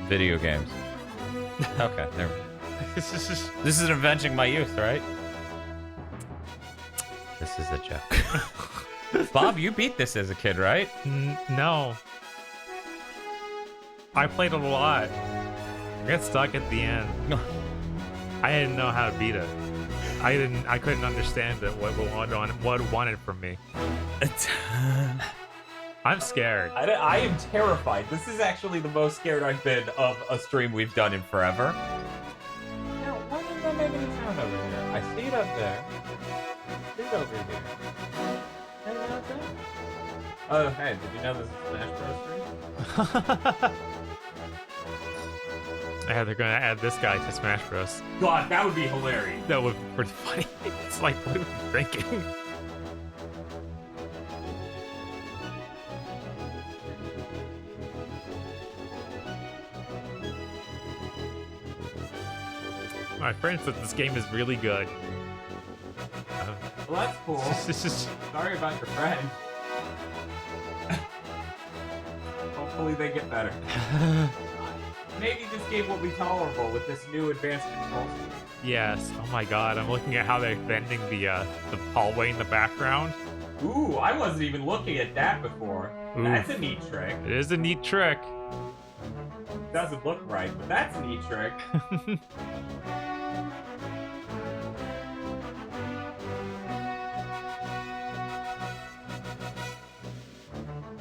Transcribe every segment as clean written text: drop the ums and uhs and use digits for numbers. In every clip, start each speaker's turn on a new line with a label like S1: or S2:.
S1: Video games. Okay, there. This is avenging my youth, right? This is a joke. Bob, you beat this as a kid, right?
S2: No. I played it a lot. I got stuck at the end. I didn't know how to beat it. I couldn't understand it. What it wanted from me. I'm scared.
S1: I am terrified. This is actually the most scared I've been of a stream we've done in forever. Now, why didn't that make any sound over here? I see it up there. See it over here. Hey, out there? Oh, hey, did you know this is Smash Bros. stream?
S2: Yeah, they're gonna add this guy to Smash Bros.
S1: God, that would be hilarious.
S2: That would be pretty funny. It's like, what are we thinking? My friend said this game is really good.
S1: Well, that's cool. Sorry about your friend. Hopefully they get better. Maybe this game will be tolerable with this new advanced control scheme.
S2: Yes. Oh my god, I'm looking at how they're bending the hallway in the background.
S1: Ooh, I wasn't even looking at that before.
S2: Ooh.
S1: That's a neat trick.
S2: It is a neat trick.
S1: Doesn't look right, but that's a neat trick.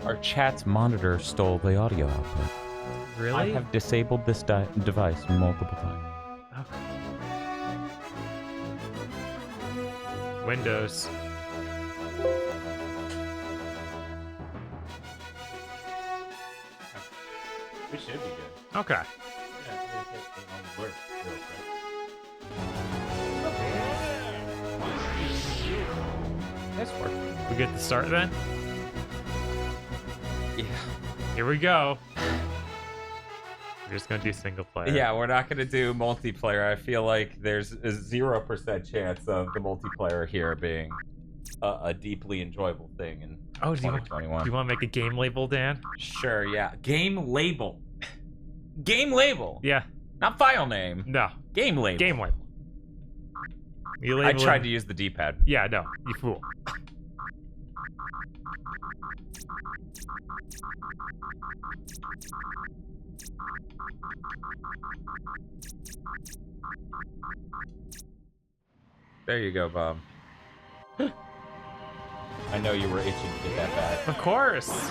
S1: Our chat's monitor stole the audio output.
S2: Really?
S1: I have disabled this device multiple times.
S2: Okay. Windows.
S1: We should be good.
S2: Okay.
S1: Yeah, I'm gonna take the on alert real quick. Nice work.
S2: We get to start then?
S1: Yeah.
S2: Here we go. We're just gonna do single player.
S1: Yeah, we're not gonna do multiplayer. I feel like there's a 0% chance of the multiplayer here being a deeply enjoyable thing in 2021.
S2: Do you want to make a game label, Dan?
S1: Sure, yeah. Game label. Game label.
S2: Yeah.
S1: Not file name.
S2: No.
S1: Game label.
S2: Game label. You
S1: I
S2: label
S1: tried
S2: it-
S1: to use the D-pad.
S2: Yeah, no. You fool.
S1: There you go, Bob. I know you were itching to get that back.
S2: Of course.
S1: Get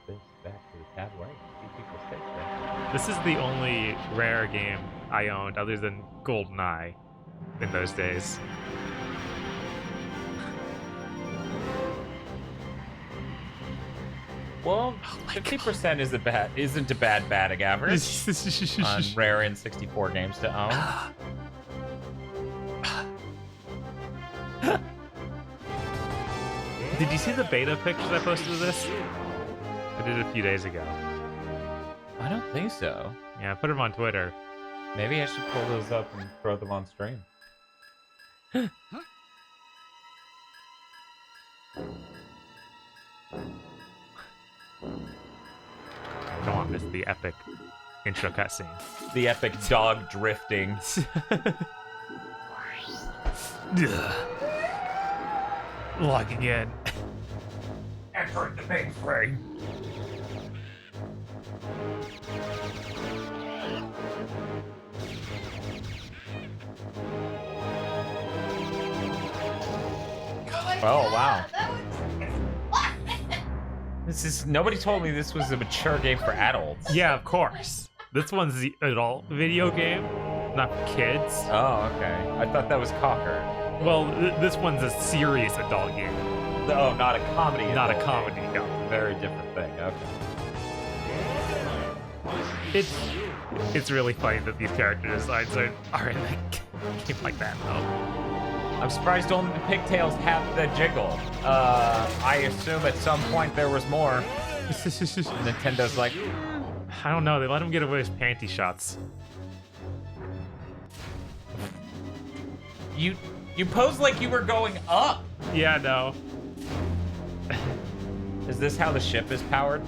S1: this back to the tab right. See people stay there.
S2: This is the only rare game I owned other than GoldenEye in those days.
S1: Well, 50% isn't a bad batting average on rare N64 games to own.
S2: Did you see the beta pictures I posted of this? I did it a few days ago.
S1: I don't think so.
S2: Yeah, I put them on Twitter.
S1: Maybe I should pull those up and throw them on stream.
S2: I don't want to miss the epic intro cutscene.
S1: The epic dog drifting.
S2: Logging in.
S1: Entering the mainframe. Oh, wow. This is... Nobody told me this was a mature game for adults.
S2: Yeah, of course. This one's the adult video game, not for kids.
S1: Oh, okay. I thought that was Cocker.
S2: Well, this one's a serious adult game.
S1: Oh, not a comedy.
S2: Not a
S1: adult
S2: comedy,
S1: game.
S2: no.
S1: Very different thing. Okay.
S2: It's really funny that these character designs are in a game like that, though.
S1: I'm surprised only the pigtails have the jiggle. I assume at some point there was more. Nintendo's like,
S2: I don't know. They let him get away with panty shots.
S1: you posed like you were going up.
S2: Yeah, no.
S1: Is this how the ship is powered?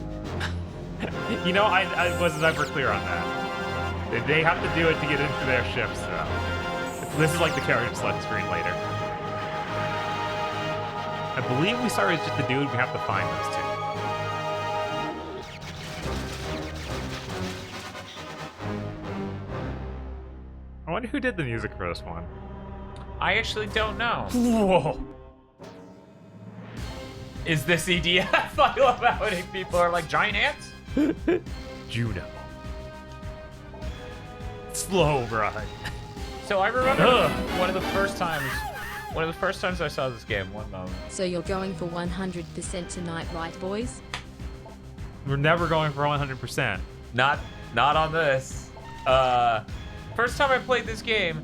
S2: You know, I was never clear on that. They have to do it to get into their ships, though. This is like the character select screen later. I believe we started with just the dude. We have to find those two. I wonder who did the music for this one.
S1: I actually don't know.
S2: Whoa.
S1: Is this EDF? I love how many people are like giant ants.
S2: Juno. Slow ride.
S1: So I remember one of the first times I saw this game. One moment.
S3: So you're going for 100% tonight, right, boys?
S2: We're never going for 100%.
S1: Not on this. First time I played this game,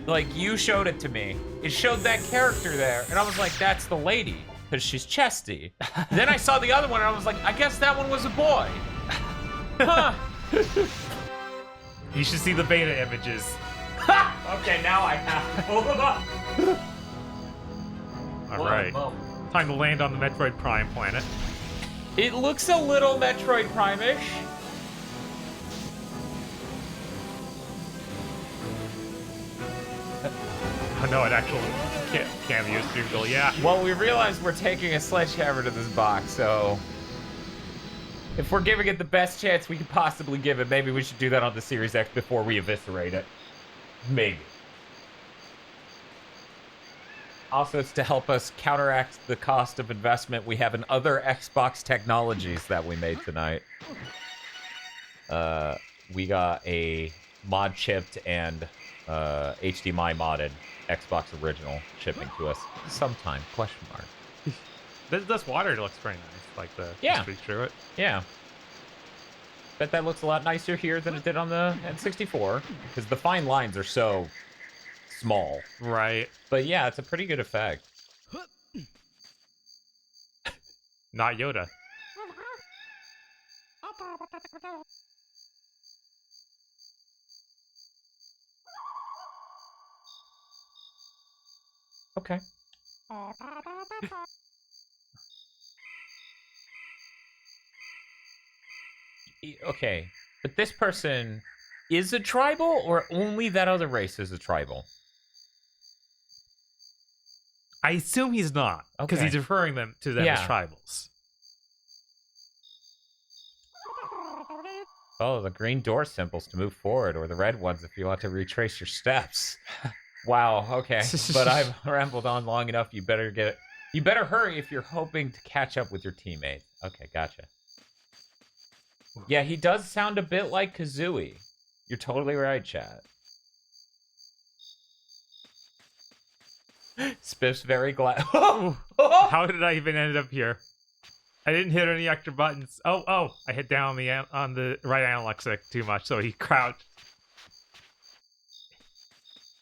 S1: like you showed it to me. It showed that character there, and I was like, that's the lady, because she's chesty. Then I saw the other one, and I was like, I guess that one was a boy. Huh.
S2: You should see the beta images.
S1: Okay, now I have to pull them up.
S2: All right. Time to land on the Metroid Prime planet.
S1: It looks a little Metroid Prime-ish.
S2: Oh no, it actually can't use Google, yeah.
S1: Well, we realized we're taking a sledgehammer to this box, so if we're giving it the best chance we could possibly give it, maybe we should do that on the Series X before we eviscerate it. Maybe. Also, it's to help us counteract the cost of investment we have in other Xbox technologies that we made tonight. We got a mod chipped and HDMI modded Xbox original shipping to us sometime, question mark.
S2: This water looks pretty nice, like the streak through it.
S1: Yeah. Bet that looks a lot nicer here than it did on the N64, because the fine lines are so small.
S2: Right.
S1: But yeah, it's a pretty good effect.
S2: Not Yoda.
S1: Okay. Okay, but this person is a tribal, or only that other race is a tribal?
S2: I assume he's not, because
S1: Okay.
S2: he's referring them to them as tribals.
S1: Oh, the green door symbols to move forward, or the red ones if you want to retrace your steps. Wow, okay. But I've rambled on long enough. You better hurry if you're hoping to catch up with your teammates. Okay, gotcha. Yeah, he does sound a bit like Kazooie. You're totally right, chat. Spiff's very glad.
S2: How did I even end up here? I didn't hit any extra buttons. Oh, I hit down on the right analog stick too much, so he crouched.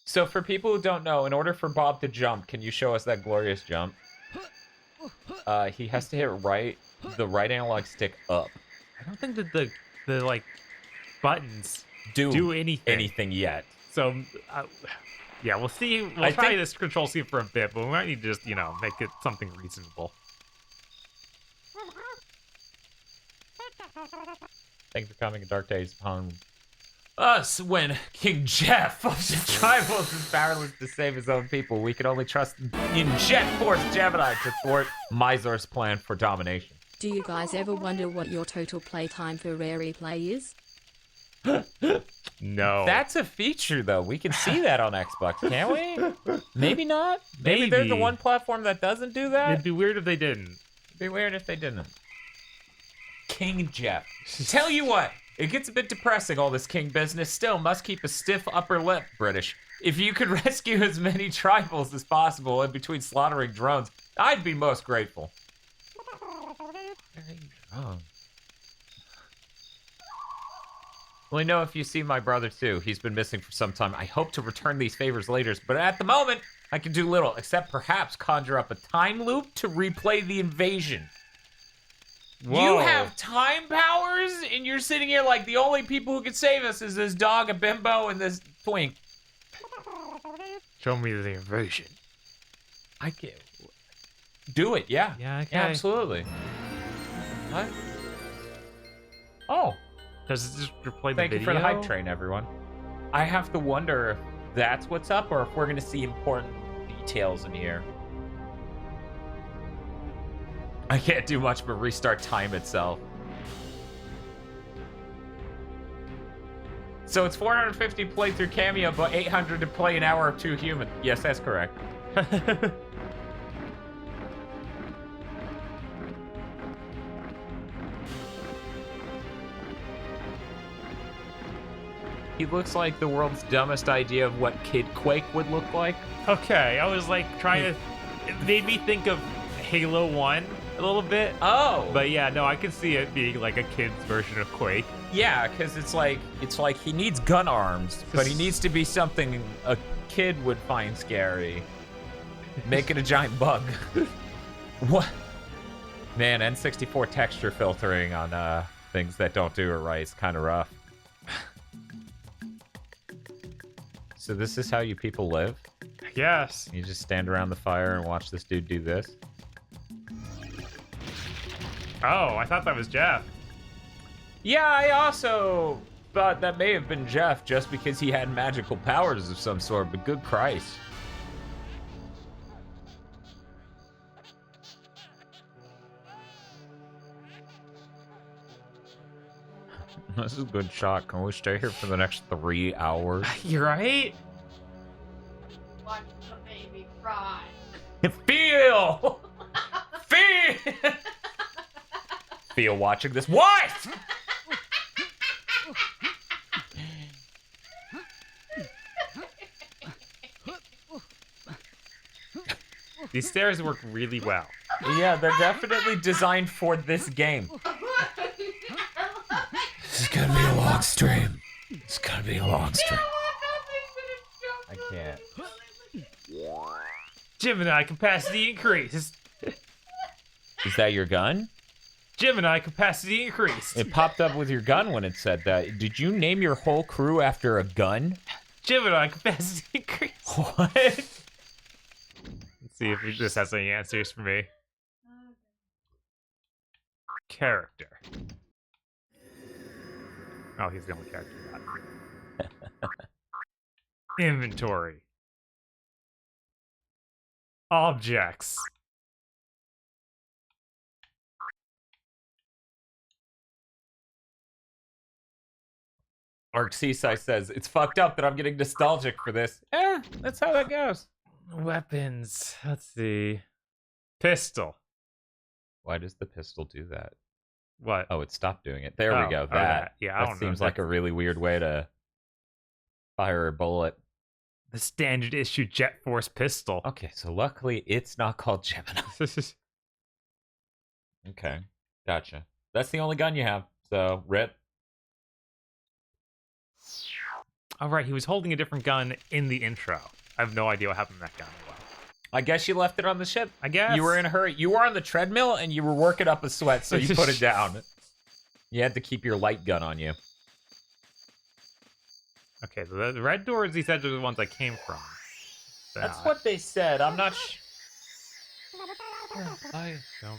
S1: So for people who don't know, in order for Bob to jump, can you show us that glorious jump? He has to hit the right analog stick up.
S2: I don't think that the like buttons
S1: do
S2: anything
S1: yet.
S2: So yeah, we'll see. We'll try this control scheme for a bit, but we might need to just make it something reasonable.
S1: Thanks for coming, Dark Days upon us when King Jeff of the Tribals is powerless to save his own people. We can only trust in Jet Force Gemini to thwart Myzor's plan for domination.
S3: Do you guys ever wonder what your total playtime for Rare Replay is?
S2: No.
S1: That's a feature, though. We can see that on Xbox, can't we? Maybe not. Maybe they're the one platform that doesn't do that.
S2: It'd be weird if they didn't.
S1: It'd be weird if they didn't. King Jeff. Tell you what, it gets a bit depressing, all this king business. Still, must keep a stiff upper lip, British. If you could rescue as many tribals as possible in between slaughtering drones, I'd be most grateful. Oh. Well, I know if you see my brother too, he's been missing for some time. I hope to return these favors later, but at the moment, I can do little, except perhaps conjure up a time loop to replay the invasion.
S2: Whoa.
S1: You have time powers, and you're sitting here like the only people who can save us is this dog, a bimbo, and this twink.
S2: Show me the invasion.
S1: I can't. Do it, yeah.
S2: Yeah, okay.
S1: Yeah, absolutely. What? Oh,
S2: Does it just replay the
S1: thank
S2: video?
S1: you for the hype train, everyone. I have to wonder if that's what's up or if we're going to see important details in here. I can't do much but restart time itself. So it's 450 playthrough cameo, but 800 to play an hour of 2 human. Yes, that's correct. He looks like the world's dumbest idea of what Kid Quake would look like.
S2: Okay, I was like trying to. It made me think of Halo 1 a little bit.
S1: Oh,
S2: But yeah, no, I can see it being like a kid's version of Quake.
S1: yeah, because it's like he needs gun arms, but he needs to be something a kid would find scary. Make it a giant bug. What? Man, N64 texture filtering on things that don't do it right is kind of rough. So this is how you people live?
S2: Yes.
S1: You just stand around the fire and watch this dude do this?
S2: Oh, I thought that was Jeff.
S1: Yeah, I also thought that may have been Jeff just because he had magical powers of some sort, but good Christ. This is a good shot. Can we stay here for the next 3 hours?
S2: You're right.
S4: Watch the baby cry.
S1: Feel! Feel! Feel watching this. What?
S2: These stairs work really well.
S1: Yeah, they're definitely designed for this game. This is gonna be a long stream. It's gonna be a long stream. I can't.
S2: Gemini capacity increased.
S1: Is that your gun?
S2: Gemini capacity increased.
S1: It popped up with your gun when it said that. Did you name your whole crew after a gun?
S2: Gemini capacity increased.
S1: What?
S2: Let's see if this has any answers for me. Character. Oh, he's the only character we got. Inventory. Objects.
S1: Arc Seaside says, it's fucked up that I'm getting nostalgic for this. That's how that goes.
S2: Weapons. Let's see. Pistol.
S1: Why does the pistol do that?
S2: What?
S1: Oh, it stopped doing it. There we go.
S2: Oh,
S1: That.
S2: yeah, I
S1: That
S2: don't know.
S1: seems like a really weird way to fire a bullet.
S2: The standard issue Jet Force pistol.
S1: Okay, so luckily it's not called Gemini. Okay, gotcha. That's the only gun you have, so rip.
S2: All right, he was holding a different gun in the intro. I have no idea what happened to that gun.
S1: I guess you left it on the ship.
S2: I guess.
S1: You were in a hurry. You were on the treadmill and you were working up a sweat, so you put it down. You had to keep your light gun on you.
S2: Okay, so the red doors, he said, are the ones I came from.
S1: That's what they said. I'm not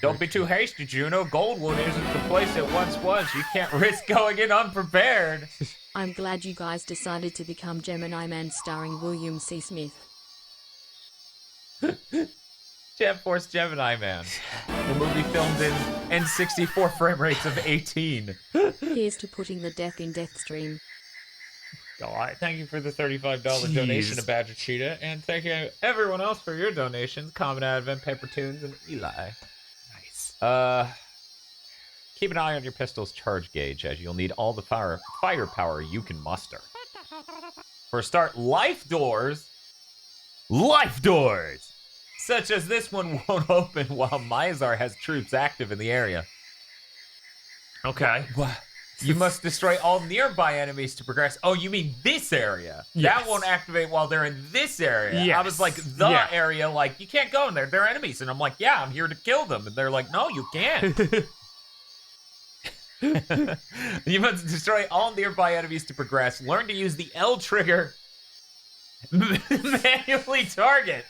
S1: Don't be too hasty, Juno. Goldwood isn't the place it once was. You can't risk going in unprepared.
S3: I'm glad you guys decided to become Gemini Man starring William C. Smith.
S1: Jet Force Gemini Man. The movie filmed in N64 frame rates of 18.
S3: Here's to putting the death in Deathstream.
S1: God, thank you for the $35
S2: Jeez.
S1: donation to Badger Cheetah, and thank you everyone else for your donations. Common Advent, Pepper Tunes, and Eli.
S2: Nice.
S1: Keep an eye on your pistol's charge gauge, as you'll need all the firepower you can muster. For a start, life doors, such as this one won't open while Mizar has troops active in the area.
S2: Okay.
S1: What? You must destroy all nearby enemies to progress. Oh, you mean this area?
S2: Yes.
S1: That won't activate while they're in this area.
S2: Yes.
S1: I was like, the
S2: Yeah.
S1: area, like, you can't go in there. They're enemies. And I'm like, yeah, I'm here to kill them. And they're like, no, you can't. You must destroy all nearby enemies to progress. Learn to use the L trigger. Manually target.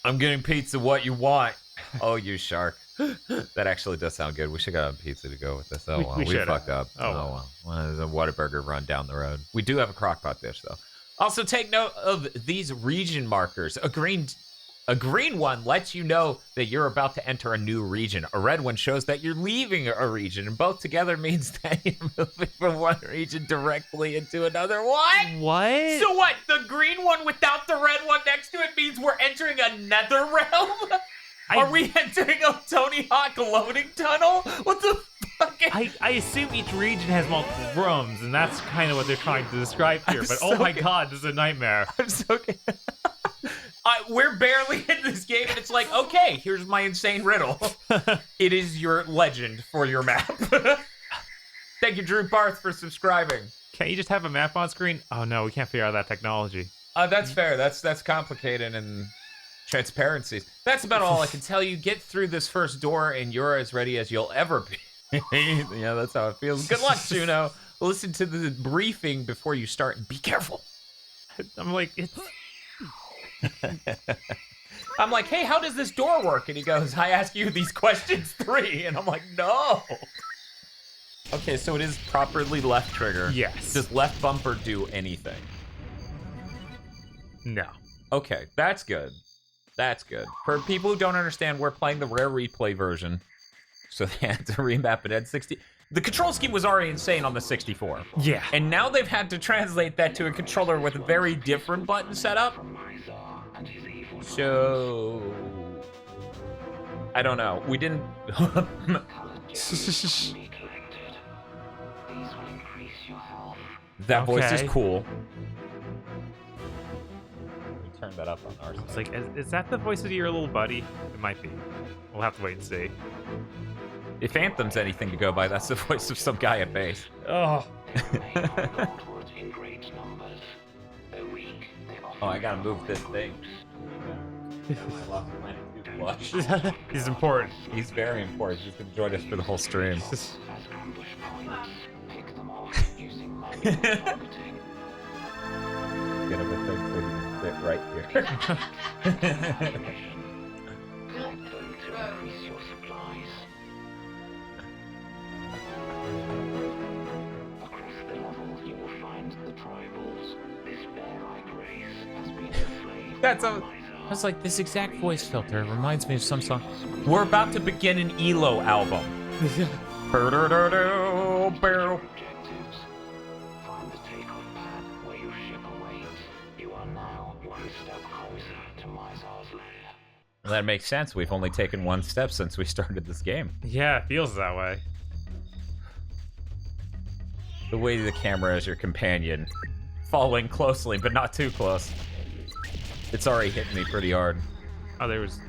S1: I'm getting pizza. What you want? Oh, you shark. That actually does sound good. We should have a pizza to go with this. Oh,
S2: We
S1: we
S2: should've.
S1: fucked up.
S2: Oh,
S1: well. There's a Whataburger run down the road. We do have a crockpot dish, though. Also, take note of these region markers. A green one lets you know that you're about to enter a new region. A red one shows that you're leaving a region, and both together means that you're moving from one region directly into another one.
S2: What?
S1: So what? The green one without the red one next to it means we're entering another realm? Are we entering a Tony Hawk loading tunnel? What the fuck?
S2: I assume each region has multiple rooms, and that's kind of what they're trying to describe here. But oh my god, this is a nightmare.
S1: I'm so we're barely in this game, and it's like, okay, here's my insane riddle. It is your legend for your map. Thank you, Drew Barth, for subscribing.
S2: Can't you just have a map on screen? Oh no, we can't figure out that technology.
S1: That's fair. That's complicated and transparencies. That's about all I can tell you. Get through this first door, and you're as ready as you'll ever be. Yeah, that's how it feels. Good luck, Juno. Listen to the briefing before you start, and be careful.
S2: I'm like, it's...
S1: I'm like, hey, how does this door work? And he goes, I ask you these questions 3. And I'm like, no. Okay, so it is properly left trigger.
S2: Yes.
S1: Does left bumper do anything?
S2: No.
S1: Okay, that's good. That's good. For people who don't understand, we're playing the rare replay version. So they had to remap it at 60. The control scheme was already insane on the 64.
S2: Yeah.
S1: And now they've had to translate that to a controller with a very different button setup. So... I don't know. We didn't... That voice is cool. We turned that up on our side.
S2: It's like, is that the voice of your little buddy? It might be. We'll have to wait and see.
S1: If Anthem's anything to go by, that's the voice of some guy at base.
S2: Oh.
S1: Oh, I gotta move this thing.
S2: He's important.
S1: He's very important. He's gonna join us for the whole stream. Get him a thing so he can sit right here. That's a... I was like, this exact voice filter reminds me of some song. We're about to begin an ELO album. That makes sense. We've only taken one step since we started this game.
S2: Yeah, it feels that way.
S1: The way the camera is your companion. Following closely, but not too close. It's already hitting me pretty hard.
S2: Oh, there was...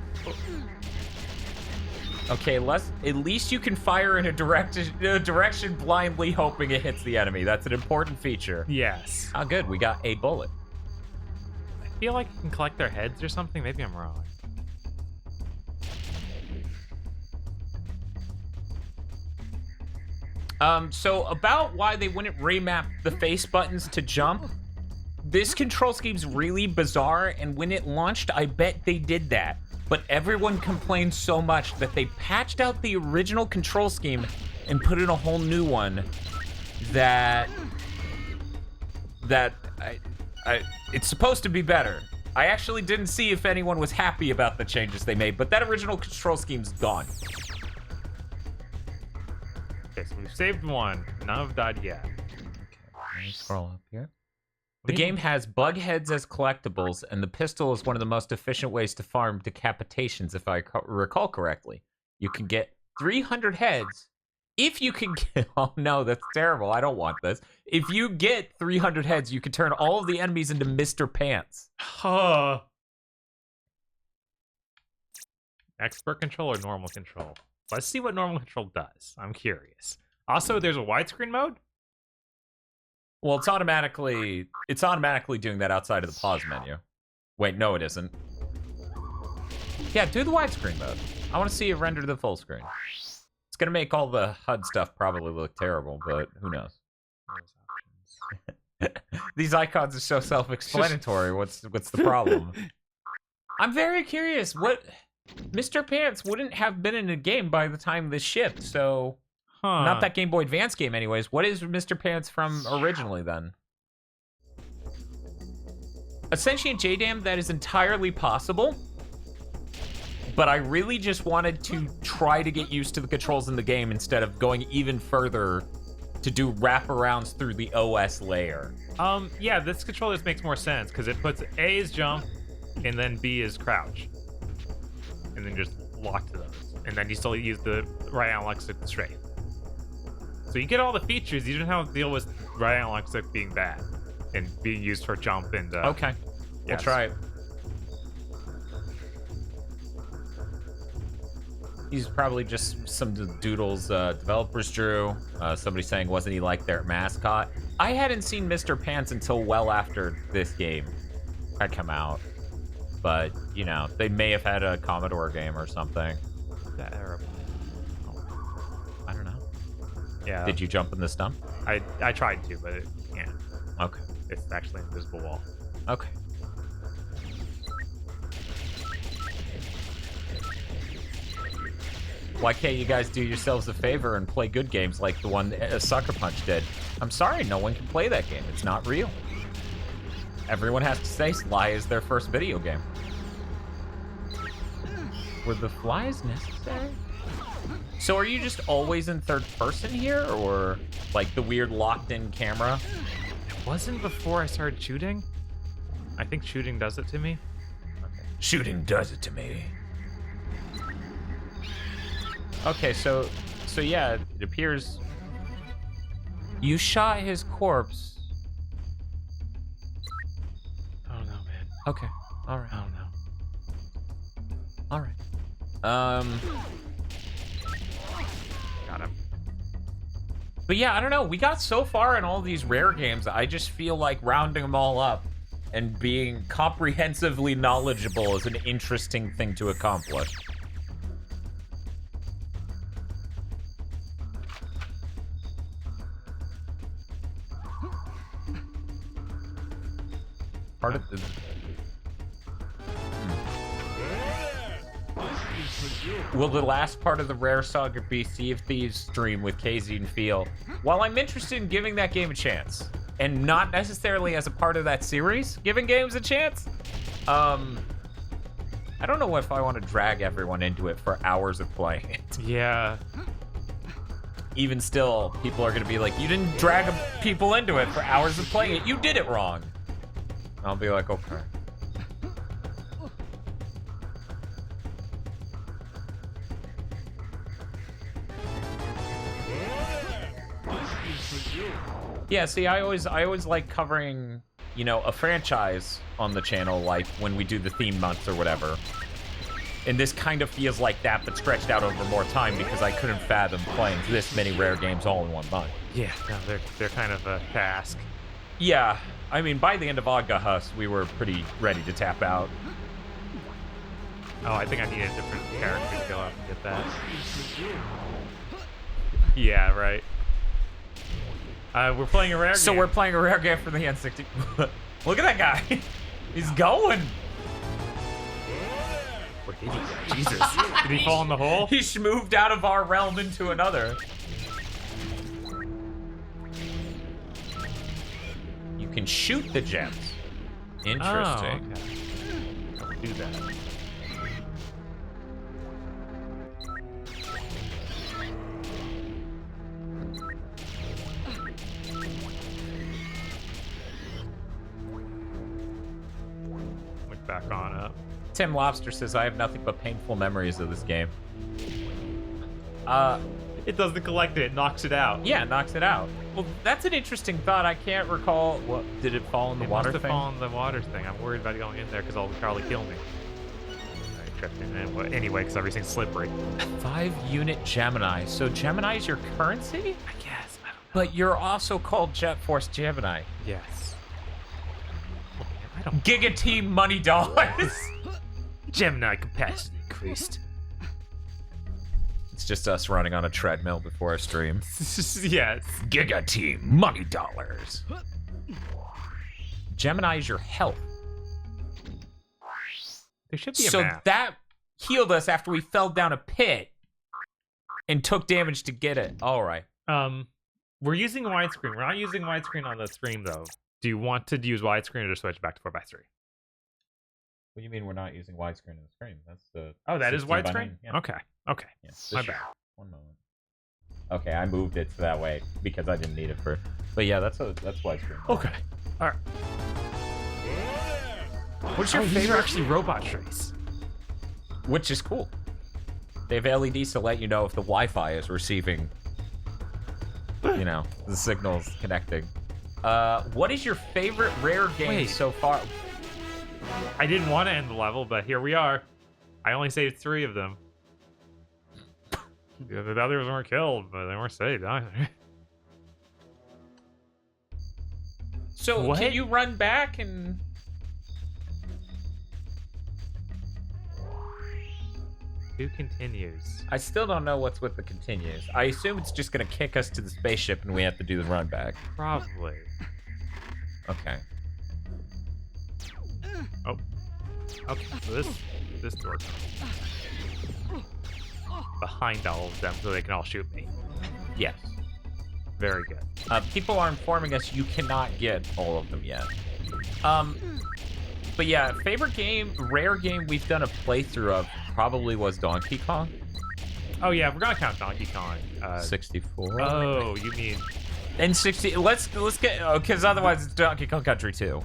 S1: Okay, at least you can fire in a direction blindly hoping it hits the enemy. That's an important feature.
S2: Yes.
S1: Oh, good. We got a bullet.
S2: I feel like you can collect their heads or something. Maybe I'm wrong.
S1: So about why they wouldn't remap the face buttons to jump, this control scheme's really bizarre, and when it launched, I bet they did that. But everyone complained so much that they patched out the original control scheme and put in a whole new one that it's supposed to be better. I actually didn't see if anyone was happy about the changes they made, but that original control scheme's gone.
S2: Okay, so we've saved one. None have died yet.
S1: Okay, let me scroll up here. The game has bug heads as collectibles, and the pistol is one of the most efficient ways to farm decapitations, if I recall correctly. You can get 300 heads. If you can get... Oh, no, that's terrible. I don't want this. If you get 300 heads, you can turn all of the enemies into Mr. Pants.
S2: Huh. Expert control or normal control? Let's see what normal control does. I'm curious. Also, there's a widescreen mode?
S1: Well, it's automatically doing that outside of the pause menu. Wait, no, it isn't. Yeah, do the widescreen mode. I want to see it render to the full screen. It's gonna make all the HUD stuff probably look terrible, but who knows? These icons are so self-explanatory. What's the problem? I'm very curious. What Mr. Pants wouldn't have been in a game by the time this shipped, so...
S2: Huh.
S1: Not that Game Boy Advance game anyways. What is Mr. Pants from originally, then? A sentient JDAM, that is entirely possible. But I really just wanted to try to get used to the controls in the game instead of going even further to do wraparounds through the OS layer.
S2: Yeah, this controller makes more sense because it puts A is jump and then B is crouch. And then just lock to those. And then you still use the right analog stick straight. So you get all the features, you don't have to deal with right analog stick being bad and being used for jump and
S1: Okay. We'll try it. These are probably just some doodles developers drew. Somebody saying, wasn't he like their mascot? I hadn't seen Mr. Pants until well after this game had come out. But, you know, they may have had a Commodore game or something.
S2: That terrible.
S1: I don't know.
S2: Yeah.
S1: Did you jump in the stump?
S2: I tried to, but it can't.
S1: Okay.
S2: It's actually an invisible wall.
S1: Okay. Why can't you guys do yourselves a favor and play good games like the one Sucker Punch did? I'm sorry, no one can play that game. It's not real. Everyone has to say Sly is their first video game. Were the flies necessary? So are you just always in third person here, or like the weird locked-in camera?
S2: It wasn't before I started shooting. I think shooting does it to me.
S1: Okay. Shooting does it to me. Okay, so yeah, it appears you shot his corpse.
S2: I don't know, man.
S1: Okay, all right.
S2: I don't know.
S1: All right.
S2: Got him.
S1: But yeah, I don't know. We got so far in all these rare games, I just feel like rounding them all up and being comprehensively knowledgeable is an interesting thing to accomplish. Part of the... Will the last part of the Rare Saga be Sea of Thieves stream with KZ and Feel? While I'm interested in giving that game a chance, and not necessarily as a part of that series, giving games a chance, I don't know if I want to drag everyone into it for hours of playing it.
S2: Yeah.
S1: Even still, people are going to be like, you didn't drag people into it for hours of playing it. You did it wrong. I'll be like, okay. Yeah, see, I always like covering, you know, a franchise on the channel, like when we do the theme months or whatever. And this kind of feels like that, but stretched out over more time because I couldn't fathom playing this many rare games all in one month.
S2: Yeah, no, they're kind of a task.
S1: Yeah, I mean, by the end of August, we were pretty ready to tap out.
S2: Oh, I think I need a different character to go out and get that. Yeah, right. We're playing a rare game.
S1: So we're playing a rare game for the N60. Look at that guy. He's going.
S2: Where did he go? Jesus. Did he fall in the hole?
S1: He's moved out of our realm into another. You can shoot the gems. Interesting.
S2: Oh, okay. Do that. Look back on up.
S1: Tim Lobster says, I have nothing but painful memories of this game.
S2: It doesn't collect it knocks it out.
S1: Yeah, it knocks it out. Well, that's an interesting thought. I can't recall. What did it fall in the water
S2: must have
S1: thing?
S2: fallen in the water thing. I'm worried about going in there because it'll probably kill me. I tripped in it anyway because everything's slippery.
S1: 5-unit Gemini. So Gemini is your currency?
S2: I guess. I don't know.
S1: But you're also called Jet Force Gemini.
S2: Yes. Oh, man, I don't.
S1: Giga Team Money Dollars.
S2: Gemini capacity increased.
S1: It's just us running on a treadmill before a stream.
S2: Yes.
S1: Giga Team Money Dollars. Gemini is your health.
S2: There should be a
S1: So
S2: map.
S1: healed us after we fell down a pit and took damage to get it. All right.
S2: We're using widescreen. We're not using widescreen on the stream, though. Do you want to use widescreen or just switch back to 4:3?
S1: What do you mean we're not using widescreen on the screen? That's the.
S2: Oh, that is
S1: 16:9.
S2: widescreen?
S1: Yeah.
S2: Okay. Okay.
S1: Yeah,
S2: My bad.
S1: One moment. Okay, I moved it to that way because I didn't need it for. But yeah, that's widescreen.
S2: Okay. All right. What's your favorite? These are actually robot trays.
S1: Which is cool. They have LEDs to let you know if the Wi-Fi is receiving, you know, the signals connecting. What is your favorite rare game so far?
S2: I didn't want to end the level, but here we are. I only saved 3 of them. The others weren't killed, but they weren't saved either.
S1: So
S2: What?
S1: Can you run back and...
S2: Who continues?
S1: I still don't know what's with the continues. I assume it's just gonna kick us to the spaceship and we have to do the run back.
S2: Probably.
S1: Okay.
S2: Oh. Okay, so this door behind all of them so they can all shoot me.
S1: Yes.
S2: Very good.
S1: People are informing us you cannot get all of them yet. But yeah, favorite game, rare game we've done a playthrough of probably was Donkey Kong.
S2: Oh yeah, we're gonna count Donkey Kong.
S1: 64.
S2: Oh, you mean...
S1: And 60. Let's get because otherwise it's Donkey Kong Country 2.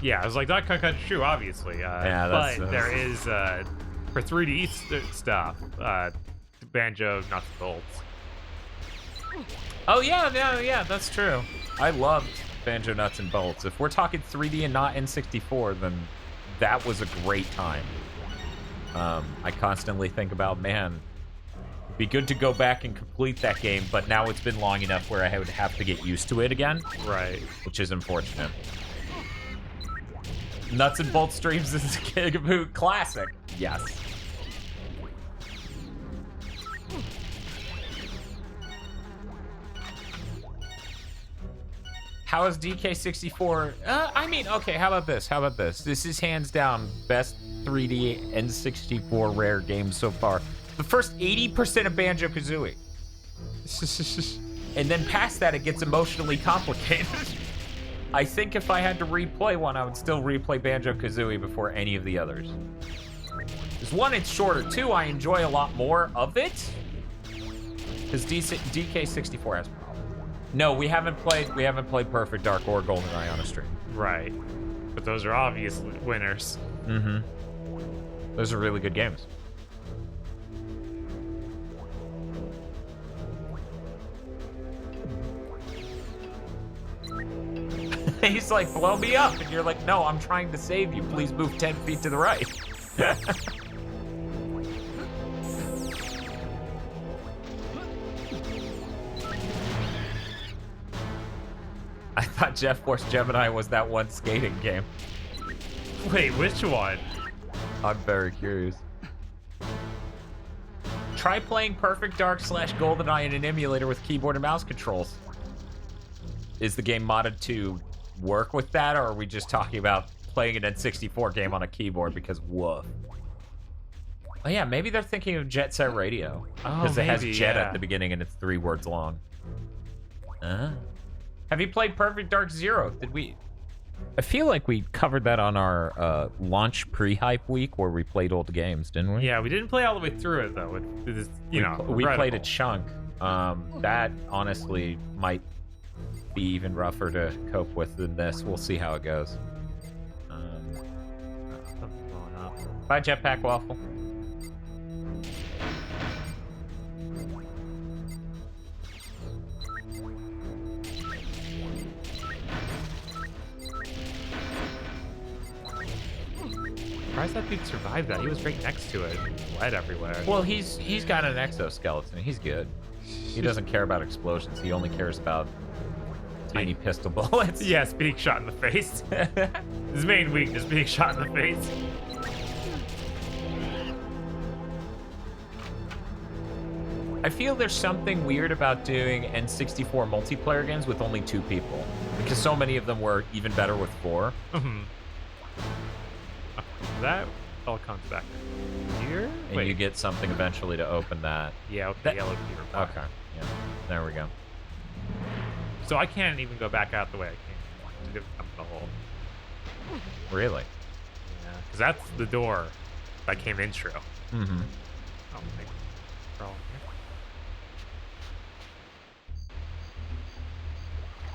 S2: Yeah, I was like Donkey Kong Country 2, obviously.
S1: Yeah,
S2: but there is for 3D stuff, Banjo, Nuts and Bolts.
S1: Oh yeah, that's true. I loved Banjo Nuts and Bolts. If we're talking 3D and not N64, then that was a great time. I constantly think about, man, it'd be good to go back and complete that game, but now it's been long enough where I would have to get used to it again.
S2: Right.
S1: Which is unfortunate. Nuts and Bolts streams is a GigaBoot classic. Yes. How is DK64? I mean, okay, how about this? This is hands down best 3D N64 rare game so far. The first 80% of Banjo-Kazooie. And then past that, it gets emotionally complicated. I think if I had to replay one, I would still replay Banjo-Kazooie before any of the others. Because 1, it's shorter. 2, I enjoy a lot more of it. Because DK64 has problems. No, we haven't played Perfect Dark or GoldenEye on a stream.
S2: Right. But those are obvious winners.
S1: Mm-hmm. Those are really good games. He's like, blow me up. And you're like, no, I'm trying to save you. Please move 10 feet to the right. I thought Jet Force Gemini was that one skating game.
S2: Wait, which one?
S1: I'm very curious. Try playing Perfect Dark / GoldenEye in an emulator with keyboard and mouse controls. Is the game modded to work with that, or are we just talking about playing an N64 game on a keyboard because woof? Oh yeah, maybe they're thinking of Jet Set Radio. Because it has Jet at the beginning and it's 3 words long. Have you played Perfect Dark Zero? Did we... I feel like we covered that on our launch pre-hype week where we played old games, didn't we?
S2: Yeah, we didn't play all the way through it, though. It is,
S1: we played a chunk. That, honestly, might be even rougher to cope with than this. We'll see how it goes. Bye, Jetpack Waffle.
S2: Surprised that dude survived that. He was right next to it. Lead everywhere.
S1: Well, he's got an exoskeleton. He's good. He doesn't care about explosions. He only cares about tiny pistol bullets.
S2: Yes, being shot in the face. His main weakness, being shot in the face.
S1: I feel there's something weird about doing N64 multiplayer games with only 2 people. Because so many of them were even better with 4.
S2: That all comes back here.
S1: And
S2: Wait.
S1: you get something eventually to open that.
S2: Yeah, with
S1: That-
S2: the yellow key reply.
S1: Okay. Yeah. There we go.
S2: So I can't even go back out the way I came to jump in the hole.
S1: Really?
S2: Yeah, because that's the door that came in through.
S1: Mm-hmm.
S2: Oh, my God.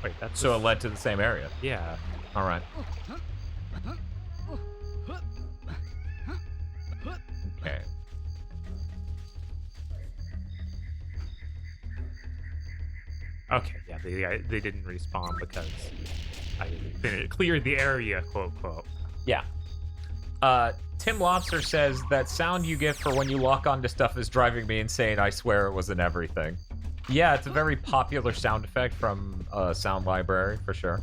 S2: Wait, that's
S1: So it led to the same area.
S2: yeah.
S1: All right. Okay.
S2: Okay, yeah, they didn't respawn because I cleared the area, quote, quote.
S1: Yeah. Tim Lobster says that sound you get for when you lock onto stuff is driving me insane. I swear it was in everything. Yeah, it's a very popular sound effect from a sound library for sure.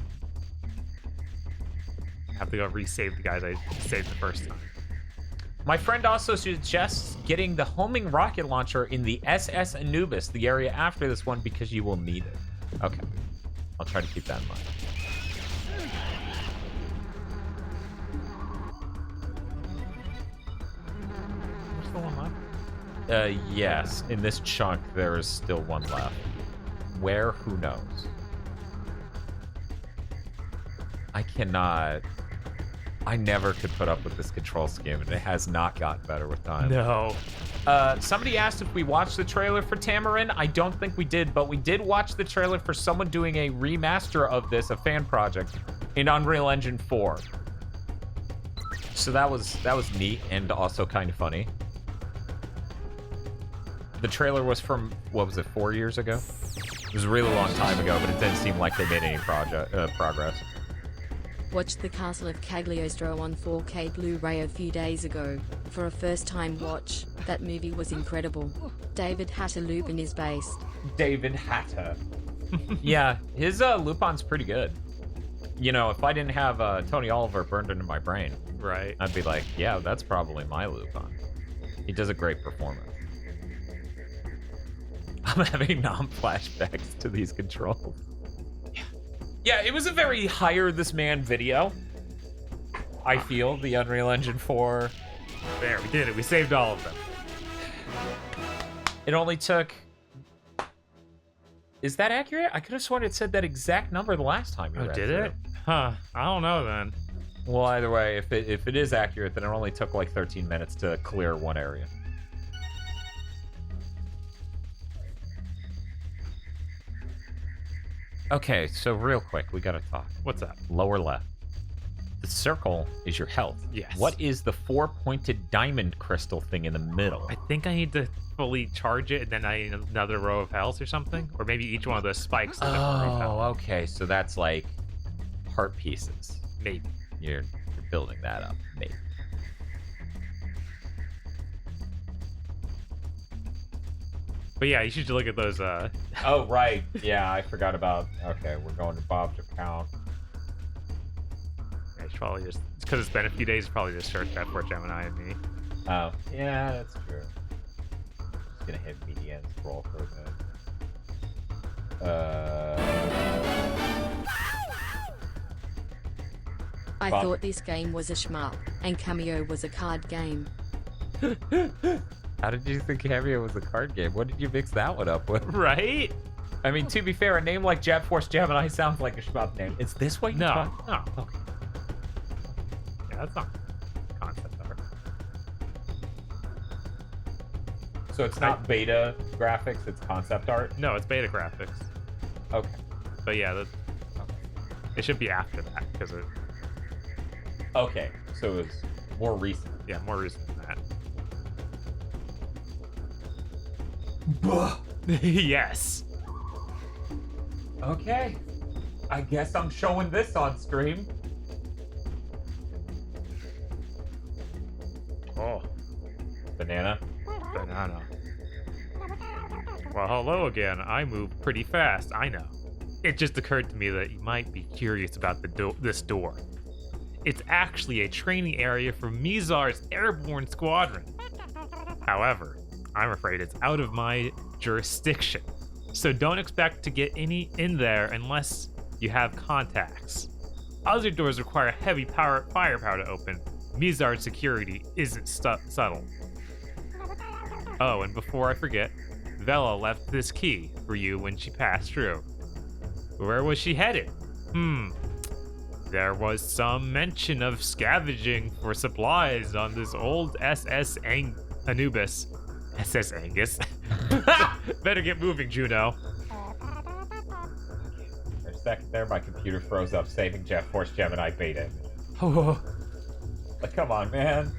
S2: I have to go resave the guys I saved the first time.
S1: My friend also suggests getting the homing rocket launcher in the SS Anubis, the area after this one, because you will need it. Okay. I'll try to keep that in mind.
S2: There's still one left?
S1: Yes. In this chunk, there is still one left. Where? Who knows? I never could put up with this control scheme, and it has not gotten better with time.
S2: No.
S1: Somebody asked if we watched the trailer for Tamarin. I don't think we did, but we did watch the trailer for someone doing a remaster of this, a fan project, in Unreal Engine 4. So that was neat and also kind of funny. The trailer was from, what was it, 4 years ago? It was a really long time ago, but it didn't seem like they made any progress.
S3: Watched The Castle of Cagliostro on 4K Blu-ray a few days ago. For a first-time watch, that movie was incredible. David Hatter Lupin is based.
S1: David Hatter. Yeah, his Lupin's pretty good. You know, if I didn't have Tony Oliver burned into my brain,
S2: Right.
S1: I'd be like, yeah, that's probably my Lupin. He does a great performance. I'm having non-flashbacks to these controls. Yeah, it was a very hire this man video. I feel the Unreal Engine 4.
S2: There, we did it. We saved all of them.
S1: It only took... Is that accurate? I could have sworn it said that exact number the last time you
S2: Oh,
S1: read
S2: did
S1: through.
S2: it? Huh. I don't know then.
S1: Well, either way, if it is accurate, then it only took like 13 minutes to clear one area. Okay, so real quick, we gotta talk.
S2: What's that?
S1: Lower left. The circle is your health.
S2: Yes.
S1: What is the four-pointed diamond crystal thing in the middle?
S2: I think I need to fully charge it, and then I need another row of health or something. Or maybe each one of those spikes is a different row of health.
S1: Oh, okay, so that's like heart pieces.
S2: Maybe.
S1: You're building that up, maybe.
S2: But yeah, you should look at those.
S1: Oh, right. Yeah, I forgot about... Okay, we're going to Bob's account.
S2: It's probably just because it's been a few days. Probably just search that for Gemini and me.
S1: Oh, yeah, that's true. Just gonna hit media and scroll for a bit.
S3: I
S1: Bob?
S3: thought this game was a shmup, and Cameo was a card game.
S1: How did you think Cameo was a card game? What did you mix that one up with?
S2: Right?
S1: I mean, to be fair, a name like Jet Force Gemini sounds like a shmup name. Is this what you
S2: No.
S1: talk?
S2: No.
S1: Okay.
S2: Yeah, that's not concept art.
S1: So it's not beta graphics, it's concept art?
S2: No, it's beta graphics.
S1: Okay.
S2: But yeah, it should be after that because it.
S1: Okay, so it's more recent.
S2: Yeah, more recent than that. Yes.
S1: Okay. I guess I'm showing this on stream.
S2: Oh,
S1: Banana.
S2: banana. Well, hello again. I move pretty fast. I know. It just occurred to me that you might be curious about this door. It's actually a training area for Mizar's airborne squadron. However, I'm afraid it's out of my jurisdiction. So don't expect to get any in there unless you have contacts. Other doors require heavy firepower to open, Mizard's security isn't subtle. Oh, and before I forget, Vela left this key for you when she passed through. Where was she headed? There was some mention of scavenging for supplies on this old Anubis. SS Angus. Better get moving, Juno.
S1: For a second there, my computer froze up, saving Jet Force Gemini beta. Like, come on, man.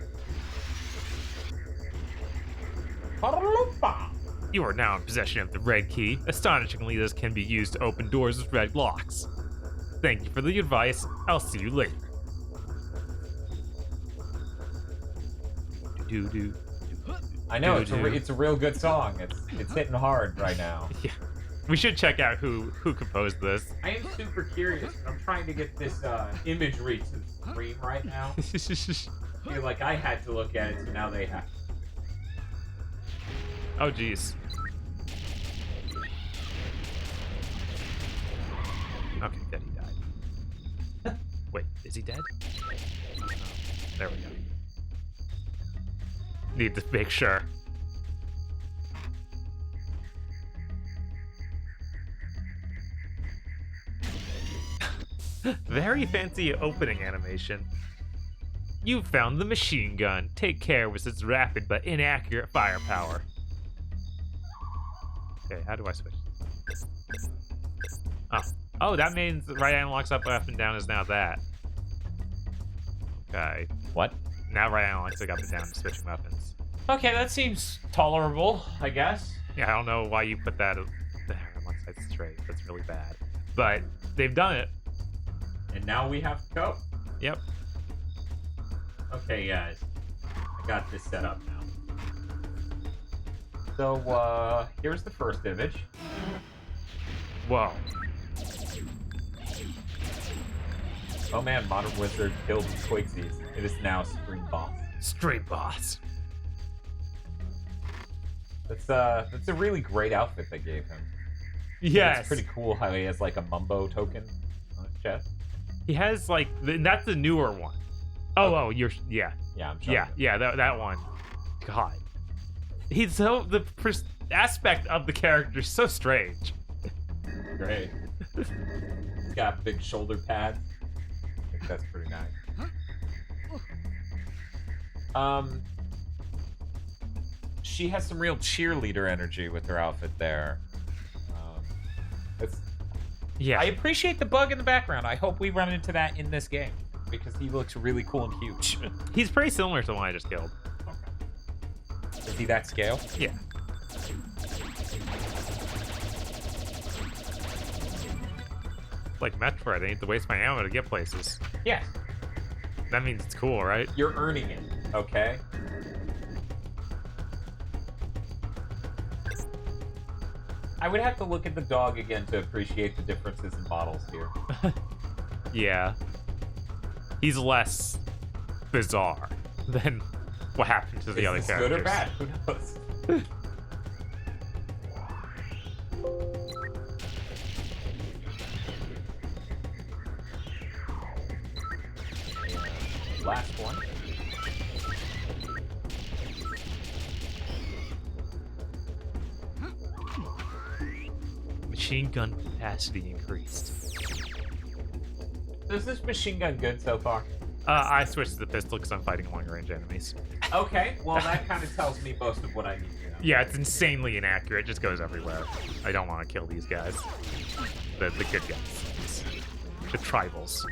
S2: You are now in possession of the red key. Astonishingly, this can be used to open doors with red locks. Thank you for the advice. I'll see you later.
S1: I know, it's a real good song. It's hitting hard right now.
S2: Yeah. We should check out who composed this.
S1: I am super curious. I'm trying to get this imagery to the screen right now. I feel like I had to look at it, so now they have.
S2: Oh, jeez. Okay, Daddy died. Wait, is he dead? Oh, there we go. Need to make sure. Very fancy opening animation. You found the machine gun. Take care with its rapid but inaccurate firepower. Okay, how do I switch? Oh, that means the right analog's up and down is now that. Okay.
S1: What?
S2: Now right analog's up and down switching weapons.
S1: Okay, that seems tolerable, I guess.
S2: Yeah, I don't know why you put that there on one side straight. That's really bad. But they've done it.
S1: And now we have to go.
S2: Yep.
S1: Okay, guys. I got this set up now. So, here's the first image.
S2: Whoa.
S1: Oh man, Modern Wizard killed Twigsies. It is now Stream Boss.
S2: Stream Boss.
S1: That's a really great outfit they gave him.
S2: Yes.
S1: It's pretty cool how he has like a Mumbo token on his chest.
S2: He has like that's the newer one. Oh, you're yeah.
S1: Yeah, I'm sure.
S2: Yeah, that one. God. He's so the aspect of the character is so strange.
S1: Great. He's got big shoulder pads. I think that's pretty nice. She has some real cheerleader energy with her outfit there.
S2: Yeah.
S1: I appreciate the bug in the background. I hope we run into that in this game because he looks really cool and huge.
S2: He's pretty similar to the one I just killed.
S1: Okay. Is he that scale?
S2: Yeah. Like Metroid, I need to waste my ammo to get places.
S1: Yes.
S2: That means it's cool, right?
S1: You're earning it, okay? I would have to look at the dog again to appreciate the differences in models here.
S2: Yeah. He's less bizarre than what happened to the other
S1: Is this
S2: characters.
S1: good or bad? Who knows? Last one.
S2: Machine gun capacity increased.
S1: Is this machine gun good so far?
S2: I switched to the pistol because I'm fighting long range enemies.
S1: Okay, well that kind of tells me most of what I need to know.
S2: Yeah, it's insanely inaccurate. It just goes everywhere. I don't want to kill these guys. The good guys. The tribals.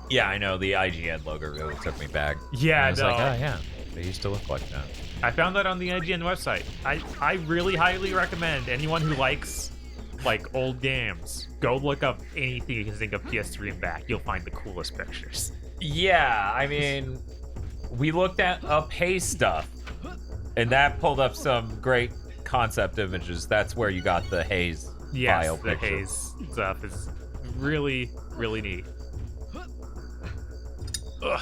S1: Yeah, I know. The IGN logo really took me back.
S2: Yeah,
S1: I was
S2: no.
S1: like, oh yeah, they used to look like that.
S2: I found that on the IGN website. I really highly recommend anyone who likes like old games, go look up anything you can think of PS3 and back. You'll find the coolest pictures.
S1: Yeah, I mean, we looked at up Haze stuff, and that pulled up some great concept images. That's where you got the Haze
S2: Yes,
S1: file
S2: the
S1: picture.
S2: Haze stuff is really, really neat. Ugh.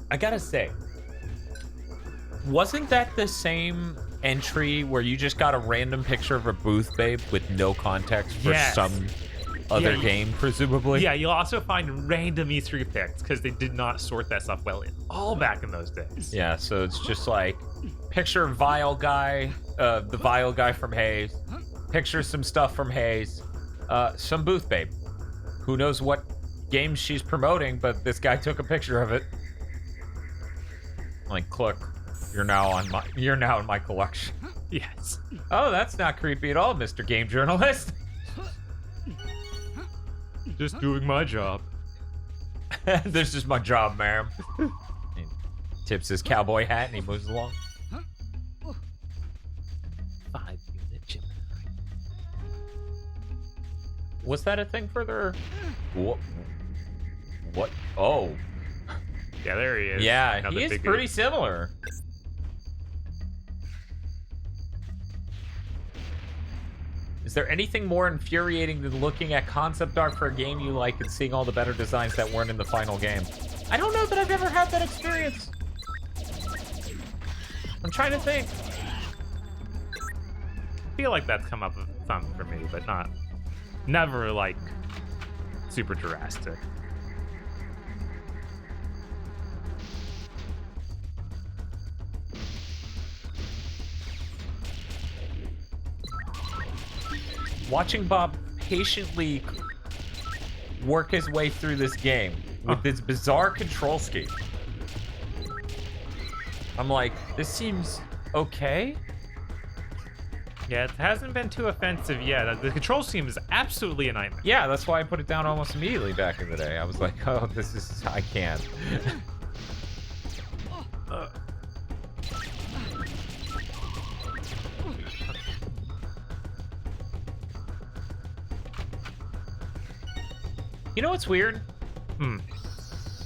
S1: I gotta say, wasn't that the same entry where you just got a random picture of a booth babe with no context for
S2: Yes.
S1: some other
S2: Yeah,
S1: game, presumably?
S2: Yeah, you'll also find random Easter egg picks because they did not sort that stuff well all back in those days.
S1: Yeah, so it's just like picture of Vile Guy, the Vile Guy from Haze, picture some stuff from Haze, some booth babe. Who knows what game she's promoting, but this guy took a picture of it. Like, look, you're now in my collection.
S2: Yes.
S1: Oh, that's not creepy at all, Mr. Game Journalist.
S2: Just doing my job.
S1: This is my job, ma'am. He tips his cowboy hat and he moves along. 5-unit Gemini. Was that a thing further? What? Oh.
S2: Yeah, there he is.
S1: Yeah,
S2: Another
S1: he is
S2: big
S1: pretty similar. Is there anything more infuriating than looking at concept art for a game you like and seeing all the better designs that weren't in the final game? I don't know that I've ever had that experience. I'm trying to think.
S2: I feel like that's come up with some for me, but never like super drastic.
S1: Watching Bob patiently work his way through this game with this bizarre control scheme. I'm like, this seems okay.
S2: Yeah, it hasn't been too offensive yet. The control scheme is absolutely a nightmare.
S1: Yeah, that's why I put it down almost immediately back in the day. I was like, oh, I can't. You know what's weird? I'm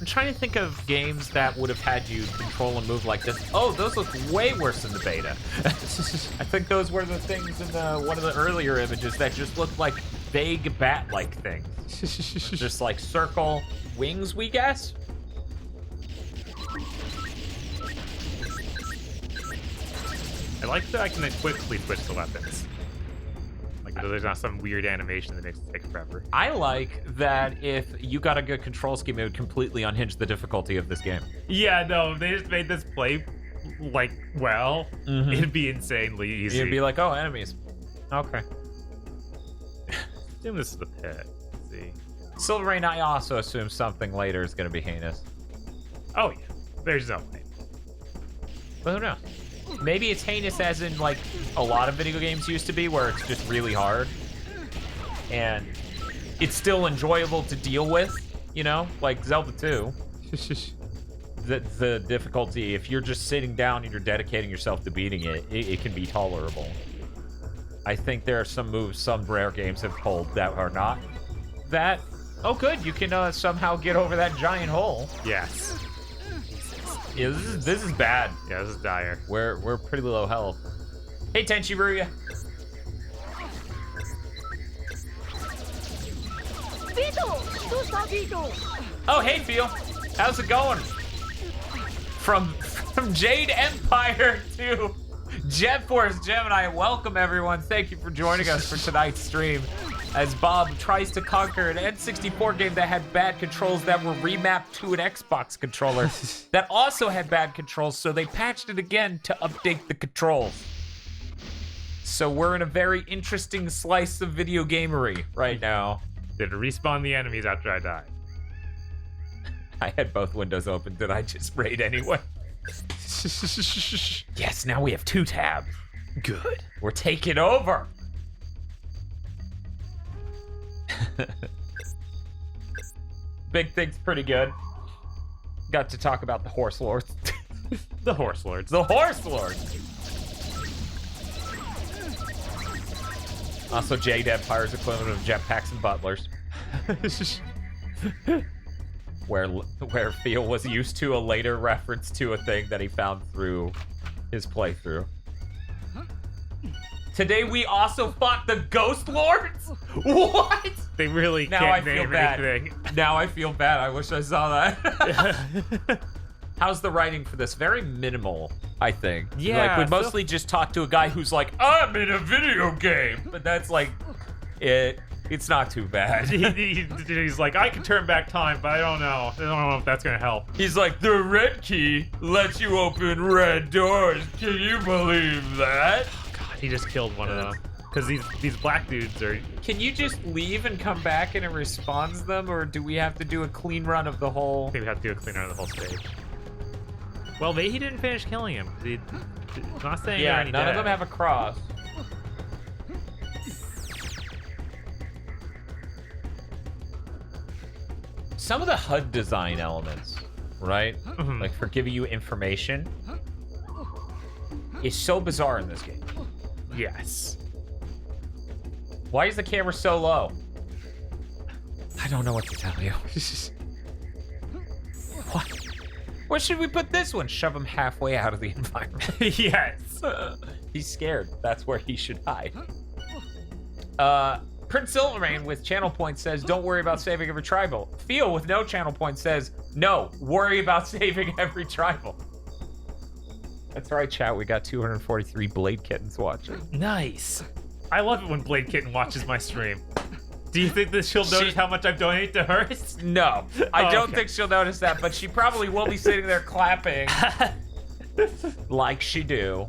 S1: trying to think of games that would have had you control and move like this. Oh, those look way worse in the beta. I think those were the things in one of the earlier images that just looked like vague bat-like things. Just like circle wings, we guess?
S2: I like that I can quickly switch the weapons. Like, there's not some weird animation that makes it take forever.
S1: I like that if you got a good control scheme, it would completely unhinge the difficulty of this game.
S2: Yeah, no, if they just made this play, like, well, it'd be insanely easy.
S1: You'd be like, oh, enemies. Okay.
S2: Assume this is the pit. Let's see.
S1: Silver Rain, I also assume something later is going to be heinous.
S2: Oh, yeah. There's no way.
S1: But who knows? Maybe it's heinous as in, like, a lot of video games used to be, where it's just really hard. And it's still enjoyable to deal with, you know? Like Zelda 2. The difficulty, if you're just sitting down and you're dedicating yourself to beating it, it can be tolerable. I think there are some moves some rare games have pulled that are not that. Oh, good, you can somehow get over that giant hole.
S2: Yes.
S1: Yeah, this is bad.
S2: Yeah, this is dire.
S1: We're pretty low health. Hey, Tenchiruya. Oh, hey, Phil. How's it going? From Jade Empire to Jet Force Gemini, welcome everyone. Thank you for joining us for tonight's stream. As Bob tries to conquer an N64 game that had bad controls that were remapped to an Xbox controller that also had bad controls, so they patched it again to update the controls. So we're in a very interesting slice of video gamery right now.
S2: Did it respawn the enemies after I died?
S1: I had both windows open. Did I just raid anyway? Yes, now we have 2 tabs. Good. We're taking over. Big Thing's pretty good. Got to talk about the Horse Lords.
S2: The Horse Lords.
S1: The Horse Lords! Also, Jade Empire's equivalent of jetpacks and butlers. where Theo was used to a later reference to a thing that he found through his playthrough. Today we also fought the Ghost Lords? What?
S2: They really
S1: Now
S2: can't
S1: I feel
S2: name
S1: bad.
S2: anything.
S1: Now I feel bad. I wish I saw that. How's the writing for this? Very minimal. I think.
S2: Yeah,
S1: Like, we
S2: so-
S1: mostly just talk to a guy who's like, I'm in a video game. But that's like, it's not too bad.
S2: He's like, I can turn back time, but I don't know. I don't know if that's gonna help.
S1: He's like, the red key lets you open red doors. Can you believe that?
S2: God, he just killed one of them. Because these black dudes are...
S1: Can you just leave and come back and it respawns them, or do we have to do a clean run of the whole...
S2: I think we have to do a clean run of the whole stage. Well, maybe he didn't finish killing him. He's not saying they're
S1: Yeah,
S2: any
S1: none
S2: dead.
S1: of them have a cross. Some of the HUD design elements, right?
S2: Mhm.
S1: Like for giving you information, is so bizarre in this game.
S2: Yes.
S1: Why is the camera so low? I don't know what to tell you. What? Where should we put this one? Shove him halfway out of the environment.
S2: Yes.
S1: He's scared. That's where he should hide. Prince Silvermane with channel points says, don't worry about saving every tribal. Theo with no channel points says, no, worry about saving every tribal. That's right, chat. We got 243 Blade Kittens watching.
S2: Nice. I love it when Blade Kitten watches my stream. Do you think that she'll notice how much I've donated to hers?
S1: No, I
S2: Oh,
S1: don't
S2: okay.
S1: think she'll notice that, but she probably will be sitting there clapping like she do.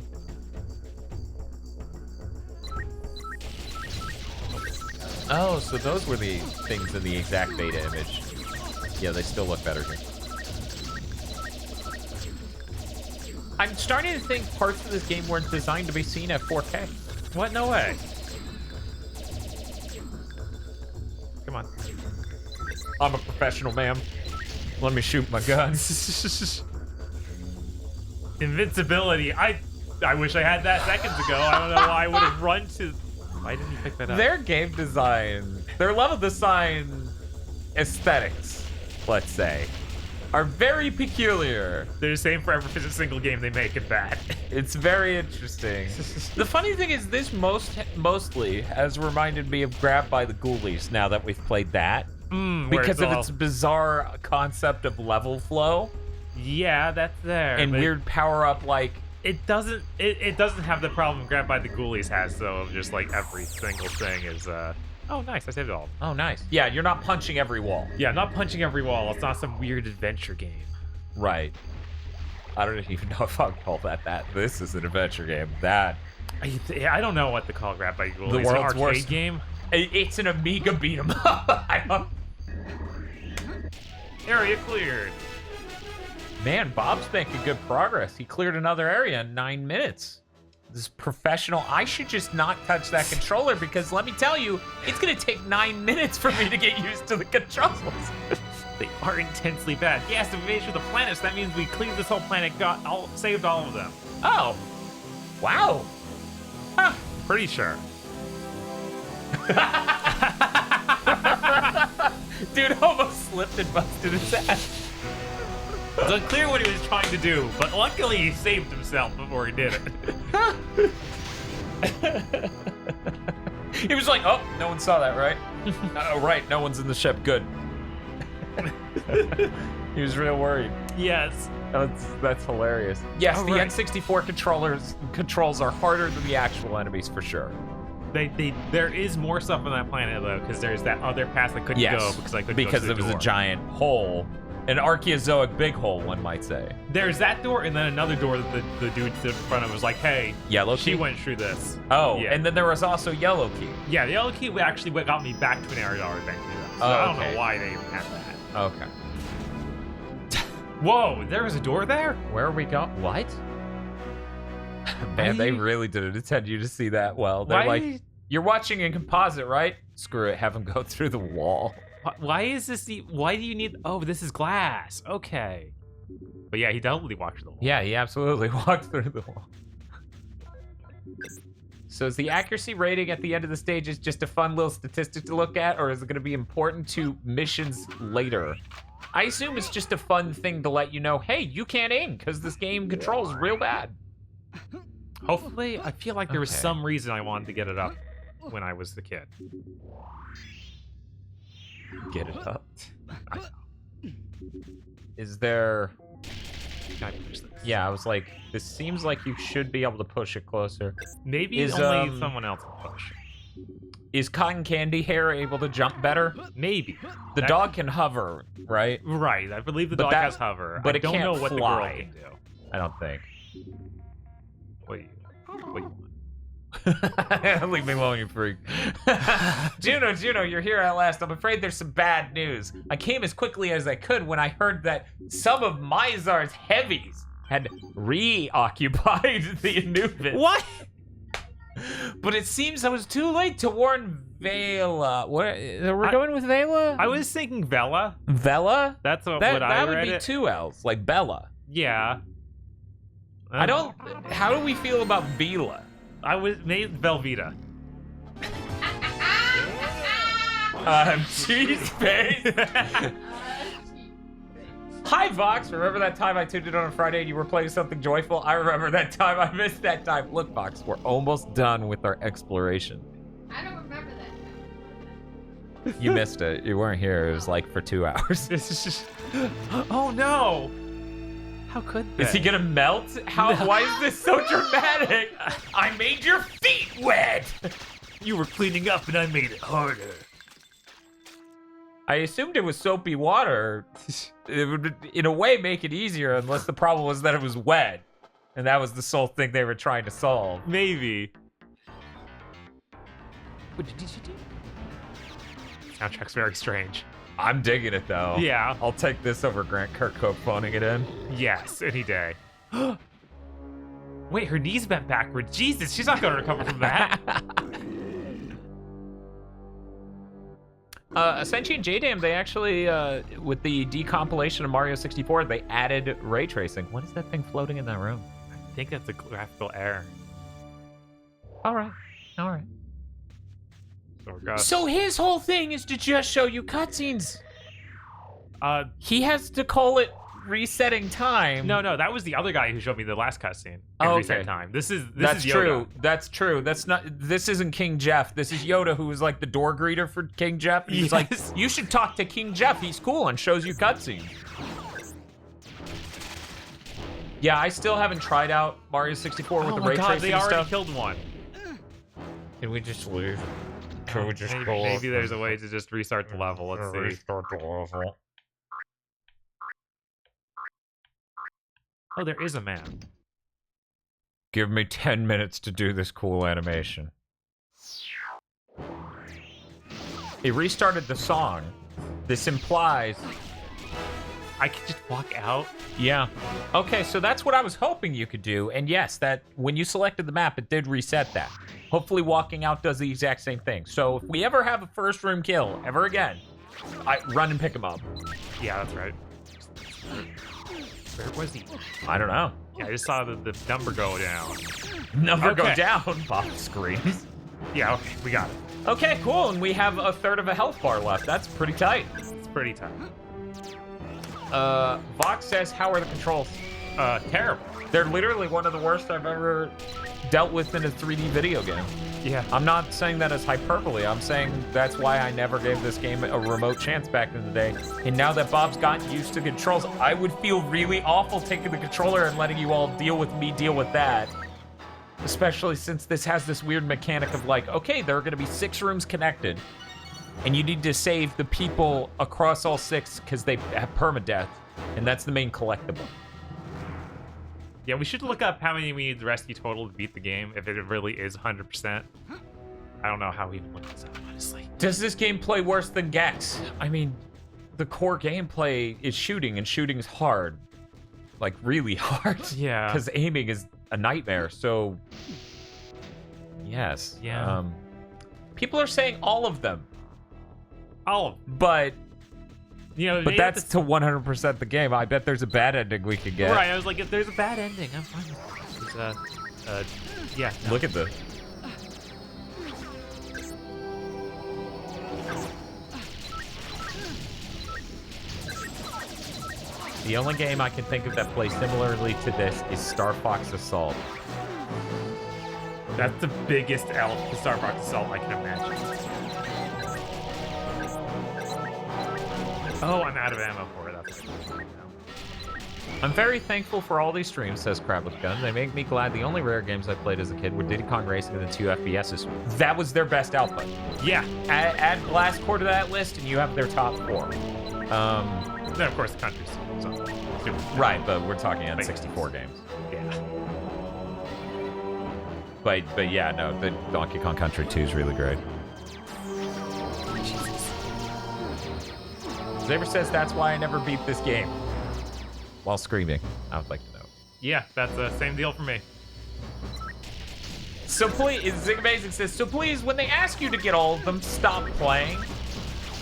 S1: Oh, so those were the things in the exact beta image. Yeah, they still look better here. I'm starting to think parts of this game weren't designed to be seen at 4K.
S2: What? No way. Come on.
S1: I'm a professional, ma'am. Let me shoot my gun.
S2: Invincibility. I wish I had that seconds ago. I don't know why I would have run to... Why didn't you pick that up?
S1: Their game design, their level design aesthetics, let's say, are very peculiar.
S2: They're the same for every single game they make in that.
S1: It's very interesting. The funny thing is this mostly has reminded me of Grab by the Ghoulies now that we've played that.
S2: Where
S1: Because
S2: it's
S1: of
S2: all-
S1: its bizarre concept of level flow
S2: Yeah, that's there.
S1: and
S2: but
S1: weird power-up like...
S2: It doesn't have the problem Grab by the Ghoulies has, though, of just like every single thing is oh nice, I saved it all.
S1: Oh, nice. Yeah, you're not punching every wall.
S2: Yeah, not punching every wall. It's not some weird adventure game.
S1: Right. I don't even know if I'd call that. This is an adventure game. That...
S2: I don't know what to call Grab by the Ghoulies.
S1: The
S2: An
S1: world's
S2: arcade
S1: worst.
S2: game?
S1: It's an Amiga beat 'em up. I don't...
S2: Area cleared.
S1: Man, Bob's making good progress. He cleared another area in 9 minutes. This is professional. I should just not touch that controller because let me tell you, it's gonna take 9 minutes for me to get used to the controls.
S2: They are intensely bad. Yes, we made sure the planets. That means we cleared this whole planet, saved all of them.
S1: Oh, wow. Huh.
S2: Pretty sure.
S1: Dude almost slipped and busted his ass.
S2: It's unclear what he was trying to do, but luckily he saved himself before he did it.
S1: He was like, oh, no one saw that, right? Oh, right, no one's in the ship. Good. He was real worried.
S2: Yes.
S1: That's hilarious. Yes,
S2: Oh,
S1: the
S2: right.
S1: N64 controls are harder than the actual enemies for sure.
S2: There is more stuff on that planet though, because there's that other path I couldn't go because I couldn't go
S1: because
S2: through
S1: it
S2: the
S1: was a
S2: door.
S1: giant hole, an Archaeozoic big hole, one might say.
S2: There's that door and then another door that the dude stood in front of was like, hey,
S1: Yellow
S2: she
S1: key?
S2: went through this.
S1: Oh,
S2: Yeah.
S1: and then there was also Yellow Key.
S2: Yeah, the yellow key actually got me back to an area eventually though. So
S1: Oh,
S2: I don't
S1: okay.
S2: know why they even had that.
S1: Okay.
S2: Whoa, there was a door there?
S1: Where are we going? What? Man, they
S2: Why-
S1: really didn't intend you to see that well. They're like, you're watching in composite, right? Screw it, have him go through the wall.
S2: Why is this why do you need oh, this is glass. Okay. But yeah, he totally walked the wall.
S1: Yeah, he absolutely walked through the wall. So is the accuracy rating at the end of the stage is just a fun little statistic to look at, or is it going to be important to missions later? I assume it's just a fun thing to let you know, hey, you can't aim, because this game controls real bad.
S2: Hopefully, I feel like there was
S1: Okay.
S2: some reason I wanted to get it up when I was the kid.
S1: Get it up. Is there...
S2: Can I push this?
S1: Yeah, I was like, this seems like you should be able to push it closer.
S2: Maybe
S1: Is,
S2: only someone else can push.
S1: Is cotton candy hair able to jump better?
S2: Maybe.
S1: The dog can hover, right?
S2: Right, I believe the
S1: But
S2: dog
S1: that-
S2: has hover.
S1: but
S2: I
S1: it
S2: don't
S1: can't
S2: know what
S1: fly.
S2: the girl can do.
S1: I don't think.
S2: Wait.
S1: Leave me alone, you freak. Juno, you're here at last. I'm afraid there's some bad news. I came as quickly as I could when I heard that some of Mizar's heavies had reoccupied the Anubis.
S2: What?
S1: But it seems I was too late to warn Vela. What? We're going with Vela?
S2: I was thinking Vela.
S1: Vela?
S2: That's what
S1: That
S2: I
S1: would
S2: read
S1: be
S2: it.
S1: two L's, like Bella.
S2: Yeah.
S1: I don't. How do we feel about Vela?
S2: I was made Velveeta.
S1: Cheese face. Hi, Vox. Remember that time I tuned in on a Friday and you were playing something joyful? I remember that time. I missed that time. Look, Vox, we're almost done with our exploration.
S4: I don't remember that.
S1: You missed it. You weren't here. It was like for 2 hours.
S2: This is just. Oh no! How could that?
S1: Is he gonna melt? How? Why is this so dramatic? I made your feet wet.
S2: You were cleaning up and I made it harder.
S1: I assumed it was soapy water. It would, in a way, make it easier, unless the problem was that it was wet, and that was the sole thing they were trying to solve.
S2: Maybe. What did you do? Soundtrack's very strange.
S1: I'm digging it though.
S2: Yeah.
S1: I'll take this over Grant Kirkhope phoning it in.
S2: Yes, any day. Wait, her knees bent backward. Jesus, she's not going to recover from that.
S1: Essentially in JDAM, they actually, with the decompilation of Mario 64, they added ray tracing. What is that thing floating in that room?
S2: I think that's a graphical error.
S1: All right.
S2: Oh, God.
S1: So his whole thing is to just show you cutscenes. He has to call it resetting time.
S2: No, that was the other guy who showed me the last cutscene.
S1: Oh,
S2: Reset
S1: okay.
S2: time. This is
S1: That's
S2: Yoda.
S1: true. That's true. That's not. This isn't King Jeff. This is Yoda, who was like the door greeter for King Jeff. He's like,
S2: Yes.
S1: you should talk to King Jeff. He's cool and shows you cutscenes. Yeah, I still haven't tried out Mario 64 with
S2: Oh
S1: the
S2: my
S1: ray
S2: God,
S1: tracing
S2: they already
S1: stuff.
S2: killed one.
S1: Can we just leave? Can we just go?
S2: Maybe there's a way to just restart the level. Let's see.
S1: Restart the level.
S2: Oh, there is a man.
S1: Give me 10 minutes to do this cool animation. It restarted the song. This implies...
S2: I could just walk out.
S1: Yeah. Okay, so that's what I was hoping you could do. And yes, that when you selected the map, it did reset that. Hopefully walking out does the exact same thing. So if we ever have a first room kill, ever again, I run and pick him up.
S2: Yeah, that's right. Where was he?
S1: I don't know.
S2: Yeah, I just saw the number go down.
S1: Number go
S2: Okay.
S1: down, Bob screams.
S2: Yeah, okay, we got it.
S1: Okay, cool, and we have a third of a health bar left. That's pretty tight.
S2: It's pretty tough.
S1: Vox says, how are the controls?
S2: Terrible.
S1: They're literally one of the worst I've ever dealt with in a 3D video game.
S2: Yeah.
S1: I'm not saying that as hyperbole. I'm saying that's why I never gave this game a remote chance back in the day. And now that Bob's gotten used to controls, I would feel really awful taking the controller and letting you all deal with me deal with that. Especially since this has this weird mechanic of like, okay, there are going to be 6 rooms connected. And you need to save the people across all 6 because they have permadeath. And that's the main collectible.
S2: Yeah, we should look up how many we need to rescue total to beat the game, if it really is 100%. I don't know how we even look this up, honestly.
S1: Does this game play worse than Gex? I mean, the core gameplay is shooting, and shooting is hard. Like, really hard.
S2: Yeah.
S1: Because aiming is a nightmare, so... Yes.
S2: Yeah.
S1: People are saying all of them,
S2: All of them.
S1: but
S2: You know,
S1: but
S2: maybe
S1: that's to 100% the game. I bet there's a bad ending we could get.
S2: Right, I was like, if there's a bad ending, I'm fine with it. Yeah. No.
S1: Look at this. The only game I can think of that plays similarly to this is Star Fox Assault.
S2: That's the biggest L to Star Fox Assault I can imagine. Oh, I'm out of ammo for it. That's what I'm doing now.
S1: I'm very thankful for all these streams, says Crabless Gun. They make me glad the only rare games I played as a kid were Diddy Kong Racing and the 2 FPSs. That was their best output.
S2: Yeah.
S1: Add Blast Core to that list, and you have their top 4.
S2: Then, of course, the countries. So,
S1: right, but we're talking on 64 games.
S2: Yeah.
S1: But yeah, no, the Donkey Kong Country 2 is really great. Xavier says that's why I never beat this game. While screaming, I would like to know.
S2: Yeah, that's the same deal for me.
S1: So please, Zig Amazing says, so please, when they ask you to get all of them, stop playing.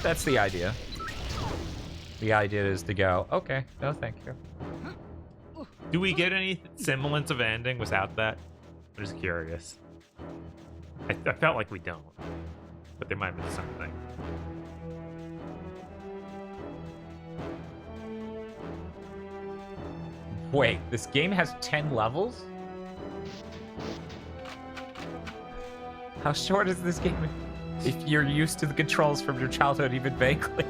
S1: That's the idea. The idea is to go, okay, no thank you.
S2: Do we get any semblance of ending without that? I'm just curious. I felt like we don't, but there might be something.
S1: Wait, this game has 10 levels? How short is this game? If you're used to the controls from your childhood even vaguely.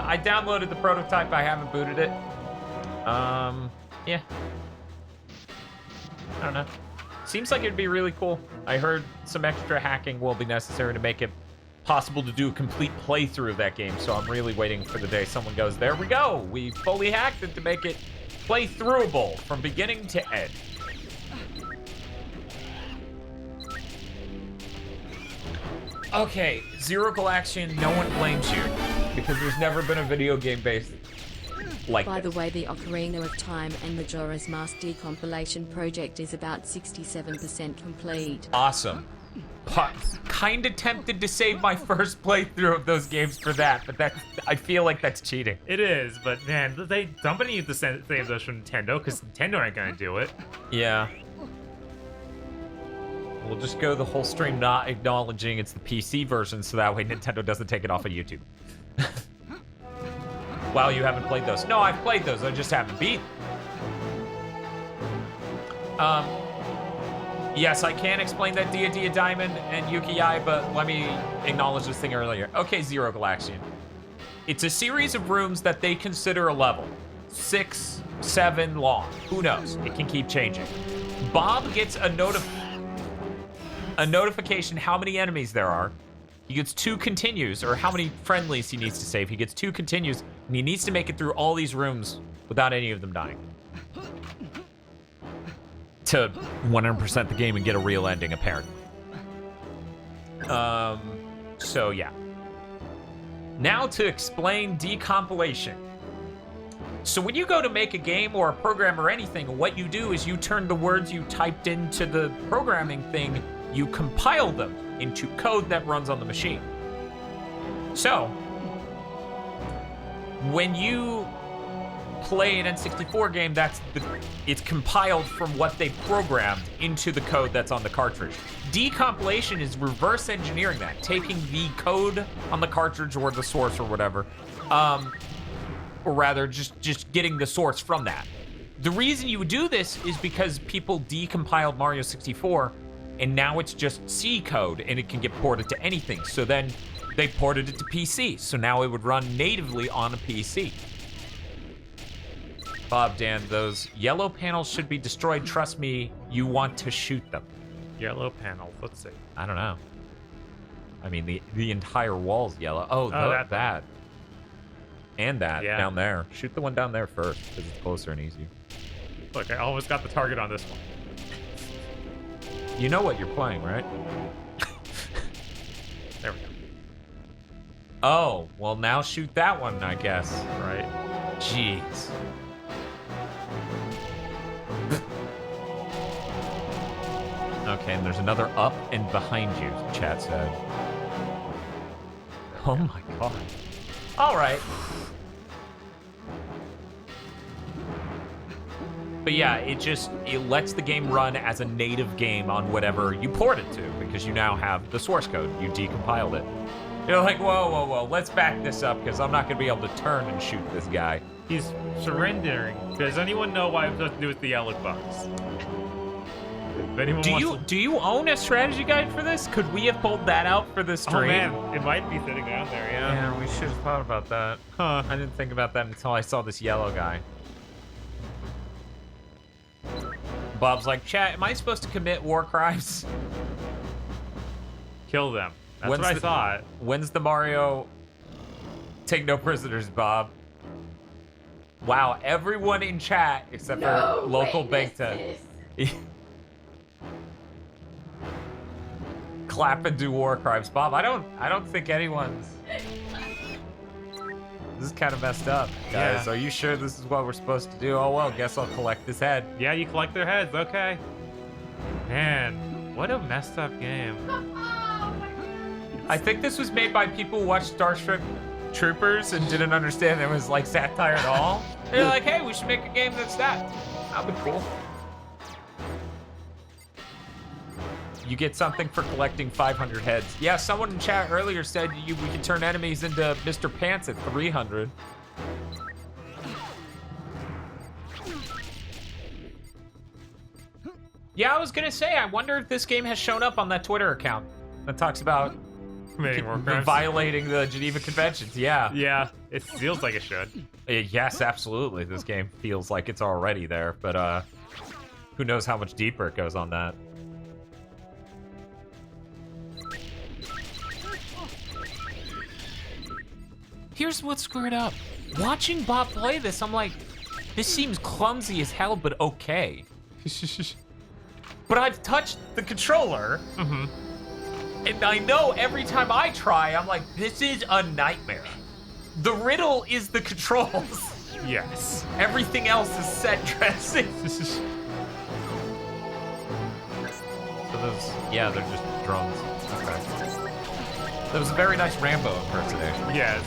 S1: I downloaded the prototype, I haven't booted it. Yeah. I don't know. Seems like it'd be really cool. I heard some extra hacking will be necessary to make it possible to do a complete playthrough of that game, so I'm really waiting for the day someone goes, there we go, we fully hacked it to make it playthroughable from beginning to end. Okay, Zero Galaxian, no one blames you, because there's never been a video game based like
S3: By the
S1: this.
S3: way, the Ocarina of Time and Majora's Mask decompilation project is about 67% complete.
S1: Awesome. Kind of tempted to save my first playthrough of those games for that, but I feel like that's cheating.
S2: It is, but man, somebody needs to save those from Nintendo, because Nintendo ain't gonna do it.
S1: Yeah. We'll just go the whole stream not acknowledging it's the PC version, so that way Nintendo doesn't take it off of YouTube. Wow, you haven't played those. No, I've played those, I just haven't beat. Yes, I can explain that Dia Dia Diamond and Yuki-Ai, but let me acknowledge this thing earlier. Okay, Zero Galaxian. It's a series of rooms that they consider a level. 6, 7 long. Who knows? It can keep changing. Bob gets a notification how many enemies there are. He gets 2 continues, or how many friendlies he needs to save. He gets 2 continues, and he needs to make it through all these rooms without any of them dying. To 100% the game and get a real ending, apparently. So yeah. Now to explain decompilation. So when you go to make a game or a program or anything, what you do is you turn the words you typed into the programming thing, you compile them into code that runs on the machine. So when you play an N64 game, it's compiled from what they programmed into the code that's on the cartridge. Decompilation is reverse engineering that, taking the code on the cartridge or the source or whatever, or rather just getting the source from that. The reason you would do this is because people decompiled Mario 64, and now it's just C code, and it can get ported to anything. So then they ported it to PC, so now it would run natively on a PC. Bob, Dan, those yellow panels should be destroyed. Trust me, you want to shoot them.
S2: Yellow panels, let's see.
S1: I don't know. I mean, the entire wall's yellow. Oh, that. And that down there. Shoot the one down there first, because it's closer and easier.
S2: Look, I almost got the target on this one.
S1: You know what you're playing, right?
S2: There we go.
S1: Oh, well now shoot that one, I guess.
S2: Right.
S1: Jeez. Okay, and there's another up and behind you, chat said. Oh my god. All right. But yeah, it lets the game run as a native game on whatever you port it to, because you now have the source code. You decompiled it. You're like, whoa, let's back this up, because I'm not going to be able to turn and shoot this guy.
S2: He's surrendering. Does anyone know why it has to do with the yellow box? If anyone wants
S1: Do you own a strategy guide for this? Could we have pulled that out for this
S2: Oh
S1: stream?
S2: man, it might be sitting down there. Yeah.
S1: Yeah, we should have thought about that.
S2: Huh.
S1: I didn't think about that until I saw this yellow guy. Bob's like, chat, am I supposed to commit war crimes?
S2: Kill them. That's what I thought.
S1: When's the Mario take no prisoners, Bob? Wow, everyone in chat except for local Bangta. Clap and do war crimes. Bob, I don't think anyone's. This is kind of messed up, guys.
S2: Yeah.
S1: Are you sure this is what we're supposed to do? Oh well, guess I'll collect this head.
S2: Yeah, you collect their heads. Okay. Man, what a messed up game.
S1: I think this was made by people who watched Starship Troopers and didn't understand it was like satire at all. They're like, hey, we should make a game that's that. That'd be cool. You get something for collecting 500 heads. Yeah, someone in chat earlier said we could turn enemies into Mr. Pants at 300. Yeah, I was gonna say, I wonder if this game has shown up on that Twitter account that talks about
S2: Committing war crimes.
S1: violating the Geneva Conventions. Yeah.
S2: Yeah, it feels like it should.
S1: Yes, absolutely. This game feels like it's already there, but who knows how much deeper it goes on that. Here's what screwed up. Watching Bob play this, I'm like, this seems clumsy as hell, but okay. But I've touched the controller, and I know every time I try, I'm like, this is a nightmare. The riddle is the controls.
S2: Yes.
S1: Everything else is set dressing. So those, yeah, they're just drones. Okay. That was a very nice Rambo impersonation.
S2: Yes.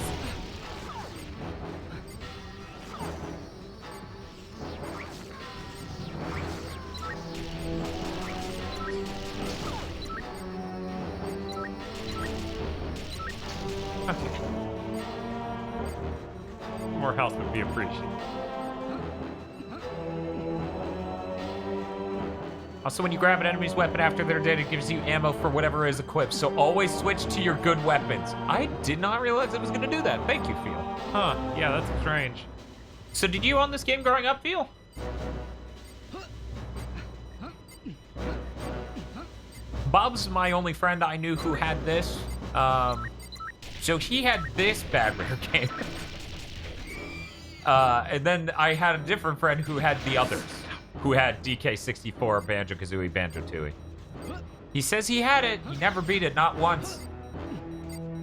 S2: More health would be appreciated.
S1: Also, when you grab an enemy's weapon after they're dead, it gives you ammo for whatever is equipped. So always switch to your good weapons. I did not realize it was going to do that. Thank you, Phil.
S2: Huh, yeah, that's strange.
S1: So did you own this game growing up, Phil? Bob's my only friend I knew who had this. So he had this bad rare game. And then I had a different friend who had the others, who had DK64, Banjo-Kazooie, Banjo-Tooie. He says he had it, he never beat it, not once.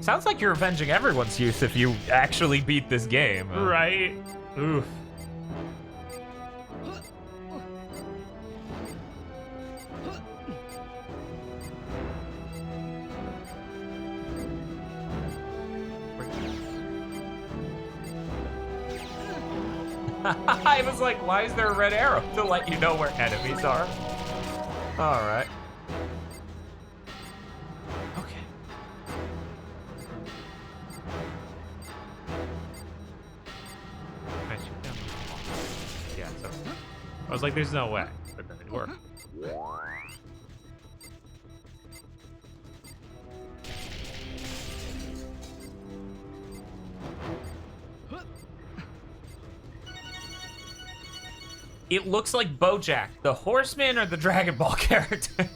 S1: Sounds like you're avenging everyone's youth if you actually beat this game.
S2: Right? Oof.
S1: I was like, why is there a red arrow to let you know where enemies are? All right. Okay.
S2: Can I shoot them? Yeah, so I was like, there's no way, but then it worked.
S1: It looks like Bojack, the Horseman or the Dragon Ball character.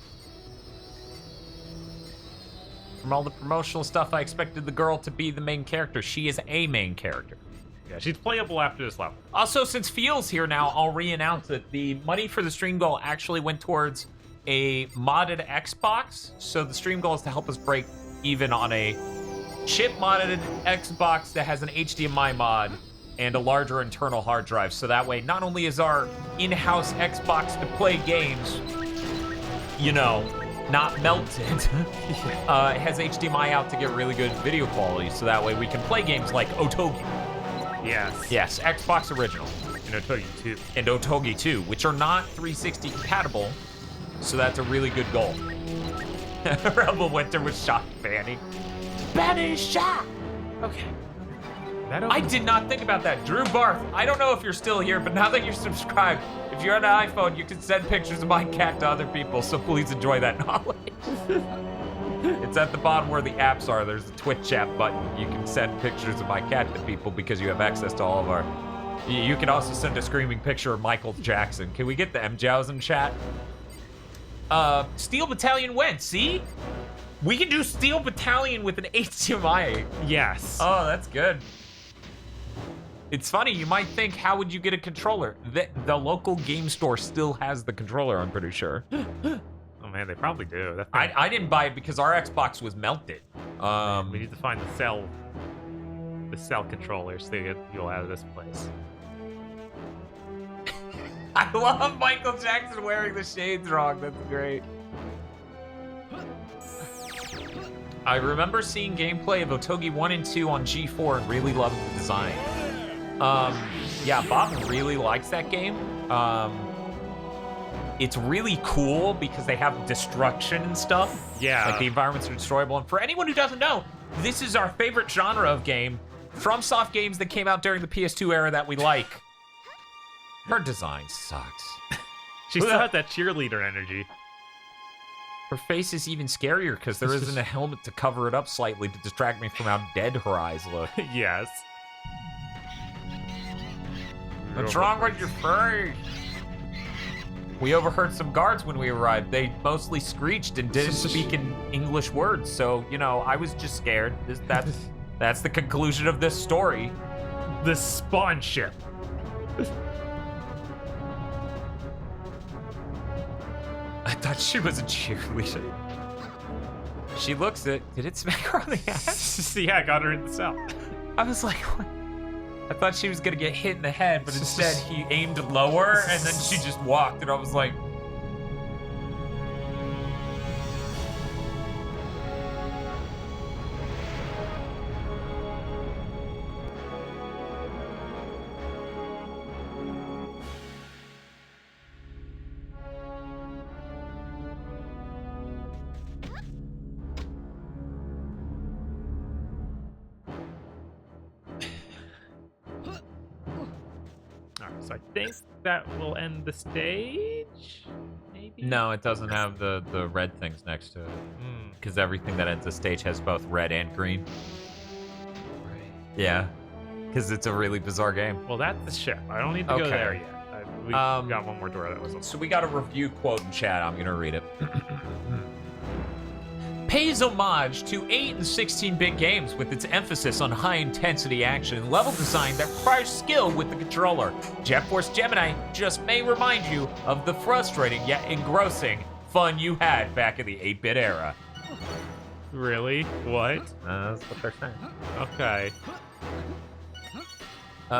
S1: From all the promotional stuff, I expected the girl to be the main character. She is a main character.
S2: Yeah, she's playable after this level.
S1: Also, since Feel's here now, I'll re-announce that the money for the stream goal actually went towards a modded Xbox. So the stream goal is to help us break even on a chip-modded Xbox that has an HDMI mod and a larger internal hard drive. So that way, not only is our in-house Xbox to play games, you know, not melted, it has HDMI out to get really good video quality. So that way we can play games like Otogi.
S2: Yes.
S1: Yes, Xbox original.
S2: And Otogi 2.
S1: And Otogi 2, which are not 360 compatible. So that's a really good goal. Rebel Winter was shocked, Fanny. Fanny is shocked! Okay. I did not think about that. Drew Barth, I don't know if you're still here, but now that you're subscribed, if If you're on an iPhone, you can send pictures of my cat to other people, so please enjoy that knowledge. It's at the bottom where the apps are. There's a Twitch chat button. You can send pictures of my cat to people because you have access to all of our... You can also send a screaming picture of Michael Jackson. Can we get the MJows in chat? Steel Battalion went, see? We can do Steel Battalion with an HDMI.
S2: Yes.
S1: Oh, that's good. It's funny, you might think, how would you get a controller? The local game store still has the controller, I'm pretty sure.
S2: Oh man, they probably do. That thing-
S1: I didn't buy it because our Xbox was melted.
S2: we need to find the cell controllers to get people out of this place.
S1: I love Michael Jackson wearing the shades wrong. That's great. I remember seeing gameplay of Otogi 1 and 2 on G4 and really loving the design. Yeah, Bob really likes that game. It's really cool because they have destruction and stuff.
S2: Yeah.
S1: Like the environments are destroyable. And for anyone who doesn't know, this is our favorite genre of game. FromSoft games that came out during the PS2 era that we like. Her design sucks.
S2: She still had that cheerleader energy.
S1: Her face is even scarier because there isn't a helmet to cover it up slightly to distract me from how dead her eyes look.
S2: Yes.
S1: What's wrong with your face? We overheard some guards when we arrived. They mostly screeched and didn't speak in English words, so, you know, I was just scared. That's the conclusion of this story.
S2: The spawn ship.
S1: I thought she was a cheerleader. She looks it. Did it smack her on the ass?
S2: Yeah, got her in the cell.
S1: I was like, what? I thought she was gonna get hit in the head, but instead he aimed lower and then she just walked, and I was like,
S2: Alright, so I think that will end the stage? Maybe?
S1: no, it doesn't have the red things next to it. Because everything that ends the stage has both red and green. Yeah. Because it's a really bizarre game.
S2: Well, that's the ship. I don't need to go
S1: Okay.
S2: there yet. We got one more door that was
S1: So we got a review quote in chat. I'm gonna read it. Pays homage to 8 and 16-bit games with its emphasis on high-intensity action and level design that requires skill with the controller. Jet Force Gemini just may remind you of the frustrating yet engrossing fun you had back in the 8-bit era.
S2: Really? What?
S1: That's what they're saying.
S2: Okay.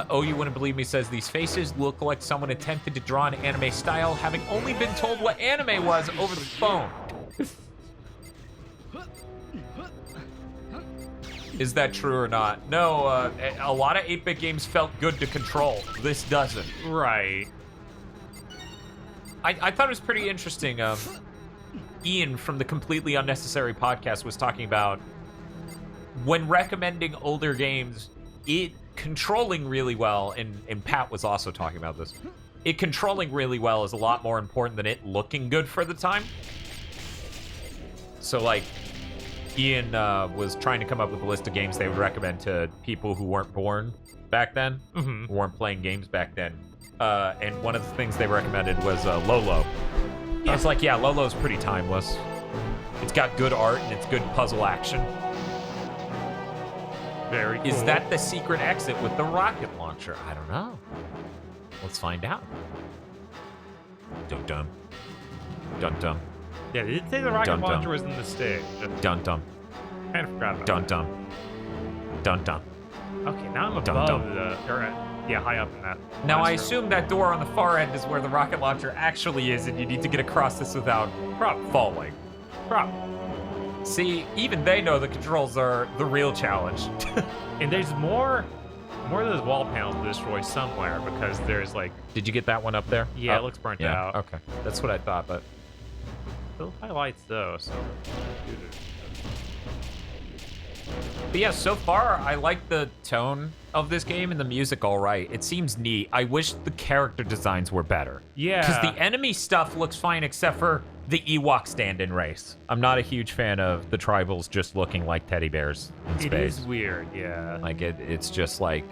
S1: Oh, you wouldn't believe me says these faces look like someone attempted to draw an anime style, having only been told what anime was over the phone. Is that true or not? No, a lot of 8-bit games felt good to control. This doesn't.
S2: Right.
S1: I thought it was pretty interesting. Ian from the Completely Unnecessary podcast was talking about when recommending older games, it controlling really well, and Pat was also talking about this. It controlling really well is a lot more important than it looking good for the time. So, like, Ian was trying to come up with a list of games they would recommend to people who weren't born back then, who weren't playing games back then. And one of the things they recommended was Lolo. I was like, yeah, Lolo's pretty timeless. It's got good art and it's good puzzle action.
S2: Very cool.
S1: Is that the secret exit with the rocket launcher? I don't know. Let's find out. Dum-dum. Dum-dum.
S2: Yeah, they did say the rocket
S1: Dum-dum.
S2: launcher was in the stage.
S1: Dum-dum.
S2: I kind of forgot about
S1: Dum-dum. Dum-dum.
S2: that. Okay, now I'm above
S1: Dum-dum.
S2: yeah, high up in that.
S1: Now, I
S2: last room.
S1: assume that door on the far end is where the rocket launcher actually is, and you need to get across this without falling. See, even they know the controls are the real challenge.
S2: And there's more of those wall panels to destroy somewhere because there's like,
S1: Did you get that one up there?
S2: yeah,
S1: Oh,
S2: it looks burnt
S1: yeah,
S2: out.
S1: okay. That's what I thought, but...
S2: Still highlights though, so.
S1: But yeah, so far, I like the tone of this game and the music all right. It seems neat. I wish the character designs were better.
S2: Yeah.
S1: Because the enemy stuff looks fine except for the Ewok stand-in race. I'm not a huge fan of the tribals just looking like teddy bears in space.
S2: It is weird, yeah.
S1: Like, it's just like,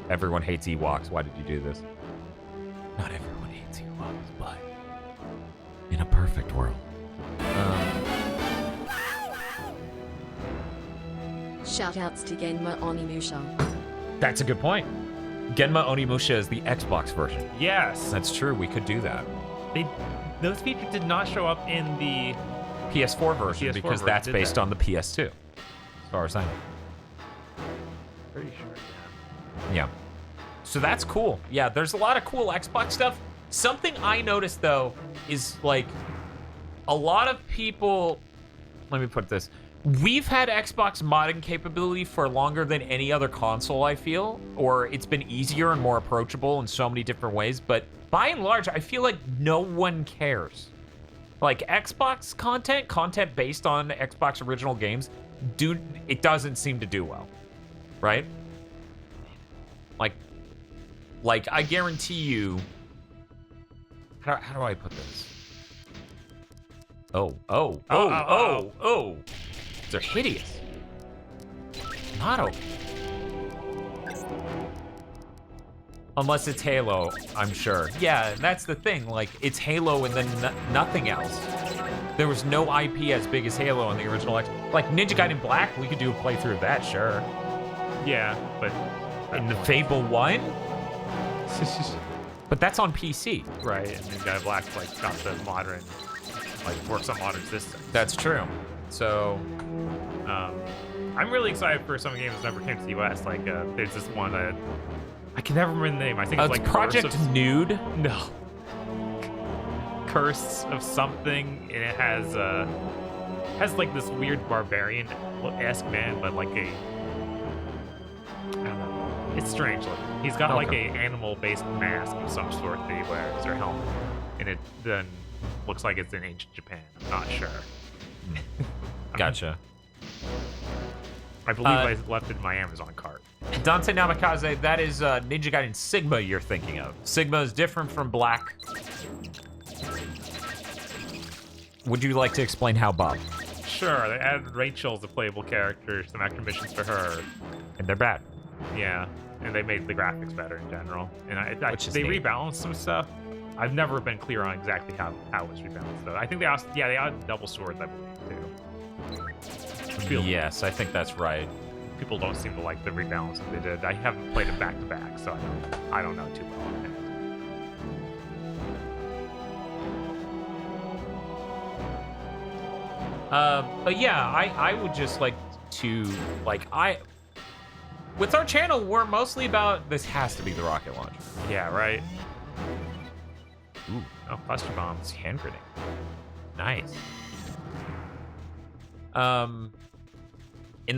S1: everyone hates Ewoks. Why did you do this? Not everyone hates Ewoks, but in a perfect world.
S3: Shoutouts to Genma Onimusha.
S1: That's a good point. Genma Onimusha is the Xbox version.
S2: Yes.
S1: That's true. We could do that.
S2: Those features did not show up in the
S1: PS4 version
S2: PS4
S1: because
S2: version,
S1: that's
S2: did
S1: based
S2: they?
S1: on the PS2. As far as I know.
S2: Pretty sure.
S1: Yeah. So that's cool. Yeah, there's a lot of cool Xbox stuff. Something I noticed, though, is like a lot of people... Let me put this. We've had Xbox modding capability for longer than any other console, I feel. Or it's been easier and more approachable in so many different ways. But by and large, I feel like no one cares. Like, Xbox content based on Xbox original games, dude, it doesn't seem to do well. Right? Like, I guarantee you... How do I put this? Oh. They're hideous. Not okay. Unless it's Halo, I'm sure. Yeah, that's the thing. Like, it's Halo and then nothing else. There was no IP as big as Halo on the original X. Like, Ninja Gaiden Black, we could do a playthrough of that, sure.
S2: Yeah, but...
S1: In the Fable 1? But that's on PC.
S2: Right, and the guy Black like got the modern, like works on modern systems.
S1: That's true. So,
S2: I'm really excited for some games that never came to the US. Like, there's this one that I can never remember the name. I think it's like
S1: Project
S2: Curse of,
S1: Nude.
S2: No, Curse of something, and it has like this weird barbarian-esque man, but like a I don't know. It's strange looking. He's got like a animal-based mask of some sort that he wears, or helmet, and it then looks like it's in ancient Japan. I'm not sure.
S1: Gotcha.
S2: I believe I left it in my Amazon cart.
S1: Dante Namikaze, that is Ninja Gaiden Sigma you're thinking of. Sigma is different from Black. Would you like to explain how, Bob?
S2: Sure, they added Rachel as a playable character, some extra missions for her.
S1: And they're bad.
S2: Yeah, and they made the graphics better in general. And they
S1: neat.
S2: rebalanced some stuff. I've never been clear on exactly how it was rebalanced, though. I think they added double swords, I believe, too.
S1: Yes, I think that's right.
S2: People don't seem to like the rebalance that they did. I haven't played it back to back, so I don't know too well on it.
S1: But yeah, I would just like to, with our channel, we're mostly about, this has to be the rocket launcher.
S2: Yeah, right?
S1: Ooh,
S2: Oh, cluster bombs.
S1: hand grenade. Nice. And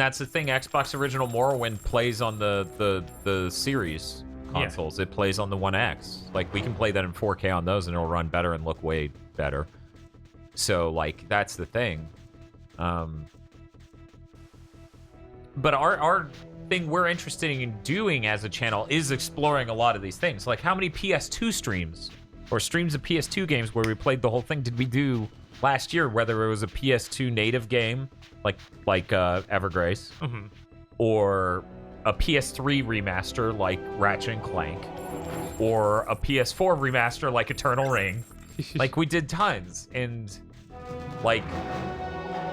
S1: that's the thing, Xbox Original Morrowind plays on the series consoles. Yeah. It plays on the One X. Like, we can play that in 4K on those and it'll run better and look way better. So, like, that's the thing. But our thing we're interested in doing as a channel is exploring a lot of these things. Like, how many PS2 streams or streams of PS2 games where we played the whole thing did we do last year? Whether it was a PS2 native game, like Evergrace, or a PS3 remaster like Ratchet and Clank, or a PS4 remaster like Eternal Ring. Like, we did tons, and like,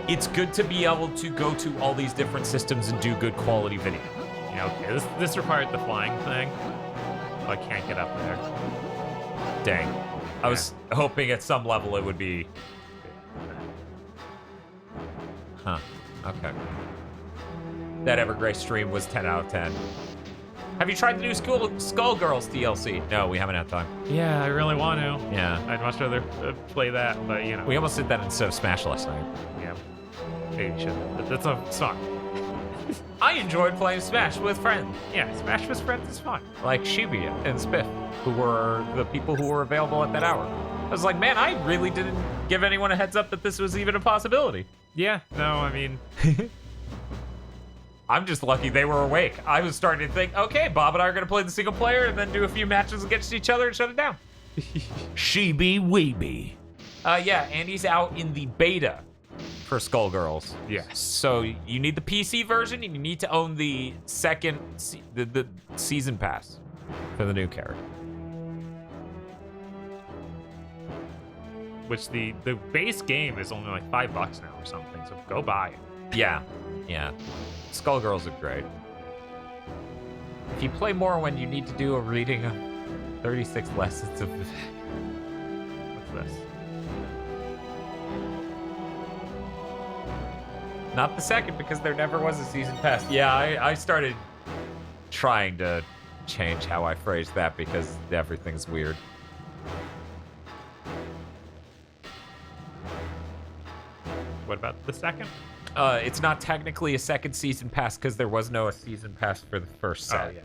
S1: it's good to be able to go to all these different systems and do good quality video.
S2: Yeah, okay. This required the flying thing. I can't get up there.
S1: Dang. I was hoping at some level it would be... Huh. Okay. That Evergrace stream was 10 out of 10. Have you tried the new Skullgirls DLC? No, we haven't had time.
S2: Yeah, I really want to.
S1: Yeah.
S2: I'd much rather play that, but you know.
S1: We almost did that instead of Smash last night.
S2: Yeah. Maybe we should. That's a song.
S1: I enjoyed playing Smash with friends.
S2: Yeah, Smash with friends is fun.
S1: Like Shibuya and Spiff, who were the people who were available at that hour. I was like, man, I really didn't give anyone a heads up that this was even a possibility.
S2: Yeah, no, I mean,
S1: I'm just lucky they were awake. I was starting to think, okay, Bob and I are going to play the single player and then do a few matches against each other and shut it down.
S5: Sheeby weeby.
S1: Yeah, Andy's out in the beta for Skullgirls.
S2: Yes.
S1: So you need the PC version and you need to own the second, the season pass for the new character.
S2: Which the base game is only like $5 now or something, so go buy it.
S1: Yeah. Skullgirls are great. If you play Morrowind, you need to do a reading of 36 lessons of Vivek.
S2: What's this?
S1: Not the second, because there never was a season pass. Yeah, I started trying to change how I phrased that because everything's weird.
S2: What about the second?
S1: It's not technically a second season pass because there was no season pass for the first set.
S2: Oh, yeah.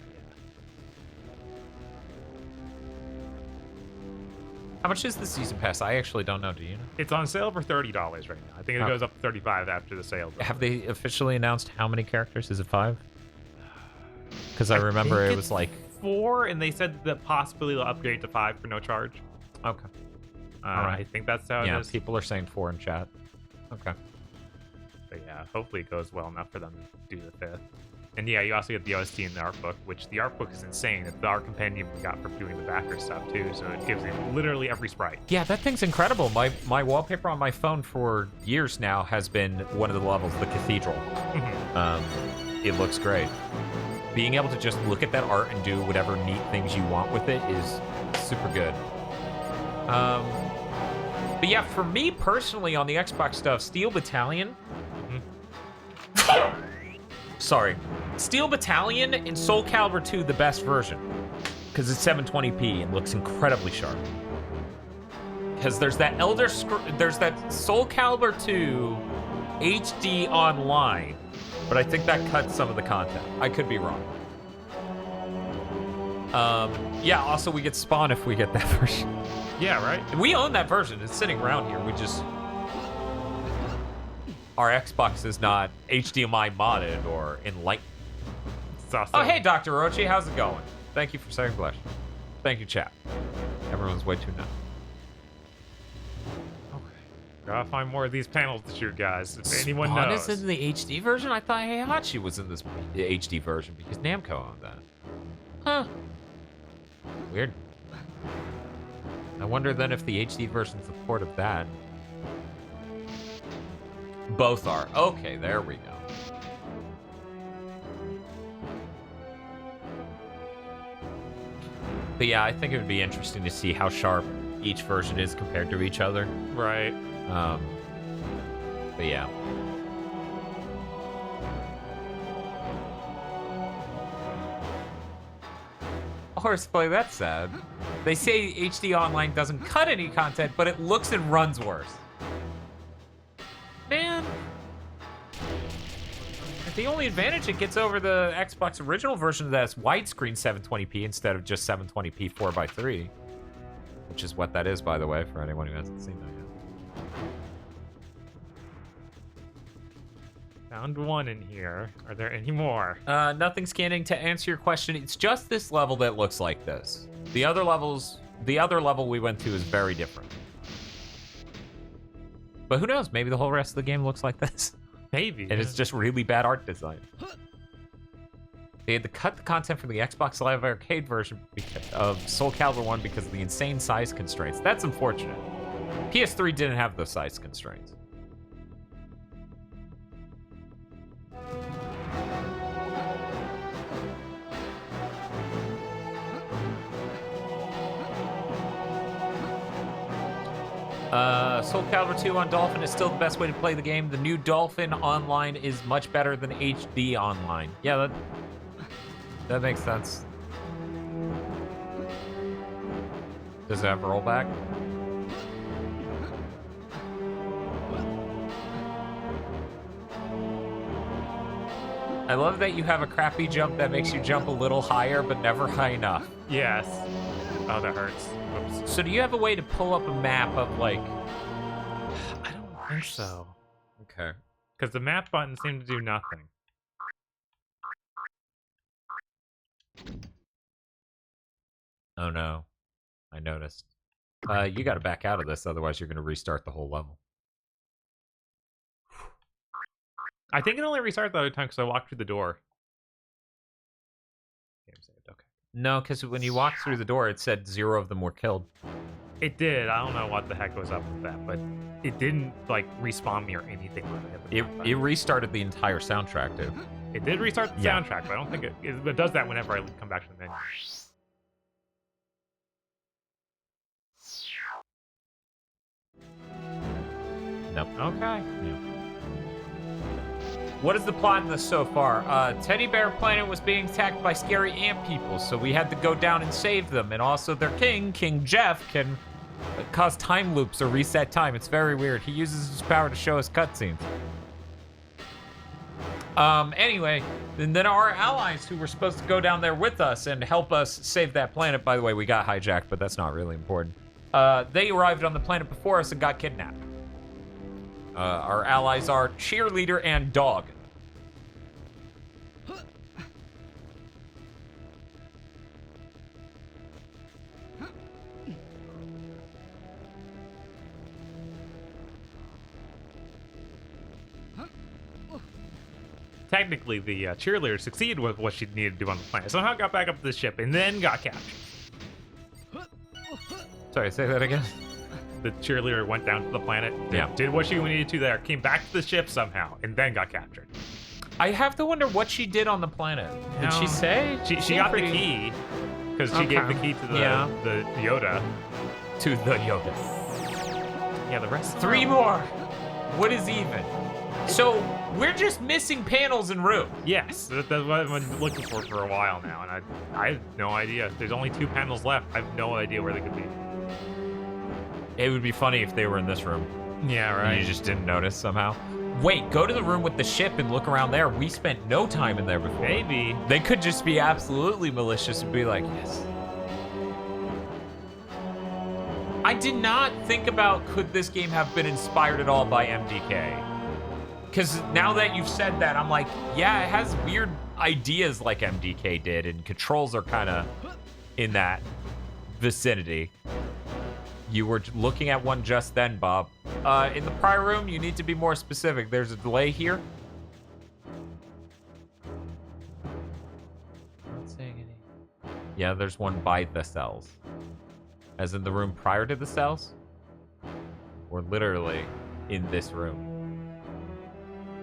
S1: How much is the season pass? I actually don't know. Do you know?
S2: It's on sale for $30 right now. I think it goes up to $35 after the sale.
S1: Have they officially announced how many characters? Is it 5? Because I remember
S2: think
S1: it was like
S2: 4, and they said that possibly they'll upgrade to 5 for no charge.
S1: okay.
S2: I think that's how it
S1: Yeah,
S2: is.
S1: people are saying 4 in chat. Okay.
S2: But yeah, hopefully it goes well enough for them to do the 5th. And yeah, you also get the OST in the art book, which the art book is insane. It's the art compendium we got for doing the backer stuff too, so it gives you literally every sprite.
S1: Yeah, that thing's incredible. My wallpaper on my phone for years now has been one of the levels, the cathedral. It looks great. Being able to just look at that art and do whatever neat things you want with it is super good. But yeah, for me personally on the Xbox stuff, Steel Battalion. Sorry. Steel Battalion and Soul Calibur 2, the best version. Because it's 720p and looks incredibly sharp. Because there's that there's that Soul Calibur 2 HD online, but I think that cuts some of the content. I could be wrong. Yeah, also we get Spawn if we get that version.
S2: Yeah, right?
S1: We own that version. It's sitting around here. We just... Our Xbox is not HDMI modded or enlightened.
S2: It's awesome.
S1: Oh, hey, Dr. Orochi, how's it going? Thank you for saying bless. Thank you, chat. Everyone's way too nice.
S2: Okay. Gotta find more of these panels to shoot, guys. If anyone
S1: Spawn
S2: knows.
S1: is in the HD version? I thought Heihachi was in this HD version because Namco owned that. Huh. Weird. I wonder then if the HD version's a port of that. Both are. Okay, there we go. But yeah, I think it would be interesting to see how sharp each version is compared to each other.
S2: Right.
S1: But yeah. Horseplay, that's sad. They say HD Online doesn't cut any content, but it looks and runs worse. Man. If the only advantage it gets over the Xbox original version of that is widescreen 720p instead of just 720p 4x3. Which is what that is, by the way, for anyone who hasn't seen that yet.
S2: Found one in here. Are there any more?
S1: Nothing scanning to answer your question. It's just this level that looks like this. The other level we went to is very different. But who knows? Maybe the whole rest of the game looks like this.
S2: Maybe.
S1: And it's just really bad art design. They had to cut the content from the Xbox Live Arcade version of Soul Calibur 1 because of the insane size constraints. That's unfortunate. PS3 didn't have those size constraints. Soul Calibur 2 on Dolphin is still the best way to play the game. The new Dolphin Online is much better than HD Online. Yeah, that makes sense. Does it have rollback? I love that you have a crappy jump that makes you jump a little higher, but never high enough.
S2: Yes. Oh, that hurts. Oops.
S1: So do you have a way to pull up a map of, like...
S2: I don't think so.
S1: Okay.
S2: Because the map buttons seem to do nothing.
S1: Oh no, I noticed. You got to back out of this, otherwise you're going to restart the whole level.
S2: I think it only restarted the other time because I walked through the door. Game saved. Okay.
S1: No, because when you walked through the door, it said 0 of them were killed.
S2: It did. I don't know what the heck was up with that, but it didn't like respawn me or anything.
S1: It restarted the entire soundtrack, dude.
S2: It did restart the soundtrack, but I don't think it does that whenever I come back to the menu.
S1: Nope.
S2: Okay.
S1: Yeah. What is the plot in this so far? Teddy Bear Planet was being attacked by scary ant people, so we had to go down and save them. And also their king, King Jeff, can cause time loops or reset time. It's very weird. He uses his power to show us cutscenes. Anyway, and then our allies who were supposed to go down there with us and help us save that planet. By the way, we got hijacked, but that's not really important. They arrived on the planet before us and got kidnapped. Our allies are Cheerleader and Dog.
S2: Technically, the cheerleader succeeded with what she needed to do on the planet. Somehow got back up to the ship and then got captured.
S1: Sorry, say that again.
S2: The cheerleader went down to the planet,
S1: Yeah.
S2: did what she needed to there, came back to the ship somehow, and then got captured.
S1: I have to wonder what she did on the planet. Did she
S2: No.
S1: say?
S2: She got the key, because she gave the key to the Yoda.
S1: To the Yoda.
S2: Yeah, the rest.
S1: 3 more. What is even? So we're just missing panels and room.
S2: Yes, that's what I've been looking for a while now, and I have no idea. There's only 2 panels left. I have no idea where they could be.
S1: It would be funny if they were in this room.
S2: Yeah,
S1: And
S2: right.
S1: you just didn't notice somehow. Wait, go to the room with the ship and look around there. We spent no time in there before.
S2: Maybe.
S1: They could just be absolutely malicious and be like, yes. I did not think about could this game have been inspired at all by MDK. Because now that you've said that, I'm like, yeah, it has weird ideas like MDK did, and controls are kind of in that vicinity. You were looking at one just then, Bob. In the prior room, you need to be more specific. There's a delay here. Not saying any. Yeah, there's one by the cells. As in the room prior to the cells? Or literally in this room?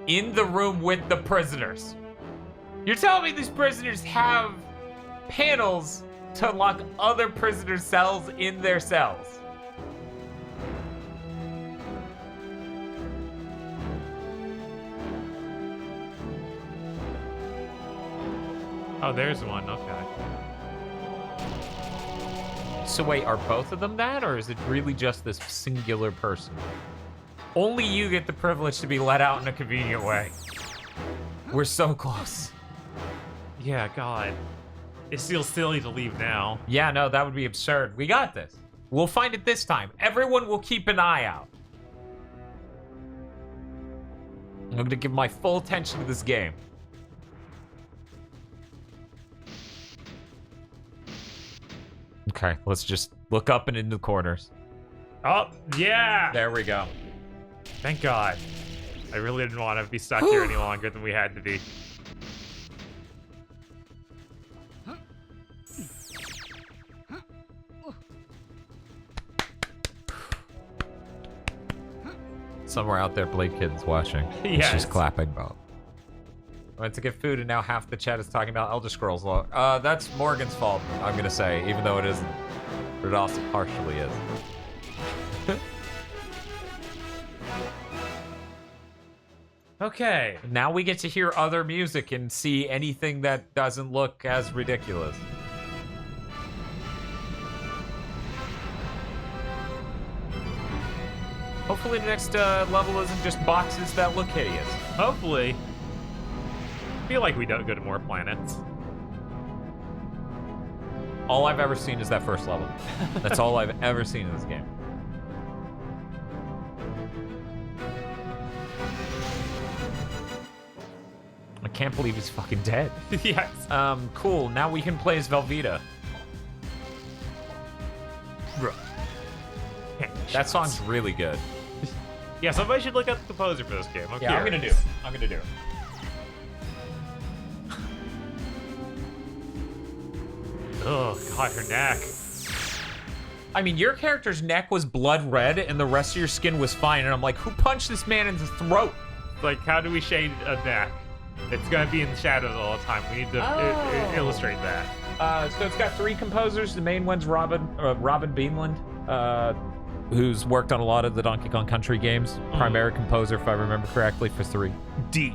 S1: In the room with the prisoners. You're telling me these prisoners have panels to lock other prisoners' cells in their cells?
S2: Oh, there's one. Okay.
S1: So wait, are both of them that, or is it really just this singular person? Only you get the privilege to be let out in a convenient way. We're so close.
S2: Yeah, God. It feels silly to leave now.
S1: Yeah, no, that would be absurd. We got this. We'll find it this time. Everyone will keep an eye out. I'm going to give my full attention to this game. Okay, let's just look up and into the corners.
S2: Oh, yeah!
S1: There we go.
S2: Thank God. I really didn't want to be stuck here any longer than we had to be.
S1: Somewhere out there, Blade Kid's watching.
S2: Yes.
S1: She's clapping, Bob. Went to get food, and now half the chat is talking about Elder Scrolls. That's Morgan's fault, I'm gonna say, even though it isn't. But it also partially is.
S2: Okay.
S1: Now we get to hear other music and see anything that doesn't look as ridiculous. Hopefully the next level isn't just boxes that look hideous.
S2: Hopefully. I feel like we don't go to more planets.
S1: All I've ever seen is that first level. That's all I've ever seen in this game. I can't believe he's fucking dead.
S2: Yes.
S1: Cool. Now we can play as Velveeta. That song's really good.
S2: Yeah, somebody should look up the composer for this game.
S1: I'm gonna do it. I'm gonna do it.
S2: Oh, God, her neck.
S1: I mean, your character's neck was blood red and the rest of your skin was fine. And I'm like, who punched this man in the throat?
S2: Like, how do we shade a neck? It's gonna be in the shadows all the time. We need to illustrate that.
S1: So it's got 3 composers. The main one's Robin Beanland, who's worked on a lot of the Donkey Kong Country games. Primary composer, if I remember correctly, for 3.
S2: Deep.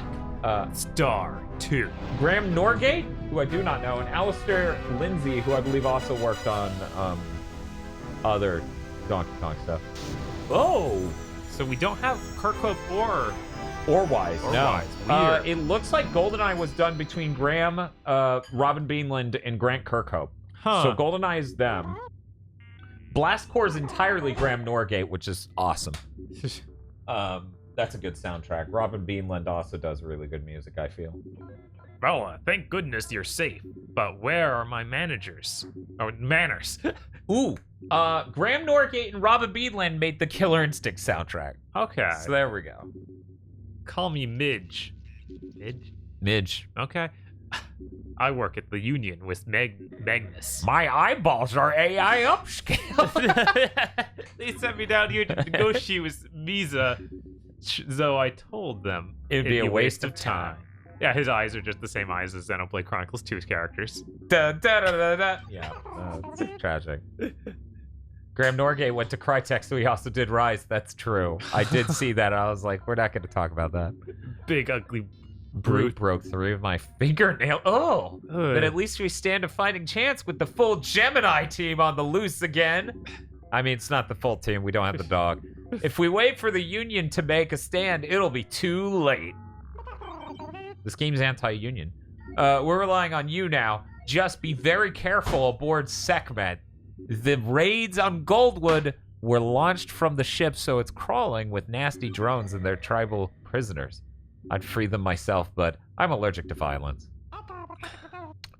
S2: Star 2.
S1: Graham Norgate, who I do not know, and Alistair Lindsay, who I believe also worked on other Donkey Kong stuff.
S2: Oh! So we don't have Kirkhope
S1: or Wise.
S2: Or
S1: no.
S2: Wise. Weird.
S1: It looks like GoldenEye was done between Graham, Robin Beanland, and Grant Kirkhope.
S2: Huh.
S1: So GoldenEye is them. Blast Core is entirely Graham Norgate, which is awesome. That's a good soundtrack. Robin Beanland also does really good music, I feel.
S2: Bella, thank goodness you're safe. But where are my managers? Oh, manners.
S1: Ooh. Graham Norgate and Robin Beanland made the Killer Instinct soundtrack.
S2: Okay.
S1: So there we go.
S2: Call me Midge. Midge?
S1: Midge.
S2: Okay. I work at the union with Magnus.
S1: My eyeballs are AI upscale.
S2: They sent me down here to negotiate with Misa, though I told them
S1: It'd be a waste of time.
S2: Yeah, his eyes are just the same eyes as Xenoblade Chronicles 2's characters.
S1: Da, da, da, da, da. Yeah, it's tragic. Graham Norgate went to Crytek, so he also did Rise. That's true. I did see that. I was like, we're not going to talk about that.
S2: Big, ugly
S1: Brute broke 3 of my fingernail. Oh! But at least we stand a fighting chance with the full Gemini team on the loose again. I mean, it's not the full team. We don't have the dog. If we wait for the Union to make a stand, it'll be too late. This game's anti-Union. We're relying on you now. Just be very careful aboard Sekhmet. The raids on Goldwood were launched from the ship, so it's crawling with nasty drones and their tribal prisoners. I'd free them myself, but I'm allergic to violence.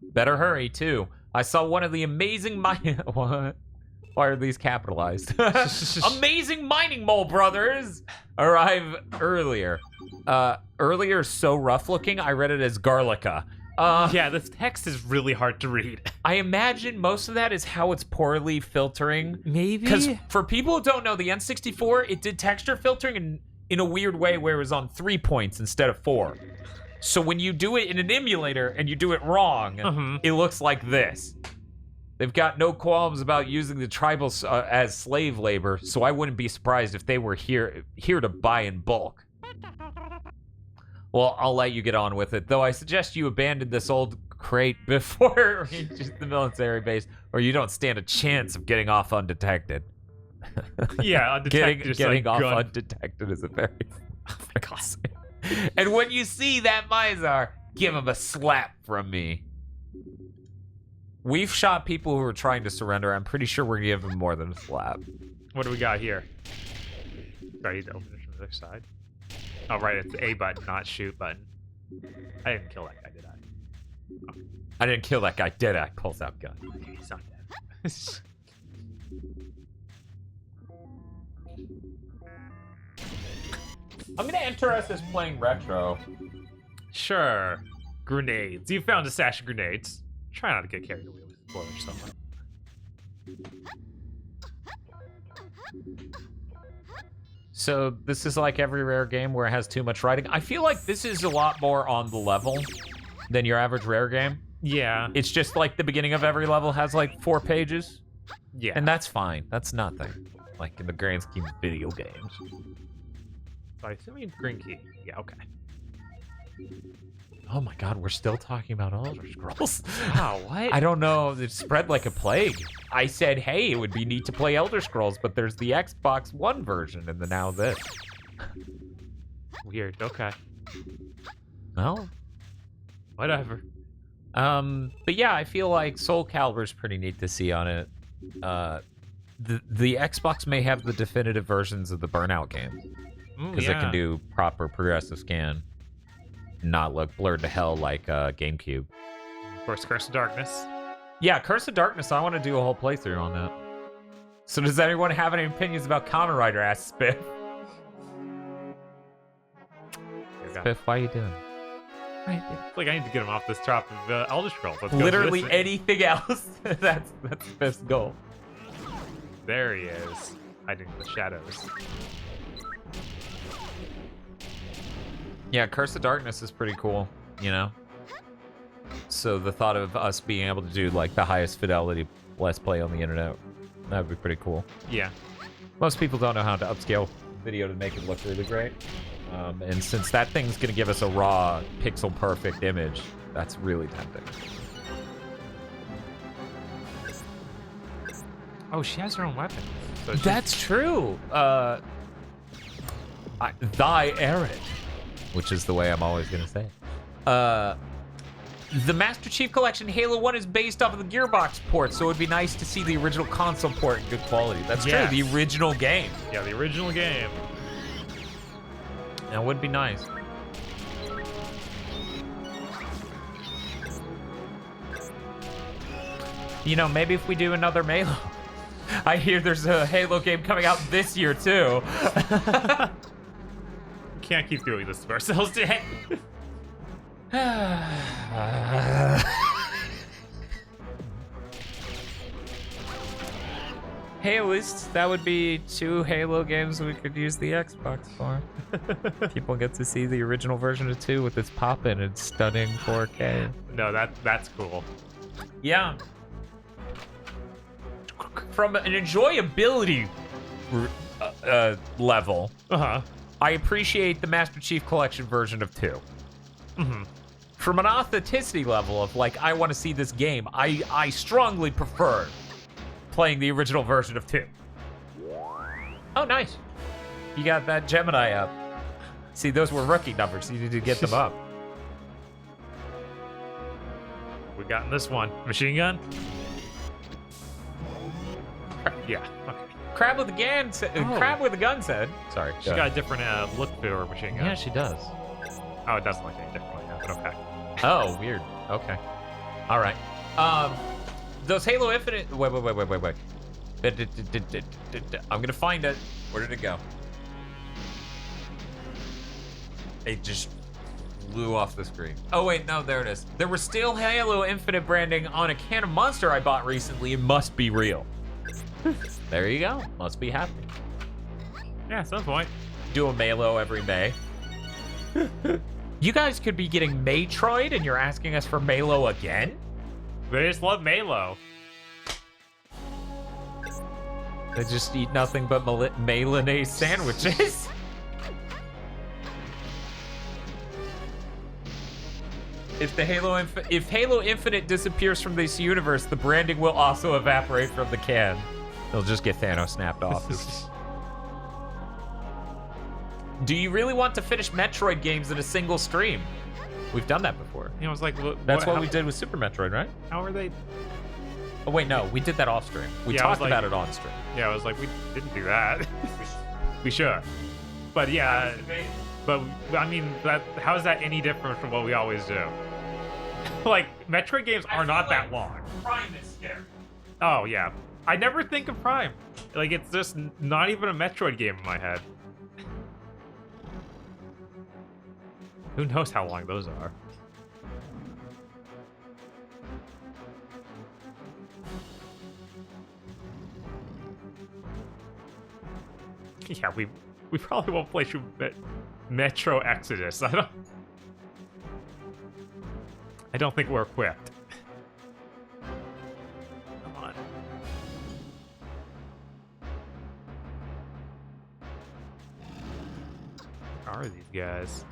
S1: Better hurry, too. I saw one of the amazing What? Why are these capitalized? Amazing Mining Mole Brothers arrive earlier. Earlier is so rough looking, I read it as Garlica.
S2: Yeah, this text is really hard to read.
S1: I imagine most of that is how it's poorly filtering.
S2: Maybe?
S1: Because for people who don't know, the N64, it did texture filtering in a weird way where it was on 3 points instead of 4. So when you do it in an emulator and you do it wrong, it looks like this. They've got no qualms about using the tribals as slave labor, so I wouldn't be surprised if they were here to buy in bulk. Well, I'll let you get on with it, though I suggest you abandon this old crate before it reaches the military base, or you don't stand a chance of getting off undetected.
S2: Yeah, undetected.
S1: Getting
S2: like
S1: off undetected is a very And when you see that Mizar, give him a slap from me. We've shot people who were trying to surrender. I'm pretty sure we're gonna give them more than a slap.
S2: What do we got here? Sorry, he's opening it from the other side. Oh, right, it's A button, not shoot button. I didn't kill that guy, did I? Oh.
S1: I didn't kill that guy, did I? Pulls out gun.
S2: Okay, he's not dead.
S1: I'm gonna enter us as playing retro.
S2: Sure. Grenades. You found a stash of grenades. Try not to get carried away with spoilers somewhere.
S1: So this is like every rare game where it has too much writing. I feel like this is a lot more on the level than your average rare game.
S2: Yeah.
S1: It's just like the beginning of every level has like 4 pages.
S2: Yeah.
S1: And that's fine. That's nothing. Like in the grand scheme of video games.
S2: So I assume you green key. Yeah, okay.
S1: Oh my god, we're still talking about Elder Scrolls.
S2: Wow, what?
S1: I don't know. It spread like a plague. I said, hey, it would be neat to play Elder Scrolls, but there's the Xbox One version, and then now this.
S2: Weird, okay.
S1: Well,
S2: Whatever.
S1: but yeah, I feel like Soul Calibur's pretty neat to see on it. The Xbox may have the definitive versions of the Burnout games. Because it can do proper progressive scan. Not look blurred to hell like GameCube.
S2: Of course, Curse of Darkness.
S1: Yeah, Curse of Darkness, I want to do a whole playthrough on that. So does anyone have any opinions about Kamen Rider? Asked Spiff. Spiff, why are you doing?
S2: It's like I need to get him off this top of Elder Scrolls. Let's go
S1: Literally
S2: to this thing.
S1: anything else. that's Spiff's goal.
S2: There he is, hiding in the shadows.
S1: Yeah, Curse of Darkness is pretty cool, you know? So the thought of us being able to do, like, the highest fidelity Let's Play on the internet, that would be pretty cool.
S2: Yeah.
S1: Most people don't know how to upscale video to make it look really great. And since that thing's going to give us a raw, pixel-perfect image, that's really tempting.
S2: Oh, she has her own weapon. So
S1: That's true! Thy Eric, which is the way I'm always going to say it. The Master Chief Collection Halo 1 is based off of the Gearbox port, so it would be nice to see the original console port in good quality. That's true, the original game.
S2: Yeah, the original game.
S1: That would be nice. You know, maybe if we do another Halo. I hear there's a Halo game coming out this year, too.
S2: Can't keep doing this to ourselves today.
S1: Hey, at least that would be 2 Halo games we could use the Xbox for. People get to see the original version of 2 with its pop-in and stunning 4K.
S2: No, that's cool.
S1: Yeah. From an enjoyability level, I appreciate the Master Chief Collection version of 2. From an authenticity level of, like, I want to see this game, I strongly prefer playing the original version of 2. Oh, nice. You got that Gemini up. See, those were rookie numbers. You need to get them up.
S2: We got in this one. Machine gun? Yeah, okay.
S1: Crab with a gun said. Crab with a gun said. Sorry.
S2: She got a different look to her machine gun.
S1: Yeah, she does.
S2: Oh, it doesn't look any different like that, but okay.
S1: Oh, weird. Okay. All right. Those Halo Infinite. Wait. I'm gonna find it. Where did it go? It just flew off the screen. Oh wait, no, there it is. There was still Halo Infinite branding on a can of Monster I bought recently. It must be real. There you go. Must be happening.
S2: Yeah, at some point.
S1: Do a Halo every May. You guys could be getting Metroid and you're asking us for Halo again?
S2: They just love Malo.
S1: They just eat nothing but mayonnaise sandwiches. If Halo Infinite disappears from this universe, the branding will also evaporate from the can. They'll just get Thanos snapped off. Do you really want to finish Metroid games in a single stream? We've done that before.
S2: You know, it's like
S1: That's what we did with Super Metroid, right?
S2: How are they?
S1: Oh wait, no, we did that off stream. We talked about it on stream.
S2: Yeah, I was like, we didn't do that. We should. But yeah, but I mean, how is that any different from what we always do? Like, Metroid games are not that long.
S1: Prime is scary.
S2: Oh yeah, I never think of Prime. Like, it's just not even a Metroid game in my head. Who knows how long those are? Yeah, we probably won't play through Metro Exodus. I don't think we're equipped. Come on. Where are these guys?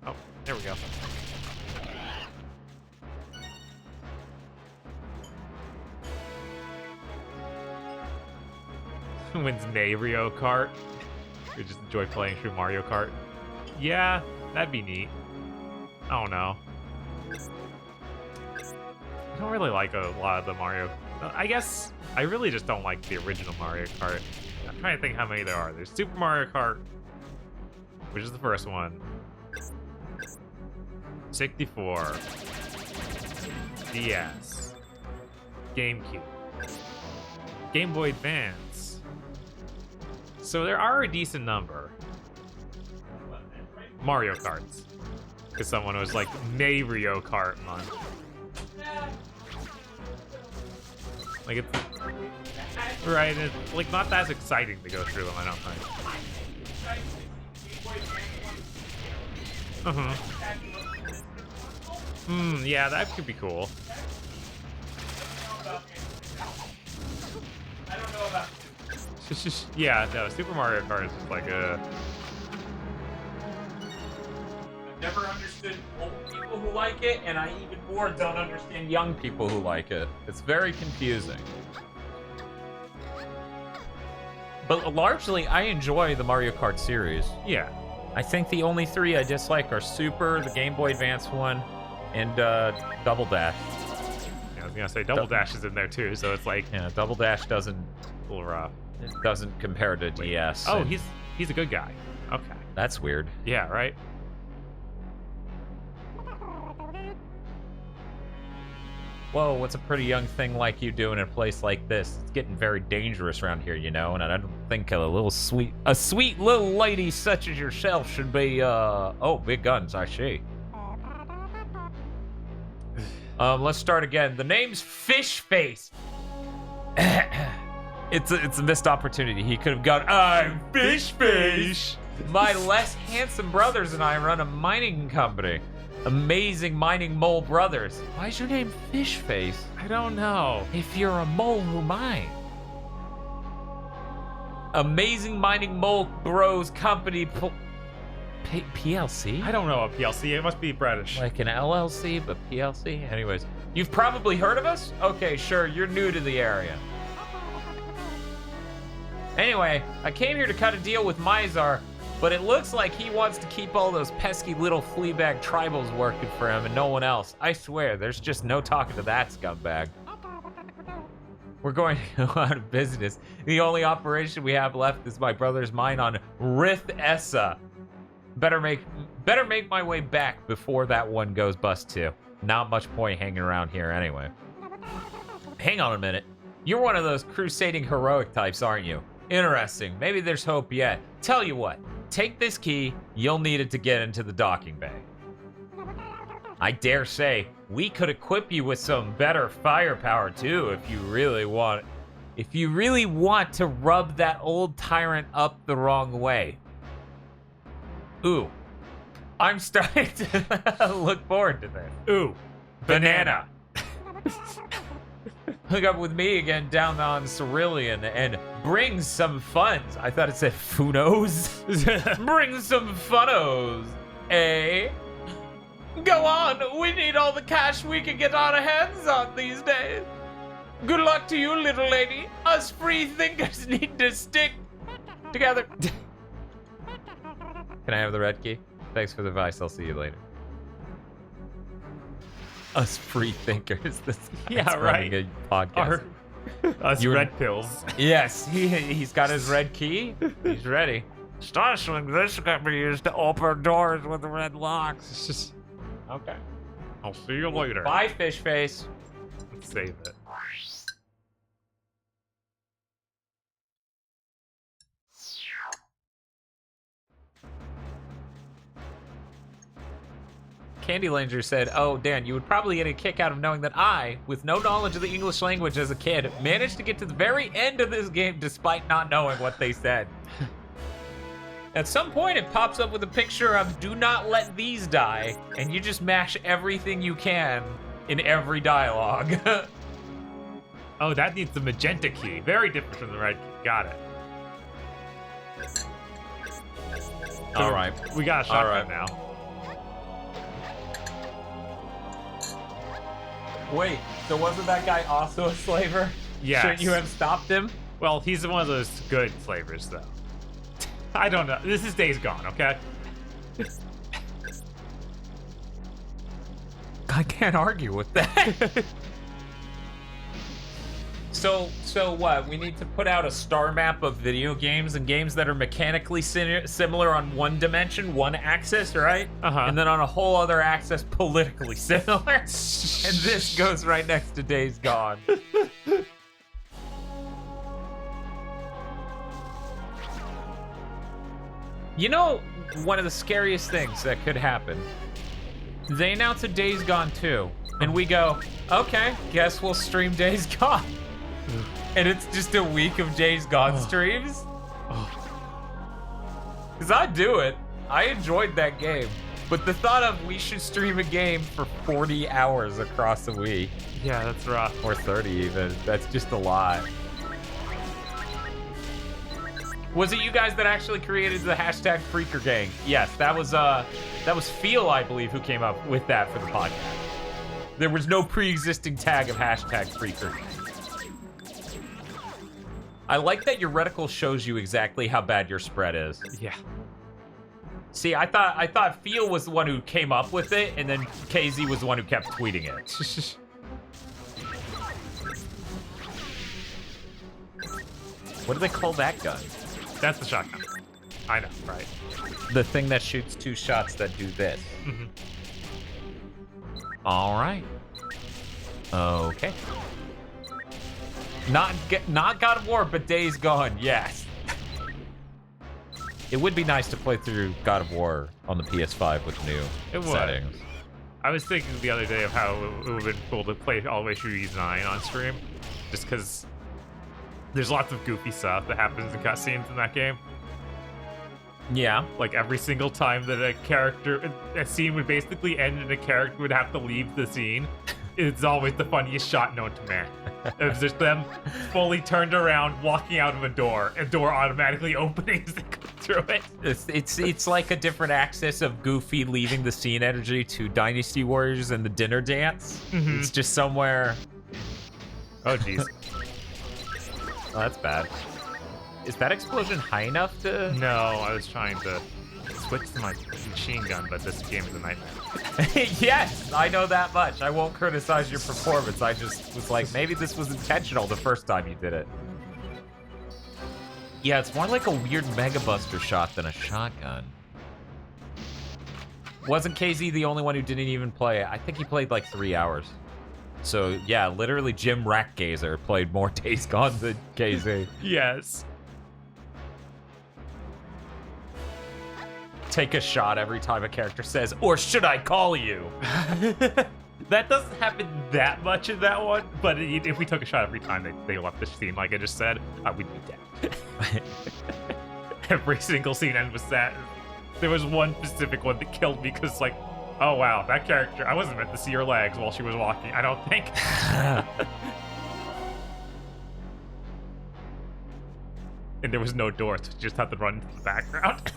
S2: Oh, there we go. Wins Mario Kart. You just enjoy playing through Mario Kart. Yeah, that'd be neat. I don't know. I don't really like a lot of the Mario. I guess I really just don't like the original Mario Kart. I'm trying to think how many there are. There's Super Mario Kart, which is the first one. 64. DS. GameCube. Game Boy Advance. So there are a decent number. Mario Karts. Because someone was like, Mario Kart month. Like, it's... Right, it's like not that exciting to go through them, I don't think. Yeah, that could be cool.
S1: I don't know about
S2: Yeah, no, Super Mario Kart is just like a...
S1: I've never understood old people who like it, and I even more don't understand young people who like it. It's very confusing. But largely, I enjoy the Mario Kart series.
S2: Yeah.
S1: I think the only three I dislike are Super, the Game Boy Advance one, and Double Dash.
S2: I was gonna say Double Dash is in there too, so it's like
S1: Yeah, Double Dash doesn't
S2: a little rough.
S1: doesn't compare to DS.
S2: Oh,
S1: and
S2: he's a good guy. Okay.
S1: that's weird.
S2: Yeah, right?
S1: Whoa, what's a pretty young thing like you do in a place like this? It's getting very dangerous around here, you know, and I don't think a sweet little lady such as yourself should be, oh, big guns, I see. Let's start again. The name's Fish Face. It's a missed opportunity. He could have gone, I'm Fish Face. My less handsome brothers and I run a mining company. Amazing Mining Mole Brothers. Why is your name Fish Face?
S2: I don't know.
S1: If you're a mole who mine. Amazing Mining Mole Bros Company PLC?
S2: I don't know a PLC. It must be British.
S1: Like an LLC, but PLC? Anyways, you've probably heard of us? Okay, sure, you're new to the area. Anyway, I came here to cut a deal with Mizar, but it looks like he wants to keep all those pesky little fleabag tribals working for him and no one else. I swear, there's just no talking to that scumbag. We're going to go out of business. The only operation we have left is my brother's mine on Rith Essa. Better make my way back before that one goes bust too. Not much point hanging around here anyway. Hang on a minute. You're one of those crusading heroic types, aren't you? Interesting. Maybe there's hope yet. Tell you what. Take this key, you'll need it to get into the docking bay. I dare say, we could equip you with some better firepower too if you really want to rub that old tyrant up the wrong way. Ooh, I'm starting to look forward to this.
S2: Ooh, banana.
S1: Hook up with me again down on Cerulean and bring some funds. I thought it said funos. Bring some funnos, eh? Go on, we need all the cash we can get our hands on these days. Good luck to you, little lady. Us free thinkers need to stick together. Can I have the red key? Thanks for the advice, I'll see you later. Us free thinkers. This guy's
S2: Yeah, right.
S1: running a podcast.
S2: Us red pills.
S1: Yes, he's got his red key. He's ready. Astonishing, this can be used to open doors with red locks.
S2: It's just,
S1: Okay.
S2: I'll see you later.
S1: Bye, Fish Face.
S2: Let's save it.
S1: Candy Langer said, oh, Dan, you would probably get a kick out of knowing that I, with no knowledge of the English language as a kid, managed to get to the very end of this game despite not knowing what they said. At some point, it pops up with a picture of do not let these die, and you just mash everything you can in every dialogue.
S2: Oh, that needs the magenta key. Very different from the red key. Got it. So
S1: All right.
S2: We got a shotgun now.
S1: Wait, so wasn't that guy also a slaver?
S2: Yes.
S1: Shouldn't you have stopped him?
S2: Well, he's one of those good flavors, though. I don't know. This is Days Gone, okay?
S1: I can't argue with that. So what? We need to put out a star map of video games and games that are mechanically similar on one dimension, one axis, right?
S2: Uh-huh.
S1: And then on a whole other axis, politically similar. And this goes right next to Days Gone. You know, one of the scariest things that could happen. They announce a Days Gone 2, and we go, okay, guess we'll stream Days Gone. And it's just a week of Days Gone streams. Because I'd do it. I enjoyed that game. But the thought of we should stream a game for 40 hours across a week.
S2: Yeah, that's rough.
S1: Or 30 even. That's just a lot. Was it you guys that actually created the hashtag Freaker Gang? Yes, that was Feel, I believe, who came up with that for the podcast. There was no pre-existing tag of hashtag Freaker. I like that your reticle shows you exactly how bad your spread is.
S2: Yeah.
S1: See, I thought Feel was the one who came up with it, and then KZ was the one who kept tweeting it. What do they call that gun?
S2: That's the shotgun. I know, right?
S1: The thing that shoots 2 shots that do this.
S2: Mm-hmm.
S1: All right. Okay. Not God of War, but Days Gone, yes. It would be nice to play through God of War on the PS5 with new settings.
S2: I was thinking the other day of how it would have been cool to play all the way through E9 on stream, just because there's lots of goofy stuff that happens in cutscenes in that game.
S1: Yeah.
S2: Like every single time that a scene would basically end and a character would have to leave the scene, it's always the funniest shot known to man. It's just them fully turned around, walking out of a door automatically opening as they go through it.
S1: It's like a different axis of Goofy leaving the scene energy to Dynasty Warriors and the dinner dance.
S2: Mm-hmm.
S1: It's just somewhere.
S2: Oh, jeez.
S1: Oh, that's bad. Is that explosion high enough to...
S2: No, I was trying to switch to my machine gun, but this game is a nightmare.
S1: Yes, I know that much. I won't criticize your performance. I just was like, maybe this was intentional the first time you did it. Yeah, it's more like a weird Mega Buster shot than a shotgun. Wasn't KZ the only one who didn't even play? I think he played like 3 hours. So, yeah, literally Jim Rackgazer played more Days Gone than KZ.
S2: Yes.
S1: Take a shot every time a character says, or should I call you?
S2: That doesn't happen that much in that one, but if we took a shot every time they left the scene, like I just said, we'd be dead. Every single scene ends with that. There was one specific one that killed me because, like, oh wow, that character, I wasn't meant to see her legs while she was walking, I don't think. And there was no door, so you just had to run into the background.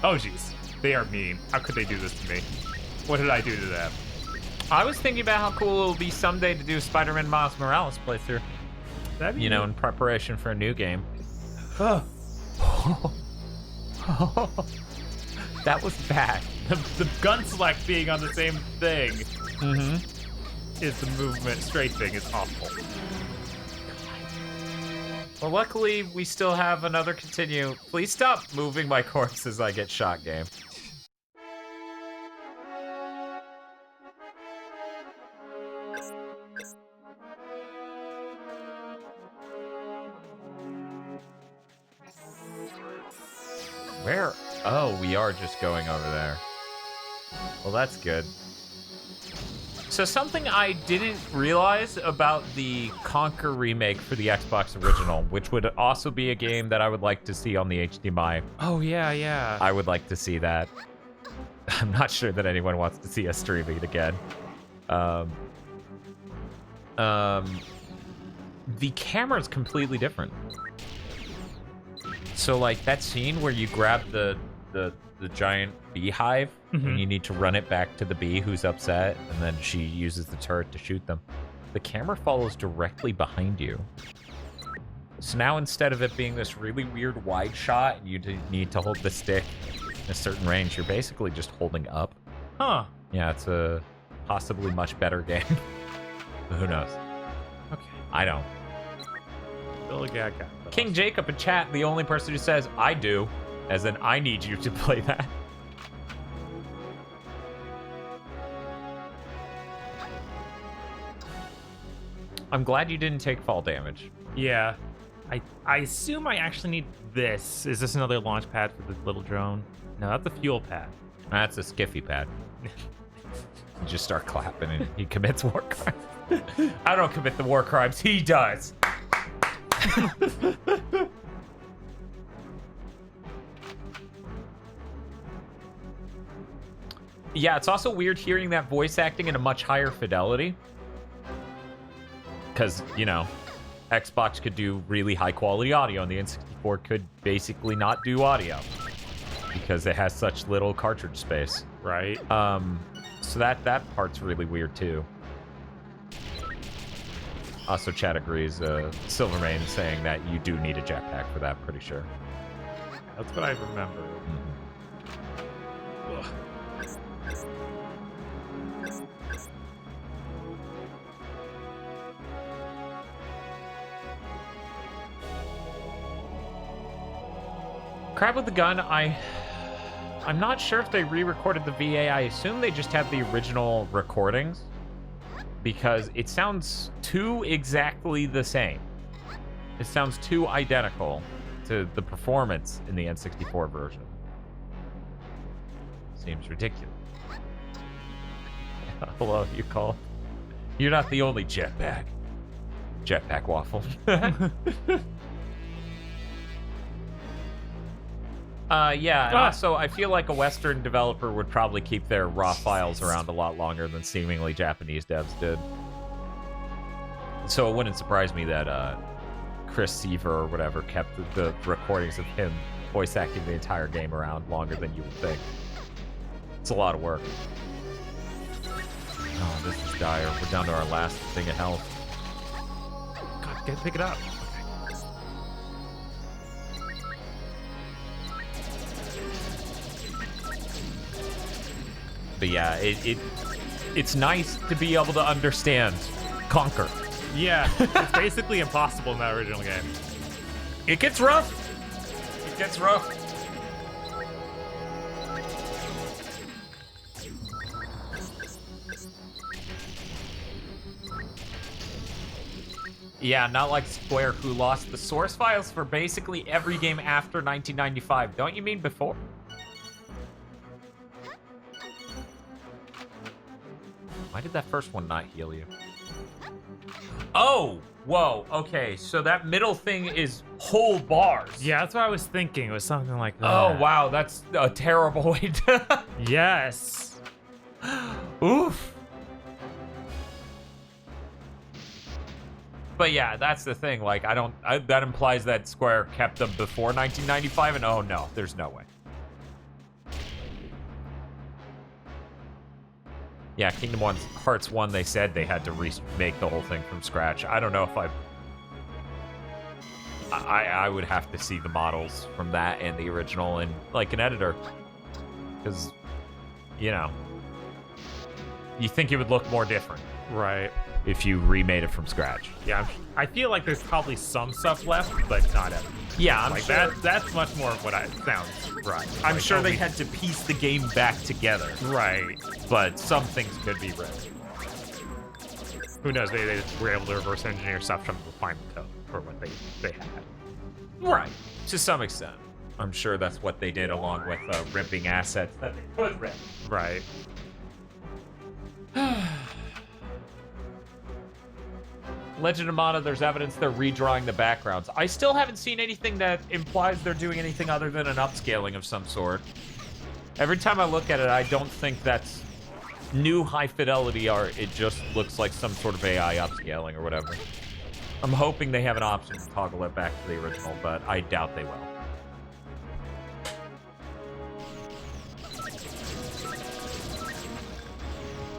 S2: Oh jeez, they are mean. How could they do this to me? What did I do to them?
S1: I was thinking about how cool it will be someday to do Spider-Man Miles Morales playthrough.
S2: That'd be
S1: you know, in preparation for a new game.
S2: Oh.
S1: That was bad.
S2: The gun select being on the same thing is the movement strafing is awful.
S1: Well, luckily, we still have another continue. Please stop moving my corpse as I get shot, game. Where? Oh, we are just going over there. Well, that's good. So something I didn't realize about the Conquer remake for the Xbox original, which would also be a game that I would like to see on the HDMI.
S2: Oh, yeah.
S1: I would like to see that. I'm not sure that anyone wants to see us streaming it again. The camera's completely different. So, like, that scene where you grab the giant beehive and you need to run it back to the bee who's upset, and then she uses the turret to shoot them. The camera follows directly behind you. So now instead of it being this really weird wide shot and you need to hold the stick in a certain range, you're basically just holding up.
S2: Huh.
S1: Yeah, it's a possibly much better game. Who knows?
S2: Okay.
S1: I don't.
S2: Billy Gaga.
S1: King Jacob in chat, the only person who says, I do, as in I need you to play that. I'm glad you didn't take fall damage.
S2: Yeah. I assume I actually need this. Is this another launch pad for the little drone? No, that's a fuel pad.
S1: That's a skiffy pad. You just start clapping and he commits war crimes. I don't commit the war crimes. He does. Yeah, it's also weird hearing that voice acting in a much higher fidelity. Because, you know, Xbox could do really high quality audio and the N64 could basically not do audio because it has such little cartridge space.
S2: Right.
S1: So that part's really weird too. Also, Chad agrees. Silvermane is saying that you do need a jetpack for that, pretty sure.
S2: That's what I remember. Ugh.
S1: Crab with the Gun, I'm not sure if they re-recorded the VA. I assume they just have the original recordings because it sounds too exactly the same. It sounds too identical to the performance in the N64 version. Seems ridiculous. Hello, you call. You're not the only jetpack. Jetpack waffle. Yeah, and also I feel like a Western developer would probably keep their raw files around a lot longer than seemingly Japanese devs did. So it wouldn't surprise me that Chris Seaver or whatever kept the recordings of him voice acting the entire game around longer than you would think. It's a lot of work. Oh, this is dire. We're down to our last thing of health.
S2: God, pick it up.
S1: But yeah, it's nice to be able to understand Conquer.
S2: Yeah, it's basically impossible in that original game.
S1: It gets rough. It gets rough. Yeah, not like Square, who lost the source files for basically every game after 1995. Don't you mean before? Why did that first one not heal you? Oh, whoa, okay, so that middle thing is whole bars.
S2: Yeah, that's what I was thinking. It was something like that.
S1: Oh, wow, that's a terrible way to...
S2: Yes.
S1: Oof. But yeah, that's the thing, like, that implies that Square kept them before 1995, and oh no, there's no way. Yeah, Kingdom Hearts 1, they said they had to remake the whole thing from scratch. I don't know if I would have to see the models from that and the original in, like, an editor. Because, you know, you think it would look more different.
S2: Right.
S1: If you remade it from scratch.
S2: Yeah, I feel like there's probably some stuff left, but not everything.
S1: Yeah, I'm
S2: like
S1: sure.
S2: That's much more of what it sounds right.
S1: I'm
S2: like,
S1: sure they had to piece the game back together.
S2: Right.
S1: But some things could be ripped.
S2: Who knows? They were able to reverse engineer stuff from the final code for what they had.
S1: Right. To some extent. I'm sure that's what they did along with ripping assets that they could rip.
S2: Right.
S1: Legend of Mana, there's evidence they're redrawing the backgrounds. I still haven't seen anything that implies they're doing anything other than an upscaling of some sort. Every time I look at it, I don't think that's new high fidelity art. It just looks like some sort of AI upscaling or whatever. I'm hoping they have an option to toggle it back to the original, but I doubt they will.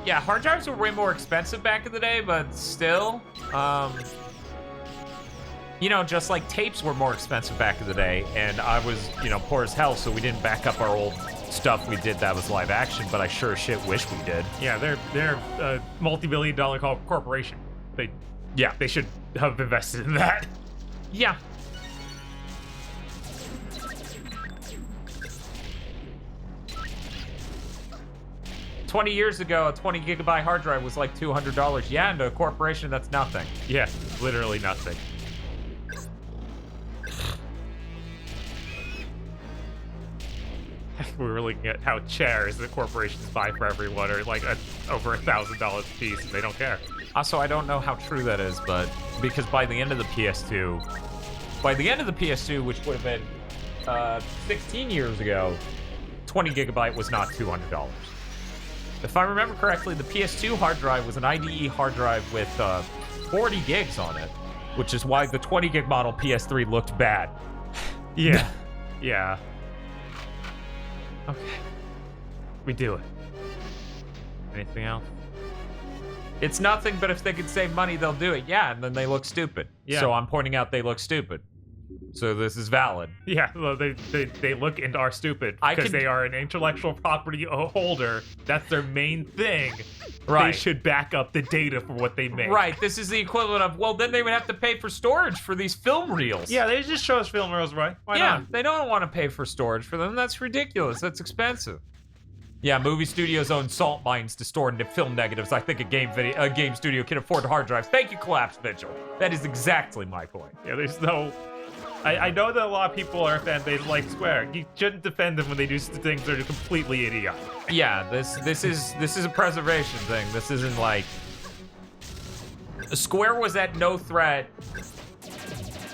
S1: Yeah, hard drives were way more expensive back in the day, but still, you know, just like tapes were more expensive back in the day, and I was, you know, poor as hell, so we didn't back up our old stuff we did that was live action, but I sure as shit wish we did.
S2: Yeah, they're a multi-billion-dollar corporation. They should have invested in that.
S1: Yeah. $20 years ago, a 20 gigabyte hard drive was like $200. Yeah, and a corporation, that's nothing.
S2: Yeah, literally nothing. we were looking at how chairs that corporations buy for everyone are like over $1,000 a piece, and they don't care.
S1: Also, I don't know how true that is, but because by the end of the PS2, which would have been 16 years ago, 20 gigabyte was not $200. If I remember correctly, the PS2 hard drive was an IDE hard drive with 40 gigs on it, which is why the 20 gig model PS3 looked bad.
S2: Yeah. Yeah. Okay. We do it. Anything else?
S1: It's nothing, but if they could save money, they'll do it. Yeah, and then they look stupid.
S2: Yeah.
S1: So I'm pointing out they look stupid. So this is valid.
S2: Yeah, well, they look and are stupid because they are an intellectual property holder. That's their main thing.
S1: Right.
S2: They should back up the data for what they make.
S1: Right. This is the equivalent of, well, then they would have to pay for storage for these film reels.
S2: Yeah, they just show us film reels, right? Why
S1: Yeah,
S2: not?
S1: they don't want to pay for storage for them. That's ridiculous. That's expensive. Yeah, movie studios own salt mines to store film negatives. I think a game studio can afford hard drives. Thank you, Collapse Vigil. That is exactly my point.
S2: Yeah, there's no... I know that a lot of people are fans. They like Square. You shouldn't defend them when they do things that are completely idiotic.
S1: Yeah, this is a preservation thing. This isn't like Square was at no threat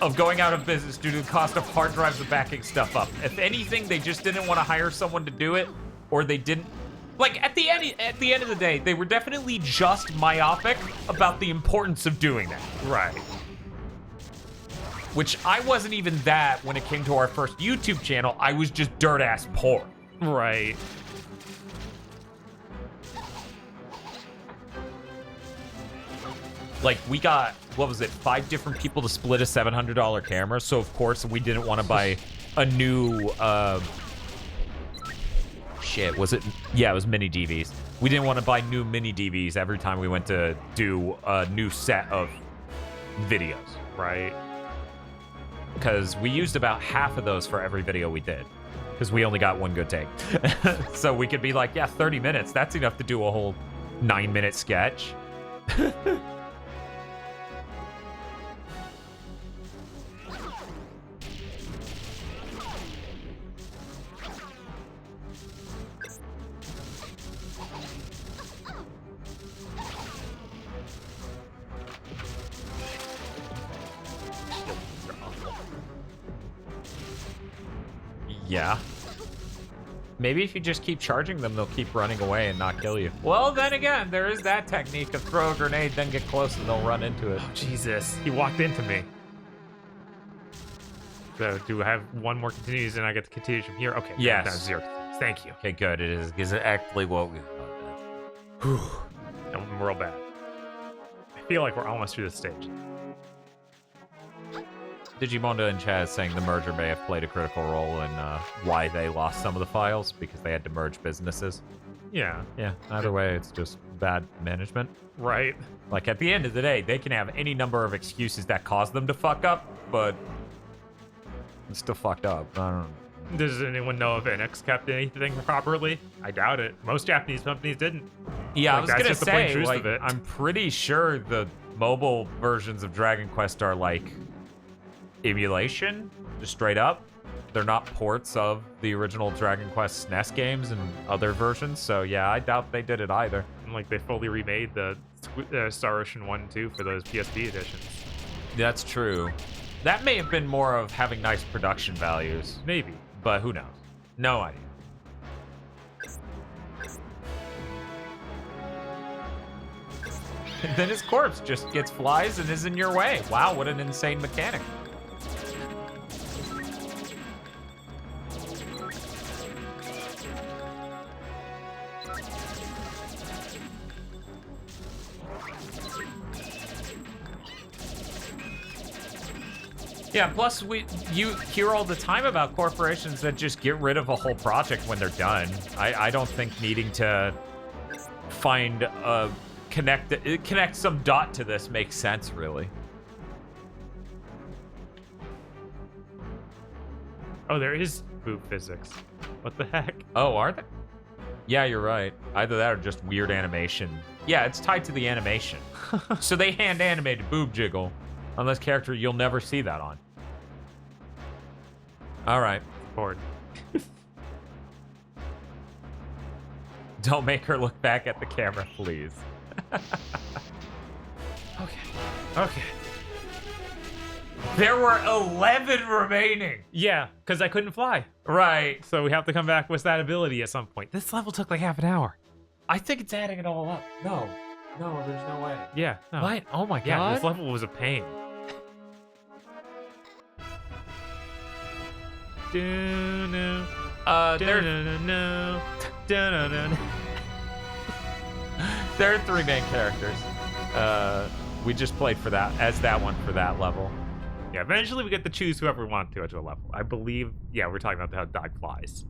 S1: of going out of business due to the cost of hard drives and backing stuff up. If anything, they just didn't want to hire someone to do it, or they didn't. Like at the end of the day, they were definitely just myopic about the importance of doing that.
S2: Right.
S1: Which I wasn't even that when it came to our first YouTube channel. I was just dirt ass poor.
S2: Right.
S1: Like we got, what was it, 5 different people to split a $700 camera. So of course we didn't want to buy a new, shit, was it? Yeah, it was mini DVs. We didn't want to buy new mini DVs every time we went to do a new set of videos.
S2: Right.
S1: Because we used about half of those for every video we did. Because we only got one good take. So we could be like, yeah, 30 minutes. That's enough to do a whole 9-minute sketch. Yeah. Maybe if you just keep charging them, they'll keep running away and not kill you. Well, then again, there is that technique of throw a grenade, then get close and they'll run into it.
S2: Oh, Jesus. He walked into me. So, do I have one more continues and I get to continue from here? Okay.
S1: Yes.
S2: Down 0 continues. Thank you.
S1: Okay, good. It is actually what we...
S2: Whew. I'm real bad. I feel like we're almost through this stage.
S1: Digimonda and Chaz saying the merger may have played a critical role in why they lost some of the files, because they had to merge businesses.
S2: Yeah.
S1: Yeah, either way, it's just bad management.
S2: Right.
S1: Like, at the end of the day, they can have any number of excuses that cause them to fuck up, but it's still fucked up. I don't know.
S2: Does anyone know if NX kept anything properly? I doubt it. Most Japanese companies didn't.
S1: Yeah,
S2: Like,
S1: I was
S2: that's
S1: gonna
S2: just the plain
S1: say,
S2: truth
S1: like,
S2: of it.
S1: I'm pretty sure the mobile versions of Dragon Quest are, like, emulation, just straight up. They're not ports of the original Dragon Quest SNES games and other versions, so yeah, I doubt they did it either.
S2: And, like, they fully remade the Star Ocean 1 and 2 for those PSP editions.
S1: That's true. That may have been more of having nice production values,
S2: Maybe.
S1: but who knows? No idea. And then his corpse just gets flies and is in your way. Wow, what an insane mechanic. Yeah, plus you hear all the time about corporations that just get rid of a whole project when they're done. I don't think needing to find connect some dot to this makes sense, really.
S2: Oh, there is boob physics. What the heck?
S1: Oh, are there? Yeah, you're right. Either that or just weird animation. Yeah, it's tied to the animation. So they hand animated boob jiggle on this character you'll never see that on. All right.
S2: Bored.
S1: Don't make her look back at the camera, please.
S2: Okay.
S1: There were 11 remaining.
S2: Yeah, because I couldn't fly.
S1: Right.
S2: So we have to come back with that ability at some point. This level took like half an hour.
S1: I think it's adding it all up. No, there's no way.
S2: Yeah. No.
S1: What? Oh my
S2: Yeah,
S1: god.
S2: this level was a pain.
S1: There are 3 main characters. We just played for that as that one for that level.
S2: Yeah, eventually we get to choose whoever we want to a level. I believe, yeah, we're talking about how dog flies.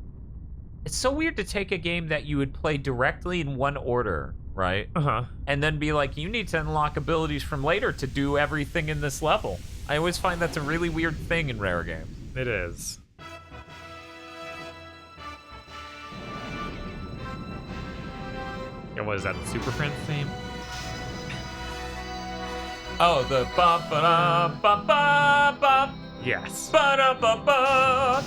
S1: It's so weird to take a game that you would play directly in one order, right?
S2: Uh-huh.
S1: And then be like, you need to unlock abilities from later to do everything in this level. I always find that's a really weird thing in rare games.
S2: It is. And what is that, the Super Friends theme?
S1: Oh, the bum ba bum bum bum.
S2: Yes.
S1: Ba ba ba.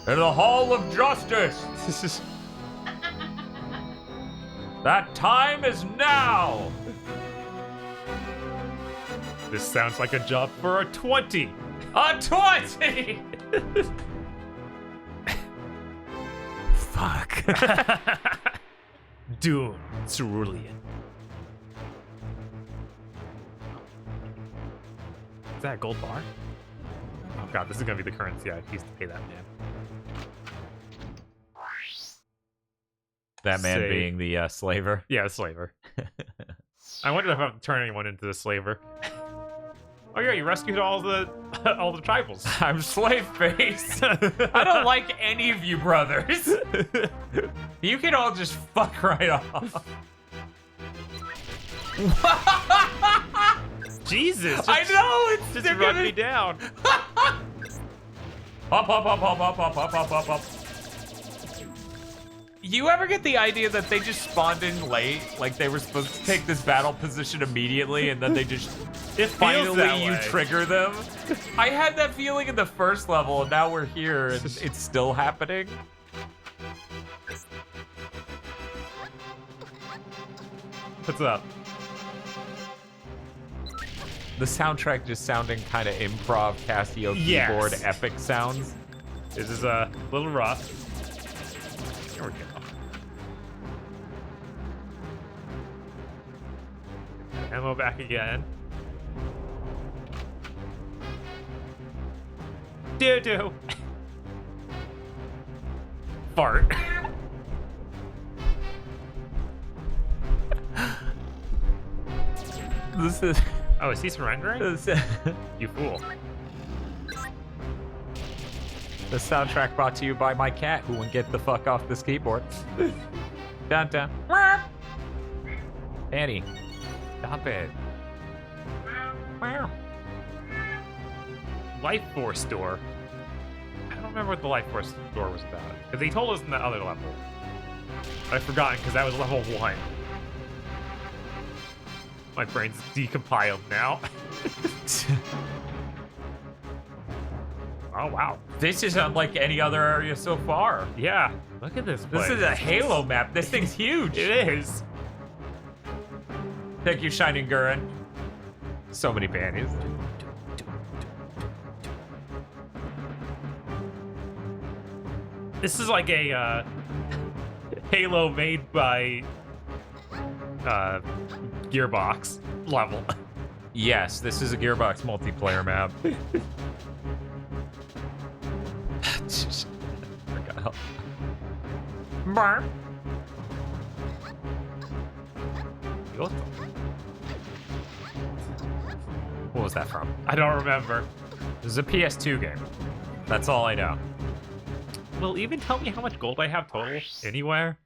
S1: In the Hall of Justice. That time is now.
S2: This sounds like a job for a 20.
S1: A 20.
S2: Fuck. Dune Cerulean. Is that a gold bar? Oh god, this is gonna be the currency I used to pay that man.
S1: That man
S2: Save.
S1: being the slaver.
S2: Yeah, a slaver. I wonder if I have to turn anyone into the slaver. Oh yeah, you rescued all the tribals.
S1: I'm slave face. I don't like any of you brothers. You can all just fuck right off.
S2: Jesus! Just,
S1: I know it's
S2: just
S1: they're
S2: run
S1: gonna-
S2: me down.
S1: Up. You ever get the idea that they just spawned in late, like they were supposed to take this battle position immediately, and then they just
S2: It feels that
S1: finally you
S2: way.
S1: trigger them? I had that feeling in the first level, and now we're here, and it's still happening.
S2: What's up?
S1: The soundtrack just sounding kind of improv Casio
S2: Yes.
S1: keyboard epic sounds.
S2: This is a little rough. There we go. Ammo back again. Doo-doo. Fart.
S1: This is
S2: Oh, is he surrendering? You fool.
S1: the soundtrack brought to you by my cat, who won't get the fuck off this keyboard. Dun dun. Annie, stop it.
S2: Life Force store. I don't remember what the Life Force store was about. Because they told us in the other level. I've forgotten because that was level 1. My brain's decompiled now. Oh, wow.
S1: This is unlike any other area so far.
S2: Yeah. Look at this place.
S1: This is a Halo map. This thing's huge.
S2: It is.
S1: Thank you, Shining Gurren. So many panties.
S2: This is like a Halo made by Gearbox level.
S1: Yes, this is a Gearbox multiplayer map. Bark. What was that from?
S2: I don't remember.
S1: This is a PS2 game. That's all I know.
S2: Will even tell me how much gold I have total anywhere?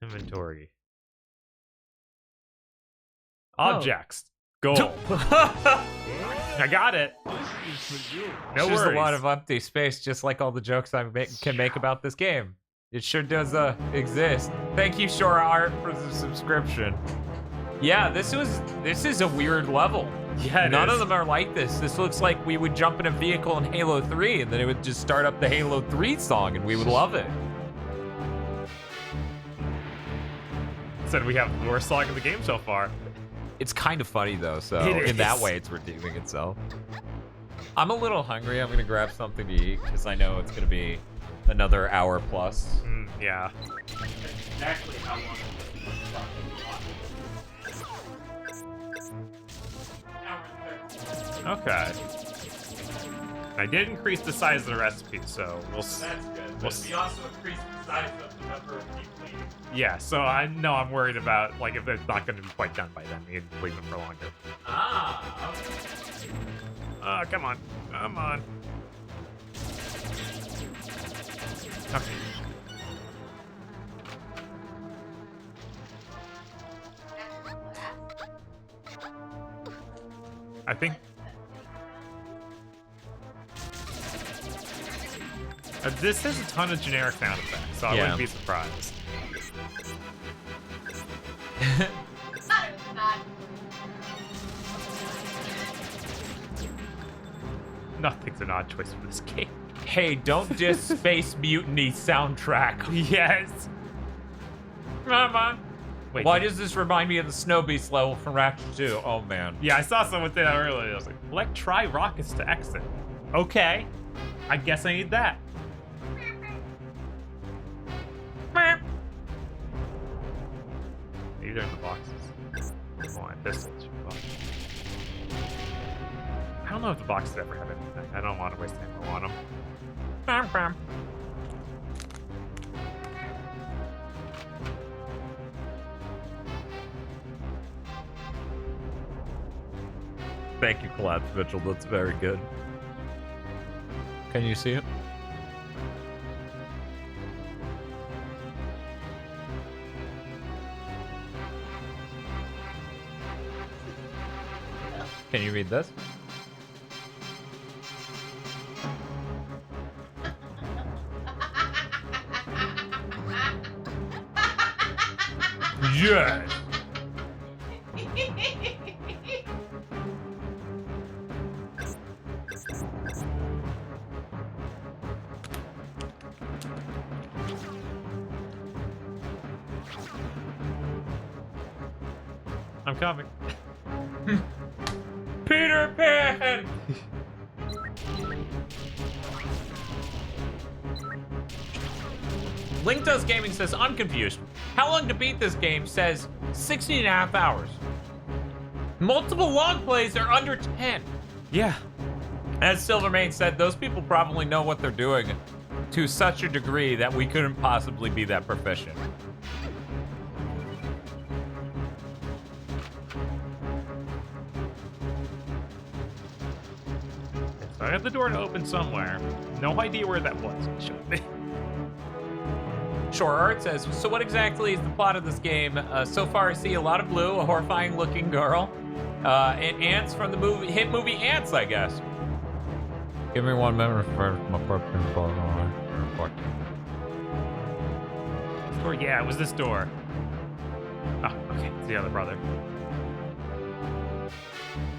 S2: Inventory. Objects. Gold. I got it. No
S1: There's
S2: worries.
S1: a lot of empty space, just like all the jokes I can make about this game. It sure does exist. Thank you, Shora Art, for the subscription. Yeah, this is a weird level.
S2: Yeah,
S1: None of them are like this. This looks like we would jump in a vehicle in Halo 3 and then it would just start up the Halo 3 song and we would love it.
S2: Said we have the worst song in the game so far.
S1: It's kind of funny though, so
S2: It
S1: in that
S2: is.
S1: way it's redeeming itself. I'm a little hungry. I'm gonna grab something to eat because I know it's gonna be another hour plus.
S2: Yeah.
S1: Exactly how long
S2: Okay. I did increase the size of the recipe, so we'll.
S1: That's good.
S2: We'll
S1: But we also increased the size of the number of people eating.
S2: Yeah, so I know I'm worried about like if it's not going to be quite done by then. We need to leave it for longer.
S1: Ah, okay.
S2: Come on, come on. Okay. I think this has a ton of generic sound effects, so I wouldn't be surprised.
S4: Thought it was not.
S2: Nothing's an odd choice for this game.
S1: Hey, don't diss Space Mutiny soundtrack.
S2: Yes. Come on. Wait.
S1: Why does this remind me of the Snow Beast level from Ratchet 2? Oh man.
S2: Yeah, I saw someone say that earlier. I was like, select try rockets to exit. Okay. I guess I need that. Maybe they're in the boxes. Oh, I pissed. I don't know if the boxes ever have anything. I don't want to waste ammo on them. Bam, bam.
S1: Thank you, Collapse Mitchell. That's very good. Can you see it? Can you read this?
S2: Yes. I'm coming.
S1: Peter Pan! Link Does Gaming says, I'm confused. How long to beat this game says 16 and a half hours. Multiple long plays are under 10.
S2: Yeah.
S1: As Silvermane said, those people probably know what they're doing to such a degree that we couldn't possibly be that proficient.
S2: So I got the door to open somewhere. No idea where that was. Should be.
S1: Sure Art says, so what exactly is the plot of this game? So far I see a lot of blue, a horrifying looking girl, and ants from the hit movie Ants, I guess. Give me 1 minute for my purpose.
S2: Door? Yeah, it was this door. Oh, okay. It's the other brother.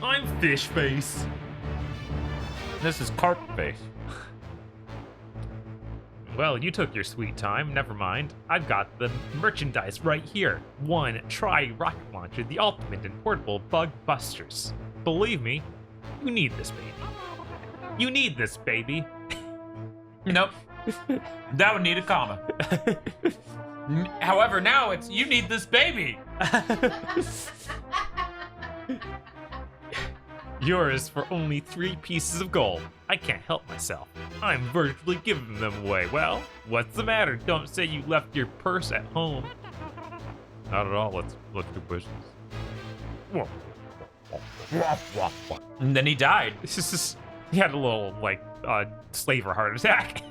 S2: I'm Fish Face.
S1: This is Carp Face.
S2: Well, you took your sweet time. Never mind. I've got the merchandise right here. One Try Rocket Launcher, the ultimate in portable bug busters. Believe me, you need this baby. You need this baby.
S1: Nope. That would need a comma. However, now it's, you need this baby.
S2: Yours for only 3 pieces of gold. I can't help myself. I'm virtually giving them away. Well, what's the matter? Don't say you left your purse at home. Not at all. Let's do business. Whoa.
S1: And then he died.
S2: This is just, he had a little like slaver heart attack.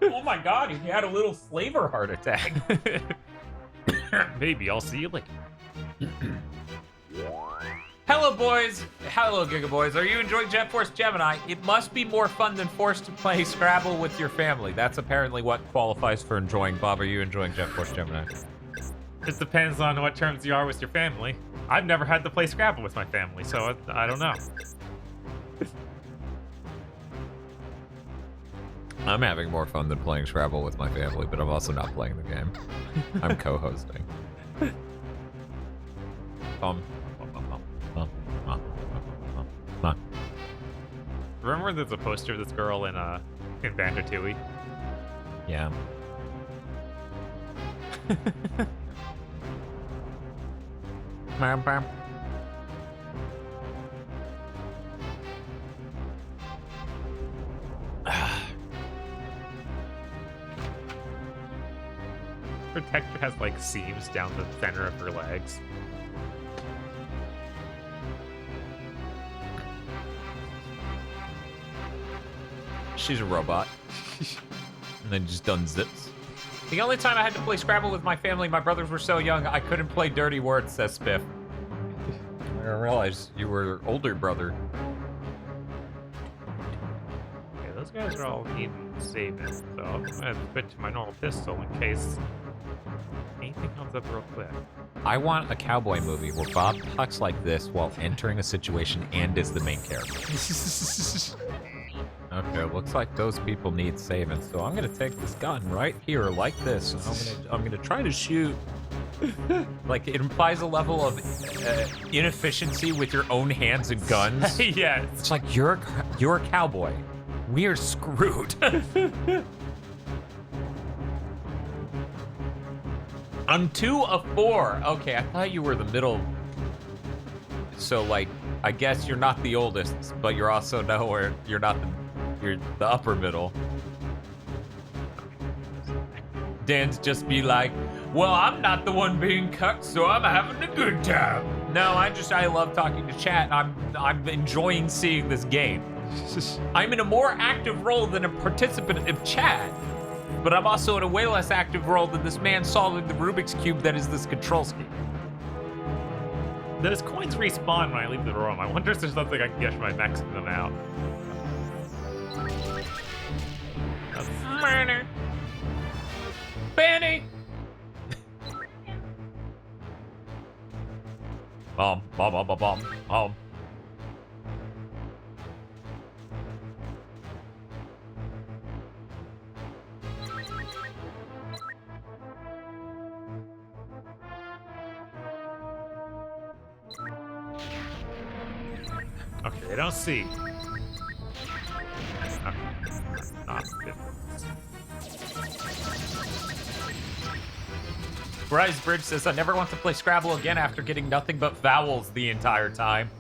S1: Oh my god, he had a little slaver heart attack.
S2: Maybe I'll see you later.
S1: Hello, boys. Hello, GigaBoys. Are you enjoying Jet Force Gemini? It must be more fun than forced to play Scrabble with your family. That's apparently what qualifies for enjoying. Bob, are you enjoying Jet Force Gemini?
S2: It depends on what terms you are with your family. I've never had to play Scrabble with my family, so I don't know.
S1: I'm having more fun than playing Scrabble with my family, but I'm also not playing the game. I'm co-hosting.
S2: Remember there's a poster of this girl in Banjo-Tooie?
S1: Yeah.
S2: Protector has like seams down the center of her legs.
S1: She's a robot. And then just done zips. The only time I had to play Scrabble with my family, my brothers were so young, I couldn't play dirty words, says Spiff. I didn't realize you were older brother.
S2: Okay, those guys are all needing saving, so I'm gonna switch to my normal pistol in case anything comes up real quick.
S1: I want a cowboy movie where Bob talks like this while entering a situation and is the main character. Okay, looks like those people need saving, so I'm gonna take this gun right here like this, and I'm gonna try to shoot. Like, it implies a level of inefficiency with your own hands and guns.
S2: Yes.
S1: It's like, you're a cowboy. We're screwed. I'm 2 of 4. Okay, I thought you were the middle. So, like, I guess you're not the oldest, but you're also nowhere. You're not you're the upper middle. Dan's just be like, well, I'm not the one being cut, so I'm having a good time. No, I love talking to chat. I'm enjoying seeing this game. I'm in a more active role than a participant of chat, but I'm also in a way less active role than this man solving the Rubik's Cube that is this control scheme.
S2: Those coins respawn when I leave the room. I wonder if there's something I can get from my maxing them out.
S1: Murder. Benny. Bomb.
S2: Okay, they don't see. Okay. Not good.
S1: Bryce Bridge says, I never want to play Scrabble again after getting nothing but vowels the entire time.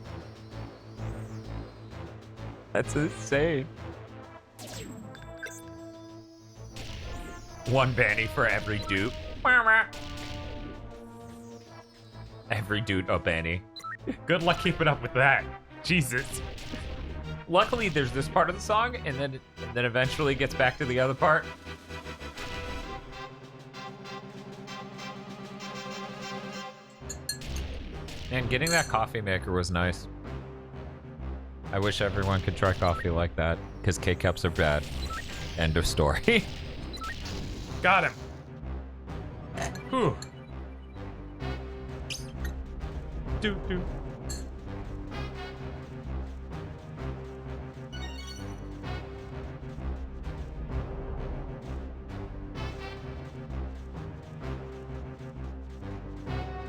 S1: That's insane. One Banny for every dupe. Every dude a Banny.
S2: Good luck keeping up with that. Jesus.
S1: Luckily, there's this part of the song, and then eventually gets back to the other part. And getting that coffee maker was nice. I wish everyone could try coffee like that, because K-Cups are bad. End of story.
S2: Got him. Whew. Do.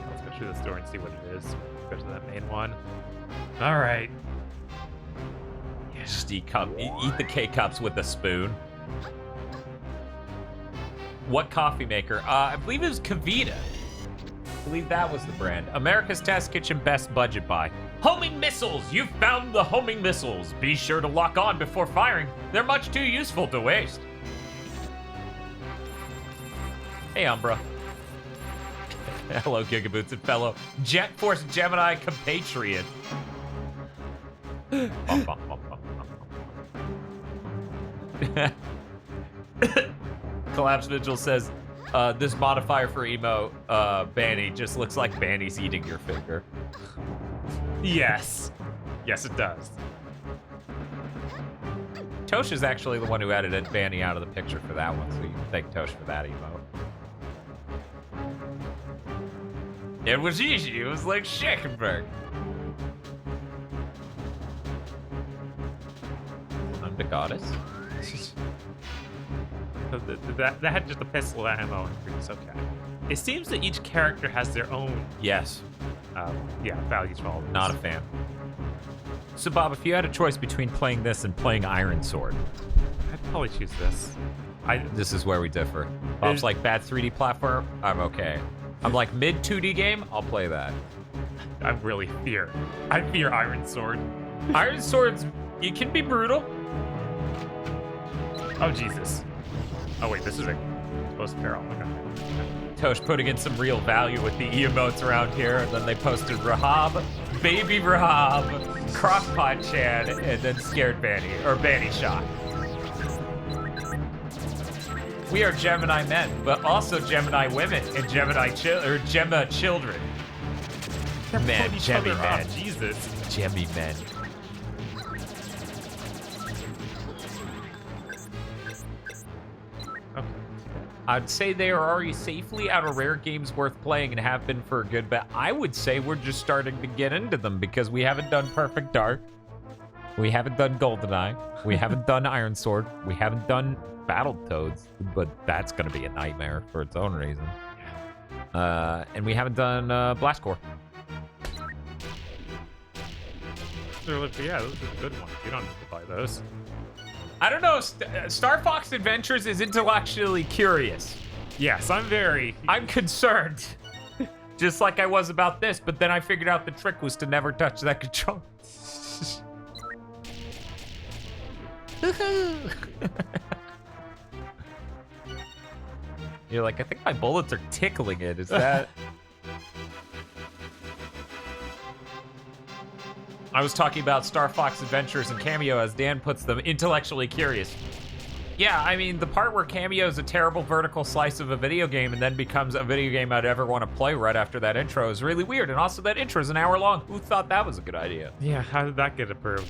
S2: Let's go through this door and see what it is. Go to that main one. All right.
S1: Just eat the K-Cups with a spoon. What coffee maker? I believe it was Kavita. I believe that was the brand. America's Test Kitchen Best Budget Buy. Homing missiles! You've found the homing missiles. Be sure to lock on before firing. They're much too useful to waste. Hey, Umbra. Hello, GigaBoots and fellow Jet Force Gemini compatriot. Collapse Vigil says, this modifier for emo, Banny, just looks like Banny's eating your finger.
S2: Yes. Yes, it does.
S1: Tosh is actually the one who edited Banny out of the picture for that one, so you can thank Tosh for that emo. It was easy. It was like Schickenberg. I'm the goddess.
S2: That had just a pistol ammo increase. Okay. It seems that each character has their own,
S1: Yes.
S2: values for all of them.
S1: Not a fan. So, Bob, if you had a choice between playing this and playing Iron Sword,
S2: I'd probably choose this.
S1: this is where we differ. Bob's like bad 3D platform. I'm okay. I'm like mid 2D game. I'll play that.
S2: I fear Iron Sword.
S1: Iron Swords, it can be brutal.
S2: Oh Jesus. Oh wait, this is a post-peril. Okay.
S1: Tosh putting in some real value with the emotes around here, and then they posted Rahab, Baby Rahab, Crockpot Chan, and then Scared Banny, or Banny Shot. We are Gemini men, but also Gemini women and Gemma children. Man,
S2: Put each
S1: Gemmy
S2: other
S1: men.
S2: up, Jesus.
S1: Gemmy men.
S2: Okay.
S1: I'd say they are already safely out of rare games worth playing and have been for a good bit. I would say we're just starting to get into them because we haven't done Perfect Dark. We haven't done GoldenEye. We haven't done Iron Sword. We haven't done Battletoads, but that's going to be a nightmare for its own reason. And we haven't done Blast Corps.
S2: Those are good ones. You don't need to buy those.
S1: I don't know. Star Fox Adventures is intellectually curious.
S2: Yes,
S1: I'm concerned. Just like I was about this, but then I figured out the trick was to never touch that controller. You're like, I think my bullets are tickling it. Is that... I was talking about Star Fox Adventures and Cameo, as Dan puts them, intellectually curious. Yeah, I mean, the part where Cameo is a terrible vertical slice of a video game and then becomes a video game I'd ever want to play right after that intro is really weird. And also, that intro is an hour long. Who thought that was a good idea?
S2: Yeah, how did that get approved?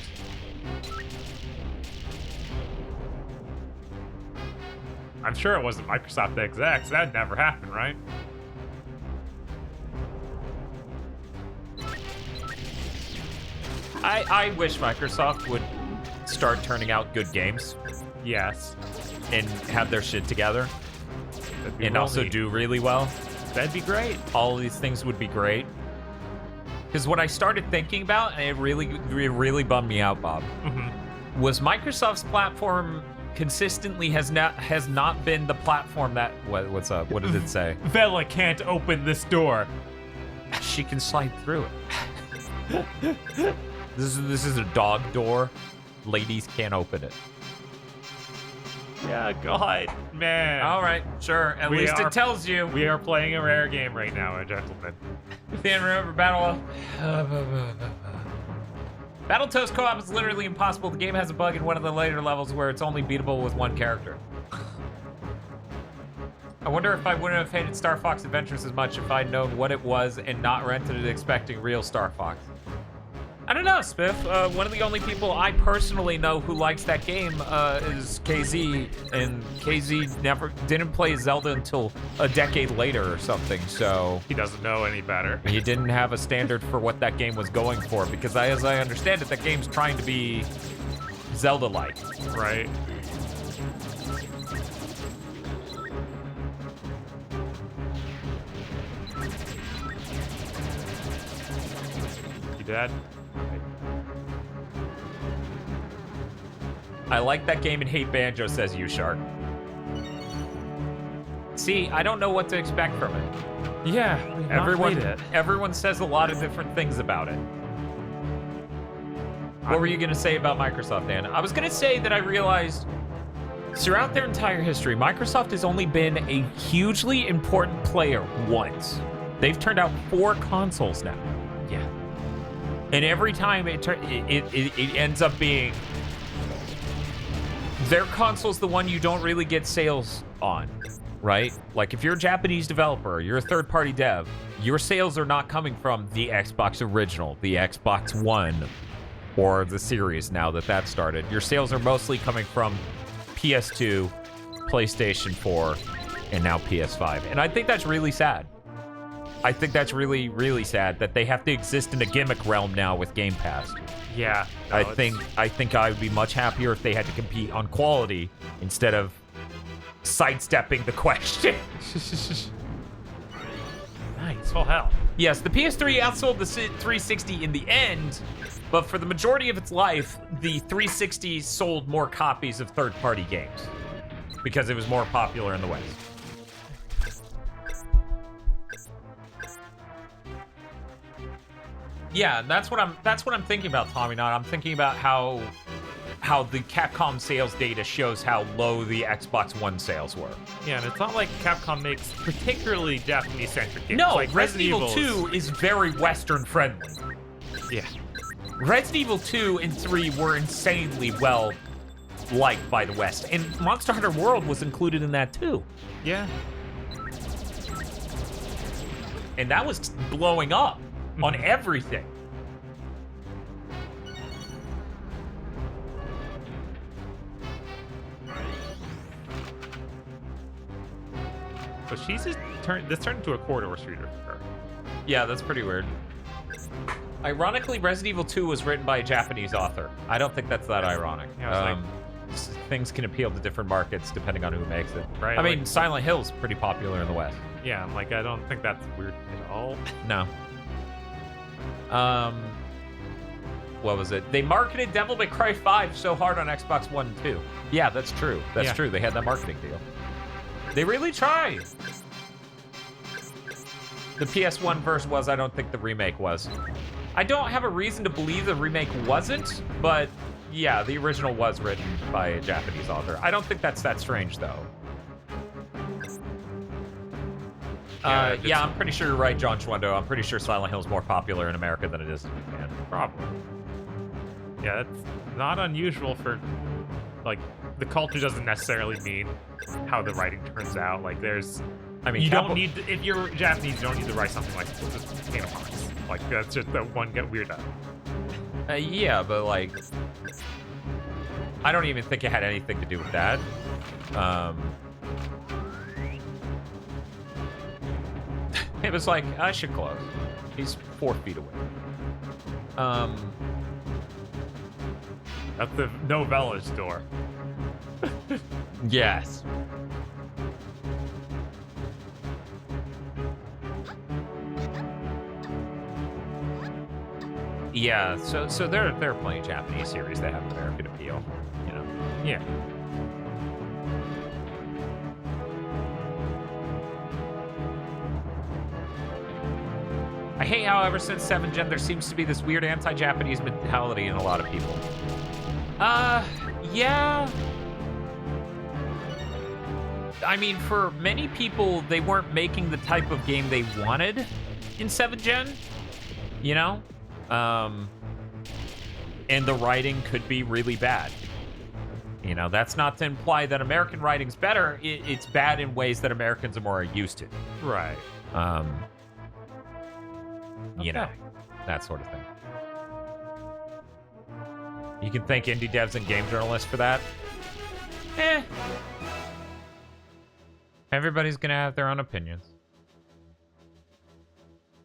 S2: I'm sure it wasn't Microsoft execs. That'd never happen, right?
S1: I wish Microsoft would start turning out good games
S2: Yes.
S1: and have their shit together
S2: That'd be
S1: and
S2: real
S1: also
S2: neat.
S1: do really well.
S2: That'd be great.
S1: All of these things would be great. Because what I started thinking about, and it really bummed me out, Bob, was Microsoft's platform consistently has not been the platform that what's up? What did it say?
S2: Vela can't open this door.
S1: She can slide through it. This is a dog door. Ladies can't open it.
S2: Yeah, God, man.
S1: All right, sure. At least it tells you.
S2: We are playing a rare game right now, gentlemen.
S1: Dan, remember Battletoads co-op is literally impossible. The game has a bug in one of the later levels where it's only beatable with one character. I wonder if I wouldn't have hated Star Fox Adventures as much if I'd known what it was and not rented it expecting real Star Fox. I don't know, Spiff. One of the only people I personally know who likes that game is KZ, and KZ didn't play Zelda until a decade later or something, so...
S2: He doesn't know any better.
S1: He didn't have a standard for what that game was going for, because as I understand it, that game's trying to be Zelda-like.
S2: Right. You dead?
S1: I like that game and hate Banjo, says U-Shark. See, I don't know what to expect from it.
S2: Yeah,
S1: Everyone says a lot of different things about it. What were you going to say about Microsoft, Dan? I was going to say that I realized throughout their entire history, Microsoft has only been a hugely important player once. They've turned out 4 consoles now.
S2: Yeah.
S1: And every time it ends up being their console's the one you don't really get sales on, right? Like if you're a Japanese developer, you're a third-party dev, your sales are not coming from the Xbox original, the Xbox One, or the Series now that started. Your sales are mostly coming from PS2, PlayStation 4, and now PS5. And I think that's really sad. I think that's really, really sad that they have to exist in a gimmick realm now with Game Pass.
S2: Yeah. No,
S1: I think I would be much happier if they had to compete on quality instead of sidestepping the question.
S2: Nice. Full hell.
S1: Yes, the PS3 outsold the 360 in the end, but for the majority of its life, the 360 sold more copies of third-party games because it was more popular in the West. Yeah, that's what I'm thinking about, Tommy. Not I'm thinking about how the Capcom sales data shows how low the Xbox One sales were.
S2: Yeah, and it's not like Capcom makes particularly Japanese-centric games.
S1: No,
S2: like
S1: Resident Evil 2 is very Western-friendly.
S2: Yeah.
S1: Resident Evil 2 and 3 were insanely well liked by the West, and Monster Hunter World was included in that too.
S2: Yeah.
S1: And that was blowing up on everything.
S2: So she's just turned into a corridor shooter for her.
S1: Yeah, that's pretty weird. Ironically, Resident Evil 2 was written by a Japanese author. I don't think that's that ironic.
S2: Yeah,
S1: things can appeal to different markets depending on who makes it.
S2: Right,
S1: I mean,
S2: like-
S1: Silent Hill's pretty popular in the West.
S2: Yeah, I'm like, I don't think that's weird at all.
S1: No. What was it? They marketed Devil May Cry 5 so hard on Xbox One and 2. Yeah, that's true. That's
S2: Yeah.
S1: true. They had that marketing deal. They really tried. The PS1 version was, I don't think the remake was. I don't have a reason to believe the remake wasn't, but yeah, the original was written by a Japanese author. I don't think that's that strange, though. Yeah, I'm pretty sure you're right, John Schwendo. I'm pretty sure Silent Hill's more popular in America than it is in Japan.
S2: Probably. Yeah, that's not unusual for, like, the culture doesn't necessarily mean how the writing turns out. Like, there's,
S1: I mean,
S2: you don't need, if you're Japanese, you don't need to write something like just Kingdom Hearts. Like, that's just the one get weird at.
S1: Yeah, but like, I don't even think it had anything to do with that. It was like, I should close. He's 4 feet away.
S2: At the novella store.
S1: Yes. Yeah, so there are plenty of Japanese series that have American appeal, you know.
S2: Yeah.
S1: I hate how ever since 7th Gen there seems to be this weird anti-Japanese mentality in a lot of people. Yeah. I mean, for many people, they weren't making the type of game they wanted in 7th Gen, you know? And the writing could be really bad. You know, that's not to imply that American writing's better. It's bad in ways that Americans are more used to.
S2: Right.
S1: You know, that sort of thing. You can thank indie devs and game journalists for that. Everybody's gonna have their own opinions.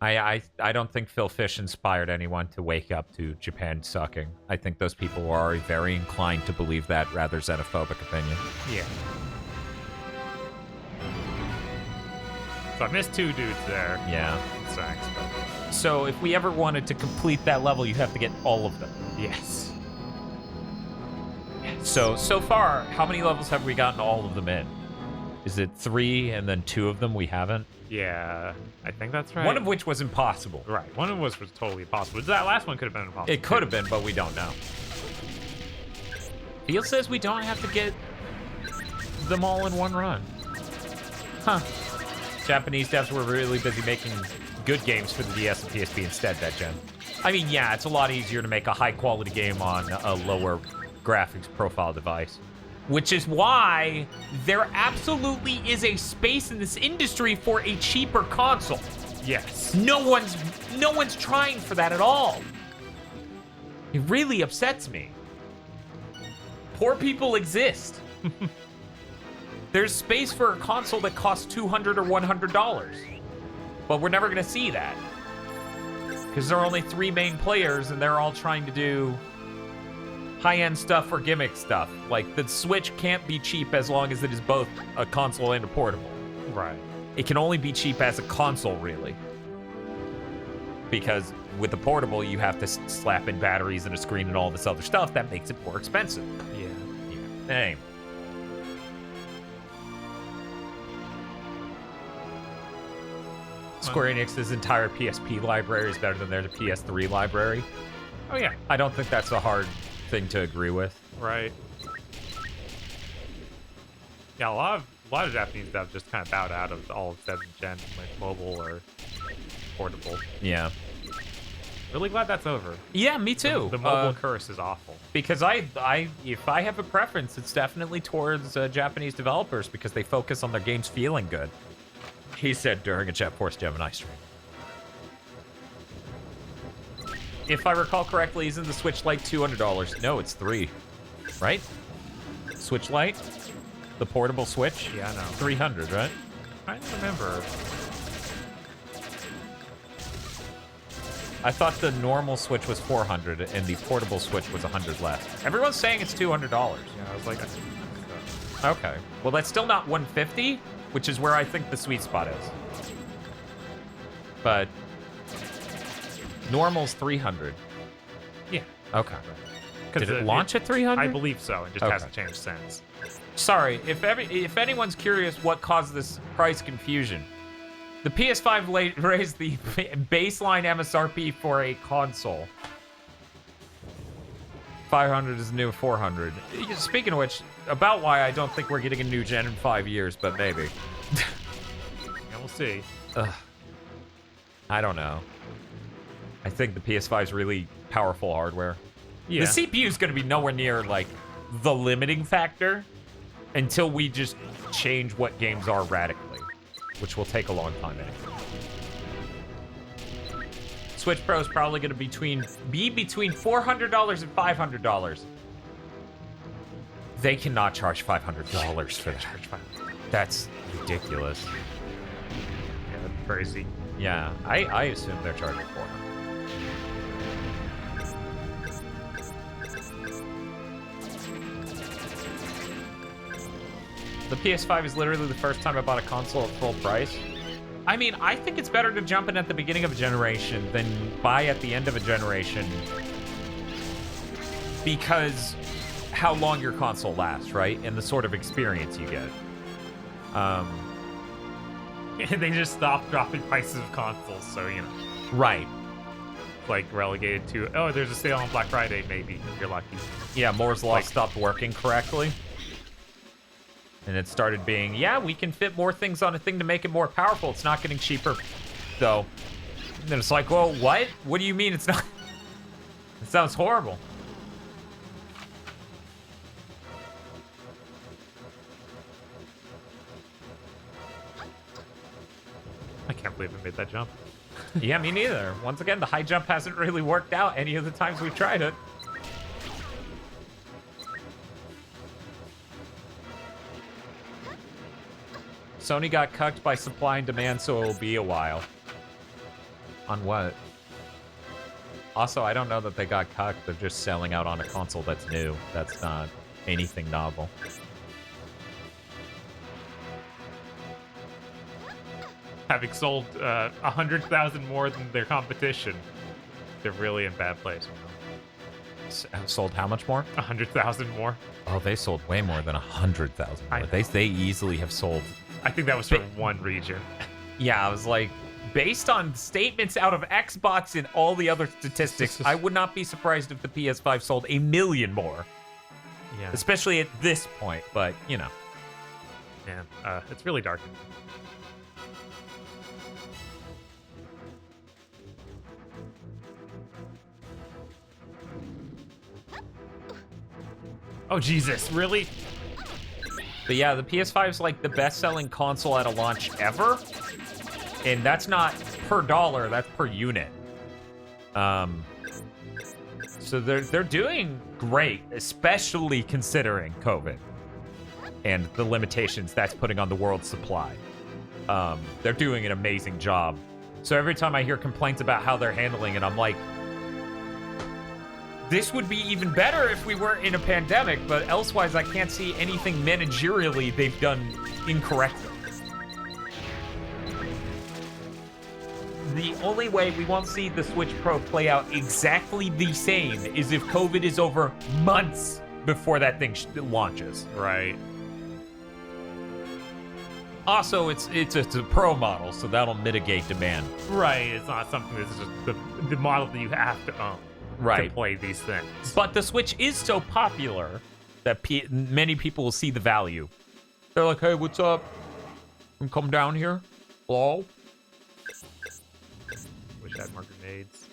S1: I don't think Phil Fish inspired anyone to wake up to Japan sucking. I think those people were already very inclined to believe that rather xenophobic opinion.
S2: Yeah. So I missed 2 dudes there.
S1: Yeah.
S2: Thanks, but
S1: So if we ever wanted to complete that level, you have to get all of them.
S2: yes.
S1: So far, how many levels have we gotten all of them in? Is it 3 and then 2 of them we haven't?
S2: Yeah, I think that's right.
S1: One of which was impossible.
S2: Right, one of which was totally impossible. That last one could have been impossible.
S1: It could have been, but we don't know. Field says we don't have to get them all in one run. Huh. Japanese devs were really busy making good games for the DS and PSP instead that gen. I mean, yeah, it's a lot easier to make a high-quality game on a lower graphics profile device. Which is why there absolutely is a space in this industry for a cheaper console.
S2: Yes.
S1: No one's trying for that at all. It really upsets me. Poor people exist. There's space for a console that costs $200 or $100. But we're never going to see that. Because there are only 3 main players, and they're all trying to do high-end stuff or gimmick stuff. Like, the Switch can't be cheap as long as it is both a console and a portable.
S2: Right.
S1: It can only be cheap as a console, really. Because with the portable, you have to slap in batteries and a screen and all this other stuff. That makes it more expensive.
S2: Yeah.
S1: Anyway. Square Enix's entire PSP library is better than their PS3 library.
S2: Oh, yeah.
S1: I don't think that's a hard thing to agree with.
S2: Right. Yeah, a lot of Japanese stuff just kind of bowed out of all of 7th gen, like mobile or portable.
S1: Yeah.
S2: Really glad that's over.
S1: Yeah, me too.
S2: The mobile curse is awful.
S1: Because if I have a preference, it's definitely towards Japanese developers because they focus on their games feeling good. He said during a Jet Force Gemini stream. If I recall correctly, isn't the Switch Lite $200? No, it's $300. Right? Switch Lite? The portable Switch?
S2: Yeah, I know.
S1: $300, right?
S2: I don't remember.
S1: I thought the normal Switch was $400 and the portable Switch was $100 less. Everyone's saying it's $200.
S2: Yeah, I was like, I think so.
S1: Okay. Well, that's still not $150, which is where I think the sweet spot is. But normal's $300.
S2: Yeah.
S1: Okay. Did it launch at $300?
S2: I believe so. It just
S1: Okay.
S2: hasn't changed since.
S1: Sorry, if anyone's curious what caused this price confusion, the PS5 raised the baseline MSRP for a console. 500 is the new 400. Speaking of which, about why I don't think we're getting a new gen in 5 years, but maybe.
S2: Yeah, we'll see.
S1: Ugh. I don't know. I think the PS5 is really powerful hardware.
S2: Yeah.
S1: The CPU is going to be nowhere near, like, the limiting factor until we just change what games are radically, which will take a long time anyway. Switch Pro is probably going to be between $400 and $500. They cannot charge $500 for that. That's ridiculous.
S2: Yeah, that's crazy.
S1: Yeah, I assume they're charging $400. The PS5 is literally the first time I bought a console at full price. I mean, I think it's better to jump in at the beginning of a generation than buy at the end of a generation because how long your console lasts, right? And the sort of experience you get.
S2: They just stopped dropping prices of consoles, so, you know.
S1: Right.
S2: Like, relegated to, oh, there's a sale on Black Friday, maybe, if you're lucky.
S1: Yeah, Moore's Law stopped working correctly. And it started being, yeah, we can fit more things on a thing to make it more powerful. It's not getting cheaper, though. And then it's like, well, what? What do you mean it's not? It sounds horrible.
S2: I can't believe I made that jump.
S1: Yeah, me neither. Once again, the high jump hasn't really worked out any of the times we've tried it. Sony got cucked by supply and demand, so it'll be a while. On what? Also, I don't know that they got cucked. They're just selling out on a console that's new. That's not anything novel.
S2: Having sold 100,000 more than their competition, they're really in bad place.
S1: Sold how much more?
S2: 100,000 more.
S1: Oh, they sold way more than 100,000
S2: I
S1: more.
S2: know.
S1: They easily have sold.
S2: I think that was for one region.
S1: Yeah, I was like, based on statements out of Xbox and all the other statistics, I would not be surprised if the PS5 sold 1 million more.
S2: Yeah.
S1: Especially at this point, but, you know.
S2: Man, it's really dark. Oh, Jesus, really?
S1: But yeah, the PS5 is like the best-selling console at a launch ever. And that's not per dollar, that's per unit. So they're doing great, especially considering COVID and the limitations that's putting on the world's supply. They're doing an amazing job So every time I hear complaints about how they're handling it, I'm like, this would be even better if we weren't in a pandemic, but elsewise I can't see anything managerially they've done incorrectly. The only way we won't see the Switch Pro play out exactly the same is if COVID is over months before that thing launches.
S2: Right.
S1: Also, it's a Pro model, so that'll mitigate demand.
S2: Right. It's not something that's just the model that you have to own.
S1: Right.
S2: To play these things.
S1: But the Switch is so popular that many people will see the value. They're like, hey, what's up? Come down here. Hello?
S2: Wish I had more grenades.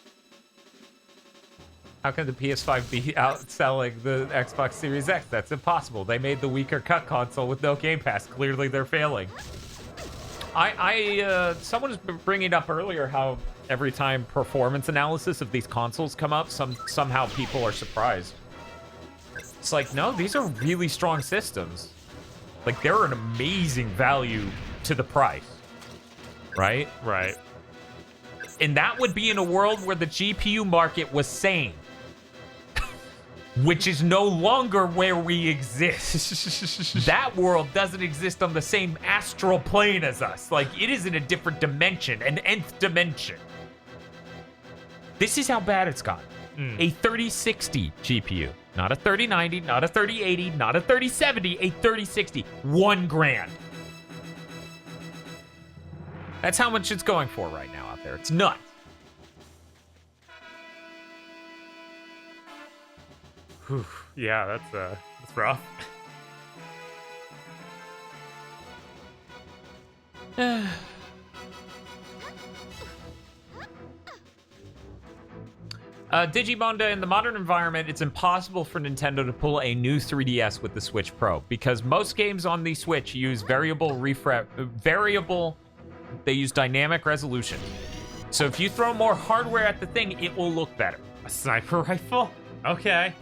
S1: How can the PS5 be outselling the Xbox Series X? That's impossible. They made the weaker cut console with no Game Pass. Clearly, they're failing. Someone was bringing up earlier how every time performance analysis of these consoles come up, somehow people are surprised. It's like, no, these are really strong systems. Like, they're an amazing value to the price, right?
S2: Right.
S1: And that would be in a world where the GPU market was sane. Which is no longer where we exist. That world doesn't exist on the same astral plane as us. Like, it is in a different dimension, an nth dimension. This is how bad it's gotten. A 3060 GPU. Not a 3090, not a 3080, not a 3070, a 3060. $1,000. That's how much it's going for right now out there. It's nuts.
S2: Whew. Yeah, that's rough.
S1: Digimonda, in the modern environment, it's impossible for Nintendo to pull a new 3DS with the Switch Pro because most games on the Switch use they use dynamic resolution. So if you throw more hardware at the thing, it will look better.
S2: A sniper rifle? Okay.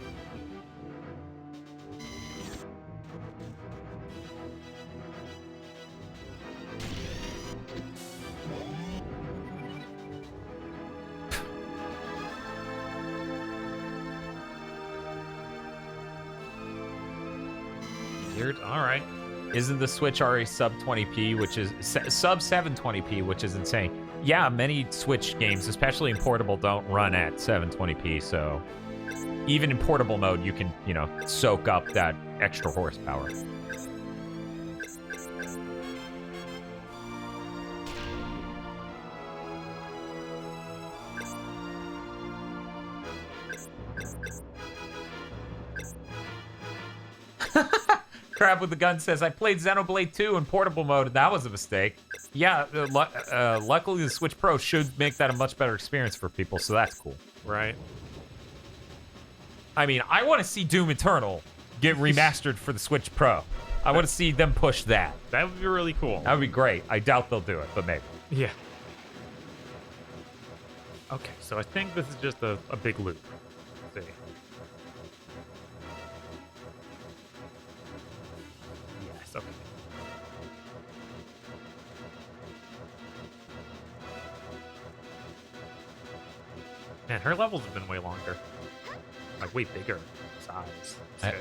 S1: Weird. All right. Isn't the Switch already sub 20p, which is sub 720p, which is insane? Yeah, many Switch games, especially in portable, don't run at 720p. So even in portable mode, you can, soak up that extra horsepower. Crab with the Gun says, I played Xenoblade 2 in portable mode, and that was a mistake. Yeah, luckily the Switch Pro should make that a much better experience for people, so that's cool.
S2: Right.
S1: I mean, I want to see Doom Eternal get remastered for the Switch Pro. I want to see them push that.
S2: That would be really cool.
S1: That would be great. I doubt they'll do it, but maybe.
S2: Yeah. Okay, so I think this is just a big loop. Let's see. Yes, okay. Man, her levels have been way longer. Like, way bigger size, scale.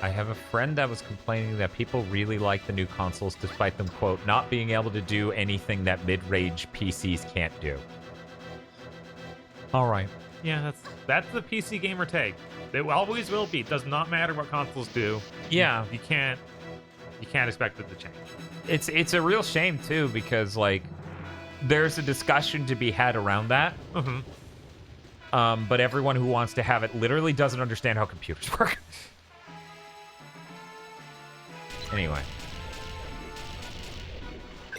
S1: I have a friend that was complaining that people really like the new consoles despite them, quote, not being able to do anything that mid-range PCs can't do. All right.
S2: Yeah, that's the PC gamer take. It always will be. It does not matter what consoles do.
S1: Yeah.
S2: You can't expect it to change.
S1: It's a real shame, too, because, like, there's a discussion to be had around that.
S2: Mm-hmm.
S1: But everyone who wants to have it literally doesn't understand how computers work. Anyway.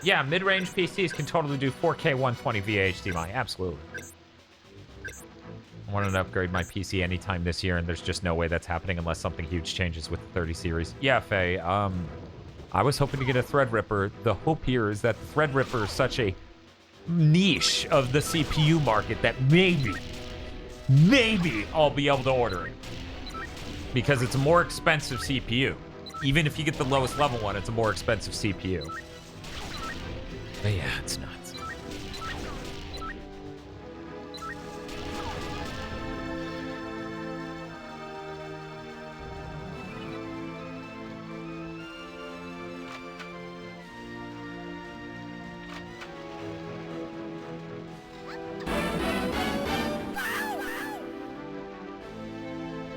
S1: Yeah, mid-range PCs can totally do 4K 120 via HDMI. Absolutely. I wanted to upgrade my PC anytime this year, and there's just no way that's happening unless something huge changes with the 30 series. Yeah, Faye, I was hoping to get a Threadripper. The hope here is that the Threadripper is such a niche of the CPU market that maybe I'll be able to order it. Because it's a more expensive CPU. Even if you get the lowest level one, it's a more expensive CPU. But yeah, it's nuts.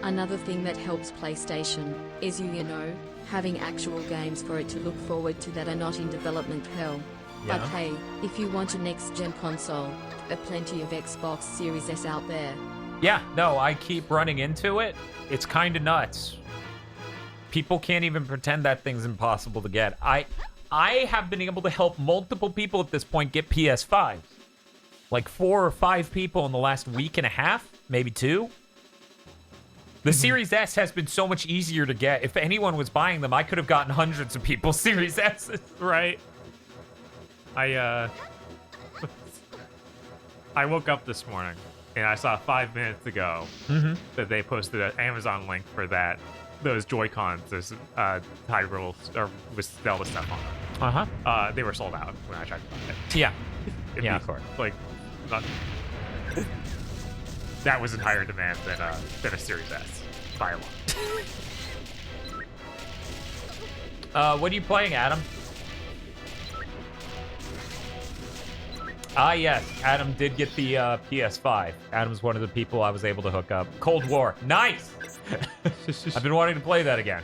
S3: Another thing that helps PlayStation is you know, having actual games for it to look forward to that are not in development hell. But
S1: Yeah.
S3: hey, if you want a next-gen console, there are plenty of Xbox Series S out there.
S1: Yeah, no, I keep running into it. It's kind of nuts. People can't even pretend that thing's impossible to get. I have been able to help multiple people at this point get PS5. Like 4 or 5 people in the last week and a half, maybe 2. The Series S has been so much easier to get. If anyone was buying them, I could have gotten hundreds of people Series S's.
S2: Right. I woke up this morning and I saw 5 minutes ago that they posted an Amazon link for those Joy-Cons, those Hyrule or with Zelda stuff on them.
S1: Uh-huh.
S2: They were sold out when I tried to buy it.
S1: Yeah.
S2: It'd
S1: Yeah,
S2: be,
S1: of course.
S2: Like, not, that was in higher demand than a Series S by a lot.
S1: What are you playing, Adam? Ah, yes. Adam did get the PS5. Adam's one of the people I was able to hook up. Cold War. Nice! I've been wanting to play that again.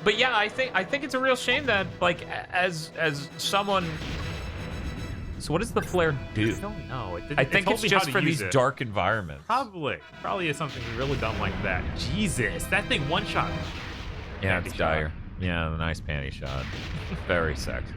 S1: But yeah, I think it's a real shame that, like, as someone... So what does the flare do?
S2: I don't know.
S1: I think it's just for these
S2: dark.
S1: dark environments.
S2: Probably is something really done like that. Jesus, that thing one-shot.
S1: Yeah,
S2: Panty
S1: it's
S2: shot.
S1: dire. Yeah, the nice panty shot. Very sexy.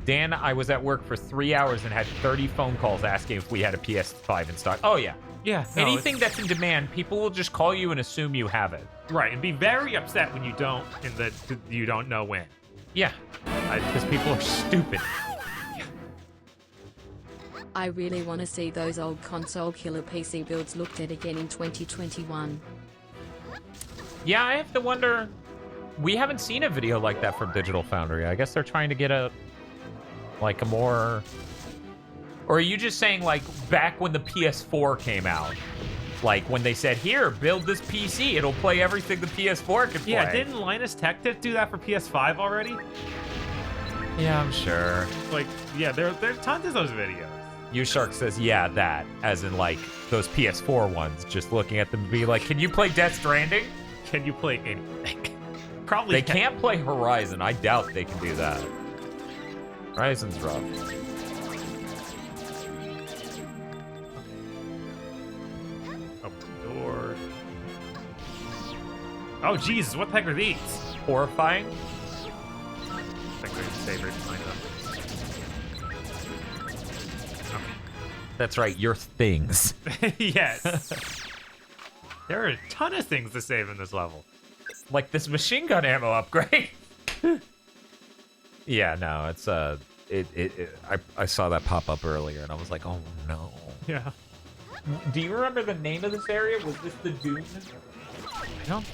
S1: Dan, I was at work for 3 hours and had 30 phone calls asking if we had a PS5 in stock. Oh, yeah.
S2: Yeah.
S1: Anything that's in demand, people will just call you and assume you have it.
S2: Right, and be very upset when you don't, and that you don't know when.
S1: Yeah. Because people are stupid.
S3: I really want to see those old console killer PC builds looked at again in 2021.
S1: Yeah, I have to wonder. We haven't seen a video like that from Digital Foundry. I guess they're trying to get a more... Or are you just saying, like, back when the PS4 came out? Like, when they said, here, build this PC. It'll play everything the PS4 can play.
S2: Yeah, didn't Linus Tech Tips do that for PS5 already?
S1: Yeah, I'm sure.
S2: Like, yeah, there are tons of those videos.
S1: U-Shark says, yeah, that. As in, like, those PS4 ones. Just looking at them and be like, can you play Death Stranding?
S2: Can you play anything? Probably
S1: They can't play Horizon. I doubt they can do that. Horizon's rough.
S2: Open the door. Oh, Jesus, what the heck are these?
S1: Horrifying.
S2: I think they're favorite line of
S1: That's right, your things.
S2: them. Yes. There are a ton of things to save in this level.
S1: Like this machine gun ammo upgrade. Yeah, no, it's I saw that pop up earlier and I was like, oh no.
S2: Yeah.
S1: Do you remember the name of this area? Was this the Dune?
S2: I don't.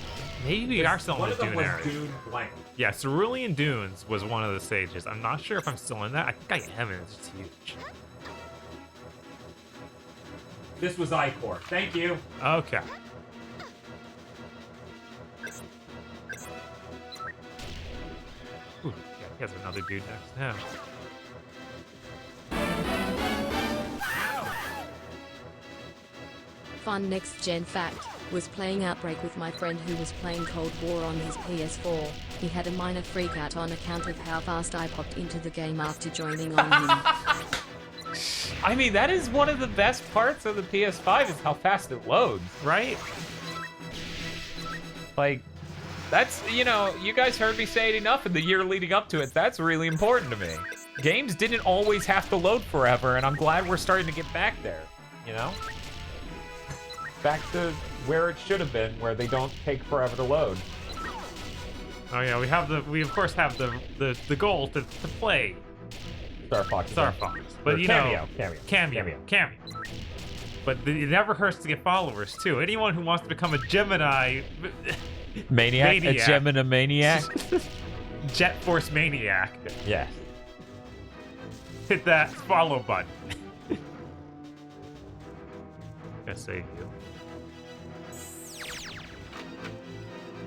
S2: Maybe we are still in
S1: One
S2: the
S1: of them
S2: Dune
S1: was
S2: area.
S1: Dune blank.
S2: Yeah, Cerulean Dunes was one of the stages. I'm not sure if I'm still in that. I think I am, and it's just huge.
S1: This was Icor. Thank you.
S2: Okay. Ooh, yeah, he has another dude next to him.
S3: Fun next-gen fact, was playing Outbreak with my friend who was playing Cold War on his PS4. He had a minor freak out on account of how fast I popped into the game after joining on him.
S1: I mean, that is one of the best parts of the PS5 is how fast it loads.
S2: Right?
S1: Like, that's, you know, you guys heard me say it enough in the year leading up to it. That's really important to me. Games didn't always have to load forever, and I'm glad we're starting to get back there, you know? Back to where it should have been, where they don't take forever to load.
S2: Oh yeah, we of course have the goal to play
S1: Star Fox.
S2: Star Fox, but
S1: Or
S2: you
S1: cameo.
S2: cameo. But it never hurts to get followers too. Anyone who wants to become a Gemini
S1: Maniac? A Gemini Maniac?
S2: Jet Force Maniac,
S1: Yes.
S2: hit that follow button. Gonna save you.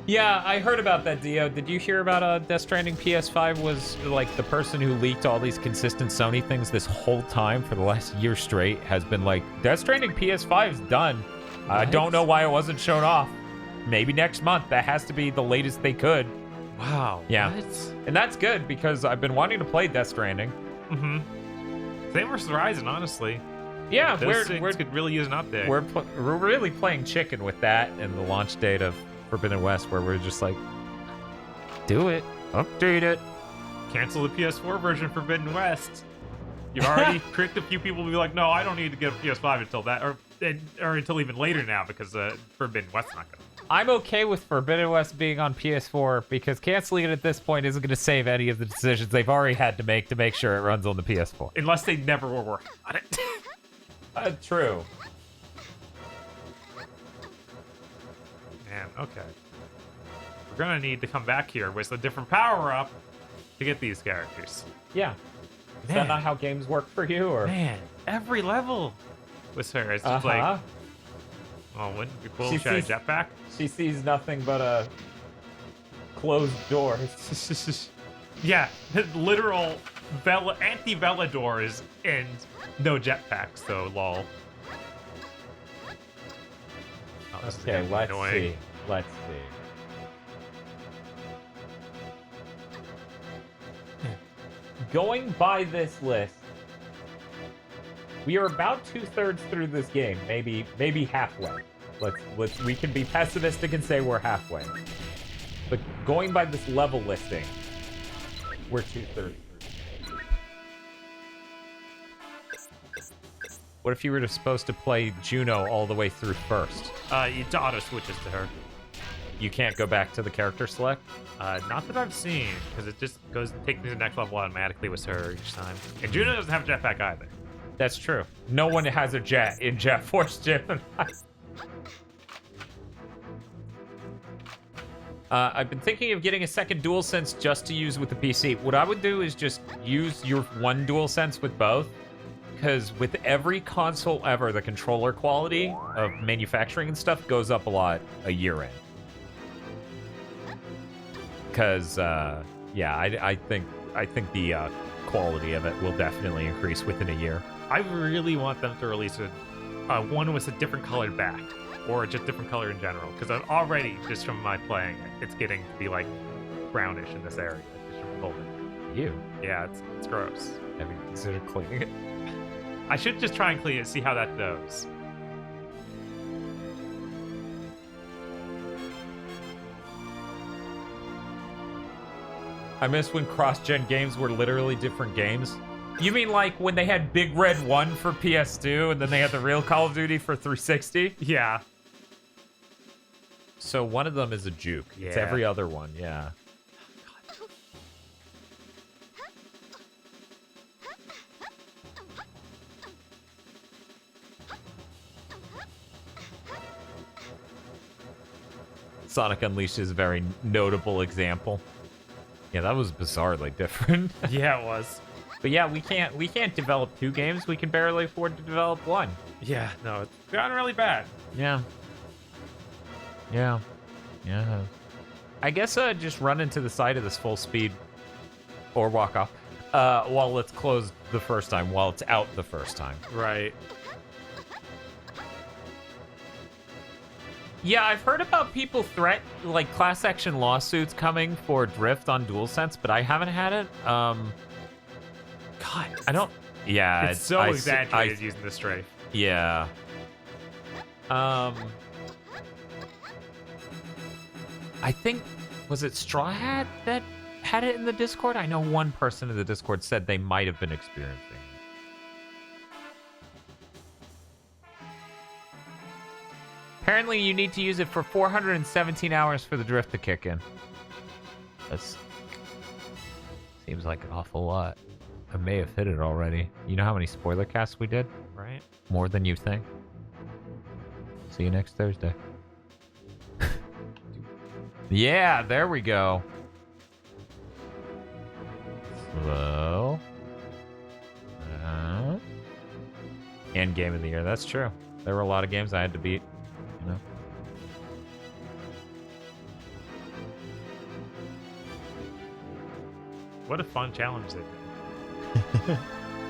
S1: Yeah, I heard about that, Dio. Did you hear about Death Stranding PS5 was like the person who leaked all these consistent Sony things this whole time for the last year straight has been like, Death Stranding PS5 is done. I don't know why it wasn't shown off. Maybe next month. That has to be the latest they could.
S2: Wow.
S1: Yeah.
S2: What?
S1: And that's good because I've been wanting to play Death Stranding.
S2: Mm-hmm. Same versus Horizon, honestly.
S1: Yeah,
S2: Those things could really use an update.
S1: We're really playing chicken with that and the launch date of Forbidden West, where we're just like, do it, update it.
S2: Cancel the PS4 version of Forbidden West. You've already tricked a few people to be like, no, I don't need to get a PS5 until that, or until even later now because Forbidden West's not gonna.
S1: I'm okay with Forbidden West being on PS4 because canceling it at this point isn't going to save any of the decisions they've already had to make sure it runs on the PS4.
S2: Unless they never were working on it.
S1: True.
S2: Man, okay. We're gonna need to come back here with a different power-up to get these characters.
S1: Yeah. Is that
S2: Man.
S1: not how games work for you? Or
S2: Man, every level with her. It's just like, oh, wouldn't it be cool
S1: She
S2: if she had a
S1: sees-
S2: jetpack?
S1: she sees nothing but closed doors.
S2: Yeah, literal anti-Vela doors and no jetpacks, though, lol. Oh, this is
S1: Okay,
S2: gonna be
S1: let's
S2: annoying.
S1: see. Let's see. Going by this list, we are about 2/3 through this game, maybe halfway. We can be pessimistic and say we're halfway. But going by this level listing, we're 2/3 through. What if you were supposed to play Juno all the way through first?
S2: It auto switches to her.
S1: You can't go back to the character select?
S2: Not that I've seen, because it just takes me to the next level automatically with her each time. And Juno doesn't have a jetpack either.
S1: That's true. No one has a jet in Jet Force Gemini. I've been thinking of getting a second DualSense just to use with the PC. What I would do is just use your one DualSense with both. Because with every console ever, the controller quality of manufacturing and stuff goes up a lot a year in. Because, yeah, I think the quality of it will definitely increase within a year.
S2: I really want them to release one with a different colored back, or just different color in general, because I'm already, just from my playing, it's getting to be like brownish in this area, just from golden.
S1: You?
S2: Yeah, it's gross.
S1: Have you considered cleaning it?
S2: I should just try and clean it, see how that goes.
S1: I miss when cross-gen games were literally different games. You mean like when they had Big Red 1 for PS2 and then they had the real Call of Duty for 360?
S2: Yeah.
S1: So one of them is a juke. It's
S2: Yeah.
S1: every other one, yeah. Sonic Unleashed is a very notable example. Yeah, that was bizarrely different.
S2: Yeah, it was.
S1: But yeah, we can't develop two games. We can barely afford to develop one.
S2: Yeah, no, it's gotten really bad.
S1: Yeah. Yeah. Yeah. I guess just run into the side of this full speed or walk off while it's closed the first time, while it's out the first time.
S2: Right.
S1: Yeah, I've heard about people like class action lawsuits coming for drift on DualSense, but I haven't had it. God, I don't. Yeah,
S2: It's so exaggerated using the strafe.
S1: Yeah. I think, was it Straw Hat that had it in the Discord? I know one person in the Discord said they might have been experiencing it. Apparently, you need to use it for 417 hours for the drift to kick in. That's seems like an awful lot. I may have hit it already. You know how many spoiler casts we did?
S2: Right.
S1: More than you think. See you next Thursday. Yeah, there we go. Slow. And game of the year. That's true. There were a lot of games I had to beat. You know.
S2: What a fun challenge they've been.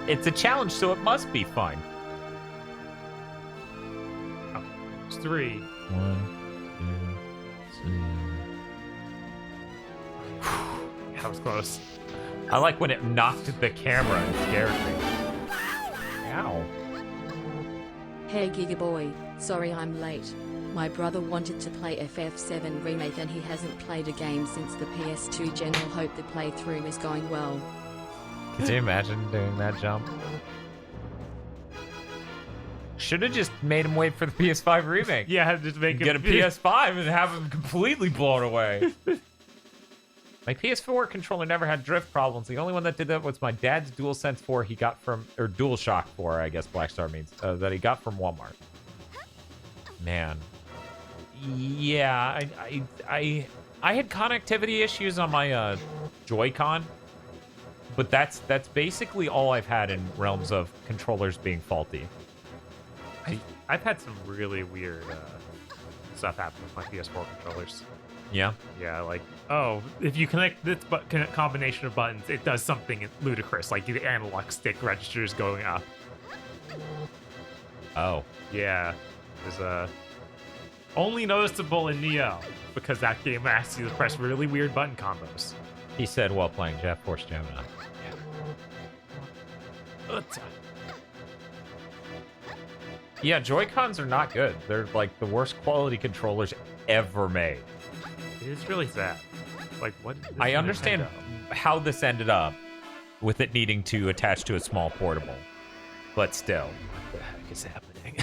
S1: It's a challenge, so it must be fun.
S2: Oh, it's 3.
S1: 1, 2, 3.
S2: That was close.
S1: I like when it knocked the camera and scared me. Ow.
S3: Hey Gigaboy, sorry I'm late. My brother wanted to play FF7 Remake and he hasn't played a game since the PS2 gen. I'll hope the playthrough is going well.
S1: Could you imagine doing that jump? Should have just made him wait for the PS5 remake.
S2: Yeah, just make
S1: Get a PS5 and have him completely blown away. My PS4 controller never had drift problems. The only one that did that was my dad's DualSense 4 he got from, or DualShock 4, I guess Black Star means, that he got from Walmart. Man. Yeah, I had connectivity issues on my Joy-Con, but that's basically all I've had in realms of controllers being faulty.
S2: I've had some really weird stuff happen with my PS4 controllers.
S1: Yeah.
S2: Yeah, like, oh, if you connect this combination of buttons, it does something ludicrous, like the analog stick registers going up.
S1: Oh.
S2: Yeah, there's only noticeable in Neo, because that game asks you to press really weird button combos.
S1: He said while playing Jet Force Gemini. Yeah, Joy-Cons are not good. They're like the worst quality controllers ever made.
S2: It is really sad. Like, what?
S1: I understand how this ended up with it needing to attach to a small portable, but still.
S2: What the heck is happening?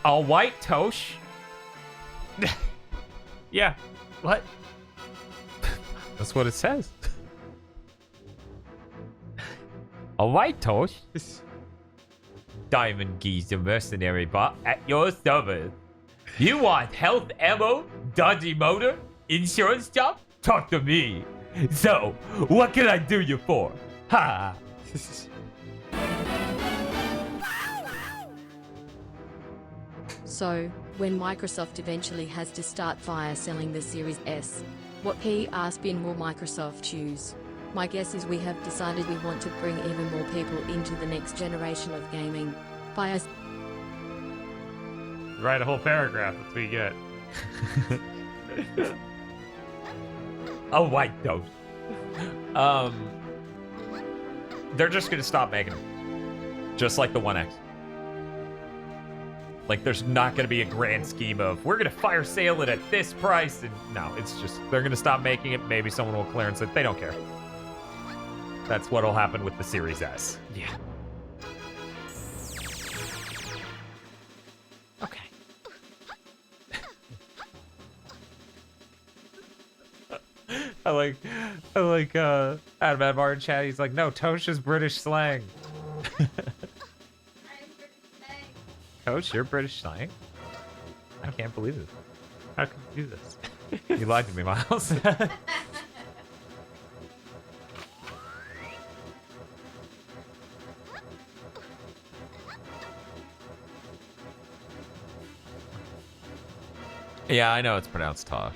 S1: A white Tosh?
S2: Yeah. What?
S1: That's what it says. A white Tosh? Diamond Geezer mercenary bot at your service. You want health ammo, dodgy motor, insurance job? Talk to me. So, what can I do you for? Ha!
S3: So, when Microsoft eventually has to start fire selling the Series S, what PR spin will Microsoft choose? My guess is we have decided we want to bring even more people into the next generation of gaming. Fire.
S2: Write a whole paragraph. That's what you get.
S1: A white Tosh. They're just gonna stop making them. Just like the 1X. Like, there's not going to be a grand scheme of, we're going to fire sale it at this price. And no, it's just, they're going to stop making it. Maybe someone will clearance it. They don't care. That's what'll happen with the Series S.
S2: Yeah. Okay.
S1: I like Adam Admar in chat. He's like, no, Tosh is British slang. Coach, you're British slang? I can't believe it.
S2: How can you do this?
S1: You lied to me, Miles. Yeah, I know it's pronounced Tosh.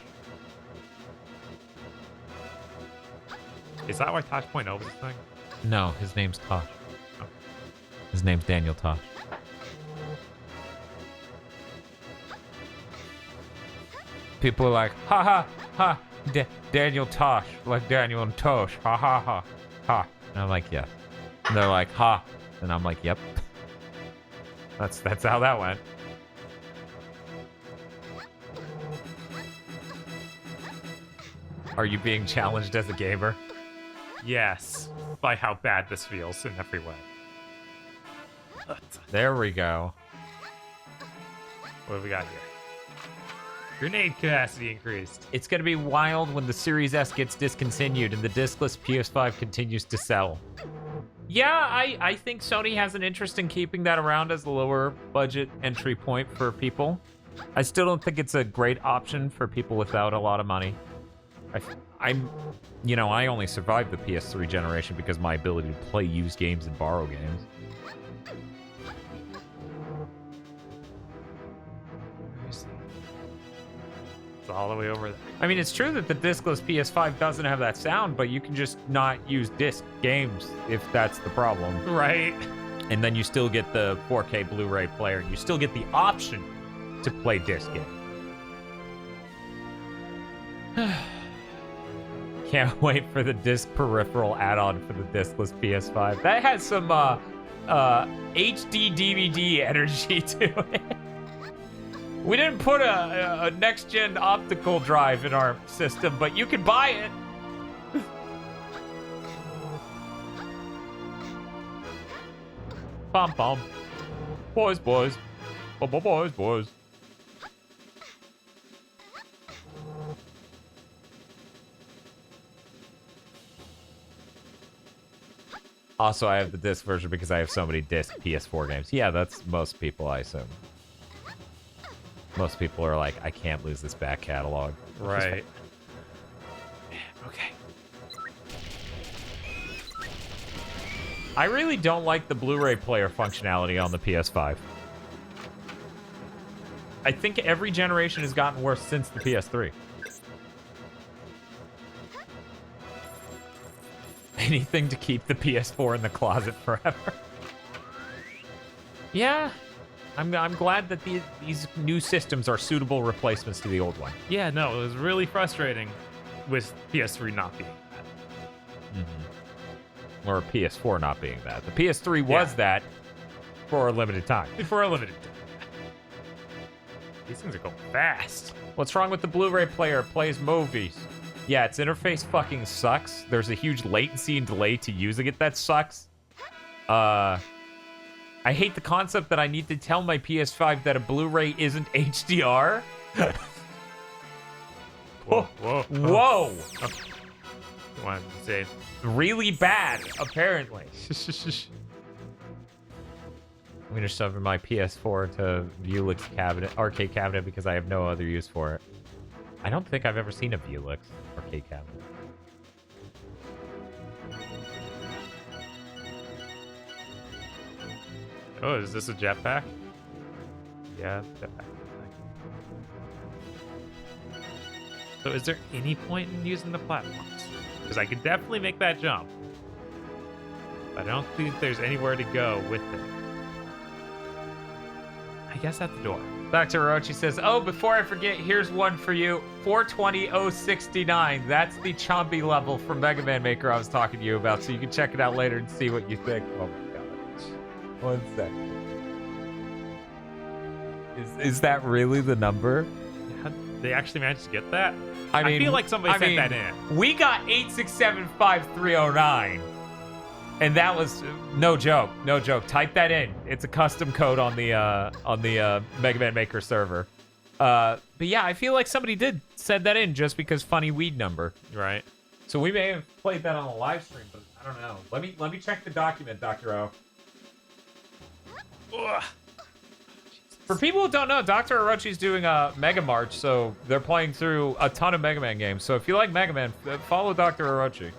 S2: Is that why Tosh.0 was a thing?
S1: No, his name's Tosh. Oh. His name's Daniel Tosh. People are like, ha ha ha, Daniel Tosh, like Daniel and Tosh, ha ha ha, ha. And I'm like, yeah. And they're like, ha. And I'm like, yep. That's how that went. Are you being challenged as a gamer?
S2: Yes. By how bad this feels in every way.
S1: There we go.
S2: What have we got here? Grenade capacity increased.
S1: It's going to be wild when the Series S gets discontinued and the discless PS5 continues to sell. Yeah, I think Sony has an interest in keeping that around as a lower budget entry point for people. I still don't think it's a great option for people without a lot of money. I only survived the PS3 generation because of my ability to play used games and borrow games.
S2: It's all the way over there.
S1: I mean, it's true that the discless PS5 doesn't have that sound, but you can just not use disc games if that's the problem.
S2: Right.
S1: And then you still get the 4K Blu-ray player. You still get the option to play disc games. Can't wait for the disc peripheral add-on for the discless PS5. That has some HD DVD energy to it. We didn't put a next-gen optical drive in our system, but you can buy it. Bum bum. Boys, boys. Boys, boys. Also, I have the disc version because I have so many disc PS4 games. Yeah, that's most people, I assume. Most people are like, I can't lose this back catalog.
S2: Right.
S1: Okay. I really don't like the Blu-ray player functionality on the PS5. I think every generation has gotten worse since the PS3. Anything to keep the PS4 in the closet forever. Yeah, I'm glad that these new systems are suitable replacements to the old one.
S2: Yeah, no, it was really frustrating with PS3 not being that.
S1: Mm-hmm. Or PS4 not being that. The PS3 was that for a limited time.
S2: For a limited time. These things are going fast.
S1: What's wrong with the Blu-ray player? It plays movies. Yeah, its interface fucking sucks. There's a huge latency and delay to using it that sucks. I hate the concept that I need to tell my PS5 that a Blu-ray isn't HDR.
S2: Whoa, whoa,
S1: whoa.
S2: Oh. Wanted to say
S1: really bad, apparently. I'm gonna shove in my PS4 to Vuelix arcade cabinet because I have no other use for it. I don't think I've ever seen a Vuelix arcade cabinet.
S2: Oh, is this a jetpack? Yeah, jetpack. So is there any point in using the platforms? Because I could definitely make that jump. But I don't think there's anywhere to go with it. I guess at the door.
S1: Dr. Orochi says, oh, before I forget, here's one for you. 420069. That's the Chompy level from Mega Man Maker I was talking to you about, so you can check it out later and see what you think. Oh my god. 1 second. Is that really the number?
S2: They actually managed to get that?
S1: I mean,
S2: I feel like somebody sent that in.
S1: We got 8675309. And that was no joke, no joke. Type that in. It's a custom code on the Mega Man Maker server. But yeah, I feel like somebody did send that in just because funny weed number.
S2: Right.
S1: So we may have played that on a live stream, but I don't know. Let me check the document, Dr. O.
S2: Ugh.
S1: For people who don't know, Dr. Orochi's doing a Mega March, so they're playing through a ton of Mega Man games. So if you like Mega Man, follow Dr. Orochi.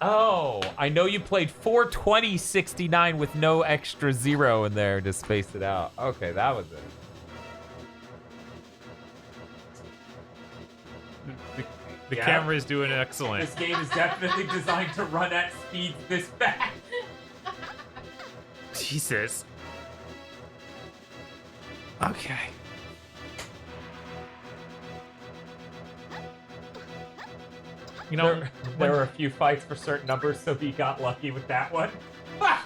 S1: Oh, I know you played 42069 with no extra zero in there to space it out. Okay, that was it.
S2: The camera is doing excellent.
S1: This game is definitely designed to run at speeds this fast.
S2: Jesus. Okay. You know,
S1: there were a few fights for certain numbers, so he got lucky with that one. What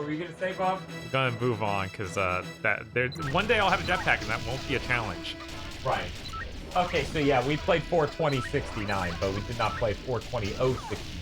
S1: were you gonna say, Bob?
S2: I'm gonna move on because one day I'll have a jetpack and that won't be a challenge.
S1: Right. Okay, so yeah, we played 42069, but we did not play 42069.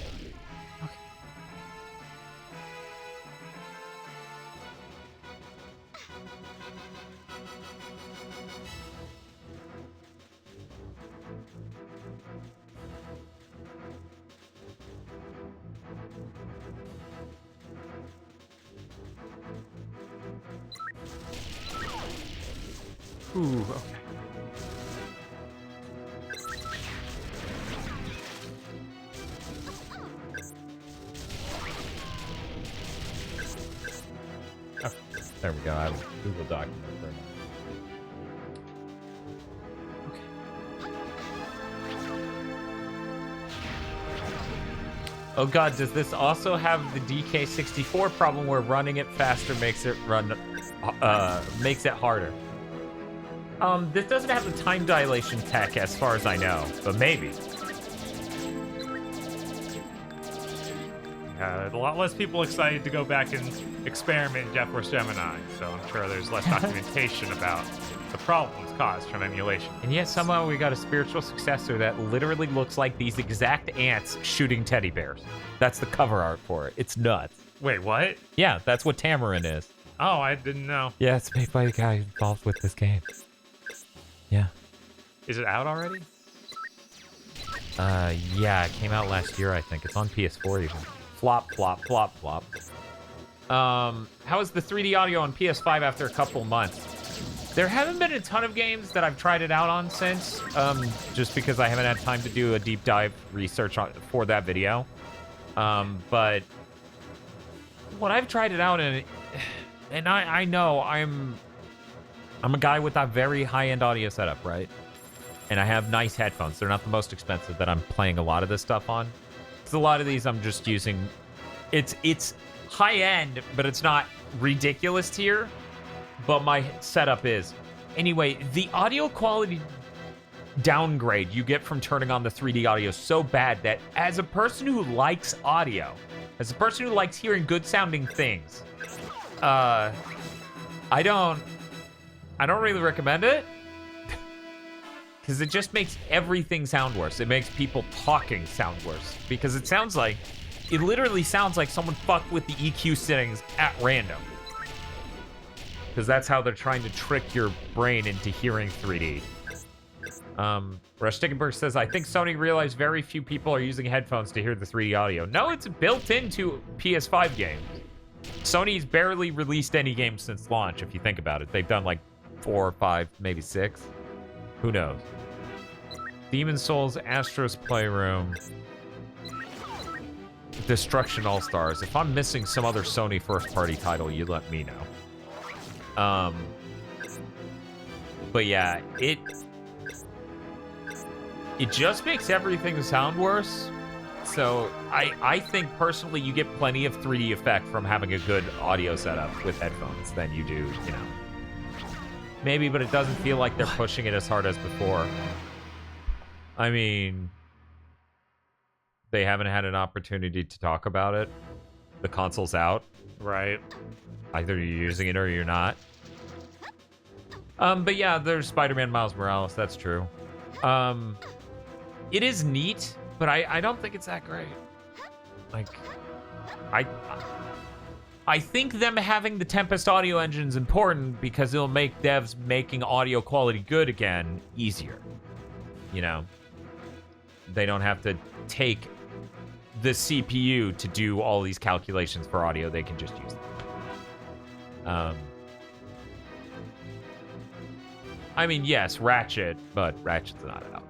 S2: Ooh, okay.
S1: There we go. I have a Google document for it. Oh god, does this also have the DK64 problem where running it faster makes it harder? This doesn't have the time dilation tech as far as I know, but maybe.
S2: A lot less people excited to go back and experiment in Jet Force Gemini, so I'm sure there's less documentation about the problems caused from emulation.
S1: And yet somehow we got a spiritual successor that literally looks like these exact ants shooting teddy bears. That's the cover art for it. It's nuts.
S2: Wait, what?
S1: Yeah, that's what Tamarin is.
S2: Oh, I didn't know.
S1: Yeah, it's made by the guy involved with this game. Yeah. Is
S2: it out already?
S1: Yeah, it came out last year, I think. It's on PS4 even. Flop, flop, flop, flop. How is the 3D audio on PS5 after a couple months? There haven't been a ton of games that I've tried it out on since, just because I haven't had time to do a deep dive research for that video. But what I've tried it out in, and I know I'm a guy with a very high-end audio setup, right? And I have nice headphones. They're not the most expensive that I'm playing a lot of this stuff on. Because a lot of these I'm just using... It's high-end, but it's not ridiculous tier. But my setup is. Anyway, the audio quality downgrade you get from turning on the 3D audio is so bad that as a person who likes audio, as a person who likes hearing good-sounding things, I don't really recommend it. Because it just makes everything sound worse. It makes people talking sound worse. Because it literally sounds like someone fucked with the EQ settings at random. Because that's how they're trying to trick your brain into hearing 3D. Rush Stickenberg says, I think Sony realized very few people are using headphones to hear the 3D audio. No, it's built into PS5 games. Sony's barely released any games since launch, if you think about it. They've done like 4 or 5, maybe 6. Who knows? Demon Souls, Astro's Playroom, Destruction All-Stars. If I'm missing some other Sony first-party title, you let me know. But yeah, it just makes everything sound worse. So I think personally you get plenty of 3D effect from having a good audio setup with headphones than you do, you know. Maybe, but it doesn't feel like they're pushing it as hard as before. I mean, they haven't had an opportunity to talk about it. The console's out.
S2: Right.
S1: Either you're using it or you're not. But yeah, there's Spider-Man Miles Morales. That's true. It is neat, but I don't think it's that great. Like, I think them having the Tempest audio engine is important because it'll make devs making audio quality good again easier. You know? They don't have to take the CPU to do all these calculations for audio. They can just use them. I mean, yes, Ratchet, but Ratchet's not out.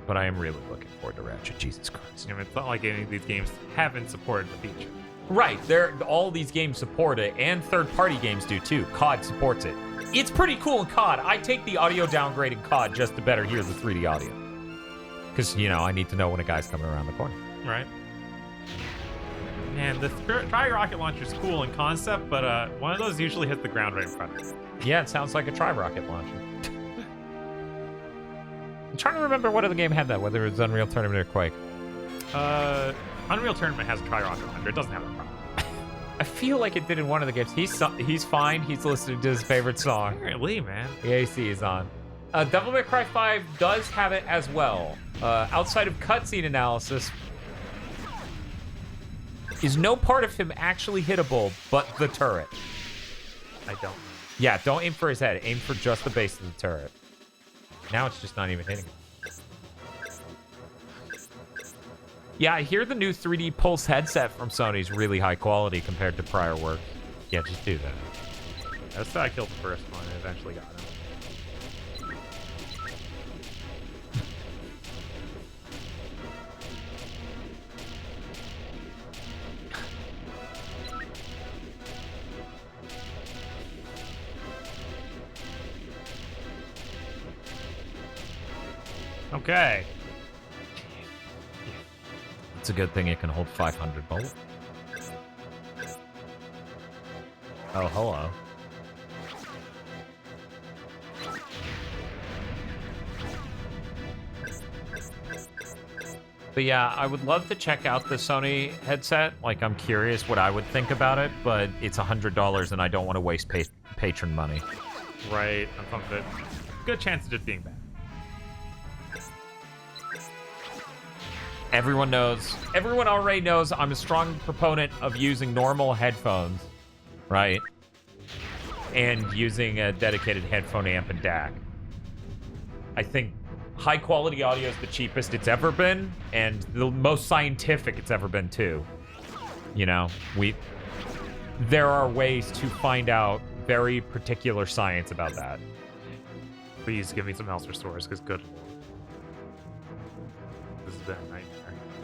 S1: But I am really looking forward to Ratchet. Jesus Christ.
S2: I mean, it's not like any of these games haven't supported the feature.
S1: Right, all these games support it, and third-party games do too. COD supports it. It's pretty cool in COD. I take the audio downgrade in COD just to better hear the 3D audio. Because, you know, I need to know when a guy's coming around the corner.
S2: Right. Man, the Tri-Rocket launcher is cool in concept, but one of those usually hits the ground right in front of it.
S1: Yeah, it sounds like a Tri-Rocket launcher. I'm trying to remember what other game had that, whether it was Unreal Tournament or Quake.
S2: Unreal Tournament has a Tri-Rocket launcher. It doesn't have a problem.
S1: I feel like it did in one of the games. He's fine. He's listening to his favorite song.
S2: Apparently, man.
S1: The AC is on. Devil May Cry 5 does have it as well. Outside of cutscene analysis, is no part of him actually hittable but the turret.
S2: I don't.
S1: Yeah, don't aim for his head. Aim for just the base of the turret. Now it's just not even hitting him. Yeah, I hear the new 3D Pulse headset from Sony is really high quality compared to prior work. Yeah, just do that.
S2: That's how I killed the first one and eventually got him. Okay.
S1: It's a good thing it can hold 500 volts. Oh, hello. But yeah, I would love to check out the Sony headset. Like, I'm curious what I would think about it, but it's $100 and I don't want to waste patron money.
S2: Right. On something. Good chance of just being bad.
S1: Everyone already knows I'm a strong proponent of using normal headphones, right? And using a dedicated headphone amp and DAC. I think high quality audio is the cheapest it's ever been, and the most scientific it's ever been too. You know, there are ways to find out very particular science about that.
S2: Please give me some Elser stores, because good lord. This has been a nightmare.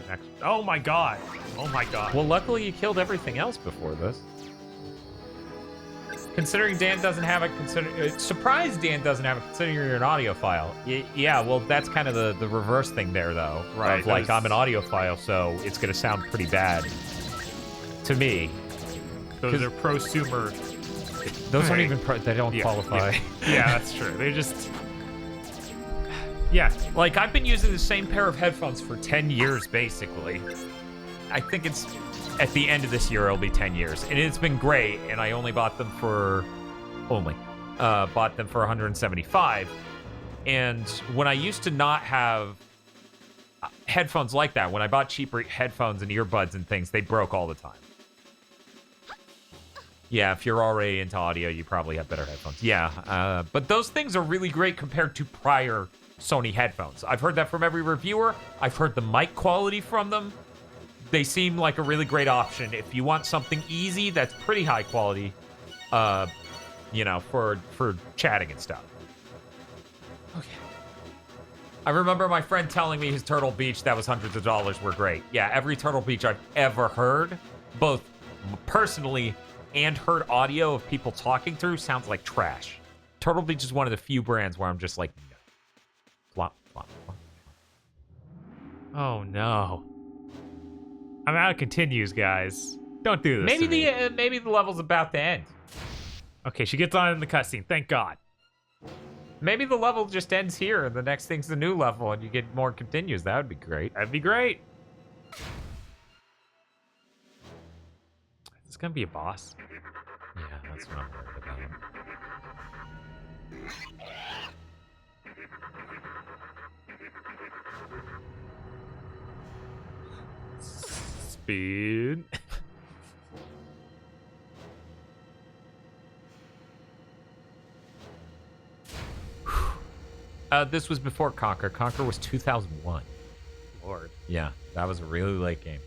S2: The next... Oh my god! Oh my god.
S1: Well, luckily you killed everything else before this. Considering Dan doesn't have it, surprised Dan doesn't have it, considering you're an audiophile. Yeah, well, that's kind of the reverse thing there, though.
S2: Right.
S1: Of, like, I'm an audiophile, so it's going to sound pretty bad to me.
S2: Those are prosumer.
S1: Those aren't even they don't qualify.
S2: Yeah, that's true. They just... Yeah.
S1: Like, I've been using the same pair of headphones for 10 years, basically. I think it's... At the end of this year, it'll be 10 years. And it's been great, and I only bought them for... bought them for 175. And when I used to not have headphones like that, when I bought cheaper headphones and earbuds and things, they broke all the time. Yeah, if you're already into audio, you probably have better headphones. Yeah, but those things are really great compared to prior Sony headphones. I've heard that from every reviewer. I've heard the mic quality from them. They seem like a really great option if you want something easy that's pretty high quality, you know, for chatting and stuff. Okay. I remember my friend telling me his Turtle Beach that was hundreds of dollars were great. Yeah, every Turtle Beach I've ever heard, both personally and heard audio of people talking through, sounds like trash. Turtle Beach is one of the few brands where I'm just like, no. Flop, flop, flop.
S2: Oh no. I'm out of continues, guys. Don't do this.
S1: Maybe the level's about to end.
S2: Okay, she gets on in the cutscene. Thank God.
S1: Maybe the level just ends here, and the next thing's the new level, and you get more continues. That would be great.
S2: That'd be great. Is this gonna be a boss?
S1: Yeah, that's what I'm worried about.
S2: Speed.
S1: This was before Conquer. Conquer was 2001.
S2: Lord.
S1: Yeah, that was a really late game.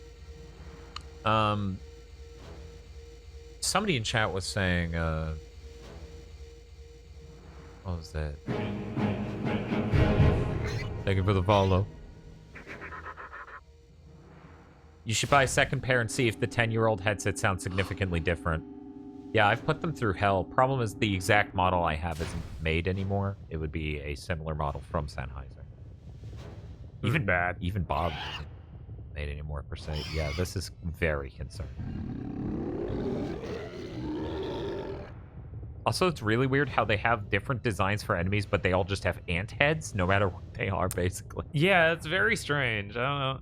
S1: Somebody in chat was saying, what was that? Thank you for the follow. You should buy a second pair and see if the 10-year-old headset sounds significantly different. Yeah, I've put them through hell. Problem is the exact model I have isn't made anymore. It would be a similar model from Sennheiser.
S2: Even bad.
S1: Even Bob isn't made anymore, per se. Yeah, this is very concerning. Also, it's really weird how they have different designs for enemies, but they all just have ant heads, no matter what they are, basically.
S2: Yeah, it's very strange. I don't know.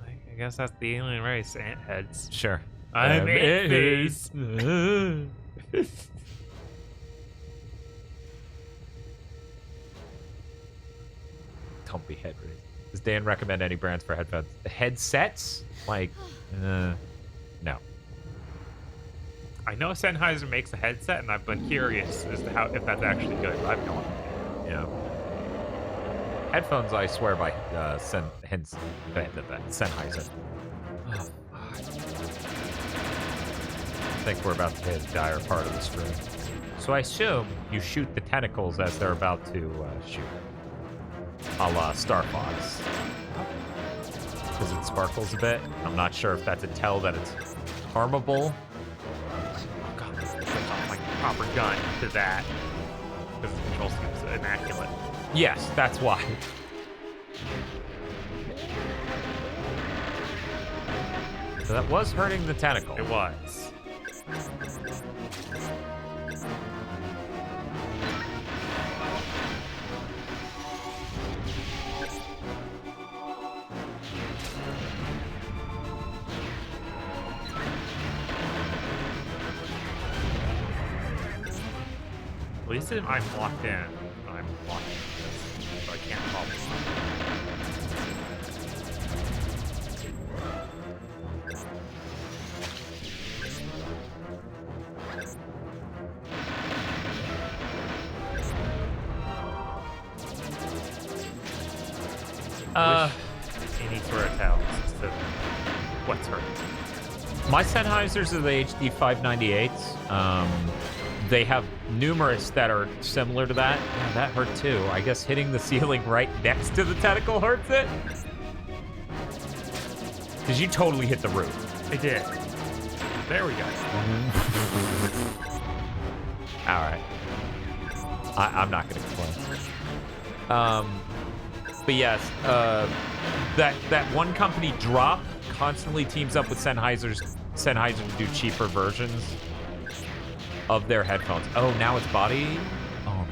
S2: I guess that's the alien race, ant heads.
S1: Sure.
S2: I'm ant face.
S1: Don't be head raised. Does Dan recommend any brands for headphones? Headsets? Like, no.
S2: I know Sennheiser makes a headset, and I've been curious as to if that's actually good. But I've no idea.
S1: Yeah. Headphones, I swear by Sennheiser. Oh, I think we're about to hit a dire part of the stream. So I assume you shoot the tentacles as they're about to shoot. A la Star Fox. Because it sparkles a bit. I'm not sure if that's a tell that it's harmable.
S2: Oh god, I switch off my proper gun to that. Because the control seems immaculate.
S1: Yes, that's why. So that was hurting the tentacle.
S2: It was. At least I'm locked in. I'm locked in, so I can't fall any sort of tells as to what's hurting.
S1: My Sennheisers are the HD 598s. They have numerous that are similar to that. Yeah, that hurt too. I guess hitting the ceiling right next to the tentacle hurts it. Because you totally hit the roof.
S2: I did. There we go.
S1: All right. I'm not going to complain. But yes, that one company, Drop, constantly teams up with Sennheiser to do cheaper versions of their headphones. Oh, now it's body? Oh,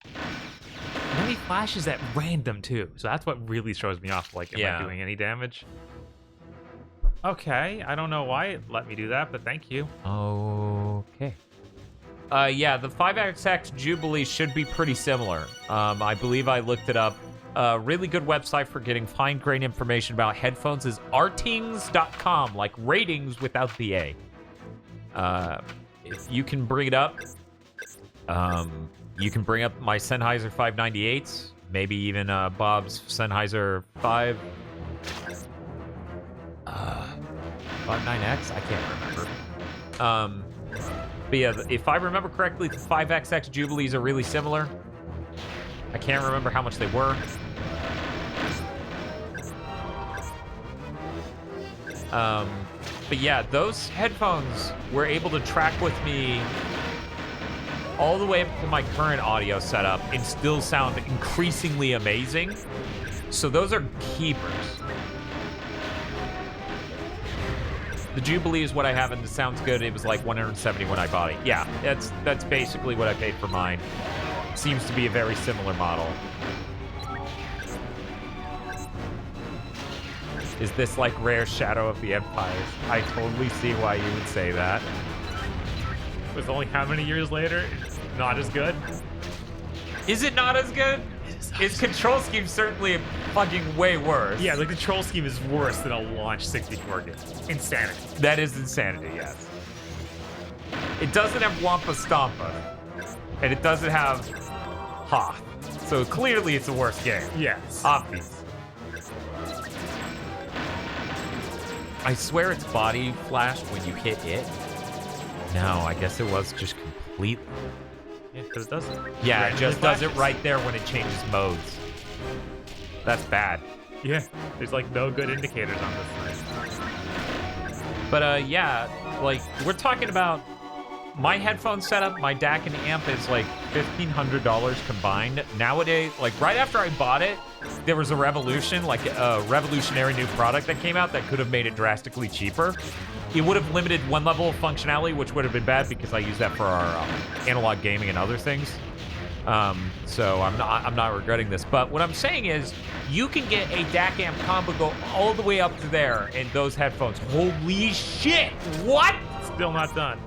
S1: no.
S2: And then he flashes at random, too. So that's what really throws me off. Like, am I doing any damage? Okay, I don't know why it let me do that, but thank you.
S1: Okay. Yeah, the 5XX Jubilee should be pretty similar. I believe I looked it up. A really good website for getting fine-grained information about headphones is artings.com, like ratings without the A. If you can bring it up, you can bring up my Sennheiser 598s, maybe even Bob's Sennheiser 59X? I can't remember. But yeah, if I remember correctly, the 5XX Jubilees are really similar. I can't remember how much they were. But yeah, those headphones were able to track with me all the way up to my current audio setup and still sound increasingly amazing. So those are keepers. The Jubilee is what I have, and it sounds good. It was like $170 when I bought it. Yeah, that's basically what I paid for mine. Seems to be a very similar model. Is this like rare Shadow of the Empires? I totally see why you would say that.
S2: With only how many years later? It's not as good?
S1: Is it not as good? Its control scheme certainly fucking way worse.
S2: Yeah, the control scheme is worse than a launch 64 game. Insanity.
S1: That is insanity, yes. It doesn't have Wampa Stompa. And it doesn't have Hoth. So clearly it's a worse game.
S2: Yes.
S1: Obvious. I swear its body flashed when you hit it. No, I guess it was just completely.
S2: Yeah, because it does it.
S1: Yeah, it just does it right there when it changes modes. That's bad.
S2: Yeah, there's like no good indicators on this thing.
S1: But yeah, like we're talking about my headphone setup, my DAC and amp is like $1,500 combined. Nowadays, like right after I bought it, there was a revolution, like a revolutionary new product that came out that could have made it drastically cheaper. It would have limited one level of functionality, which would have been bad because I use that for our analog gaming and other things. So I'm not regretting this. But what I'm saying is, you can get a DAC amp combo go all the way up to there in those headphones. Holy shit! What?
S2: Still not done.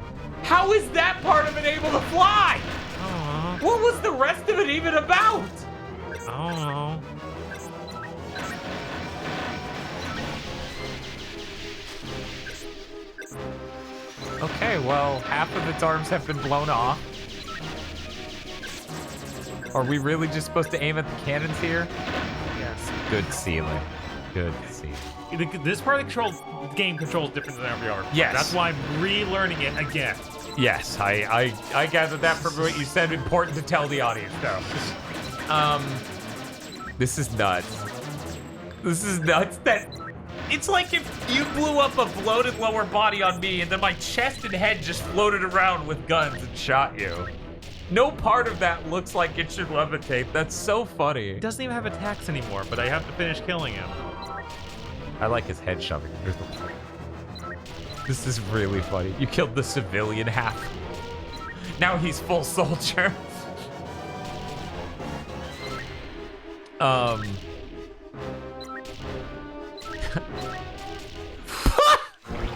S1: How is that part of it able to fly? What was the rest of it even about?
S2: I don't know.
S1: Okay, well, half of its arms have been blown off. Are we really just supposed to aim at the cannons here?
S2: Yes.
S1: Good ceiling. Good ceiling.
S2: This part of the game controls different than every other.
S1: Yes.
S2: That's why I'm relearning it again.
S1: Yes, I gathered that from what you said. Important to tell the audience, though. This is nuts. This is nuts. It's like if you blew up a bloated lower body on me and then my chest and head just floated around with guns and shot you. No part of that looks like it should levitate. That's so funny.
S2: He doesn't even have attacks anymore, but I have to finish killing him.
S1: I like his head shoving. This is really funny. You killed the civilian half. Now he's full soldier.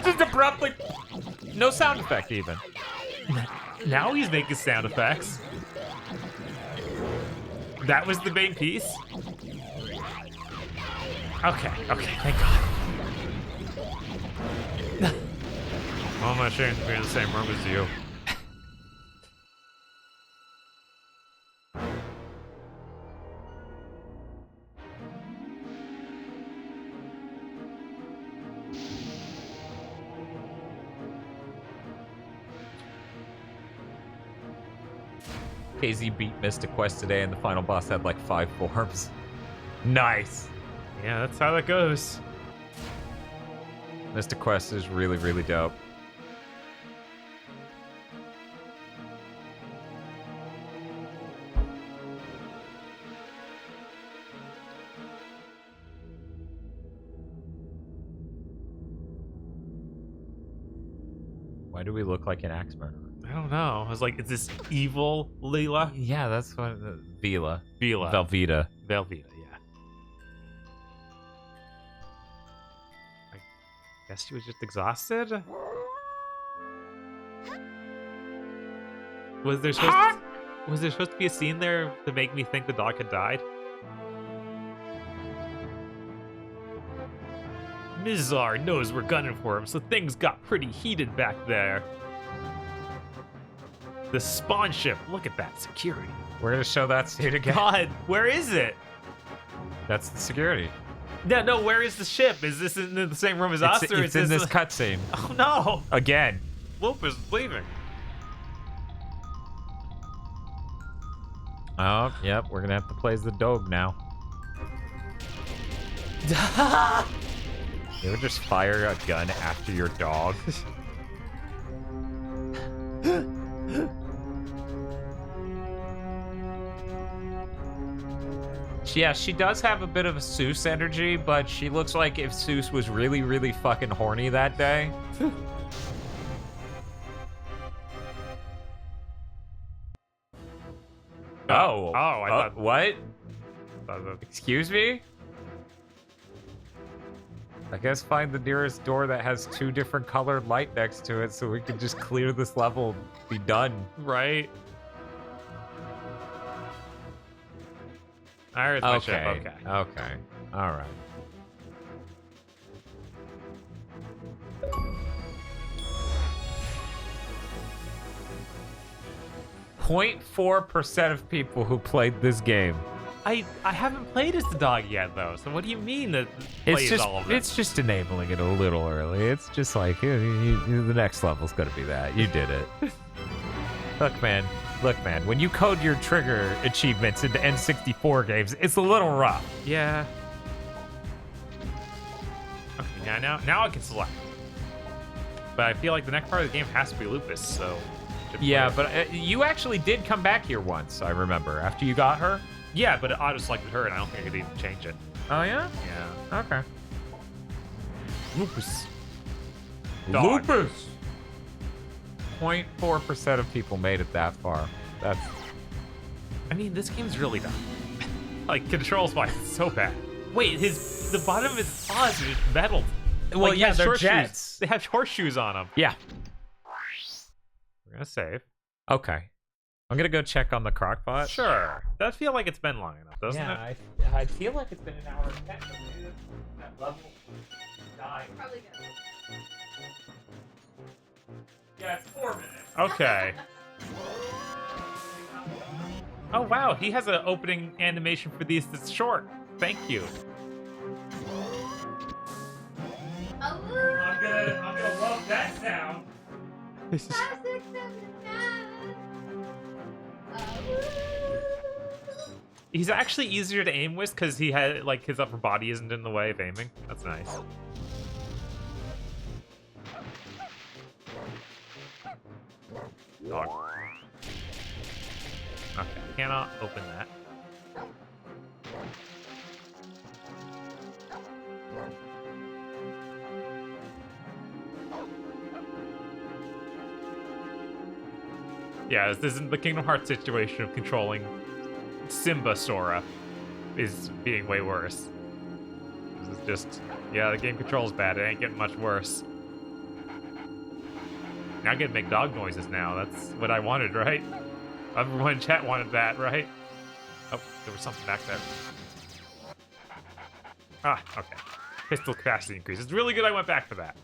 S1: Just abruptly. No sound effect even.
S2: Now he's making sound effects. That was the main piece? Okay, thank God. I'm not ashamed to be in the same room as you.
S1: KZ beat Mystic Quest today, and the final boss had like 5 forms. Nice.
S2: Yeah, that's how that goes.
S1: Mystic Quest is really, really dope. Why do we look like an axe murderer?
S2: I don't know. I was like, is this evil Leela?
S1: Yeah, that's what Vila.
S2: Velveeta, yeah. I guess she was just exhausted? Was there supposed to be a scene there to make me think the dog had died? Mizar knows we're gunning for him, so things got pretty heated back there. The spawn ship, look at that security.
S1: We're gonna show that suit again.
S2: God, where is it?
S1: That's the security.
S2: No, where is the ship? Is this in the same room as us? Or
S1: It's
S2: is
S1: in this
S2: a...
S1: cutscene.
S2: Oh no!
S1: Again.
S2: Loop is leaving.
S1: Oh, yep, we're gonna have to play as the dog now. You ever just fire a gun after your dog? Yeah, she does have a bit of a Seuss energy, but she looks like if Seuss was really, really fucking horny that day. Oh.
S2: I thought...
S1: What? Excuse me? I guess find the nearest door that has 2 different colored light next to it so we can just clear this level and be done.
S2: Right. There's my ship, okay.
S1: Okay. Alright. .4% of people who played this game.
S2: I haven't played as the dog yet, though, so what do you mean that plays all of it?
S1: It's just enabling it a little early. It's just like, the next level's gonna be that. You did it. Look, man, when you code your trigger achievements into N64 games, it's a little rough.
S2: Yeah. Okay, now I can select. But I feel like the next part of the game has to be Lupus, so...
S1: Yeah, but you actually did come back here once, I remember, after you got her.
S2: Yeah, but it auto-selected her, and I don't think I could even change it.
S1: Oh, yeah?
S2: Yeah.
S1: Okay.
S2: Lupus.
S1: Dog. Lupus! 0.4% of people made it that far. That's...
S2: I mean, this game's really dumb. Like, controls-wise, it's so bad. Wait, the bottom of his paws are just metal.
S1: Well,
S2: like,
S1: yeah, they're
S2: horseshoes.
S1: jets.
S2: They have horseshoes on them.
S1: Yeah.
S2: We're gonna save.
S1: Okay. I'm gonna go check on the crockpot.
S2: Sure. Does feel like it's been long enough, doesn't it?
S1: I feel like it's been an hour and 10. That level died.
S4: Probably good.
S1: Yeah, it's 4 minutes.
S2: Okay. Oh wow, he has an opening animation for these that's short. Thank you.
S4: Oh,
S1: I'm gonna love that sound.
S4: 5, 6, 7, 9.
S2: He's actually easier to aim with because he had like his upper body isn't in the way of aiming. That's nice. Dog. Okay, cannot open that. Yeah, this isn't the Kingdom Hearts situation of controlling Simba Sora is being way worse. This is just, yeah, the game control's bad. It ain't getting much worse. Now I get to make dog noises now. That's what I wanted, right? Everyone in chat wanted that, right? Oh, there was something back there. Ah, okay. Pistol capacity increase. It's really good I went back for that.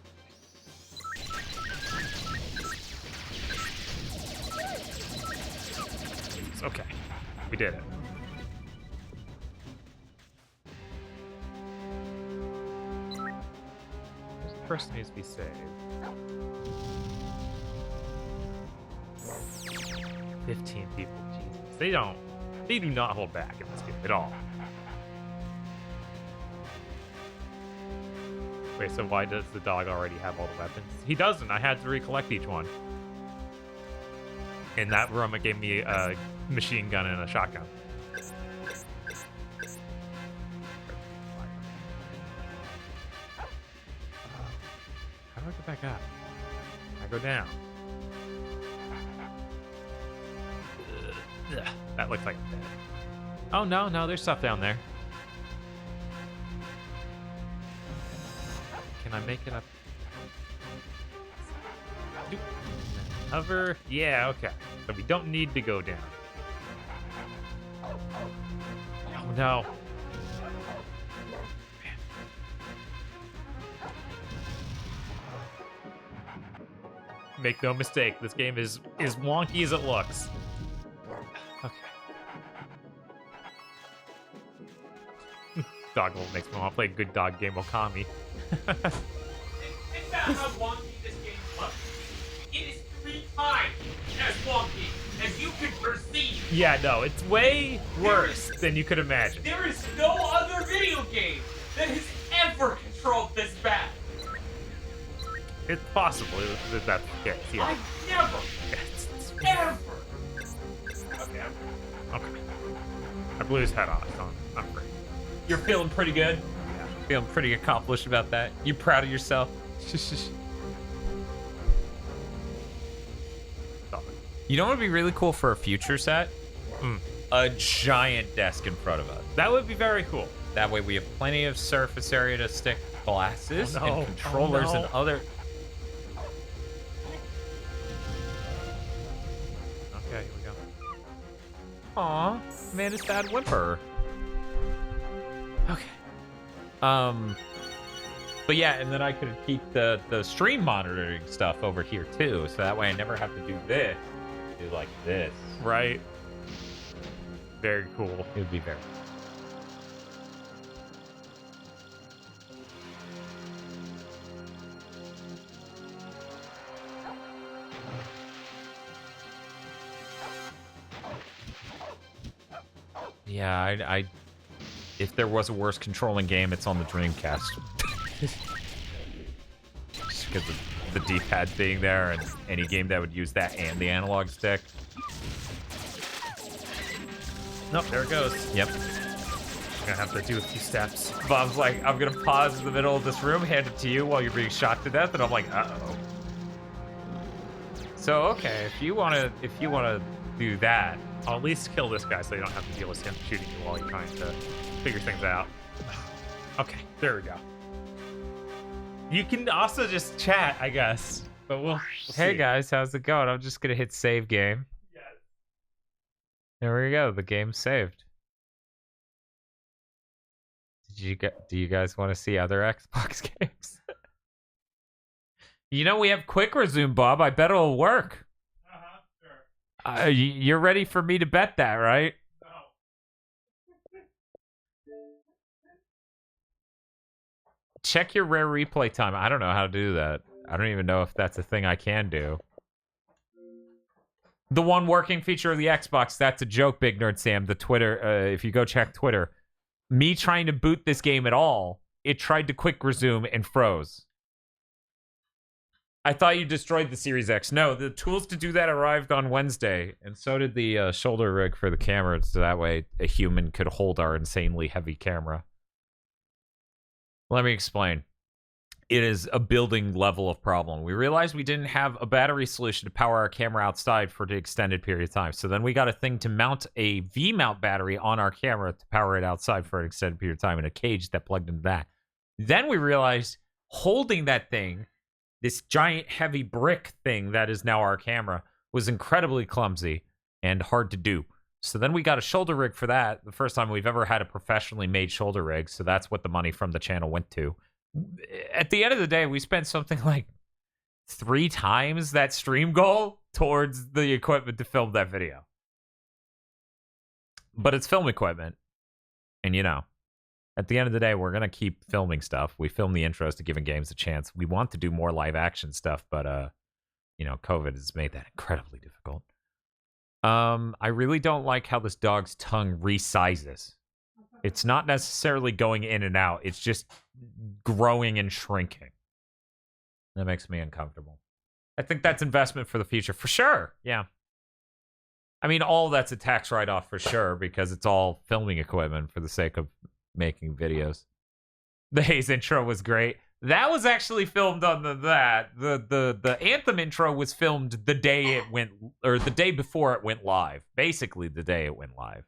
S2: Okay, we did it. This person needs to be saved. 15 people, Jesus. They do not hold back in this game at all. Wait, so why does the dog already have all the weapons? He doesn't. I had to recollect each one. In that room, it gave me a machine gun and a shotgun. How do I get back up? I go down. Ugh, that looks like a bed. Oh, no, there's stuff down there. Can I make it up? Hover. Yeah, okay. So we don't need to go down. Oh, no. Make no mistake, this game is wonky as it looks. Okay. Dog will makes me want to play a good dog game Okami.
S1: It's not how wonky this game looks. It is 3 times as wonky as you could perceive.
S2: Yeah, no, it's way worse than you could imagine.
S1: There is no other video game that has ever controlled this bad.
S2: It's possible that that's the case, yeah.
S1: I've never, ever.
S2: Okay. Okay. I blew his head off, so I'm free.
S1: You're feeling pretty good?
S2: Yeah.
S1: Feeling pretty accomplished about that? You proud of yourself?
S2: Stop it.
S1: You know what would be really cool for a future set? A giant desk in front of us.
S2: That would be very cool.
S1: That way we have plenty of surface area to stick glasses
S2: Oh, no.
S1: and controllers
S2: Oh, no.
S1: and other...
S2: Okay, here we go.
S1: Aw, Amanda's bad whimper. Okay. But yeah, and then I could keep the stream monitoring stuff over here too, so that way I never have to do this. Do like this.
S2: Right. Very cool.
S1: It would be very. Yeah, I if there was a worse controlling game, it's on the Dreamcast. Just because of the D-pad being there, and any game that would use that and the analog stick.
S2: Nope, there it goes.
S1: Yep.
S2: Gonna have to do a few steps.
S1: Bob's like, I'm gonna pause in the middle of this room, hand it to you while you're being shot to death, and I'm like, uh-oh. So okay, if you wanna do that,
S2: I'll at least kill this guy so you don't have to deal with him shooting you while you're trying to figure things out. Okay, there we go. You can also just chat, I guess. But we'll
S1: hey
S2: see.
S1: guys, how's it going? I'm just gonna hit save game.
S2: Yes.
S1: There we go, the game's saved. Do you guys want to see other Xbox games? You know we have quick resume, Bob. I bet it'll work.
S2: Sure.
S1: You're ready for me to bet that, right?
S2: No.
S1: Check your rare replay time. I don't know how to do that. I don't even know if that's a thing I can do. The one working feature of the Xbox, that's a joke, Big Nerd Sam. The Twitter, if you go check Twitter, me trying to boot this game at all, it tried to quick resume and froze. I thought you destroyed the Series X. No, the tools to do that arrived on Wednesday, and so did the shoulder rig for the camera, so that way a human could hold our insanely heavy camera. Let me explain. It is a building level of problem. We realized we didn't have a battery solution to power our camera outside for an extended period of time. So then we got a thing to mount a V-mount battery on our camera to power it outside for an extended period of time, and a cage that plugged into that. Then we realized holding that thing, this giant heavy brick thing that is now our camera, was incredibly clumsy and hard to do. So then we got a shoulder rig for that, the first time we've ever had a professionally made shoulder rig, so that's what the money from the channel went to. At the end of the day, we spent something like 3 times that stream goal towards the equipment to film that video. But it's film equipment. And, you know, at the end of the day, we're going to keep filming stuff. We film the intros to giving games a chance. We want to do more live action stuff, but, you know, COVID has made that incredibly difficult. I really don't like how this dog's tongue resizes. It's not necessarily going in and out. It's just growing and shrinking. That makes me uncomfortable. I think that's investment for the future. For sure. Yeah. I mean, all that's a tax write-off for sure, because it's all filming equipment for the sake of making videos. The Haze intro was great. That was actually filmed on the Anthem intro was filmed the day it went, or the day before it went live. Basically the day it went live.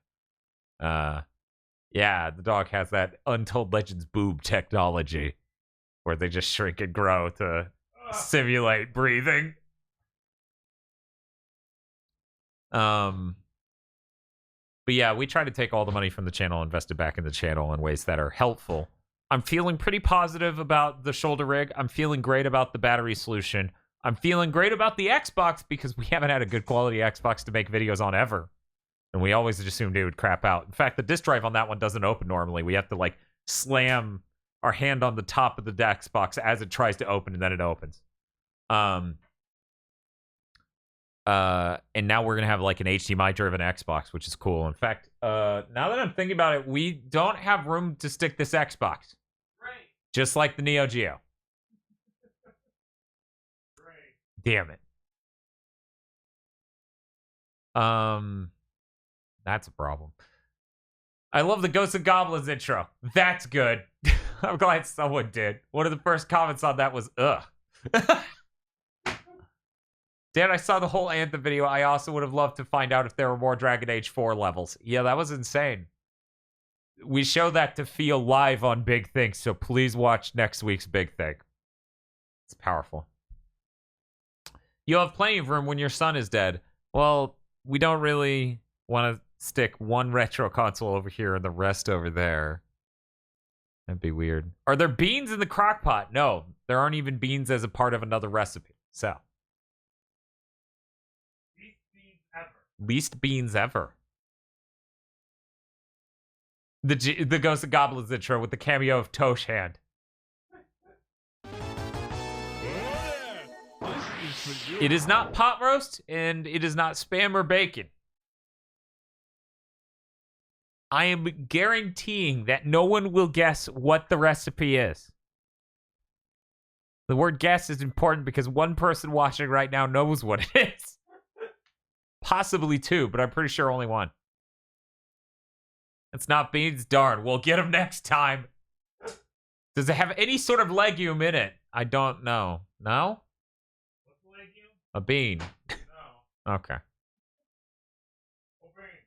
S1: Yeah, the dog has that Untold Legends boob technology where they just shrink and grow to simulate breathing. But yeah, we try to take all the money from the channel and invest it back in the channel in ways that are helpful. I'm feeling pretty positive about the shoulder rig. I'm feeling great about the battery solution. I'm feeling great about the Xbox because we haven't had a good quality Xbox to make videos on ever. And we always assumed it would crap out. In fact, the disk drive on that one doesn't open normally. We have to, like, slam our hand on the top of the Xbox as it tries to open, and then it opens. And now we're going to have, like, an HDMI-driven Xbox, which is cool. In fact, now that I'm thinking about it, we don't have room to stick this Xbox. Right. Just like the Neo Geo. Right. Damn it. That's a problem. I love the Ghosts and Goblins intro. That's good. I'm glad someone did. One of the first comments on that was, ugh. Dan, I saw the whole Anthem video. I also would have loved to find out if there were more Dragon Age 4 levels. Yeah, that was insane. We show that to feel live on Big Thing, so please watch next week's Big Thing. It's powerful. You'll have plenty of room when your son is dead. Well, we don't really want to stick one retro console over here and the rest over there. That'd be weird. Are there beans in the crock pot? No, there aren't even beans as a part of another recipe. So. Least beans ever. The Ghost of Goblins intro with the cameo of Tosh Hand. It is not pot roast, and it is not spam or bacon. I am guaranteeing that no one will guess what the recipe is. The word guess is important because one person watching right now knows what it is. Possibly 2, but I'm pretty sure only 1. It's not beans? Darn, we'll get them next time. Does it have any sort of legume in it? I don't know. No? What's a legume? A bean. No. Okay. No beans.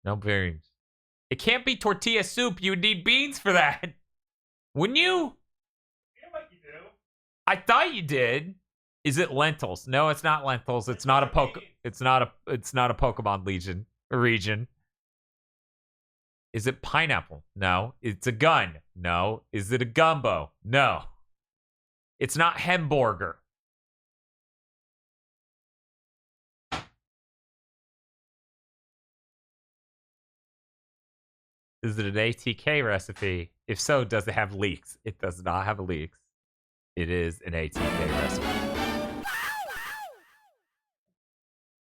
S1: No beans. It can't be tortilla soup. You would need beans for that. Wouldn't you? Yeah, like you do. I thought you did. Is it lentils? No, it's not lentils. It's not a It's not a Pokemon region. Is it pineapple? No. It's a gun. No. Is it a gumbo? No. It's not hamburger. Is it an ATK recipe? If so, does it have leeks? It does not have leeks. It is an ATK recipe.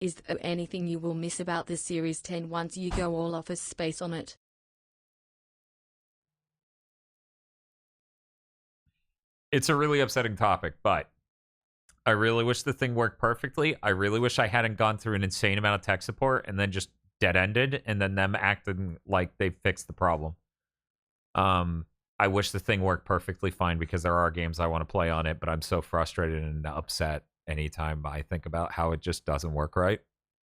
S3: Is there anything you will miss about the Series 10 once you go all office space on it?
S1: It's a really upsetting topic, but I really wish the thing worked perfectly. I really wish I hadn't gone through an insane amount of tech support and then just dead-ended and then them acting like they fixed the problem. I wish the thing worked perfectly fine because there are games I want to play on it, but I'm so frustrated and upset anytime I think about how it just doesn't work right.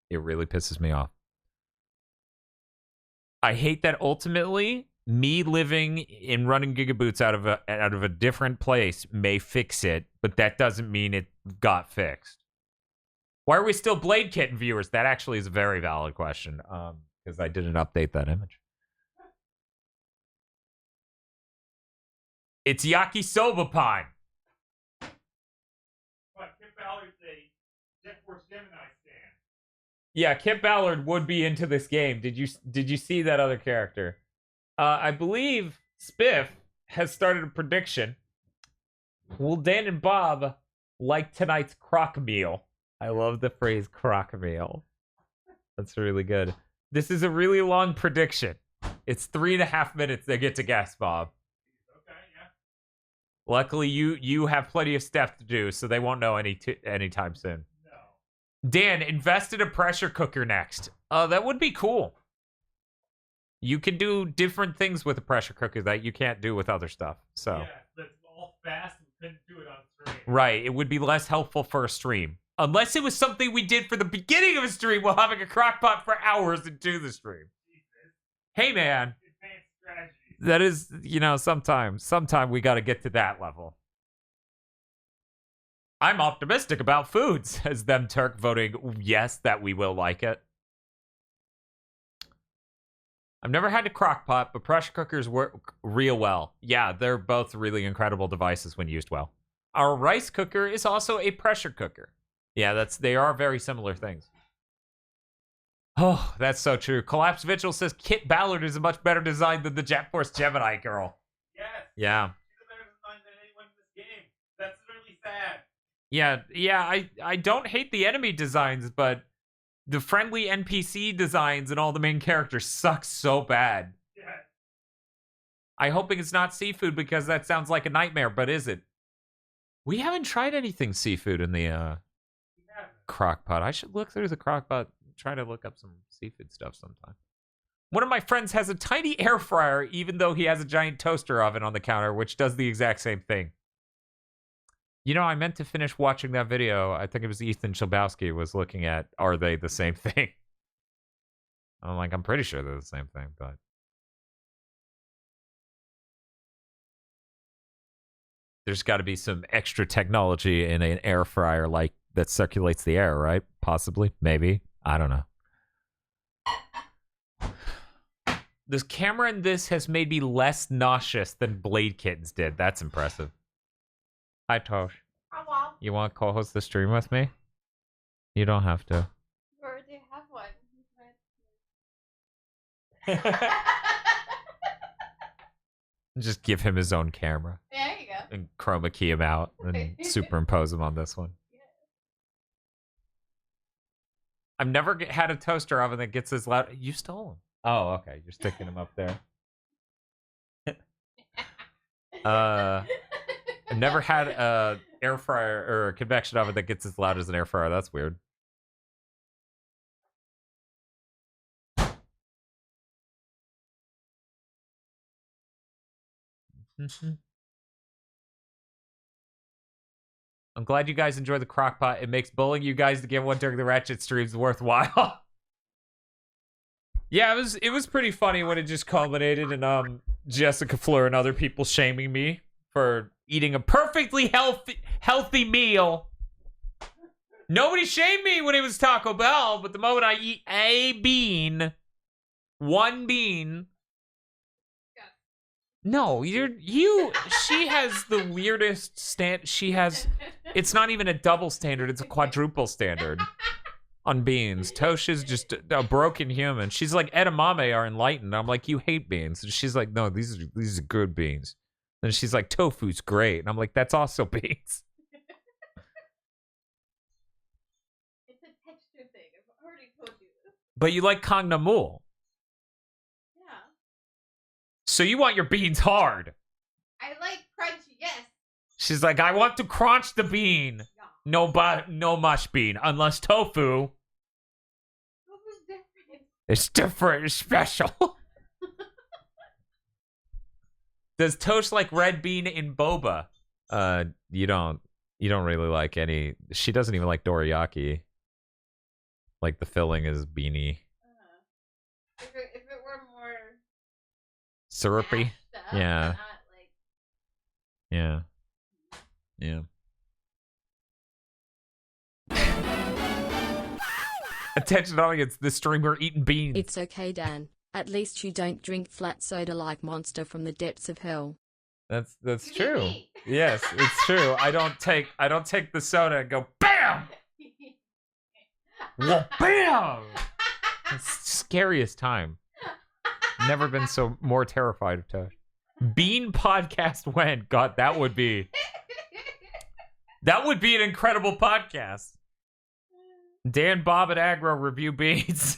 S1: It really pisses me off. I hate that ultimately me living and running GigaBoots out of a different place may fix it, but that doesn't mean it got fixed. Why are we still Blade Kitten viewers? That actually is a very valid question, because I didn't update that image. It's yakisoba pine. But Kip Ballard's a Jet Force Gemini stan. Yeah, Kip Ballard would be into this game. Did you see that other character? I believe Spiff has started a prediction. Will Dan and Bob like tonight's crock meal? I love the phrase crock meal. That's really good. This is a really long prediction. It's 3.5 minutes they get to guess, Bob. Okay, yeah. Luckily, you have plenty of stuff to do, so they won't know anytime soon. No. Dan, invest in a pressure cooker next. That would be cool. You can do different things with a pressure cooker that you can't do with other stuff. So yeah, that's all fast. We couldn't do it on stream. Right. It would be less helpful for a stream. Unless it was something we did for the beginning of a stream while having a crock pot for hours into the stream. Jesus. Hey, man. Advanced strategy. That is, sometime we got to get to that level. I'm optimistic about food, says Them Turk, voting yes that we will like it. I've never had a crock pot, but pressure cookers work real well. Yeah, they're both really incredible devices when used well. Our rice cooker is also a pressure cooker. Yeah, they are very similar things. Oh, that's so true. Collapse Vigil says Kit Ballard is a much better design than the Jet Force Gemini girl. Yes. Yeah. She's a better design than anyone in this game. That's really sad. Yeah, I don't hate the enemy designs, but the friendly NPC designs and all the main characters suck so bad. Yeah. I'm hoping it's not seafood because that sounds like a nightmare, but is it? We haven't tried anything seafood in the crock pot. I should look through the crock pot, try to look up some seafood stuff sometime. One of my friends has a tiny air fryer, even though he has a giant toaster oven on the counter, which does the exact same thing. I meant to finish watching that video. I think it was Ethan Chabowski was looking at, are they the same thing? I'm like, I'm pretty sure they're the same thing, but... There's got to be some extra technology in an air fryer like that circulates the air, right? Possibly, maybe. I don't know. This camera in this has made me less nauseous than Blade Kittens did. That's impressive. Hi, Tosh.
S4: Hello.
S1: You want to co-host the stream with me? You don't have to.
S4: We already have one.
S1: Just give him his own camera.
S4: There you go.
S1: And chroma key him out and superimpose him on this one.
S4: Yeah.
S1: I've never had a toaster oven that gets as loud. You stole him. Oh, okay. You're sticking him up there. I've never had a air fryer or a convection oven that gets as loud as an air fryer. That's weird. I'm glad you guys enjoy the crock pot. It makes bullying you guys to get one during the Ratchet streams worthwhile. Yeah, it was pretty funny when it just culminated in Jessica Fleur and other people shaming me for eating a perfectly healthy meal. Nobody shamed me when it was Taco Bell, but the moment I eat a bean, one bean. No, she has the weirdest it's not even a double standard, it's a quadruple standard on beans. Tosh is just a broken human. She's like, edamame are enlightened. I'm like, you hate beans. And she's like, no, these are good beans. And she's like, tofu's great. And I'm like, that's also beans.
S4: It's a texture thing. I've already told you this.
S1: But you like Kongnamul.
S4: Yeah.
S1: So you want your beans hard.
S4: I like crunchy, yes.
S1: She's like, I want to crunch the bean.
S4: Yeah.
S1: No mush bean. Unless tofu.
S4: Tofu's different.
S1: It's different. It's special. Does Tosh like red bean in boba? You don't really like any. She doesn't even like dorayaki. Like the filling is beanie.
S4: If it were more
S1: Syrupy?
S4: mashed up,
S1: Yeah.
S4: not like
S1: Yeah. Yeah. Attention audience, this streamer eating beans.
S3: It's okay, Dan. At least you don't drink flat soda like Monster from the depths of hell.
S1: That's
S4: You
S1: true.
S4: eat.
S1: Yes, it's true. I don't take the soda and go BAM! Well, BAM! It's the scariest time. Never been so more terrified of Tosh. Bean podcast when? God, that would be an incredible podcast. Dan, Bob, and Agro review beans.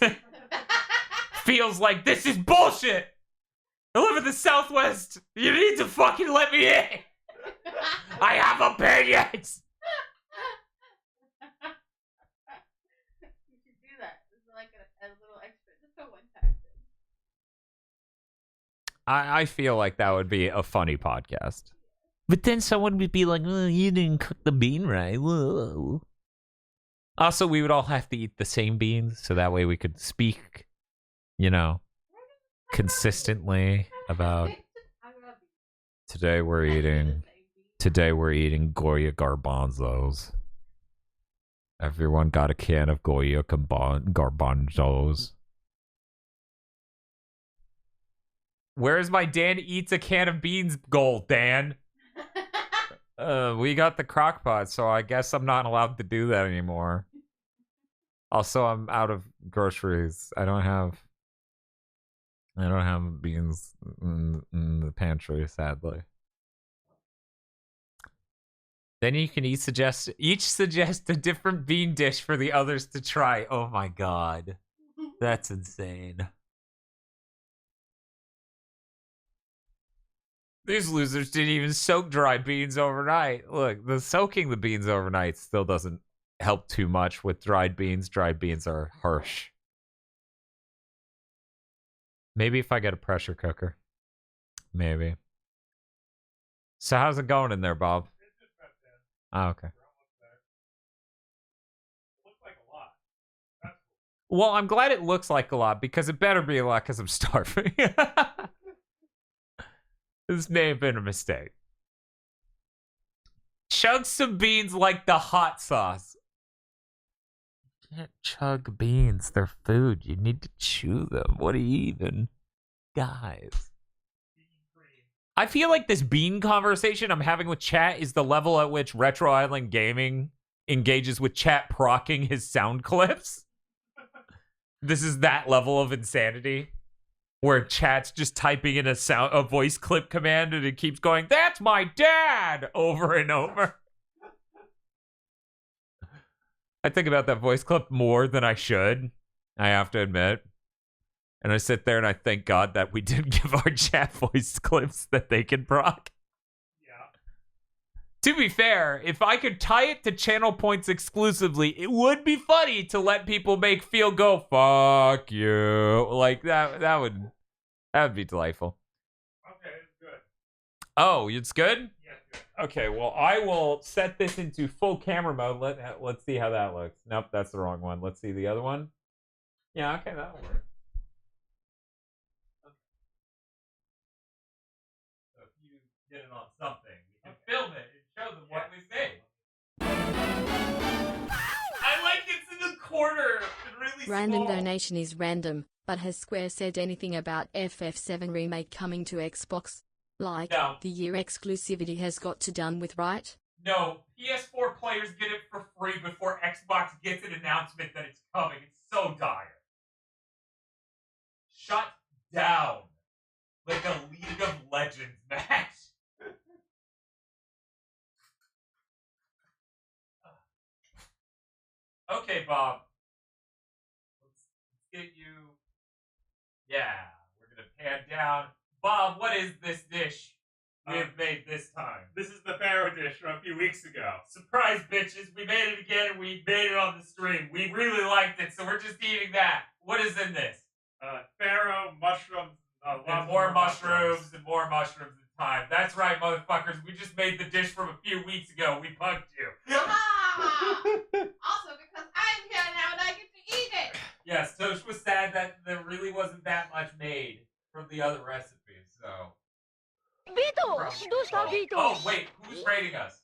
S1: Feels like this is bullshit. I live in the Southwest. You need to fucking let me in. I have opinions.
S4: You should do that. It's like a little extra, just a one-time thing.
S1: I feel like that would be a funny podcast. But then someone would be like, well, you didn't cook the bean right. Whoa. Also, we would all have to eat the same beans, so that way we could speak, consistently about today we're eating Goya garbanzos. Everyone got a can of Goya garbanzos. Where's my Dan eats a can of beans goal, Dan? We got the crock pot, so I guess I'm not allowed to do that anymore. Also, I'm out of groceries. I don't have beans in the pantry, sadly. Then you can each suggest a different bean dish for the others to try. Oh my god. That's insane. These losers didn't even soak dried beans overnight. Look, the soaking the beans overnight still doesn't help too much with dried beans. Dried beans are harsh. Maybe if I get a pressure cooker. Maybe. So how's it going in there, Bob? Oh, okay. Well, I'm glad it looks like a lot, because it better be a lot, because I'm starving. This may have been a mistake. Chug some beans like the hot sauce. You can't chug beans. They're food. You need to chew them. What are you even? Guys. I feel like this bean conversation I'm having with chat is the level at which Retro Island Gaming engages with chat procking his sound clips. This is that level of insanity. Where chat's just typing in a voice clip command and it keeps going, "That's my dad!" over and over. I think about that voice clip more than I should, I have to admit. And I sit there and I thank God that we didn't give our chat voice clips that they can proc. Yeah. To be fair, if I could tie it to channel points exclusively, it would be funny to let people make feel go, "Fuck you." Like that would be delightful. Okay, it's good. Oh, it's good? Yeah, it's good. Okay, well, I will set this into full camera mode. Let's see how that looks. Nope, that's the wrong one. Let's see the other one. Yeah, okay, that'll work. Okay. So if you get it on something, you can film it and show them what we've made. I like it's in the corner and really
S3: Random
S1: small.
S3: donation is random, but has Square said anything about FF7 remake coming to Xbox? Like,
S1: No.
S3: the year exclusivity has got to done with, right?
S1: No, PS4 players get it for free before Xbox gets an announcement that it's coming. It's so dire. Shut down. Like a League of Legends match. Okay, Bob. Let's get you. Yeah, we're gonna pan down. Bob, what is this dish? we have made this time.
S2: This is the Pharaoh dish from a few weeks ago.
S1: Surprise, bitches! We made it again, and we made it on the stream. We really liked it, so we're just eating that. What is in this?
S2: Pharaoh, mushrooms,
S1: And more mushrooms and more mushrooms in time. That's right, motherfuckers. We just made the dish from a few weeks ago. We bugged you.
S4: Ah! Also, because I'm here now and I get to eat it.
S1: Yes, Tosh was sad that there really wasn't that much made from the other recipes, so. Oh, wait, who's rating us?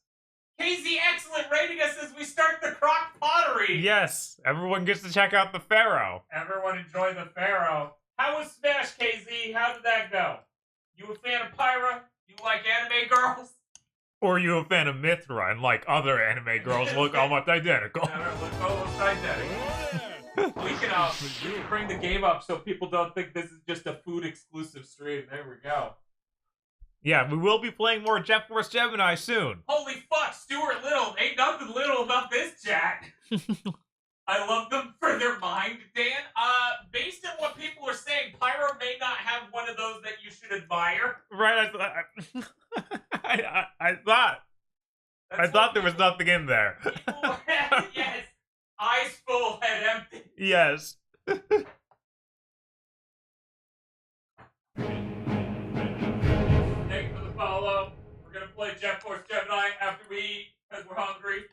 S1: KZ Excellent rating us as we start the crock pottery!
S2: Yes, everyone gets to check out the Pharaoh.
S1: Everyone enjoy the Pharaoh. How was Smash, KZ? How did that go? You a fan of Pyra? You like anime girls?
S2: Or you a fan of Mithra and like other anime girls look almost identical.
S1: Look almost identical. We can bring the game up so people don't think this is just a food exclusive stream. There we go.
S2: Yeah, we will be playing more Jet Force Gemini soon.
S1: Holy fuck, Stuart Little. Ain't nothing little about this chat. I love them for their mind, Dan. Based on what people are saying, Pyro may not have one of those that you should admire.
S2: Right, I thought there was nothing in there.
S1: Yes. Eyes full, head empty.
S2: Yes.
S1: Thanks for the follow. We're gonna play Jet Force Gemini after we eat, because we're hungry.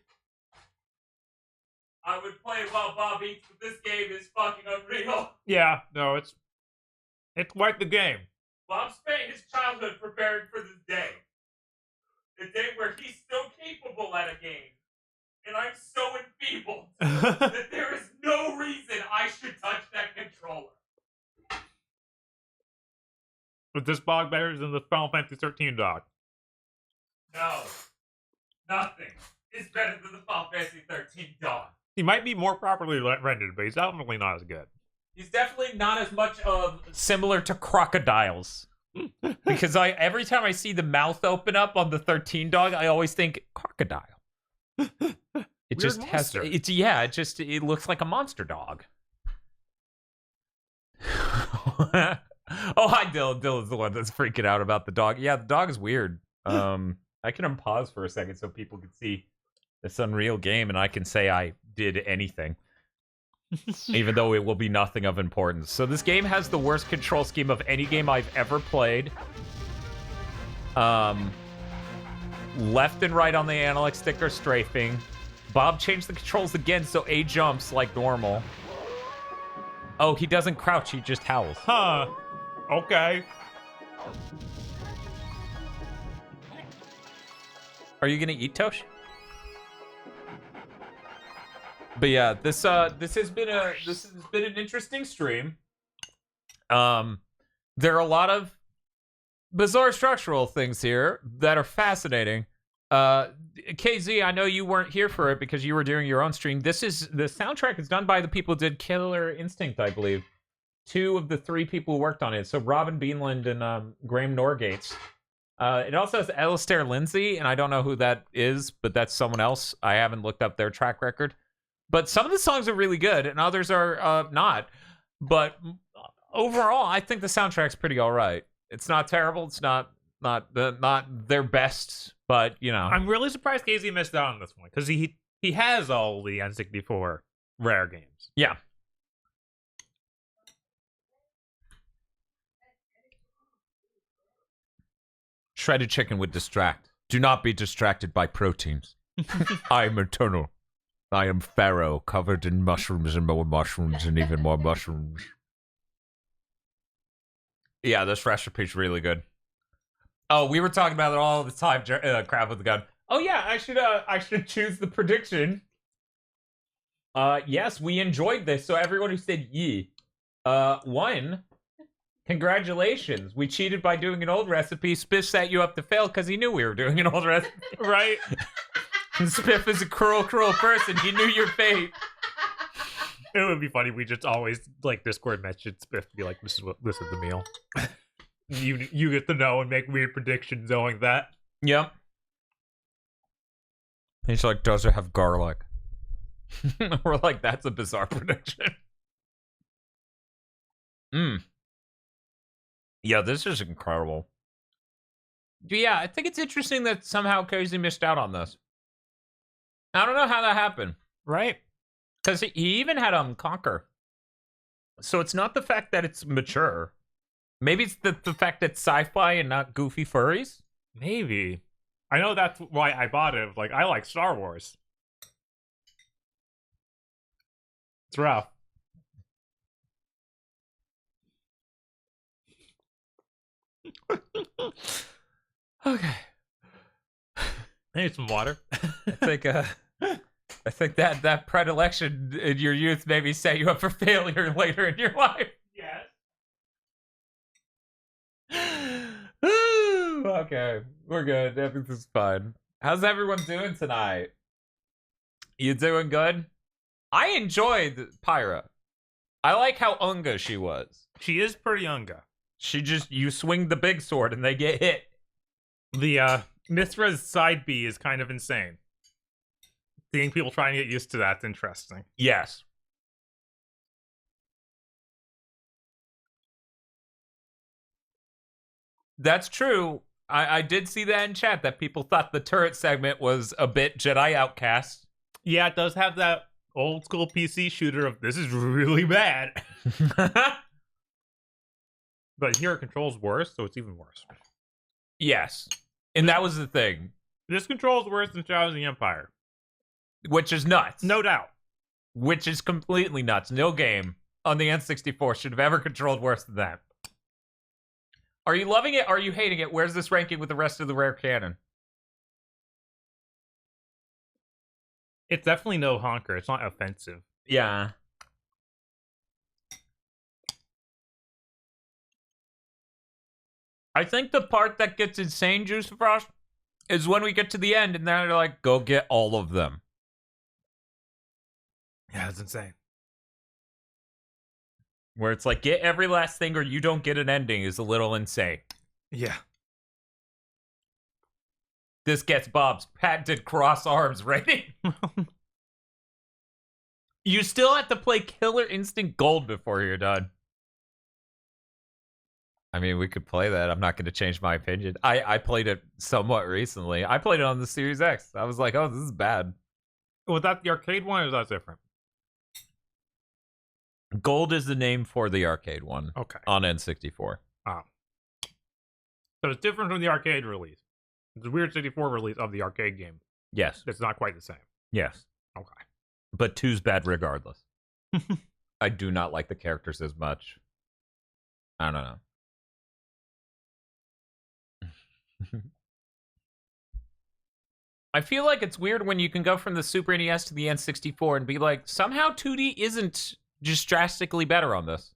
S1: I would play while Bob eats, but this game is fucking unreal.
S2: Yeah, no, it's quite the game.
S1: Bob spent his childhood preparing for this day. The day where he's still capable at a game. And I'm so enfeebled that there is no reason I should touch that controller.
S2: But this dog better than the Final Fantasy 13 dog.
S1: No. Nothing is better than the Final Fantasy 13 dog.
S2: He might be more properly rendered, but he's definitely not as good.
S1: He's definitely not as much of similar to crocodiles. Because every time I see the mouth open up on the 13 dog, I always think crocodile. It
S2: Weird
S1: just
S2: monster.
S1: it looks like a monster dog. Oh, hi Dylan. Dylan's the one that's freaking out about the dog. Yeah, the dog is weird. I can unpause for a second so people can see this Unreal game and I can say I did anything. Even though it will be nothing of importance. So this game has the worst control scheme of any game I've ever played. Left and right on the analog stick are strafing. Bob changed the controls again so A jumps like normal. Oh, he doesn't crouch, he just howls.
S2: Huh. Okay.
S1: Are you gonna eat, Tosh? But yeah, this has been an interesting stream. There are a lot of bizarre structural things here that are fascinating. KZ, I know you weren't here for it because you were doing your own stream. The soundtrack is done by the people who did Killer Instinct, I believe. 2 of the 3 people who worked on it. So Robin Beanland and Graham Norgates. It also has Alistair Lindsay, and I don't know who that is, but that's someone else. I haven't looked up their track record. But some of the songs are really good, and others are not. But overall, I think the soundtrack's pretty all right. It's not terrible. It's not their best, but you know.
S2: I'm really surprised KZ missed out on this one because he has all the N64 rare games.
S1: Yeah. Shredded chicken would distract. Do not be distracted by proteins. I am eternal. I am Pharaoh, covered in mushrooms and more mushrooms and even more mushrooms. Yeah, this recipe's really good. Oh, we were talking about it all the time, Crab with the Gun. Oh yeah, I should choose the prediction. Yes, we enjoyed this, so everyone who said yee, won. Congratulations. We cheated by doing an old recipe. Spiff set you up to fail because he knew we were doing an old recipe.
S2: Right?
S1: And Spiff is a cruel person. He knew your fate.
S2: It would be funny if we just always like Discord message Spiff to be like, this is the meal. you get to know and make weird predictions knowing that.
S1: Yep. He's like, does it have garlic? We're like, that's a bizarre prediction. Yeah, this is incredible. Yeah, I think it's interesting that somehow Casey missed out on this. I don't know how that happened.
S2: Right?
S1: Because he even had Conquer. So it's not the fact that it's mature. Maybe it's the fact that it's sci-fi and not goofy furries.
S2: Maybe. I know that's why I bought it. Like, I like Star Wars. It's rough.
S1: Okay.
S2: I need some water.
S1: I think that predilection in your youth maybe set you up for failure later in your life.
S2: Yes.
S1: Okay, we're good. Everything's fine. How's everyone doing tonight? You doing good? I enjoyed Pyra. I like how Unga she was.
S2: She is pretty Unga.
S1: You swing the big sword and they get hit.
S2: The Mithra's side B is kind of insane. Seeing people trying to get used to that's interesting.
S1: Yes. That's true. I did see that in chat, that people thought the turret segment was a bit Jedi Outcast.
S2: Yeah, it does have that old school PC shooter of this is really bad. But here it controls worse, so it's even worse.
S1: Yes. And that was the thing.
S2: This controls worse than Shadows of the Empire.
S1: Which is nuts.
S2: No doubt.
S1: Which is completely nuts. No game on the N64 should have ever controlled worse than that. Are you loving it? Are you hating it? Where's this ranking with the rest of the rare canon?
S2: It's definitely no honker. It's not offensive.
S1: Yeah. I think the part that gets insane, Juice Frost, is when we get to the end and they're like, go get all of them.
S2: Yeah, it's insane.
S1: Where it's like, get every last thing or you don't get an ending is a little insane.
S2: Yeah.
S1: This gets Bob's patented cross arms rating. You still have to play Killer Instinct Gold before you're done. I mean, we could play that. I'm not going to change my opinion. I played it somewhat recently. I played it on the Series X. I was like, oh, this is bad.
S2: Was that the arcade one or is that different?
S1: Gold is the name for the arcade one.
S2: Okay.
S1: On N64.
S2: Oh. So it's different from the arcade release. It's a weird 64 release of the arcade game.
S1: Yes.
S2: It's not quite the same.
S1: Yes.
S2: Okay.
S1: But 2's bad regardless. I do not like the characters as much. I don't know. I feel like it's weird when you can go from the Super NES to the N64 and be like, somehow 2D isn't just drastically better on this.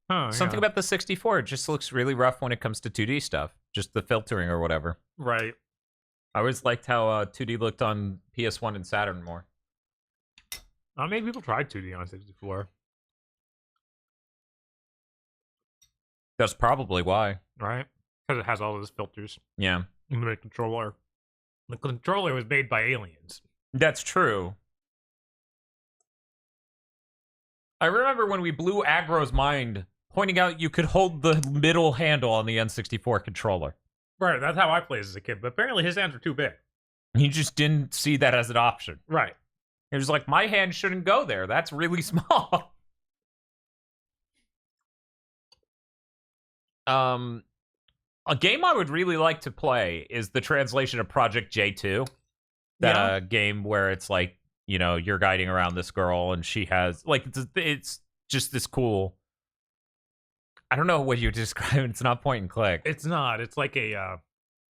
S2: Huh,
S1: Something about the 64, it just looks really rough when it comes to 2D stuff. Just the filtering or whatever.
S2: Right.
S1: I always liked how 2D looked on PS1 and Saturn more.
S2: Not many people tried 2D on 64.
S1: That's probably why.
S2: Right? Because it has all those filters.
S1: Yeah.
S2: And the controller. The controller was made by aliens.
S1: That's true. I remember when we blew Agro's mind, pointing out you could hold the middle handle on the N64 controller.
S2: Right, that's how I played as a kid, but apparently his hands were too big.
S1: He just didn't see that as an option.
S2: Right.
S1: He was like, my hand shouldn't go there. That's really small. A game I would really like to play is the translation of Project J2. That game where it's like, you know, you're guiding around this girl and she has, like, it's just this cool, I don't know what you describe. It's not point and click.
S2: It's not. It's like a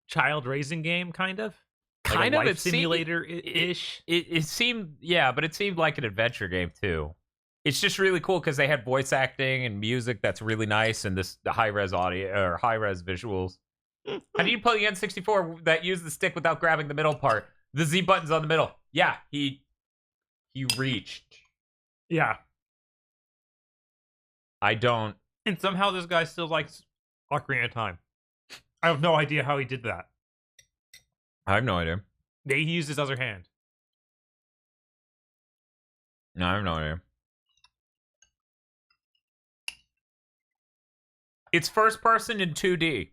S2: child raising game, kind of.
S1: Kind
S2: like
S1: of.
S2: a life simulator-ish.
S1: It seemed, yeah, but it seemed like an adventure game too. It's just really cool because they had voice acting and music that's really nice and this high-res audio or high-res visuals. How do you play the N64 that use the stick without grabbing the middle part? The Z button's on the middle. Yeah, he reached.
S2: Yeah.
S1: I don't.
S2: And somehow this guy still likes Ocarina of Time. I have no idea how he did that.
S1: I have no idea.
S2: He used his other hand.
S1: No, I have no idea. It's first person in 2D.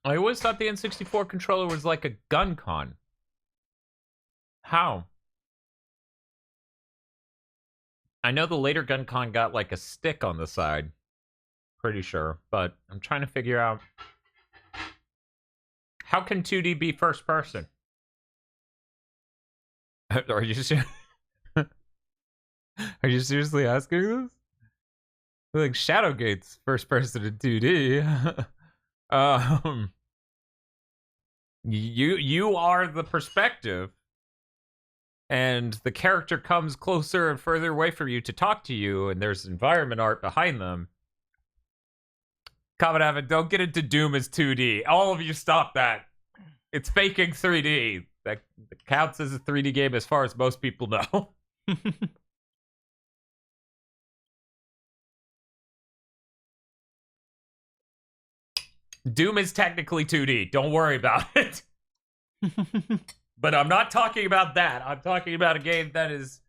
S1: I always thought the N64 controller was like a gun con. How? I know the later gun con got like a stick on the side. Pretty sure, but I'm trying to figure out how can 2D be first person? Are you Are you seriously asking this? Like Shadowgate's first person in 2D. You are the perspective, and the character comes closer and further away from you to talk to you, and there's environment art behind them. Common Avid, don't get into Doom as 2D. All of you stop that. It's faking 3D. That counts as a 3D game as far as most people know. Doom is technically 2D. Don't worry about it. But I'm not talking about that. I'm talking about a game that is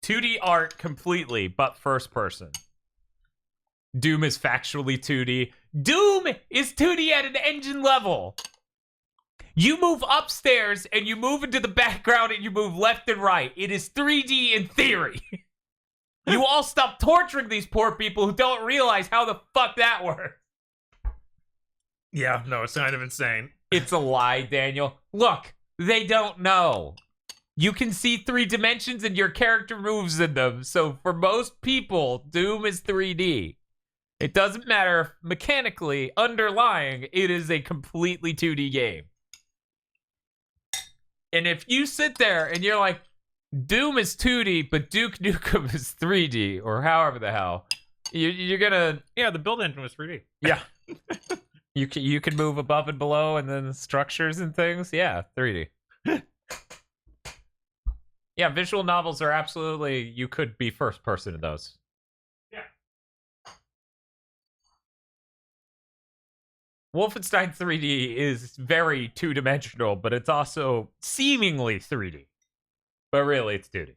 S1: 2D art completely, but first person. Doom is factually 2D. Doom is 2D at an engine level. You move upstairs and you move into the background and you move left and right. It is 3D in theory. You all stop torturing these poor people who don't realize how the fuck that works.
S2: Yeah, no, it's kind of insane.
S1: It's a lie, Daniel. Look, they don't know. You can see 3 dimensions and your character moves in them. So for most people, Doom is 3D. It doesn't matter if mechanically, underlying, it is a completely 2D game. And if you sit there and you're like, Doom is 2D, but Duke Nukem is 3D, or however the hell, you're gonna...
S2: Yeah, the build engine was 3D.
S1: Yeah. You can move above and below and then structures and things. Yeah, 3D. Yeah, visual novels are absolutely... You could be first person in those. Wolfenstein 3D is very two-dimensional, but it's also seemingly 3D. But really, it's 2D.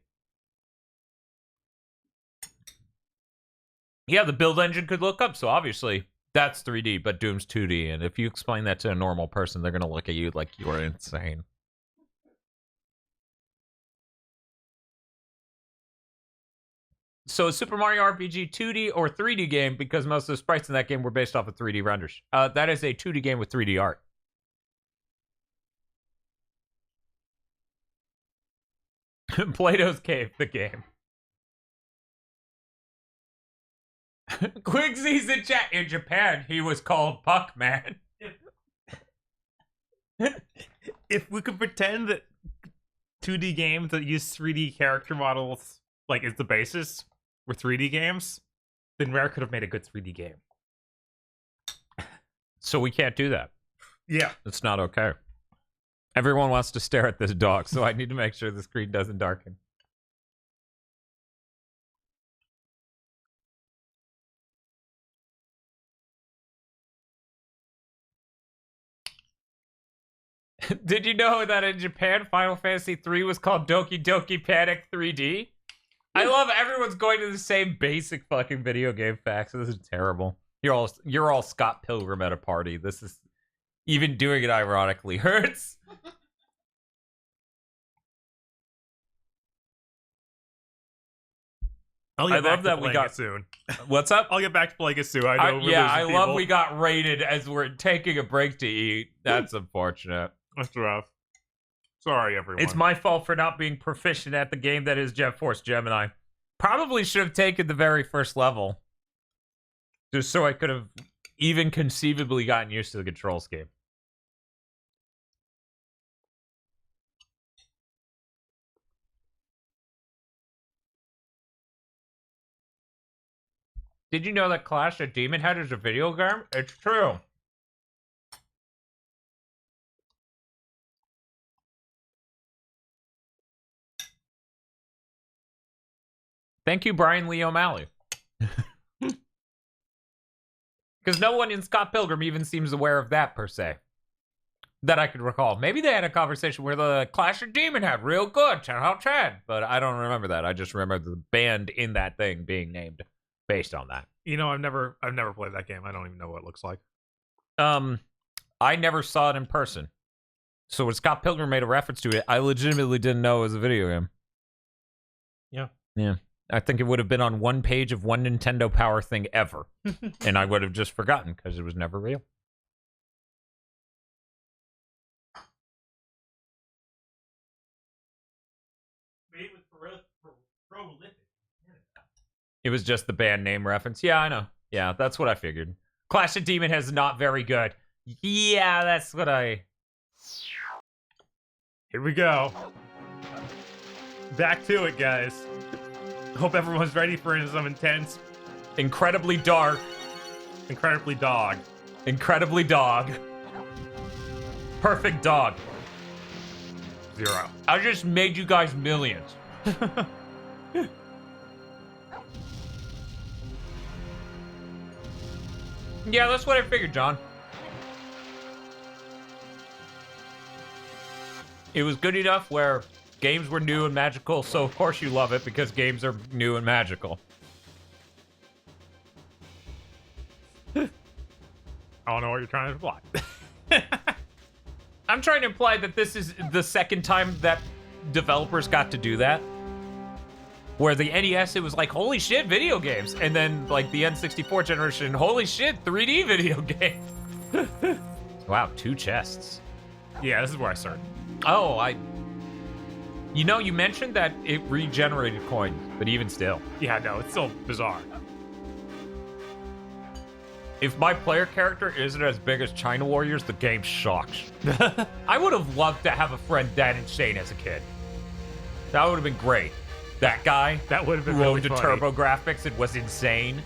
S1: Yeah, the build engine could look up, so obviously that's 3D, but Doom's 2D. And if you explain that to a normal person, they're going to look at you like you're insane. So is Super Mario RPG 2D or 3D game? Because most of the sprites in that game were based off of 3D renders. That is a 2D game with 3D art. Plato's Cave, the game. Quigsy's in chat. In Japan, he was called Puckman.
S2: If we could pretend that 2D games that use 3D character models, like, is the basis, were 3D games, then Rare could have made a good 3D game.
S1: So we can't do that.
S2: Yeah.
S1: It's not okay. Everyone wants to stare at this dog, so I need to make sure the screen doesn't darken. Did you know that in Japan, Final Fantasy 3 was called Doki Doki Panic 3D? I love everyone's going to the same basic fucking video game facts. This is terrible. You're all Scott Pilgrim at a party. This is... Even doing it ironically hurts.
S2: I love that
S1: we got
S2: it soon.
S1: What's up?
S2: I'll get back to playing it soon. I know.
S1: I love we got raided as we're taking a break to eat. That's unfortunate.
S2: That's rough. Sorry, everyone.
S1: It's my fault for not being proficient at the game that is Jet Force Gemini. Probably should have taken the very first level. Just so I could have even conceivably gotten used to the control scheme. Did you know that Clash of Demon Head is a video game? It's true. Thank you, Brian Lee O'Malley. Because no one in Scott Pilgrim even seems aware of that, per se. That I could recall. Maybe they had a conversation where the Clash of Demon Head, real good, 10 out of 10. But I don't remember that. I just remember the band in that thing being named based on that.
S2: You know, I've never played that game. I don't even know what it looks like.
S1: I never saw it in person. So when Scott Pilgrim made a reference to it, I legitimately didn't know it was a video game.
S2: Yeah.
S1: Yeah. I think it would have been on one page of one Nintendo Power thing ever. And I would have just forgotten because it was never real. It was just the band name reference. Yeah, I know. Yeah, that's what I figured. Clash of Demon is not very good. Yeah, that's what I...
S2: Here we go. Back to it, guys. Hope everyone's ready for some intense,
S1: Incredibly dark.
S2: incredibly dog.
S1: Incredibly dog. Perfect dog.
S2: 0.
S1: I just made you guys millions. Yeah, that's what I figured, John. It was good enough where games were new and magical, so of course you love it because games are new and magical.
S2: I don't know what you're trying to imply.
S1: I'm trying to imply that this is the second time that developers got to do that. Where the NES, it was like, holy shit, video games. And then, like, the N64 generation, holy shit, 3D video game. Wow, 2 chests.
S2: Yeah, this is where I started.
S1: Oh, You know, you mentioned that it regenerated coins, but even still.
S2: Yeah, no, it's still bizarre.
S1: If my player character isn't as big as China Warriors, the game sucks. I would have loved to have a friend that insane as a kid. That would have been great. That guy
S2: That would have been
S1: who
S2: really
S1: owned the
S2: funny.
S1: Turbo Graphics, it was insane.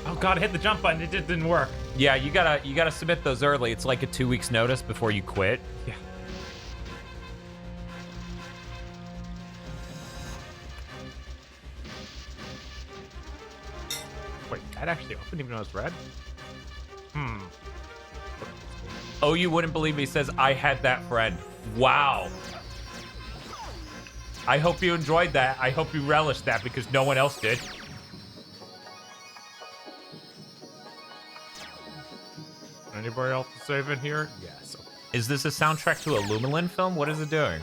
S2: Oh god, I hit the jump button. It just didn't work.
S1: Yeah, you gotta submit those early. It's like a 2 weeks notice before you quit.
S2: Yeah. Wait, that actually opened even though it's red?
S1: Oh, you wouldn't believe me, says, I had that friend. Wow. I hope you enjoyed that. I hope you relished that because no one else did.
S2: Anybody else to save in here? Yes.
S1: Is this a soundtrack to a Lumelin film? What is it doing?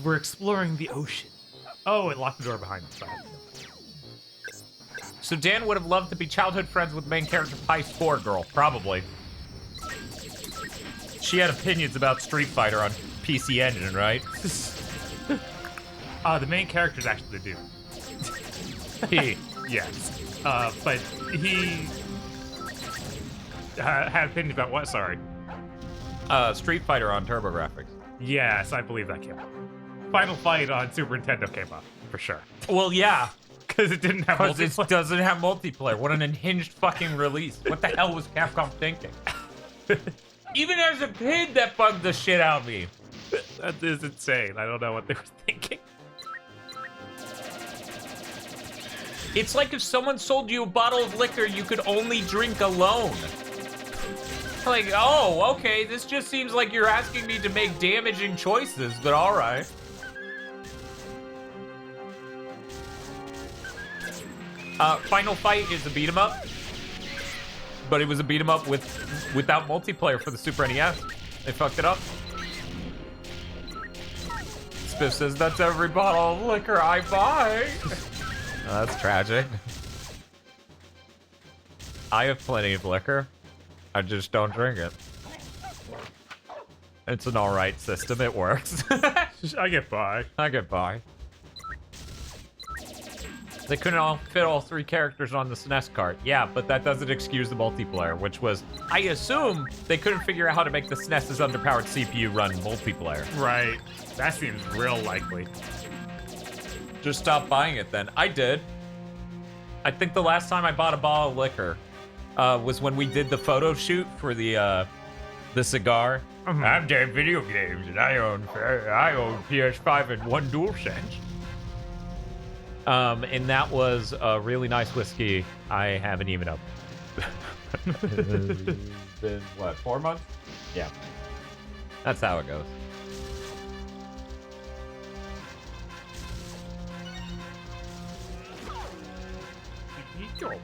S2: We're exploring the ocean. Oh, it locked the door behind us.
S1: So Dan would have loved to be childhood friends with main character Pie Score Girl. Probably. She had opinions about Street Fighter on PC Engine, right?
S2: The main character is actually the dude.
S1: He.
S2: Yes. But he had opinions about what? Sorry.
S1: Street Fighter on Turbo Graphics.
S2: Yes, I believe that came up. Final Fight on Super Nintendo came up, for sure.
S1: Well, yeah.
S2: Because it didn't have
S1: Because it
S2: multiplayer.
S1: doesn't have multiplayer. What an unhinged fucking release. What the hell was Capcom thinking? Even as a kid, that bugged the shit out of me.
S2: That is insane. I don't know what they were thinking.
S1: It's like if someone sold you a bottle of liquor you could only drink alone. Like, oh, okay, this just seems like you're asking me to make damaging choices, but alright. Final Fight is a beat 'em up, but it was a beat 'em up without multiplayer for the Super NES. They fucked it up. Spiff says, that's every bottle of liquor I buy. Oh, that's tragic. I have plenty of liquor. I just don't drink it. It's an alright system. It works.
S2: I get by.
S1: I get by. They couldn't all fit all 3 characters on the SNES cart. Yeah, but that doesn't excuse the multiplayer, which was, I assume, they couldn't figure out how to make the SNES's underpowered CPU run multiplayer.
S2: Right. That seems real likely.
S1: Just stop buying it then. I did. I think the last time I bought a bottle of liquor was when we did the photo shoot for the cigar.
S2: Mhm.
S1: I'm doing video games and I own PS5 and 1 DualSense. And that was a really nice whiskey. I haven't even opened. Been what, 4 months? Yeah. That's how it goes.
S2: go.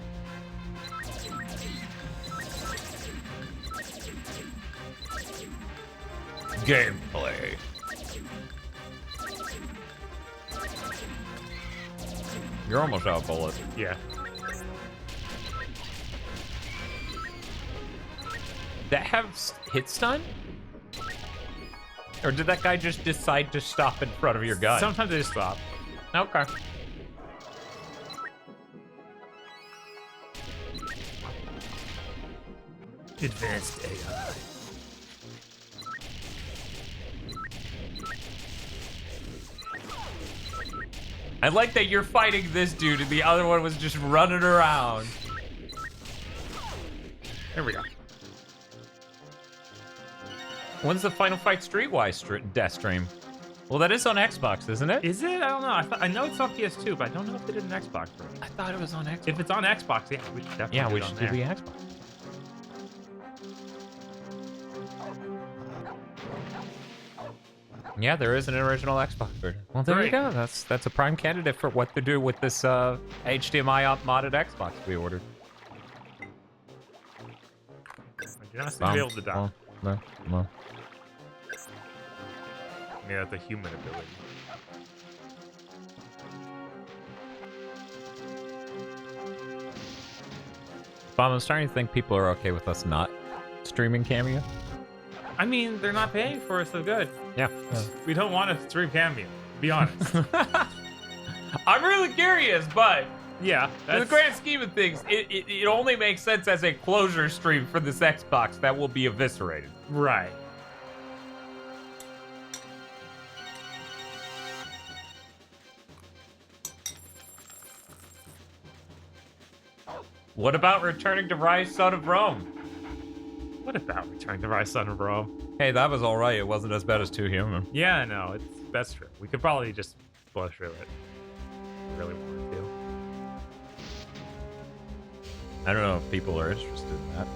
S1: Gameplay. You're almost out of bullets.
S2: Yeah.
S1: That have hit stun? Or did that guy just decide to stop in front of your gun?
S2: Sometimes they just stop.
S1: Okay.
S2: Advanced AI.
S1: I like that you're fighting this dude and the other one was just running around.
S2: There we go.
S1: When's the Final Fight Streetwise Deathstream? Well, that is on Xbox, isn't it?
S2: Is it? I don't know. I know it's on PS2, but I don't know if they did an Xbox version.
S1: I thought it was on Xbox.
S2: If it's on Xbox, yeah, we should definitely
S1: Yeah,
S2: do
S1: we
S2: it on
S1: should do
S2: there.
S1: the Xbox. Yeah, there is an original Xbox version. Well, there you
S2: Great.
S1: go. That's a prime candidate for what to do with this HDMI modded Xbox we ordered.
S2: You're not supposed to be able to die.
S1: No.
S2: I mean, that's a human ability.
S1: Bob, I'm starting to think people are okay with us not streaming Cameo.
S2: I mean, they're not paying for it, so good.
S1: Yeah.
S2: We don't want to stream Cameo. Be honest.
S1: I'm really curious, but
S2: Yeah.
S1: in the grand scheme of things, it only makes sense as a closure stream for this Xbox that will be eviscerated.
S2: Right.
S1: What about returning to Rise, Son of Rome?
S2: What about Returning to Rise, Son of Rome?
S1: Hey, that was all right. It wasn't as bad as 2 Human.
S2: Yeah, no, that's true. We could probably just blow through it. If we really wanted to.
S1: I don't know if people are interested in that.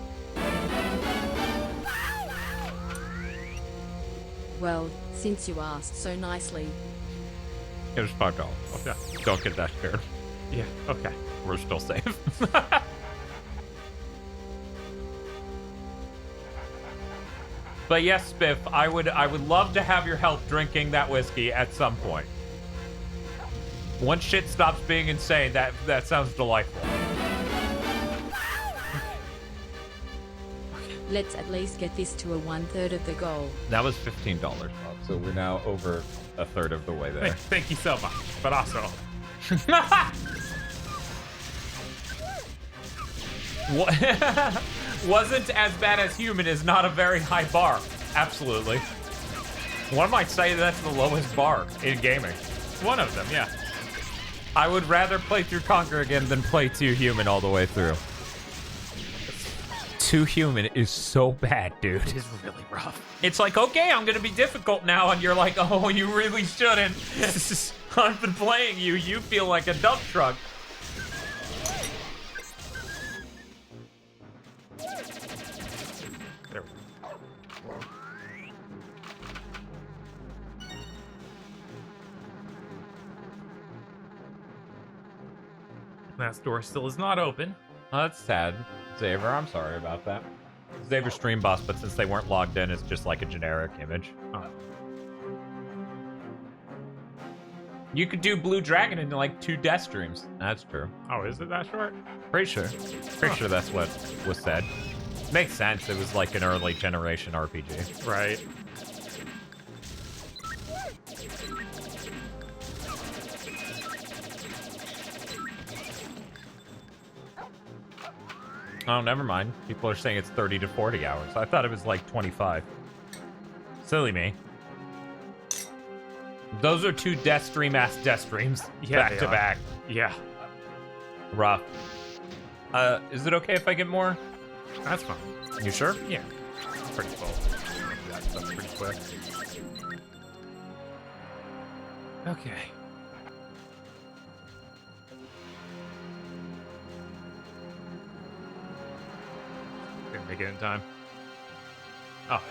S3: Well, since you asked so nicely,
S1: It was $5.
S2: Okay.
S1: Don't get that scared.
S2: Yeah, okay.
S1: We're still safe. But yes, Spiff, I would love to have your help drinking that whiskey at some point. Once shit stops being insane, that sounds delightful.
S3: let's at least get this to a 1/3 of the goal.
S1: That was $15, Bob. So we're now over a third of the way there.
S2: Thank you so much. But also,
S1: Wasn't as bad as human is not a very high bar. Absolutely. One might say that's the lowest bar in gaming.
S2: one of them, yeah.
S1: I would rather play through Conquer again than play 2 Human all the way through. 2 Human is so bad, dude.
S2: It is really rough.
S1: It's like, okay, I'm gonna be difficult now, and you're like, oh, you really shouldn't. I've been playing you. You feel like a dump truck.
S2: There we go. That door still is not open.
S1: Oh, that's sad. Xavier, I'm sorry about that. Xavier stream boss, but since they weren't logged in, it's just like a generic image.
S2: Oh.
S1: You could do Blue Dragon in like 2 death streams. That's true.
S2: Oh, is it that short?
S1: Pretty sure. Pretty sure that's what was said. Makes sense. It was like an early generation RPG.
S2: Right.
S1: Oh, never mind. People are saying it's 30 to 40 hours. I thought it was like 25. Silly me. Those are 2 death stream-ass death streams.
S2: Yeah,
S1: back
S2: they
S1: to
S2: are.
S1: back.
S2: Yeah.
S1: Rough. Is it okay if I get more?
S2: That's fine.
S1: You sure?
S2: Yeah. Pretty full. That stuff pretty quick. Okay. Didn't make it in time. Oh.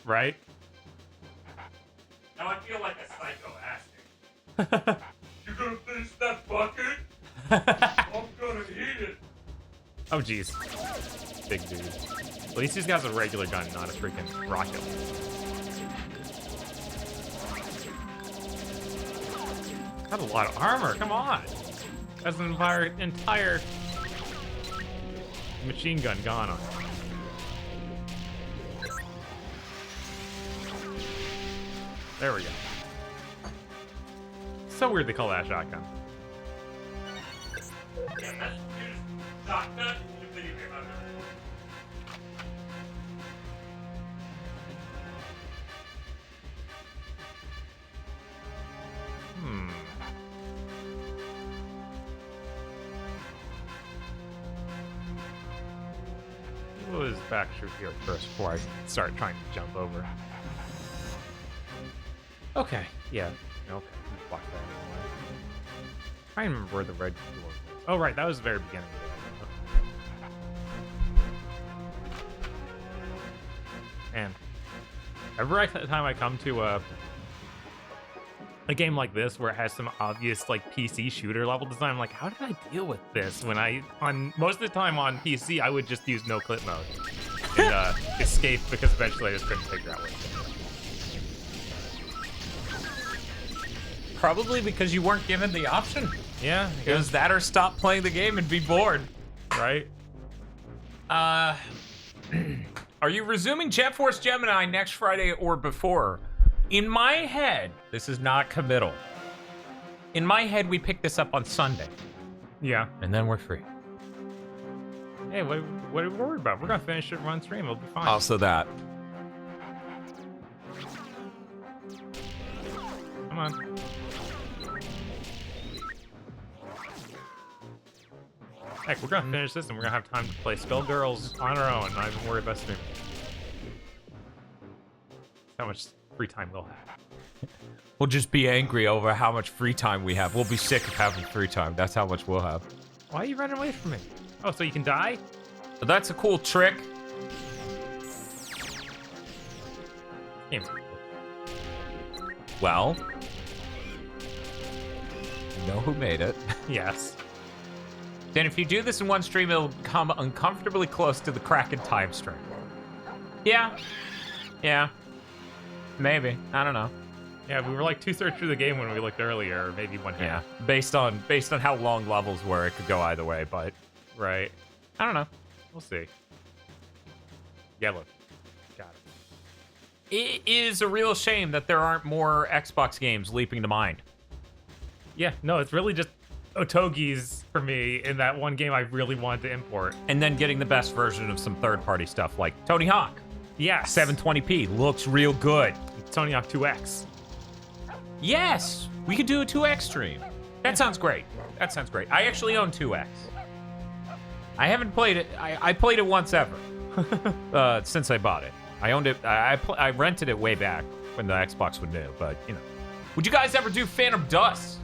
S2: Right?
S1: Now I feel like a psycho asking. You're gonna finish that
S5: I'm gonna eat it.
S2: Oh, jeez. Big dude. At least he's got a regular gun, not a freaking rocket. Got a lot of armor, come on! That's an entire machine gun gone on it. There we go. So weird they call that a shotgun. What was back through here first before I start trying to jump over? Okay, yeah. Okay, block that anyway. I remember where the red door was. Oh, right, that was the very beginning of it. And every time I come to a game like this where it has some obvious like PC shooter level design, I'm like, how did I deal with this? When most of the time on PC, I would just use no clip mode and escape because eventually I just couldn't figure out what to do.
S1: Probably because you weren't given the option.
S2: Yeah,
S1: It was that or stop playing the game and be bored.
S2: right.
S1: Are you resuming Jet Force Gemini next Friday or before? In my head, this is not committal. In my head, we pick this up on Sunday,
S2: Yeah.
S1: and then we're free.
S2: Hey, what are we worried about? We're gonna finish it, run stream. It'll be fine.
S1: Also that.
S2: Come on. Heck, we're gonna finish this and we're gonna have time to play Skullgirls on our own. Not even worry about streaming. How much free time we'll have.
S1: We'll just be angry over how much free time we have. We'll be sick of having free time. That's how much we'll have.
S2: Why are you running away from me? Oh, so you can die?
S1: But that's a cool trick.
S2: Game's
S1: Well, you know who made it.
S2: yes.
S1: Then if you do this in one stream, it'll come uncomfortably close to the Kraken time stream. Yeah. Yeah. Maybe. I don't know.
S2: Yeah, we were like 2/3 through the game when we looked earlier, or maybe one
S1: Yeah.
S2: half.
S1: Based on how long levels were, it could go either way, but
S2: Right.
S1: I don't know.
S2: We'll see. Yellow. Got it.
S1: It is a real shame that there aren't more Xbox games leaping to mind.
S2: Yeah, no, it's really just Otogi's for me in that one game I really wanted to import.
S1: And then getting the best version of some third-party stuff like Tony Hawk.
S2: Yes.
S1: 720p looks real good.
S2: Tony Hawk 2X.
S1: Yes, we could do a 2X stream. That sounds great. That sounds great. I actually own 2X. I haven't played it. I played it once ever since I bought it. I owned it. I rented it way back when the Xbox was new. But you know, would you guys ever do Phantom Dust?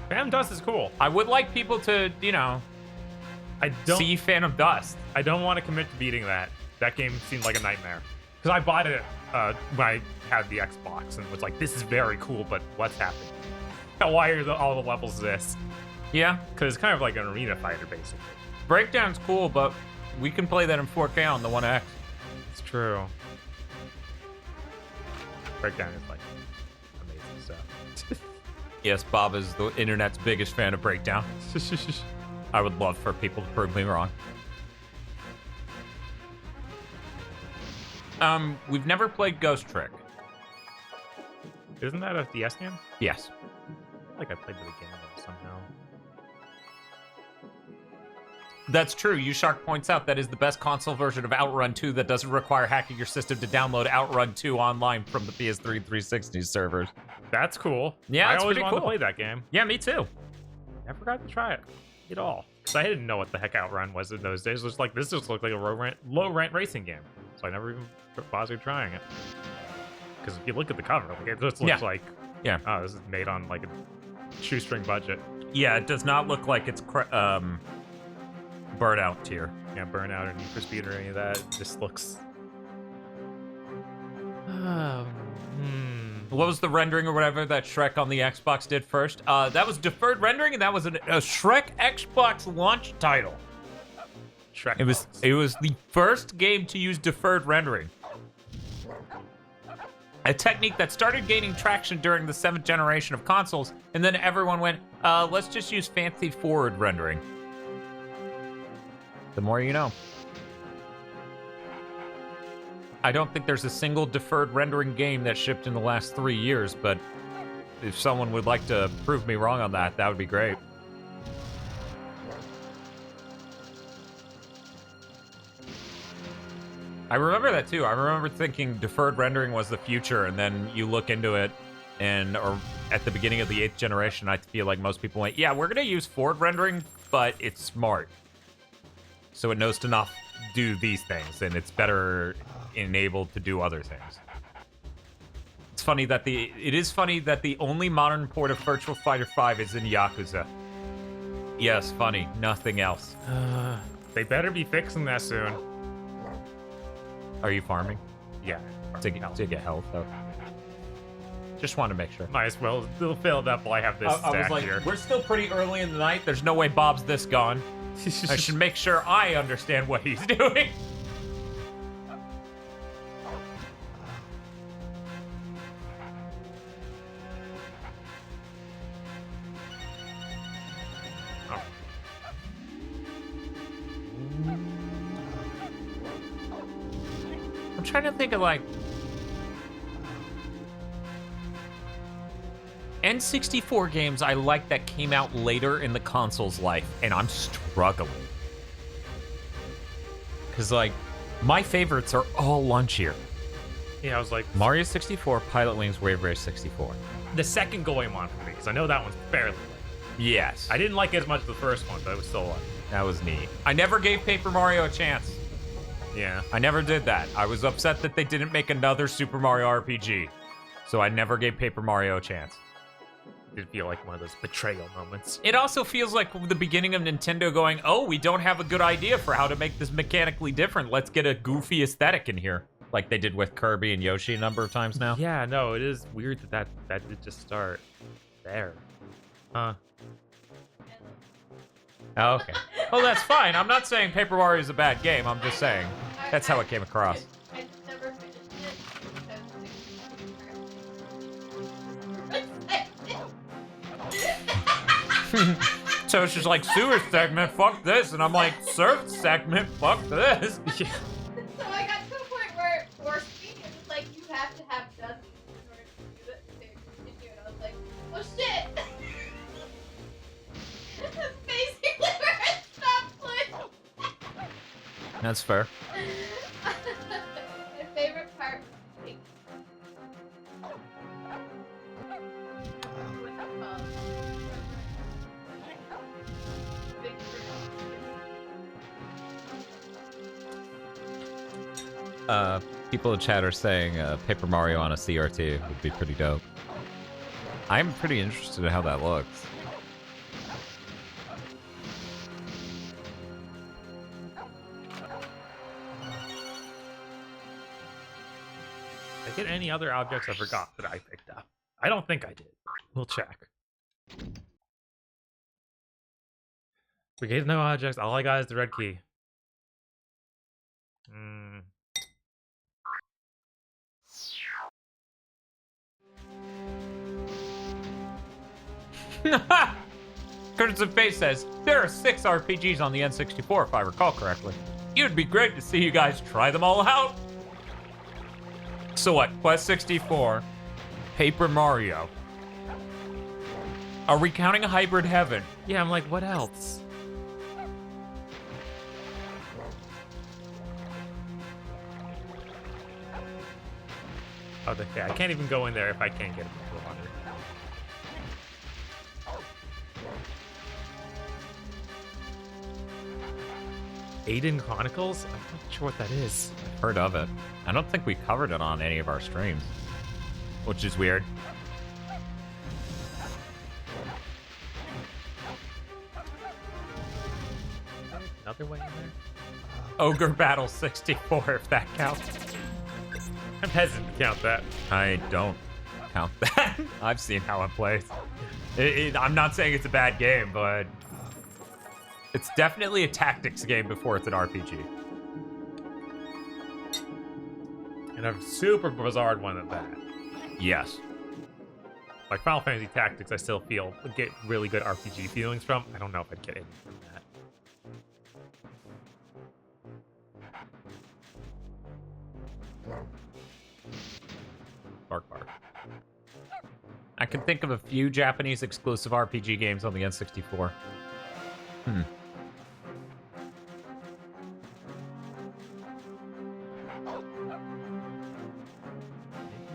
S2: Phantom Dust is cool.
S1: I would like people to, you know,
S2: I don't
S1: see Phantom Dust.
S2: I don't want to commit to beating that. That game seemed like a nightmare. Because I bought it when I had the Xbox and was like, this is very cool, but what's happening? Why are all the levels this?
S1: Yeah,
S2: Because it's kind of like an arena fighter, basically.
S1: Breakdown's cool, but we can play that in 4K on the One X.
S2: It's true. Breakdown is like amazing stuff.
S1: Yes, Bob is the internet's biggest fan of Breakdown. I would love for people to prove me wrong. We've never played Ghost Trick.
S2: Isn't that a DS game?
S1: Yes.
S2: I feel like I played it again somehow.
S1: That's true. Ushark points out that is the best console version of Outrun 2 that doesn't require hacking your system to download Outrun 2 online from the PS3 360 servers.
S2: That's cool.
S1: Yeah,
S2: I
S1: it's
S2: always
S1: pretty
S2: wanted to
S1: cool.
S2: play that game.
S1: Yeah, me too.
S2: I forgot to try it at all. Because I didn't know what the heck Outrun was in those days. It was like, this just looked like a low rent racing game. So I never even bothered trying it. Because if you look at the cover, like, it just looks like,
S1: Yeah.
S2: oh, this is made on like a shoestring budget.
S1: Yeah, it does not look like it's Burnout tier.
S2: Yeah, Burnout or Need for Speed or any of that. It just looks.
S1: What was the rendering or whatever that Shrek on the Xbox did first? That was deferred rendering, and that was a Shrek Xbox launch title.
S2: Shrek.
S1: It was the first game to use deferred rendering. A technique that started gaining traction during the 7th generation of consoles, and then everyone went, let's just use fancy forward rendering. The more you know. I don't think there's a single deferred rendering game that shipped in the last 3 years, but if someone would like to prove me wrong on that, that would be great. I remember that too. I remember thinking deferred rendering was the future, and then you look into it, or at the beginning of the 8th generation, I feel like most people went, yeah, we're going to use forward rendering, but it's smart. So it knows to not do these things, and it's better enabled to do other things. It is funny that the only modern port of Virtua Fighter 5 is in Yakuza. Yes, funny. Nothing else.
S2: They better be fixing that soon.
S1: Are you farming?
S2: Yeah.
S1: To get health, though. Just want to make sure.
S2: Might as well. They'll fail that while I have this
S1: I was
S2: stack
S1: like,
S2: here.
S1: we're still pretty early in the night. There's no way Bob's this gone. I should make sure I understand what he's doing. I'm trying to think of like N64 games I like that came out later in the console's life, and I'm struggling. Because, like, my favorites are all launchier.
S2: Yeah, I was like...
S1: Mario 64, Pilot Wings, Wave Race 64.
S2: The second going on for me, because I know that one's fairly late.
S1: Yes.
S2: I didn't like it as much as the first one, but it was still like...
S1: That was neat. I never gave Paper Mario a chance.
S2: Yeah.
S1: I never did that. I was upset that they didn't make another Super Mario RPG. So I never gave Paper Mario a chance.
S2: It'd feel like one of those betrayal moments.
S1: It also feels like the beginning of Nintendo going, oh, we don't have a good idea for how to make this mechanically different. Let's get a goofy aesthetic in here. Like they did with Kirby and Yoshi a number of times now.
S2: Yeah, no, it is weird that did just start there. Huh.
S1: Oh, okay. Oh, that's fine. I'm not saying Paper Mario is a bad game. I'm just saying that's how it came across.
S4: I just never finished it.
S1: So it's just like sewer segment, fuck this, and I'm like surf segment, fuck this.
S2: Yeah.
S4: So I got to a point where it forced me, it was like, you have to have dozens in order to do it, to continue, and I was like, oh shit! That's basically where I stopped playing.
S1: That's fair.
S4: My favorite part was pink.
S1: People in chat are saying Paper Mario on a CRT would be pretty dope. I'm pretty interested in how that looks.
S2: Did I get any other objects I forgot that I picked up? I don't think I did. We'll check. We get no objects. All I got is the red key.
S1: Curtis of Fate says, there are 6 RPGs on the N64 if I recall correctly. It'd be great to see you guys try them all out. So what, Quest 64, Paper Mario. Are we counting Hybrid Heaven?
S2: Yeah, I'm like, what else? Oh, okay, I can't even go in there if I can't get a water. Aiden Chronicles? I'm not sure what that is.
S1: Heard of it. I don't think we covered it on any of our streams, which is weird.
S2: Another way in there?
S1: Ogre Battle 64, if that counts.
S2: I'm hesitant to count that.
S1: I don't. count that.
S2: I've seen how it plays. I'm not saying it's a bad game, but
S1: It's definitely a tactics game before it's an RPG.
S2: and a super bizarre one at that.
S1: Yes.
S2: Like Final Fantasy Tactics, I still get really good RPG feelings from. I don't know if I'd get any from that.
S1: Bark, bark. I can think of a few Japanese exclusive RPG games on the N64.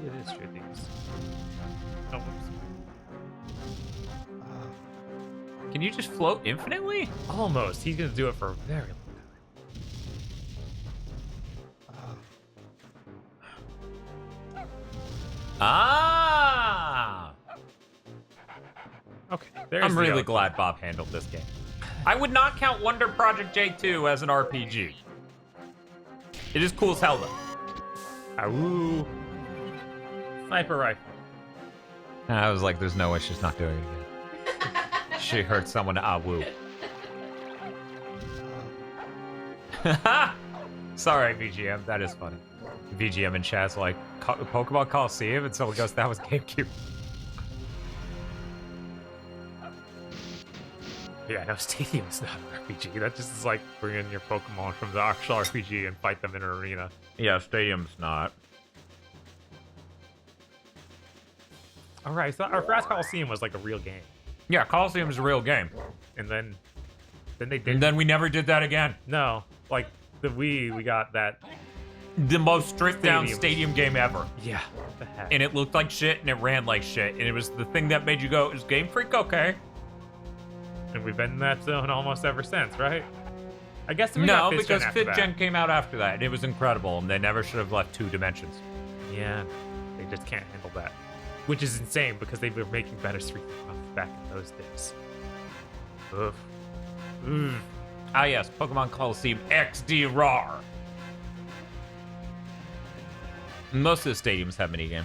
S2: Maybe it is tributes. Oh, whoops.
S1: Can you just float infinitely?
S2: Almost. He's gonna do it for a very long time.
S1: Ah!
S2: Okay, there's
S1: I'm
S2: the
S1: really
S2: outcome.
S1: glad Bob handled this game. I would not count Wonder Project J2 as an RPG. It is cool as hell, though.
S2: Awoo. Sniper rifle.
S1: I was like, there's no way she's not doing it again. She heard someone woo. Sorry, VGM. That is funny. VGM and chat's like, Pokemon Coliseum? And someone goes, that was GameCube.
S2: Yeah, no, Stadium's not an RPG. That just is like bringing your Pokemon from the actual RPG and fight them in an arena.
S1: Yeah, Stadium's not.
S2: All right, so our Fast Coliseum was like a real game,
S1: Yeah, Coliseum's a real game.
S2: and then they
S1: And
S2: did.
S1: then we never did that again.
S2: No, like the Wii, we got that.
S1: The most stripped down
S2: Stadium.
S1: stadium game ever.
S2: Yeah, the heck.
S1: And it looked like shit and it ran like shit. And it was the thing that made you go, is Game Freak okay?
S2: And we've been in that zone almost ever since, right? I guess we
S1: No,
S2: got Fifth
S1: because
S2: Gen after
S1: 5th Gen came out after that, and it was incredible, and they never should have left 2 dimensions.
S2: that. Yeah, they just can't handle that, which is insane because they were making better Street Fighter back in those days. Oof. Oof.
S1: Ah yes, Pokemon Coliseum XD RAR. Most of the stadiums have minigame.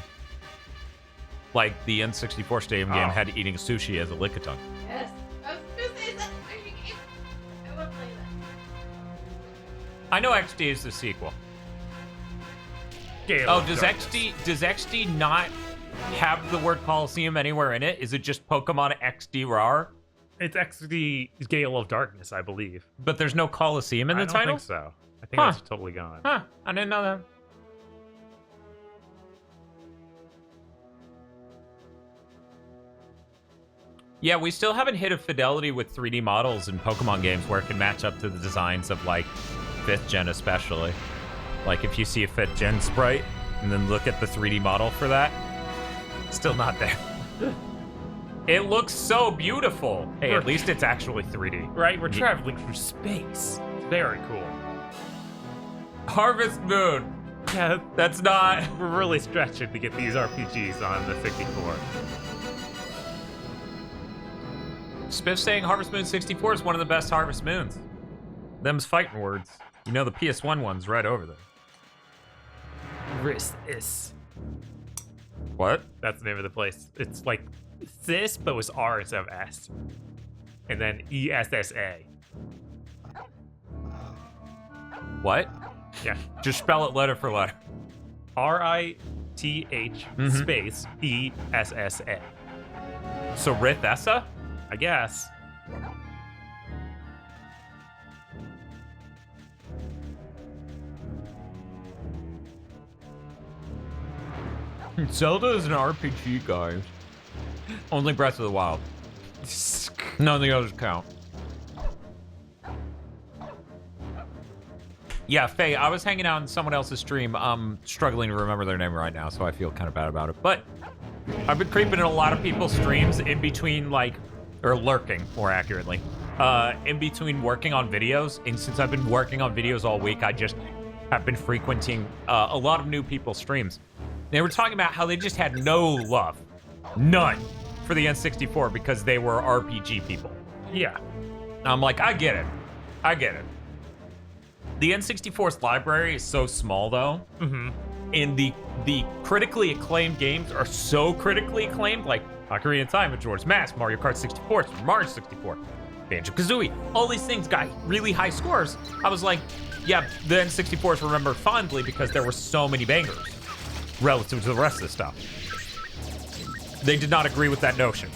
S1: Like, the N64 stadium game
S2: Oh.
S1: had eating sushi as a lickitung.
S4: Yes. I was gonna say that's a sushi game. I would play that.
S1: I know XD is the sequel.
S2: Gale
S1: Oh,
S2: of
S1: does
S2: Darkness.
S1: XD not have the word Coliseum anywhere in it? Is it just Pokemon XD RAR?
S2: It's XD Gale of Darkness, I believe.
S1: But there's no Coliseum in the
S2: I don't
S1: title?
S2: think so. I think
S1: Huh.
S2: that's totally gone.
S1: Huh, I didn't know that. Yeah, we still haven't hit a fidelity with 3D models in Pokemon games where it can match up to the designs of, like, 5th Gen especially. Like, if you see a 5th Gen sprite, and then look at the 3D model for that, still not there. It looks so beautiful. Hey, at least it's actually 3D.
S2: Right? We're traveling through space. It's very cool.
S1: Harvest Moon.
S2: Yeah,
S1: That's not...
S2: we're really stretching to get these RPGs on the 64.
S1: Spiff saying Harvest Moon 64 is one of the best Harvest Moons. Them's fighting words. You know the PS1 one's right over there.
S2: Riss is.
S1: What?
S2: That's the name of the place. It's like this, but with R instead of S. And then ESSA.
S1: What?
S2: Yeah.
S1: Just spell it letter for letter.
S2: RITH
S1: Mhm.
S2: space ESSA.
S1: So Rithessa?
S2: I guess.
S1: Zelda is an RPG, guys. Only Breath of the Wild. None of the others count. Yeah, Faye, I was hanging out in someone else's stream. I'm struggling to remember their name right now, so I feel kind of bad about it. But I've been creeping in a lot of people's streams in between, like, or lurking, more accurately, in between working on videos. And since I've been working on videos all week, I just have been frequenting a lot of new people's streams. They were talking about how they just had no love, none, for the N64 because they were RPG people.
S2: Yeah.
S1: And I'm like, I get it. I get it. The N64's library is so small, though.
S2: Mm-hmm.
S1: And the critically acclaimed games are so critically acclaimed, like Ocarina of Time, Majora's Mask, Mario Kart 64, Super Mario 64, Banjo-Kazooie. All these things got really high scores. I was like, yeah, the N64 is remembered fondly because there were so many bangers relative to the rest of the stuff. They did not agree with that notion.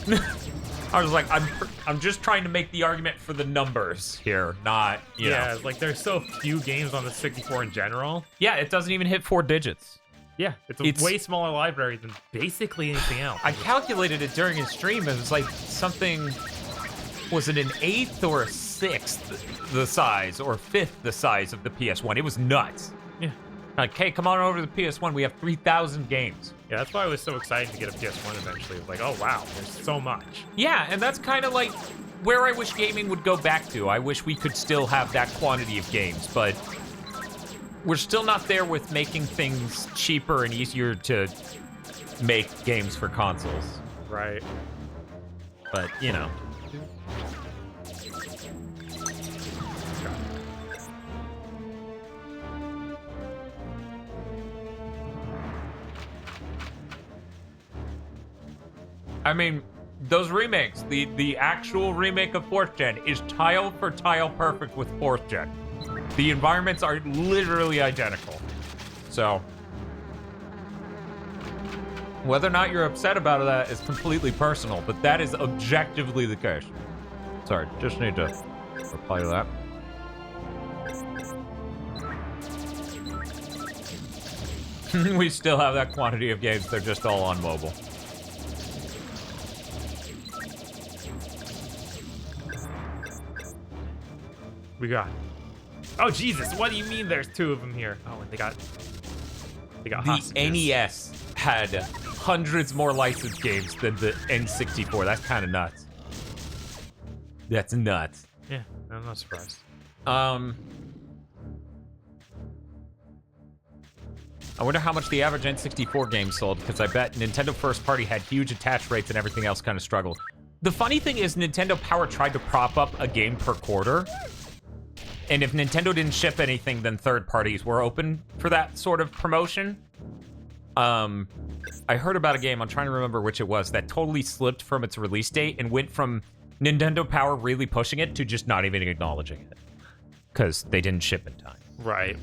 S1: I was like, I'm just trying to make the argument for the numbers here, not, you know.
S2: Like there's so few games on the 64 in general.
S1: Yeah, it doesn't even hit 4 digits.
S2: Yeah, it's a way smaller library than basically anything else.
S1: I calculated it during his stream. It was like something, was it an 1/8 or a 1/6 the size, or 1/5 the size of the PS1? It was nuts.
S2: Yeah.
S1: Like, hey, come on over to the PS1. We have 3,000 games.
S2: Yeah, that's why I was so excited to get a PS1 eventually. It was like, oh wow, there's so much.
S1: Yeah, and that's kind of like where I wish gaming would go back to. I wish we could still have that quantity of games, but we're still not there with making things cheaper and easier to make games for consoles.
S2: Right.
S1: But, you know. I mean, those remakes, the actual remake of 4th Gen is tile for tile perfect with 4th Gen. The environments are literally identical. So, whether or not you're upset about that is completely personal, but that is objectively the case. Sorry, just need to reply to that. We still have that quantity of games, they're just all on mobile.
S2: We got. Oh Jesus! What do you mean? There's 2 of them here. Oh, and they got hostages.
S1: The NES had hundreds more licensed games than the N64. That's kind of nuts. That's nuts.
S2: Yeah, I'm not surprised.
S1: I wonder how much the average N64 game sold, because I bet Nintendo first party had huge attach rates and everything else kind of struggled. The funny thing is Nintendo Power tried to prop up a game per quarter. And if Nintendo didn't ship anything, then third parties were open for that sort of promotion. I heard about a game, I'm trying to remember which it was, that totally slipped from its release date and went from Nintendo Power really pushing it to just not even acknowledging it. Because they didn't ship in time.
S2: Right.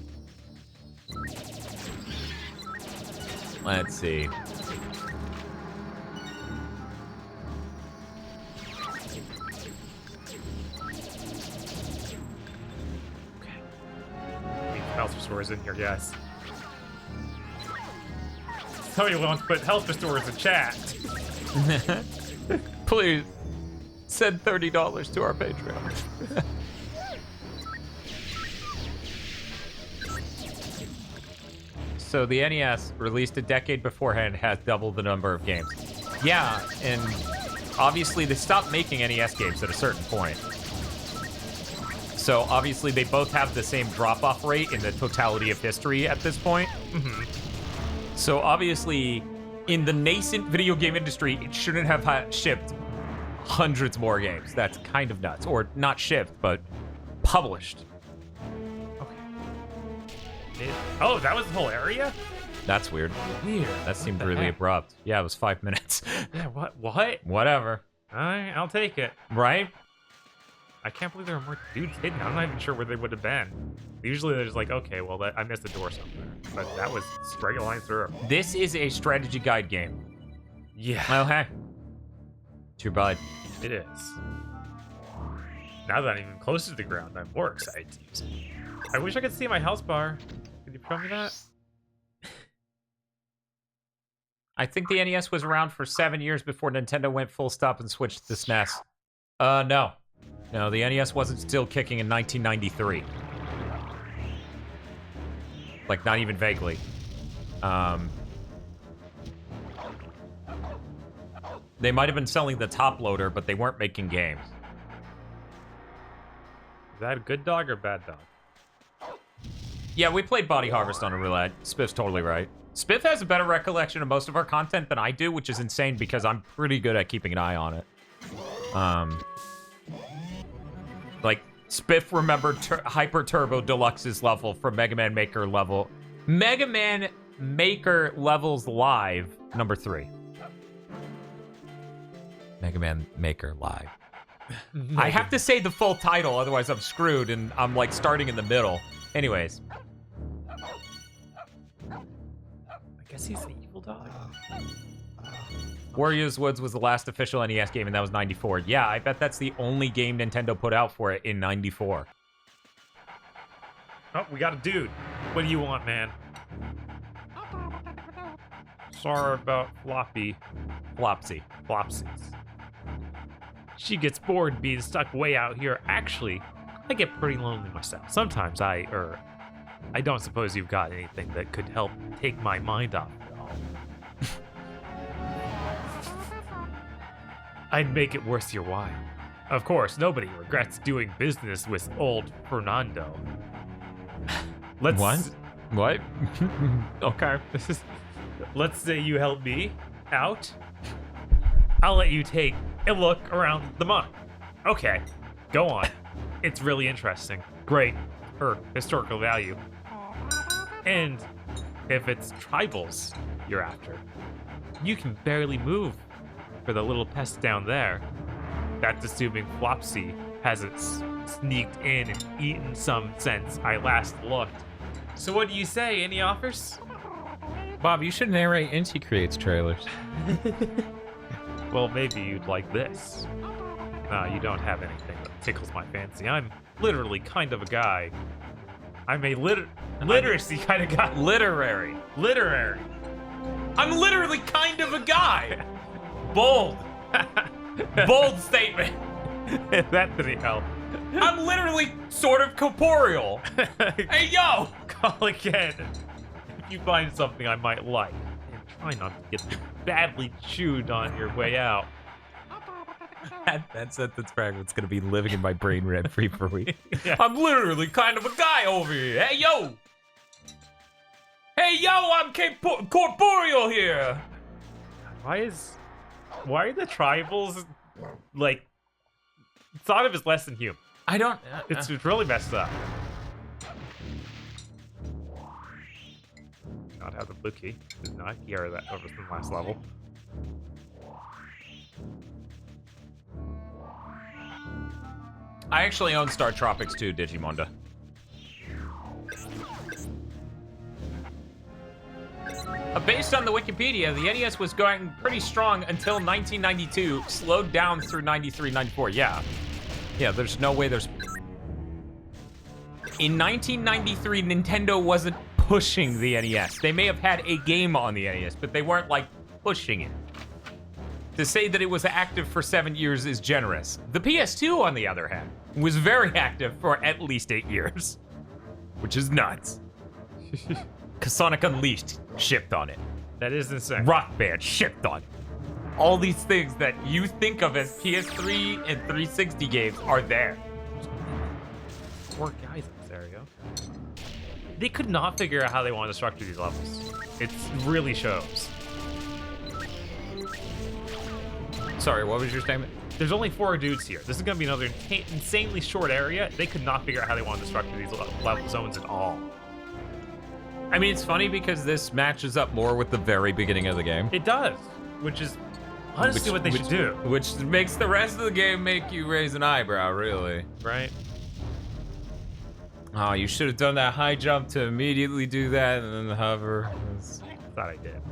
S1: Let's see.
S2: Health restores in here, yes. Somebody wants to put health restores in chat.
S1: Please send $30 to our Patreon. So the NES, released a decade beforehand, has double the number of games. Yeah, and obviously they stopped making NES games at a certain point. So obviously they both have the same drop-off rate in the totality of history at this point.
S2: Mm-hmm.
S1: So obviously, in the nascent video game industry, it shouldn't have shipped hundreds more games. That's kind of nuts. Or not shipped, but published.
S2: Okay. Oh, that was the whole area?
S1: That's weird.
S2: Weird.
S1: That seemed really abrupt. Yeah, it was 5 minutes.
S2: Yeah, what?
S1: Whatever.
S2: Alright, I'll take it.
S1: Right?
S2: I can't believe there were more dudes hidden. I'm not even sure where they would have been. Usually they're just like, okay, well, I missed a door somewhere. But that was straight line through.
S1: This is a strategy guide game.
S2: Yeah.
S1: Oh, hey. Too bad.
S2: It is. Now that I'm even closer to the ground, I'm more excited to use it. I wish I could see my health bar. Could you show me that?
S1: I think the NES was around for 7 years before Nintendo went full stop and switched to SNES. No. No, the NES wasn't still kicking in 1993. Like, not even vaguely. They might have been selling the top loader, but they weren't making games.
S2: Is that a good dog or bad dog?
S1: Yeah, we played Body Harvest on a roulette. Spiff's totally right. Spiff has a better recollection of most of our content than I do, which is insane because I'm pretty good at keeping an eye on it. Like, Spiff remembered Hyper Turbo Deluxe's level from Mega Man Maker level. Mega Man Maker levels live, number 3. Mega Man Maker live. I have to say the full title, otherwise I'm screwed and I'm like starting in the middle. Anyways.
S2: I guess he's the evil dog.
S1: Warriors Woods was the last official NES game, and that was 94. Yeah, I bet that's the only game Nintendo put out for it in 94.
S2: Oh, we got a dude. What do you want, man? Sorry about Flopsies. She gets bored being stuck way out here. Actually, I get pretty lonely myself. Sometimes I don't suppose you've got anything that could help take my mind off it all. I'd make it worth your while. Of course, nobody regrets doing business with old Fernando.
S1: What? Okay.
S2: Let's say you help me out. I'll let you take a look around the mine. Okay, go on. It's really interesting. Great. Historical value. And if it's tribals you're after, you can barely move for the little pest down there. That's assuming Flopsy hasn't sneaked in and eaten some since I last looked. So what do you say? Any offers?
S1: Bob, you should narrate Inti Creates trailers.
S2: Well, maybe you'd like this. You don't have anything that tickles my fancy. I'm literally kind of a guy. I'm a literacy kind of guy.
S1: Literary. I'm literally kind of a guy. Bold. Bold statement.
S2: That didn't help.
S1: I'm literally sort of corporeal. Hey, yo!
S2: Call again if you find something I might like. And try not to get badly chewed on your way out.
S1: That sentence fragment's gonna be living in my brain rent-free for a week.
S2: Yeah.
S1: I'm literally kind of a guy over here. Hey, yo! Hey, yo, I'm corporeal here!
S2: Why are the tribals, like, thought of as less than human?
S1: I don't...
S2: It's really messed up. Not have the blue key. Did not hear that over from last level.
S1: I actually own Star Tropics 2 Digimonda. Based on the Wikipedia, the NES was going pretty strong until 1992, slowed down through 93, 94. Yeah, there's no way there's... In 1993, Nintendo wasn't pushing the NES. They may have had a game on the NES, but they weren't, like, pushing it. To say that it was active for 7 years is generous. The PS2, on the other hand, was very active for at least 8 years. Which is nuts. Because Sonic Unleashed shipped on it.
S2: That is insane.
S1: Rock Band shipped on it. All these things that you think of as PS3 and 360 games are there.
S2: 4 guys in this area. They could not figure out how they wanted to structure these levels. It really shows.
S1: Sorry, what was your statement?
S2: There's only 4 dudes here. This is going to be another insanely short area. They could not figure out how they wanted to structure these level zones at all.
S1: I mean, it's funny because this matches up more with the very beginning of the game.
S2: It does, which is honestly what they should do.
S1: Which makes the rest of the game make you raise an eyebrow, really.
S2: Right?
S1: Oh, you should have done that high jump to immediately do that and then hover.
S2: Thought I did.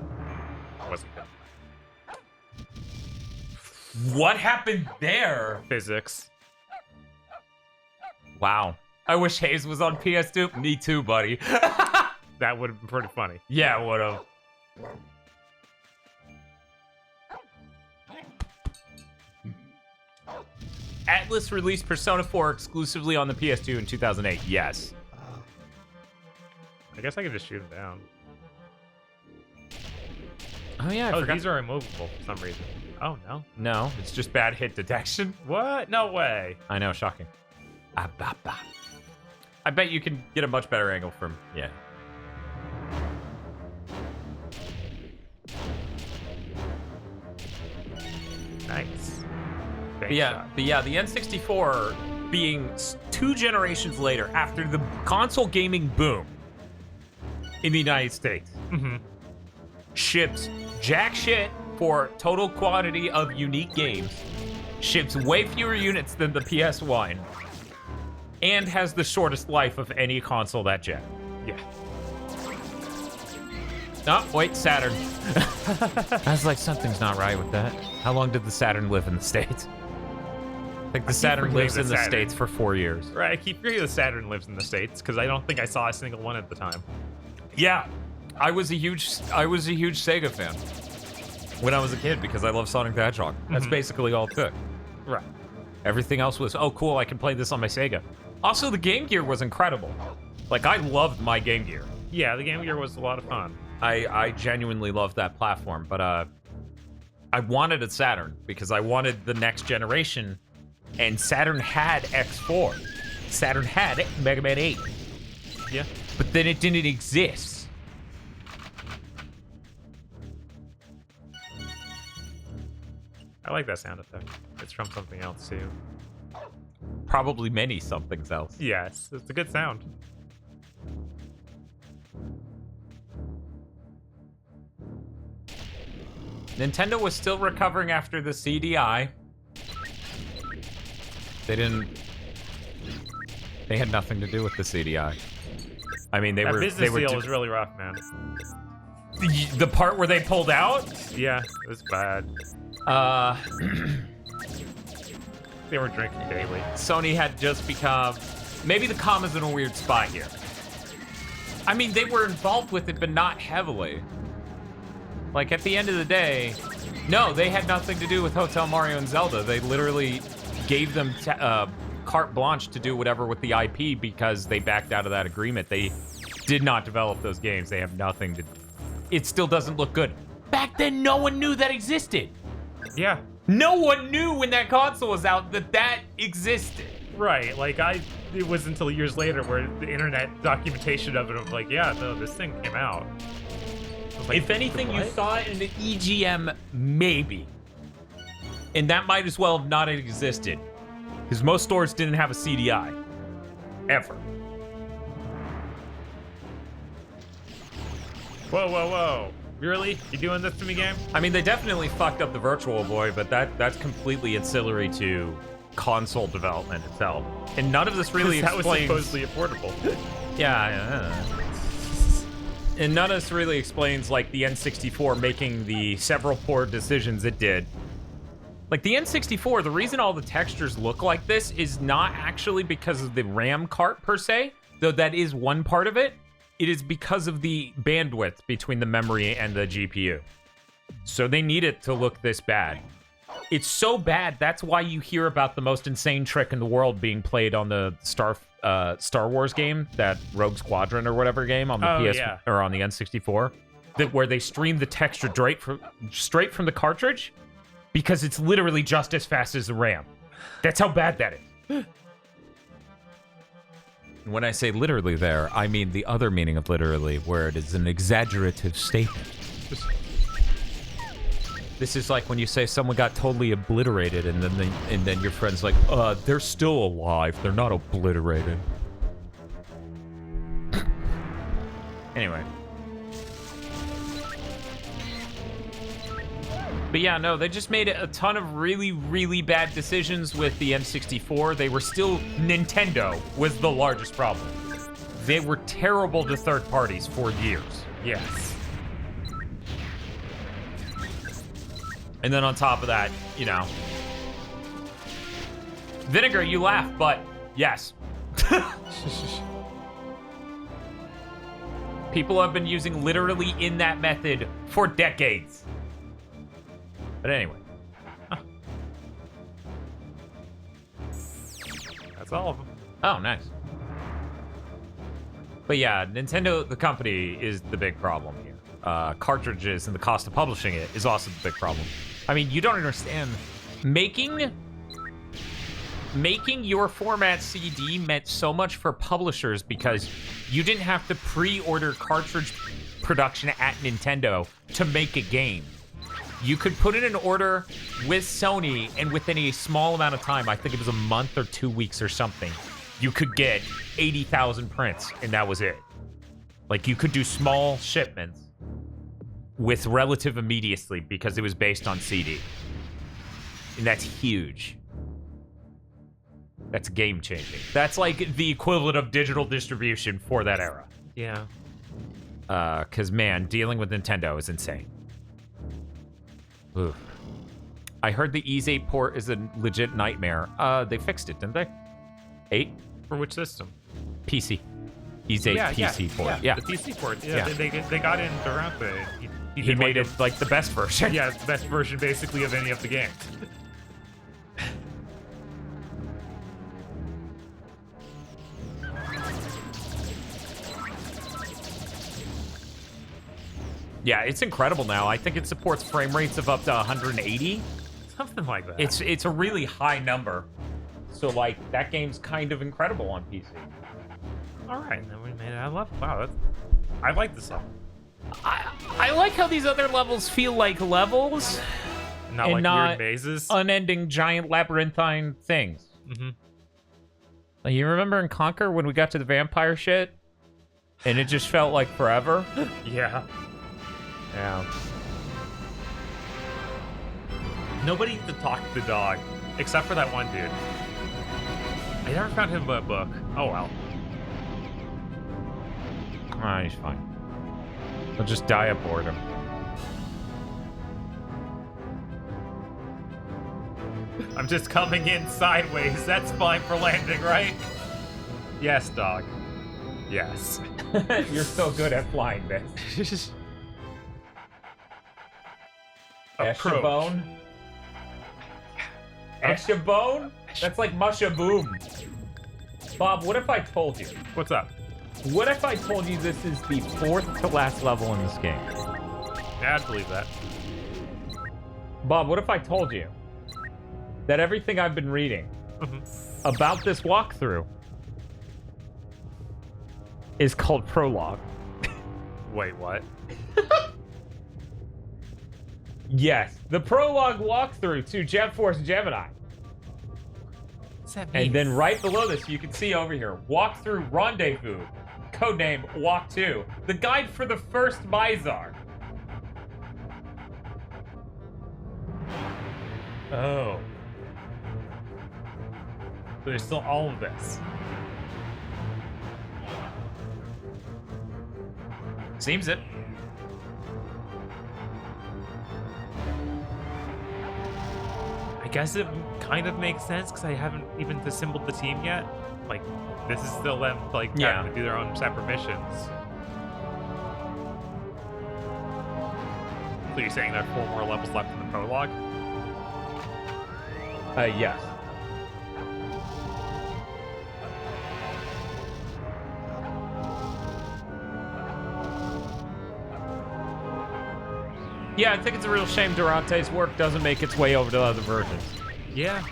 S2: I wasn't done.
S1: What happened there?
S2: Physics.
S1: Wow. I wish Hayes was on PS2. Me too, buddy.
S2: That would have been pretty funny.
S1: Yeah, it would have. Atlas released Persona 4 exclusively on the PS2 in 2008. Yes.
S2: I guess I could just shoot him down.
S1: Oh, yeah, I forgot.
S2: These are immovable for some reason. Oh, no.
S1: No, it's just bad hit detection.
S2: What? No way.
S1: I know, shocking. I bet you can get a much better angle from... Yeah.
S2: Nice.
S1: But yeah, the N64 being 2 generations later, after the console gaming boom in the United States, ships jack shit for total quantity of unique games, ships way fewer units than the PS1, and has the shortest life of any console that jet.
S2: Yeah.
S1: Oh, wait, Saturn. I was like, something's not right with that. How long did the Saturn live in the States? I think the Saturn lives in the States for 4 years.
S2: Right, I keep hearing the Saturn lives in the States because I don't think I saw a single one at the time.
S1: Yeah, I was a huge Sega fan when I was a kid because I love Sonic the Hedgehog. That's basically all it took.
S2: Right.
S1: Everything else was, oh cool, I can play this on my Sega. Also, the Game Gear was incredible. Like, I loved my Game Gear.
S2: Yeah, the Game Gear was a lot of fun.
S1: I genuinely loved that platform, but I wanted a Saturn because I wanted the next generation, and Saturn had X4. Saturn had Mega Man 8.
S2: Yeah.
S1: But then it didn't exist.
S2: I like that sound effect. It's from something else, too.
S1: Probably many somethings else.
S2: Yes, it's a good sound.
S1: Nintendo was still recovering after the CDI. They had nothing to do with the CDI. I mean,
S2: That business deal was really rough, man.
S1: The part where they pulled out?
S2: Yeah, it was bad. They were drinking daily.
S1: Sony had just become... Maybe the comma's in a weird spot here. I mean, they were involved with it, but not heavily. Like, at the end of the day, no, they had nothing to do with Hotel Mario and Zelda. They literally gave them carte blanche to do whatever with the IP because they backed out of that agreement. They did not develop those games. They have nothing to... It still doesn't look good. Back then, no one knew that existed.
S2: Yeah.
S1: No one knew when that console was out that existed.
S2: Right, like it was until years later where the internet documentation of it was like, yeah, no, this thing came out. Like,
S1: if anything, you saw it in the EGM, maybe. And that might as well have not existed. Because most stores didn't have a CDI. Ever.
S2: Whoa, whoa, whoa. Really? You doing this to me, game?
S1: I mean, they definitely fucked up the Virtual Boy, but that's completely ancillary to console development itself. And none of this really
S2: that
S1: explains...
S2: was supposedly affordable.
S1: Yeah. And none of this really explains, like, the N64 making the several poor decisions it did. Like, the N64, the reason all the textures look like this is not actually because of the RAM cart, per se, though that is one part of it. It is because of the bandwidth between the memory and the GPU. So they need it to look this bad. It's so bad, that's why you hear about the most insane trick in the world being played on the Star Wars game, that Rogue Squadron or whatever game on the or on the N64, where they stream the texture straight from the cartridge, because it's literally just as fast as the RAM. That's how bad that is. When I say literally there, I mean the other meaning of literally, where it is an exaggerative statement. This is like when you say someone got totally obliterated, and then your friend's like, they're still alive. They're not obliterated. Anyway. But yeah, no, they just made a ton of really, really bad decisions with the N64. They were still... Nintendo was the largest problem. They were terrible to third parties for years.
S2: Yes.
S1: And then on top of that, you know... Vinegar, you laugh, but yes. People have been using literally in that method for decades. But anyway.
S2: That's all of them.
S1: Oh, nice. But yeah, Nintendo, the company, is the big problem here. Cartridges and the cost of publishing it is also the big problem. I mean, you don't understand. Making your format CD meant so much for publishers because you didn't have to pre-order cartridge production at Nintendo to make a game. You could put in an order with Sony, and within a small amount of time, I think it was a month or 2 weeks or something, you could get 80,000 prints, and that was it. Like, you could do small shipments with relative immediacy because it was based on CD. And that's huge. That's game-changing. That's like the equivalent of digital distribution for that era.
S2: Yeah.
S1: Because, man, dealing with Nintendo is insane. Oof. I heard the Ease 8 port is a legit nightmare. They fixed it, didn't they? 8?
S2: For which system?
S1: PC. Ease 8 PC port. Yeah.
S2: The PC port. Yeah,
S1: Yeah.
S2: They got in Durante.
S1: He
S2: did
S1: made
S2: like
S1: it like the best version.
S2: Yeah, it's the best version basically of any of the games.
S1: Yeah, it's incredible now. I think it supports frame rates of up to 180.
S2: Something like that.
S1: It's a really high number. So, like, that game's kind of incredible on PC.
S2: All right, then we made it. I love. Wow, I like this level.
S1: I like how these other levels feel like levels.
S2: Not
S1: and
S2: like
S1: not
S2: weird mazes.
S1: Unending giant labyrinthine things.
S2: Mm-hmm.
S1: Like, you remember in Conquer when we got to the vampire shit? And it just felt like forever?
S2: Yeah.
S1: Yeah.
S2: Nobody to talk to the dog, except for that one dude. I never found him a book. Oh well.
S1: Ah, he's fine. He'll just die of boredom.
S2: I'm just coming in sideways. That's fine for landing, right? Yes, dog. Yes.
S1: You're so good at flying, bitch. Eshabone? Eshabone? That's like Mushaboom. Bob, what if I told you?
S2: What's up?
S1: What if I told you this is the 4th to last level in this game?
S2: Yeah, I'd believe that.
S1: Bob, what if I told you that everything I've been reading about this walkthrough is called Prologue?
S2: Wait, what?
S1: Yes, the Prologue walkthrough to Jet Force Gemini.
S2: What's that mean?
S1: And then right below this, you can see over here, Walkthrough Rendezvous, codename Walk 2, the guide for the first Mizar.
S2: Oh. There's still all of this.
S1: Seems it.
S2: I guess it kind of makes sense because I haven't even assembled the team yet. Like, this is still them, like, having to do their own separate missions. So you're saying there are 4 more levels left in the prologue?
S1: Yes. Yeah, I think it's a real shame Durante's work doesn't make its way over to other versions.
S2: Yeah.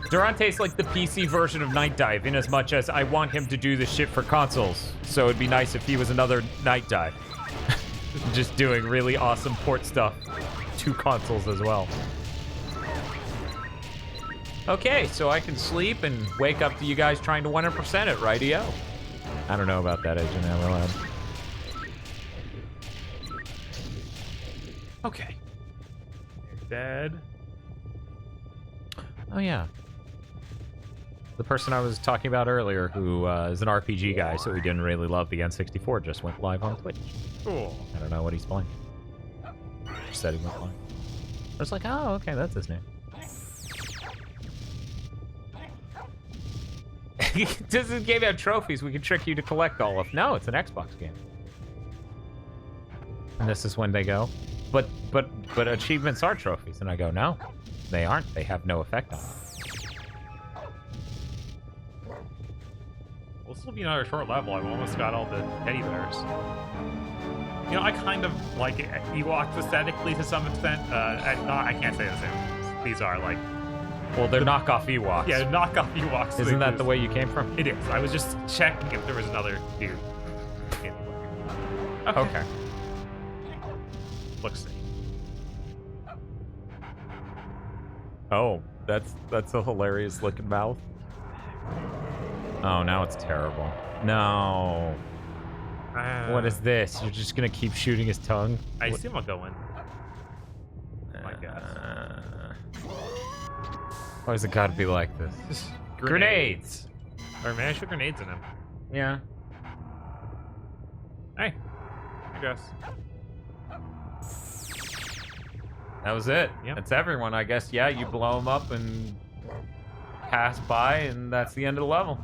S1: Durante's like the PC version of Night Dive, in as much as I want him to do this shit for consoles. So it'd be nice if he was another Night Dive. Just doing really awesome port stuff to consoles as well. Okay, so I can sleep and wake up to you guys trying to 100% it, rightio? I don't know about that, Agent Amelad.
S2: Okay. You're dead.
S1: Oh, yeah. The person I was talking about earlier, who is an RPG guy, so he didn't really love the N64, just went live on Twitch.
S2: Cool.
S1: I don't know what he's playing. Just said he went live. I was like, oh, okay, that's his name. Does this game have trophies we can trick you to collect all of? No, it's an Xbox game. And this is when they go, but achievements are trophies. And I go, no, they aren't. They have no effect on it.
S2: Well, this will be another short level. I've almost got all the teddy bears. You know, I kind of like Ewoks aesthetically to some extent. I can't say the same. These are like...
S1: Well, they're knockoff Ewoks.
S2: Yeah, knockoff Ewoks.
S1: Isn't that the way you came from?
S2: It is. I was just checking if there was another dude. Okay. Looks safe.
S1: Oh, that's a hilarious looking mouth. Oh, now it's terrible. No. What is this? You're just gonna keep shooting his tongue?
S2: I assume I'll go in. My guess.
S1: Why does it gotta be like this? Grenades!
S2: Or maybe I shoot grenades in him.
S1: Yeah.
S2: Hey. I guess.
S1: That was it.
S2: Yep.
S1: That's everyone, I guess. Yeah, you blow them up and pass by, and that's the end of the level.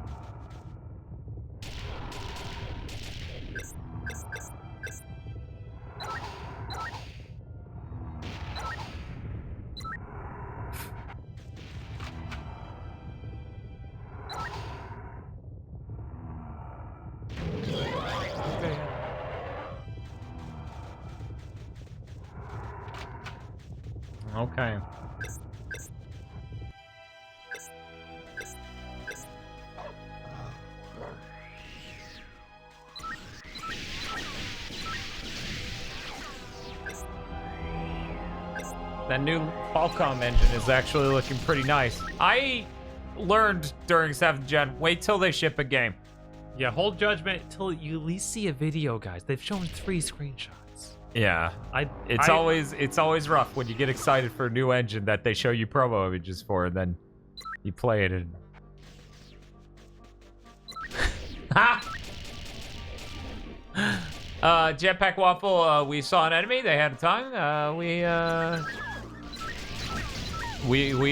S1: Okay. That new Qualcomm engine is actually looking pretty nice. I learned during 7th Gen, wait till they ship a game.
S2: Yeah, hold judgment until you at least see a video, guys. They've shown 3 screenshots.
S1: Yeah, it's always rough when you get excited for a new engine that they show you promo images for, and then you play it and Jetpack Waffle, we saw an enemy. They had a tongue. We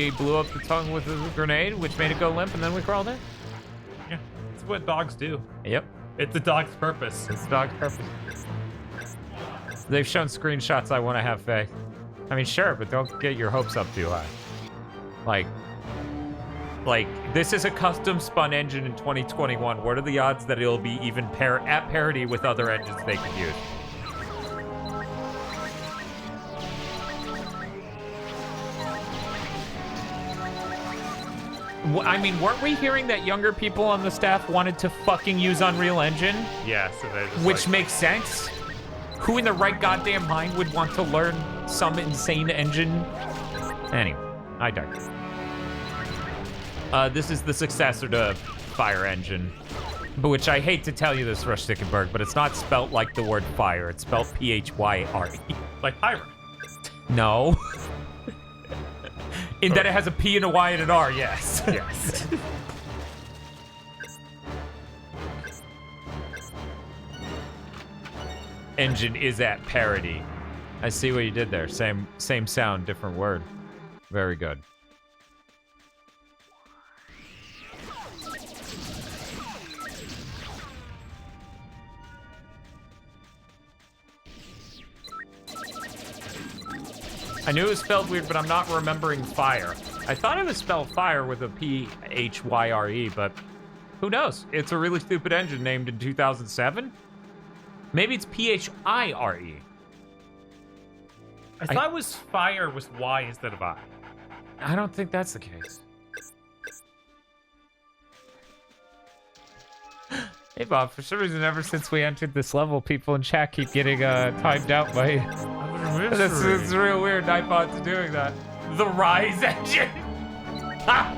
S1: blew up the tongue with a grenade, which made it go limp, and then we crawled in.
S2: Yeah, it's what dogs do.
S1: Yep,
S2: It's a dog's purpose.
S1: it's the dog's purpose. They've shown screenshots. I want to have faith. I mean, sure, but don't get your hopes up too high. Like this is a custom spun engine in 2021. What are the odds that it'll be even at parity with other engines they could use? I mean, weren't we hearing that younger people on the staff wanted to fucking use Unreal Engine?
S2: Yeah, so they're just
S1: Which
S2: like,
S1: makes sense. Who in the right goddamn mind would want to learn some insane engine? Anyway, I digress. This is the successor to Fire Engine, but which I hate to tell you this, Rush Stickenberg, but it's not spelt like the word fire. It's spelled P-H-Y-R-E.
S2: like pirate.
S1: No. In that it has a P and a Y and an R, yes.
S2: Yes.
S1: Engine is at parity. I see what you did there. Same sound, different word. Very good. I knew it was spelled weird, but I'm not remembering fire. I thought it was spelled fire with a P-H-Y-R-E, but who knows? It's a really stupid engine named in 2007? Maybe it's P-H-I-R-E.
S2: I thought it was fire with Y instead of I.
S1: I don't think that's the case. Hey, Bob, for some reason, ever since we entered this level, people in chat keep getting timed out by... It's real weird. Nightbots are doing that. The Rise engine. Ha!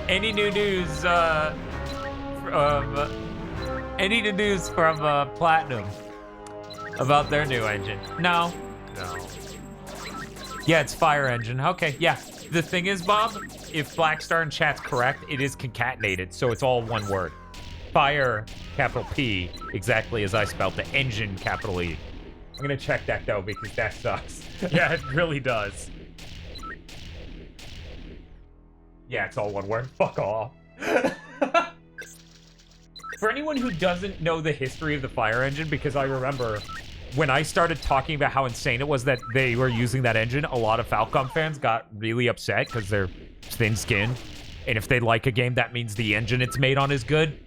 S1: Any new news? Any new news from Platinum about their new engine? No.
S2: No.
S1: Yeah, it's Fire Engine. Okay, yeah. The thing is, Bob, if Blackstar in chat's correct, it is concatenated, so it's all one word. Fire, capital P, exactly as I spelled the engine, capital E. I'm gonna check that, though, because that sucks.
S2: Yeah, it really does.
S1: Yeah, it's all one word. Fuck off. For anyone who doesn't know the history of the Fire Engine, because I remember when I started talking about how insane it was that they were using that engine, a lot of Falcom fans got really upset because they're thin-skinned. And if they like a game, that means the engine it's made on is good.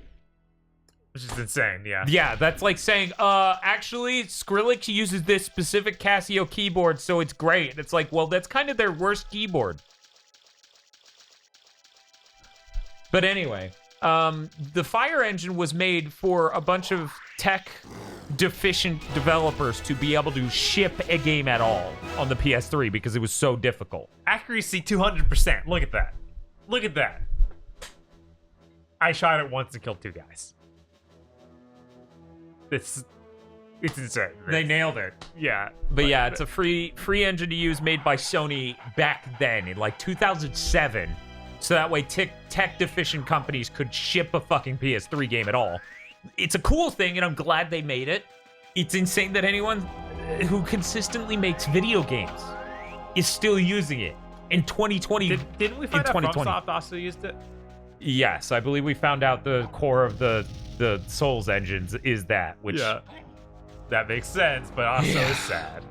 S2: Which is insane, yeah.
S1: Yeah, that's like saying, actually, Skrillex uses this specific Casio keyboard, so it's great. And it's like, well, that's kind of their worst keyboard. But anyway, the Fire engine was made for a bunch of tech deficient developers to be able to ship a game at all on the PS3 because it was so difficult.
S2: Accuracy 200%. Look at that. Look at that. I shot it once and killed 2 guys. It's insane.
S1: They nailed it.
S2: Yeah.
S1: But yeah, it's a free engine to use made by Sony back then in like 2007. So that way tech deficient companies could ship a fucking PS3 game at all. It's a cool thing and I'm glad they made it. It's insane that anyone who consistently makes video games is still using it in 2020.
S2: Didn't we find out FromSoft also used it?
S1: Yes, I believe we found out the core of the Souls engines is that, which...
S2: Yeah. That makes sense, but also is sad.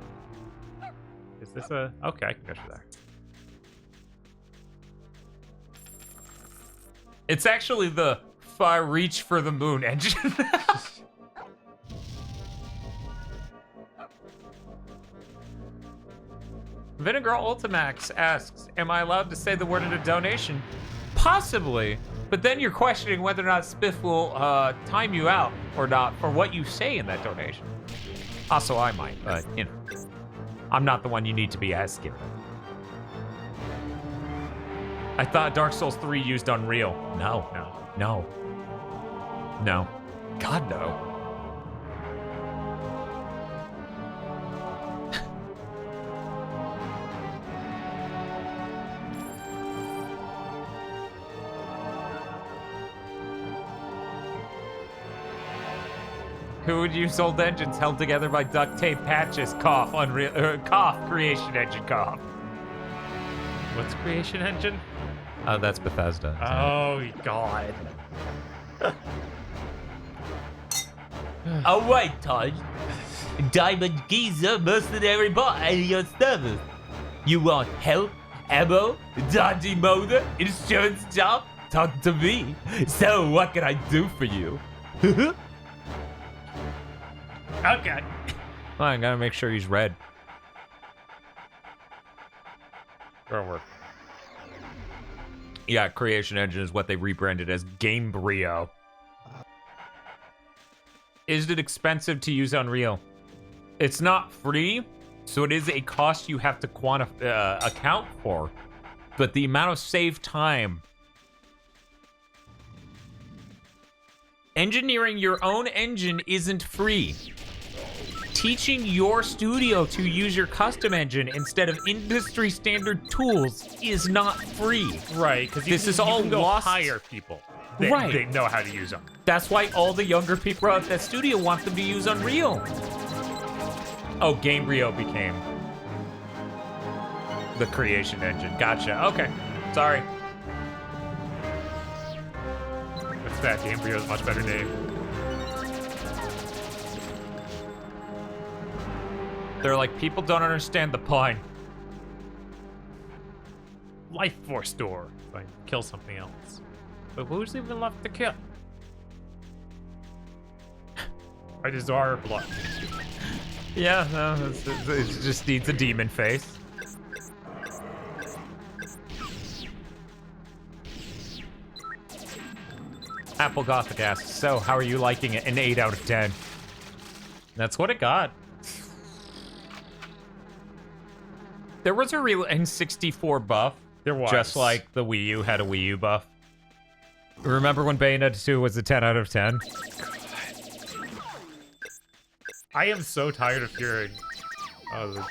S2: Is this a... Okay, I can go through there.
S1: It's actually the Far Reach for the Moon engine. Vinegar Ultimax asks, am I allowed to say the word in a donation? Possibly, but then you're questioning whether or not Spiff will time you out or not for what you say in that donation. Also, I might, but, you know, I'm not the one you need to be asking. I thought Dark Souls 3 used Unreal. No. God, no. Who would use old engines held together by duct tape patches? Cough, Unreal, cough, Creation Engine, cough.
S2: What's Creation Engine?
S1: That's Bethesda.
S2: Oh, God.
S1: Oh, wait, Todd. Diamond Geezer mercenary bot at your service. You want help, ammo, dodgy motor, insurance job? Talk to me. So, what can I do for you?
S2: Okay.
S1: I gotta make sure he's red.
S2: Work.
S1: Yeah, Creation Engine is what they rebranded as Gamebryo. Is it expensive to use Unreal? It's not free, so it is a cost you have to account for. But the amount of saved time... Engineering your own engine isn't free. Teaching your studio to use your custom engine instead of industry standard tools is not free.
S2: Right, because
S1: this is all lost.
S2: Hire people.
S1: Right.
S2: They know how to use them.
S1: That's why all the younger people at that studio want them to use Unreal. Oh, Gamebryo became the Creation Engine. Gotcha. Okay. Sorry.
S2: What's that? Gamebryo's a much better name.
S1: They're like, people don't understand the pun.
S2: Life Force door. If I kill something else. But who's even left to kill? I desire blood.
S1: Yeah, no, it just needs a demon face. Apple Gothic asks, so how are you liking it? An 8 out of 10. That's what it got. There was a real N64 buff.
S2: There was.
S1: Just like the Wii U had a Wii U buff. Remember when Bayonetta 2 was a 10 out of 10?
S2: I am so tired of hearing... the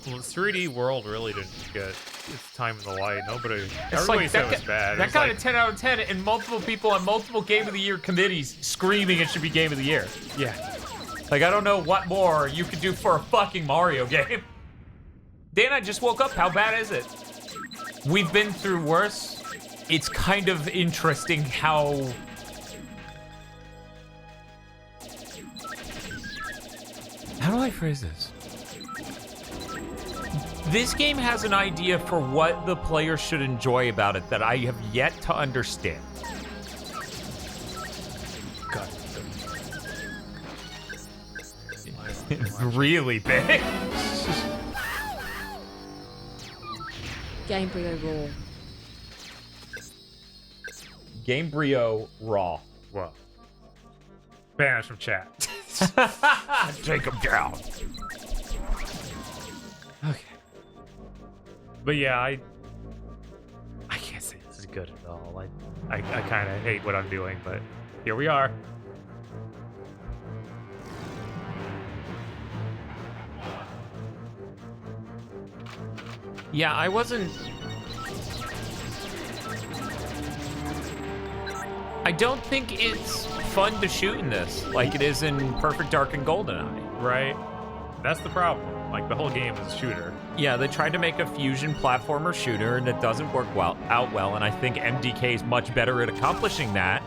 S2: 3D World really didn't get its time in the light. Everybody said it was bad.
S1: That got a 10 out of 10, and multiple people on multiple Game of the Year committees screaming it should be Game of the Year.
S2: Yeah.
S1: Like, I don't know what more you could do for a fucking Mario game. Dan, I just woke up. How bad is it? We've been through worse. It's kind of interesting how... How do I phrase this? This game has an idea for what the player should enjoy about it that I have yet to understand.
S2: God.
S1: It's really big.
S3: Gamebryo Raw.
S1: Gamebryo Raw.
S2: Whoa. Banish from chat.
S1: Take him down.
S2: Okay. But yeah, I can't say this is good at all. I kind of hate what I'm doing, but here we are.
S1: Yeah, I wasn't... I don't think it's fun to shoot in this like it is in Perfect Dark and GoldenEye.
S2: Right? That's the problem. Like, the whole game is a shooter.
S1: Yeah, they tried to make a fusion platformer shooter, and it doesn't work out well, and I think MDK is much better at accomplishing that.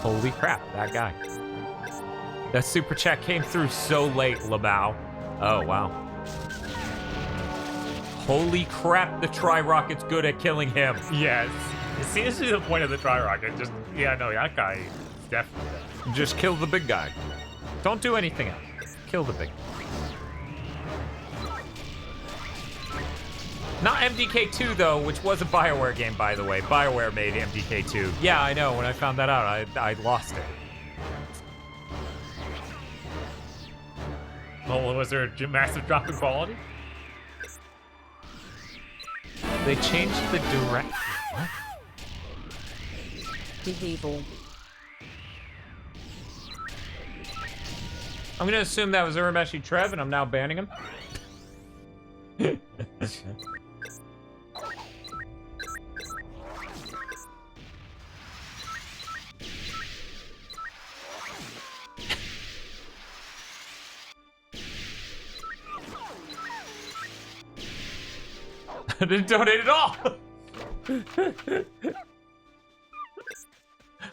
S1: Holy crap, that guy. That super chat came through so late, Labao. Oh, wow. Holy crap, the Tri-Rocket's good at killing him.
S2: Yes. It seems to be the point of the Tri-Rocket. Just, yeah, no, that guy is definitely dead.
S1: Just kill the big guy. Don't do anything else. Kill the big guy. Not MDK2, though, which was a BioWare game, by the way. BioWare made MDK2. Yeah, I know. When I found that out, I lost it.
S2: Oh, was there a massive drop in quality?
S1: They changed the direction. What?
S3: Be evil.
S1: I'm gonna assume that was Urameshi Trev, and I'm now banning him. I didn't donate at all.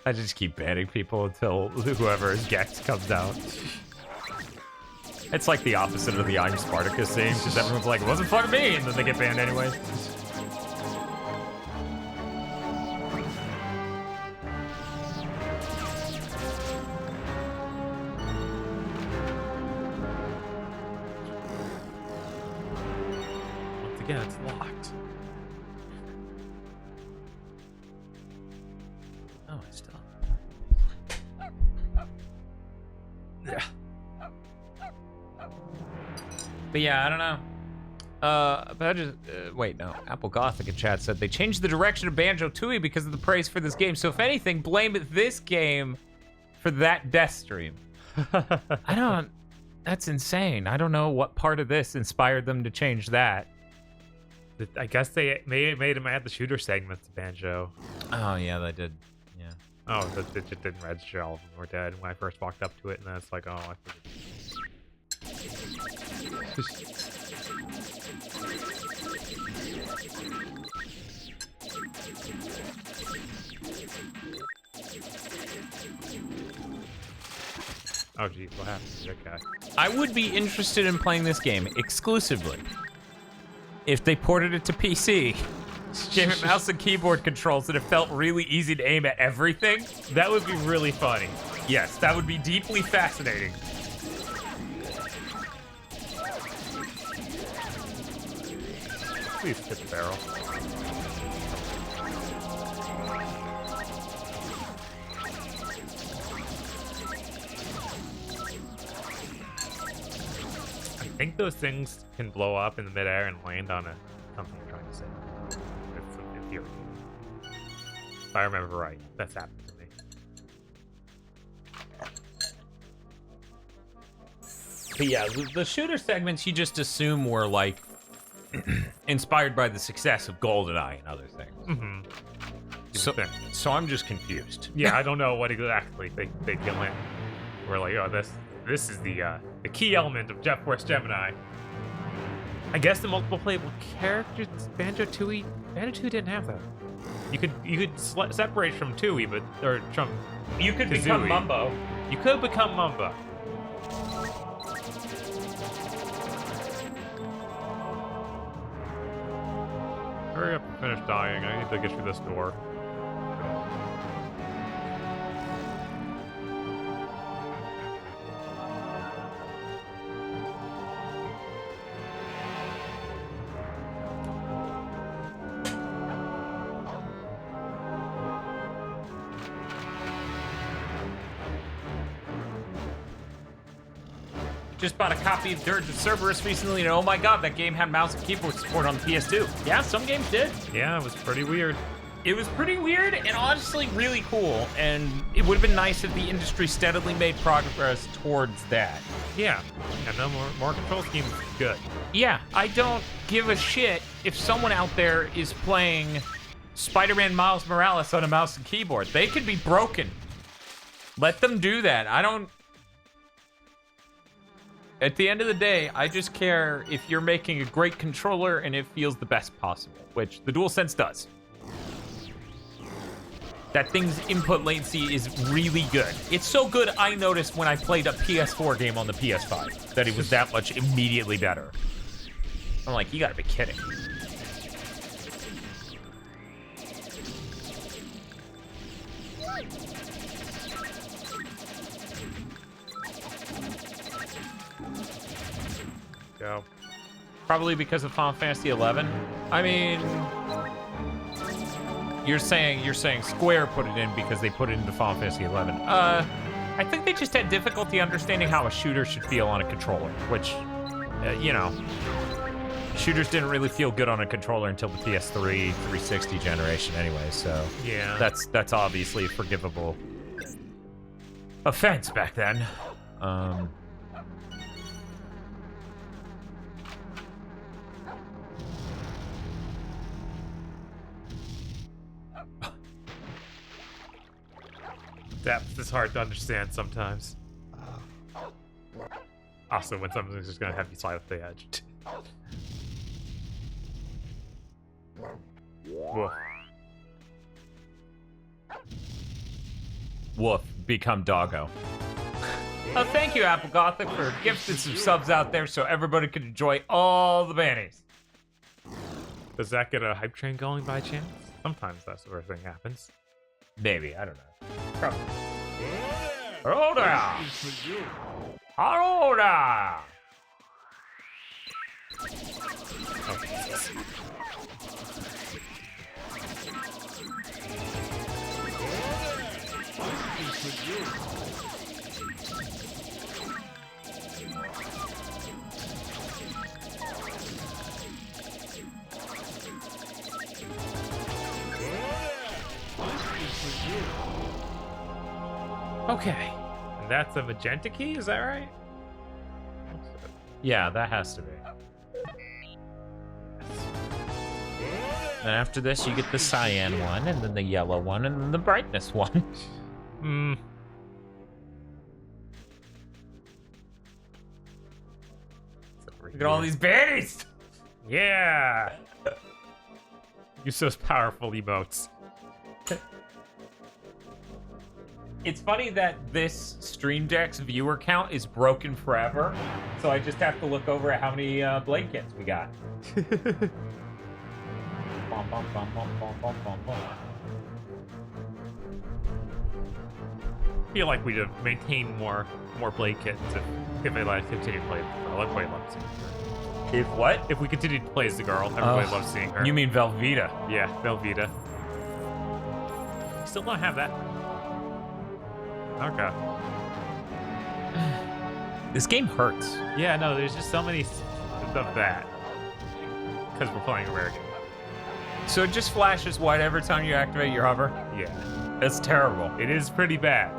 S1: I just keep banning people until whoever's Gex comes out. It's like the opposite of the I'm Spartacus scene, because everyone's like, it wasn't fucking me, and then they get banned anyway.
S2: Once again, it's locked. Oh, I stopped. Yeah.
S1: But yeah, I don't know. But I just, wait, no. Apple Gothic in chat said they changed the direction of Banjo-Tooie because of the praise for this game. So if anything, blame this game for that Deathstream. I don't, that's insane. I don't know what part of this inspired them to change that.
S2: I guess they made him add the shooter segments to Banjo.
S1: Oh, yeah, they did. Yeah.
S2: Oh, it just didn't register. All of them were dead when I first walked up to it, and then it's like, oh, I figured. Oh, geez, what happened to that guy?
S1: I would be interested in playing this game exclusively if they ported it to PC. Gave it mouse and keyboard controls and it felt really easy to aim at everything.
S2: That would be really funny.
S1: Yes, that would be deeply fascinating.
S2: Please hit the barrel. I think those things can blow up in the midair and land on something I'm trying to say. It's in theory. If I remember right, that's happened to me.
S1: But yeah, the shooter segments you just assume were like inspired by the success of GoldenEye and other things.
S2: Mm-hmm.
S1: So I'm just confused.
S2: Yeah, I don't know what exactly they kill in. We're like, oh, this is the key element of Jet Force Gemini. I guess the multiple playable characters, Banjo-Tooie didn't have that. You could separate from Tooie, or from
S1: You could
S2: Kazooie.
S1: become Mumbo.
S2: You could become Mumbo. Hurry up and finish dying. I need to get through this door.
S1: just bought a copy of Dirge of Cerberus recently, and oh my god, that game had mouse and keyboard support on the PS2. Yeah, some games did.
S2: Yeah, it was pretty weird.
S1: It was pretty weird and honestly really cool, and it would have been nice if the industry steadily made progress towards that.
S2: Yeah, and no more control schemes. Good.
S1: Yeah, I don't give a shit if someone out there is playing Spider-Man Miles Morales on a mouse and keyboard. They could be broken. Let them do that. I don't... At the end of the day, I just care if you're making a great controller and it feels the best possible, which the DualSense does. That thing's input latency is really good. It's so good, I noticed when I played a PS4 game on the PS5 that it was that much immediately better. I'm like, you gotta be kidding.
S2: Go.
S1: Probably because of Final Fantasy 11. I mean, you're saying Square put it in because they put it into Final Fantasy 11. I think they just had difficulty understanding how a shooter should feel on a controller, which, you know, shooters didn't really feel good on a controller until the PS3 360 generation anyway, so
S2: Yeah.
S1: that's obviously a forgivable offense back then.
S2: Depth is hard to understand sometimes. Also, when something's just gonna have you slide off the edge. Woof.
S1: Woof, become doggo. Oh, thank you, Apple Gothic, for gifting some subs out there so everybody could enjoy all the bannies.
S2: Does that get a hype train going by chance? Sometimes that sort of thing happens.
S1: Maybe, I don't know. Probably. Hold on! Hold on!
S2: Oh, Jesus.
S1: Okay.
S2: And that's a magenta key, is that right?
S1: Yeah, that has to be. And after this, you get the cyan one, and then the yellow one, and then the brightness one.
S2: Hmm.
S1: Look at all these bannies!
S2: Yeah! Use those powerful emotes.
S1: It's funny that this Stream Deck's viewer count is broken forever, so I just have to look over at how many blade kits we got. Bum, bum, bum, bum, bum, bum, bum, bum.
S2: I feel like we'd have maintained more blade kits if I let continue to play. Everybody loves seeing her.
S1: If what?
S2: If we continued to play as the girl, everybody loves seeing her.
S1: You mean Velveeta?
S2: Yeah, Velveeta. Still don't have that. Okay.
S1: This game hurts.
S2: Yeah, no, there's just so many of that. Because we're playing a rare game.
S1: So it just flashes white every time you activate your hover?
S2: Yeah.
S1: That's terrible.
S2: It is pretty bad.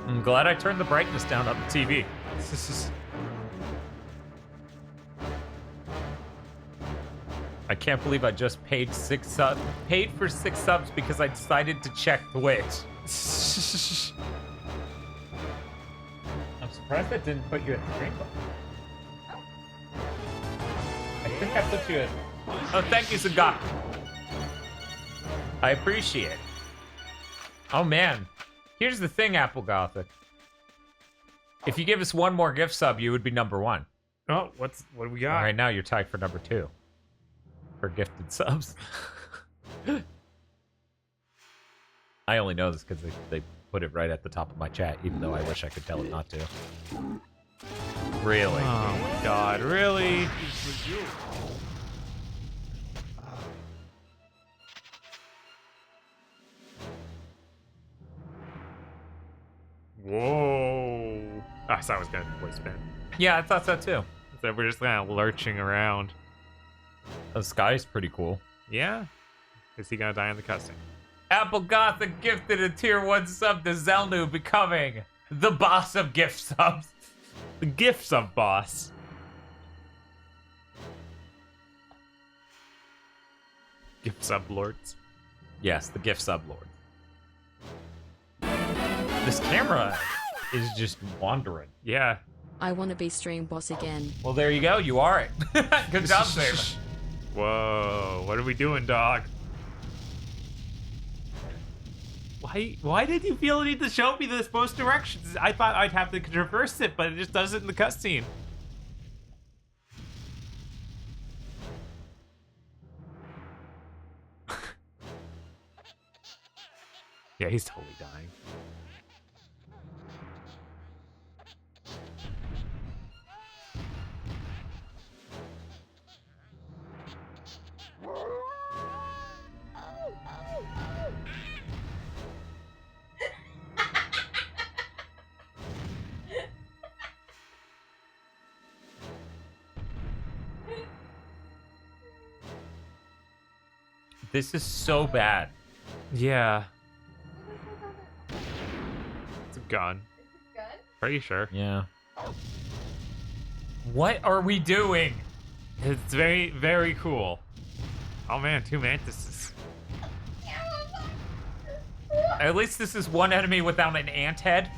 S1: I'm glad I turned the brightness down on the TV. I can't believe I just paid for 6 subs because I decided to check Twitch. I'm surprised that didn't put you at the green button. I think I put you at... Oh, thank you, Sagat. I appreciate it. Oh, man. Here's the thing, Apple Gothic. If you give us one more gift sub, you would be number 1.
S2: Oh, what do we got?
S1: Right now, you're tied for number 2. For gifted subs. I only know this because they put it right at the top of my chat, even though I wish I could tell it not to. Really?
S2: Oh my god, really? Whoa. I thought I was gonna voice spin.
S1: Yeah, I thought so too.
S2: So we're just kind of lurching around.
S1: The sky's pretty cool.
S2: Yeah. Is he gonna die in the cutscene?
S1: Apple Gothic gifted a tier 1 sub to Zelnu, becoming the boss of gift subs.
S2: The gift sub boss. Gift sub lords.
S1: Yes, the gift sub lord. This camera is just wandering.
S2: Yeah.
S3: I want to be stream boss again.
S1: Well, there you go. You are it. Good job, Saber.
S2: Whoa, what are we doing, dog? Why did you feel the need to show me this both directions? I thought I'd have to traverse it, but it just does it in the cutscene. Yeah, he's totally dying.
S1: This is so bad.
S2: Yeah. It's a gun.
S4: Is it good?
S2: Pretty sure.
S1: Yeah. What are we doing?
S2: It's very, very cool. Oh man, 2 mantises.
S1: At least this is one enemy without an ant head.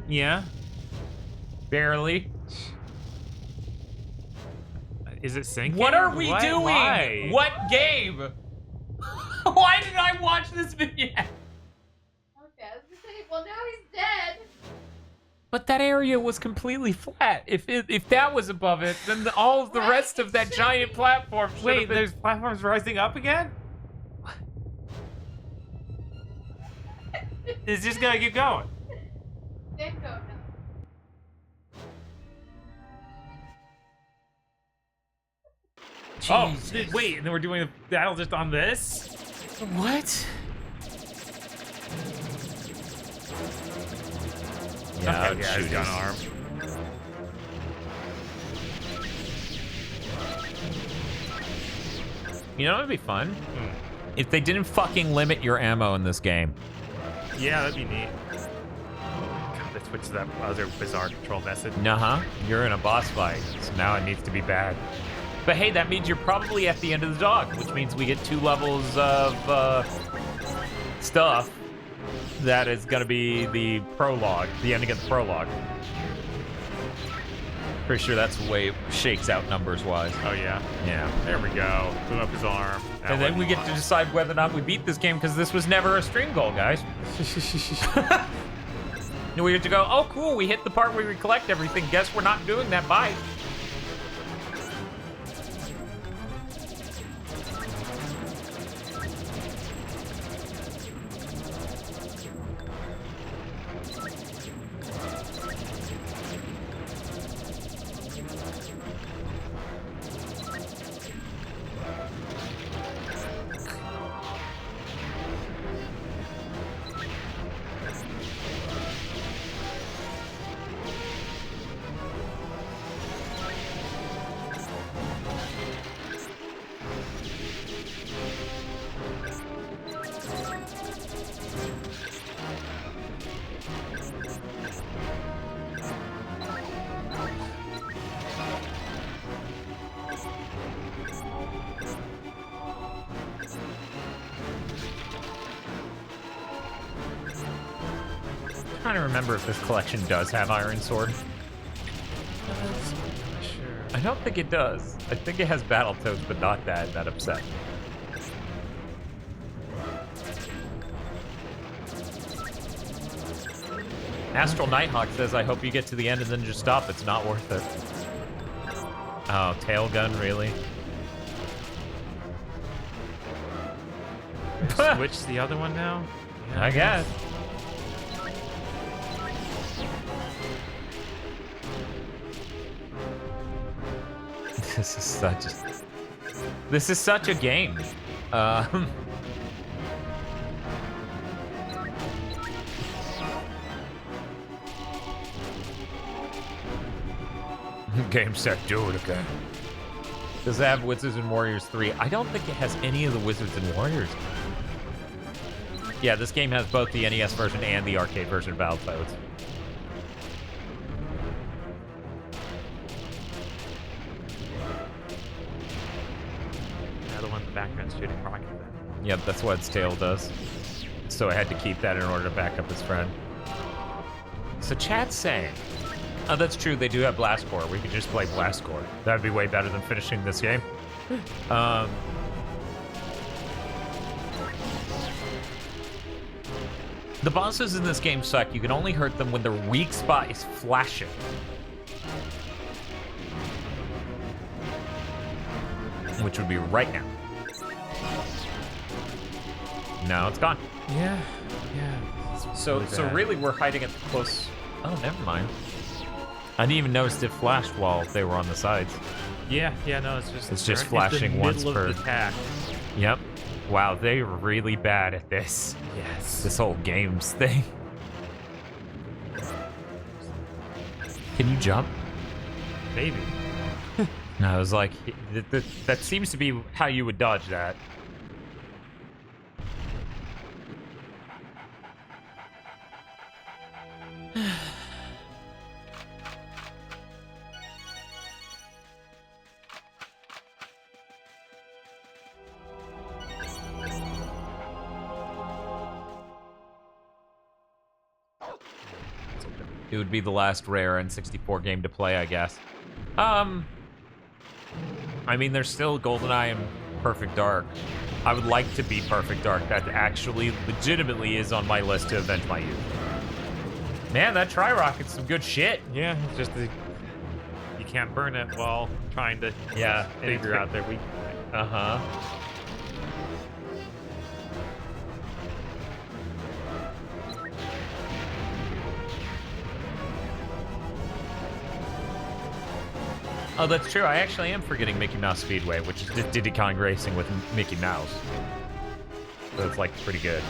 S2: Yeah.
S1: Barely.
S2: Is it sinking?
S1: What are we doing?
S2: Why?
S1: What game? Why did I watch this vignette?
S4: Okay, I was gonna say, well, now he's dead.
S1: But that area was completely flat. If that was above it, then all of the
S4: Right,
S1: rest of that giant platform should
S2: Wait,
S1: have been...
S2: there's platforms rising up again? It's just gonna keep going.
S4: Then go now.
S2: Oh, wait, and then we're doing a battle just on this?
S1: What? Yeah,
S2: Okay, yeah, he's got an arm.
S1: You know what would be fun? If they didn't fucking limit your ammo in this game.
S2: Yeah, that'd be neat. God, let's switch to that other bizarre control method.
S1: Nuh-huh. You're in a boss fight, so now it needs to be bad. But hey, that means you're probably at the end of the dog, which means we get 2 levels of stuff. That is gonna be the prologue, the ending of the prologue. Pretty sure that's the way it shakes out numbers-wise.
S2: Oh, yeah?
S1: Yeah.
S2: There we go. Blew up his arm. That
S1: And then
S2: wasn't
S1: we get to
S2: long.
S1: decide whether or not we beat this game, because this was never a stream goal, guys. And we get to go, oh, cool, we hit the part where we collect everything. Guess we're not doing that. Bye. I'm trying to remember if this collection does have Iron Sword. I don't think it does. I think it has Battletoads, but not that upset. Astral Nighthawk says, I hope you get to the end and then just stop. It's not worth it. Oh, tail gun, really?
S2: Switch the other one now? Yeah,
S1: I guess. This is such a game. Game set, do it again. Does it have Wizards and Warriors 3? I don't think it has any of the Wizards and Warriors. Yeah, this game has both the NES version and the arcade version of Battletoads.
S2: Yeah, the one in the background's shooting rockets at.
S1: Yep, that's what its tail does. So I had to keep that in order to back up his friend. So chat's saying, oh, that's true, they do have Blast Core. We could just play Blast Core. That'd be way better than finishing this game. The bosses in this game suck. You can only hurt them when their weak spot is flashing. Which would be right now. Now it's gone.
S2: Yeah.
S1: So really we're hiding at the close... Oh, never mind. I didn't even notice it flashed while they were on the sides.
S2: Yeah, no, it's just
S1: flashing once per
S2: attack.
S1: Yep. Wow, they're really bad at this.
S2: Yes.
S1: This whole games thing. Can you jump?
S2: Maybe.
S1: No, I was like, that seems to be how you would dodge that. It would be the last rare N64 game to play, I guess. I mean, there's still GoldenEye and Perfect Dark. I would like to be Perfect Dark. That actually legitimately is on my list to avenge my youth. Man, that Tri-Rocket's some good shit.
S2: Yeah, it's just you can't burn it while trying to figure out their weak point.
S1: Uh-huh. Oh, that's true. I actually am forgetting Mickey Mouse Speedway, which is Diddy Kong Racing with Mickey Mouse. So it's, like, pretty good.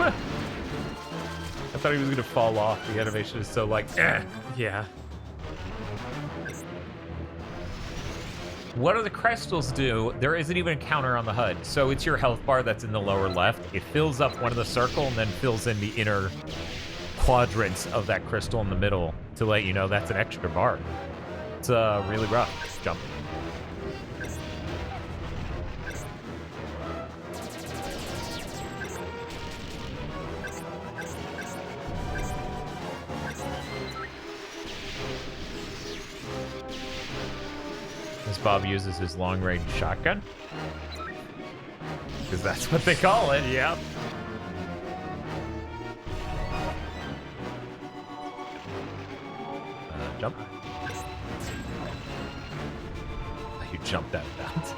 S1: I thought he was going to fall off. The animation is so, like, eh.
S2: Yeah.
S1: What do the crystals do? There isn't even a counter on the HUD. So it's your health bar that's in the lower left. It fills up one of the circle and then fills in the inner quadrants of that crystal in the middle to let you know that's an extra bar. It's really rough. Jump. Bob uses his long-range shotgun. Because that's what they call it, yep. Jump. You jumped out of that.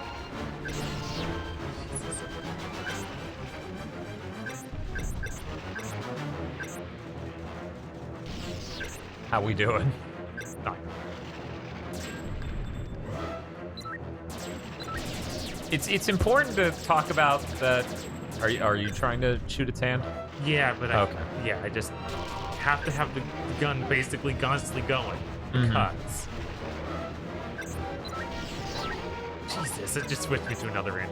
S1: How we doing? Not. It's important to talk about that. Are you trying to shoot its hand?
S2: Yeah, but
S1: okay.
S2: I just have to have the gun basically constantly going because Jesus, it just switched me to another end.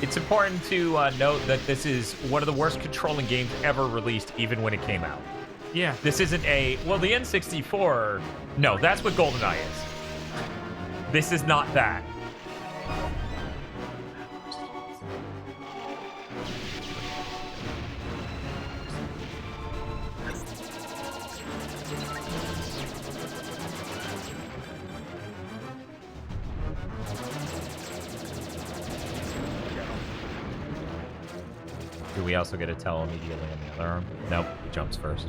S1: It's important to note that this is one of the worst controlling games ever released, even when it came out.
S2: Yeah,
S1: this isn't the N64. No, that's what GoldenEye is. This is not that. Do we also get a tell immediately on the other arm? Nope, he jumps first.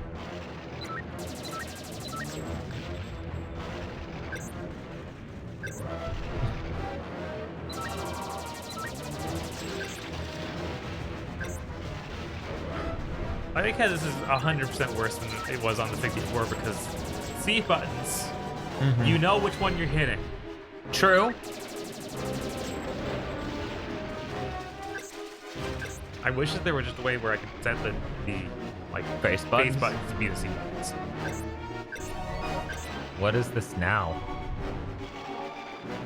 S2: I think this is 100% worse than it was on the 64 because C buttons
S1: Mhm.
S2: You know which one you're hitting.
S1: True.
S2: I wish that there were just a way where I could set the like
S1: Face buttons?
S2: to be the C buttons.
S1: What is this now?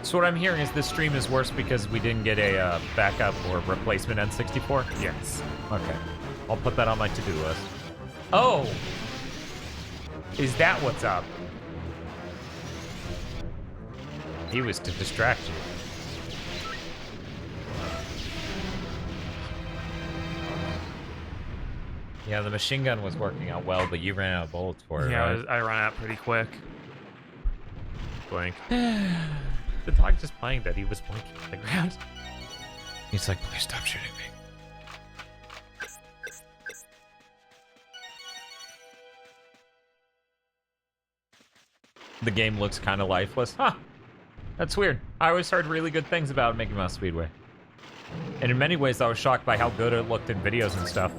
S1: So what I'm hearing is this stream is worse because we didn't get a backup or replacement N64?
S2: Yes.
S1: Okay. I'll put that on my to-do list. Oh! Is that what's up? He was to distract you. Yeah, the machine gun was working out well, but you ran out of bullets for it,
S2: Yeah,
S1: right?
S2: I ran out pretty quick. Blink. The dog just playing that he was blinking on the ground.
S1: He's like, please stop shooting me. The game looks kind of lifeless. Huh. That's weird. I always heard really good things about Mickey Mouse Speedway. And in many ways, I was shocked by how good it looked in videos and stuff.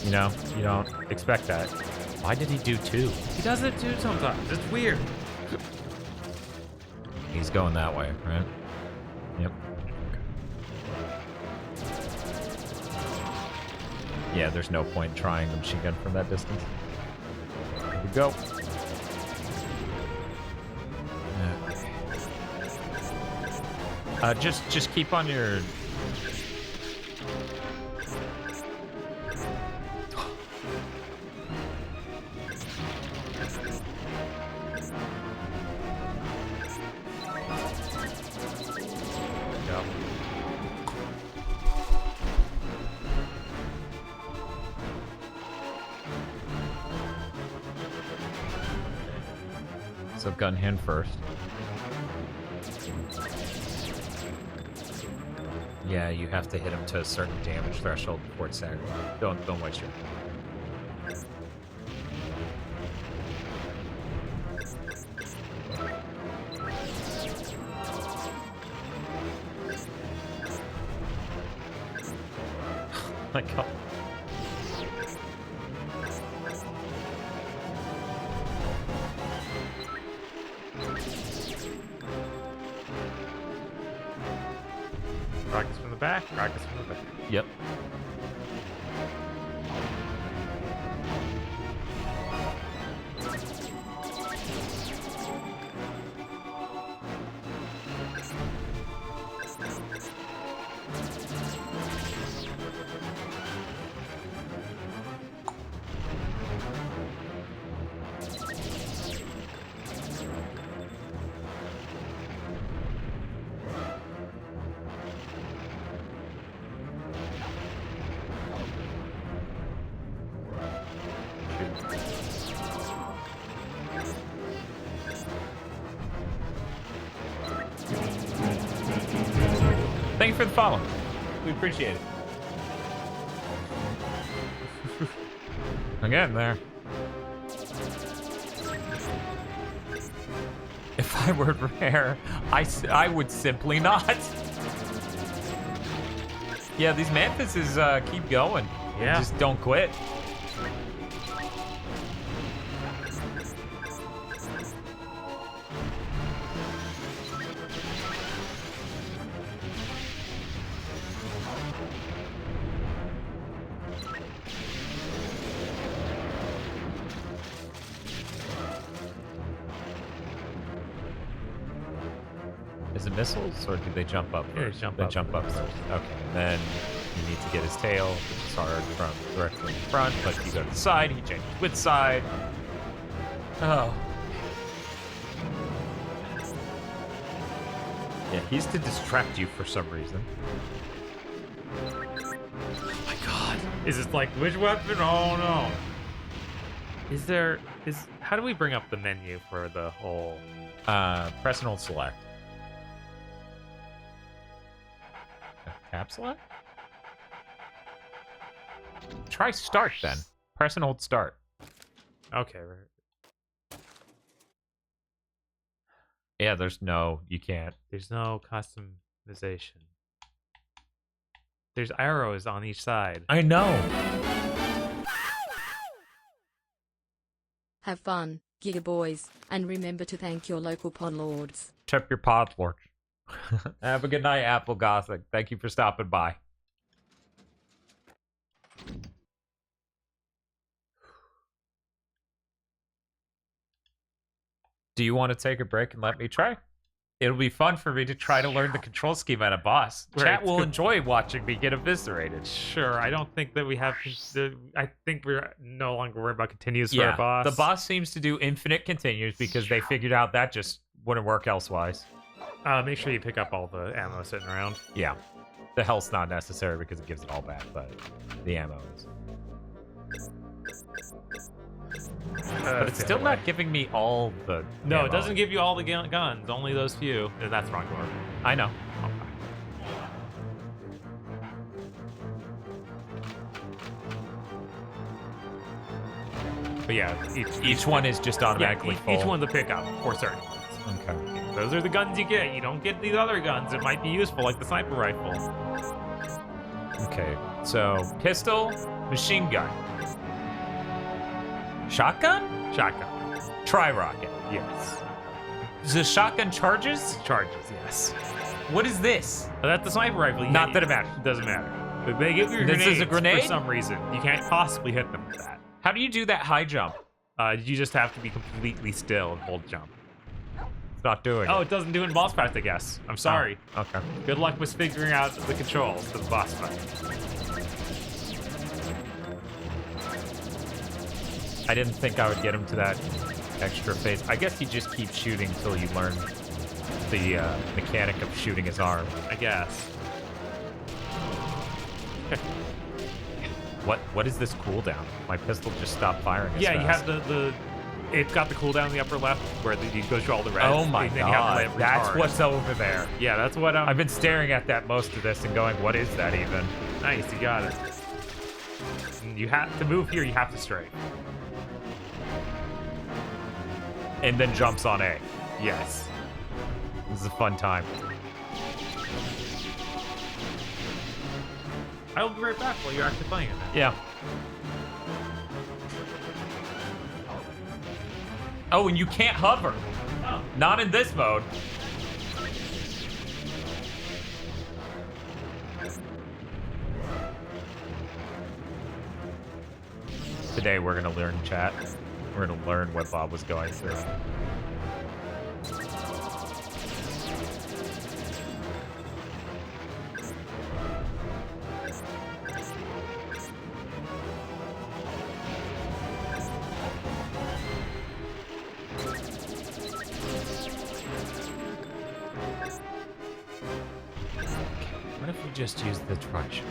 S1: You know, you don't expect that. Why did he do 2?
S2: He does it too sometimes. It's weird.
S1: He's going that way, right? Yep. Yeah, there's no point trying the machine gun from that distance. Here we go. Just keep on your...
S2: Yep.
S1: So gun hand first. Yeah, you have to hit him to a certain damage threshold before it's there. Don't waste your... My God.
S2: Rockets from the back. Rockets from the back.
S1: Yep. Thank you for the follow. We appreciate it. Again, there. If I were rare, I would simply not. Yeah, these mantises keep going.
S2: Yeah.
S1: Just don't quit. Is it missiles, or do they jump up?
S2: Yeah,
S1: first?
S2: jump
S1: They
S2: up.
S1: jump up first. Okay, and then you need to get his tail, which is hard from directly in front, but you go to the side, he changes with side. Oh. Yeah, he's to distract you for some reason.
S2: Oh my God. Is it like, which weapon? Oh no. How do we bring up the menu for the whole...
S1: Press and hold select. Tap select? Try start then. Press and hold start.
S2: Okay, right.
S1: Yeah, you can't.
S2: There's no customization. There's arrows on each side.
S1: I know.
S3: Have fun. Gigaboys, and remember to thank your local pod lords.
S1: Tip your pod lord. Have a good night, Apple Gothic. Thank you for stopping by. Do you want to take a break and let me try? It'll be fun for me to try to learn the control scheme at a boss.
S2: Right,
S1: Chat will
S2: good.
S1: enjoy watching me get eviscerated.
S2: Sure, I don't think that we have. I think we're no longer worried about continues for our boss.
S1: The boss seems to do infinite continues because they figured out that just wouldn't work elsewise.
S2: Make sure you pick up all the ammo sitting around.
S1: Yeah. The health's not necessary because it gives it all back, but the ammo is. But it's still not giving me all the
S2: No,
S1: ammo.
S2: it doesn't give you all the guns, only those few. That's wrong door.
S1: I know.
S2: But yeah,
S1: Each one is just automatically full.
S2: each one's a pickup for certain.
S1: Okay.
S2: Those are the guns you get. You don't get these other guns. It might be useful, like the sniper rifle.
S1: Okay. So, pistol, machine gun. Shotgun?
S2: Shotgun.
S1: Tri-rocket.
S2: Yes.
S1: The shotgun charges?
S2: Charges, yes.
S1: What is this?
S2: But that's the sniper rifle.
S1: Not that it matters.
S2: Doesn't matter. But they give you
S1: This is a
S2: grenades
S1: grenade?
S2: for some reason. You can't possibly hit them with that.
S1: How do you do that high jump?
S2: You just have to be completely still and hold jump.
S1: It's not doing
S2: Oh,
S1: it.
S2: it doesn't do it in boss fights, I guess. I'm sorry.
S1: Oh, okay.
S2: Good luck with figuring out the controls for the boss fight.
S1: I didn't think I would get him to that extra phase. I guess you just keep shooting until you learn the mechanic of shooting his arm.
S2: I guess.
S1: What is this cooldown? My pistol just stopped firing.
S2: Yeah, you have the. It's got the cooldown in the upper left where you go through all the reds.
S1: Oh my
S2: and then you have to
S1: god,
S2: let it
S1: that's
S2: recharge.
S1: what's over there.
S2: Yeah, that's what.
S1: I've been staring at that most of this and going, what is that even?
S2: Nice, you got it. And you have to move here. You have to straight.
S1: And then jumps on A.
S2: Yes.
S1: This is a fun time.
S2: I'll be right back while you're actually playing it. Now.
S1: Yeah. Oh, and you can't hover.
S2: Oh.
S1: Not in this mode. Today we're gonna learn chat. We're gonna learn what Bob was going through. What if we just use the truncheon?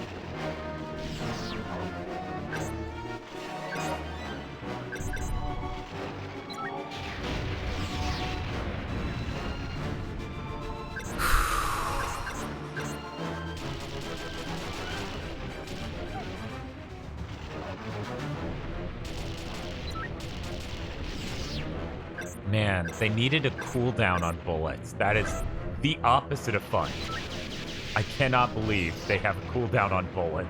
S1: Man, they needed a cooldown on bullets. That is the opposite of fun. I cannot believe they have a cooldown on bullets.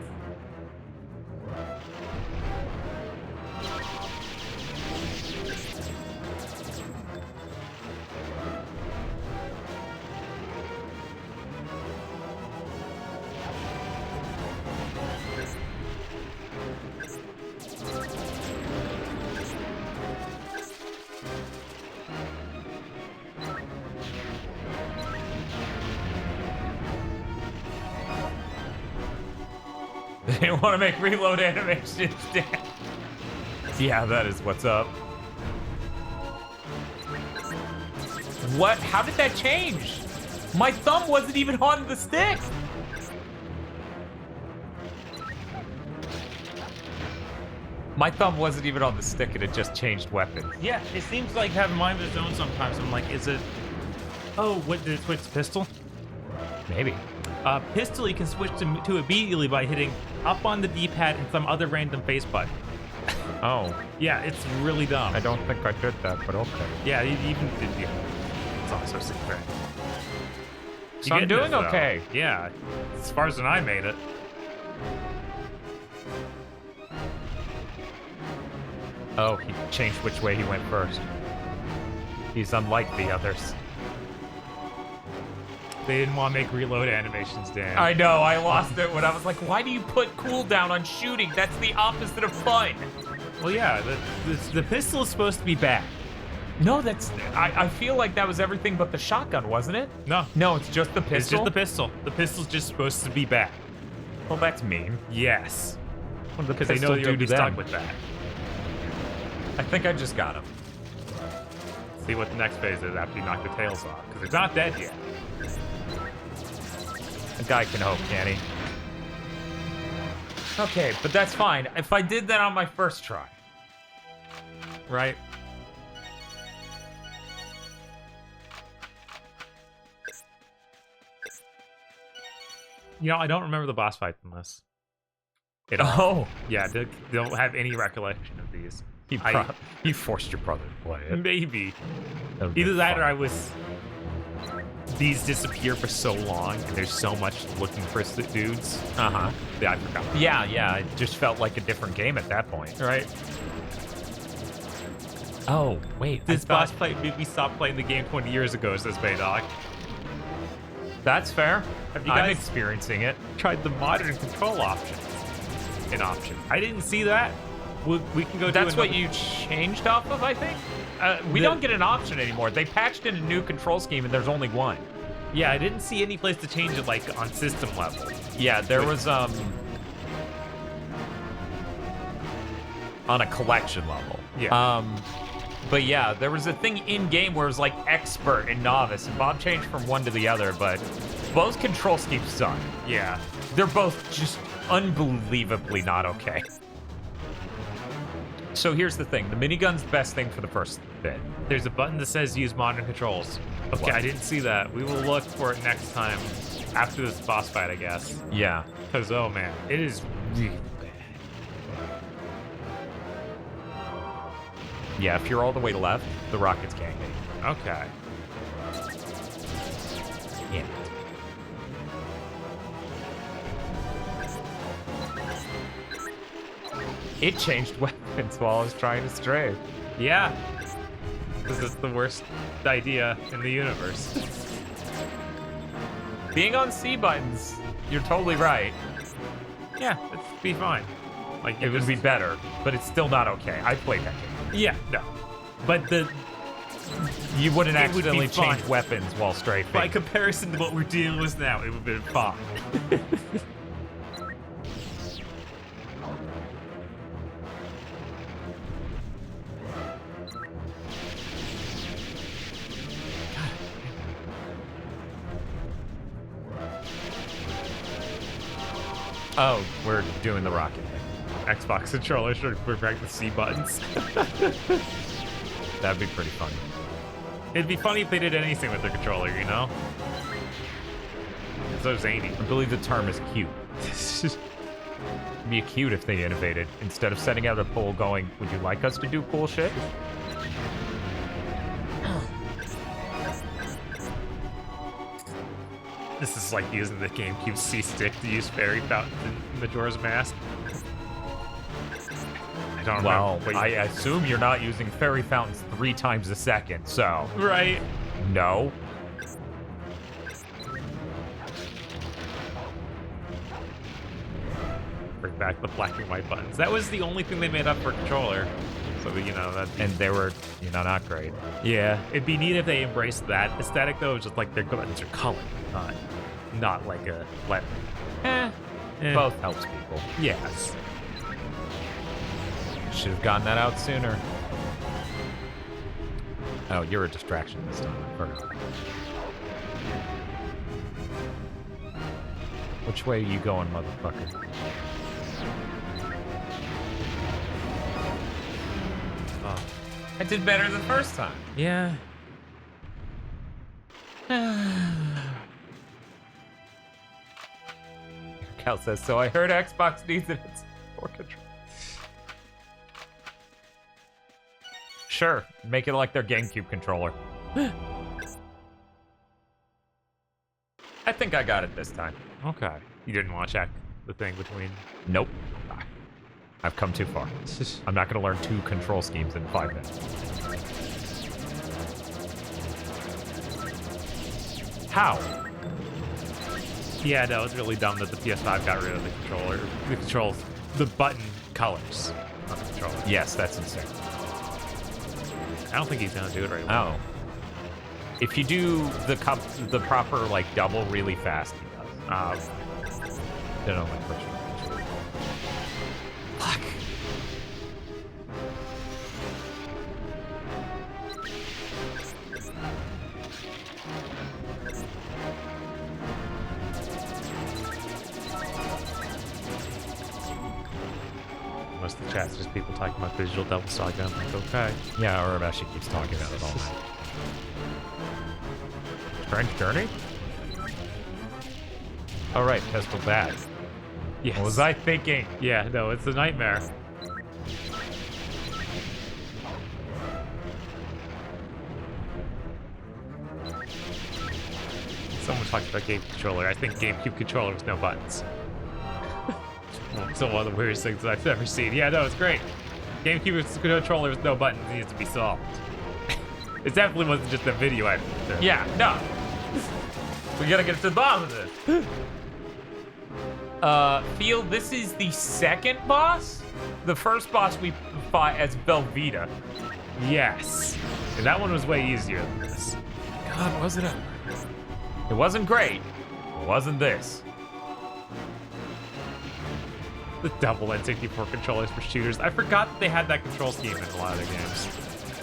S1: They want to make reload animations. Yeah, that is what's up. What? How did that change? My thumb wasn't even on the stick. My thumb wasn't even on the stick and it just changed weapons.
S2: Yeah, it seems like having mind of its own sometimes. I'm like, is it? Oh, what did it switch to pistol?
S1: Maybe.
S2: Pistol you can switch to immediately by hitting up on the D-pad and some other random face button.
S1: Oh,
S2: Yeah, it's really dumb.
S1: I don't think I did that, but okay.
S2: Yeah, you even yeah. It's also secret.
S1: So I'm doing okay.
S2: Yeah, as far as when I made it.
S1: Oh, he changed which way he went first. He's unlike the others.
S2: They didn't want to make reload animations, Dan.
S1: I know, I lost it when I was like, why do you put cooldown on shooting? That's the opposite of fun.
S2: Well, yeah, the pistol is supposed to be bad.
S1: No, I feel like that was everything but the shotgun, wasn't it?
S2: No.
S1: No, it's just the pistol?
S2: It's just the pistol. The pistol's just supposed to be bad.
S1: Well, that's mean.
S2: Yes.
S1: What did the
S2: Because they
S1: pistol
S2: know you'll
S1: do
S2: be
S1: to
S2: stuck
S1: them?
S2: with that.
S1: I think I just got him.
S2: See what the next phase is after you knock the tails off. Because it's not dead yet.
S1: A guy can hope, can't he? Okay, but that's fine. If I did that on my first try.
S2: Right? You know, I don't remember the boss fight in this.
S1: Oh.
S2: Yeah, they don't have any recollection of these.
S1: You forced your brother to play it.
S2: Maybe.
S1: That would've
S2: Either
S1: been
S2: that or
S1: fun.
S2: I was... These disappear for so long, and there's so much looking for dudes.
S1: Uh-huh.
S2: Yeah, I forgot.
S1: Yeah, it just felt like a different game at that point.
S2: Right?
S1: Oh, wait.
S2: This boss fight made me stop playing the game 20 years ago, says Baydog.
S1: That's fair.
S2: Have you
S1: I'm
S2: guys
S1: experiencing it.
S2: tried the modern control option? I didn't see that. We can go
S1: That's
S2: do
S1: what
S2: another-
S1: you changed off of, I think? We
S2: The-
S1: don't get an option anymore. They patched in a new control scheme, and there's only one.
S2: Yeah, I didn't see any place to change it, like, on system level.
S1: Yeah, there was, on a collection level.
S2: Yeah.
S1: But yeah, there was a thing in-game where it was like expert and novice, and Bob changed from one to the other, but both control schemes suck.
S2: Yeah.
S1: They're both just unbelievably not okay. So here's the thing, the minigun's the best thing for the first bit.
S2: There's a button that says use modern controls. Okay,
S1: What?
S2: I didn't see that. We will look for it next time after this boss fight, I guess.
S1: Yeah.
S2: Because, oh man, it is really bad.
S1: Yeah, if you're all the way left, the rockets can't hit you.
S2: Okay.
S1: Yeah. It changed weapons while I was trying to strafe.
S2: Yeah. Because it's the worst idea in the universe.
S1: Being on C buttons, you're totally right.
S2: Yeah, it'd be fine. Like,
S1: It would be better, but it's still not okay. I played that game.
S2: Yeah, no. But
S1: You wouldn't
S2: It would be
S1: accidentally change
S2: fine.
S1: weapons while strafing.
S2: by comparison to what we're dealing with now, it would have been fine.
S1: Oh, we're doing the rocket thing.
S2: Xbox controller should bring back the C buttons.
S1: That'd be pretty funny.
S2: It'd be funny if they did anything with their controller, you know? It's so zany.
S1: I believe the term is cute. It'd be cute if they innovated. Instead of setting out a poll going, would you like us to do cool shit?
S2: This is like using the GameCube C-Stick to use Fairy Fountain in Majora's Mask. I don't
S1: Well,
S2: remember.
S1: I assume you're not using fairy fountains 3 times a second, so
S2: Right.
S1: no.
S2: Bring back the black and white buttons. That was the only thing they made up for controller. So, you know, that...
S1: And they were, not great.
S2: Yeah, it'd be neat if they embraced that aesthetic, though. Just like their buttons are colored, not like a letter.
S1: Both helps people.
S2: Yes.
S1: Should have gotten that out sooner. Oh, you're a distraction this time. Which way are you going, motherfucker?
S2: Oh.
S1: I did better the first time.
S2: Yeah.
S1: Cal says, so I heard Xbox needs it. It's for control. Sure, make it like their GameCube controller. I think I got it this time.
S2: Okay. You didn't want to check the thing between...
S1: Nope. I've come too far. I'm not going to learn 2 control schemes in 5 minutes. How?
S2: Yeah, no, it's really dumb that the PS5 got rid of the controller. The controls, the button colors on the controller.
S1: Yes, that's insane.
S2: I don't think he's gonna do it right now.
S1: Oh. If you do the proper like double really fast, he does. Don't know my question. Fuck.
S2: Most of the chat's just people talking about Digital Devil Saga. I'm like, okay.
S1: Yeah, or she keeps talking about it all night. Strange Journey? All right, Pistol Bad.
S2: Yes.
S1: What was I thinking?
S2: Yeah, no, it's a nightmare. Someone talked about GameCube controller. I think GameCube controller with no buttons. It's one of the weirdest things I've ever seen. Yeah, no, it's great. GameCube controller with no buttons needs to be solved. It definitely wasn't just a video editor.
S1: Yeah, no. We gotta get to the bottom of this. Feel this is the second boss? The first boss we fought as Velveeta.
S2: Yes. And that one was way easier than this.
S1: God, wasn't it? It wasn't great. It wasn't this.
S2: The double N64 controllers for shooters. I forgot that they had that control scheme in a lot of their games.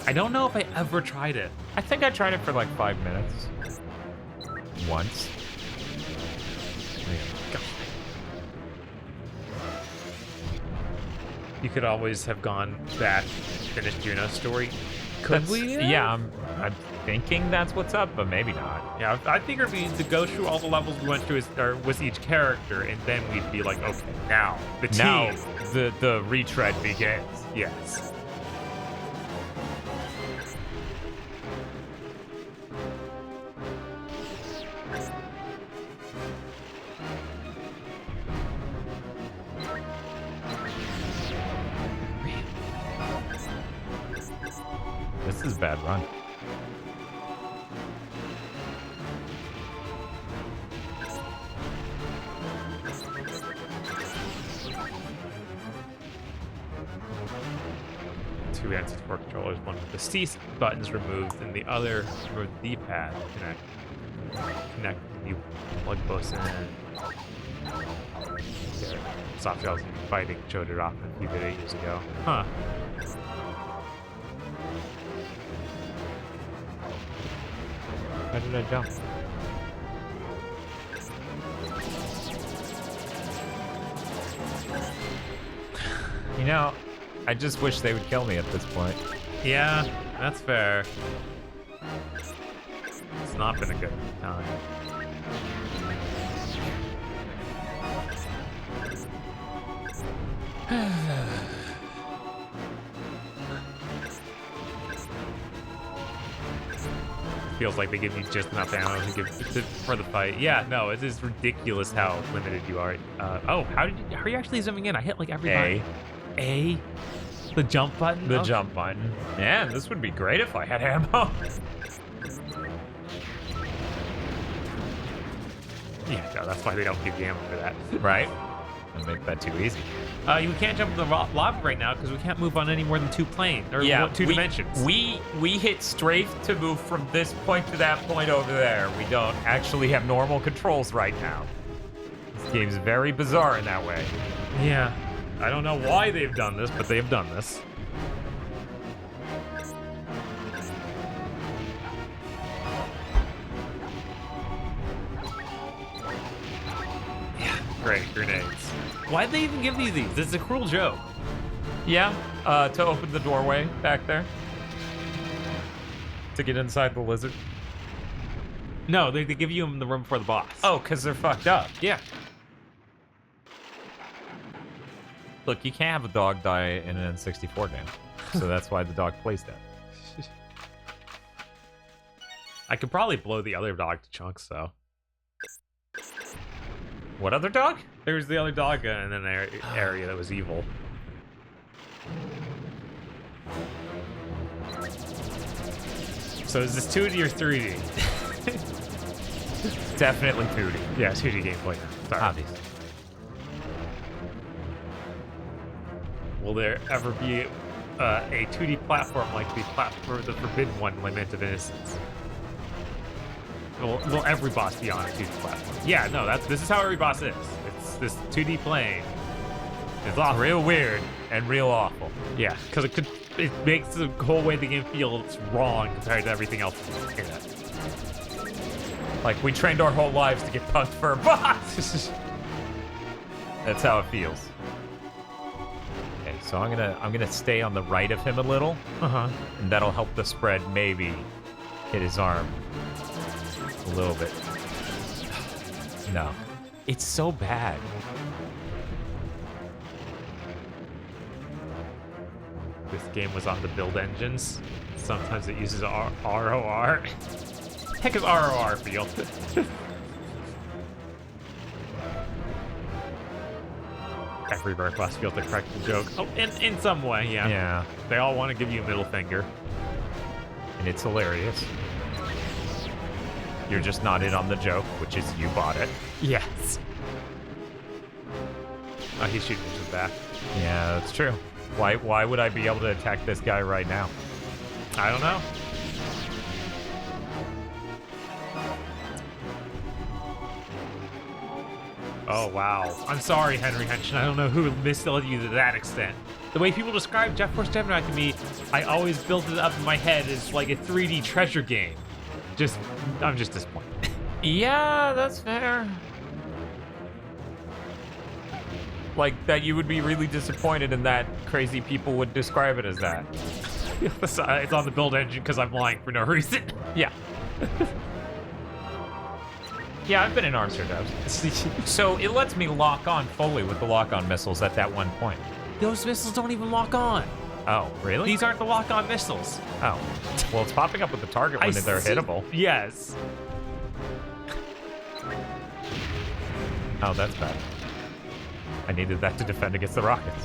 S2: I don't know if I ever tried it.
S1: I think I tried it for like 5 minutes. Once.
S2: God. You could always have gone back, finished Juno's story. Could we?
S1: Yeah, I'm thinking that's what's up, but maybe not.
S2: Yeah, I figured we need to go through all the levels we went through with each character, and then we'd be like, okay, now the team.
S1: Now the retread begins.
S2: Yes.
S1: This is a bad run.
S2: Two N64 controllers, one with the C buttons removed, and the other with the D-pad connect. You plug both in. Soft Gels Fighting showed it off a few videos ago. Huh.
S1: How did I jump? You know, I just wish they would kill me at this point.
S2: Yeah, that's fair. It's not been a good time. Feels like they give you just enough ammo for the fight. Yeah, no, it is ridiculous how limited you are. Oh, how are you actually zooming in? I hit like every button. A? The jump button?
S1: The jump button. Man, this would be great if I had ammo.
S2: Yeah, no, that's why they don't give you ammo for that.
S1: Right? I'd make that too easy.
S2: You can't jump in the lava right now because we can't move on any more than two planes or two dimensions.
S1: We hit strafe to move from this point to that point over there. We don't actually have normal controls right now. This game's very bizarre in that way.
S2: Yeah, I don't know why they've done this, but they've done this. Yeah, great grenades. Why'd they even give you these? This is a cruel joke.
S1: Yeah, to open the doorway back there. To get inside the lizard.
S2: No, they give you them in the room before the boss.
S1: Oh, because they're fucked up.
S2: Yeah.
S1: Look, you can't have a dog die in an N64 game. So that's why the dog plays that.
S2: I could probably blow the other dog to chunks, though.
S1: What other dog?
S2: There's the other dog in an area that was evil. So is this 2D or 3D?
S1: Definitely 2D.
S2: Yeah, 2D gameplay now. Sorry.
S1: Obviously.
S2: Will there ever be a 2D platform like the Forbidden One, Lament of Innocence? Will every boss be on a 2D platform? Yeah, no, this is how every boss is. It's this 2D plane. It's awful.
S1: Real weird and real awful.
S2: Yeah, because it makes the whole way the game feels wrong compared to everything else in it.
S1: Like we trained our whole lives to get punked for a boss. That's how it feels. Okay, so I'm gonna stay on the right of him a little, and that'll help the spread maybe hit his arm a little bit. No, it's so bad.
S2: This game was on the build engines. Sometimes it uses ROR. Heck is ROR feel? Every rare class feels the correct joke. Oh, in some way, yeah.
S1: Yeah,
S2: They all want to give you a middle finger.
S1: and it's hilarious. You're just not in on the joke, which is you bought it.
S2: Yes. Oh, he's shooting into the back.
S1: Yeah, that's true. Why would I be able to attack this guy right now?
S2: I don't know. Oh, wow. I'm sorry, Henry Henshin. I don't know who misled you to that extent. The way people describe Jet Force Gemini to me, I always built it up in my head as like a 3D treasure game. I'm just disappointed.
S1: Yeah, that's fair. Like, that you would be really disappointed in that crazy people would describe it as that.
S2: It's on the build engine because I'm lying for no reason.
S1: Yeah. Yeah, I've been in Armster devs. So it lets me lock on fully with the lock-on missiles at that one point.
S2: Those missiles don't even lock on.
S1: Oh, really?
S2: These aren't the lock-on missiles.
S1: Oh. Well, it's popping up with the target when they're hittable.
S2: Yes.
S1: Oh, that's bad. I needed that to defend against the rockets.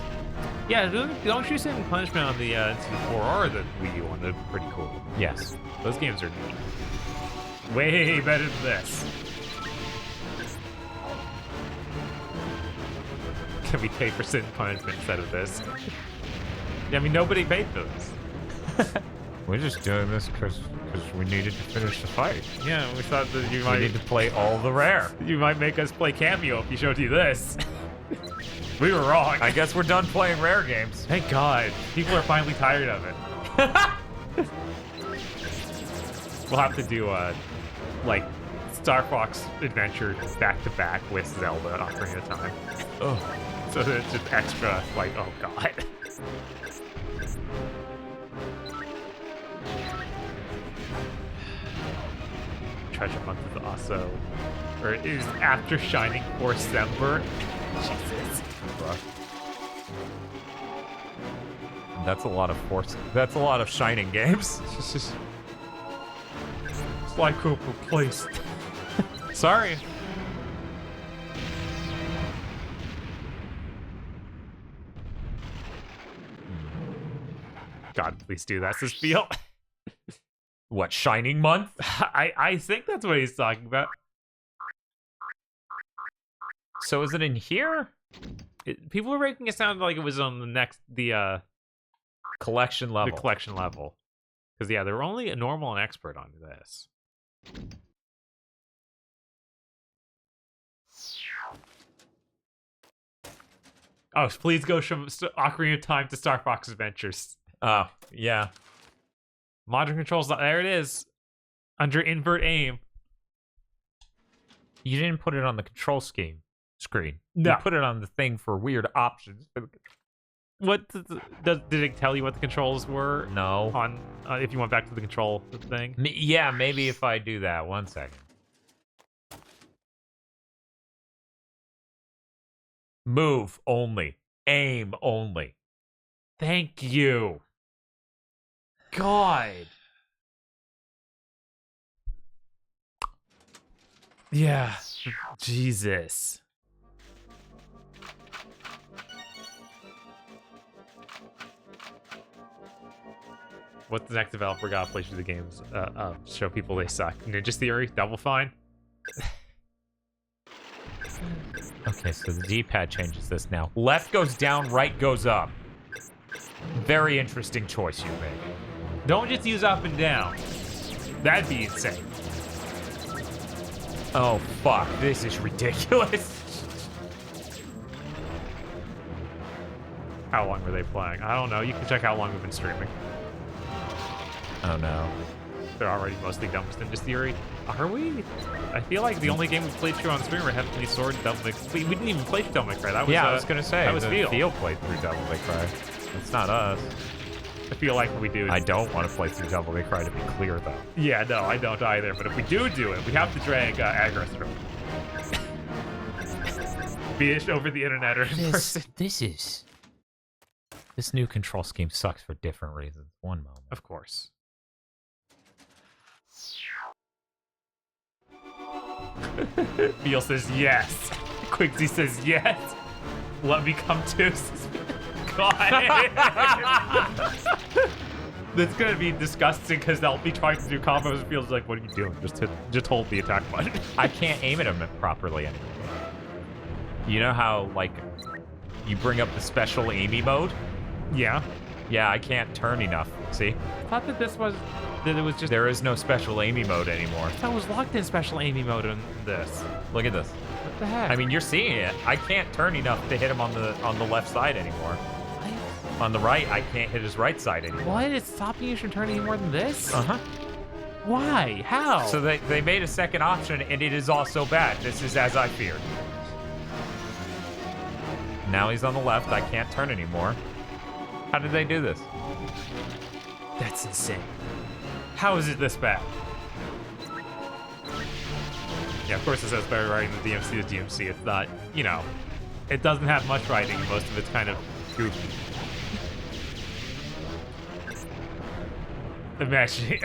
S2: Yeah, don't you send punishment on the N64 or the Wii U one? They're pretty cool.
S1: Yes.
S2: Those games are neat. Way better than this. Can we pay for sin punishment instead of this? Yeah, I mean, nobody paid for this.
S1: We're just doing this because we needed to finish the fight.
S2: Yeah, we thought that
S1: We need to play all the rare.
S2: you might make us play Cameo if you showed you this. We were wrong.
S1: I guess we're done playing rare games.
S2: Thank God. People are finally tired of it. We'll have to do, like, Star Fox Adventure back-to-back with Zelda Ocarina of Time.
S1: Oh.
S2: So that it's just extra, like, oh God. Treasure Month is also, or is after Shining Force December. Jesus.
S1: That's a lot of force. That's a lot of Shining games.
S2: Sly Cooper, please. Sorry. God, please do that, Feel.
S1: What, Shining Month?
S2: I think that's what he's talking about.
S1: So is it in here?
S2: People were making it sound like it was on the
S1: Collection level.
S2: the collection level. Because yeah, they're only a normal and expert on this. Oh, please go from Ocarina of Time to Star Fox Adventures.
S1: Oh, yeah.
S2: Modern controls, there it is. Under invert aim.
S1: You didn't put it on the control screen.
S2: No.
S1: You put it on the thing for weird options.
S2: What did it tell you what the controls were?
S1: No.
S2: On if you went back to the control thing.
S1: Yeah, maybe if I do that. 1 second. Move only. Aim only.
S2: Thank you. God. Yeah. Jesus. What's the next developer gotta play through the games? Show people they suck. Ninja Theory, Double Fine.
S1: Okay, so the D-pad changes this now. Left goes down, right goes up. Very interesting choice you made.
S2: Don't just use up and down. That'd be insane.
S1: Oh, fuck. This is ridiculous.
S2: How long were they playing? I don't know. You can check how long we've been streaming.
S1: Oh, no.
S2: They're already mostly done with Ninja Theory. Are we? I feel like the only game we played through on stream were Heavenly Sword and Devil May Cry. We didn't even play Devil May Cry. That was,
S1: yeah, I was going to say.
S2: that was Feel.
S1: Feel played through Devil May Cry. It's not us.
S2: I feel like we do.
S1: I don't want to play through Devil May Cry, to be clear, though.
S2: Yeah, no, I don't either. But if we do it, we have to drag Agros through. Be it over the internet or in person.
S1: This new control scheme sucks for different reasons. One moment.
S2: Of course. Beal says yes. Quigsy says yes. Let me come too. God. That's gonna be disgusting because they'll be trying to do combos and feels like, what are you doing? Just hold the attack button.
S1: I can't aim at him properly anymore. You know how, like, you bring up the special aiming mode?
S2: Yeah.
S1: Yeah, I can't turn enough. See?
S2: I thought that it was just.
S1: There is no special aiming mode anymore.
S2: I was locked in special aiming mode in this.
S1: Look at this.
S2: What the heck?
S1: I mean, you're seeing it. I can't turn enough to hit him on the left side anymore.
S2: What?
S1: On the right, I can't hit his right side anymore.
S2: What? It's stopping you from turning any more than this?
S1: Uh-huh.
S2: Why? How?
S1: So they made a second option, and it is also bad. This is as I feared. Now he's on the left. I can't turn anymore. How did they do this?
S2: That's insane. How is it this bad? Yeah, of course it says better writing the DMC to DMC. It's not, you know, it doesn't have much writing. Most of it's kind of goofy. I'm imagining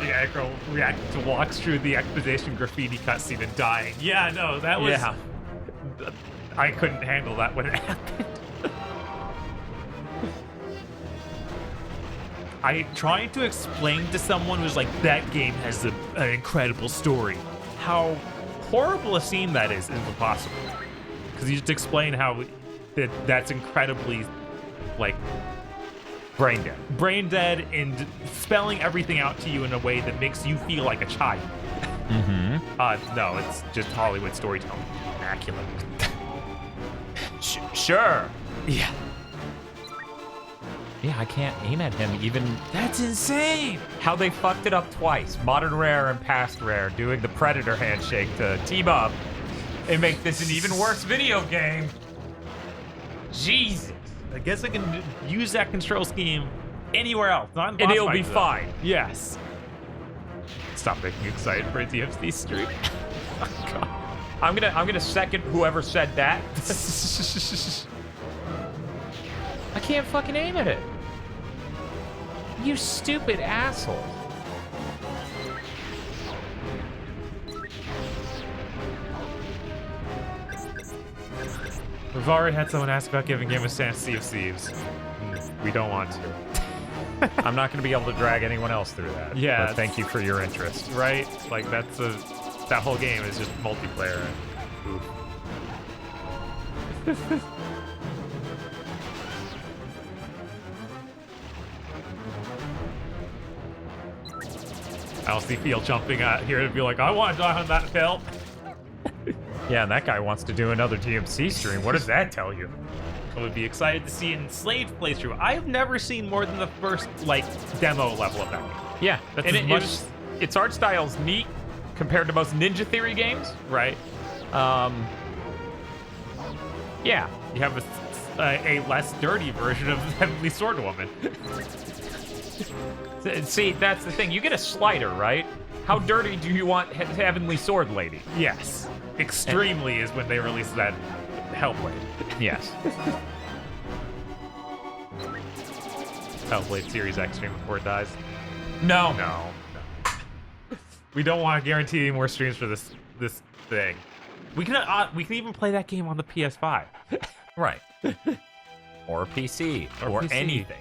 S2: Aggro reacting to walks through the exposition graffiti cutscene and dying. Yeah, no, that was...
S1: Yeah.
S2: I couldn't handle that when it happened. Trying to explain to someone was like, that game has an incredible story. How horrible a scene that is impossible. Because you just explain how that's incredibly, like,
S1: Brain dead.
S2: brain dead and spelling everything out to you in a way that makes you feel like a child.
S1: Mm-hmm.
S2: No, it's just Hollywood storytelling. Immaculate.
S1: Sure.
S2: Yeah.
S1: Yeah, I can't aim at him even.
S2: That's insane.
S1: How they fucked it up twice. Modern Rare and Past Rare doing the Predator handshake to team up and make this an even worse video game. Jesus.
S2: I guess I can use that control scheme anywhere else. Not in boss
S1: And it'll be
S2: fights, though.
S1: fine.
S2: Yes. Stop making me excited for a DMC stream.
S1: Oh, God. I'm gonna second whoever said that. I can't fucking aim at it. You stupid asshole.
S2: We've already had someone ask about giving Game of Sand Sea of Thieves. We don't want to.
S1: I'm not gonna be able to drag anyone else through that.
S2: Yeah,
S1: But thank you for your interest.
S2: Right? Like, that whole game is just multiplayer. Oof. I don't see Field jumping out here to be like, I want to die on that hill.
S1: Yeah, and that guy wants to do another DMC stream. What does that tell you?
S2: I would be excited to see an Enslaved playthrough. I've never seen more than the first, like, demo level of that game.
S1: Yeah,
S2: That's
S1: and
S2: as much-
S1: its art style's neat compared to most Ninja Theory games.
S2: Right?
S1: Yeah.
S2: You have a less dirty version of Heavenly Sword Woman.
S1: See, that's the thing. You get a slider, right? How dirty do you want Heavenly Sword Lady?
S2: Yes. Extremely is when they release that Hellblade.
S1: Yes.
S2: Hellblade Series X stream before it dies.
S1: No.
S2: No. We don't want to guarantee any more streams for this thing. We can even play that game on the PS5.
S1: Right. Or PC. Or
S2: PC.
S1: anything.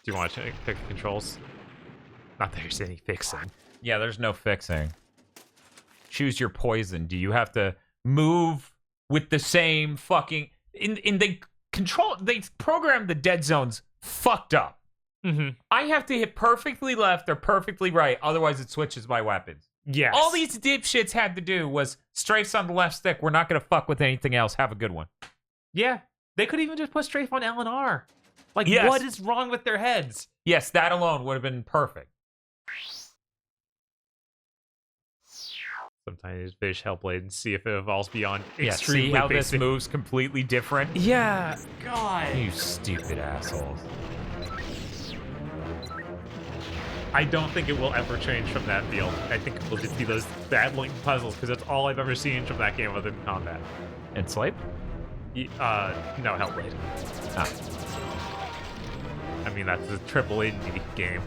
S2: Do you want to fix the controls? Not that there's any fixing.
S1: Yeah, there's no fixing. Choose your poison. Do you have to move with the same fucking... They program the dead zones fucked up.
S2: Mm-hmm.
S1: I have to hit perfectly left or perfectly right, otherwise it switches my weapons.
S2: Yes.
S1: All these dipshits had to do was strafes on the left stick. We're not going to fuck with anything else. Have a good one.
S2: Yeah. They could even just put strafe on L and R. Like,
S1: Yes.
S2: what is wrong with their heads?
S1: Yes, that alone would have been perfect.
S2: Sometimes just finish Hellblade and see if it evolves beyond
S1: Yeah,
S2: extremely
S1: see how
S2: basic.
S1: this moves completely different?
S2: Yeah. God.
S1: You stupid assholes.
S2: I don't think it will ever change from that field. I think it will just be those bad looking puzzles because that's all I've ever seen from that game other than combat.
S1: Enslave?
S2: No, Hellblade.
S1: Ah.
S2: I mean, that's a triple indie game.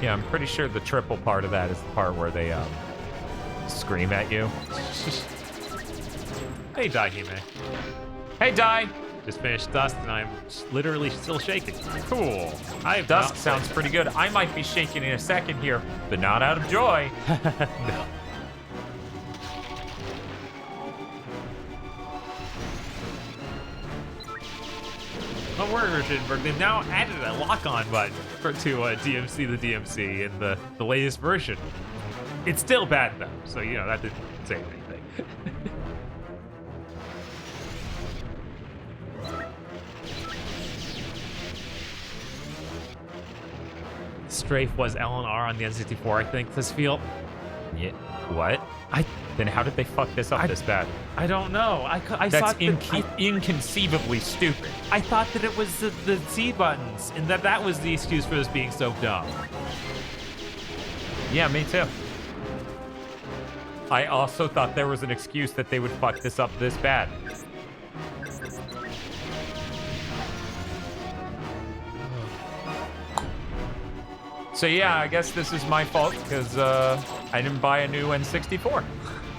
S1: Yeah, I'm pretty sure the triple part of that is the part where they scream at you.
S2: Hey, Daihime.
S1: Hey, Die!
S2: Just finished Dust and I'm literally still shaking. Cool.
S1: Dusk sounds pretty good. I might be shaking in a second here, but not out of joy.
S2: No. On Word version, they've now added a lock-on button to DMC the DMC in the latest version. It's still bad though, so you know that didn't say anything. Strafe was L&R on the N64, I think, this field.
S1: Yeah. What? Then how did they fuck this up this bad?
S2: I don't know. I
S1: That's
S2: thought that,
S1: inconceivably stupid.
S2: I thought that it was the C buttons, and that was the excuse for this being so dumb.
S1: Yeah, me too. I also thought there was an excuse that they would fuck this up this bad. So yeah, I guess this is my fault because I didn't buy a new N64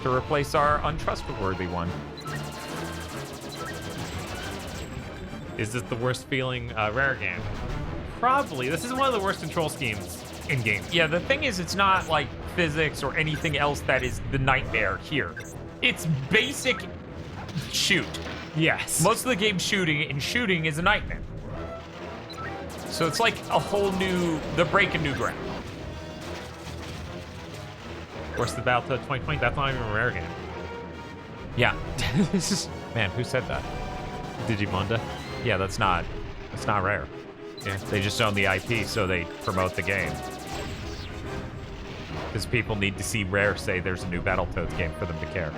S1: to replace our untrustworthy one.
S2: Is this the worst feeling Rare game? Probably. This is one of the worst control schemes in games.
S1: Yeah, the thing is, it's not like physics or anything else that is the nightmare here. It's basic shoot.
S2: Yes.
S1: Most of the game's shooting, and shooting is a nightmare. So it's like a whole new, they're breaking new ground.
S2: Of course, the Battletoad 2020, that's not even a Rare game.
S1: Yeah. Man, who said that?
S2: Digimonda.
S1: Yeah, that's not rare.
S2: Yeah.
S1: They just own the IP, so they promote the game. Because people need to see Rare say there's a new Battletoads game for them to care.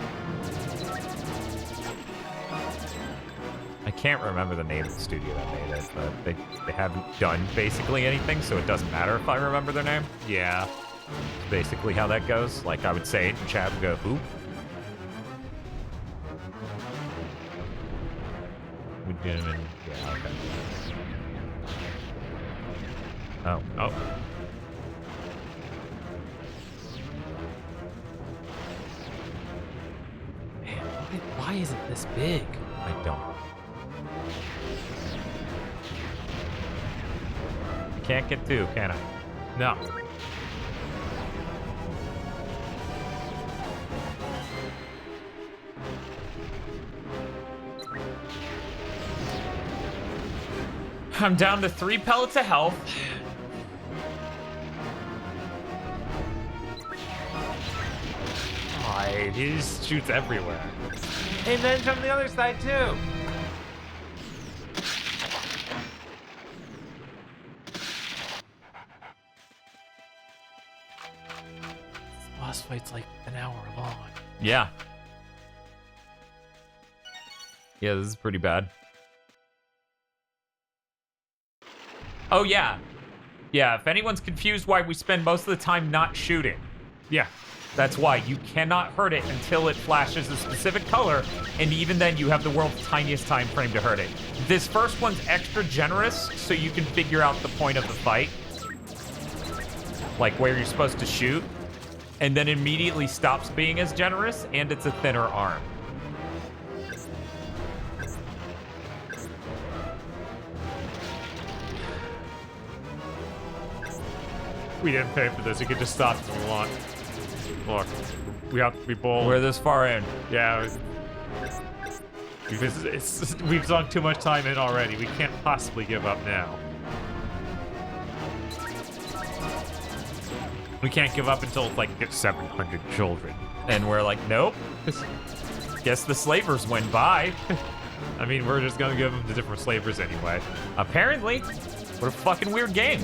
S1: I can't remember the name of the studio that made it, but they haven't done basically anything, so it doesn't matter if I remember their name.
S2: Yeah.
S1: Basically how that goes. Like, I would say it, and Chad would go, who? We didn't even... Yeah, okay. Oh.
S2: Oh. Man, why is it this big?
S1: I don't. I can't get two, can I?
S2: No.
S1: I'm down to 3 pellets of health.
S2: Oh, he just shoots everywhere. And then from the other side, too. This boss fight's like an hour long.
S1: Yeah. Yeah, this is pretty bad. Oh, yeah. Yeah, if anyone's confused why we spend most of the time not shooting,
S2: Yeah.
S1: that's why. You cannot hurt it until it flashes a specific color, and even then you have the world's tiniest time frame to hurt it. This first one's extra generous, so you can figure out the point of the fight. Like where you're supposed to shoot, and then immediately stops being as generous, and it's a thinner arm.
S2: We didn't pay for this. You could just stop if you want. Look, we have to be bold.
S1: We're this far in.
S2: Yeah. Because we've sunk too much time in already. We can't possibly give up now. We can't give up until it's like 700 children.
S1: And we're like, nope. Guess the slavers went by.
S2: I mean, we're just gonna give them to different slavers anyway.
S1: Apparently. What a fucking weird game.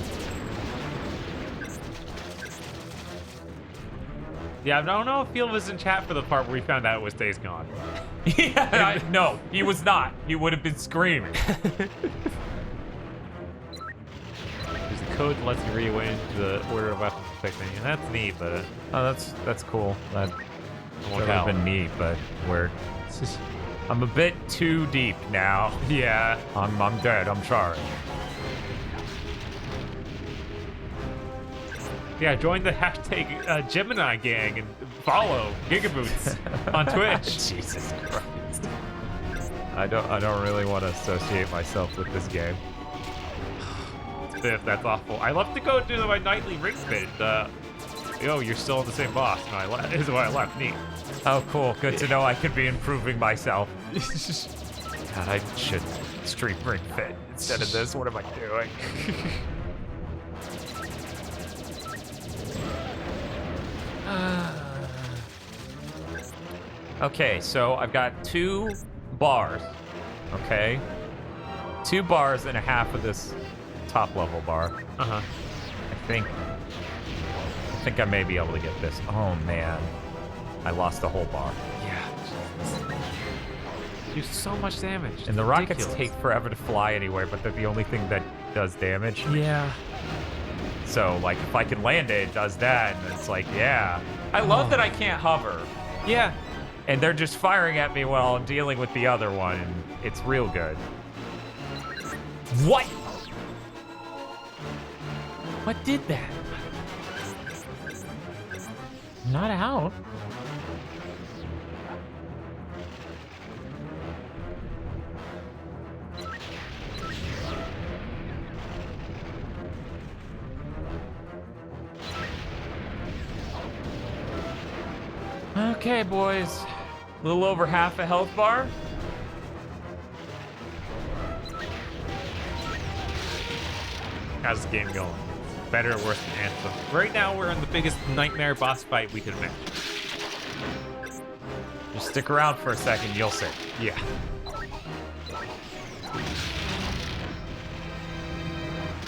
S2: Yeah, I don't know if Phil was in chat for the part where we found out it was Days Gone.
S1: Yeah, no, he was not. He would have been screaming.
S2: There's a code that lets you rearrange the order of weapons picking. And that's neat, but
S1: Oh, that's cool. That would have been neat, but I'm a bit too deep now.
S2: yeah.
S1: I'm dead. I'm sorry.
S2: Yeah, join the hashtag Gemini gang and follow GigaBoots on Twitch.
S1: Jesus Christ. I don't really want to associate myself with this game.
S2: If that's awful. I love to go do my nightly ring fit. Yo, you're still the same boss. No, is why I left. Neat.
S1: Oh, cool. Good to know I could be improving myself. God, I should stream Ring Fit instead of this. What am I doing? Okay, so I've got 2 bars. Okay? 2 bars and a half of this top level bar.
S2: Uh-huh.
S1: I think I may be able to get this. Oh man. I lost the whole bar.
S2: Yeah. Do so much damage.
S1: And the rockets take forever to fly anywhere, but they're the only thing that does damage.
S2: Yeah.
S1: So, like, if I can land it, it does that, and it's like, yeah. I love that I can't hover.
S2: Yeah.
S1: And they're just firing at me while I'm dealing with the other one, and it's real good. What? What did that? Not out. Okay, boys. A little over half a health bar.
S2: How's the game going? Better or worse than Anthem? Right now, we're in the biggest nightmare boss fight we could imagine.
S1: Just stick around for a second, you'll see.
S2: Yeah.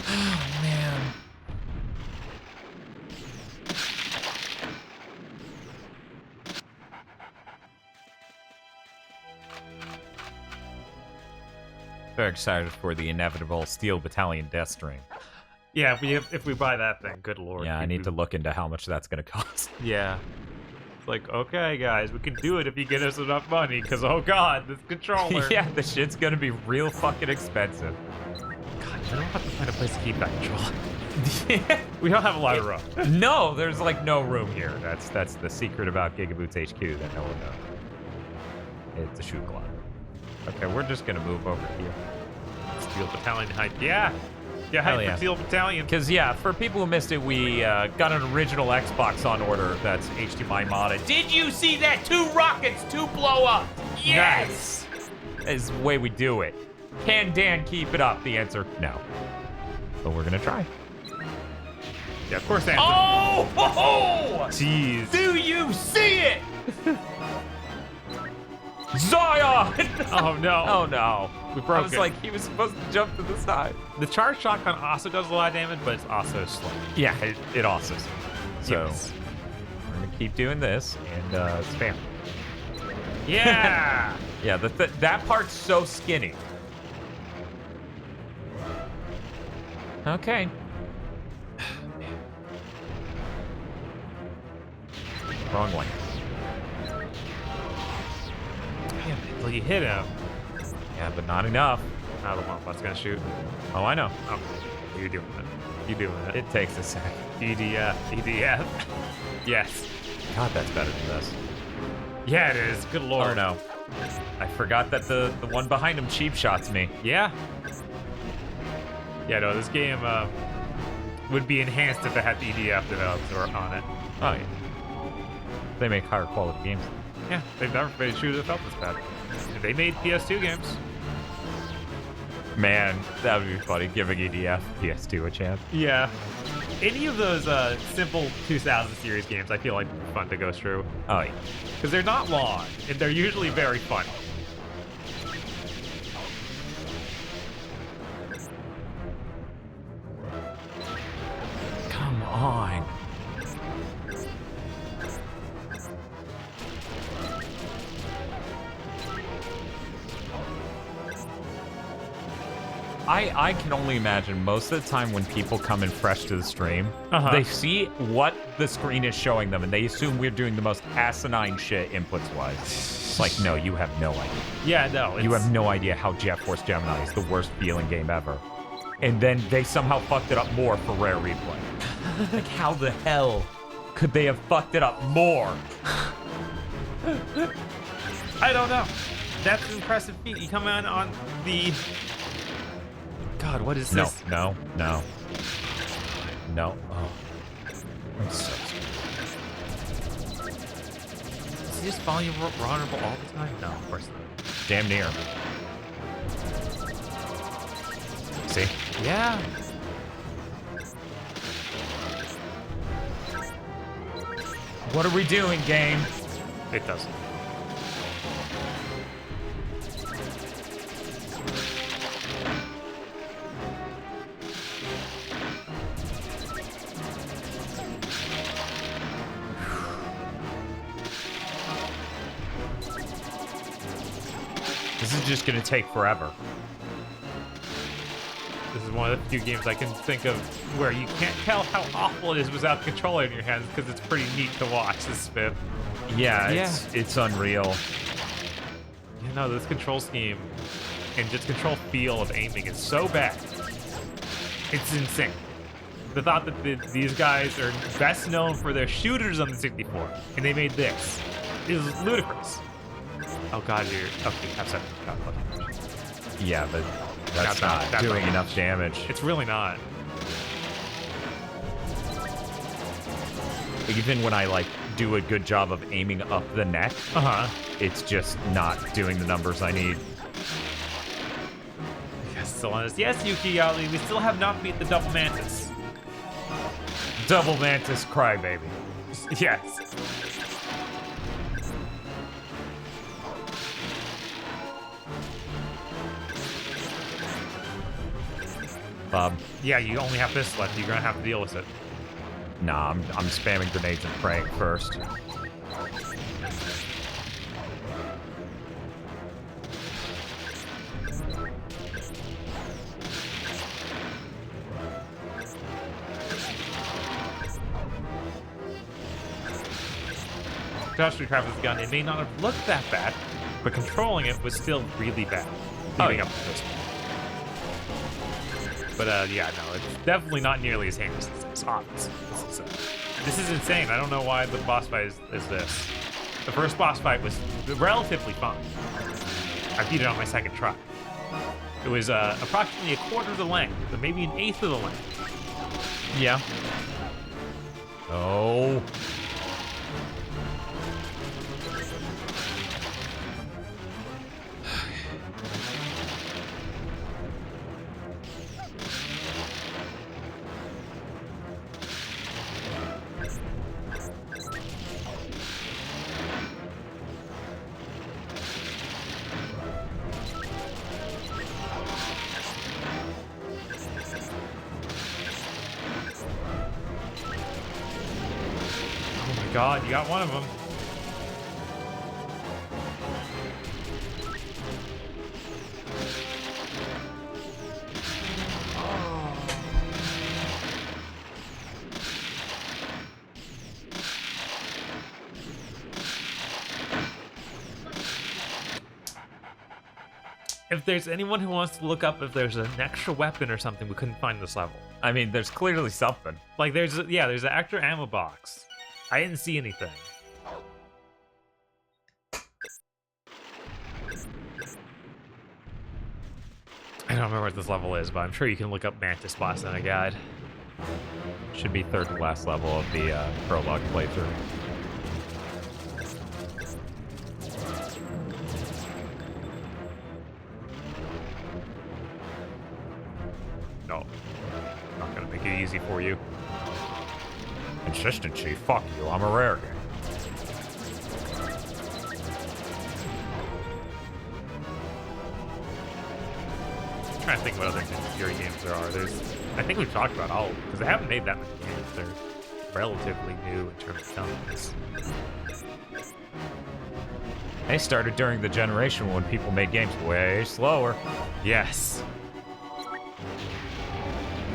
S1: Oh, man. Very excited for the inevitable Steel Battalion Deathstream.
S2: Yeah, if we buy that thing, good lord.
S1: Yeah, I need to look into how much that's going to cost.
S2: Yeah. It's like, okay, guys, we can do it if you get us enough money, because, oh god, this controller.
S1: Yeah, the shit's going to be real fucking expensive.
S2: God, I don't have to find a place to keep that controller. We don't have a lot of room.
S1: No, there's like no room here. That's the secret about GigaBoots HQ that no one knows. It's a shoe club. Okay, we're just going to move over here.
S2: Steel Battalion hype. Yeah. Yeah,
S1: Hell
S2: hype
S1: yeah.
S2: for Steel Battalion.
S1: Because, yeah, for people who missed it, we got an original Xbox on order that's HDMI modded. Did you see that? 2 rockets, 2 blow up. Yes! Is the way we do it. Can Dan keep it up? The answer, no. But we're going to try.
S2: Yeah, of course, Anthem.
S1: Oh! Ho-ho!
S2: Jeez.
S1: Do you see it? Zion!
S2: Oh, no.
S1: Oh, no.
S2: We broke
S1: I was
S2: it.
S1: like, he was supposed to jump to the side.
S2: The charge shotgun also does a lot of damage, but it's also slow.
S1: Yeah, it also. So,
S2: Yes.
S1: we're going to keep doing this and spam.
S2: Yeah!
S1: Yeah, that part's so skinny. Okay. Wrong one.
S2: Damn it. Well, you hit him.
S1: Yeah, but not enough.
S2: Now the one but's gonna shoot.
S1: Oh, I know.
S2: Okay. You're doing it. You're doing it.
S1: It takes a sec.
S2: EDF. EDF. Yes.
S1: God, that's better than this.
S2: Yeah, it is. Good lord.
S1: Oh, no. I forgot that the one behind him cheap shots me.
S2: Yeah. Yeah, no, this game, would be enhanced if it had the EDF developer on it.
S1: Oh, yeah. They make higher quality games.
S2: Yeah, they've never made a shooter that felt this bad. They made PS2 games.
S1: Man, that would be funny, giving EDF PS2 a chance.
S2: Yeah. Any of those simple 2000 series games I feel like are fun to go through.
S1: Oh, yeah.
S2: Because they're not long, and they're usually very fun.
S1: Come on. I can only imagine most of the time when people come in fresh to the stream, they see what the screen is showing them, and they assume we're doing the most asinine shit inputs-wise. It's like, no, you have no idea.
S2: Yeah, no.
S1: You have no idea how Jet Force Gemini is the worst feeling game ever. And then they somehow fucked it up more for Rare Replay. Like, how the hell could they have fucked it up more?
S2: I don't know. That's an impressive feat. You come in on the... God, what is this?
S1: No. Oh. I'm so scared.
S2: Is he just volume vulnerable all the time? No, of course not.
S1: Damn near. See?
S2: Yeah.
S1: What are we doing, game?
S2: It doesn't.
S1: This is just gonna take forever.
S2: This is one of the few games I can think of where you can't tell how awful it is without a controller in your hands because it's pretty neat to watch this spin.
S1: Yeah, it's unreal.
S2: You know, this control scheme and just control feel of aiming is so bad. It's insane. The thought that these guys are best known for their shooters on the 64, and they made this, is ludicrous. Oh god, you're... Okay, have seven.
S1: Yeah, but that's not doing enough damage.
S2: It's really not.
S1: Even when I, like, do a good job of aiming up the neck, it's just not doing the numbers I need.
S2: Yes, still honest. Yes, Yuki Yali, we still have not beat the Double Mantis.
S1: Double Mantis crybaby.
S2: Yes.
S1: Bob.
S2: Yeah, you only have this left. You're gonna have to deal with it.
S1: Nah, I'm spamming grenades and praying first.
S2: Josh Craft the gun. It may not have looked that bad, but controlling it was still really bad. Leading up to this one. But yeah, no, it's definitely not nearly as heinous as this. Obviously, this is insane. I don't know why the boss fight is this. The first boss fight was relatively fun. I beat it on my second try. It was approximately a quarter of the length, but maybe an eighth of the length.
S1: Yeah. Oh.
S2: God, you got one of them. If there's anyone who wants to look up if there's an extra weapon or something, we couldn't find this level.
S1: I mean, there's clearly something.
S2: Like, there's an extra ammo box. I didn't see anything. I don't remember what this level is, but I'm sure you can look up Mantis boss in a guide.
S1: Should be third to last level of the prologue playthrough.
S2: No. Not gonna make it easy for you.
S1: Consistency, fuck you, I'm a rare game.
S2: I'm trying to think what other Fury games there are. I think we've talked about all of them, because they haven't made that many games. They're relatively new in terms of companies.
S1: They started during the generation when people made games way slower.
S2: Yes.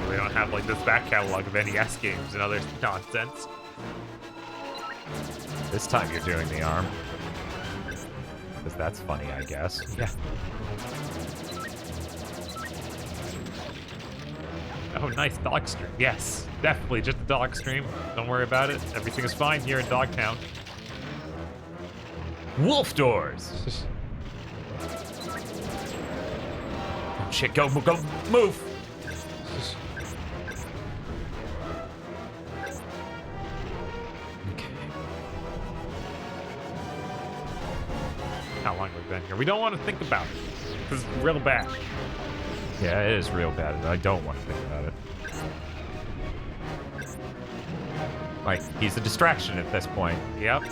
S2: They don't have like this back catalog of NES games and other nonsense.
S1: This time you're doing the ARM. Because that's funny, I guess.
S2: Yeah. Oh, nice dog stream. Yes, definitely just a dog stream. Don't worry about it. Everything is fine here in Dogtown.
S1: Wolf doors! Oh, shit, go, move! Okay.
S2: How long have we been here? We don't want to think about it. This is real bad.
S1: Yeah, it is real bad, and I don't want to think about it. Like, he's a distraction at this point.
S2: Yep.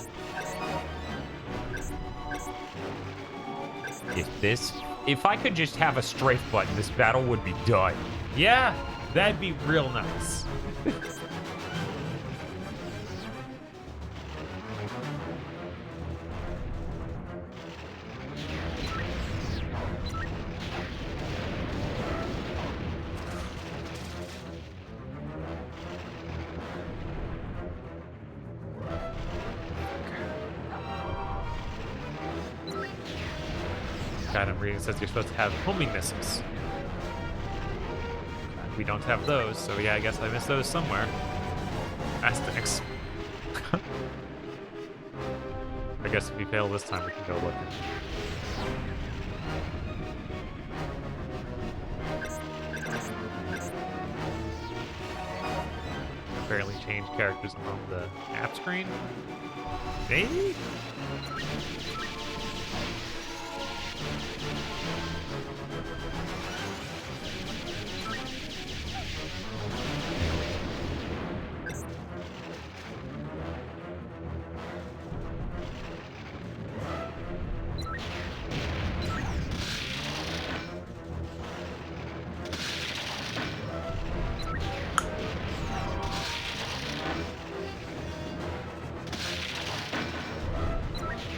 S1: If I could just have a strafe button, this battle would be done.
S2: Yeah, that'd be real nice. God, I'm reading. It says you're supposed to have homing missiles. We don't have those, so yeah, I guess I missed those somewhere. Asterix. I guess if we fail this time, we can go looking. Apparently change characters on the app screen. Maybe?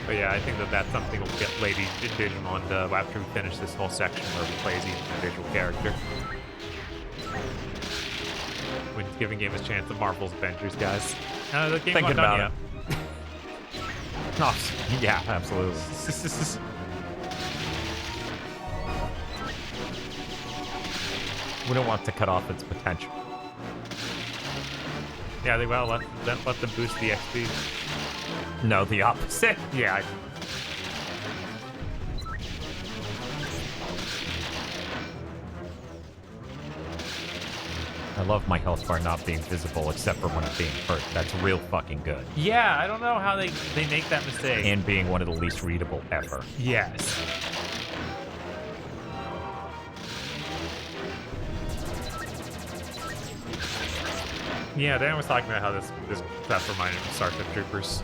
S2: But yeah, I think that's something we'll get Lady Digimon after we finish this whole section where we play as each individual character. When giving game a chance at Marvel's Avengers, guys. The game's
S1: Thinking
S2: not done
S1: about it. Oh, yeah, absolutely. We don't want to cut off its potential.
S2: Yeah, they well let them boost the XP.
S1: No, the opposite.
S2: Yeah.
S1: I love my health bar not being visible except for when I'm being hurt. That's real fucking good.
S2: Yeah, I don't know how they make that mistake.
S1: And being one of the least readable ever.
S2: Yes. Yeah, Dan was talking about how this stuff reminded him of Starship Troopers.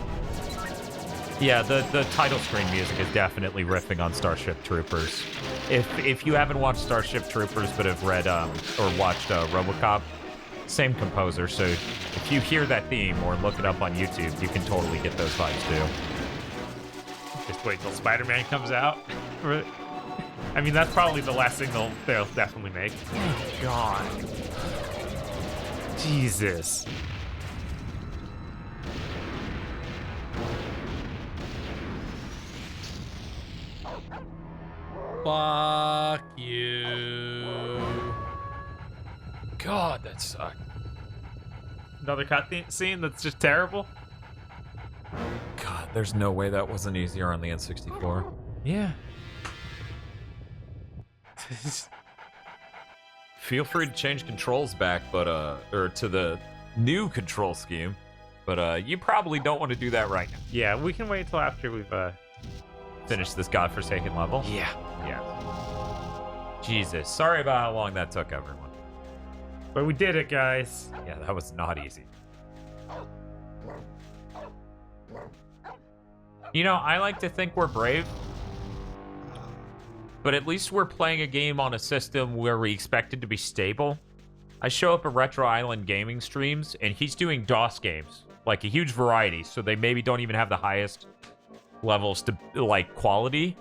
S1: Yeah, the title screen music is definitely riffing on Starship Troopers. If you haven't watched Starship Troopers but have read or watched RoboCop, same composer. So if you hear that theme or look it up on YouTube, you can totally get those vibes too.
S2: Just wait till Spider-Man comes out. I mean, that's probably the last thing they'll definitely make. Oh, God. Jesus.
S6: Fuck you. God, that sucked.
S2: Another cutscene that's just terrible?
S1: God, there's no way that wasn't easier on the N64.
S2: Yeah.
S1: Feel free to change controls back, but or to the new control scheme. But you probably don't want to do that right now.
S2: Yeah, we can wait till after we've
S1: Finish this godforsaken level.
S2: Yeah.
S1: Jesus, sorry about how long that took, everyone.
S2: But we did it, guys.
S1: Yeah, that was not easy. You know, I like to think we're brave. But at least we're playing a game on a system where we expect it to be stable. I show up at Retro Island Gaming streams, and he's doing DOS games. Like, a huge variety, so they maybe don't even have the highest levels to, like, quality.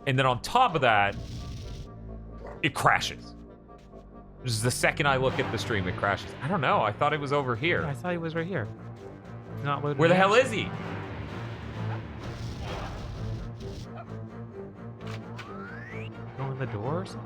S1: And then on top of that, it crashes. This is the second I look at the stream, it crashes. I don't know, I thought it was over here.
S2: I thought he was right here. Not loaded.
S1: Where the hell is he?
S2: Go in the doors?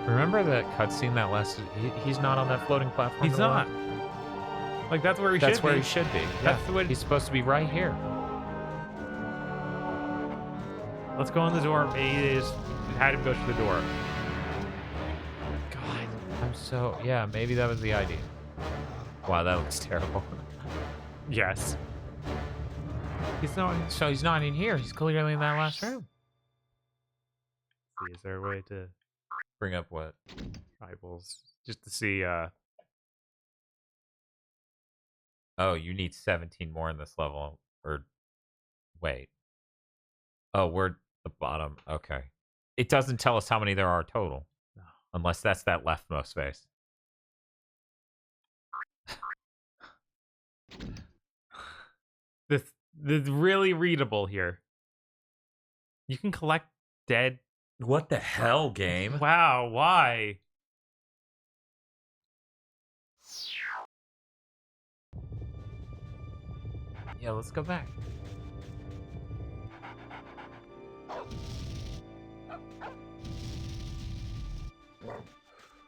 S1: Remember that cutscene that lasted? He's not on that floating platform.
S2: He's not. Like, that's where he should be.
S1: That's where he should be.
S2: That's the way.
S1: He's supposed to be right here.
S2: Let's go in the door. Maybe they just had him go to the door.
S1: God, I'm so... Yeah, maybe that was the idea. Wow, that looks terrible.
S2: Yes. He's not.
S1: So he's not in here. He's clearly in that last room.
S2: Is there a way to
S1: Bring up what?
S2: tribals just to see?
S1: Oh, you need 17 more in this level. Or... Wait. Oh, we're at the bottom. Okay. It doesn't tell us how many there are total.
S2: No.
S1: Unless that's that leftmost space.
S2: This really readable here. You can collect dead.
S1: What the hell, game?
S2: Wow, why?
S1: Yeah, let's go back.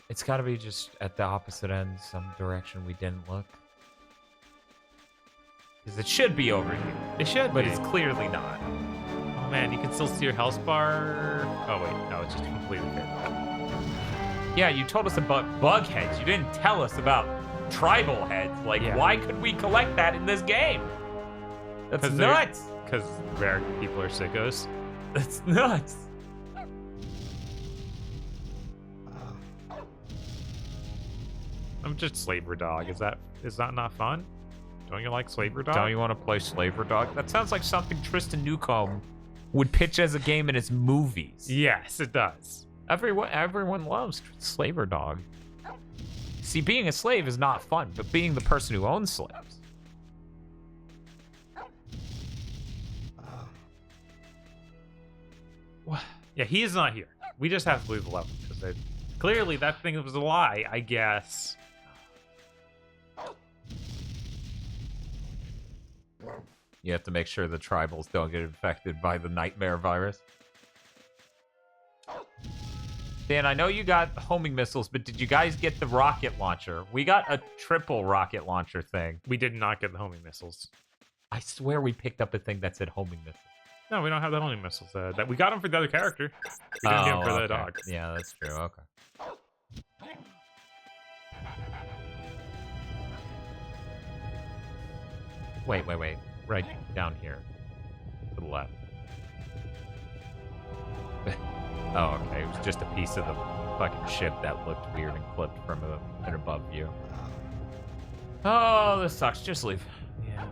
S1: It's gotta be just at the opposite end, some direction we didn't look. Because it should be over here.
S2: It should,
S1: But
S2: be.
S1: it's clearly not.
S2: Oh man, you can still see your health bar. Oh wait, no, it's just completely faded.
S1: Yeah, you told us about bug heads. You didn't tell us about tribal heads. Like,
S2: Yeah.
S1: why could we collect that in this game? That's
S2: 'Cause they're-
S1: nuts.
S2: Because rare people are sickos.
S1: That's nuts.
S2: I'm just Slaver Dog. Is that not fun? Don't you like Slaver Dog?
S1: Don't you want to play Slaver Dog? That sounds like something Tristan Newcomb would pitch as a game in his movies.
S2: Yes, it does.
S1: Everyone loves Slaver Dog. See, being a slave is not fun, but being the person who owns slaves.
S2: Yeah, he's not here. We just have to leave the level because clearly that thing was a lie, I guess.
S1: You have to make sure the tribals don't get infected by the nightmare virus. Dan, I know you got homing missiles, but did you guys get the rocket launcher? We got a triple rocket launcher thing.
S2: We did not get the homing missiles.
S1: I swear we picked up a thing that said homing missile.
S2: No, we don't have the homing missiles. That we got them for the other character. We didn't get them for the
S1: okay.
S2: dog.
S1: Yeah, that's true. Okay. Wait. Right down here. To the left. Oh, okay. It was just a piece of the fucking ship that looked weird and clipped from an above view. Oh, this sucks. Just leave.
S2: Yeah.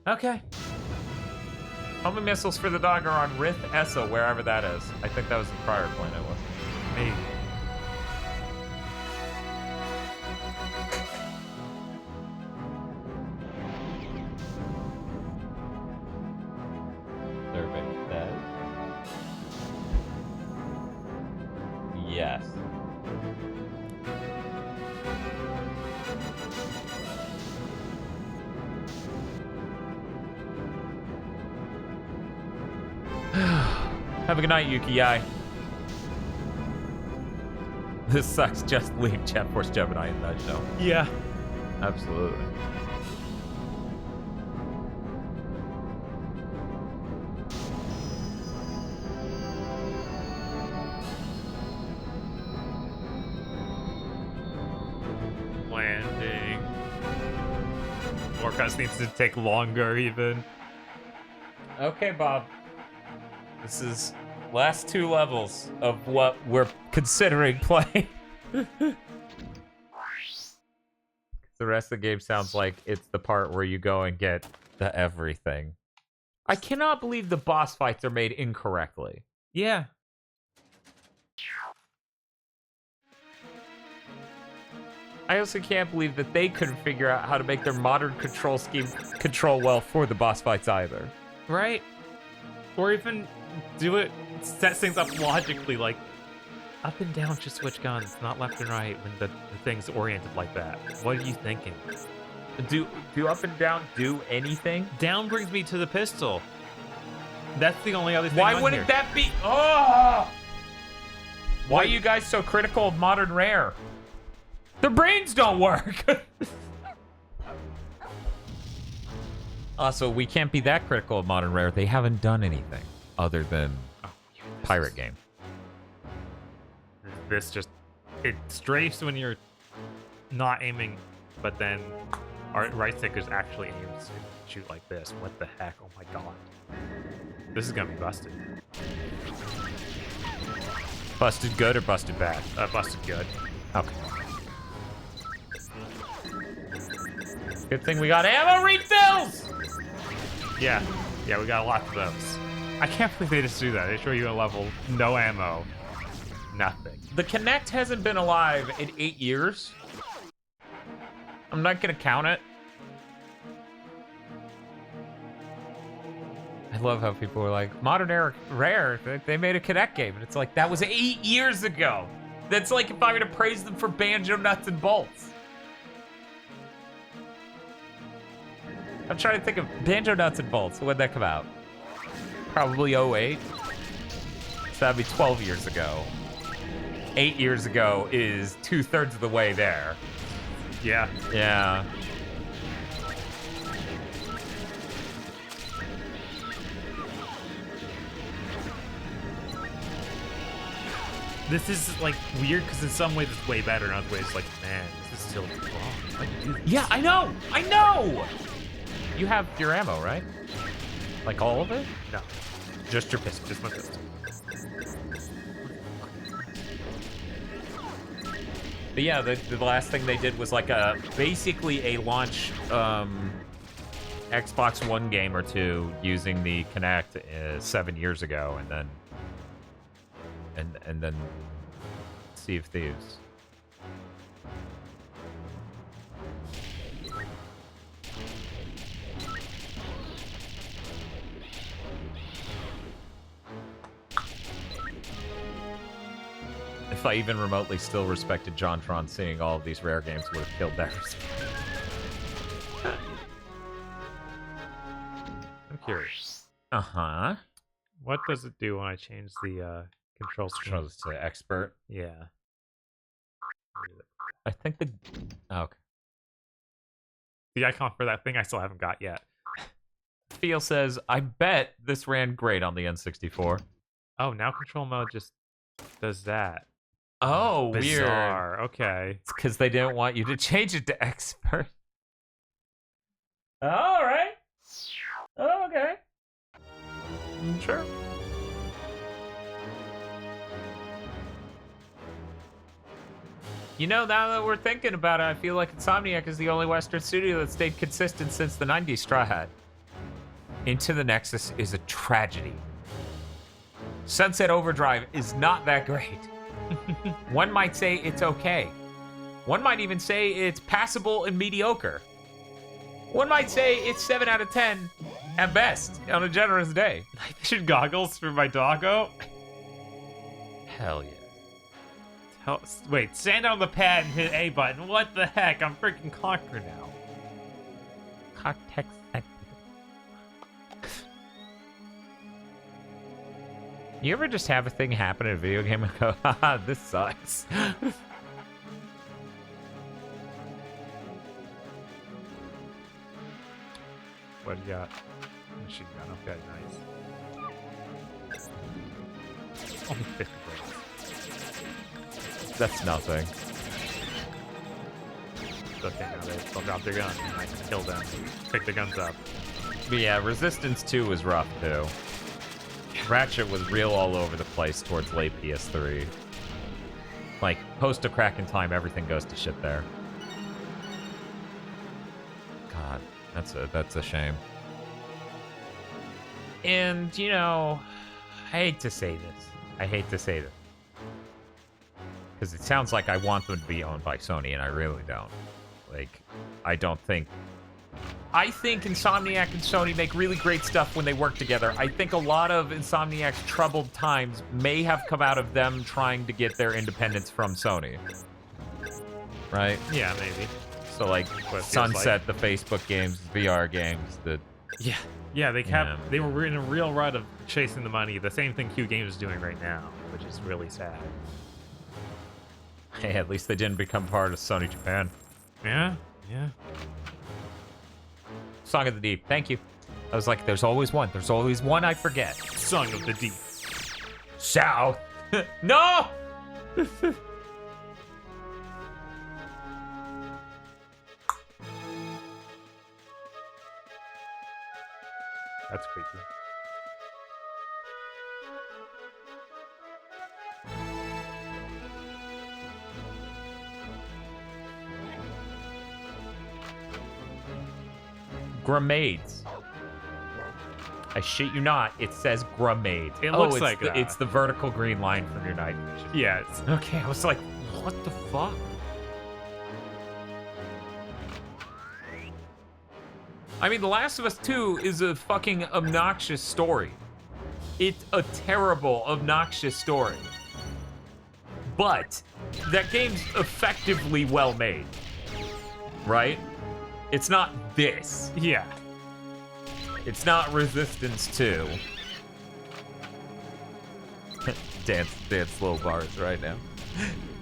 S1: Okay. Homing missiles for the dog are on Rith Essa, wherever that is. I think that was the prior planet, wasn't it?
S2: Maybe.
S1: Everybody dead? Yes. Have a good night, Yuki-Yai. This sucks. Just leave Jet Force Gemini in that show.
S2: Yeah.
S1: Absolutely.
S2: Landing. More cutscenes to take longer, even.
S1: Okay, Bob. This is last 2 levels of what we're considering playing. The rest of the game sounds like it's the part where you go and get the everything. I cannot believe the boss fights are made incorrectly.
S2: Yeah.
S1: I also can't believe that they couldn't figure out how to make their modern control scheme control well for the boss fights either.
S2: Right? Or even do it, set things up logically, like up and down should switch guns, not left and right when the thing's oriented like that. What are you thinking?
S1: Do up and down do anything?
S2: Down brings me to the pistol. That's the only other thing.
S1: Why
S2: on
S1: wouldn't
S2: here.
S1: that be? Oh! Why are you guys so critical of modern rare? Their brains don't work. Also, we can't be that critical of modern rare. They haven't done anything other than pirate game.
S2: This just, it strafes when you're not aiming, but then our right stick is actually aims to shoot like this. What the heck? Oh my god. This is gonna be busted.
S1: Busted good or busted bad?
S2: Busted good.
S1: Okay. Good thing we got ammo refills!
S2: Yeah, we got a lot of those. I can't believe they just do that. They show you a level, no ammo, nothing.
S1: The Kinect hasn't been alive in 8 years. I'm not gonna count it. I love how people were like, modern era rare, they made a Kinect game. And it's like, that was 8 years ago. That's like if I were to praise them for Banjo Nuts and Bolts. I'm trying to think of Banjo Nuts and Bolts. When'd that come out? Probably 08. So that'd be 12 years ago. 8 years ago is 2/3 of the way there.
S2: Yeah.
S1: Yeah.
S2: This is like weird because in some ways it's way better, in other ways it's like, man, this is still wrong. Why do you do this?
S1: Yeah, I know! I know! You have your ammo, right? Like all of it?
S2: No. Just your pistol, just my pistol.
S1: But yeah, the last thing they did was like basically a launch Xbox One game or two using the Kinect 7 years ago, and then Sea of Thieves. If I even remotely still respected JonTron, seeing all of these rare games would have killed that respect.
S2: I'm curious.
S1: Uh-huh.
S2: What does it do when I change the control scheme?
S1: Controls to expert.
S2: Yeah.
S1: I think the... Oh, okay.
S2: The icon for that thing I still haven't got yet.
S1: Feel says, I bet this ran great on the N64.
S2: Oh, now control mode just does that.
S1: Oh,
S2: Bizarre.
S1: weird.
S2: Okay.
S1: It's because they didn't want you to change it to expert. All right. Oh, okay. Sure. You know, now that we're thinking about it, I feel like Insomniac is the only Western studio that stayed consistent since the 90s Straw Hat. Into the Nexus is a tragedy. Sunset Overdrive is not that great. One might say it's okay. One might even say it's passable and mediocre. One might say it's 7 out of 10 at best on a generous day.
S2: Night vision goggles for my doggo?
S1: Hell yeah.
S2: Wait, stand on the pad and hit A button. What the heck? I'm freaking Conquer now.
S1: You ever just have a thing happen in a video game and go, haha, this sucks?
S2: What do you got? Machine gun. Okay, nice. Only 50 bullets.
S1: That's nothing.
S2: Okay, now they'll drop their gun and I can kill them. Pick the guns up.
S1: But yeah, Resistance 2 was rough too. Ratchet was real all over the place towards late PS3. Like, post a crack in time, everything goes to shit there. God, that's a shame. And, you know, I hate to say this. Because it sounds like I want them to be owned by Sony, and I really don't. Like, I think Insomniac and Sony make really great stuff when they work together. I think a lot of Insomniac's troubled times may have come out of them trying to get their independence from Sony. Right?
S2: Yeah, maybe.
S1: So, like, Sunset, the Facebook games, VR games, the...
S2: Yeah, they were in a real rut of chasing the money. The same thing Q Games is doing right now, which is really sad.
S1: Hey, at least they didn't become part of Sony Japan.
S2: Yeah.
S1: Song of the Deep. Thank you. I was like, there's always one. There's always one I forget.
S2: Song of the Deep.
S1: South. No!
S2: That's creepy.
S1: Grenades. I shit you not, it says grenades.
S2: It looks
S1: it's
S2: like that.
S1: It's the vertical green line from your night vision.
S2: Yeah, it's...
S1: Okay, I was like, what the fuck? I mean, The Last of Us 2 is a fucking obnoxious story. It's a terrible, obnoxious story. But that game's effectively well made. Right? It's not this.
S2: Yeah.
S1: It's not Resistance 2. dance slow bars right now.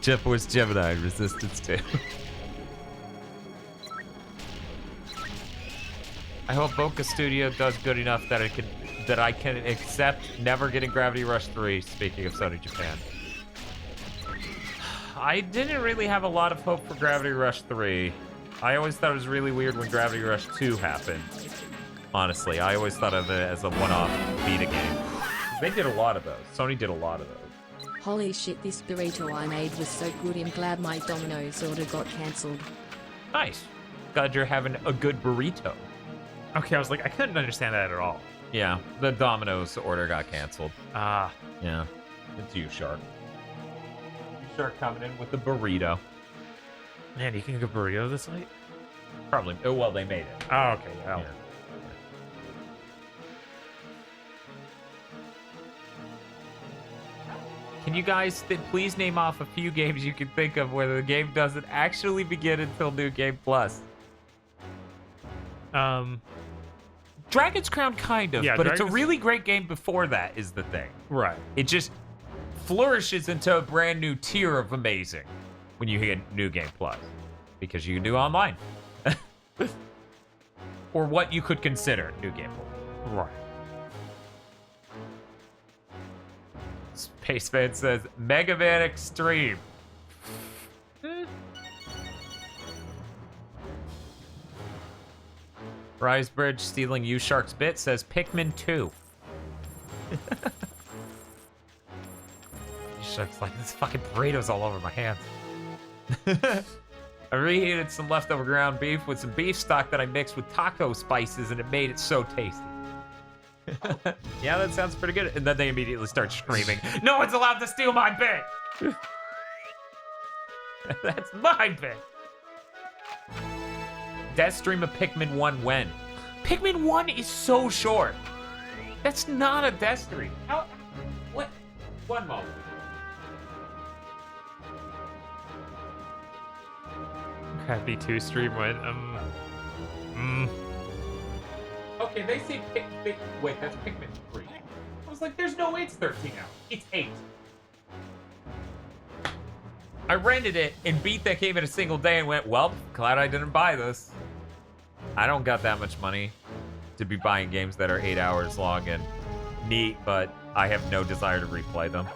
S1: Jeff was Gemini, Resistance 2. I hope Boca Studio does good enough that I can accept never getting Gravity Rush 3, speaking of Sony Japan. I didn't really have a lot of hope for Gravity Rush 3. I always thought it was really weird when Gravity Rush 2 happened. Honestly, I always thought of it as a one-off beta game. They did a lot of those. Sony did a lot of those.
S3: Holy shit, this burrito I made was so good, I'm glad my Domino's order got cancelled.
S1: Nice. Glad you're having a good burrito.
S2: Okay, I was like, I couldn't understand that at all.
S1: Yeah, the Domino's order got canceled.
S2: Ah.
S1: Yeah. It's you, Shark. Shark coming in with the burrito.
S2: Man, you can get burrito this late?
S1: Probably. Oh, well, they made it.
S2: Oh, okay. Yeah.
S1: Yeah. Can you guys please name off a few games you can think of where the game doesn't actually begin until New Game Plus? Dragon's Crown kind of,
S2: Yeah,
S1: but it's a
S2: Dragon's-
S1: really great game before that is the thing.
S2: Right.
S1: It just flourishes into a brand new tier of amazing when you hit New Game Plus. Because you can do online. Or what you could consider New Game Plus.
S2: Right.
S1: Spaceman says, Mega Man Extreme. Risebridge stealing you Shark's bit says Pikmin 2. Shark's like, this fucking burrito's all over my hands. I reheated some leftover ground beef with some beef stock that I mixed with taco spices and it made it so tasty. Yeah, that sounds pretty good. And then they immediately start screaming, no one's allowed to steal my bit! That's my bit! Deathstream of Pikmin 1 when? Pikmin 1 is so short. That's not a Deathstream. How? What? One moment.
S2: Crappy 2 stream went,
S1: Okay, they say wait, that's Pikmin 3. was like, there's no way it's 13 hours. It's 8. I rented it and beat that game in a single day and went, well, glad I didn't buy this. I don't got that much money to be buying games that are 8 hours long and neat, but I have no desire to replay them.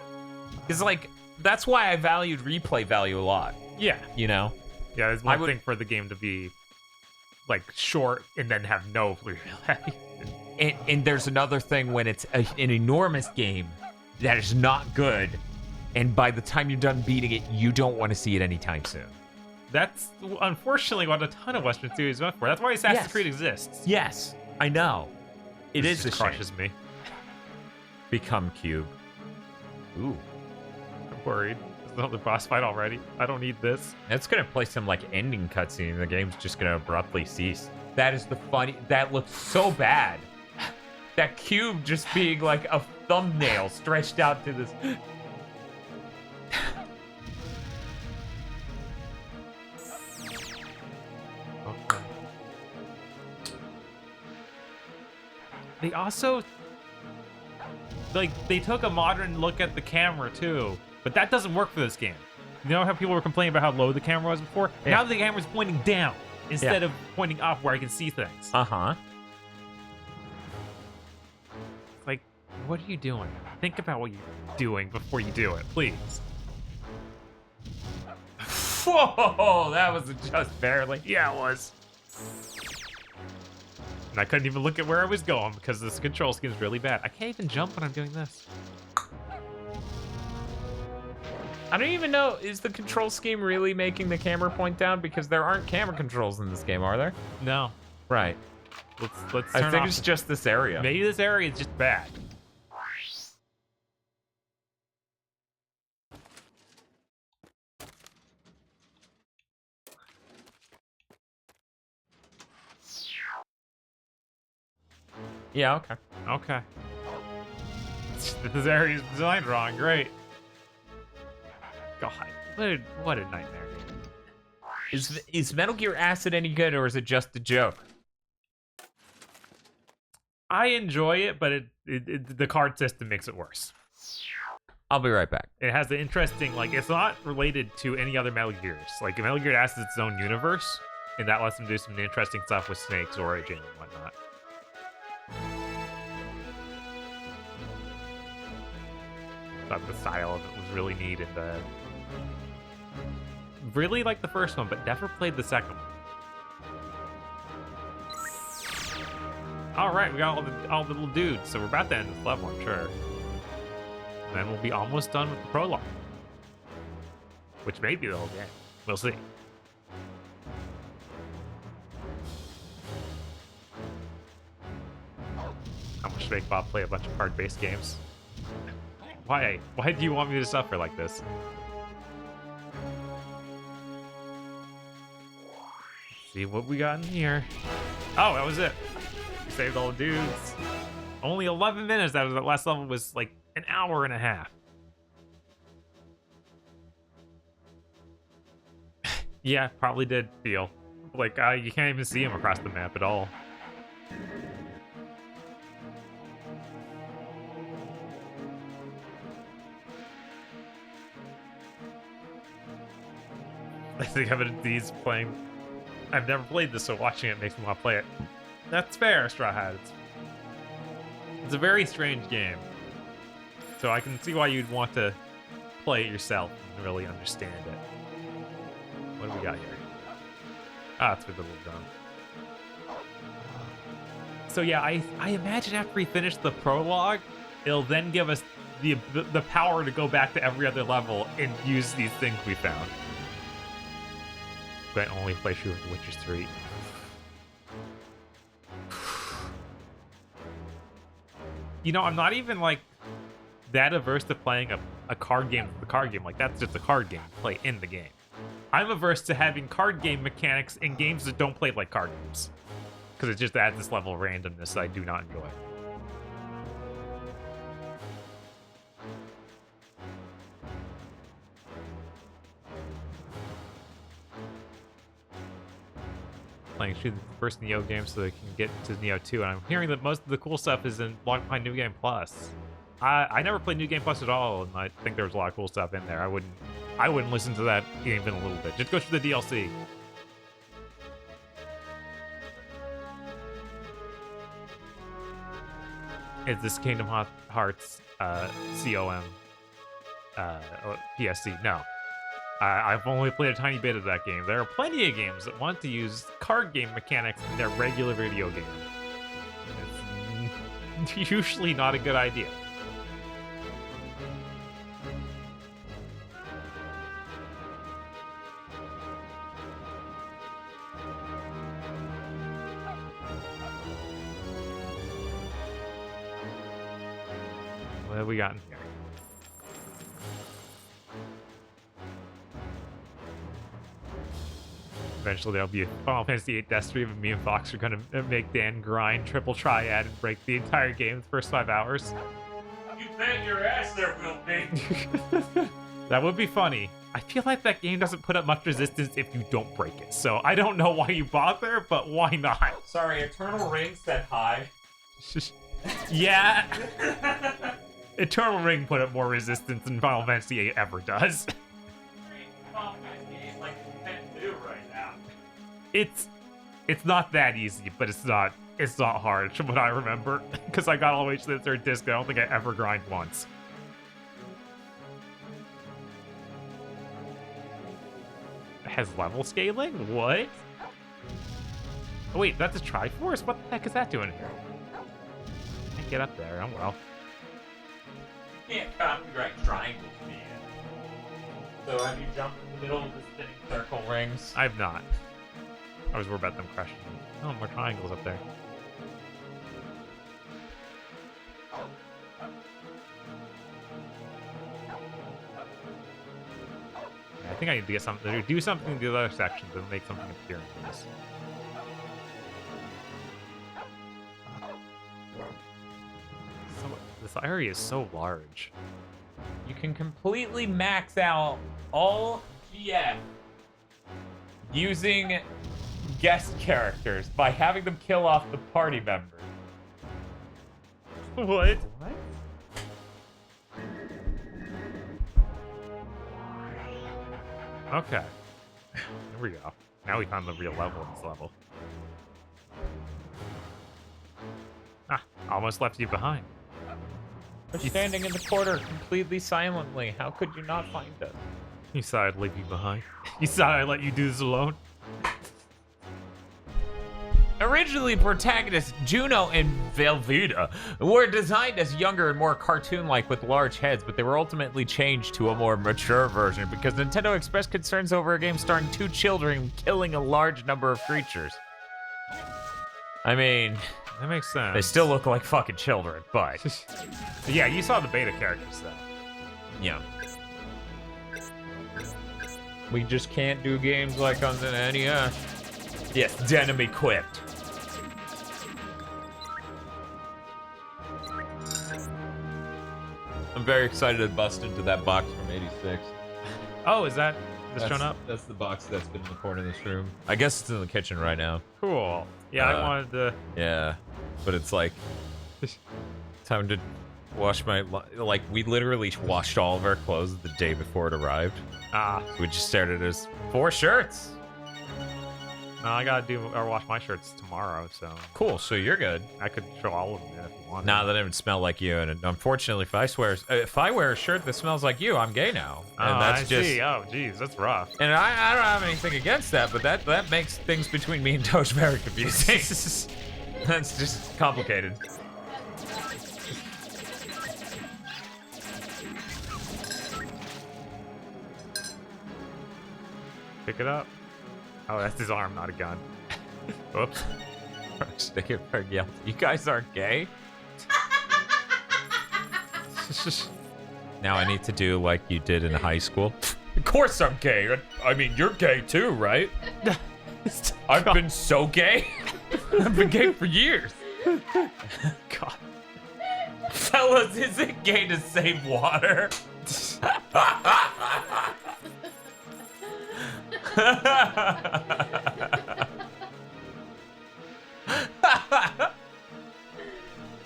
S1: Because, like, that's why I valued replay value a lot.
S2: Yeah.
S1: You know?
S2: Yeah, there's one thing for the game to be, like, short and then have no replay.
S1: And there's another thing when it's an enormous game that is not good, and by the time you're done beating it, you don't want to see it anytime soon.
S2: That's unfortunately what a ton of Western series went for. That's why Assassin's Creed exists.
S1: Yes, I know. It is
S2: just
S1: a shame.
S2: crushes me.
S1: Become Cube. Ooh.
S2: I'm worried. There's another boss fight already. I don't need this.
S1: It's gonna play some like ending cutscene, and the game's just gonna abruptly cease. That is the funny. That looks so bad. That cube just being like a thumbnail stretched out to this.
S2: Okay. They also, like, they took a modern look at the camera too, but that doesn't work for this game. You know how people were complaining about how low the camera was before?
S1: Yeah.
S2: Now the camera's pointing down instead of pointing up where I can see things.
S1: Uh-huh.
S2: Like, what are you doing? Think about what you're doing before you do it, please.
S1: Whoa, that was just barely.
S2: Yeah, it was. And I couldn't even look at where I was going because this control scheme is really bad. I can't even jump when I'm doing this.
S1: I don't even know, is the control scheme really making the camera point down? Because there aren't camera controls in this game, are there?
S2: No.
S1: Right.
S2: Let's
S1: I
S2: turn
S1: think
S2: off
S1: it's just this area.
S2: Maybe this area is just bad.
S1: Yeah, okay.
S2: Okay. This area is designed wrong. Great. God, what a nightmare.
S1: Is Metal Gear Acid any good, or is it just a joke?
S2: I enjoy it, but the card system makes it worse.
S1: I'll be right back.
S2: It has the interesting, like, it's not related to any other Metal Gears. Like, Metal Gear Acid is its own universe, and that lets them do some interesting stuff with Snake's origin and whatnot. Thought the style of it was really neat, and really liked the first one, but never played the second one. All right, we got all the little dudes, so we're about to end this level, I'm sure. And then we'll be almost done with the prologue, which may be the whole game. We'll see. How much make Bob play a bunch of card-based games? Why? Why do you want me to suffer like this? Let's see what we got in here. Oh, that was it. We saved all the dudes. Only 11 minutes out of that last level was like an hour and a half. Yeah, probably did feel like you can't even see him across the map at all. I think of these playing. I've never played this, so watching it makes me want to play it. That's fair, Straw Hat. It's a very strange game. So I can see why you'd want to play it yourself and really understand it. What do we got here? Ah, it's with the little drum. So yeah, I imagine after we finish the prologue, it'll then give us the power to go back to every other level and use these things we found. But only play through with Witcher 3. You know, I'm not even like that averse to playing a card game with a card game. Like, that's just a card game to play in the game. I'm averse to having card game mechanics in games that don't play like card games, because it just adds this level of randomness that I do not enjoy. Playing through the first Neo game so they can get to Neo 2, and I'm hearing that most of the cool stuff is in Block Behind New Game Plus. I never played New Game Plus at all, and I think there's a lot of cool stuff in there. I wouldn't listen to that even a little bit. Just go through the DLC. Is this Kingdom Hearts COM PSC? No. I've only played a tiny bit of that game. There are plenty of games that want to use card game mechanics in their regular video game. It's usually not a good idea. What have we got in here? Eventually there'll be a Final Fantasy VIII Deathstream, and me and Fox are gonna make Dan grind triple triad and break the entire game in the first 5 hours.
S5: You bet your ass there will be.
S2: That would be funny. I feel like that game doesn't put up much resistance if you don't break it, so I don't know why you bother, but why not?
S1: Sorry, Eternal Ring set high.
S2: Yeah. Eternal Ring put up more resistance than Final Fantasy VIII ever does. It's not that easy, but it's not hard from what I remember. Because I got all the way to the third disc, I don't think I ever grind once. It has level scaling? What? Oh wait, that's a Triforce? What the heck is that doing here? I can't get up there, oh well.
S1: Can't copyright triangles, man. So have you jumped in the middle of the spinning circle rings?
S2: I've not. I was worried about them crashing. Oh, more triangles up there. Yeah, I think I need to get something. Do something in the other sections and make something appear in this. So, this area is so large.
S1: You can completely max out all GF using guest characters by having them kill off the party members.
S2: What?
S1: What?
S2: Okay. Here we go. Now we found the real level in this level. Ah, almost left you behind.
S1: We're standing in the corner completely silently. How could you not find us?
S2: You thought I'd leave you behind? You thought I'd let you do this alone?
S1: Originally, protagonists Juno and Velveeta were designed as younger and more cartoon-like with large heads, but they were ultimately changed to a more mature version because Nintendo expressed concerns over a game starring 2 children killing a large number of creatures. I mean,
S2: That makes sense.
S1: they still look like fucking children, but
S2: Yeah, you saw the beta characters though.
S1: yeah. We just can't do games like on the NES. Yes, denim equipped. I'm very excited to bust into that box from '86.
S2: Oh, is that showing up?
S1: That's the box that's been in the corner of this room. I guess it's in the kitchen right now.
S2: Cool. Yeah, I wanted to.
S1: Yeah, but it's like time to wash my like. We literally washed all of our clothes the day before it arrived.
S2: Ah,
S1: We just stared at it as 4 shirts.
S2: no, I gotta do or wash my shirts tomorrow, so
S1: Cool, so you're good.
S2: I could show all of them if you want.
S1: Nah, that didn't smell like you, and unfortunately, if I wear a shirt that smells like you, I'm gay now, and
S2: Oh,
S1: that's
S2: I
S1: just.
S2: see. Oh, geez, that's rough.
S1: And I don't have anything against that, but that makes things between me and Doge very confusing. That's just complicated.
S2: Pick it up. Oh, that's his arm, not a gun. Whoops.
S1: You guys aren't gay? Now I need to do like you did in high school. Of course I'm gay. I mean, you're gay too, right? I've been so gay. I've been gay for years.
S2: God.
S1: Fellas, is it gay to save water?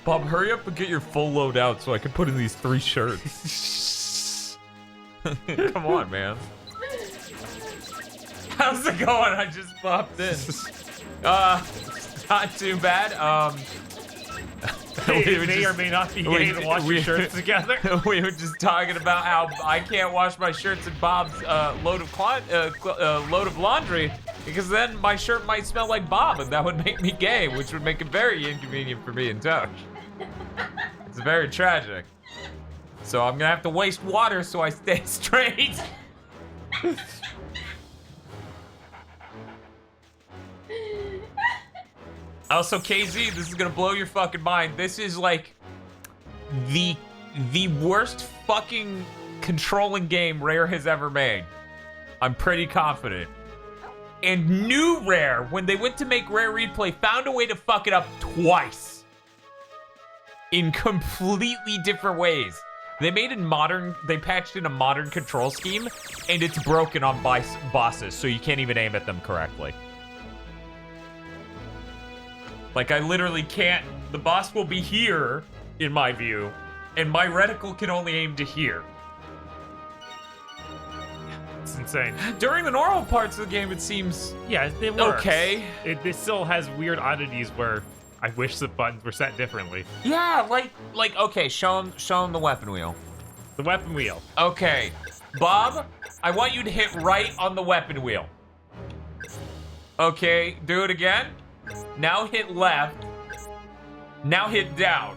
S1: Bob, hurry up and get your full load out so I can put in these 3 shirts. Come on, man. How's it going? I just popped in. Not too bad.
S2: It may or may not be gay to wash your shirts together.
S1: We were just talking about how I can't wash my shirts in Bob's load of laundry because then my shirt might smell like Bob, and that would make me gay, which would make it very inconvenient for me and Tosh. It's very tragic. So I'm gonna have to waste water so I stay straight. Also, KZ, this is gonna blow your fucking mind. This is like the worst fucking controlling game Rare has ever made. I'm pretty confident. And new Rare, when they went to make Rare Replay, found a way to fuck it up twice. In completely different ways. They patched in a modern control scheme, and it's broken on bosses, so you can't even aim at them correctly. Like, I literally can't. The boss will be here, in my view, and my reticle can only aim to here.
S2: It's insane.
S1: During the normal parts of the game, it seems
S2: Yeah, it works.
S1: okay.
S2: It still has weird oddities where I wish the buttons were set differently.
S1: Yeah, like okay, show him the weapon wheel.
S2: The weapon wheel.
S1: Okay, Bob, I want you to hit right on the weapon wheel. Okay, do it again. Now hit left. Now hit down.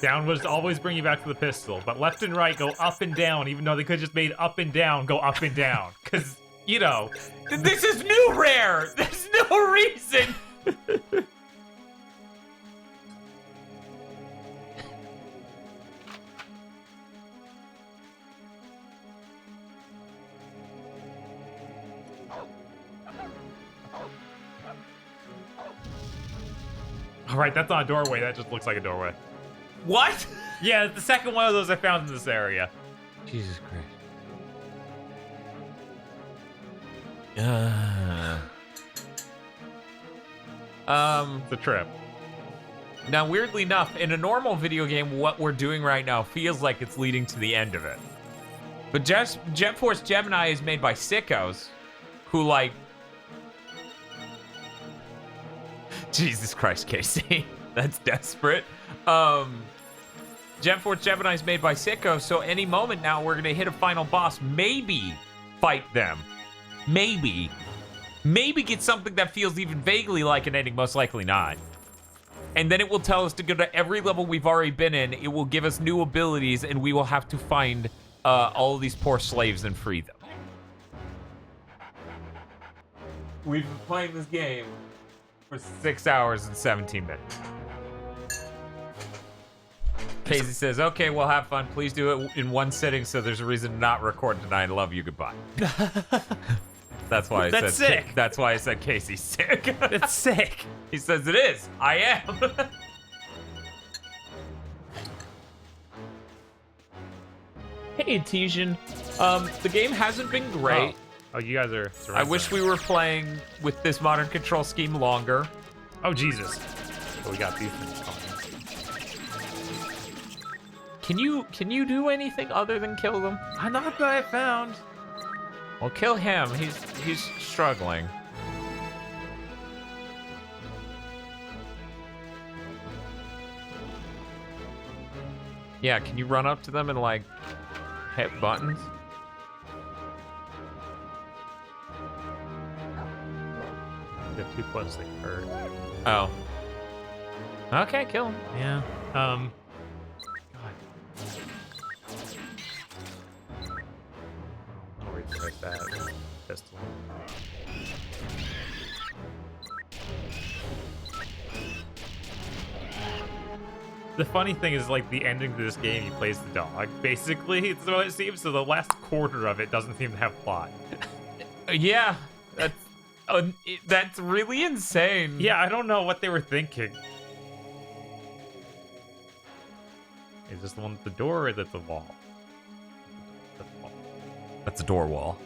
S2: Down was always bring you back to the pistol, but left and right go up and down, even though they could just made up and down go up and down. Because, you know.
S1: This is new Rare. There's no reason.
S2: All right, that's not a doorway. That just looks like a doorway.
S1: What?
S2: Yeah, the second one of those I found in this area.
S1: Jesus Christ.
S2: It's a trip.
S1: Now, weirdly enough, in a normal video game, what we're doing right now feels like it's leading to the end of it. But Jet Force Gemini is made by sickos who, like... Jesus Christ, Casey. That's desperate. Jet Force Gemini is made by sickos, so any moment now we're going to hit a final boss. Maybe fight them. Maybe. Maybe get something that feels even vaguely like an ending, most likely not. And then it will tell us to go to every level we've already been in. It will give us new abilities, and we will have to find all of these poor slaves and free them. We've been playing this game for 6 hours and 17 minutes. Casey says, okay, well, have fun. Please do it in one sitting so there's a reason to not record tonight. I love you. Goodbye. That's why I said
S2: sick.
S1: That's why I said Casey's sick.
S2: That's sick.
S1: He says it is. I am. Hey, Tesian. The game hasn't been great.
S2: Oh, you guys are.
S1: I wish we were playing with this modern control scheme longer.
S2: Oh, Jesus. Oh, we got these things coming.
S1: Can you do anything other than kill them?
S2: Not that I found.
S1: Well, kill him. He's struggling. Yeah, can you run up to them and like hit buttons?
S2: They're too close, they hurt.
S1: Oh. Okay, kill him.
S2: Yeah. God. I'll replace that pistol. The funny thing is, like, the ending to this game, he plays the dog. Basically, it's what it seems. So the last quarter of it doesn't seem to have plot.
S1: Yeah, that's really insane.
S2: Yeah, I don't know what they were thinking. Is this the one with the door or is it the wall? The wall.
S1: That's a door wall.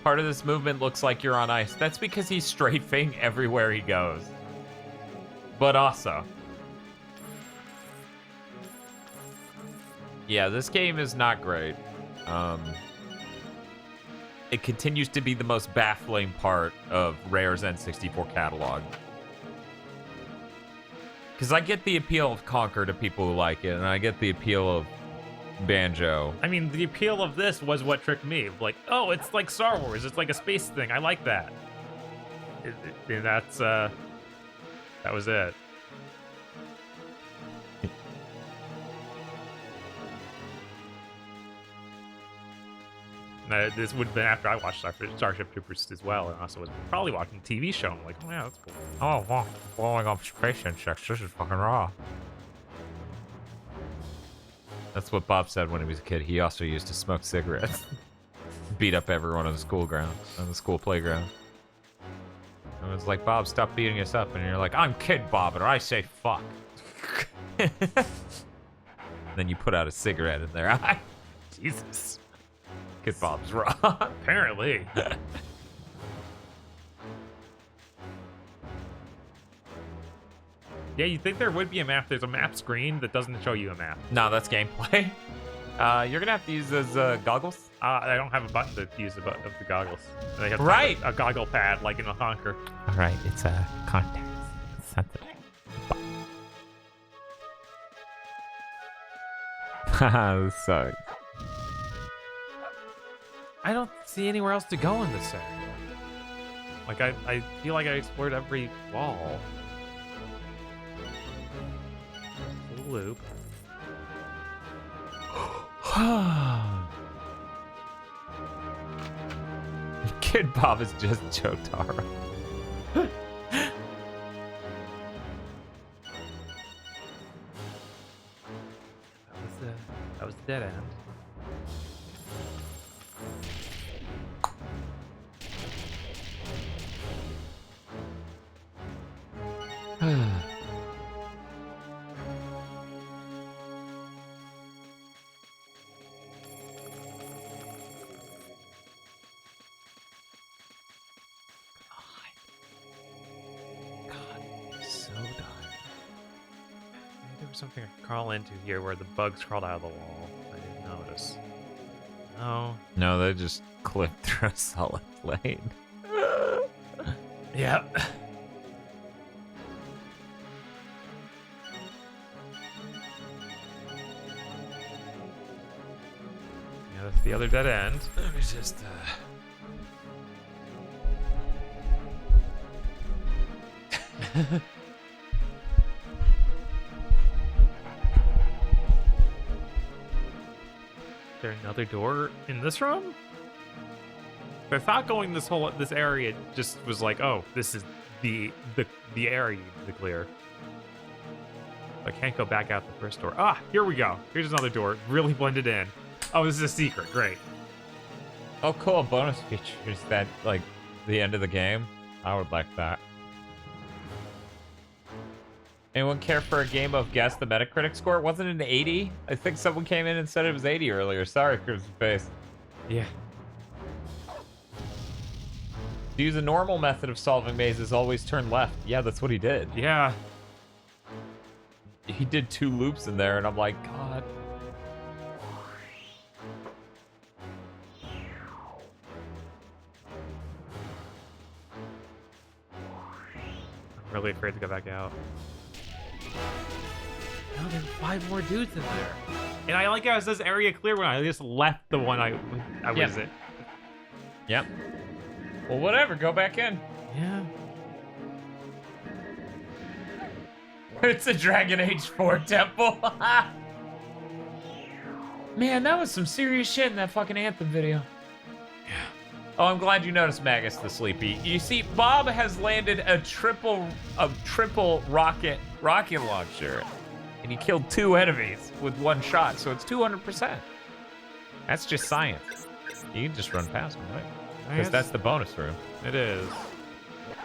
S1: Part of this movement looks like you're on ice. That's because he's strafing everywhere he goes. But also... Yeah, this game is not great. It continues to be the most baffling part of Rare's N64 catalog. Because I get the appeal of Conquer to people who like it, and I get the appeal of Banjo.
S2: I mean, the appeal of this was what tricked me. Like, oh, it's like Star Wars. It's like a space thing. I like that. And that's, that was it. This would have been after I watched Starship Troopers as well, and also was probably watching the TV show. I'm like, oh yeah, that's cool.
S1: Oh, wow. Blowing up space insects. This is fucking raw. That's what Bob said when he was a kid. He also used to smoke cigarettes. Beat up everyone on the school ground, on the school playground. And it was like, Bob, stop beating us up. And you're like, I'm Kid Bob, and I say fuck. Then you put out a cigarette in their eye. Jesus. Kid Bob's raw.
S2: Apparently. Yeah, you'd think there would be a map. There's a map screen that doesn't show you a map.
S1: No, that's gameplay. You're gonna have to use those goggles.
S2: I don't have a button to use of the goggles. They have
S1: Right.
S2: a goggle pad like in a Conquer.
S1: All right, it's a context sensitive. Haha, this sucks.
S2: I don't see anywhere else to go in this area. Like, I feel like I explored every wall. Loop.
S1: Kid Bob is just Jotaro.
S2: That was the dead end. Something I could crawl into here where the bugs crawled out of the wall. I didn't notice. No.
S1: No, they just clipped through a solid plane.
S2: Yep. Yeah, that's the other dead end.
S1: Let me just,
S2: Is there another door in this room? I thought going this area just was like, oh, this is the area to clear. I can't go back out the first door. Ah, here we go. Here's another door. Really blended in. Oh, this is a secret. Great.
S1: Oh, cool. Bonus features that, like, the end of the game. I would like that. Anyone care for a game of Guess the Metacritic score? Wasn't it an 80? I think someone came in and said it was 80 earlier. Sorry, Crimson Face.
S2: Yeah.
S1: To use a normal method of solving mazes, always turn left. Yeah, that's what he did.
S2: Yeah.
S1: He did 2 loops in there, and I'm like, God.
S2: I'm really afraid to go back out. No, there's 5 more dudes in there. And I like how it says area clear when I just left the one I was in.
S1: Yep. Well, whatever. Go back in.
S2: Yeah.
S1: It's a Dragon Age 4 temple. Man, that was some serious shit in that fucking Anthem video.
S2: Yeah.
S1: Oh, I'm glad you noticed, Magus the Sleepy. You see, Bob has landed a triple rocket launcher, and he killed 2 enemies with 1 shot, so it's 200%. That's just science. You can just run past him, right? Because that's the bonus room.
S2: It is.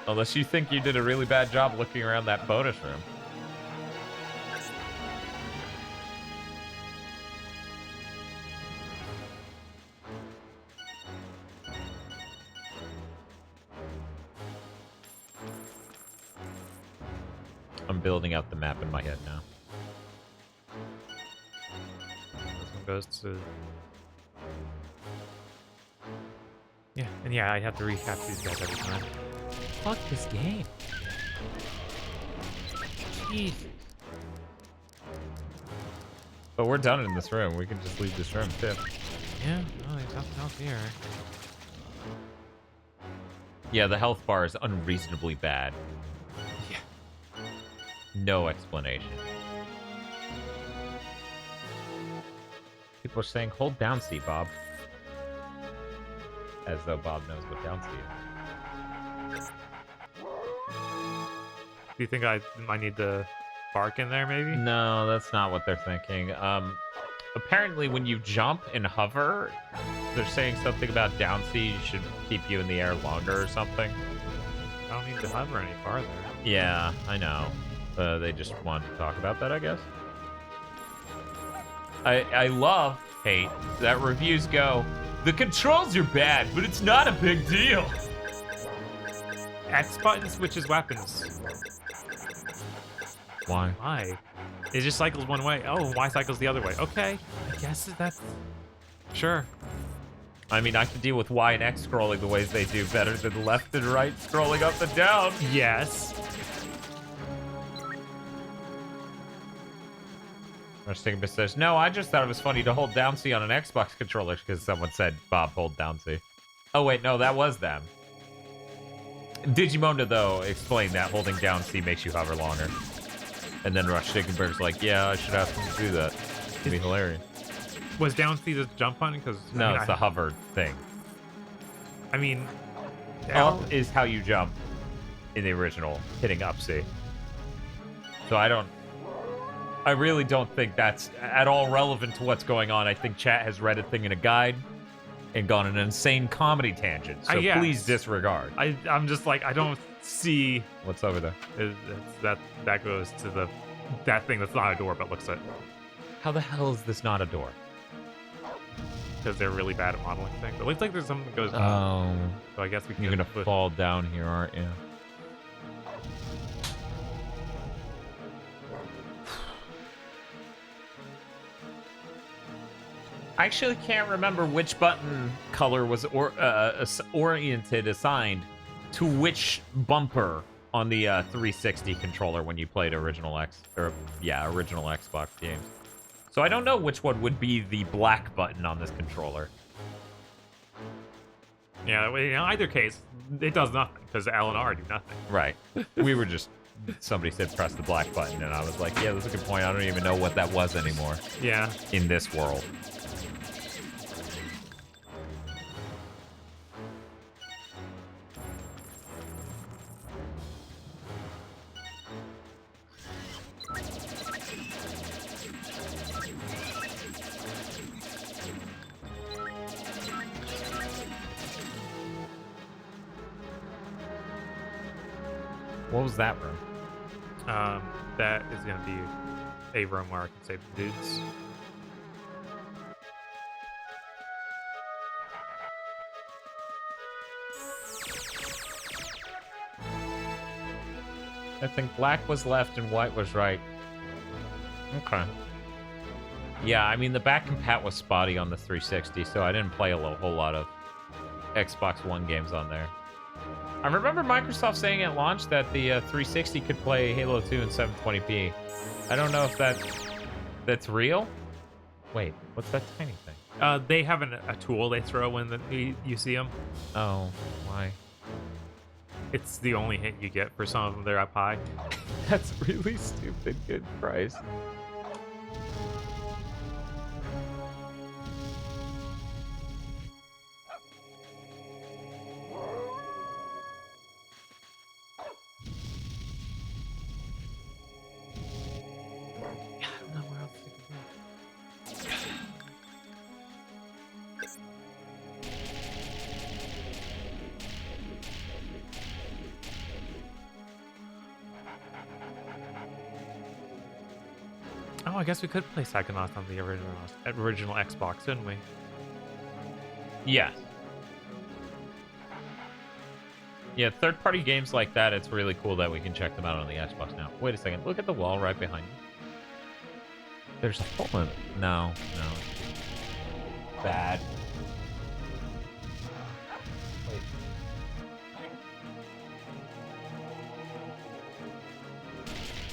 S1: Unless you think you did a really bad job looking around that bonus room. building out the map in my head now.
S2: This one goes to... Yeah, and yeah, I have to recap these guys every time.
S1: Fuck this game.
S2: Jeez.
S1: But we're done in this room. We can just leave this room too.
S2: Yeah, no, there's nothing else here.
S1: Yeah, the health bar is unreasonably bad.
S2: Yeah.
S1: No explanation. People are saying, hold down C, Bob. As though Bob knows what down C is.
S2: Do you think I might need to bark in there, maybe?
S1: No, that's not what they're thinking. Apparently when you jump and hover, they're saying something about down C should keep you in the air longer or something.
S2: I don't need to hover any farther.
S1: Yeah, I know. They just wanted to talk about that, I guess. I hate that reviews go, the controls are bad, but it's not a big deal.
S2: X button switches weapons.
S1: Why?
S2: Why? It just cycles one way. Oh, Y cycles the other way. Okay, I guess that's... Sure.
S1: I mean, I can deal with Y and X scrolling the ways they do better than left and right scrolling up and down.
S2: Yes.
S1: Stigma says, no, I just thought it was funny to hold down C on an Xbox controller because someone said, Bob, hold down C. Oh, wait, no, that was them. Digimona, though, explained that holding down C makes you hover longer. And then Rush Chickenberg's like, yeah, I should ask him to do that. It'd be hilarious.
S2: Was down C the jump button? Because
S1: no, it's the hover thing.
S2: I mean,
S1: up is how you jump in the original, hitting up C. So I really don't think that's at all relevant to what's going on. I think chat has read a thing in a guide and gone on an insane comedy tangent. So please disregard.
S2: I'm just like, I don't see
S1: what's over there.
S2: That goes to that thing that's not a door but looks at.
S1: How the hell is this not a door?
S2: Because they're really bad at modeling things. It looks like there's something that goes.
S1: Oh.
S2: So I guess we can.
S1: You're gonna fall down here, aren't you? I actually can't remember which button color was assigned to which bumper on the 360 controller when you played original Xbox games. So I don't know which one would be the black button on this controller.
S2: Yeah, in either case, it does nothing because L and R do nothing.
S1: Right. We were just somebody said press the black button, and I was like, yeah, that's a good point. I don't even know what that was anymore.
S2: Yeah.
S1: In this world. What was that room?
S2: That is going to be a room where I can save the dudes.
S1: I think black was left and white was right. Okay. Yeah, I mean, the back compat was spotty on the 360, so I didn't play a whole lot of Xbox One games on there. I remember Microsoft saying at launch that the 360 could play Halo 2 in 720p. I don't know if that's real. Wait, what's that tiny thing?
S2: They have a tool they throw when you see them.
S1: Oh, why?
S2: It's the only hint you get for some of them. They're up high.
S1: That's really stupid. Good price.
S2: Oh, I guess we could play Psychonauts on the original Xbox, couldn't we?
S1: Yes. Yeah, third-party games like that, it's really cool that we can check them out on the Xbox now. Wait a second. Look at the wall right behind you. There's a hole in it. No. Bad. Wait.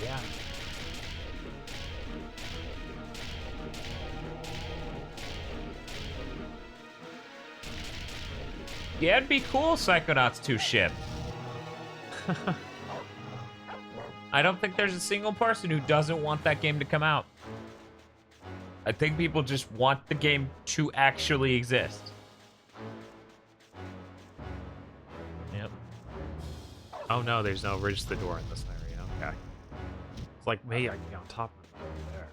S1: Yeah. Yeah, it'd be cool, Psychonauts 2 ship. I don't think there's a single person who doesn't want that game to come out. I think people just want the game to actually exist. Yep.
S2: Oh no, there's no bridge to the door in this area. Okay. It's like maybe I can get on top of it over there.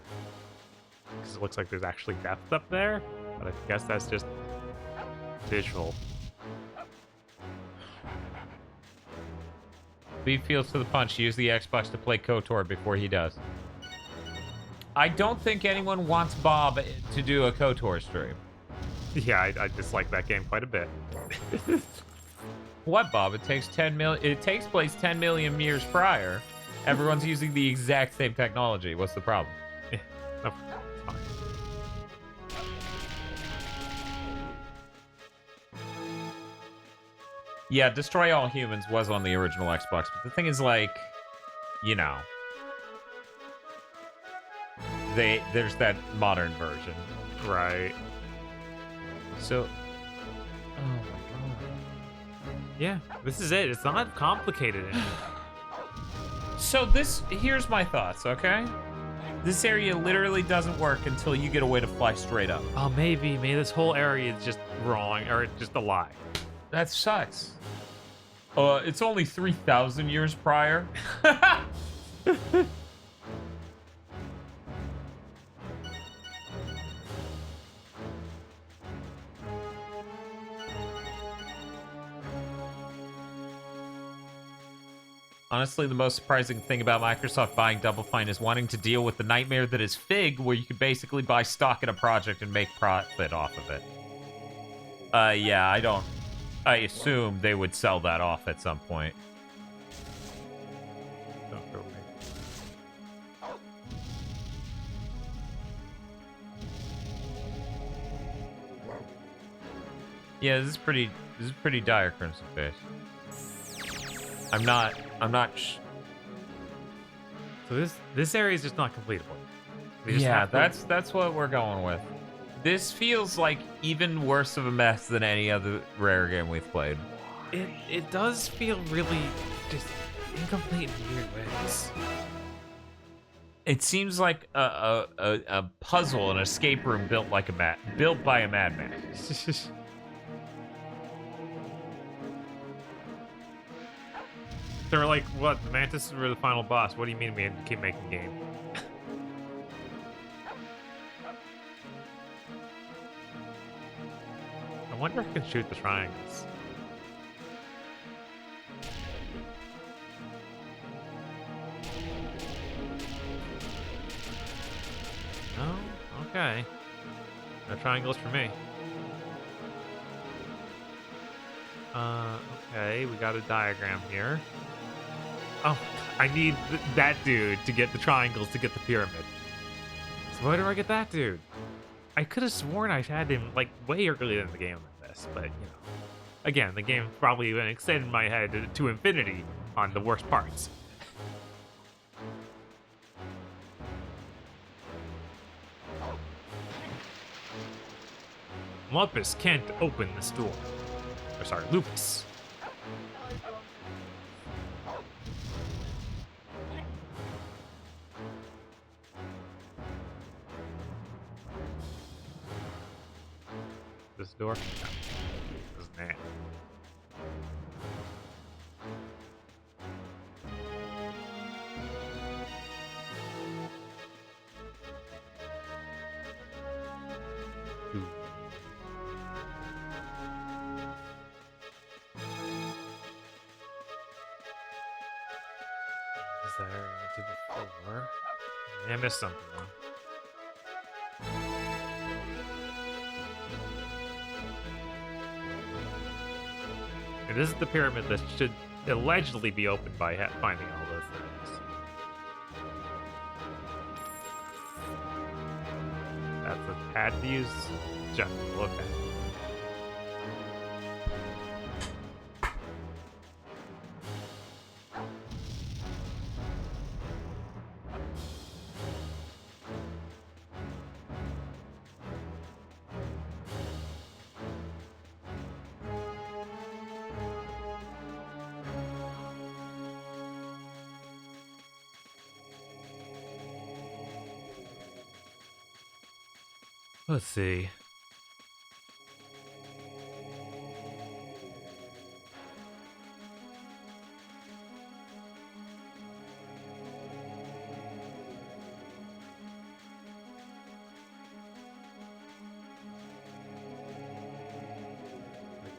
S2: Because it looks like there's actually depth up there, but I guess that's just visual.
S1: Beat feels to the punch. Use the Xbox to play KOTOR before he does. I don't think anyone wants Bob to do a KOTOR stream.
S2: Yeah, I dislike that game quite a bit.
S1: What, Bob? It takes 10 million. It takes place 10 million years prior. Everyone's using the exact same technology. What's the problem?
S2: Yeah, no, it's fine.
S1: Yeah, Destroy All Humans was on the original Xbox, but the thing is, like, you know, there's that modern version.
S2: Right.
S1: So, oh my god.
S2: Yeah, this is it. It's not complicated anymore.
S1: So here's my thoughts, okay? This area literally doesn't work until you get a way to fly straight up.
S2: Oh, maybe this whole area is just wrong, or it's just a lie.
S1: That sucks. It's only 3,000 years prior. Honestly, the most surprising thing about Microsoft buying Double Fine is wanting to deal with the nightmare that is Fig, where you could basically buy stock in a project and make profit off of it. Yeah, I assume they would sell that off at some point.
S2: Don't go away.
S1: Yeah, this is pretty dire, Crimson Face. I'm not
S2: So this area is just not completable. We just
S1: Yeah,
S2: have to-
S1: that's what we're going with. This feels like even worse of a mess than any other Rare game we've played.
S2: It does feel really just incomplete in weird ways.
S1: It seems like a puzzle, an escape room built by a madman.
S2: They're like, what? The Mantis were the final boss. What do you mean we had to keep making game? I wonder if I can shoot the triangles. No? Okay. No triangles for me. Okay, we got a diagram here. Oh, I need that dude to get the triangles to get the pyramid. So where do I get that dude? I could have sworn I had him like way earlier in the game than this, but you know. Again, the game probably even extended my head to infinity on the worst parts. Lupus can't open this door. Or sorry, Lupus. This door? No. This is man. Ooh. Is there anything before? I missed something though. And this is the pyramid that should allegedly be opened by finding all those things. That's a pad to use. Just look at it. Let's see.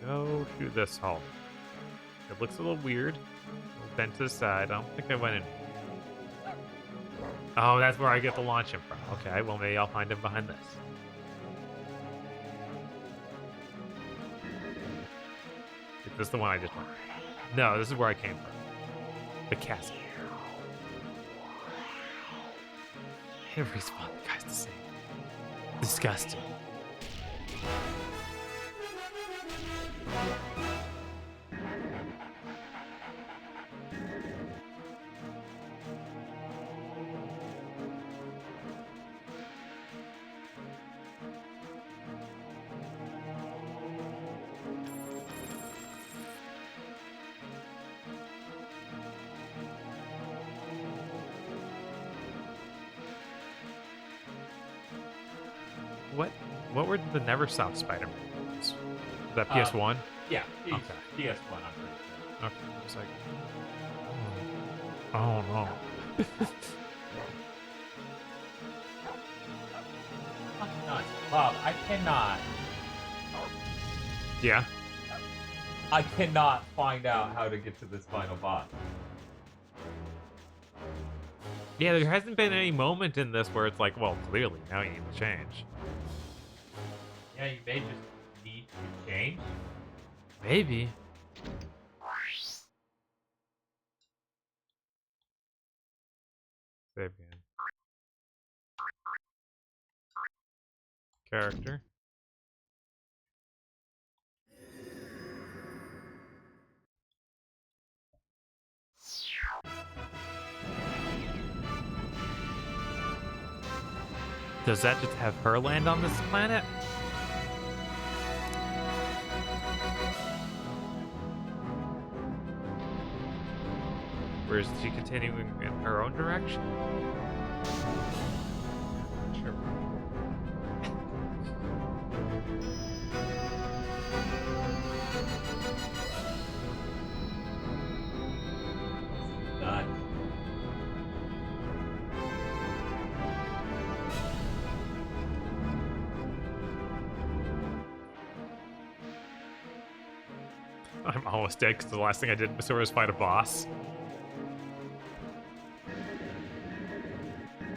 S2: Go through this hall. It looks a little weird. A little bent to the side. I don't think I went in. Oh, that's where I get to launch him from. Okay, well maybe I'll find him behind this. Is this the one I just went? No, this is where I came from. The castle. Every spot the guy's the same. Disgusting. What were the Neversoft Spider-Man ones? Was that PS1?
S1: Yeah,
S2: Okay.
S1: PS1, I'm pretty sure.
S2: Okay, I was like, oh no.
S1: Fucking nuts. Bob, I cannot.
S2: Yeah.
S1: I cannot find out how to get to this final boss.
S2: Yeah, there hasn't been any moment in this where it's like, well, clearly now you need to change.
S1: Yeah, you may just need to change.
S2: Maybe. Save game. Character. Does that just have her land on this planet? Or is she continuing in her own direction? Sure.
S1: Not.
S2: I'm almost dead because the last thing I did was fight a boss.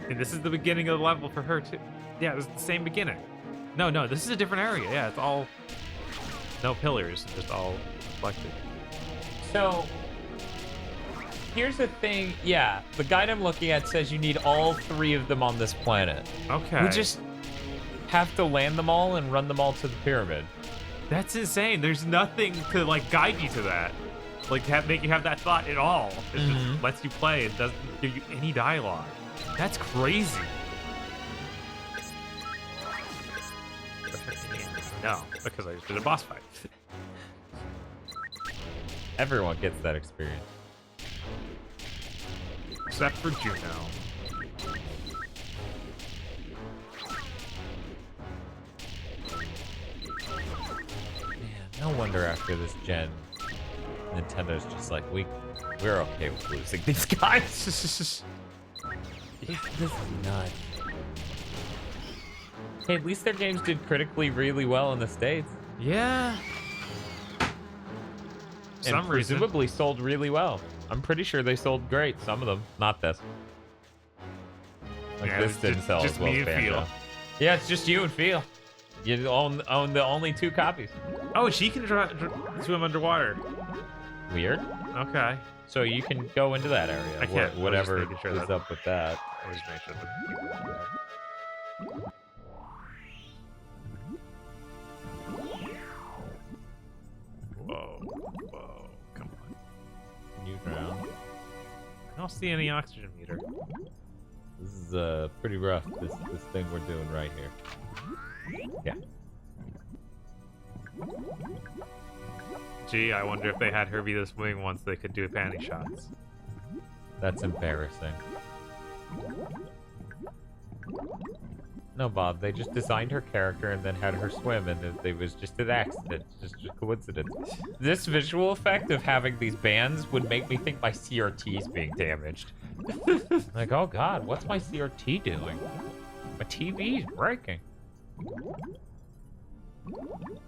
S2: And this is the beginning of the level for her too. Yeah, this is the same beginning. No, this is a different area. Yeah, it's all no pillars, it's just all reflected.
S1: So, here's the thing. Yeah, the guide I'm looking at says you need all 3 of them on this planet.
S2: Okay.
S1: We just have to land them all and run them all to the pyramid.
S2: That's insane. There's nothing to like guide you to that. Like make you have that thought at all. It just lets you play. It doesn't give you any dialogue. That's crazy. No, because I just did a boss fight.
S1: Everyone gets that experience.
S2: Except for Juno.
S1: Man, no wonder after this gen, Nintendo's just like, we're okay with losing these guys. This is nuts. Hey, at least their games did critically really well in the States.
S2: Yeah.
S1: And presumably sold really well. I'm pretty sure they sold great. Some of them, not this. Like
S2: Yeah,
S1: this didn't sell
S2: just
S1: as well
S2: me
S1: as
S2: and Feel.
S1: Banjo. Yeah, it's just you and Feel. You own the only 2 copies.
S2: Oh, she can swim underwater.
S1: Weird.
S2: Okay.
S1: So you can go into that area.
S2: I can't.
S1: Whatever
S2: I was just making sure
S1: is
S2: that-
S1: up with that.
S2: I'll just make sure that the keyboard is there. Whoa. Whoa. Come on.
S1: New ground.
S2: I don't see any oxygen meter.
S1: This is pretty rough. This thing we're doing right here. Yeah.
S2: Gee, I wonder if they had her be the swing once they could do panty shots.
S1: That's embarrassing. No, Bob, they just designed her character and then had her swim, and it was just an accident, just a coincidence. This visual effect of having these bands would make me think my CRT is being damaged. Like, oh god, what's my CRT doing? My TV is breaking.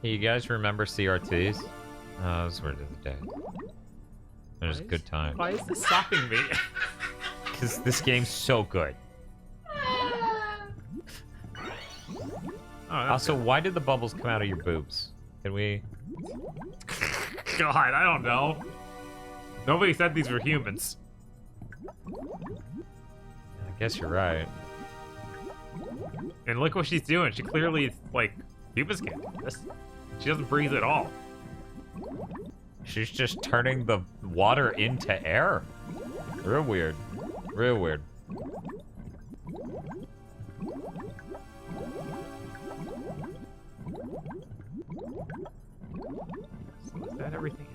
S1: Hey, you guys remember CRTs? Oh, those were the days. It was a good time.
S2: Why is this stopping me?
S1: Because this game's so good.
S2: Oh, that's
S1: Also, why did the bubbles come out of your boobs? Can we...
S2: God, I don't know. Nobody said these were humans.
S1: I guess you're right.
S2: And look what she's doing. She clearly, like, humans can't do this. She doesn't breathe at all.
S1: She's just turning the water into air. Real weird. Real weird.
S2: So is that everything?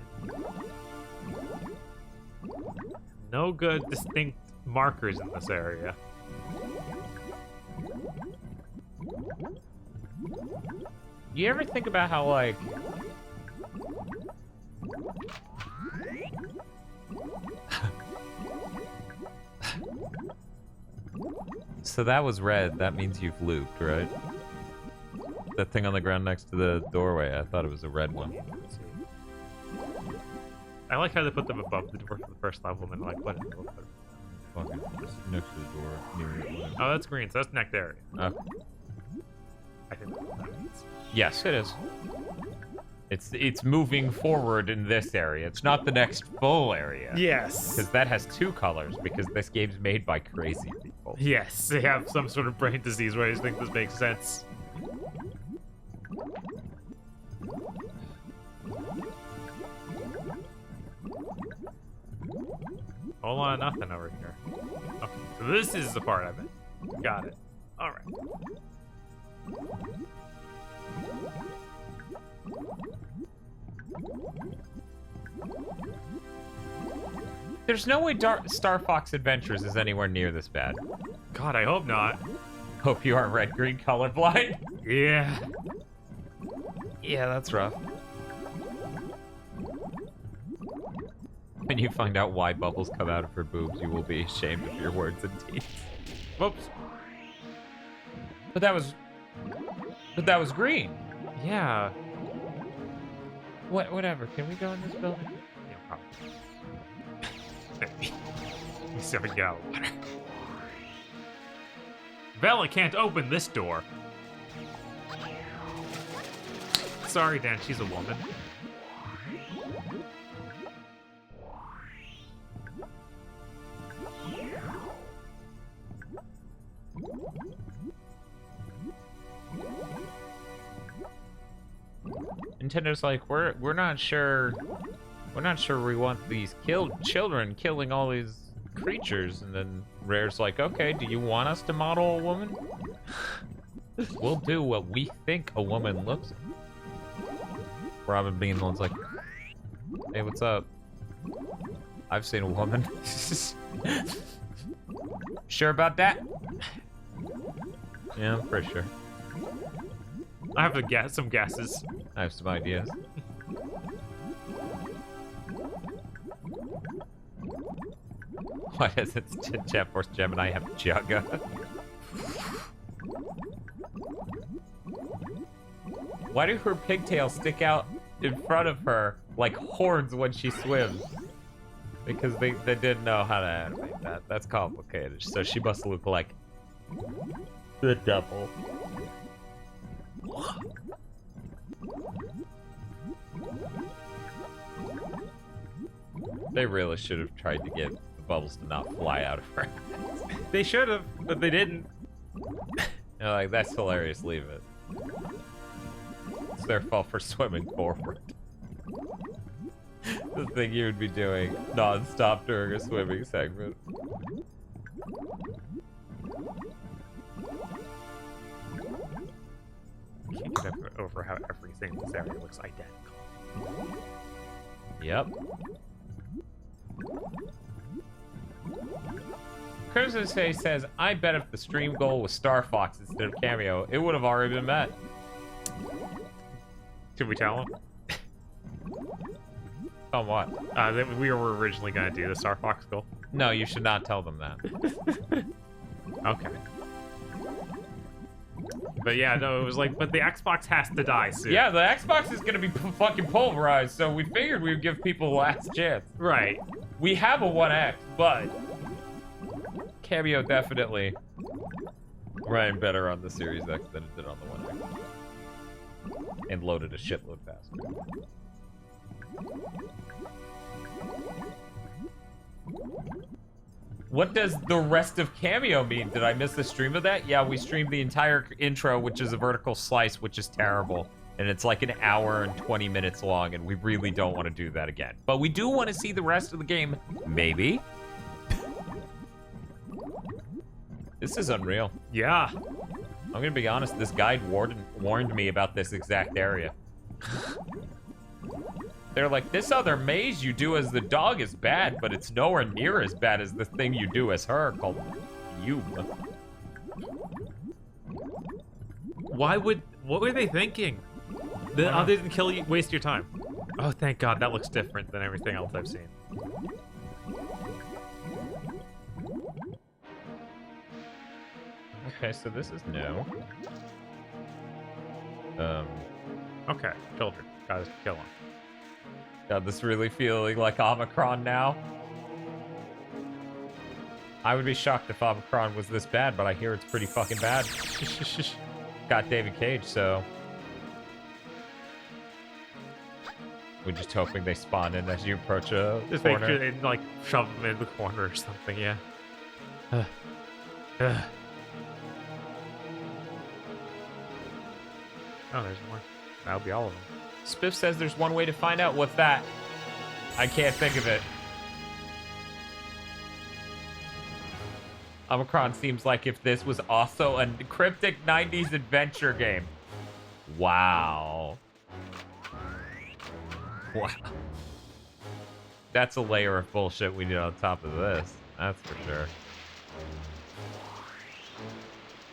S2: No good distinct markers in this area.
S1: You ever think about how, like... So that was red. That means you've looped, right? That thing on the ground next to the doorway. I thought it was a red one.
S2: I like how they put them above the door for the first level and then like put it in the middle.
S1: Fucking just next to the door. Near it. Whatever.
S2: Oh, that's green, so that's next area.
S1: Okay.
S2: I think that's what that means.
S1: Yes, it is. It's moving forward in this area. It's not the next full area.
S2: Yes.
S1: Because that has two colors, because this game's made by crazy people.
S2: Yes, they have some sort of brain disease where I just think this makes sense. Whole lot of nothing over here. Okay, so this is the part I'm in. Got it. Alright.
S1: There's no way Star Fox Adventures is anywhere near this bad.
S2: God, I hope not.
S1: Hope you aren't red-green colorblind.
S2: Yeah.
S1: Yeah, that's rough. When you find out why bubbles come out of her boobs, you will be ashamed of your words and deeds.
S2: Whoops.
S1: But that was green.
S2: Yeah.
S1: Whatever. Can we go in this building?
S2: Yeah, probably. Maybe. We still haven't got water. Bella can't open this door. Sorry, Dan, she's a woman.
S1: Nintendo's like, we're not sure we want these children killing all these creatures, and then Rare's like, okay, do you want us to model a woman? We'll do what we think a woman looks like. Robin being the one's like, hey, what's up? I've seen a woman. Sure about that? Yeah, I'm pretty sure.
S2: I have some guesses.
S1: I have some ideas. Why does it Jet Force Gemini have Jugga? Why do her pigtails stick out in front of her like horns when she swims? Because they didn't know how to animate that. That's complicated. So she must look like the devil. They really should have tried to get the bubbles to not fly out of her.
S2: They should have, but they didn't.
S1: They're like, that's hilarious, leave it. It's their fault for swimming forward. The thing you would be doing non-stop during a swimming segment.
S2: Can't get over how everything in this area looks identical.
S1: Yep. Kurzusei says, I bet if the stream goal was Star Fox instead of Cameo, it would have already been met.
S2: Should we tell him?
S1: On what?
S2: That we were originally going to do the Star Fox goal.
S1: No, you should not tell them that.
S2: Okay. But yeah, no, it was like, but the Xbox has to die soon.
S1: Yeah, the Xbox is gonna be fucking pulverized, so we figured we would give people the last chance.
S2: Right.
S1: We have a 1X, but Cameo definitely ran better on the Series X than it did on the 1X. And loaded a shitload faster. What does the rest of Cameo mean? Did I miss the stream of that? Yeah, we streamed the entire intro, which is a vertical slice, which is terrible. And it's like an hour and 20 minutes long, and we really don't want to do that again. But we do want to see the rest of the game, maybe. This is unreal.
S2: Yeah.
S1: I'm gonna be honest, this guide warned me about this exact area. They're like, this other maze you do as the dog is bad, but it's nowhere near as bad as the thing you do as her, called you.
S2: What were they thinking? Other than kill you, waste your time. Oh, thank God, that looks different than everything else I've seen.
S1: Okay, so this is new.
S2: Okay, children. Gotta kill them.
S1: God, this really feeling like Omicron now. I would be shocked if Omicron was this bad, but I hear it's pretty fucking bad. Got David Cage, so... We're just hoping they spawn in as you approach a
S2: Just
S1: corner.
S2: make sure they, like, shove them in the corner or something, yeah. Oh, there's more. That'll be all of them.
S1: Spiff says there's one way to find out. What's that? I can't think of it. Omicron seems like if this was also a cryptic 90s adventure game. Wow. Wow. That's a layer of bullshit we need on top of this. That's for sure.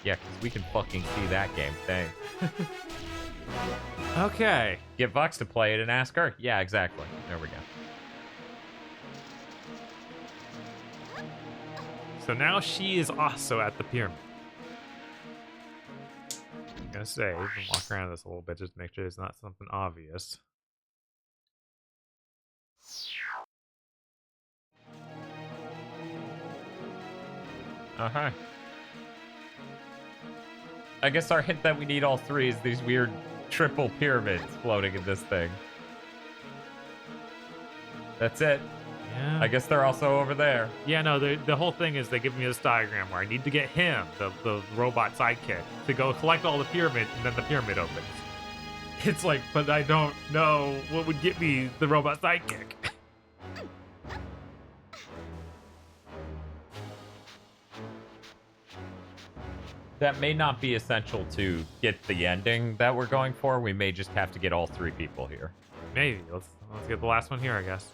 S1: Yeah, because we can fucking see that game. Thanks.
S2: Okay.
S1: Get Vox to play it and ask her. Yeah, exactly. There we go.
S2: So now she is also at the pyramid. I'm gonna say, we can walk around this a little bit just to make sure it's not something obvious.
S1: Uh-huh. I guess our hint that we need all three is these weird triple pyramids floating in this thing. That's it.
S2: Yeah.
S1: I guess they're also over there.
S2: Yeah, no, the whole thing is they give me this diagram where I need to get him, the robot sidekick, to go collect all the pyramids, and then the pyramid opens. It's like, but I don't know what would get me the robot sidekick.
S1: That may not be essential to get the ending that we're going for. We may just have to get all three people here.
S2: Maybe. Let's get the last one here, I guess.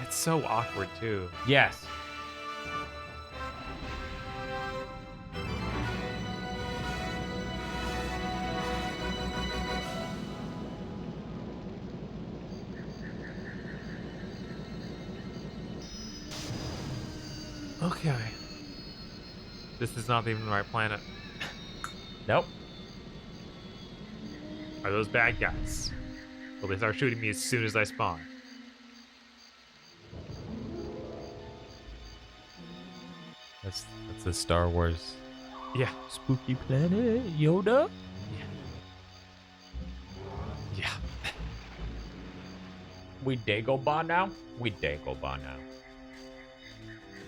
S2: It's so awkward, too.
S1: Yes.
S2: Okay. This is not even the right planet.
S1: Nope.
S2: Are those bad guys? Will they start shooting me as soon as I spawn?
S1: That's the Star Wars
S2: Yeah.
S1: spooky planet. Yoda.
S2: Yeah.
S1: We Dagobah now? We Dagobah now.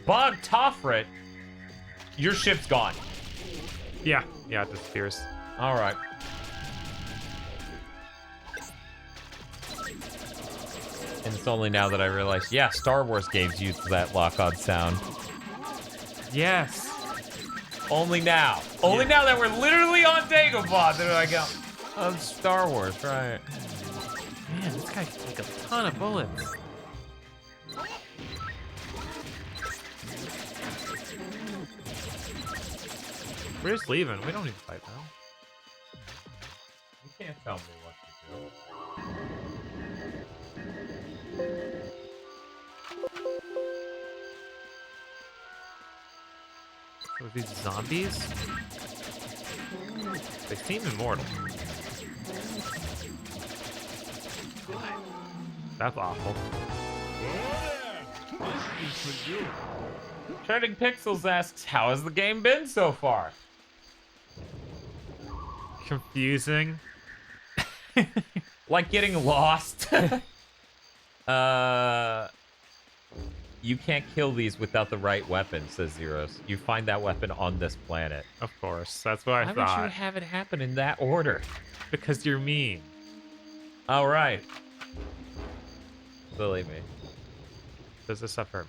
S1: Bog Toffret, your ship's gone.
S2: Yeah. Yeah, it disappears.
S1: All right. And it's only now that I realize, yeah, Star Wars games use that lock-on sound.
S2: Yes.
S1: Only now. Only now that we're literally on Dagobah that I go, oh, it's Star Wars, right?
S2: Man, this guy can take a ton of bullets. We're just leaving. We don't need to fight now.
S1: You can't tell me what to do.
S2: So these zombies? They seem immortal. That's awful.
S1: Treading Pixels asks, how has the game been so far?
S2: Confusing.
S1: Like getting lost. You can't kill these without the right weapon, says Zeros. You find that weapon on this planet.
S2: Of course. That's what I
S1: Why would
S2: thought.
S1: you have it happen in that order?
S2: Because you're mean.
S1: All right. Believe me.
S2: Does this stuff hurt?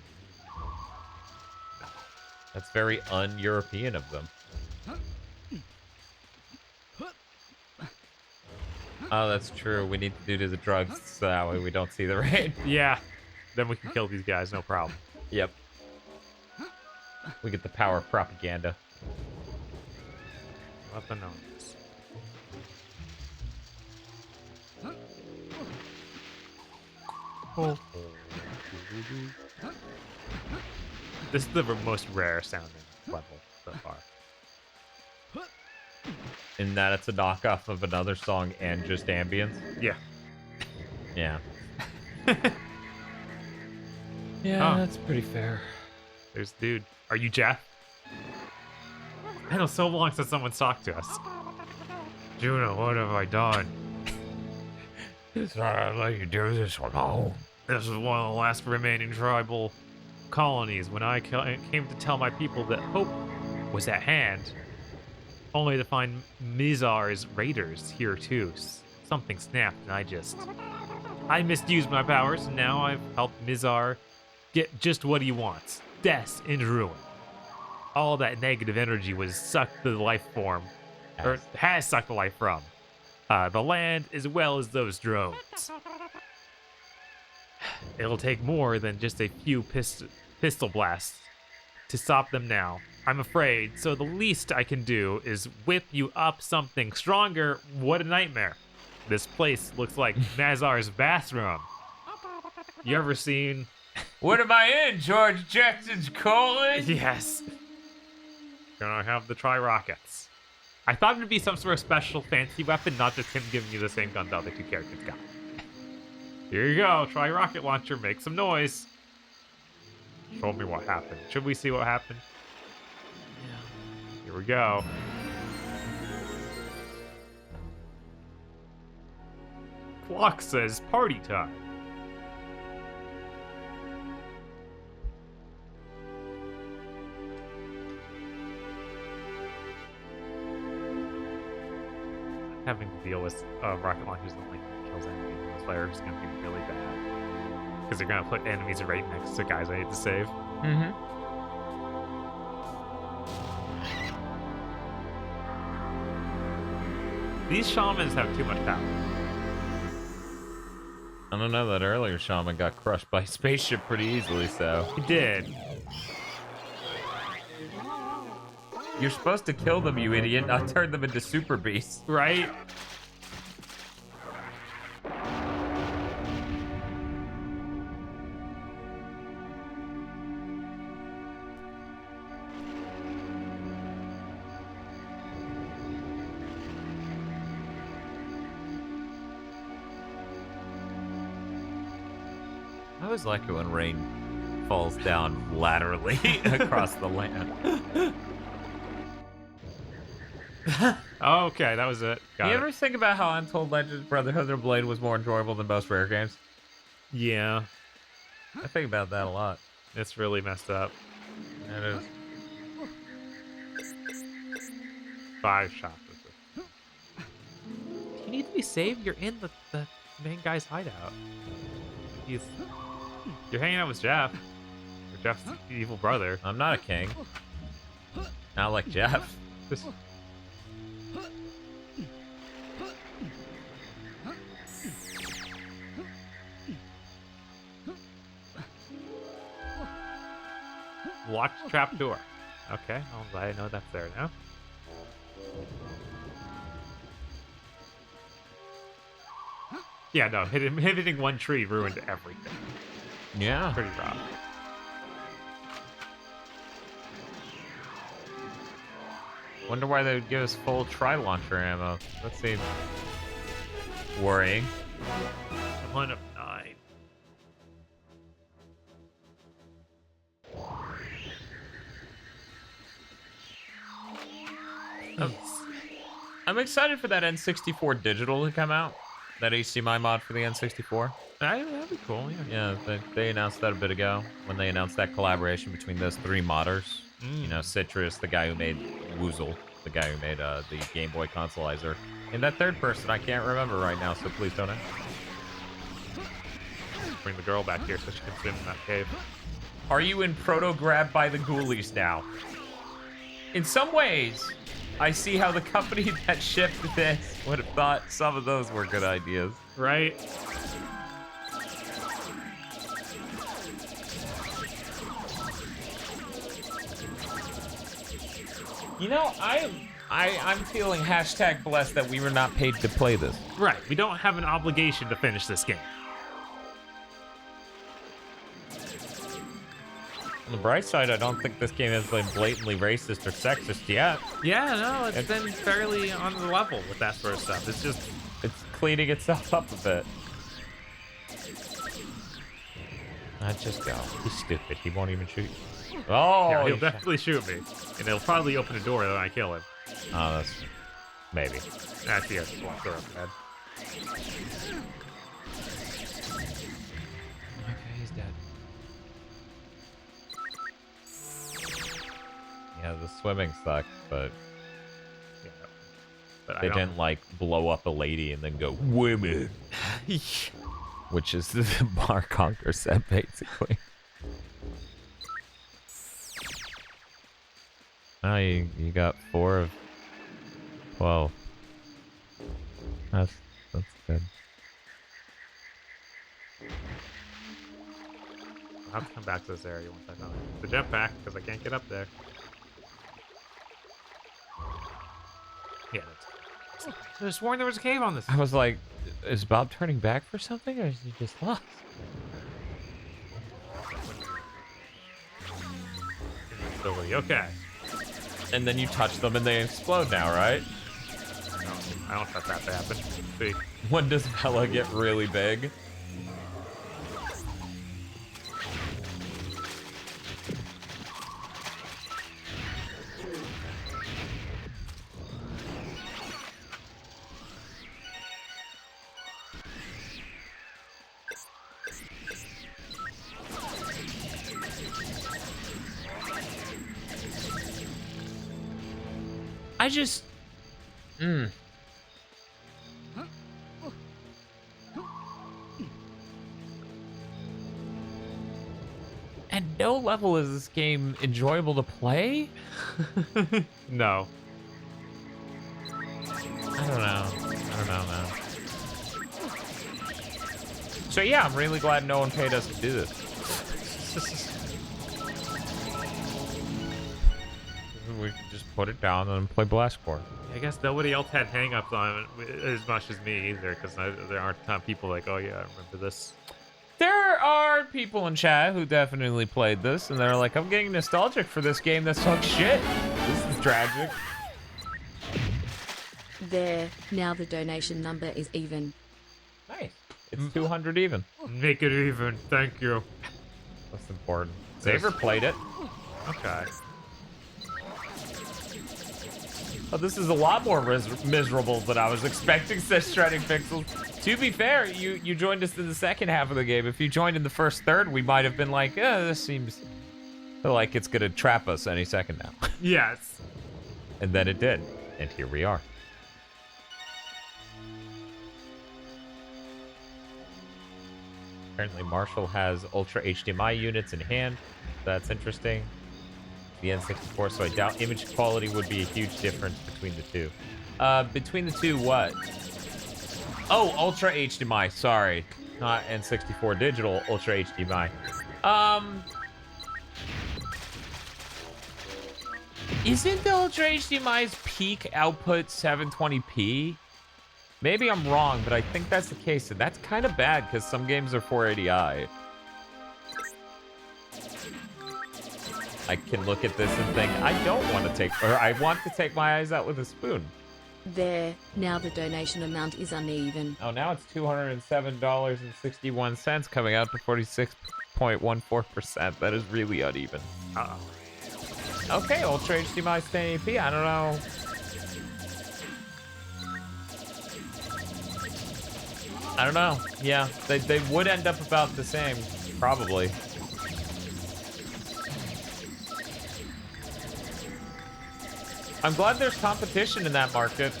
S1: That's very un-European of them. Oh, that's true. We need to do the drugs so that way we don't see the rain.
S2: Yeah. Then we can kill these guys, no problem.
S1: Yep. We get the power of propaganda.
S2: Weapon notes. Oh. This is the most rare sounding level so far.
S1: In that it's a knockoff of another song and just ambience.
S2: Yeah.
S1: Yeah. Yeah,
S2: Oh.
S1: that's pretty fair.
S2: There's the dude. Are you Jeff? I know, so long since someone's talked to us. Juno, what have I done?
S1: It's not gonna let you do this one. Oh.
S2: This is one of the last remaining tribal colonies when I came to tell my people that hope was at hand, only to find Mizar's raiders here too. Something snapped and I misused my powers, and now I've helped Mizar get just what he wants. Death and ruin. All that negative energy was sucked the life form, or has sucked the life from the land as well as those drones. It'll take more than just a few pistol blasts to stop them now. I'm afraid, so the least I can do is whip you up something stronger. What a nightmare. This place looks like Nazar's bathroom. You ever seen...
S1: What am I in, George Jackson's colon?
S2: Yes. Gonna have the tri-rockets. I thought it'd be some sort of special fancy weapon, not just him giving you the same gun the other two characters got. Here you go, tri-rocket launcher, make some noise. Show me what happened. Should we see what happened? Yeah. Here we go. Clock says party time. Having to deal with rocket launchers that like kills enemies in this layer is going to be really bad. Because they're going to put enemies right next to guys I need to save.
S1: Mm-hmm.
S2: These shamans have too much power.
S1: I don't know, that earlier shaman got crushed by a spaceship pretty easily, so.
S2: He did.
S1: You're supposed to kill them, you idiot, not turn them into super beasts.
S2: Right?
S1: I always like it when rain falls down laterally across the land.
S2: Okay, that was it. Got
S1: You
S2: it.
S1: ever think about how Untold Legends Brotherhood of Blade was more enjoyable than most rare games?
S2: Yeah,
S1: I think about that a lot.
S2: it's really messed up.
S1: It is.
S2: 5 shots. You need to be saved. You're in the main guy's hideout. You're hanging out with Jeff. Or Jeff's evil brother.
S1: I'm not a king. Not like Jeff.
S2: Just locked trap door. Okay, well, I'm glad I know that's there now. Yeah, no, hitting one tree ruined everything.
S1: Yeah.
S2: Pretty rough.
S1: Wonder why they would give us full tri-launcher ammo. That seems worrying.
S2: 1 of 9.
S1: I'm excited for that N64 digital to come out. That HDMI mod for the N64.
S2: That'd be cool, yeah.
S1: Yeah, they announced that a bit ago when they announced that collaboration between those 3 modders. You know, Citrus, the guy who made Woozle, the guy who made the Game Boy Consolizer, and that third person I can't remember right now, so please don't ask.
S2: Bring the girl back here so she can swim in that cave.
S1: Are you in proto-grab by the ghoulies now? In some ways, I see how the company that shipped this would have thought some of those were good ideas.
S2: Right?
S1: You know, I'm feeling hashtag blessed that we were not paid to play this.
S2: Right. We don't have an obligation to finish this game.
S1: On the bright side, I don't think this game has been blatantly racist or sexist yet.
S2: Yeah, no, it's been fairly on the level with that sort of stuff. It's just...
S1: It's cleaning itself up a bit. Not just go. He's stupid. He won't even shoot you. Oh,
S2: yeah, he'll
S1: he
S2: definitely shoot me. And he'll probably open a door when I kill him.
S1: Oh, that's... Maybe.
S2: Actually, yes, block door up ahead.
S1: Okay, he's dead. Yeah, the swimming sucks, but
S2: Yeah. But
S1: they didn't, like, blow up a lady and then go, women! Which is the Bar Conquer said, basically. Oh, you got 4 of 12. That's good.
S2: I'll have to come back to this area once I know it. The jump back, because I can't get up there. Yeah, that's... I was sworn there was a cave on this.
S1: I was like, is Bob turning back for something, or is he just lost?
S2: Okay.
S1: And then you touch them and they explode now, right?
S2: No, I don't trust that to happen. See.
S1: When does Bella get really big? I just... At no level is this game enjoyable to play?
S2: No.
S1: I don't know, man. So yeah, I'm really glad no one paid us to do this. We could just put it down and play Blastcore.
S2: I guess nobody else had hang-ups on it as much as me either, because there aren't a ton of people like, oh yeah, I remember this.
S1: There are people in chat who definitely played this, and they're like, I'm getting nostalgic for this game that sucks shit. This is tragic.
S3: There, now the donation number is even.
S1: Nice. It's 200 even.
S2: Make it even, thank you.
S1: That's important.
S2: There's-
S1: Xavier played it.
S2: Okay.
S1: Oh, this is a lot more miserable than I was expecting, says Shredding Pixels. To be fair, you joined us in the second half of the game. If you joined in the first third, we might have been like, this seems like it's gonna trap us any second now.
S2: Yes.
S1: And then it did. And here we are. Apparently Marshall has Ultra HDMI units in hand. That's interesting. The N64, so I doubt image quality would be a huge difference between the two. Between the two, what? Oh, Ultra HDMI, sorry. Not N64 digital, Ultra HDMI. Isn't the Ultra HDMI's peak output 720p? Maybe I'm wrong, but I think that's the case, and that's kind of bad because some games are 480i. I can look at this and think, I don't want to take, or I want to take my eyes out with a spoon.
S3: There, now the donation amount is uneven.
S1: Oh, now it's $207.61 coming out to 46.14%. That is really uneven.
S2: Uh-oh.
S1: Okay, Ultra HDMI 1080p, I don't know. I don't know. Yeah, they would end up about the same, probably. I'm glad there's competition in that market.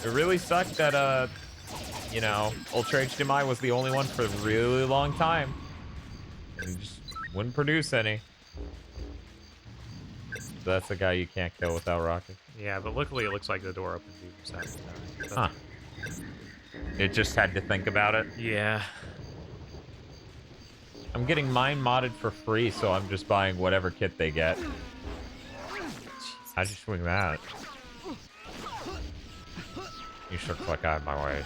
S1: It really sucked that, you know, Ultra HDMI was the only one for a really long time. And just wouldn't produce any. So that's the guy you can't kill without rockets.
S2: Yeah, but luckily it looks like the door opens even second time.
S1: Huh. It just had to think about it.
S2: Yeah.
S1: I'm getting mine modded for free, so I'm just buying whatever kit they get. How'd you swing that? You should click out of my ways.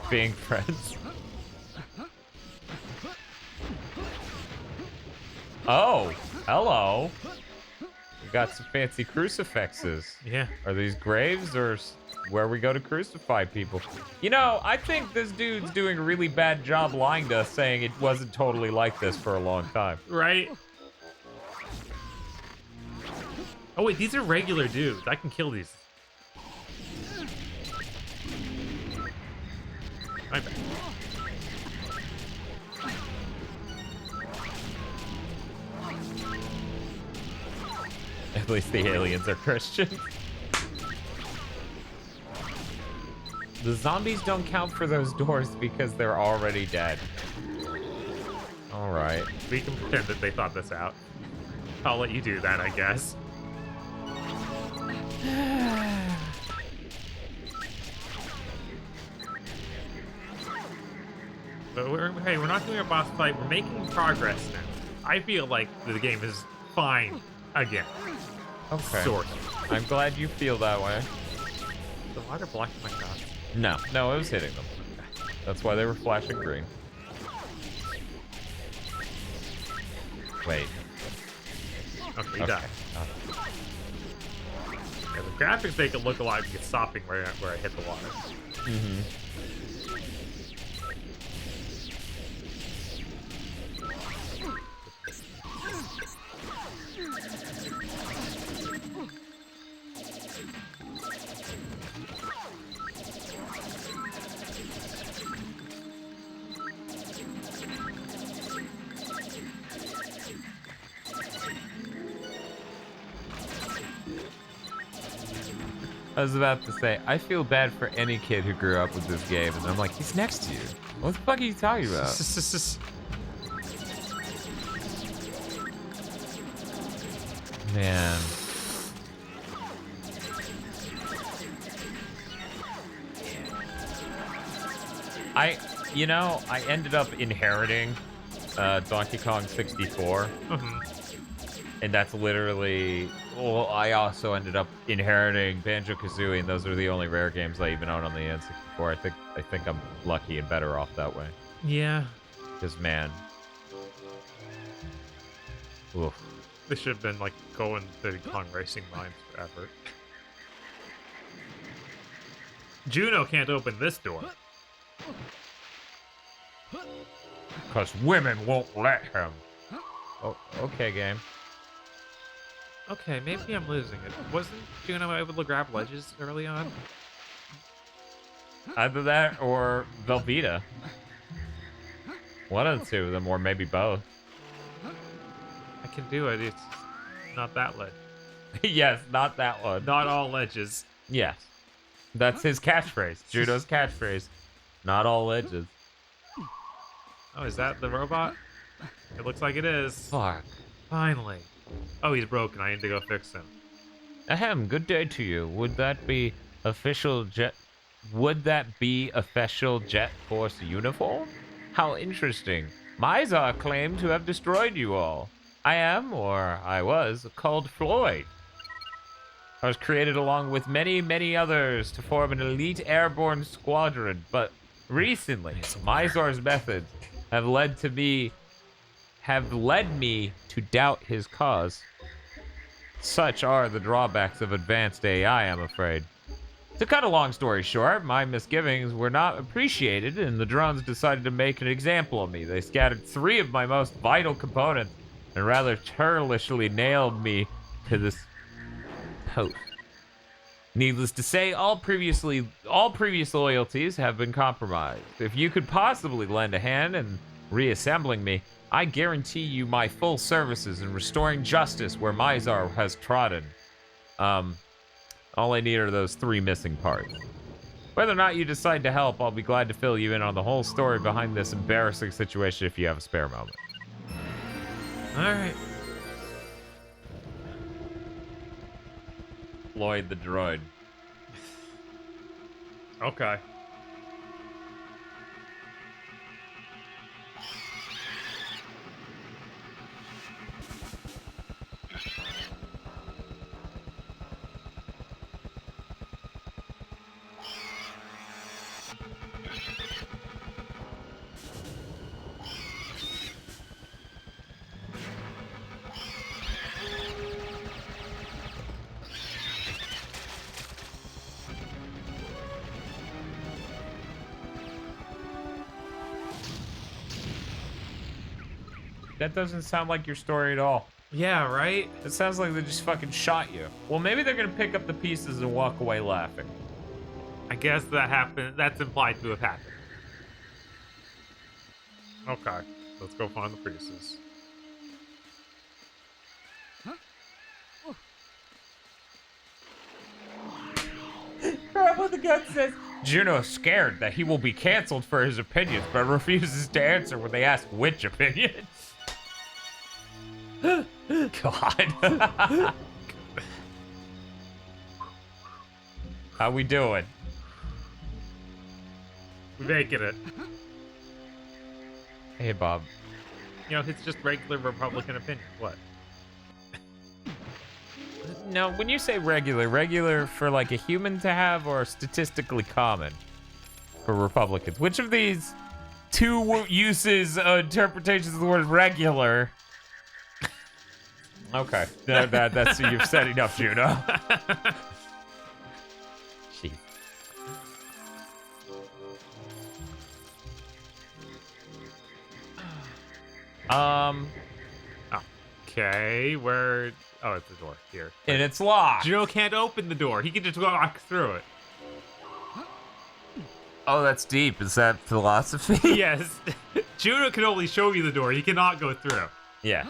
S1: Being friends. Oh, hello. We got some fancy crucifixes.
S2: Yeah.
S1: Are these graves or where we go to crucify people? You know, I think this dude's doing a really bad job lying to us, saying it wasn't totally like this for a long time.
S2: Right? Oh, wait, these are regular dudes. I can kill these. My bad.
S1: At least the aliens are Christian. The zombies don't count for those doors because they're already dead. All right.
S2: We can pretend that they thought this out. I'll let you do that, I guess. But we're not doing a boss fight. We're making progress now. I feel like the game is fine again.
S1: Okay.
S2: Sort of.
S1: I'm glad you feel that way.
S2: The water blocking my shots.
S1: No, it was hitting them. That's why they were flashing green. Wait.
S2: Okay, you died. Yeah, the graphics make it look a lot like it's stopping where I hit the water.
S1: Mm-hmm. I was about to say, I feel bad for any kid who grew up with this game, and I'm like, he's next to you. What the fuck are you talking about? Man. I ended up inheriting Donkey Kong 64. And that's literally, well, I also ended up inheriting Banjo-Kazooie, and those are the only rare games I even own on the N64. I think I'm lucky and better off that way.
S2: Yeah.
S1: Because, man. Oof.
S2: This should have been like going to Kong Racing lines forever. Juno can't open this door.
S1: 'Cause women won't let him. Oh, okay, game.
S2: Okay, maybe I'm losing it. Wasn't Juno able to grab ledges early on?
S1: Either that or Velveeta. One of the two of them, or maybe both.
S2: I can do it. It's not that ledge.
S1: Yes, not that one.
S2: Not all ledges.
S1: Yes. That's his catchphrase. Judo's catchphrase. Not all ledges.
S2: Oh, is that the robot? It looks like it is.
S1: Fuck.
S2: Finally. Oh, he's broken. I need to go fix him.
S1: Ahem, good day to you. Would that be official jet force uniform? How interesting. Mizar claimed to have destroyed you all. I am, or I was, called Floyd. I was created along with many, many others to form an elite airborne squadron, but recently, Mizar's methods have led me to doubt his cause. Such are the drawbacks of advanced AI, I'm afraid. To cut a long story short, my misgivings were not appreciated, and the drones decided to make an example of me. They scattered 3 of my most vital components and rather churlishly nailed me to this post. Needless to say, all previous loyalties have been compromised. If you could possibly lend a hand in reassembling me, I guarantee you my full services in restoring justice where Mizar has trodden. All I need are those 3 missing parts. Whether or not you decide to help, I'll be glad to fill you in on the whole story behind this embarrassing situation if you have a spare moment.
S2: Alright.
S1: Floyd the droid.
S2: Okay.
S1: That doesn't sound like your story at all.
S2: Yeah, right?
S1: It sounds like they just fucking shot you. Well, maybe they're gonna pick up the pieces and walk away laughing.
S2: I guess that happened. That's implied to have happened. Okay. Let's go find the pieces.
S1: Crap what the gun says. Juno is scared that he will be canceled for his opinions, but refuses to answer when they ask which opinions. God. How we doing?
S2: We're making it.
S1: Hey, Bob.
S2: You know, it's just regular Republican opinion. What?
S1: No, when you say regular for like a human to have or statistically common for Republicans? Which of these 2 uses, interpretations of the word regular? Okay, that's you've said enough, Juno. Jeez.
S2: Okay, where... Oh, it's the door. Here.
S1: And it's locked.
S2: Juno can't open the door. He can just walk through it.
S1: Oh, that's deep. Is that philosophy?
S2: Yes. Juno can only show you the door. He cannot go through.
S1: Yeah.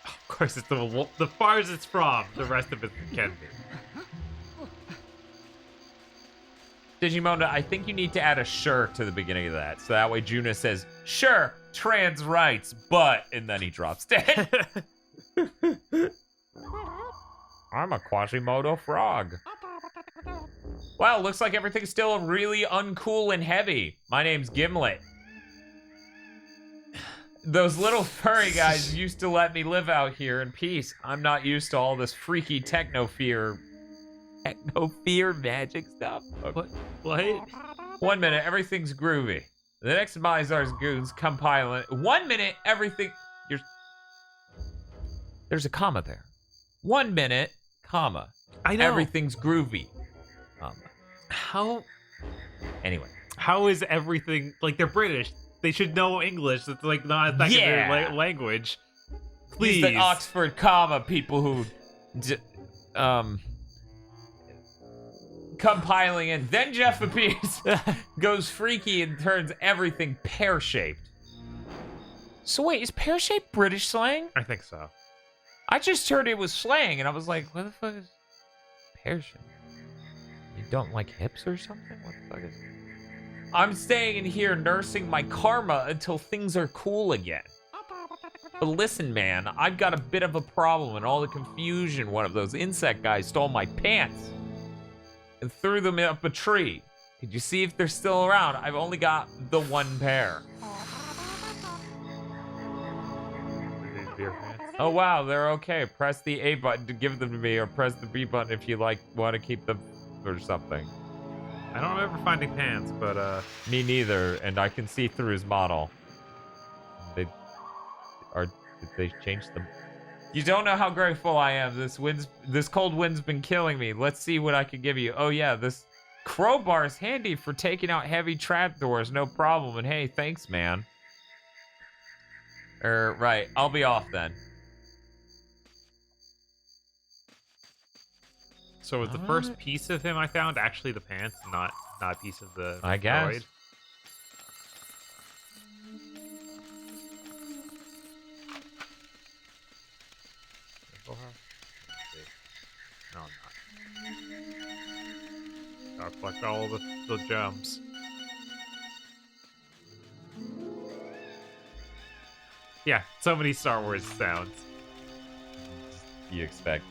S2: Of course, it's the farthest it's from. The rest of it can be.
S1: Digimon, I think you need to add a sure to the beginning of that. So that way Juno says, sure, trans rights, but, and then he drops dead. I'm a Quasimodo frog. Wow, looks like everything's still really uncool and heavy. My name's Gimlet. Those little furry guys used to let me live out here in peace. I'm not used to all this freaky techno-fear magic stuff. Okay.
S2: What?
S1: 1 minute, everything's groovy. The next Mizar's goons come piling. 1 minute, everything... There's a comma there. 1 minute, comma.
S2: I know.
S1: Everything's groovy. Comma.
S2: How...
S1: Anyway.
S2: How is everything... Like, they're British. They should know English. It's like not a secondary language. Please.
S1: Use the Oxford comma, people who, compiling it. Then Jeff appears, goes freaky, and turns everything pear-shaped. So wait, is pear-shaped British slang?
S2: I think so.
S1: I just heard it was slang, and I was like, what the fuck is pear-shaped? You don't like hips or something? What the fuck is... I'm staying in here nursing my karma until things are cool again. But listen, man, I've got a bit of a problem. In all the confusion, one of those insect guys stole my pants and threw them up a tree. Could you see if they're still around? I've only got the one pair. Oh wow, they're okay. Press the A button to give them to me, or press the B button if you want to keep them or something.
S2: I don't remember finding pants, but
S1: me neither, and I can see through his model. Did they change them? You don't know how grateful I am. This cold wind's been killing me. Let's see what I can give you. Oh yeah, this crowbar is handy for taking out heavy trapdoors, no problem. And hey, thanks, man. Right, I'll be off then.
S2: So was the first piece of him I found actually the pants, not a piece of the
S1: I guess.
S2: droid? No, I'm not. Gotta collect all the gems. Yeah, so many Star Wars sounds.
S1: You expect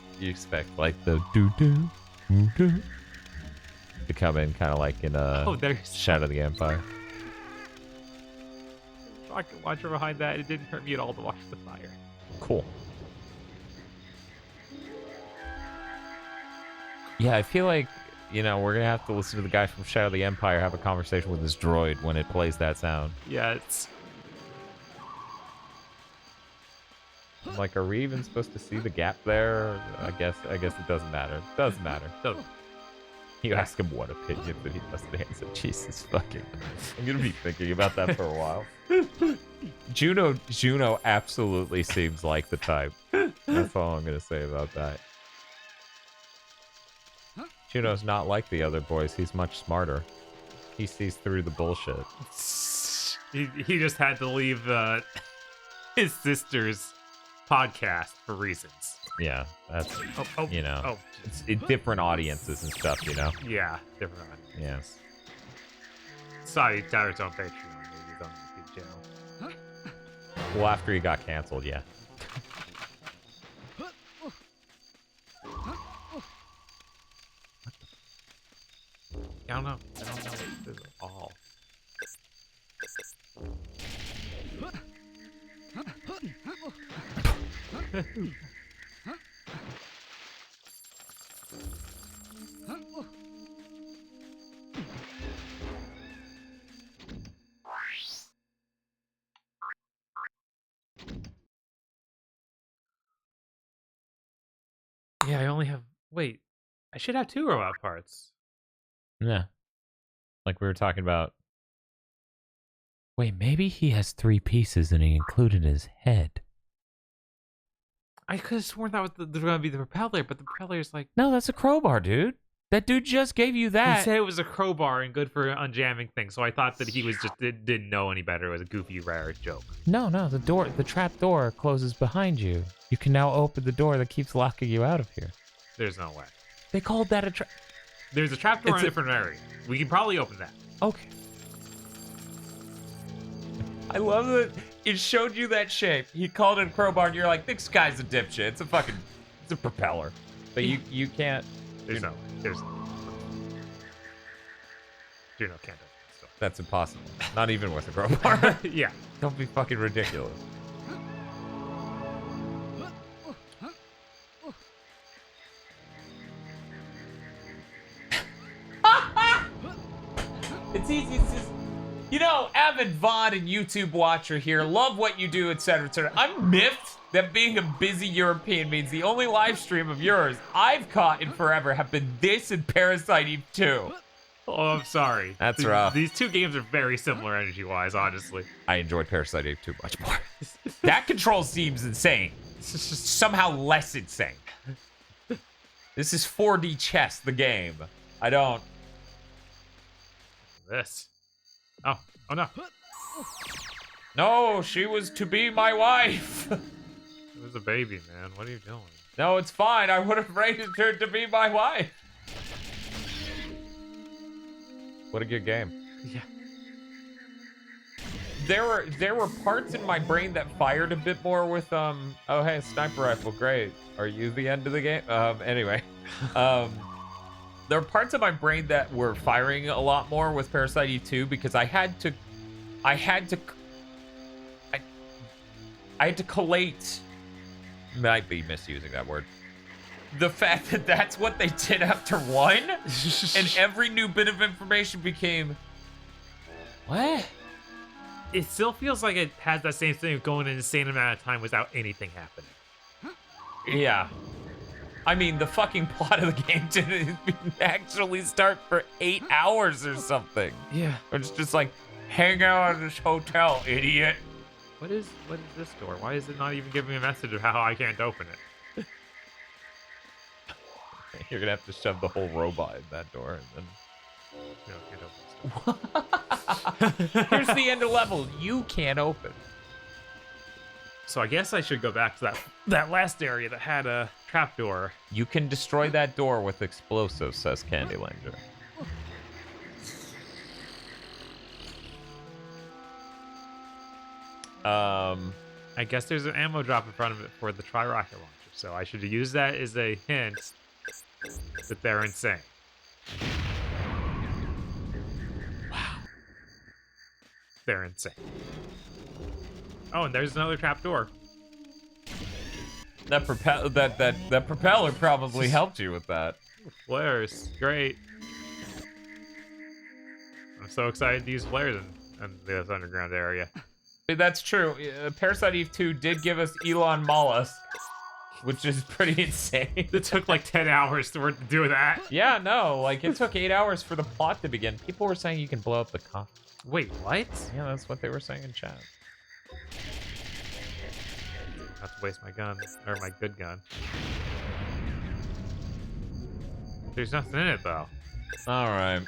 S1: like the doo-doo, doo-doo to come in kind of like in
S2: there's
S1: Shadow of the Empire.
S2: Rocket launcher behind that. It didn't hurt me at all to watch the fire.
S1: Cool. Yeah, I feel like, we're gonna have to listen to the guy from Shadow of the Empire have a conversation with his droid when it plays that sound.
S2: Yeah, it's...
S1: I'm like, are we even supposed to see the gap there? I guess it doesn't matter. It doesn't matter. You ask him what opinion, but he doesn't answer. Jesus fucking... I'm gonna be thinking about that for a while. Juno absolutely seems like the type. That's all I'm gonna say about that. Juno's not like the other boys. He's much smarter. He sees through the bullshit.
S2: He just had to leave his sister's podcast for reasons.
S1: Yeah, that's it's different audiences and stuff,
S2: Yeah, different audiences.
S1: Yes.
S2: Sorry, Tyler's on Patreon. He's on the YouTube channel.
S1: Well, after he got canceled, yeah.
S2: I don't know. I don't know what this is at all. Yeah, I only have... Wait, I should have 2 robot parts.
S1: Yeah. Like we were talking about. Wait, maybe he has 3 pieces and he included his head.
S2: I could have sworn that was going to be the propeller, but the propeller's like...
S1: No, that's a crowbar, dude. That dude just gave you that.
S2: He said it was a crowbar and good for unjamming things, so I thought that he was just didn't know any better. It was a goofy, rare joke.
S1: No, the trap door closes behind you. You can now open the door that keeps locking you out of here.
S2: There's no way.
S1: They called that a trap.
S2: There's a trapdoor in a different area. We can probably open that.
S1: Okay. I love that it showed you that shape. He called it a crowbar, and you're like, this guy's a dipshit. It's a propeller. But you can't.
S2: There's no. Juno can't open it still.
S1: That's impossible. Not even with a crowbar.
S2: Yeah.
S1: Don't be fucking ridiculous. It's easy. It's just, avid VOD and YouTube watcher here. Love what you do, etc., etc. I'm miffed that being a busy European means the only live stream of yours I've caught in forever have been this and Parasite Eve 2.
S2: Oh, I'm sorry.
S1: That's rough.
S2: These two games are very similar energy-wise, honestly.
S1: I enjoyed Parasite Eve 2 much more. That control seems insane. Somehow less insane. This is 4D chess, the game. I don't...
S2: This. Oh no.
S1: No, she was to be my wife.
S2: It was a baby, man. What are you doing?
S1: No, it's fine. I would have raised her to be my wife. What a good game.
S2: Yeah.
S1: There were parts in my brain that fired a bit more with oh hey, sniper rifle, great. Are you the end of the game? Anyway. There were parts of my brain that were firing a lot more with Parasite Eve 2 because I had to collate, might be misusing that word, the fact that that's what they did after 1, and every new bit of information became, what?
S2: It still feels like it has that same thing of going an insane amount of time without anything happening.
S1: Yeah. I mean, the fucking plot of the game didn't actually start for 8 hours or something.
S2: Yeah.
S1: It's just like, hang out at this hotel, idiot.
S2: What is this door? Why is it not even giving me a message of how I can't open it?
S1: You're gonna have to shove the whole robot in that door and then...
S2: No, I can't open this door.
S1: Here's the end of level. You can't open.
S2: So I guess I should go back to that last area that had a trapdoor.
S1: You can destroy that door with explosives, says Candylander.
S2: I guess there's an ammo drop in front of it for the tri-rocket launcher, so I should use that as a hint that they're insane. Wow. They're insane. Oh, and there's another trapdoor.
S1: That propeller probably helped you with that.
S2: Flares, great. I'm so excited to use flares in this underground area.
S1: That's true. Parasite Eve 2 did give us Elon Mollusk, which is pretty insane.
S2: It took like 10 hours to do that.
S1: Yeah, no, like it took 8 hours for the plot to begin. People were saying you can blow up the coffin.
S2: Wait, what?
S1: Yeah, that's what they were saying in chat.
S2: I have to waste my gun, or my good gun. There's nothing in it though.
S1: All right.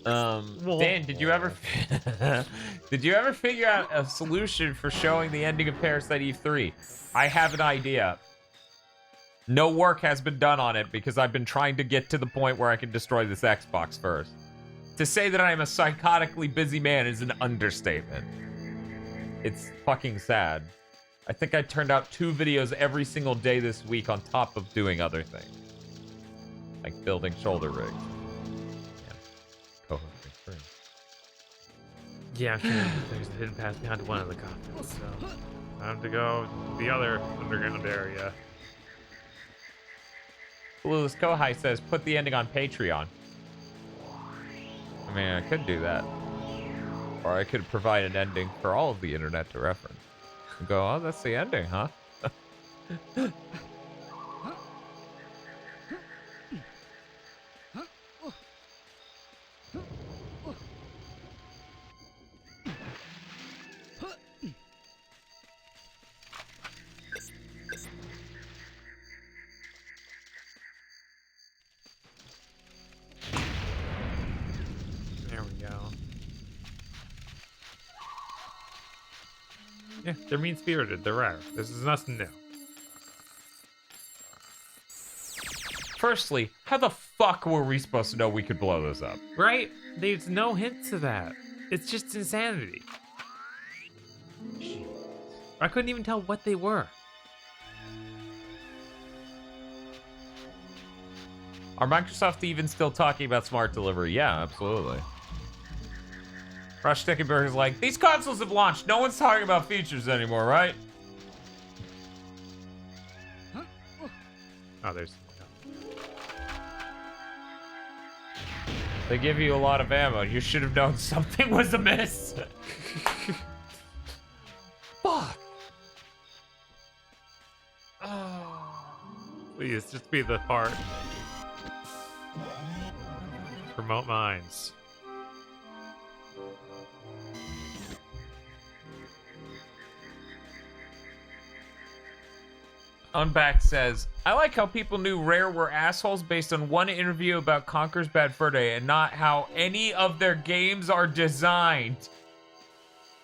S1: Dan, did you ever figure out a solution for showing the ending of Parasite Eve 3? I have an idea. No work has been done on it because I've been trying to get to the point where I can destroy this Xbox first. To say that I am a psychotically busy man is an understatement. It's fucking sad. I think I turned out 2 videos every single day this week on top of doing other things. Like building shoulder rigs. Yeah. Co-hosting free.
S2: Yeah, I'm sure there's a hidden path behind one of the coffins, so time to go to the other underground area.
S1: Lewis Kohai says, put the ending on Patreon. I mean, I could do that. Or I could provide an ending for all of the internet to reference. And go, oh, that's the ending, huh?
S2: There we go. Yeah, they're mean-spirited. They're rare. This is nothing new.
S1: Firstly, how the fuck were we supposed to know we could blow this up?
S2: Right? There's no hint to that. It's just insanity. I couldn't even tell what they were.
S1: Are Microsoft even still talking about smart delivery? Yeah, absolutely. Rush Stickenberg is like, these consoles have launched. No one's talking about features anymore, right?
S2: Oh, there's...
S1: They give you a lot of ammo. You should have known something was amiss. Fuck.
S2: Please, just be the part. Promote mines.
S1: Unbacked says, I like how people knew Rare were assholes based on one interview about Conker's Bad Fur Day and not how any of their games are designed.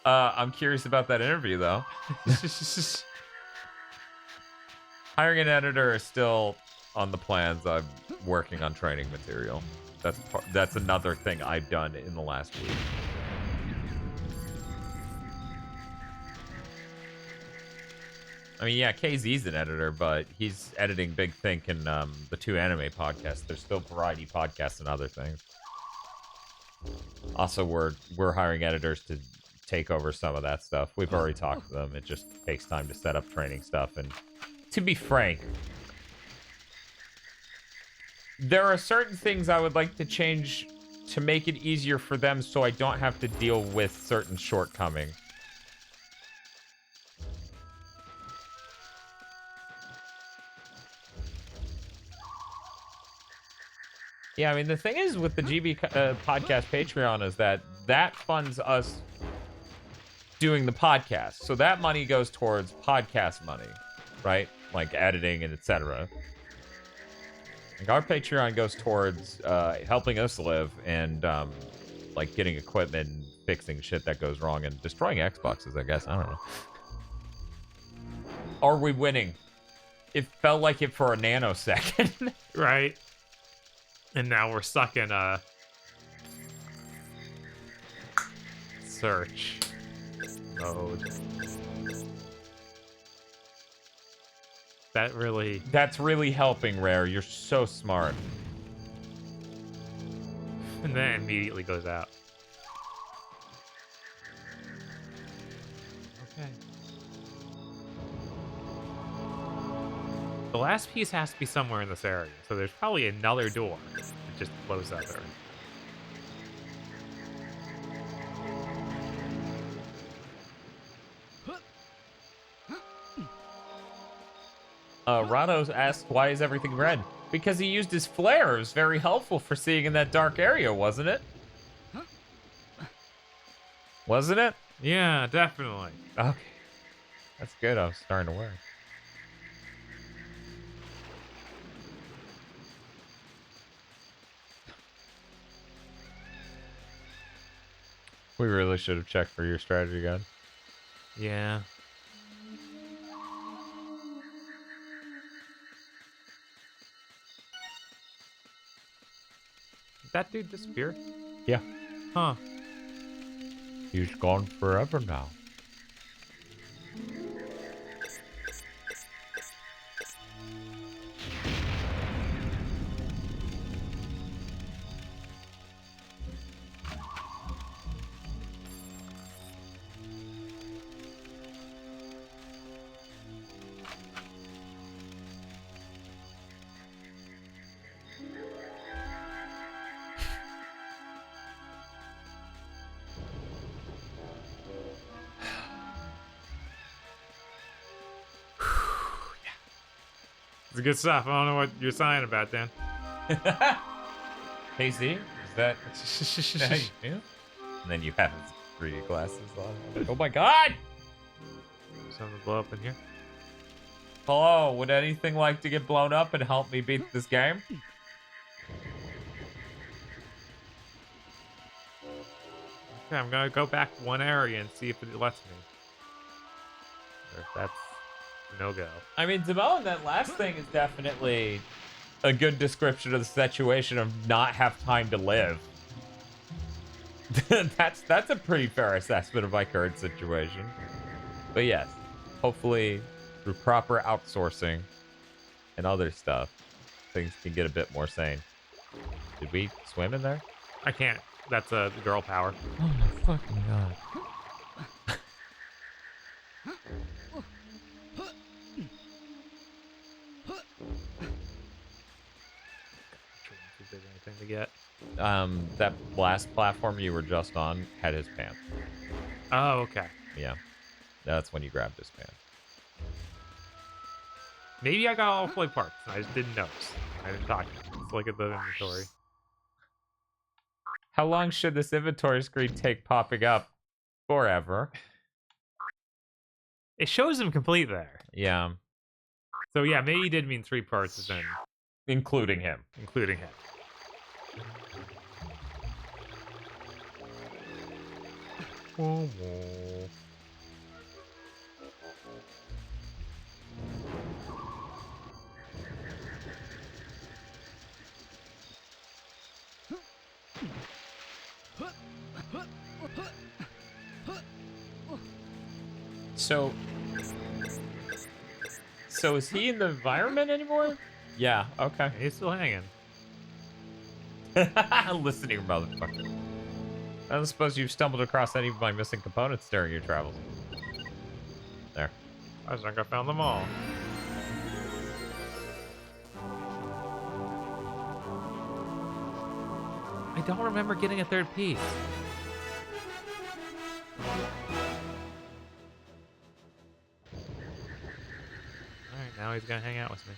S1: I'm curious about that interview, though. Hiring an editor is still on the plans. I'm working on training material. That's another thing I've done in the last week. I mean, yeah, KZ's an editor, but he's editing Big Think and the 2 anime podcasts. There's still variety podcasts and other things. Also, we're hiring editors to take over some of that stuff. We've already talked to them. It just takes time to set up training stuff. And to be frank, there are certain things I would like to change to make it easier for them so I don't have to deal with certain shortcomings. Yeah, I mean, the thing is with the GB podcast Patreon is that funds us doing the podcast. So that money goes towards podcast money, right? Like editing and etc. Like our Patreon goes towards helping us live and like getting equipment and fixing shit that goes wrong and destroying Xboxes, I guess. I don't know. Are we winning? It felt like it for a nanosecond.
S2: Right. And now we're stuck in a search mode. That's really
S1: helping, Rare. You're so smart.
S2: And then immediately goes out. Okay. The last piece has to be somewhere in this area, so there's probably another door that just blows up there.
S1: Rados asked, why is everything red? Because he used his flare. It was very helpful for seeing in that dark area, wasn't it? Wasn't it?
S2: Yeah, definitely.
S1: Okay. That's good. I was starting to worry. We really should have checked for your strategy gun.
S2: Yeah. Did that dude disappear?
S1: Yeah.
S2: Huh.
S1: He's gone forever now.
S2: It's good stuff. I don't know what you're sighing about, Dan.
S1: KZ, is that how you feel? And then you have his 3D glasses on. Oh my god!
S2: Something to blow up in here.
S1: Hello, would anything like to get blown up and help me beat this game?
S2: Okay, I'm gonna go back one area and see if it lets me. Or if that's no go.
S1: I mean, Damone, that last thing is definitely a good description of the situation of not have time to live. that's a pretty fair assessment of my current situation. But yes, hopefully through proper outsourcing and other stuff, things can get a bit more sane. Did we swim in there?
S2: I can't. That's a girl power.
S1: Oh my fucking god.
S2: Too big anything to get.
S1: That last platform you were just on had his pants.
S2: Oh, okay.
S1: Yeah. That's when you grabbed his pants.
S2: Maybe I got all play parts. I just didn't notice. I didn't talk. Let's look at the inventory.
S1: How long should this inventory screen take popping up? Forever.
S2: It shows him complete there.
S1: Yeah.
S2: So yeah, maybe he did mean 3 parts as in
S1: Including him.
S2: including him. Whoa, whoa.
S1: So is he in the environment anymore? Yeah, okay.
S2: He's still hanging.
S1: Listening, motherfucker. I don't suppose you've stumbled across any of my missing components during your travels. There.
S2: I think I found them all. I don't remember getting a 3rd piece. Alright, now he's gonna hang out with me.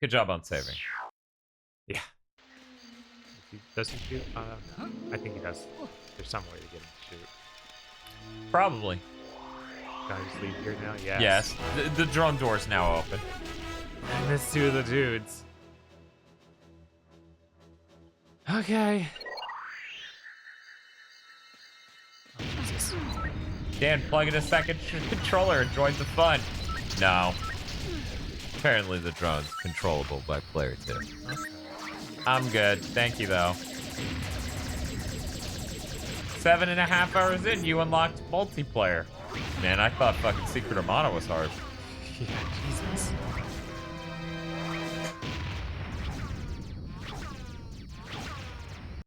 S1: Good job on saving.
S2: Yeah. Does he shoot? I think he does. There's some way to get him to shoot.
S1: Probably.
S2: Can I just leave here now? Yes.
S1: Yes. The drone door's now open.
S2: I missed 2 of the dudes. Okay. Oh, Jesus.
S1: Dan, plug in a second controller and join the fun. No. Apparently the drone's controllable by player 2.
S2: Okay.
S1: I'm good. Thank you, though. 7.5 hours in, you unlocked multiplayer. Man, I thought fucking Secret Armada was hard.
S2: Yeah, Jesus.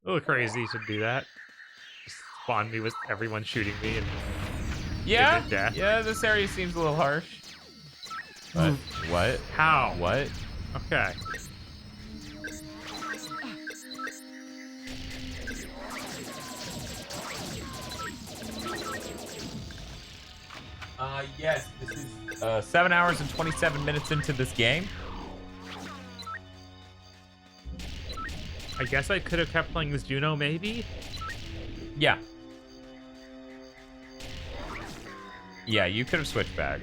S2: A little crazy to do that. Just spawn me with everyone shooting me and
S1: Yeah?
S2: instant death.
S1: Yeah, this area seems a little harsh. But, what?
S2: How?
S1: What?
S2: Okay.
S1: Yes, this is 7 hours and 27 minutes into this game.
S2: I guess I could have kept playing this Juno, maybe?
S1: Yeah. Yeah, you could have switched back.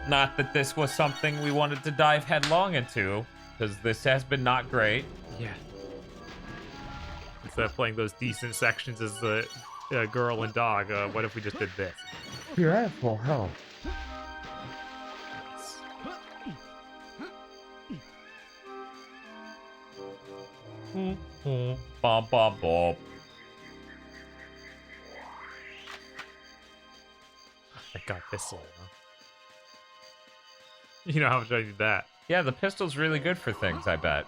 S1: Not that this was something we wanted to dive headlong into, because this has been not great.
S2: Yeah. Instead of playing those decent sections as the girl and dog, what if we just did this?
S1: Yeah, for hell. Bom, bom, bom.
S2: I got this one, huh? You know how much I need that.
S1: Yeah, the pistol's really good for things, I bet.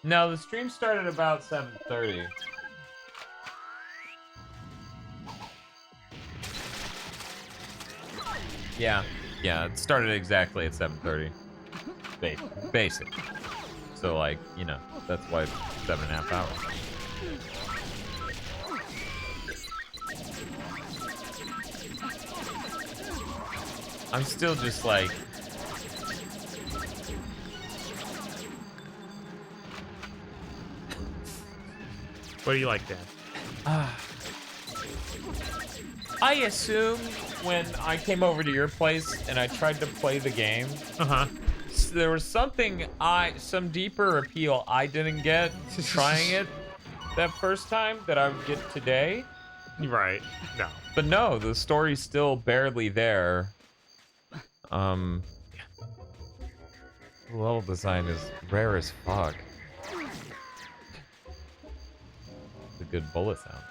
S1: No, the stream started about 7:30. Yeah, it started exactly at 7:30. Basic. So, like, you know, that's why it's 7.5 hours. I'm still just like...
S2: What do you like, Dan?
S1: I assume when I came over to your place and I tried to play the game,
S2: Uh-huh.
S1: there was some deeper appeal I didn't get trying it that first time that I would get today.
S2: Right. No.
S1: But no, the story's still barely there. Level design is rare as fuck. It's a good bullet sound.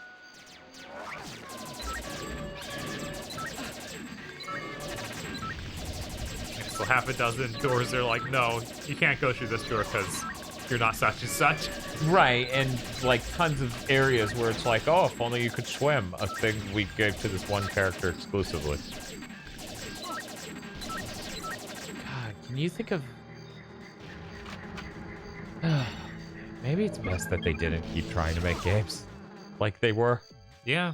S2: So half a dozen doors are like, no, you can't go through this door because you're not such and such.
S1: Right, and like tons of areas where it's like, oh, if only you could swim, a thing we gave to this one character exclusively. God, can you think of... Maybe it's best that they didn't keep trying to make games. like they were.
S2: Yeah.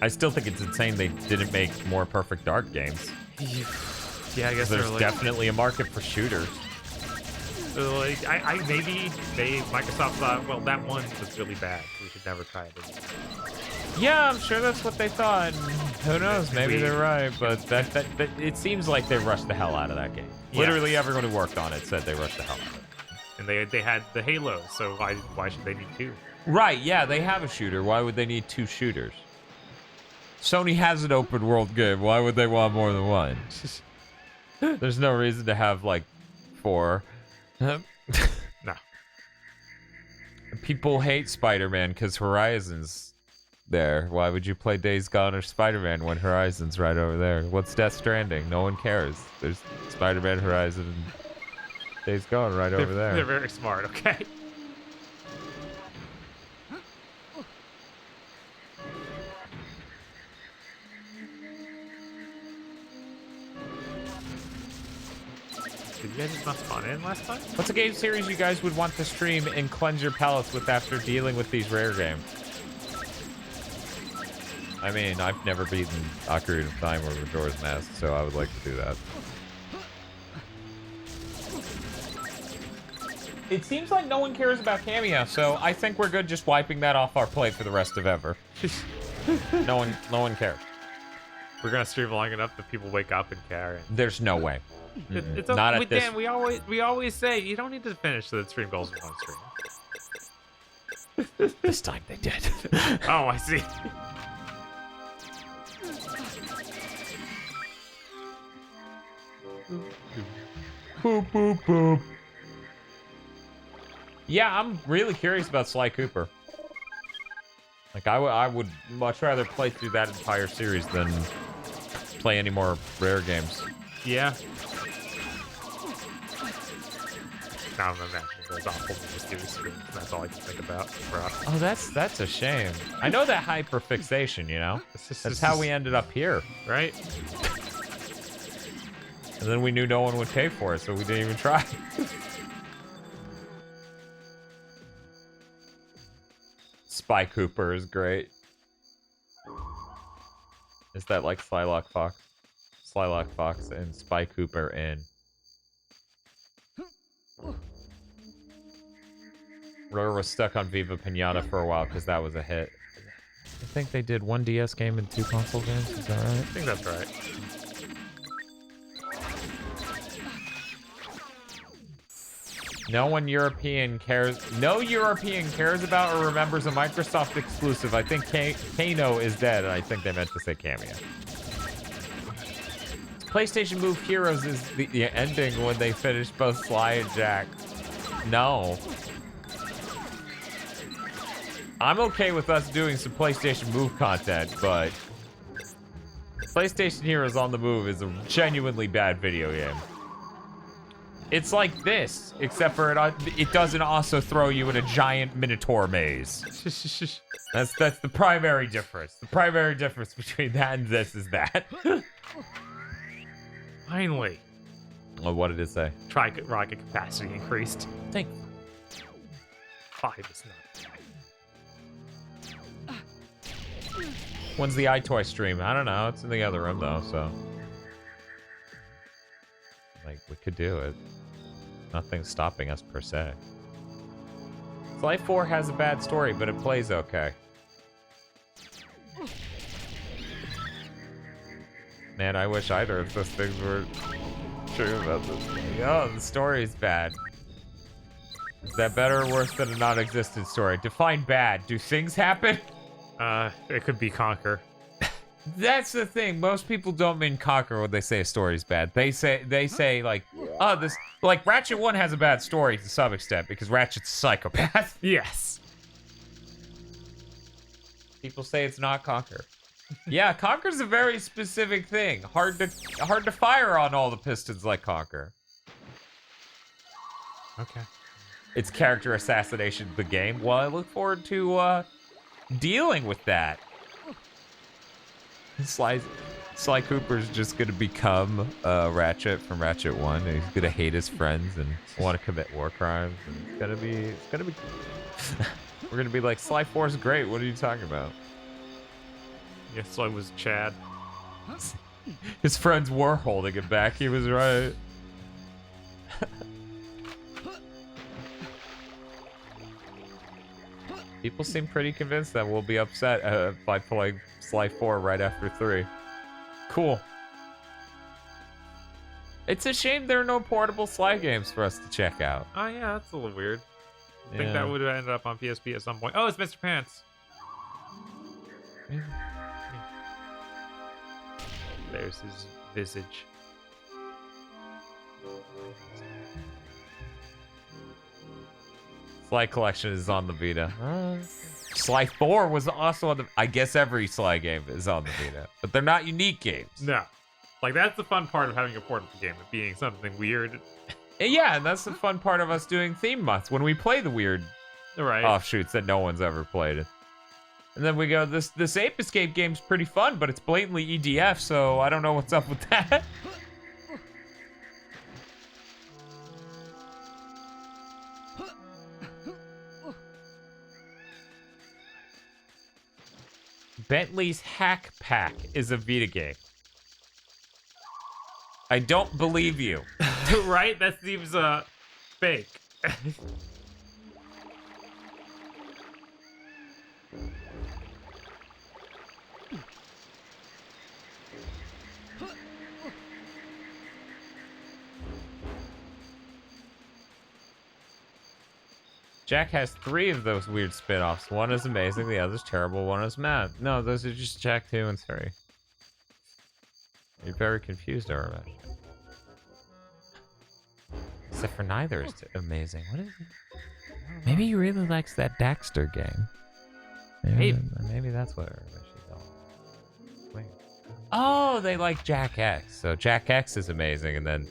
S1: I still think it's insane they didn't make more Perfect Dark games.
S2: Yeah, I guess
S1: There's
S2: like,
S1: definitely a market for shooters.
S2: like maybe Microsoft thought, well, that one was really bad. We should never try it again.
S1: Yeah, I'm sure that's what they thought. And who knows? Maybe they're right, but that it seems like they rushed the hell out of that game.
S2: Yes.
S1: Literally everyone who worked on it said they rushed the hell out of it.
S2: And they had the Halo, so why should they need two?
S1: Right? Yeah, they have a shooter. Why would they need 2 shooters? Sony has an open world game. Why would they want more than one? There's no reason to have like 4.
S2: No.
S1: People hate Spider-Man because Horizon's there. Why would you play Days Gone or Spider-Man when Horizon's right over there? What's Death Stranding? No one cares. There's Spider-Man, Horizon, and Days Gone right over there.
S2: They're very smart, okay? Did you guys just not spawn in last time?
S1: What's a game series you guys would want to stream and cleanse your palates with after dealing with these rare games? I mean, I've never beaten Ocarina of Time or Majora's Mask, so I would like to do that. It seems like no one cares about Cameo, so I think we're good just wiping that off our plate for the rest of ever. No one cares.
S2: We're gonna stream long enough that people wake up and care.
S1: There's no way.
S2: It's
S1: Not at
S2: with
S1: this.
S2: Dan, we always say you don't need to finish the stream goals in one stream.
S1: This time they did.
S2: Oh, I see.
S1: Boop, boop, boop. Yeah, I'm really curious about Sly Cooper. Like, I would much rather play through that entire series than play any more rare games.
S2: Yeah. Now I'm imagining those awful mysterious screens. That's all I can think about for us.
S1: Oh, that's a shame. I know that hyperfixation, you know? That's how we ended up here.
S2: Right?
S1: And then we knew no one would pay for it, so we didn't even try. Spy Cooper is great. Is that like Slylock Fox? Slylock Fox and Spy Cooper in. Rare was stuck on Viva Pinata for a while because that was a hit. I think they did 1 DS game and 2 console games. Is that right?
S2: I think that's right.
S1: No European cares about or remembers a Microsoft exclusive. I think Kano is dead, and I think they meant to say Cameo. PlayStation Move Heroes is the ending when they finish both Sly and Jack. No. I'm okay with us doing some PlayStation Move content, but PlayStation Heroes on the Move is a genuinely bad video game. It's like this, except for it doesn't also throw you in a giant Minotaur maze. That's the primary difference. The primary difference between that and this is that.
S2: Finally.
S1: Well, what did it say?
S2: Rocket capacity increased.
S1: Thank
S2: 5 is not.
S1: When's the iToy stream? I don't know. It's in the other room, though, so... Like, we could do it. Nothing's stopping us, per se. Sly 4 has a bad story, but it plays okay. Man, I wish either of those things were true about this. Oh, the story's bad. Is that better or worse than a non-existent story? Define bad. Do things happen?
S2: It could be Conquer.
S1: That's the thing. Most people don't mean Conquer when they say a story's bad. They say like, oh, this, like Ratchet 1 has a bad story to some extent because Ratchet's a psychopath.
S2: Yes.
S1: People say it's not Conquer. Yeah, Conquer's a very specific thing. Hard to fire on all the pistons like Conquer.
S2: Okay.
S1: It's character assassination of the game. Well, I look forward to dealing with that. Sly's Sly Cooper's just gonna become Ratchet from Ratchet 1. And he's gonna hate his friends and want to commit war crimes. And it's gonna be. We're gonna be like, Sly 4 is great. What are you talking about?
S2: Yes, so I was Chad.
S1: His friends were holding him back. He was right. People seem pretty convinced that we'll be upset by playing Sly 4 right after 3. Cool. It's a shame there are no portable Sly games for us to check out.
S2: Oh yeah, that's a little weird. I think
S1: Yeah.
S2: that would have ended up on PSP at some point. Oh, it's Mr. Pants. There's his visage.
S1: Sly Collection is on the Vita. Sly 4 was also on the... I guess every Sly game is on the Vita. But they're not unique games.
S2: No. Like, that's the fun part of having a portable game, it being something weird.
S1: And yeah, and that's the fun part of us doing theme months, when we play the weird
S2: Right.
S1: offshoots that no one's ever played. And then we go, this Ape Escape game's pretty fun, but it's blatantly EDF, so I don't know what's up with that. Bentley's Hack Pack is a Vita game. I don't believe you.
S2: Right? That seems, fake.
S1: Jack has 3 of those weird spin-offs. One is amazing, the other's terrible, one is mad. No, those are just Jack 2 and 3. You're very confused, Aramesh. Except for neither is amazing. What is it? Maybe he really likes that Daxter game. Maybe that's what Aramesh is on. Wait. Oh, they like Jack X. So Jack X is amazing, and then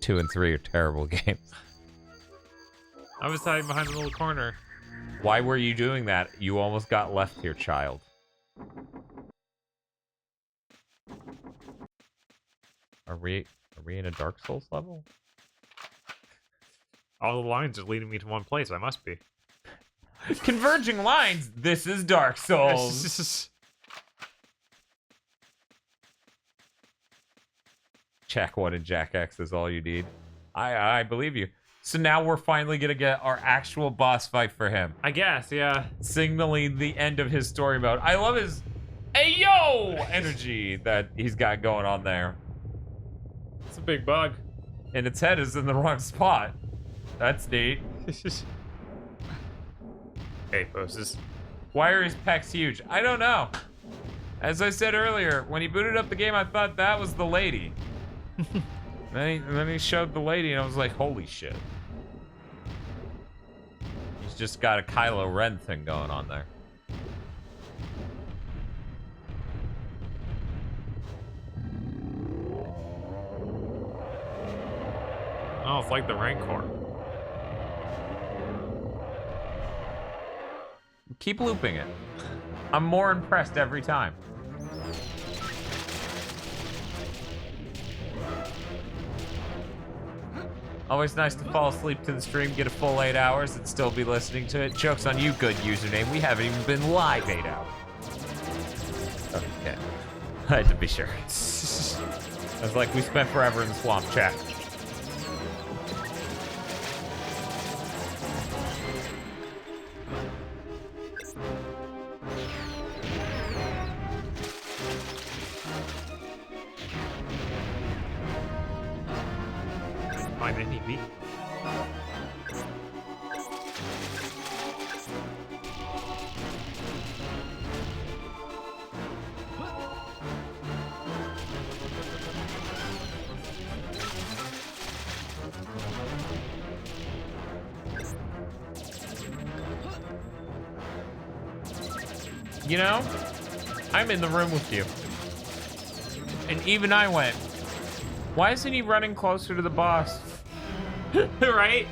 S1: 2 and 3 are terrible games.
S2: I was hiding behind a little corner.
S1: Why were you doing that? You almost got left here, child. Are we in a Dark Souls level?
S2: All the lines are leading me to one place. I must be.
S1: Converging lines. This is Dark Souls. Jack 1 and Jack X is all you need. I believe you. So now we're finally gonna get our actual boss fight for him.
S2: I guess, yeah.
S1: Signaling the end of his story mode. I love his "Ayo" energy that he's got going on there.
S2: It's a big bug.
S1: And its head is in the wrong spot. That's neat.
S2: Hey, poses.
S1: Why are his pecs huge? I don't know. As I said earlier, when he booted up the game, I thought that was the lady. then he showed the lady, and I was like, holy shit. He's just got a Kylo Ren thing going on there.
S2: Oh, it's like the Rancor.
S1: Keep looping it. I'm more impressed every time. Always nice to fall asleep to the stream, get a full 8 hours, and still be listening to it. Joke's on you, good username. We haven't even been live 8 hours. Okay. I had to be sure. I was like, we spent forever in the swamp chat.
S2: Find any beat.
S1: You know, I'm in the room with you. And even I went, why isn't he running closer to the boss?
S2: Right?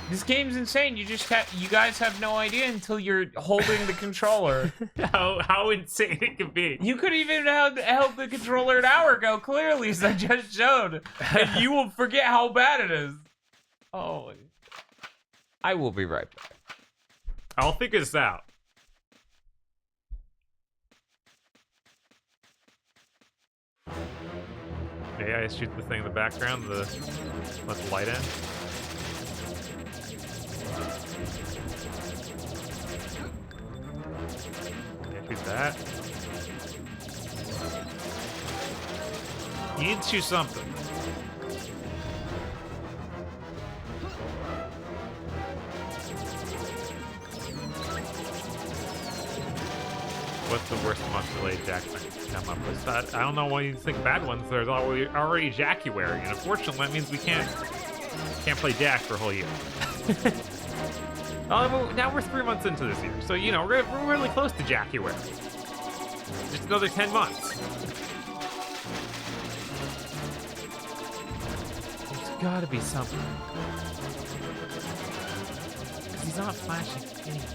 S1: This game's insane. You guys have no idea until you're holding the controller.
S2: How insane it can be.
S1: You could even have held the controller an hour ago, clearly, as I just showed. And you will forget how bad it is. Oh. I will be right back.
S2: I'll figure this out. Yeah, I shoot the thing in the background, let the light in. Yeah, shoot that. You need to shoot something. What's the worst monster Jack come up with? I don't know why you think bad ones. There's already Jackuary, and unfortunately that means we can't play Jack for a whole year. Now we're 3 months into this year, so you know we're really close to Jackuary. Just another 10 months. There's gotta be something. He's not flashing anything.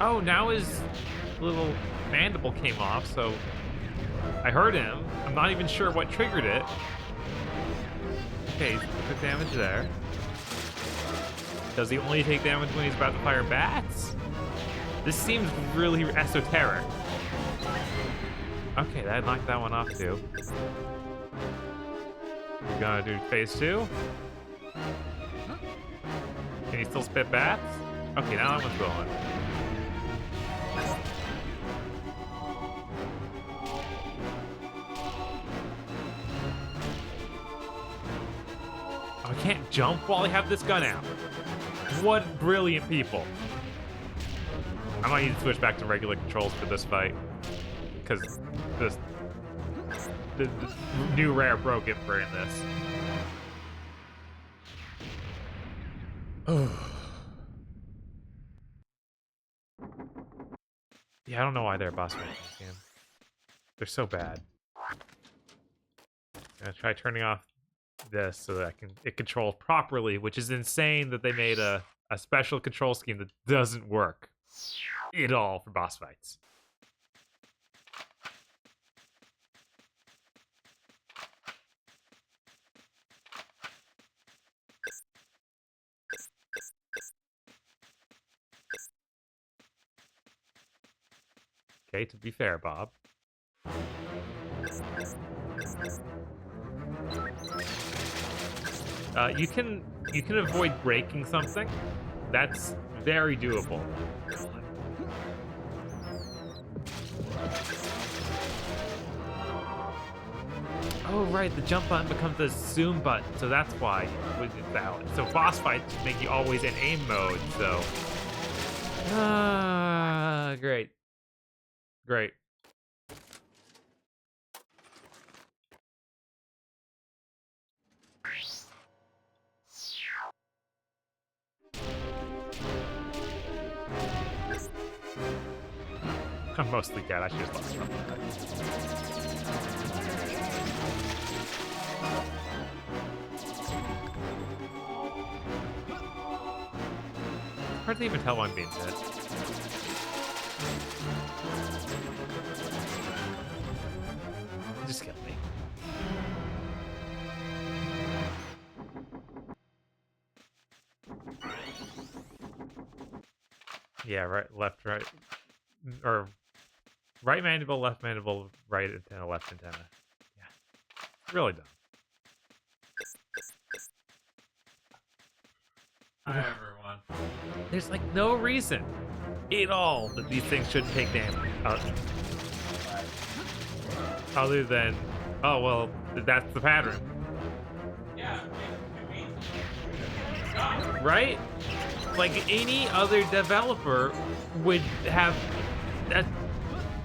S2: Oh, now his little mandible came off, so I heard him. I'm not even sure what triggered it. Okay, he took damage there. Does he only take damage when he's about to fire bats? This seems really esoteric. Okay, that knocked that one off too. We're gonna do phase 2. Can he still spit bats? Okay, now that one's going. I can't jump while I have this gun out. What brilliant people. I might need to switch back to regular controls for this fight. Because the new rare broke it for in this. Yeah, I don't know why they're boss fights in this game. They're so bad. I'm gonna try turning off this so that it controls properly, which is insane that they made a special control scheme that doesn't work at all for boss fights. Okay, to be fair, Bob. You can avoid breaking something. That's very doable. Oh right, the jump button becomes the zoom button, so that's why it's valid. So boss fights make you always in aim mode. So great. Great. I'm mostly dead. I should just lost something. Hard to even tell when I'm being hit. Just kill me. Yeah, right, left, right. Or right mandible, left mandible, right antenna, left antenna. Yeah. Really dumb.
S1: Hi, everyone.
S2: There's like no reason at all that these things shouldn't take damage. Other than, oh, well, that's the pattern.
S1: Yeah,
S2: Right? Like any other developer would have that,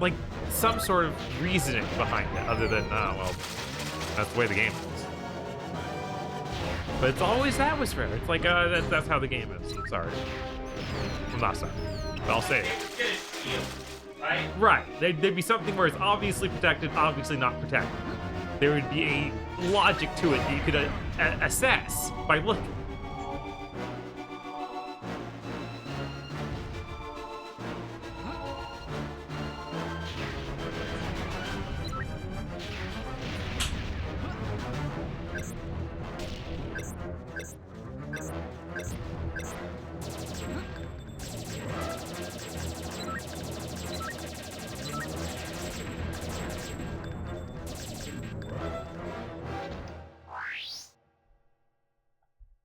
S2: like some sort of reasoning behind it, other than, oh, well, that's the way the game is. But it's always atmosphere. It's like, that's how the game is. I'm sorry. I'm not sorry. But I'll say it.
S1: right?
S2: Right. There'd be something where it's obviously protected, obviously not protected. There would be a logic to it that you could assess by looking.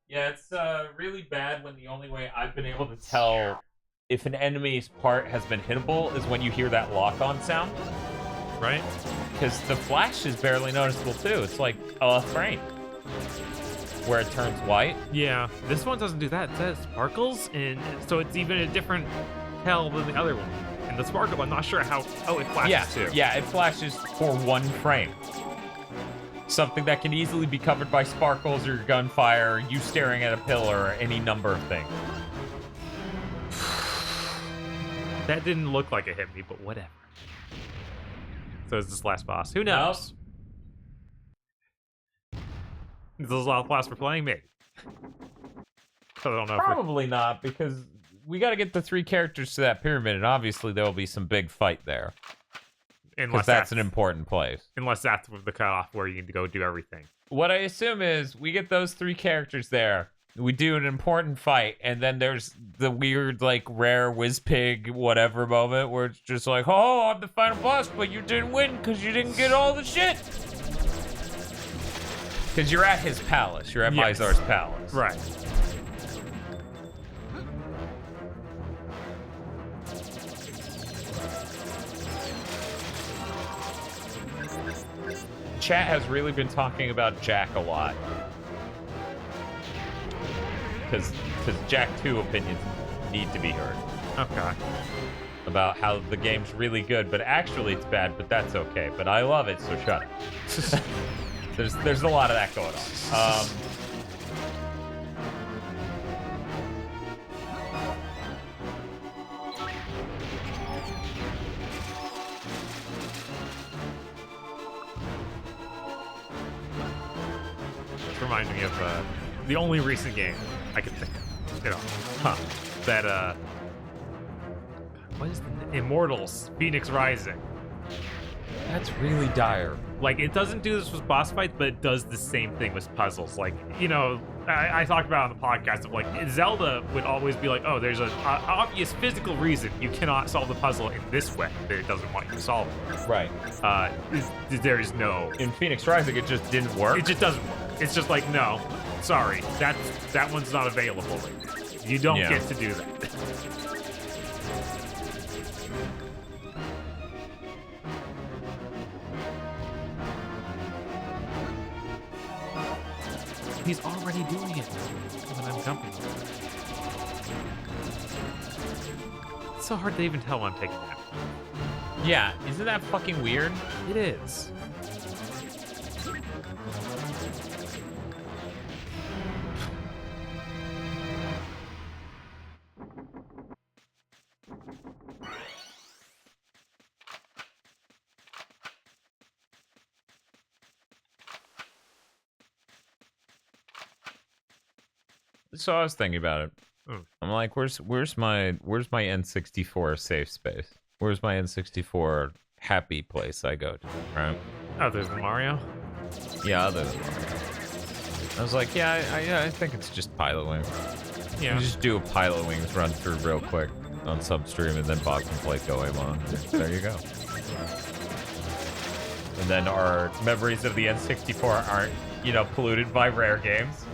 S1: Yeah, it's really bad when the only way I've been able to tell if an enemy's part has been hittable is when you hear that lock-on sound.
S2: Right?
S1: Because the flash is barely noticeable too. It's like a frame where it turns white.
S2: Yeah. This one doesn't do that. It says sparkles, and so it's even a different tell than the other one. And the sparkle, I'm not sure how. Oh, it flashes too.
S1: Yeah, it flashes for one frame. Something that can easily be covered by sparkles or gunfire, you staring at a pillar, or any number of things.
S2: That didn't look like it hit me, but whatever. So is this last boss? Who knows? Is this the last boss we're playing? Maybe. So I don't know.
S1: Probably not, because we got to get the 3 characters to that pyramid, and obviously there will be some big fight there. Because that's an important place.
S2: Unless that's the cutoff where you need to go do everything.
S1: What I assume is we get those 3 characters there, we do an important fight, and then there's the weird, like, rare whiz-pig whatever moment where it's just like, oh, I'm the final boss, but you didn't win because you didn't get all the shit. Because you're at his palace. You're at Mizar's palace.
S2: Right.
S1: Chat has really been talking about Jack a lot. Because Jack 2 opinions need to be heard.
S2: Okay.
S1: About how the game's really good, but actually it's bad, but that's okay. But I love it, so shut up. There's a lot of that going on.
S2: This reminds me of the only recent game I can think of. You know, that what is the Immortals Phoenix Rising?
S1: That's really dire.
S2: Like, it doesn't do this with boss fights, but it does the same thing with puzzles. Like, you know, I talked about on the podcast of, like, Zelda would always be like, oh, there's an obvious physical reason you cannot solve the puzzle in this way that it doesn't want you to solve it.
S1: Right.
S2: There is no...
S1: In Phoenix Rising, it just didn't work.
S2: It just doesn't work. It's just like, no, sorry, that one's not available. You don't get to do that. He's already doing it when I'm jumping. It's so hard to even tell when I'm taking that.
S1: Yeah, isn't that fucking weird?
S2: It is.
S1: So I was thinking about it. I'm like, where's my N64 safe space? Where's my N64 happy place I go to? Right?
S2: Oh, there's Mario?
S1: Yeah, there's Mario. I was like, yeah, I think it's just Pilot Wings.
S2: Yeah.
S1: You just do a Pilot Wings run through real quick on Substream, and then Bob can play Goemon. There you go. And then our memories of the N64 aren't, polluted by rare games.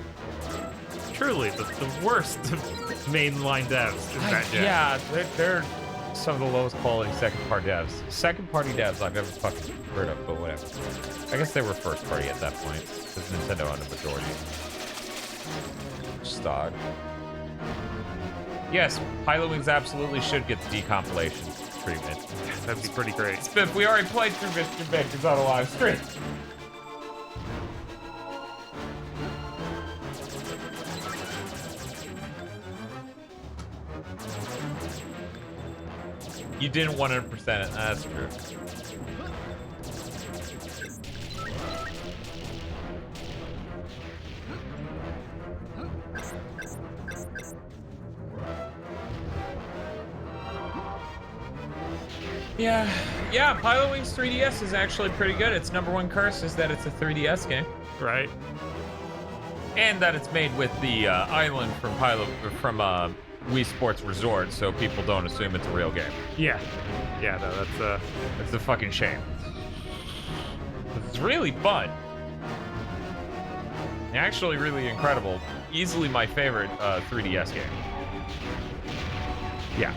S2: Truly, the worst mainline devs in that gen.
S1: Yeah, they're some of the lowest quality second-party devs. Second-party devs I've ever fucking heard of, but whatever. I guess they were first-party at that point, because Nintendo owned a majority. Stock. Yes, Pilot Wings absolutely should get the decompilation treatment.
S2: That'd be pretty great.
S1: Spiff, we already played through Mr. Baker's on a live stream. You didn't 100% it. That's true. Yeah, Pilot Wings 3DS is actually pretty good. Its #1 curse is that it's a 3DS game.
S2: Right.
S1: And that it's made with the island from Wii Sports Resort, so people don't assume it's a real game.
S2: Yeah. Yeah, no,
S1: It's a fucking shame. It's really fun. Actually really incredible. Easily my favorite 3DS game. Yeah.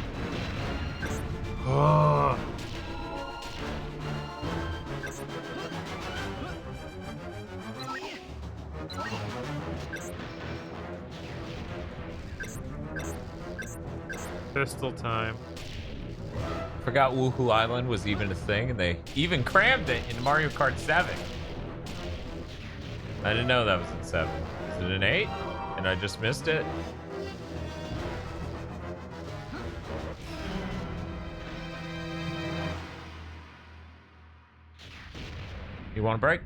S2: Oh. Pistol time.
S1: Forgot Woohoo Island was even a thing, and they even crammed it into Mario Kart 7. I didn't know that was in 7. Is it an 8? And I just missed it? You want a break?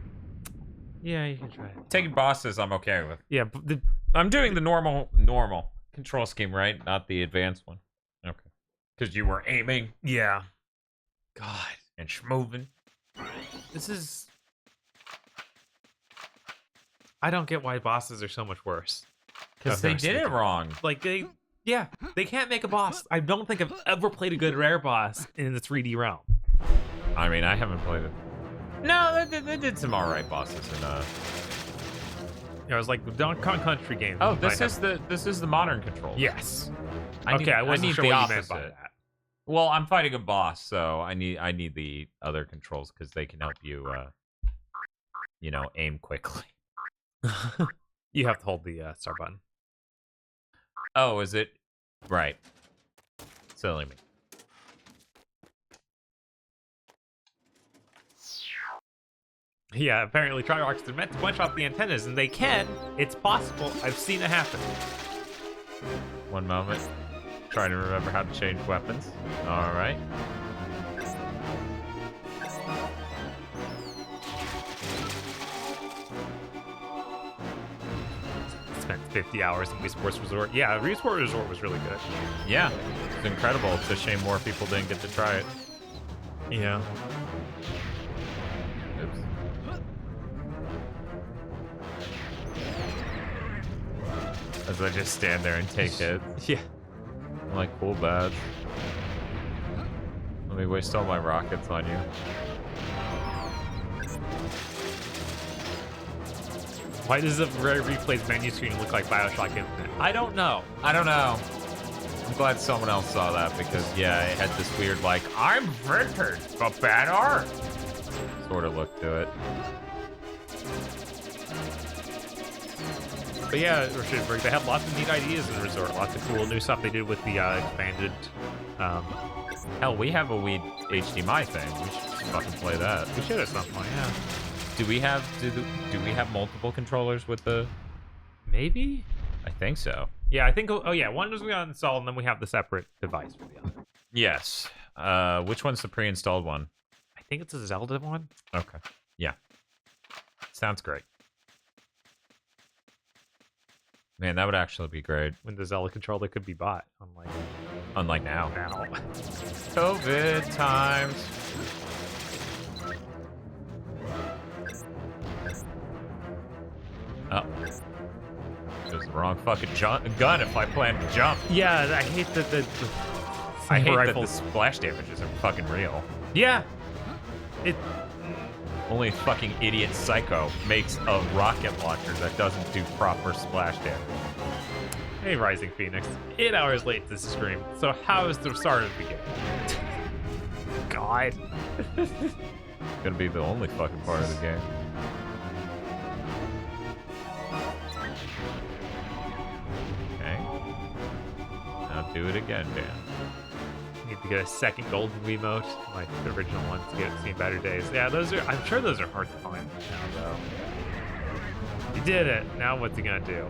S2: Yeah, you can try it.
S1: Taking bosses, I'm okay with.
S2: Yeah, but
S1: I'm doing the normal control scheme, right? Not the advanced one. Okay. Because you were aiming.
S2: yeah.
S1: God. And schmoving.
S2: This is... I don't get why bosses are so much worse.
S1: Because they did it wrong.
S2: Like, they can't make a boss. I don't think I've ever played a good rare boss in the 3D realm.
S1: I mean, I haven't played it. No, they did some alright bosses in
S2: It was like the Donkey Kong Country game.
S1: Oh, this is the modern control.
S2: Yes.
S1: I
S2: wasn't
S1: need
S2: sure
S1: the
S2: what
S1: opposite.
S2: you meant by that.
S1: Well, I'm fighting a boss, so I need the other controls because they can help you aim quickly.
S2: You have to hold the start button.
S1: Oh, is it? Right. Silly me.
S2: Yeah, apparently Trirox are meant to bunch off the antennas, and they can. It's possible. I've seen it happen.
S1: One moment. Trying to remember how to change weapons. All right.
S2: Spent 50 hours in Wii Sports Resort. Yeah, Wii Sports Resort was really good.
S1: Yeah, it's incredible. It's a shame more people didn't get to try it.
S2: Yeah.
S1: Oops. As I just stand there and take hits.
S2: Yeah.
S1: I'm like, cool, bad. Let me waste all my rockets on you.
S2: Why does the Rare Replays menu screen look like Bioshock Infinite? I don't know.
S1: I don't know. I'm glad someone else saw that because, yeah, it had this weird, like, I'm vintage, but bad art sort of look to it.
S2: But yeah, Rashidberg, they have lots of neat ideas in the resort. Lots of cool new stuff they did with the expanded.
S1: Hell, we have a Wii HDMI thing. We should fucking play that.
S2: We should at some point, yeah.
S1: Do we have multiple controllers with the?
S2: Maybe.
S1: I think so.
S2: Yeah, I think. Oh yeah, one was we uninstalled, and then we have the separate device for the other.
S1: Yes. Which one's the pre-installed one?
S2: I think it's a Zelda one.
S1: Okay. Yeah. Sounds great. Man, that would actually be great.
S2: When the Zelda controller could be bought,
S1: Unlike now.
S2: now.
S1: COVID times. Oh. Chose the wrong fucking gun if I plan to jump.
S2: Yeah, I hate that the
S1: I hate
S2: rifles.
S1: that the splash damages are fucking real.
S2: Yeah.
S1: Only fucking idiot psycho makes a rocket launcher that doesn't do proper splash damage.
S2: Hey, Rising Phoenix. 8 hours late to this stream. So how is the start of the game? God.
S1: Gonna be the only fucking part of the game. Okay. Now do it again, Dan.
S2: Need to get a second golden Wiimote, like the original ones, to get seen better days. Yeah, I'm sure those are hard to find now, though. You did it. Now what's he gonna do?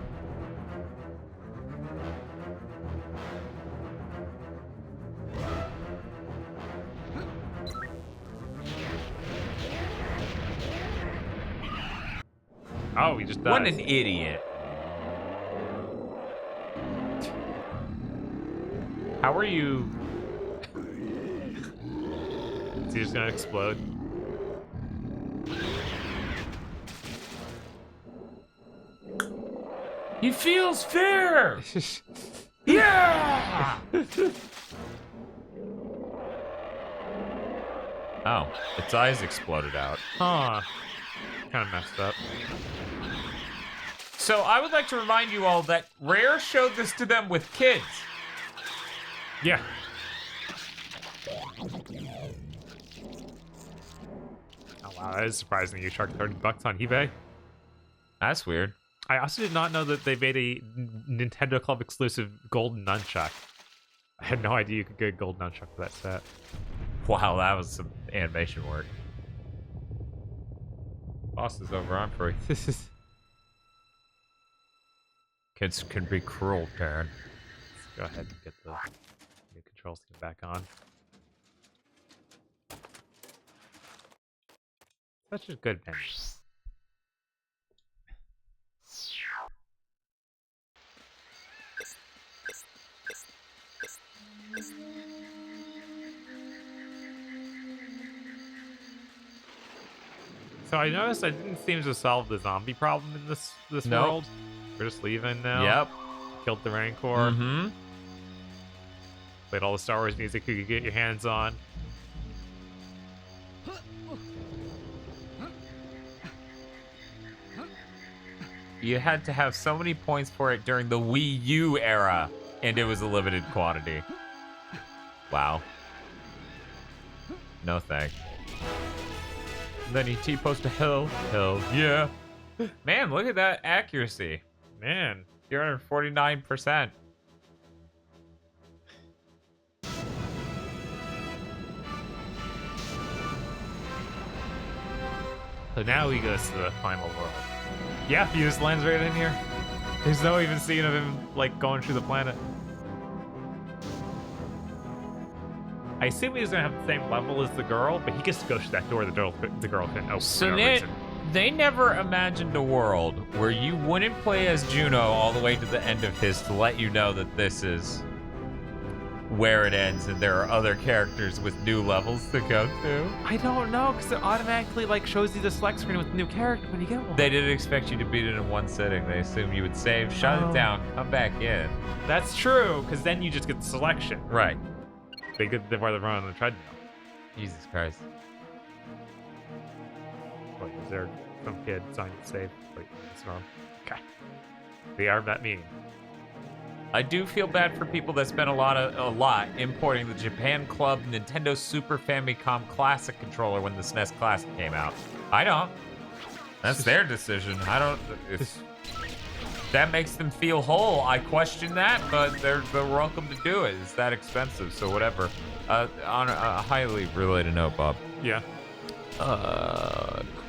S2: Oh, he just died.
S1: What an idiot.
S2: How are you? Is he just gonna explode?
S1: He feels fear. Yeah. Oh, its eyes exploded out.
S2: Huh. Kind of messed up.
S1: So I would like to remind you all that Rare showed this to them with kids.
S2: Yeah. Oh wow, that is surprising. You charged $30 on eBay.
S1: That's weird.
S2: I also did not know that they made a Nintendo Club exclusive golden nunchuck. I had no idea you could get a gold nunchuck for that set.
S1: Wow, that was some animation work. Boss is over. I'm free. Kids can be cruel, Karen.
S2: Let's go ahead and get the new control scheme back on. Such a good menu. So I noticed I didn't seem to solve the zombie problem in this
S1: Nope.
S2: world. We're just leaving now.
S1: Yep.
S2: Killed the Rancor.
S1: Mm-hmm.
S2: Played all the Star Wars music you could get your hands on.
S1: You had to have so many points for it during the Wii U era, and it was a limited quantity. Wow. No thanks. Then he T-posed to hell. Hell yeah. Man, look at that accuracy.
S2: Man.
S1: 349%.
S2: So now he goes to the final world. Yeah, he just lands right in here. There's no even scene of him, like, going through the planet. I assume he's gonna have the same level as the girl, but he gets to go through that door the girl couldn't open
S1: So
S2: for no reason.
S1: they never imagined a world where you wouldn't play as Juno all the way to the end of his to let you know that this is where it ends and there are other characters with new levels to go to.
S2: I don't know, because it automatically, like, shows you the select screen with the new character when you get one.
S1: They didn't expect you to beat it in one sitting. They assumed you would save, shut
S2: Oh.
S1: it down, come back in.
S2: That's true, because then you just get the selection.
S1: Right.
S2: They get where they're running on the treadmill.
S1: Jesus Christ.
S2: Wait, is there some kid trying to save? Wait, it's wrong. Okay. They are that mean.
S1: I do feel bad for people that spent a lot importing the Japan Club Nintendo Super Famicom Classic controller when the SNES Classic came out. I don't. That's their decision. I don't. If that makes them feel whole, I question that, but they're welcome to do it. It's that expensive, so whatever. On a highly related note, Bob.
S2: Yeah.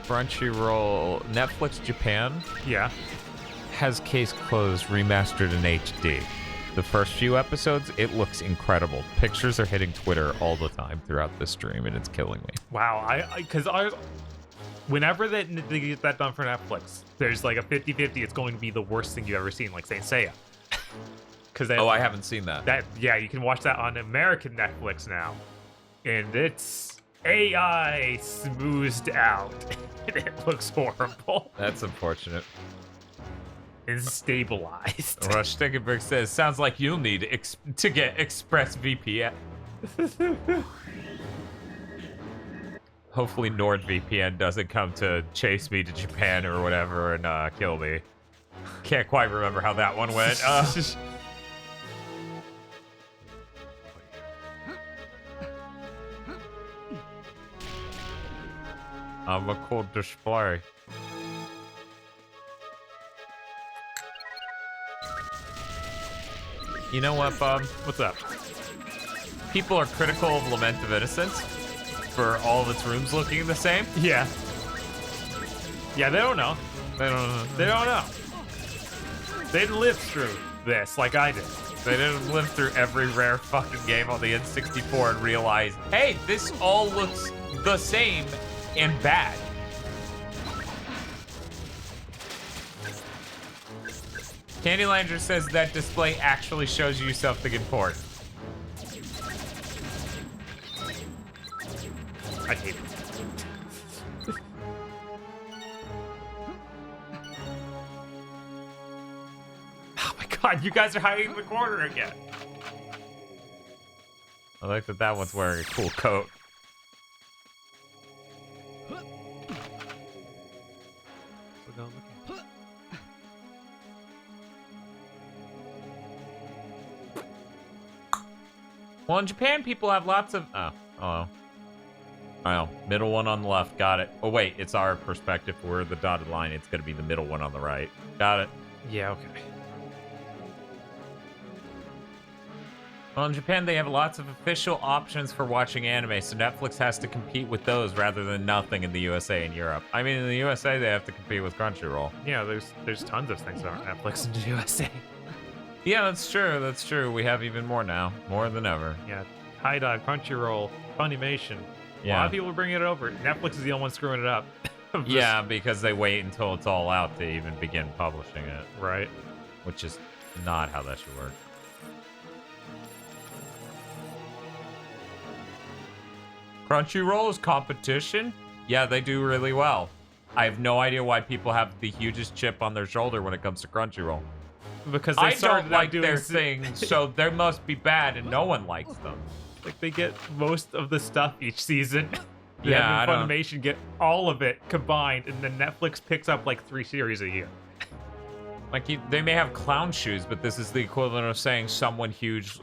S1: Crunchyroll, Netflix Japan
S2: Yeah.
S1: has Case Closed remastered in HD. The first few episodes, it looks incredible. Pictures are hitting Twitter all the time throughout the stream, and it's killing me.
S2: Wow. Whenever they get that done for Netflix, there's like a 50-50. It's going to be the worst thing you've ever seen, like Saint Seiya. Because
S1: Oh, I haven't seen that.
S2: yeah, you can watch that on American Netflix now, and it's AI smoothed out, and it looks horrible
S1: That's unfortunate.
S2: and stabilized.
S1: Rush Stickenberg says, sounds like you'll need to get ExpressVPN. Hopefully NordVPN doesn't come to chase me to Japan or whatever and kill me. Can't quite remember how that one went. I'm a cool display. You know what, Bob?
S2: What's up?
S1: People are critical of Lament of Innocence for all of its rooms looking the same.
S2: Yeah. Yeah, they don't know.
S1: They don't know.
S2: They don't know. They didn't live through this like I did.
S1: They didn't live through every rare fucking game on the N64 and realize, hey, this all looks the same and bad. Candylander says that display actually shows you something important.
S2: I hate it. Oh my god, you guys are hiding in the corner again.
S1: I like that that one's wearing a cool coat. Well, in Japan, people have lots of... Oh, middle one on the left. Got it. Oh, wait. It's our perspective. We're the dotted line. It's going to be the middle one on the right. Got it.
S2: Yeah, okay.
S1: Well, in Japan, they have lots of official options for watching anime, so Netflix has to compete with those rather than nothing in the USA and Europe. I mean, in the USA, they have to compete with Crunchyroll.
S2: Yeah, there's tons of things that aren't Netflix in the USA.
S1: Yeah, that's true. That's true. We have even more now. More than ever.
S2: Yeah, Tidal, Crunchyroll, Funimation.
S1: Yeah.
S2: A lot of people are bringing it over. Netflix is the only one screwing it up.
S1: Yeah, because they wait until it's all out to even begin publishing it.
S2: Right.
S1: Which is not how that should work. Crunchyroll's competition? Yeah, they do really well. I have no idea why people have the hugest chip on their shoulder when it comes to Crunchyroll.
S2: Because they
S1: I
S2: started
S1: don't like
S2: doing
S1: their things, so they must be bad and no one likes them.
S2: Like they get most of the stuff each season.
S1: Yeah, I don't...
S2: Funimation get all of it combined, and then Netflix picks up like 3 series a year.
S1: Like they may have clown shoes, but this is the equivalent of saying some huge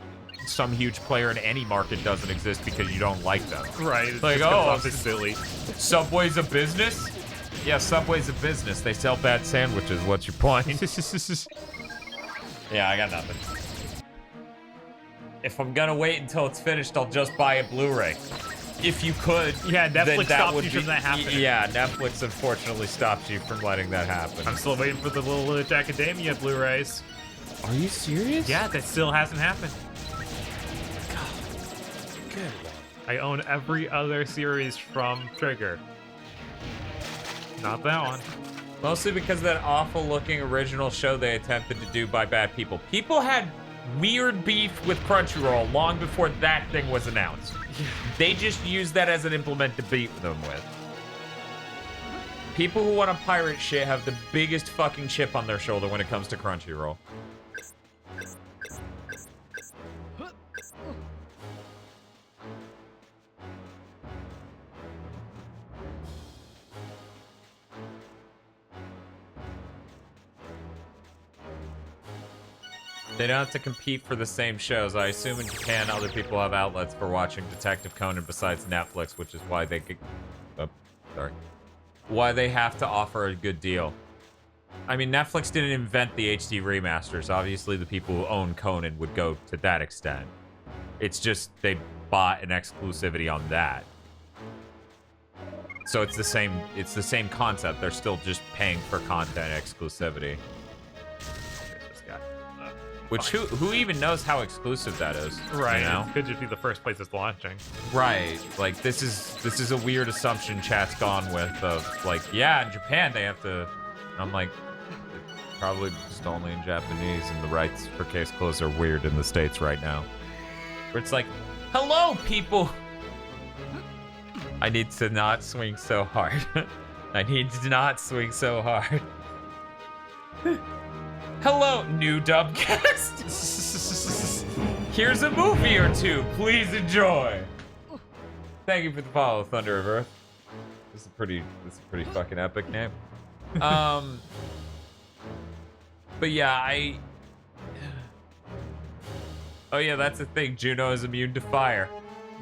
S1: player in any market doesn't exist because you don't like them.
S2: Right.
S1: It's like, oh,
S2: it's silly.
S1: Subway's a business? Yeah, Subway's a business. They sell bad sandwiches. What's your point? Yeah, I got nothing. If I'm gonna wait until it's finished, I'll just buy a Blu-ray. If you could.
S2: Yeah, Netflix
S1: that
S2: stops
S1: would
S2: you from that happening.
S1: Yeah, Netflix unfortunately stops you from letting that happen.
S2: I'm still waiting for the Little Witch Academia Blu-rays.
S1: Are you serious?
S2: Yeah, that still hasn't happened.
S1: Good.
S2: I own every other series from Trigger. Not that one.
S1: Mostly because of that awful-looking original show they attempted to do by bad people. People had weird beef with Crunchyroll long before that thing was announced. They just used that as an implement to beat them with. People who want to pirate shit have the biggest fucking chip on their shoulder when it comes to Crunchyroll. They don't have to compete for the same shows. I assume in Japan, other people have outlets for watching Detective Conan besides Netflix, which is why they get... Oh, sorry. Why they have to offer a good deal. I mean, Netflix didn't invent the HD remasters. Obviously, the people who own Conan would go to that extent. It's just they bought an exclusivity on that. So it's the same concept. They're still just paying for content exclusivity. Which who even knows how exclusive that is?
S2: Right.
S1: You know?
S2: It could just be the first place it's launching.
S1: Right. Like this is a weird assumption chat's gone with of like, yeah, in Japan they have to. I'm like, probably just only in Japanese, and the rights for case closed are weird in the States right now. Where it's like, hello people. I need to not swing so hard. I need to not swing so hard. Hello, new dubcast. Here's a movie or two. Please enjoy. Thank you for the follow, Thunder of Earth. This is a pretty fucking epic name. But yeah, oh yeah, that's the thing. Juno is immune to fire.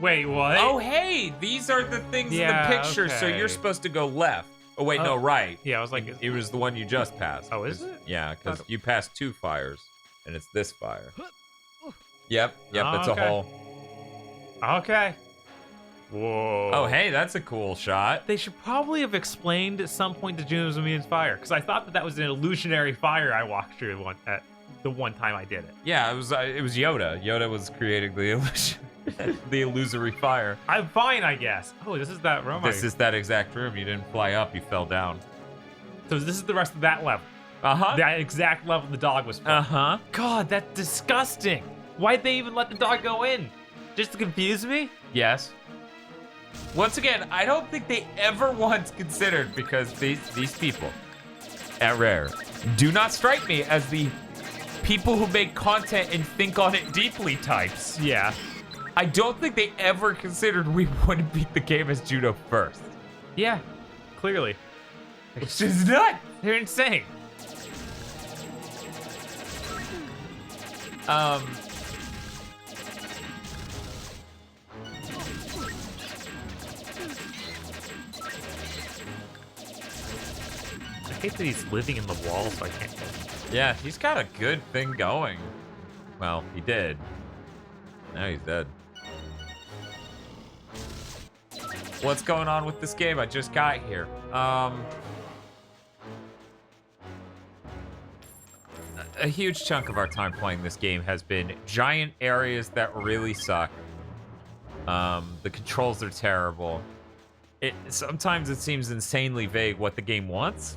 S2: Wait, what?
S1: Oh hey, these are the things in the picture. Okay. So you're supposed to go left. Oh wait, no, right.
S2: Yeah, I was like,
S1: it was the one you just passed.
S2: Oh, is it?
S1: Yeah, because you passed 2 fires, and it's this fire. Yep, it's a hole.
S2: Okay. Whoa.
S1: Oh, hey, that's a cool shot.
S2: They should probably have explained at some point the Juno's immune to fire, because I thought that was an illusionary fire I walked through at the one time I did it.
S1: Yeah, it was Yoda. Yoda was creating the illusion. The illusory fire.
S2: I'm fine, I guess. Oh, this is that room.
S1: This is that exact room. You didn't fly up, you fell down.
S2: So this is the rest of that level.
S1: Uh-huh.
S2: That exact level the dog was from.
S1: Uh-huh.
S2: God, that's disgusting. Why'd they even let the dog go in? Just to confuse me?
S1: Yes. Once again, I don't think they ever once considered, because these people at Rare do not strike me as the people who make content and think on it deeply types.
S2: Yeah.
S1: I don't think they ever considered we wouldn't beat the game as judo first.
S2: Yeah, clearly.
S1: It's just nuts.
S2: They're insane. I hate that he's living in the wall, so I can't.
S1: Yeah, he's got a good thing going. Well, he did. Now he's dead. What's going on with this game? I just got here. A huge chunk of our time playing this game has been giant areas that really suck. The controls are terrible. Sometimes it seems insanely vague what the game wants.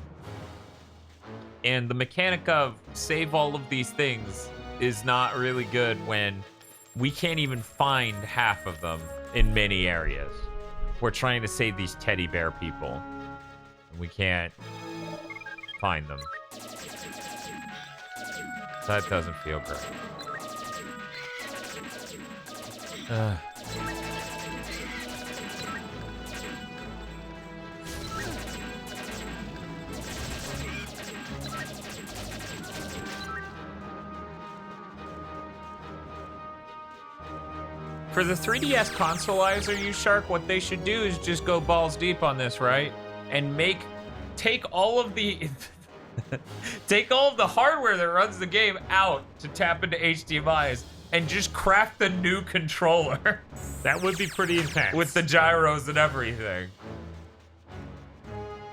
S1: And the mechanic of save all of these things is not really good when we can't even find half of them in many areas. We're trying to save these teddy bear people, and we can't find them. That doesn't feel great. For the 3DS consoleizer, you Shark, what they should do is just go balls deep on this, right? And take all of the take all of the hardware that runs the game out to tap into HDMI's and just craft a new controller.
S2: That would be pretty intense.
S1: With the gyros and everything.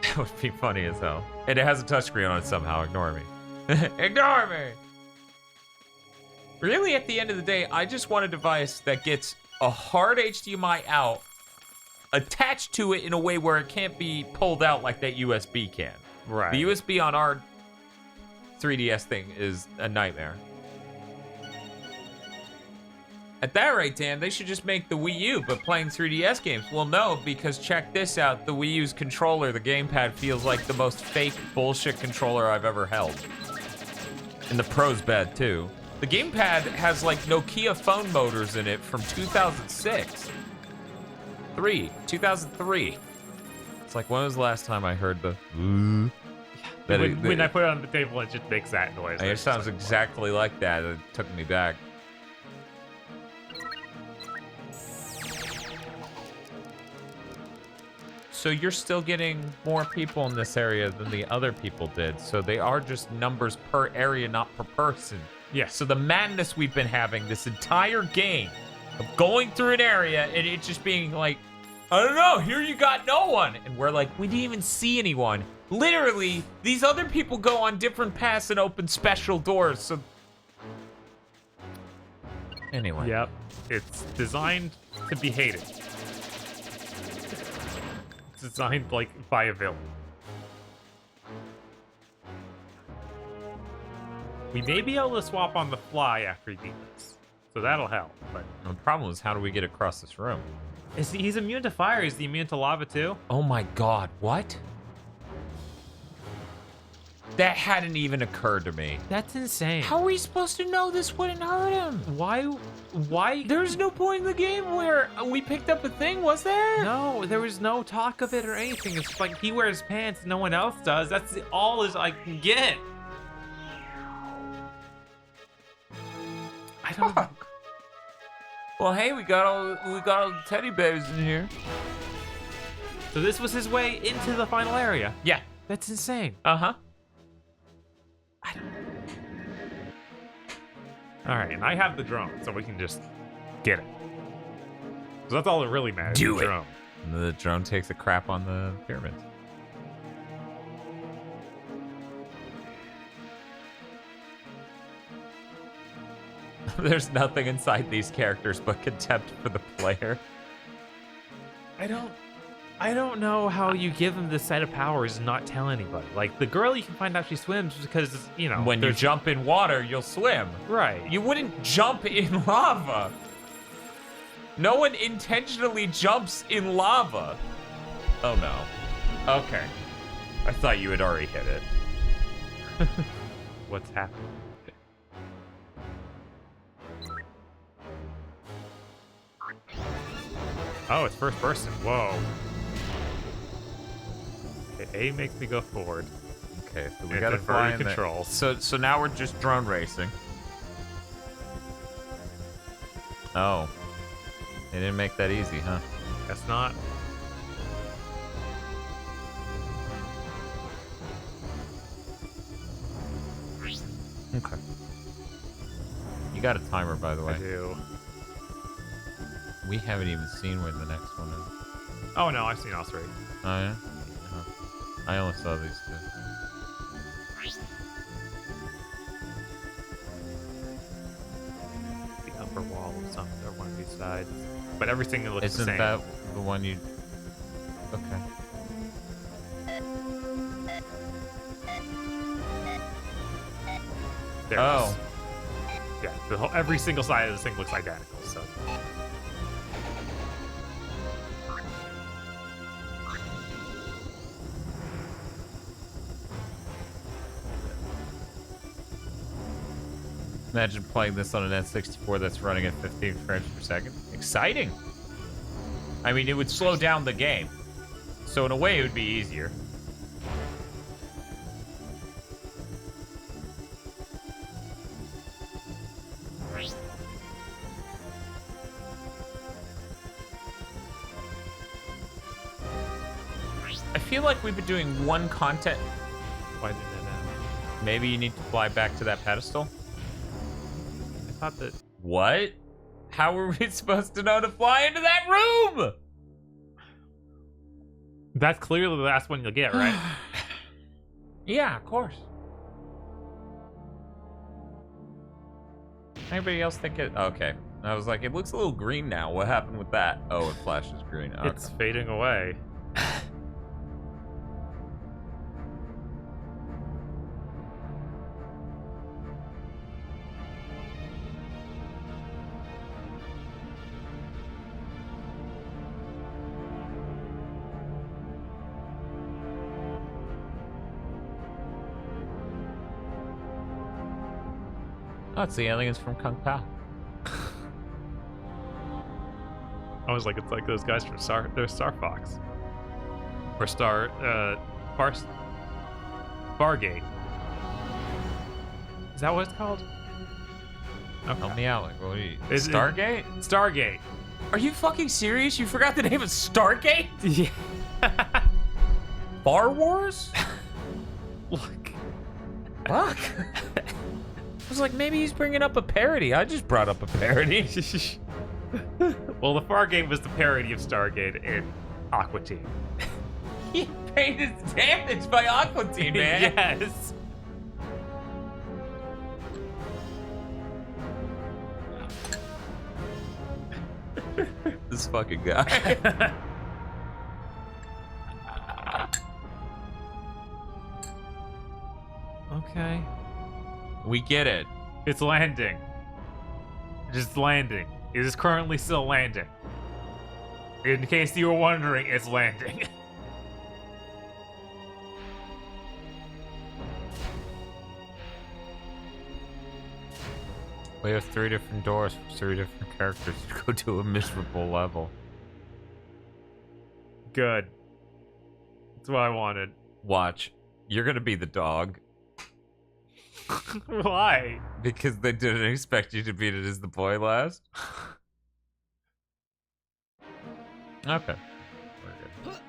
S1: That would be funny as hell. And it has a touchscreen on it somehow. Ignore me. Ignore me! Really, at the end of the day, I just want a device that gets a hard HDMI out attached to it in a way where it can't be pulled out like that USB can.
S2: Right.
S1: The USB on our 3DS thing is a nightmare. At that rate, Dan, they should just make the Wii U, but playing 3DS games. Well, no, because check this out. The Wii U's controller, the gamepad, feels like the most fake bullshit controller I've ever held. And the Pro's bad, too. The gamepad has, like, Nokia phone motors in it from 2006. 2003. It's like, when was the last time I heard the...
S2: When I put it on the table, it just makes that noise.
S1: It sounds exactly like that. It took me back. So you're still getting more people in this area than the other people did. So they are just numbers per area, not per person.
S2: Yeah.
S1: So the madness we've been having this entire game of going through an area and it just being like, I don't know, here you got no one. And we're like, we didn't even see anyone. Literally, these other people go on different paths and open special doors. So anyway.
S2: Yep. It's designed to be hated. It's designed like by a villain. We may be able to swap on the fly after he beat this, so that'll help. But
S1: the problem is, how do we get across this room?
S2: He's immune to fire. Is he immune to lava too?
S1: Oh my god, what? That hadn't even occurred to me.
S2: That's insane.
S1: How are we supposed to know this wouldn't hurt him?
S2: Why?
S1: There's no point in the game where we picked up a thing, was there?
S2: No, there was no talk of it or anything. It's like he wears pants, no one else does. That's all as I can get. I don't.
S1: Fuck. Well, hey, we got all the teddy bears in here.
S2: So this was his way into the final area.
S1: Yeah.
S2: That's insane.
S1: Uh-huh.
S2: All right, and I have the drone, so we can just get it. So that's all that really matters.
S1: Do
S2: the
S1: it.
S2: Drone.
S1: And the drone takes a crap on the pyramids. There's nothing inside these characters but contempt for the player.
S2: I don't. I don't know how you give him this set of powers and not tell anybody. Like, the girl, you can find out she swims because, you know...
S1: When you jump in water, you'll swim.
S2: Right.
S1: You wouldn't jump in lava. No one intentionally jumps in lava. Oh, no. Okay. I thought you had already hit it.
S2: What's happening? Oh, it's first person. Whoa. Okay, A makes me go forward.
S1: Okay, so we
S2: And
S1: gotta fly in
S2: controls.
S1: So now we're just drone racing. Oh. They didn't make that easy, huh?
S2: Guess not.
S1: Okay. You got a timer, by the way.
S2: I do.
S1: We haven't even seen where the next one is.
S2: Oh no, I've seen all three.
S1: Oh, yeah? Oh. I only saw these two.
S2: The upper wall of some or one of these sides. But everything looks the
S1: Isn't
S2: same.
S1: that the one you... Okay.
S2: There it
S1: Oh.
S2: is. Yeah, the whole, every single side of this thing looks identical, so.
S1: Imagine playing this on an N64 that's running at 15 frames per second. Exciting! I mean, it would slow down the game. So in a way, it would be easier. I feel like we've been doing one content.
S2: Why didn't it end?
S1: Maybe you need to fly back to that pedestal.
S2: I thought that.
S1: What? How were we supposed to know to fly into that room?
S2: That's clearly the last one you'll get, right?
S1: Yeah, of course. Anybody else think it? Okay. I was like, it looks a little green now. What happened with that? Oh, it flashes green. Okay.
S2: It's fading away.
S1: Oh, it's the aliens from Kung Pao.
S2: I was like, it's like those guys from Star Fox. Or Fargate. Is that what it's called? Okay.
S1: Help me out. Like, what are you?
S2: Is it-
S1: Stargate?
S2: Stargate.
S1: Are you fucking serious? You forgot the name of Stargate?
S2: Yeah.
S1: Bar Wars?
S2: Look.
S1: Fuck. I was like, maybe he's bringing up a parody. I just brought up a parody.
S2: Well, the Fargate was the parody of Stargate in Aqua Teen.
S1: He paid his damage by Aqua Teen, man.
S2: Yes.
S1: This fucking guy.
S2: Okay.
S1: We get it.
S2: It's landing. Just landing. It is currently still landing. In case you were wondering, it's landing.
S1: We have 3 different doors for 3 different characters to go to a miserable level.
S2: Good. That's what I wanted.
S1: Watch. You're gonna be the dog.
S2: Why?
S1: Because they didn't expect you to beat it as the boy last. Okay. We're good.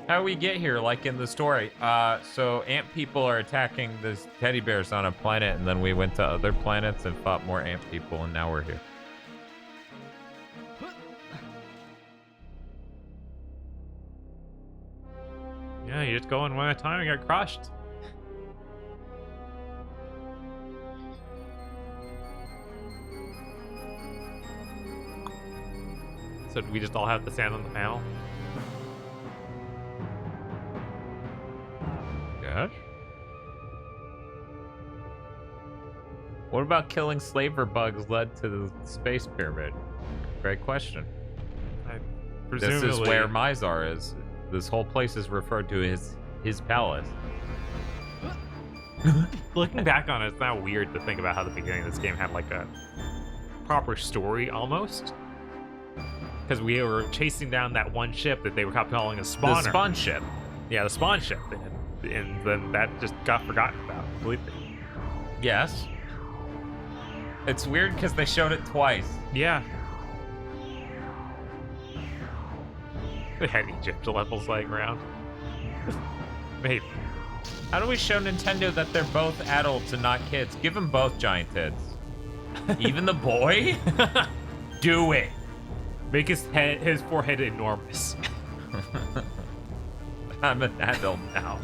S1: How we get here, like in the story? So ant people are attacking this teddy bears on a planet, and then we went to other planets and fought more ant people, and now we're here.
S2: Yeah, you just go in one at a time and get crushed. So we just all have to stand on the panel?
S1: Gosh. What about killing slaver bugs led to the space pyramid? Great question.
S2: Presumably,
S1: This is where Mizar is. This whole place is referred to as his palace.
S2: looking back on it, it's not weird to think about how the beginning of this game had like a proper story almost. Because we were chasing down that one ship that they were kept calling a spawner.
S1: The spawn ship.
S2: Yeah, the spawn ship. And then that just got forgotten about completely.
S1: Yes. It's weird because they showed it twice.
S2: Yeah. They had Egypt levels laying around. Maybe.
S1: How do we show Nintendo that they're both adults and not kids? Give them both giant tits. Even the boy? Do it.
S2: Make his forehead enormous.
S1: I'm an adult now.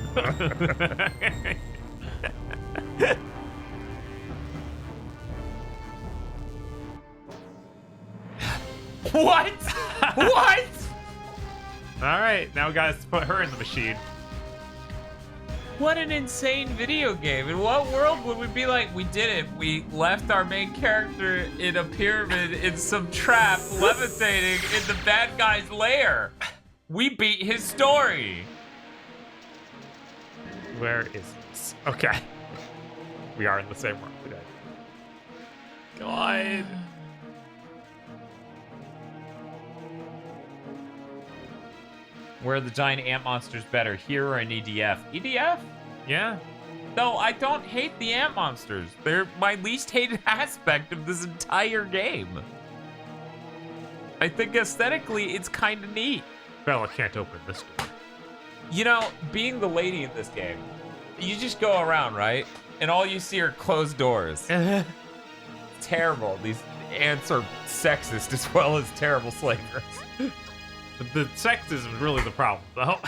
S1: What? What?
S2: All right, now we gotta put her in the machine.
S1: What an insane video game. In what world would we be like, we did it. We left our main character in a pyramid in some trap, levitating in the bad guy's lair. We beat his story.
S2: Where is this? Okay. We are in the same world today. God.
S1: Where are the giant ant monsters better, here or in EDF? EDF?
S2: Yeah.
S1: Though I don't hate the ant monsters. They're my least hated aspect of this entire game. I think aesthetically it's kind of neat.
S2: Bella can't open this door.
S1: You know, being the lady in this game, you just go around, right? And all you see are closed doors. Terrible. These ants are sexist as well as terrible slavers.
S2: The sex is really the problem, though.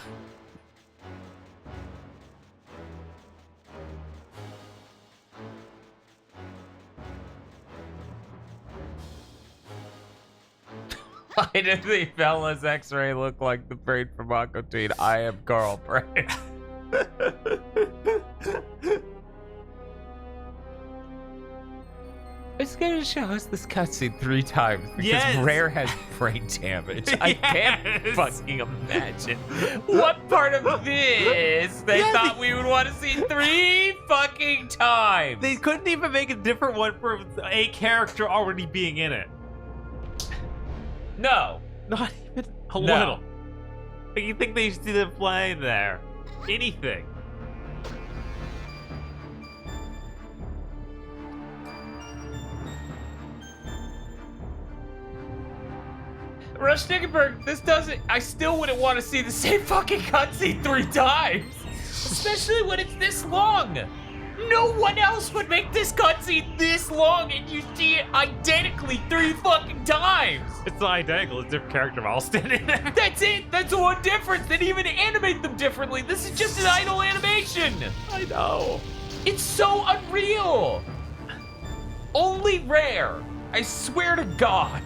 S1: Why did the Bella's X-ray look like the brain from Aqua Teen? I am Carl Brain. It's gonna show us this cutscene 3 times because
S2: Yes.
S1: Rare has brain damage. I can't
S2: Yes.
S1: fucking imagine what part of this they thought we would want to see 3 fucking times.
S2: They couldn't even make a different one for a character already being in it.
S1: No.
S2: Not even a
S1: No.
S2: little. Like, you think they see them play there? Anything.
S1: Rush Nickenberg, this doesn't. I still wouldn't want to see the same fucking cutscene 3 times. Especially when it's this long. No one else would make this cutscene this long and you see it identically 3 fucking times.
S2: It's not identical, it's a different character model standing there.
S1: That's it. That's one difference. They didn't even animate them differently. This is just an idle animation.
S2: I know.
S1: It's so unreal. Only Rare. I swear to God.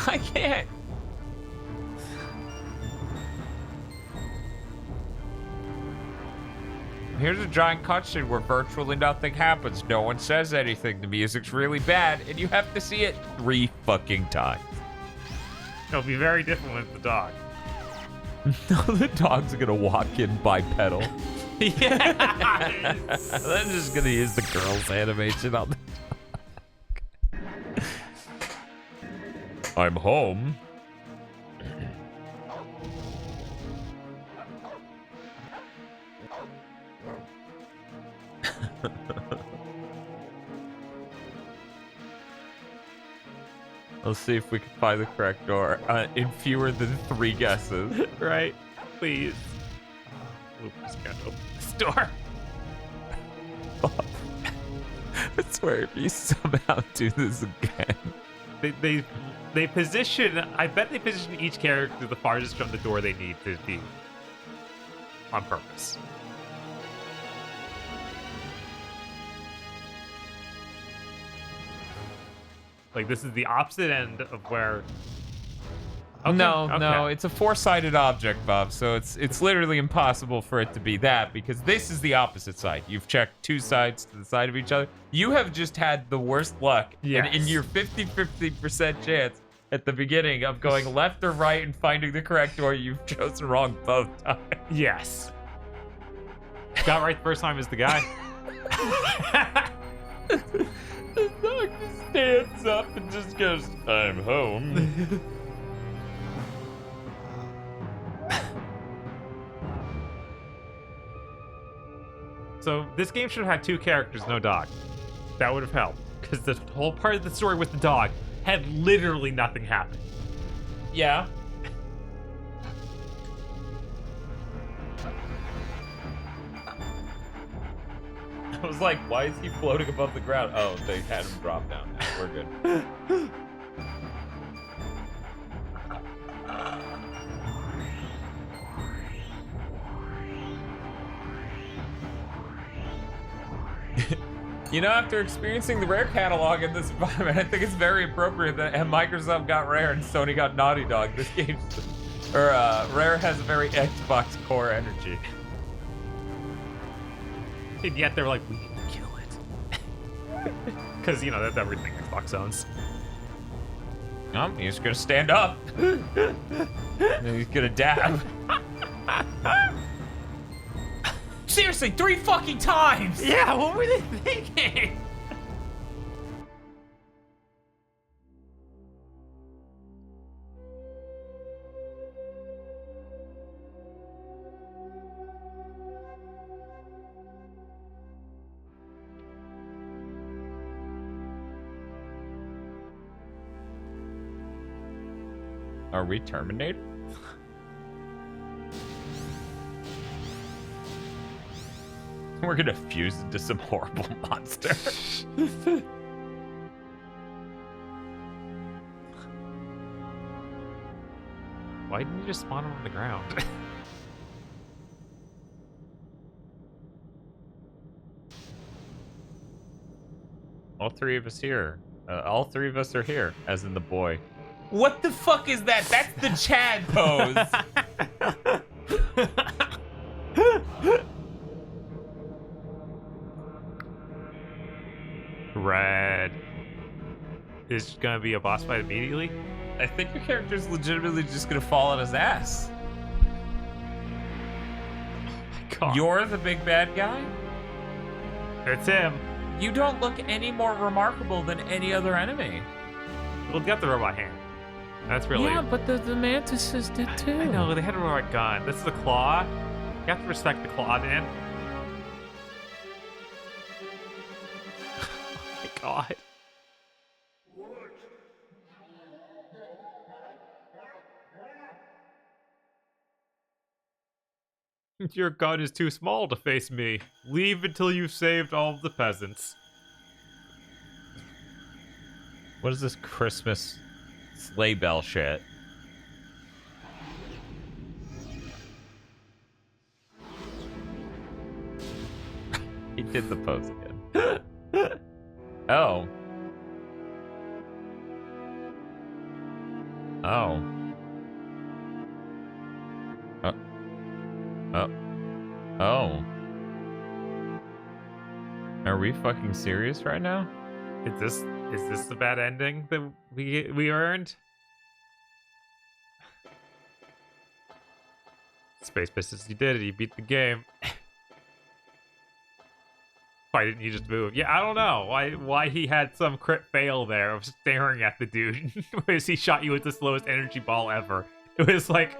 S1: I can't. Here's a giant cutscene where virtually nothing happens. No one says anything. The music's really bad, and you have to see it 3 fucking times.
S2: It'll be very different with the dog.
S1: No, the dog's gonna walk in bipedal.
S2: Yeah.
S1: I'm just gonna use the girl's animation on the dog. I'm home. Let's see if we can find the correct door in fewer than 3 guesses.
S2: Right? Please. Lucas can't open this door.
S1: I swear, if you somehow do this again.
S2: They position. I bet they position each character the farthest from the door they need to be. On purpose. Like this is the opposite end of where.
S1: No, it's a four-sided object, Bob. So it's literally impossible for it to be that because this is the opposite side. You've checked two sides to the side of each other. You have just had the worst luck.
S2: Yes.
S1: And in your 50% chance at the beginning of going left or right and finding the correct door, you've chosen wrong both times.
S2: Yes. Got right the first time is the guy.
S1: The dog just stands up and just goes, I'm home.
S2: So this game should have had two characters, no dog. That would have helped. Because the whole part of the story with the dog had literally nothing happen.
S1: Yeah. I was like, why is he floating above the ground? Oh, they had him drop down. We're good. You know, after experiencing the Rare catalog in this environment, I think it's very appropriate that Microsoft got Rare and Sony got Naughty Dog. This game, Rare has a very Xbox core energy.
S2: And yet they're like, we need to kill it. Because, you know, that's everything Xbox owns.
S1: He's gonna stand up. And he's gonna dab. Seriously, 3 fucking times!
S2: Yeah, what were they thinking?
S1: Are we Terminator? We're gonna fuse into some horrible monster.
S2: Why didn't you just spawn him on the ground?
S1: All three of us here. All three of us are here, as in the boy. What the fuck is that? That's the Chad pose.
S2: Red. Is gonna be a boss fight immediately?
S1: I think your character's legitimately just gonna fall on his ass.
S2: God.
S1: You're the big bad guy?
S2: It's him.
S1: You don't look any more remarkable than any other enemy.
S2: Well, got the robot hand. That's really.
S1: Yeah, but the mantises did too.
S2: I know, they had a robot gun. This is the claw. You have to respect the claw, man. Oh my god. Your gun is too small to face me. Leave until you've saved all of the peasants.
S1: What is this Christmas sleigh bell shit? He did the pose again. Oh. Oh. Oh. Are we fucking serious right now?
S2: Is this the bad ending that we earned? Space Pistols, you did it. You beat the game. Why didn't you just move? Yeah, I don't know why he had some crit fail there of staring at the dude as he shot you with the slowest energy ball ever. It was like,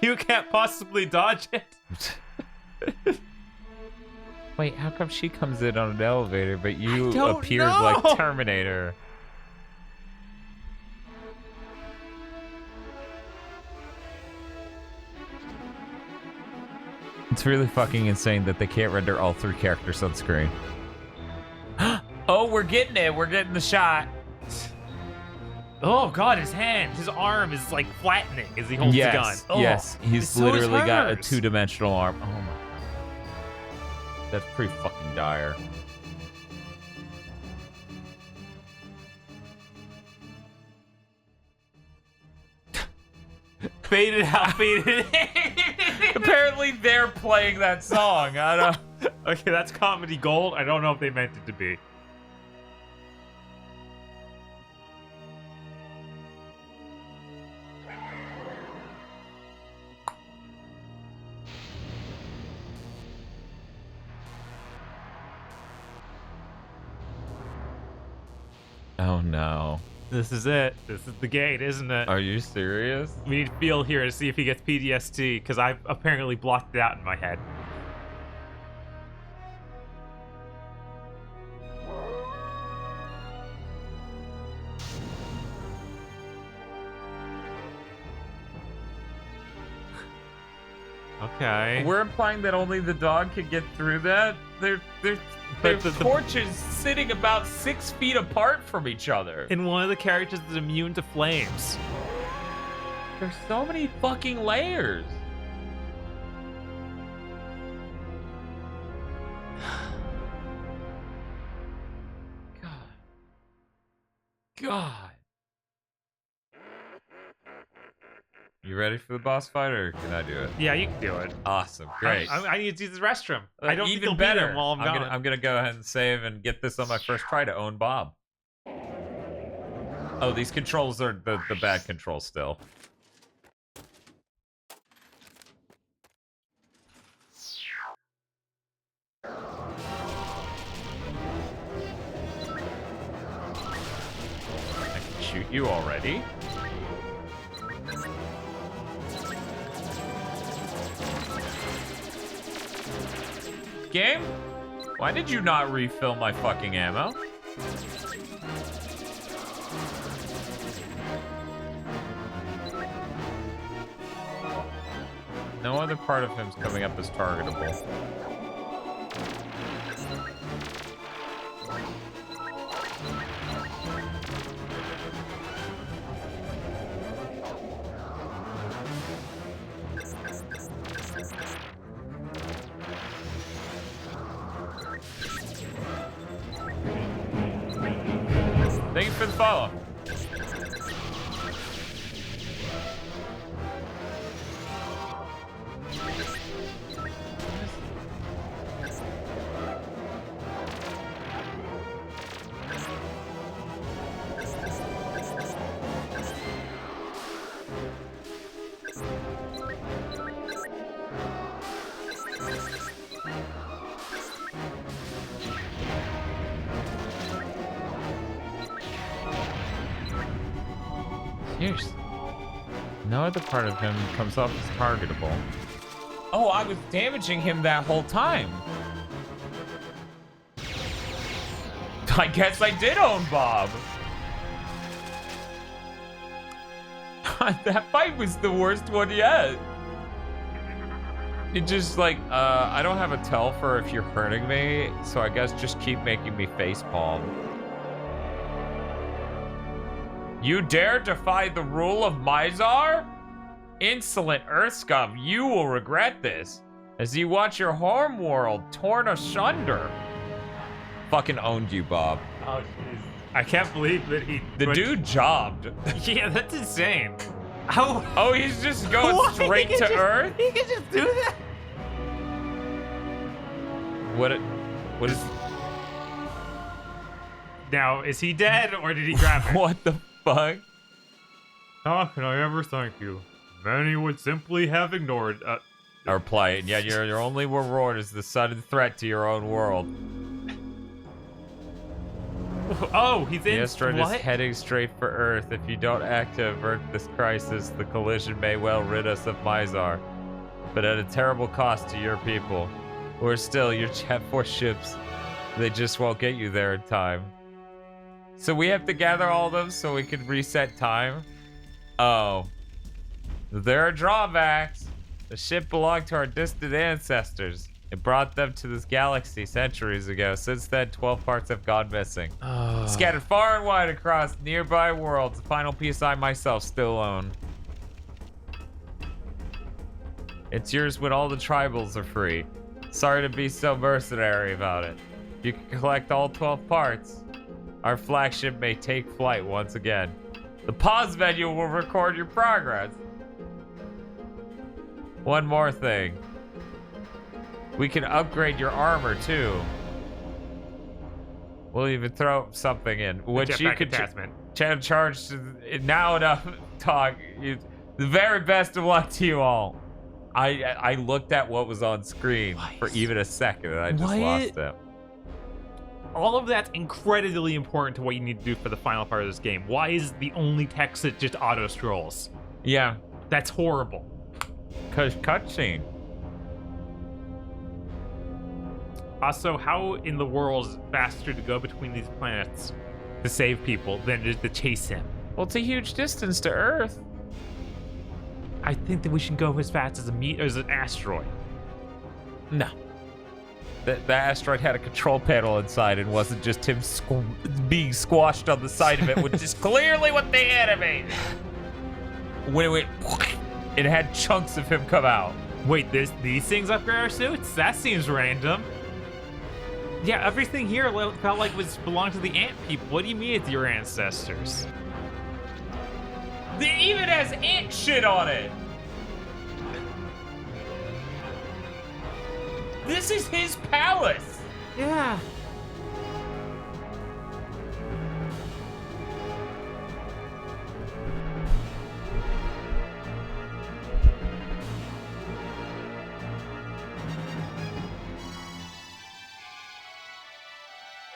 S2: you can't possibly dodge it.
S1: Wait, how come she comes in on an elevator, but you
S2: don't
S1: appeared
S2: know.
S1: like Terminator? It's really fucking insane that they can't render all 3 characters on screen. Oh, we're getting it. We're getting the shot.
S2: Oh god, his hand, his arm is like flattening as he holds the gun. Oh,
S1: Yes, he's
S2: so is
S1: literally got a
S2: hers.
S1: 2-dimensional arm. Oh my god. That's pretty fucking dire.
S2: Faded out, faded in.
S1: Apparently they're playing that song. I don't.
S2: Okay, that's comedy gold. I don't know if they meant it to be.
S1: Oh no.
S2: This is it. This is the gate, isn't it?
S1: Are you serious?
S2: We need Phil here to see if he gets PTSD, because I've apparently blocked it out in my head. Okay.
S1: We're implying that only the dog could get through that? Their torches sitting about 6 feet apart from each other.
S2: And one of the characters is immune to flames.
S1: There's so many fucking layers. God. You ready for the boss fight, or can I do it?
S2: Yeah, you can do it.
S1: Awesome, great.
S2: I need to use the restroom. I don't think
S1: even
S2: you'll
S1: better.
S2: beat him while I'm gone.
S1: I'm gonna go ahead and save and get this on my first try to own Bob. Oh, these controls are the bad controls still. I can shoot you already. Game? Why did you not refill my fucking ammo? No other part of him's coming up as targetable. Thank you for the follow. Seriously. No other part of him comes off as targetable. Oh, I was damaging him that whole time. I guess I did own Bob. That fight was the worst one yet. It just like, I don't have a tell for if you're hurting me, so I guess just keep making me facepalm. You dare defy the rule of Mizar? Insolent Earth scum, you will regret this as you watch your home world torn asunder. Fucking owned you, Bob.
S2: Oh, jeez. I can't believe that he...
S1: The dude jobbed.
S2: Yeah, that's insane. How...
S1: Oh, he's just going
S2: What?
S1: straight to Earth?
S2: He can just do that?
S1: What is...
S2: Now, is he dead, or did he grab her?
S1: What the fuck?
S2: How can I ever thank you? Many would simply have ignored...
S1: Our plight, and yet your only reward is the sudden threat to your own world.
S2: Oh, he's in...
S1: The asteroid
S2: what?
S1: is heading straight for Earth. If you don't act to avert this crisis, the collision may well rid us of Mizar, but at a terrible cost to your people. Or still, your Jet Force ships, they just won't get you there in time. So we have to gather all of them so we can reset time? Oh. There are drawbacks. The ship belonged to our distant ancestors. It brought them to this galaxy centuries ago. Since then, 12 parts have gone missing. Scattered far and wide across nearby worlds. The final piece I myself still own. It's yours when all the tribals are free. Sorry to be so mercenary about it. If you can collect all 12 parts, our flagship may take flight once again. The pause menu will record your progress. One more thing. We can upgrade your armor too. We'll even throw something in, which you could charge now enough talk. The very best of luck to you all. I looked at what was on screen for even a second and I just lost it.
S2: All of that's incredibly important to what you need to do for the final part of this game. Why is the only text that just auto scrolls?
S1: Yeah.
S2: That's horrible.
S1: Cause cutscene.
S2: Also, how in the world is it faster to go between these planets to save people than just to chase him?
S1: Well, it's a huge distance to Earth.
S2: I think that we should go as fast as an asteroid.
S1: No. The asteroid had a control panel inside and wasn't just him being squashed on the side of it, which is clearly what they animated. When it went, it had chunks of him come out.
S2: Wait, these things upgrade our suits? That seems random. Yeah, everything here felt like it belonged to the ant people. What do you mean it's your ancestors?
S1: It even has ant shit on it. This is his palace.
S2: Yeah.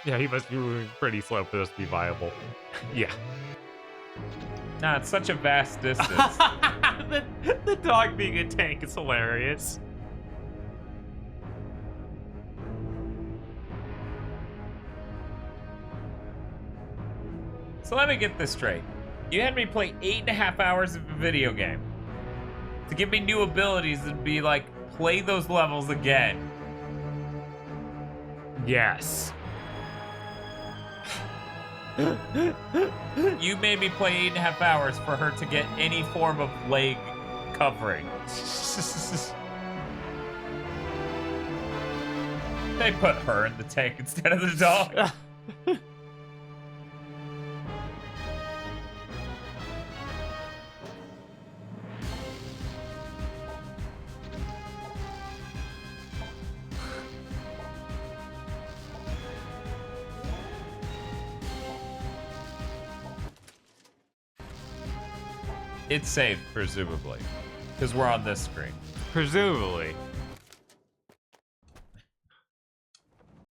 S2: Yeah, he must be moving pretty slow for this to be viable. Yeah.
S1: Nah, it's such a vast distance.
S2: the dog being a tank is hilarious.
S1: So let me get this straight. You had me play 8.5 hours of a video game to give me new abilities and be like, play those levels again.
S2: Yes.
S1: You made me play 8.5 hours for her to get any form of leg covering. They put her in the tank instead of the dog. It's safe, presumably, because we're on this screen.
S2: Presumably.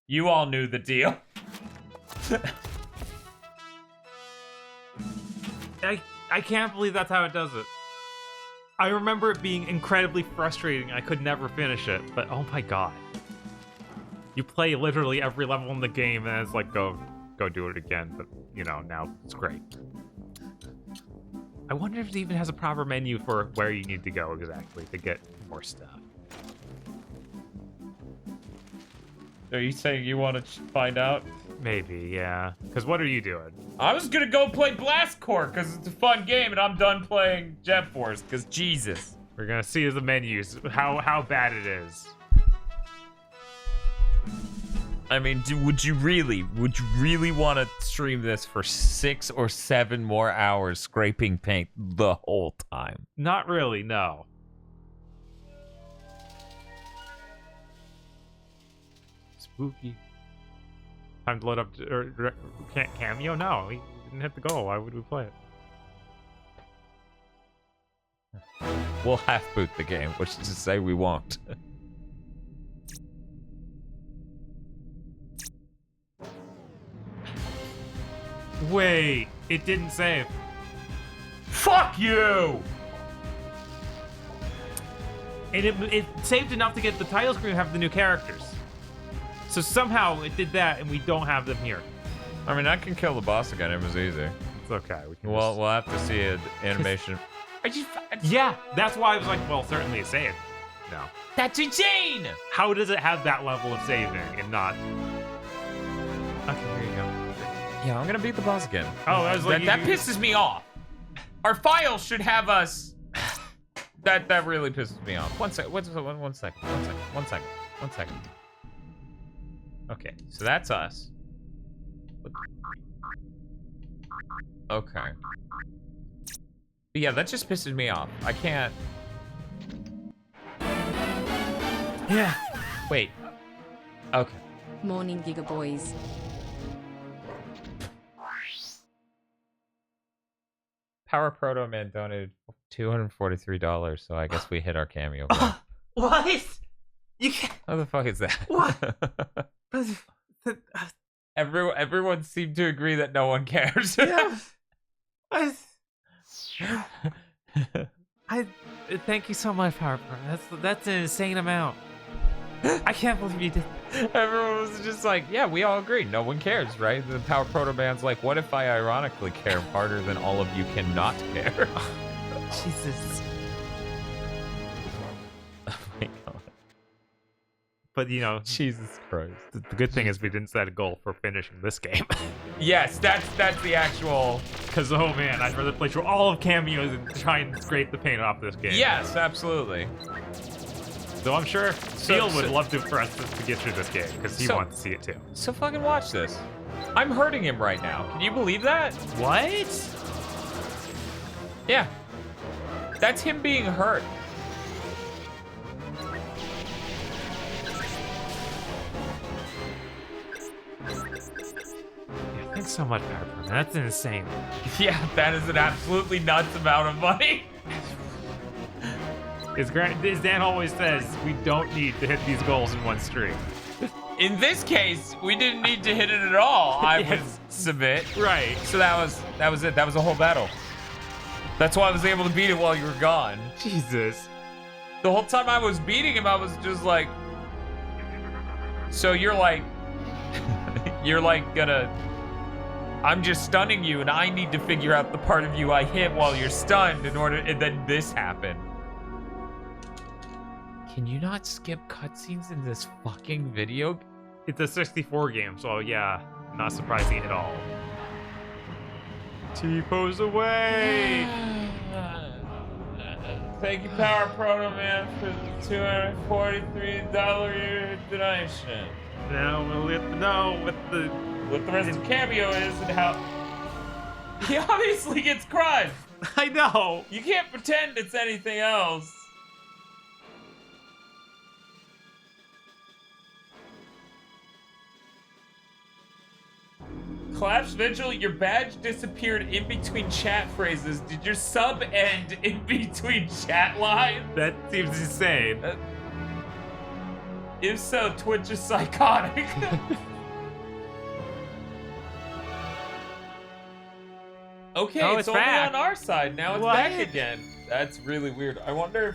S1: You all knew the deal.
S2: I can't believe that's how it does it. I remember it being incredibly frustrating. I could never finish it, but oh my god. You play literally every level in the game and it's like, go do it again, but you know, now it's great. I wonder if it even has a proper menu for where you need to go exactly to get more stuff.
S1: Are you saying you want to find out?
S2: Maybe, yeah. Because what are you doing?
S1: I was gonna go play Blast Corps because it's a fun game and I'm done playing Jet Force because Jesus.
S2: We're gonna see the menus, how bad it is.
S1: I mean, would you really want to stream this for 6 or 7 more hours scraping paint the whole time?
S2: Not really, no. Spooky. Time to load up Cameo? No, we didn't hit the goal. Why would we play it?
S1: We'll half boot the game, which is to say we won't.
S2: Wait, it didn't save.
S1: Fuck you!
S2: And it saved enough to get the title screen and have the new characters. So somehow it did that and we don't have them here.
S1: I mean, I can kill the boss again. It was easy.
S2: It's okay. We can
S1: Well, we'll have to see an animation.
S2: Yeah, that's why I was like, well, certainly it saved. No.
S1: That's insane!
S2: How does it have that level of saving and not... Okay, here you go.
S1: Yeah, I'm gonna beat the boss again.
S2: Oh, I was like,
S1: that pisses me off. Our files should have us. That really pisses me off. One second. Okay, so that's us. Okay. But yeah, that just pisses me off. I can't.
S6: Yeah.
S1: Wait. Okay.
S3: Morning, Giga Boys.
S1: Power Proto Man donated $243, so I guess we hit our cameo. goal.
S2: What? You can't.
S1: How the fuck is that?
S2: What?
S1: Everyone seemed to agree that no one cares.
S2: Yeah. I thank you so much, Power Pro. That's an insane amount. I can't believe you did.
S1: Everyone was just like, yeah, we all agree. No one cares, right? The Power Proto Man's like, what if I ironically care harder than all of you cannot care?
S2: Jesus.
S1: Oh my god.
S2: But you know,
S1: Jesus Christ.
S2: the good thing is we didn't set a goal for finishing this game.
S1: Yes, that's the actual...
S2: Because oh man, I'd rather play through all of cameos and try and scrape the paint off this game.
S1: Yes, absolutely.
S2: So I'm sure Seal would love for us to get through this game because he wants to see it too.
S1: So fucking watch this. I'm hurting him right now. Can you believe that?
S2: What?
S1: Yeah. That's him being hurt.
S2: Yeah, thanks so much, Power Pro. That's insane.
S1: Yeah, that is an absolutely nuts amount of money.
S2: As Dan always says, we don't need to hit these goals in one stream.
S1: In this case, we didn't need to hit it at all. I would
S2: Yes.
S1: submit.
S2: Right.
S1: So that was it. That was a whole battle. That's why I was able to beat it while you were gone.
S2: Jesus.
S1: The whole time I was beating him, I was just like, so you're like gonna, I'm just stunning you and I need to figure out the part of you I hit while you're stunned and then this happened. Can you not skip cutscenes in this fucking video?
S2: It's a 64 game, so yeah, not surprising at all. T-pose away!
S1: Thank you, Power Proto Man, for the $243 donation.
S2: Now we'll let know what the
S1: rest of the cameo is and how he obviously gets crime.
S2: I know.
S1: You can't pretend it's anything else. Collapse Vigil, your badge disappeared in between chat phrases. Did your sub end in between chat lines?
S2: That seems insane.
S1: If so, Twitch is psychotic. Okay,
S2: Oh,
S1: it's
S2: it's
S1: only
S2: back.
S1: on our side. Now it's
S2: What?
S1: back again. That's really weird. I wonder if...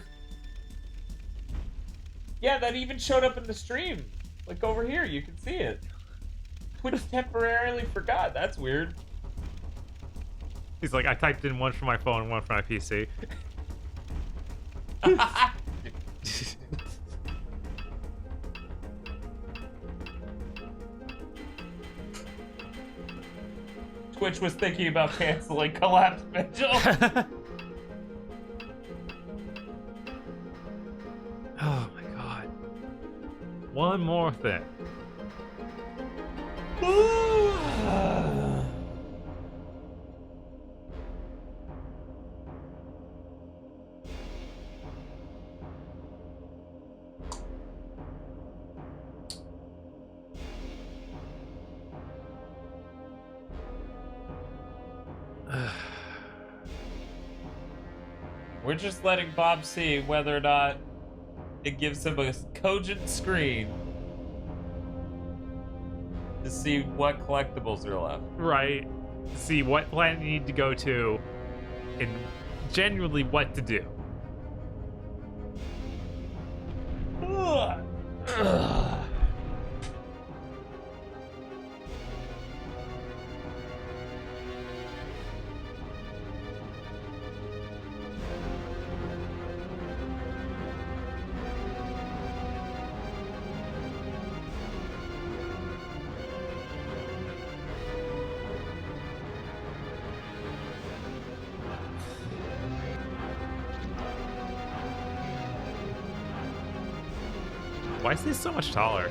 S1: Yeah, that even showed up in the stream. Like over here, you can see it. Twitch temporarily forgot. That's weird.
S2: He's like, I typed in one for my phone and one for my PC.
S1: Twitch was thinking about canceling Collapse Vigil.
S2: Oh my god. One more thing.
S1: We're just letting Bob see whether or not it gives him a cogent screen to see what collectibles are left.
S2: Right. See what planet you need to go to and genuinely what to do. Why is this so much taller?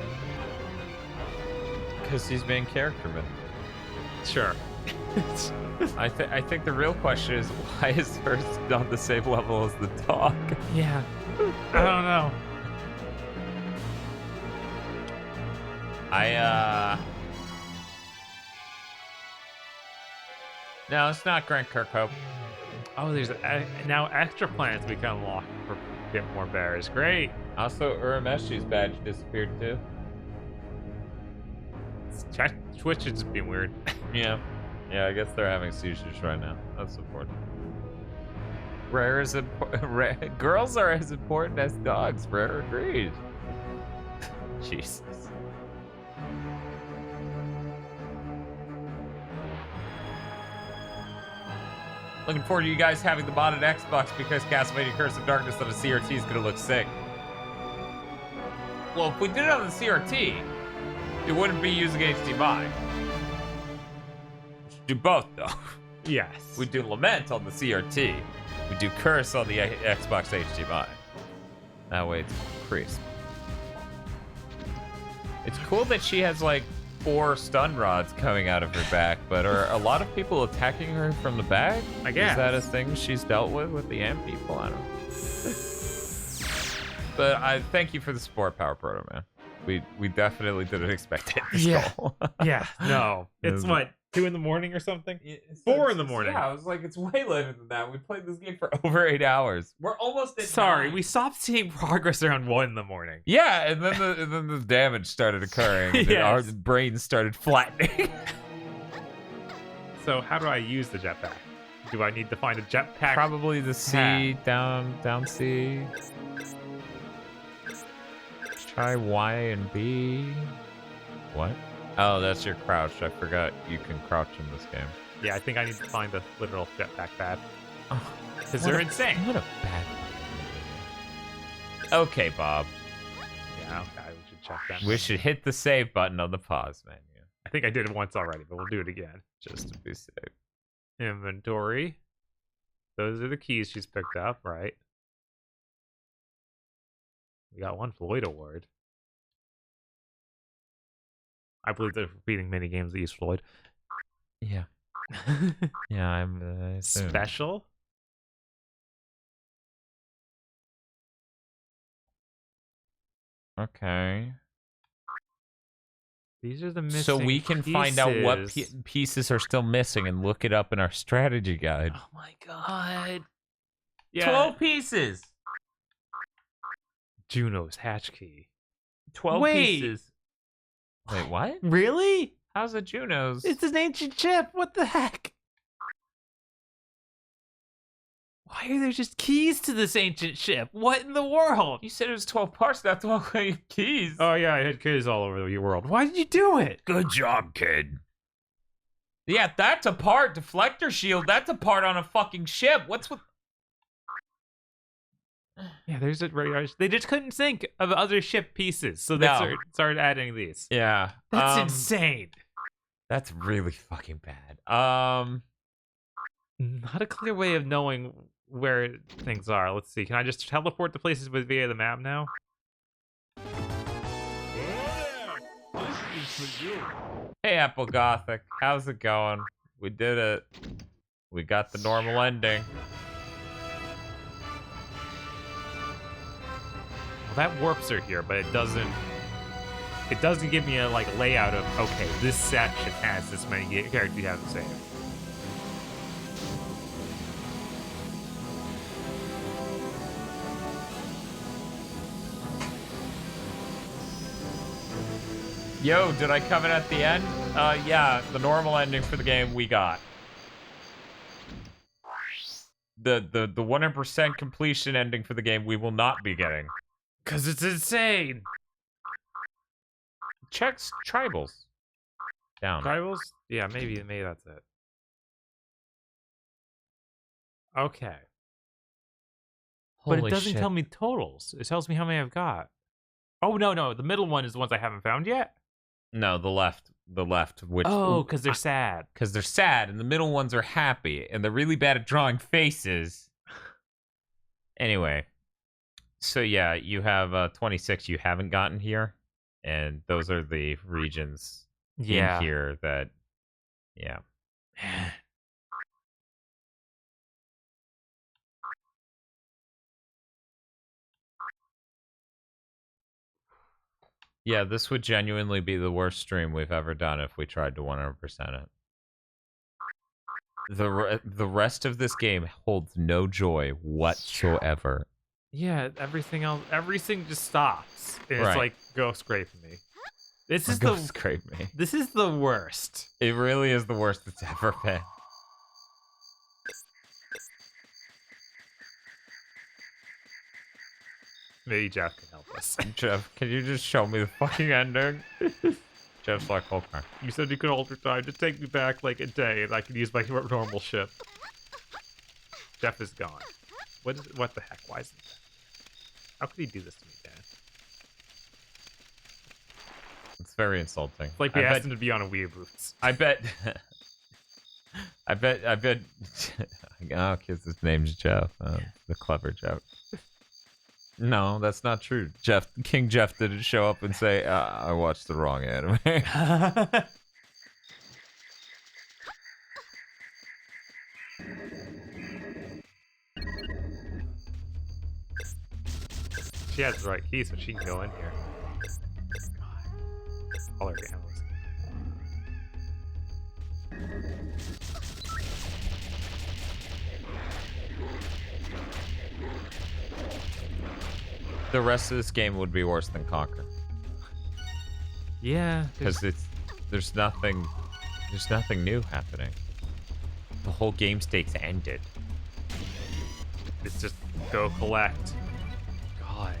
S1: Because he's being character man.
S2: Sure.
S1: I think the real question is, why is hers on the same level as the dog?
S2: Yeah. I don't know.
S1: No, it's not Grant Kirkhope.
S2: Oh, there's now extra planets we can unlock for get more bears. Great.
S1: Also, Urameshi's badge disappeared too.
S2: Twitch is just being weird.
S1: Yeah. Yeah, I guess they're having seizures right now. That's important. Rare is important. Girls are as important as dogs. Rare agrees. Jesus. Looking forward to you guys having the modded Xbox because Castlevania Curse of Darkness on a CRT is gonna look sick. Well, if we did it on the CRT, it wouldn't be using HDMI. We should do both though.
S2: Yes.
S1: We do Lament on the CRT. We do Curse on the Xbox HDMI. That way it's crisp. It's cool that she has like 4 stun rods coming out of her back, but are a lot of people attacking her from the back?
S2: I guess.
S1: Is that a thing she's dealt with the AMP people? I don't know. But I thank you for the support, Power Proto, man. We definitely didn't expect it.
S2: Yeah. Yeah. No. It's what, 2 in the morning or something? 4 in the morning.
S1: Yeah, I was like, it's way later than that. We played this game for over 8 hours. We're almost at
S2: Sorry,
S1: 9.
S2: we stopped seeing progress around 1 in the morning.
S1: Yeah, and then the damage started occurring. And
S2: Yes.
S1: our brains started flattening.
S2: So how do I use the jetpack? Do I need to find a jetpack?
S1: Probably the C, down C. Try Y and B. What? Oh, that's your crouch. I forgot you can crouch in this game.
S2: Yeah, I think I need to find the literal jetpack pad.
S1: Oh,
S2: Because they're insane.
S1: What a bad. Okay, Bob.
S2: Yeah, okay, we should check that.
S1: We should hit the save button on the pause menu.
S2: I think I did it once already, but we'll do it again.
S1: Just to be safe.
S2: Inventory. Those are the keys she's picked up, right? We got 1 Floyd award. I believe they're repeating many games that use Floyd.
S1: Yeah. Yeah, I'm
S2: Special?
S1: Okay.
S2: These are the missing
S1: So we can find out what
S2: pieces.
S1: pieces are still missing and look it up in our strategy guide.
S2: Oh my god. Yeah.
S1: 12 pieces.
S2: Juno's hatch key.
S1: 12
S2: Wait.
S1: pieces. Wait, what?
S2: Really?
S1: How's it Juno's?
S2: It's an ancient chip. What the heck? Why are there just keys to this ancient ship? What in the world?
S1: You said it was 12 parts, not 12 keys.
S2: Oh yeah, I had keys all over the world. Why did you do it?
S1: Good job, kid. Yeah, that's a part. Deflector shield, that's a part on a fucking ship. What's with...
S2: Yeah, there's a radar. They just couldn't think of other ship pieces, so they
S1: No.
S2: started adding these.
S1: Yeah.
S2: That's insane.
S1: That's really fucking bad.
S2: Not a clear way of knowing where things are. Let's see. Can I just teleport to places via the map now?
S1: Hey, Apple Gothic. How's it going? We did it. We got the normal ending.
S2: Well, that warps her here, but it doesn't. It doesn't give me a layout of okay, this section has this many characters you have to save.
S1: Yo, did I come in at the end? Yeah, the normal ending for the game we got. The 100% completion ending for the game we will not be getting.
S2: Cause it's insane.
S1: Checks tribals. Down.
S2: Tribals? Yeah, maybe that's it. Okay. But it doesn't tell me totals. It tells me how many I've got. Oh no, the middle one is the ones I haven't found yet.
S1: No, the left, which...
S2: Oh, because they're sad.
S1: Because they're sad, and the middle ones are happy, and they're really bad at drawing faces. Anyway, so yeah, you have 26 you haven't gotten here, and those are the regions in here that, yeah. Yeah, this would genuinely be the worst stream we've ever done if we tried to 100% it. The rest of this game holds no joy whatsoever.
S2: Yeah, everything just stops. And it's
S1: Right.
S2: like, go scrape me. This is
S1: Go
S2: the
S1: scrape me.
S2: This is the worst.
S1: It really is the worst it's ever been.
S2: Maybe Jeff can help us.
S1: Jeff, can you just show me the fucking ending? Jeff's like, okay.
S2: You said you could alter time to take me back like a day, and I could use my normal ship. Jeff is gone. What the heck? Why is it? How could he do this to me, Dan?
S1: It's very insulting.
S2: It's like we asked him to be on a GigaBoots.
S1: I bet. I bet. Oh, because his name's Jeff. The clever joke. No, that's not true. King Jeff didn't show up and say, I watched the wrong anime.
S2: She has the right key, so she can go in here. All her animals.
S1: The rest of this game would be worse than Conquer.
S2: Yeah,
S1: Because there's nothing new happening. The whole game stakes ended.
S2: it's just go collect. God,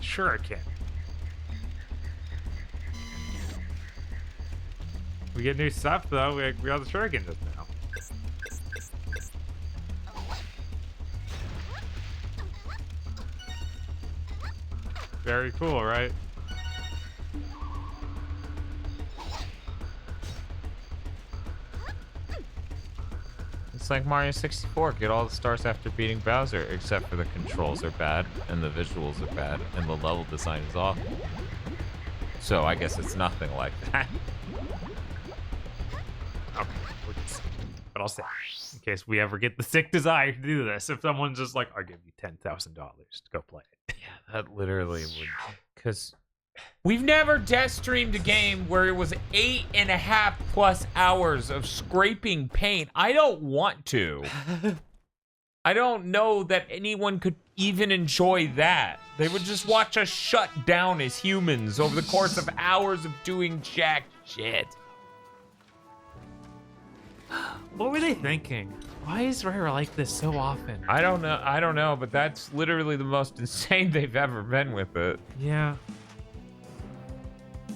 S2: sure I can. We get new stuff though. We got the shuriken just now. Very cool, right?
S1: It's like Mario 64. Get all the stars after beating Bowser, except for the controls are bad, and the visuals are bad, and the level design is awful. So I guess it's nothing like that.
S2: Okay, we'll just see. But I'll say, in case we ever get the sick desire to do this, if someone's just like, I'll give you $10,000 to go play it.
S1: Yeah, that literally would. Because we've never death streamed a game where it was 8.5+ hours of scraping paint. I don't want to. I don't know that anyone could even enjoy that. They would just watch us shut down as humans over the course of hours of doing jack shit.
S2: What were they thinking? Why is Rare like this so often?
S1: I don't know, but that's literally the most insane they've ever been with it.
S2: Yeah.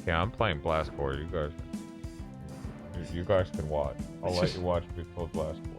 S1: Yeah, I'm playing Blast Core. You guys can watch. I'll let you watch me play Blast Core.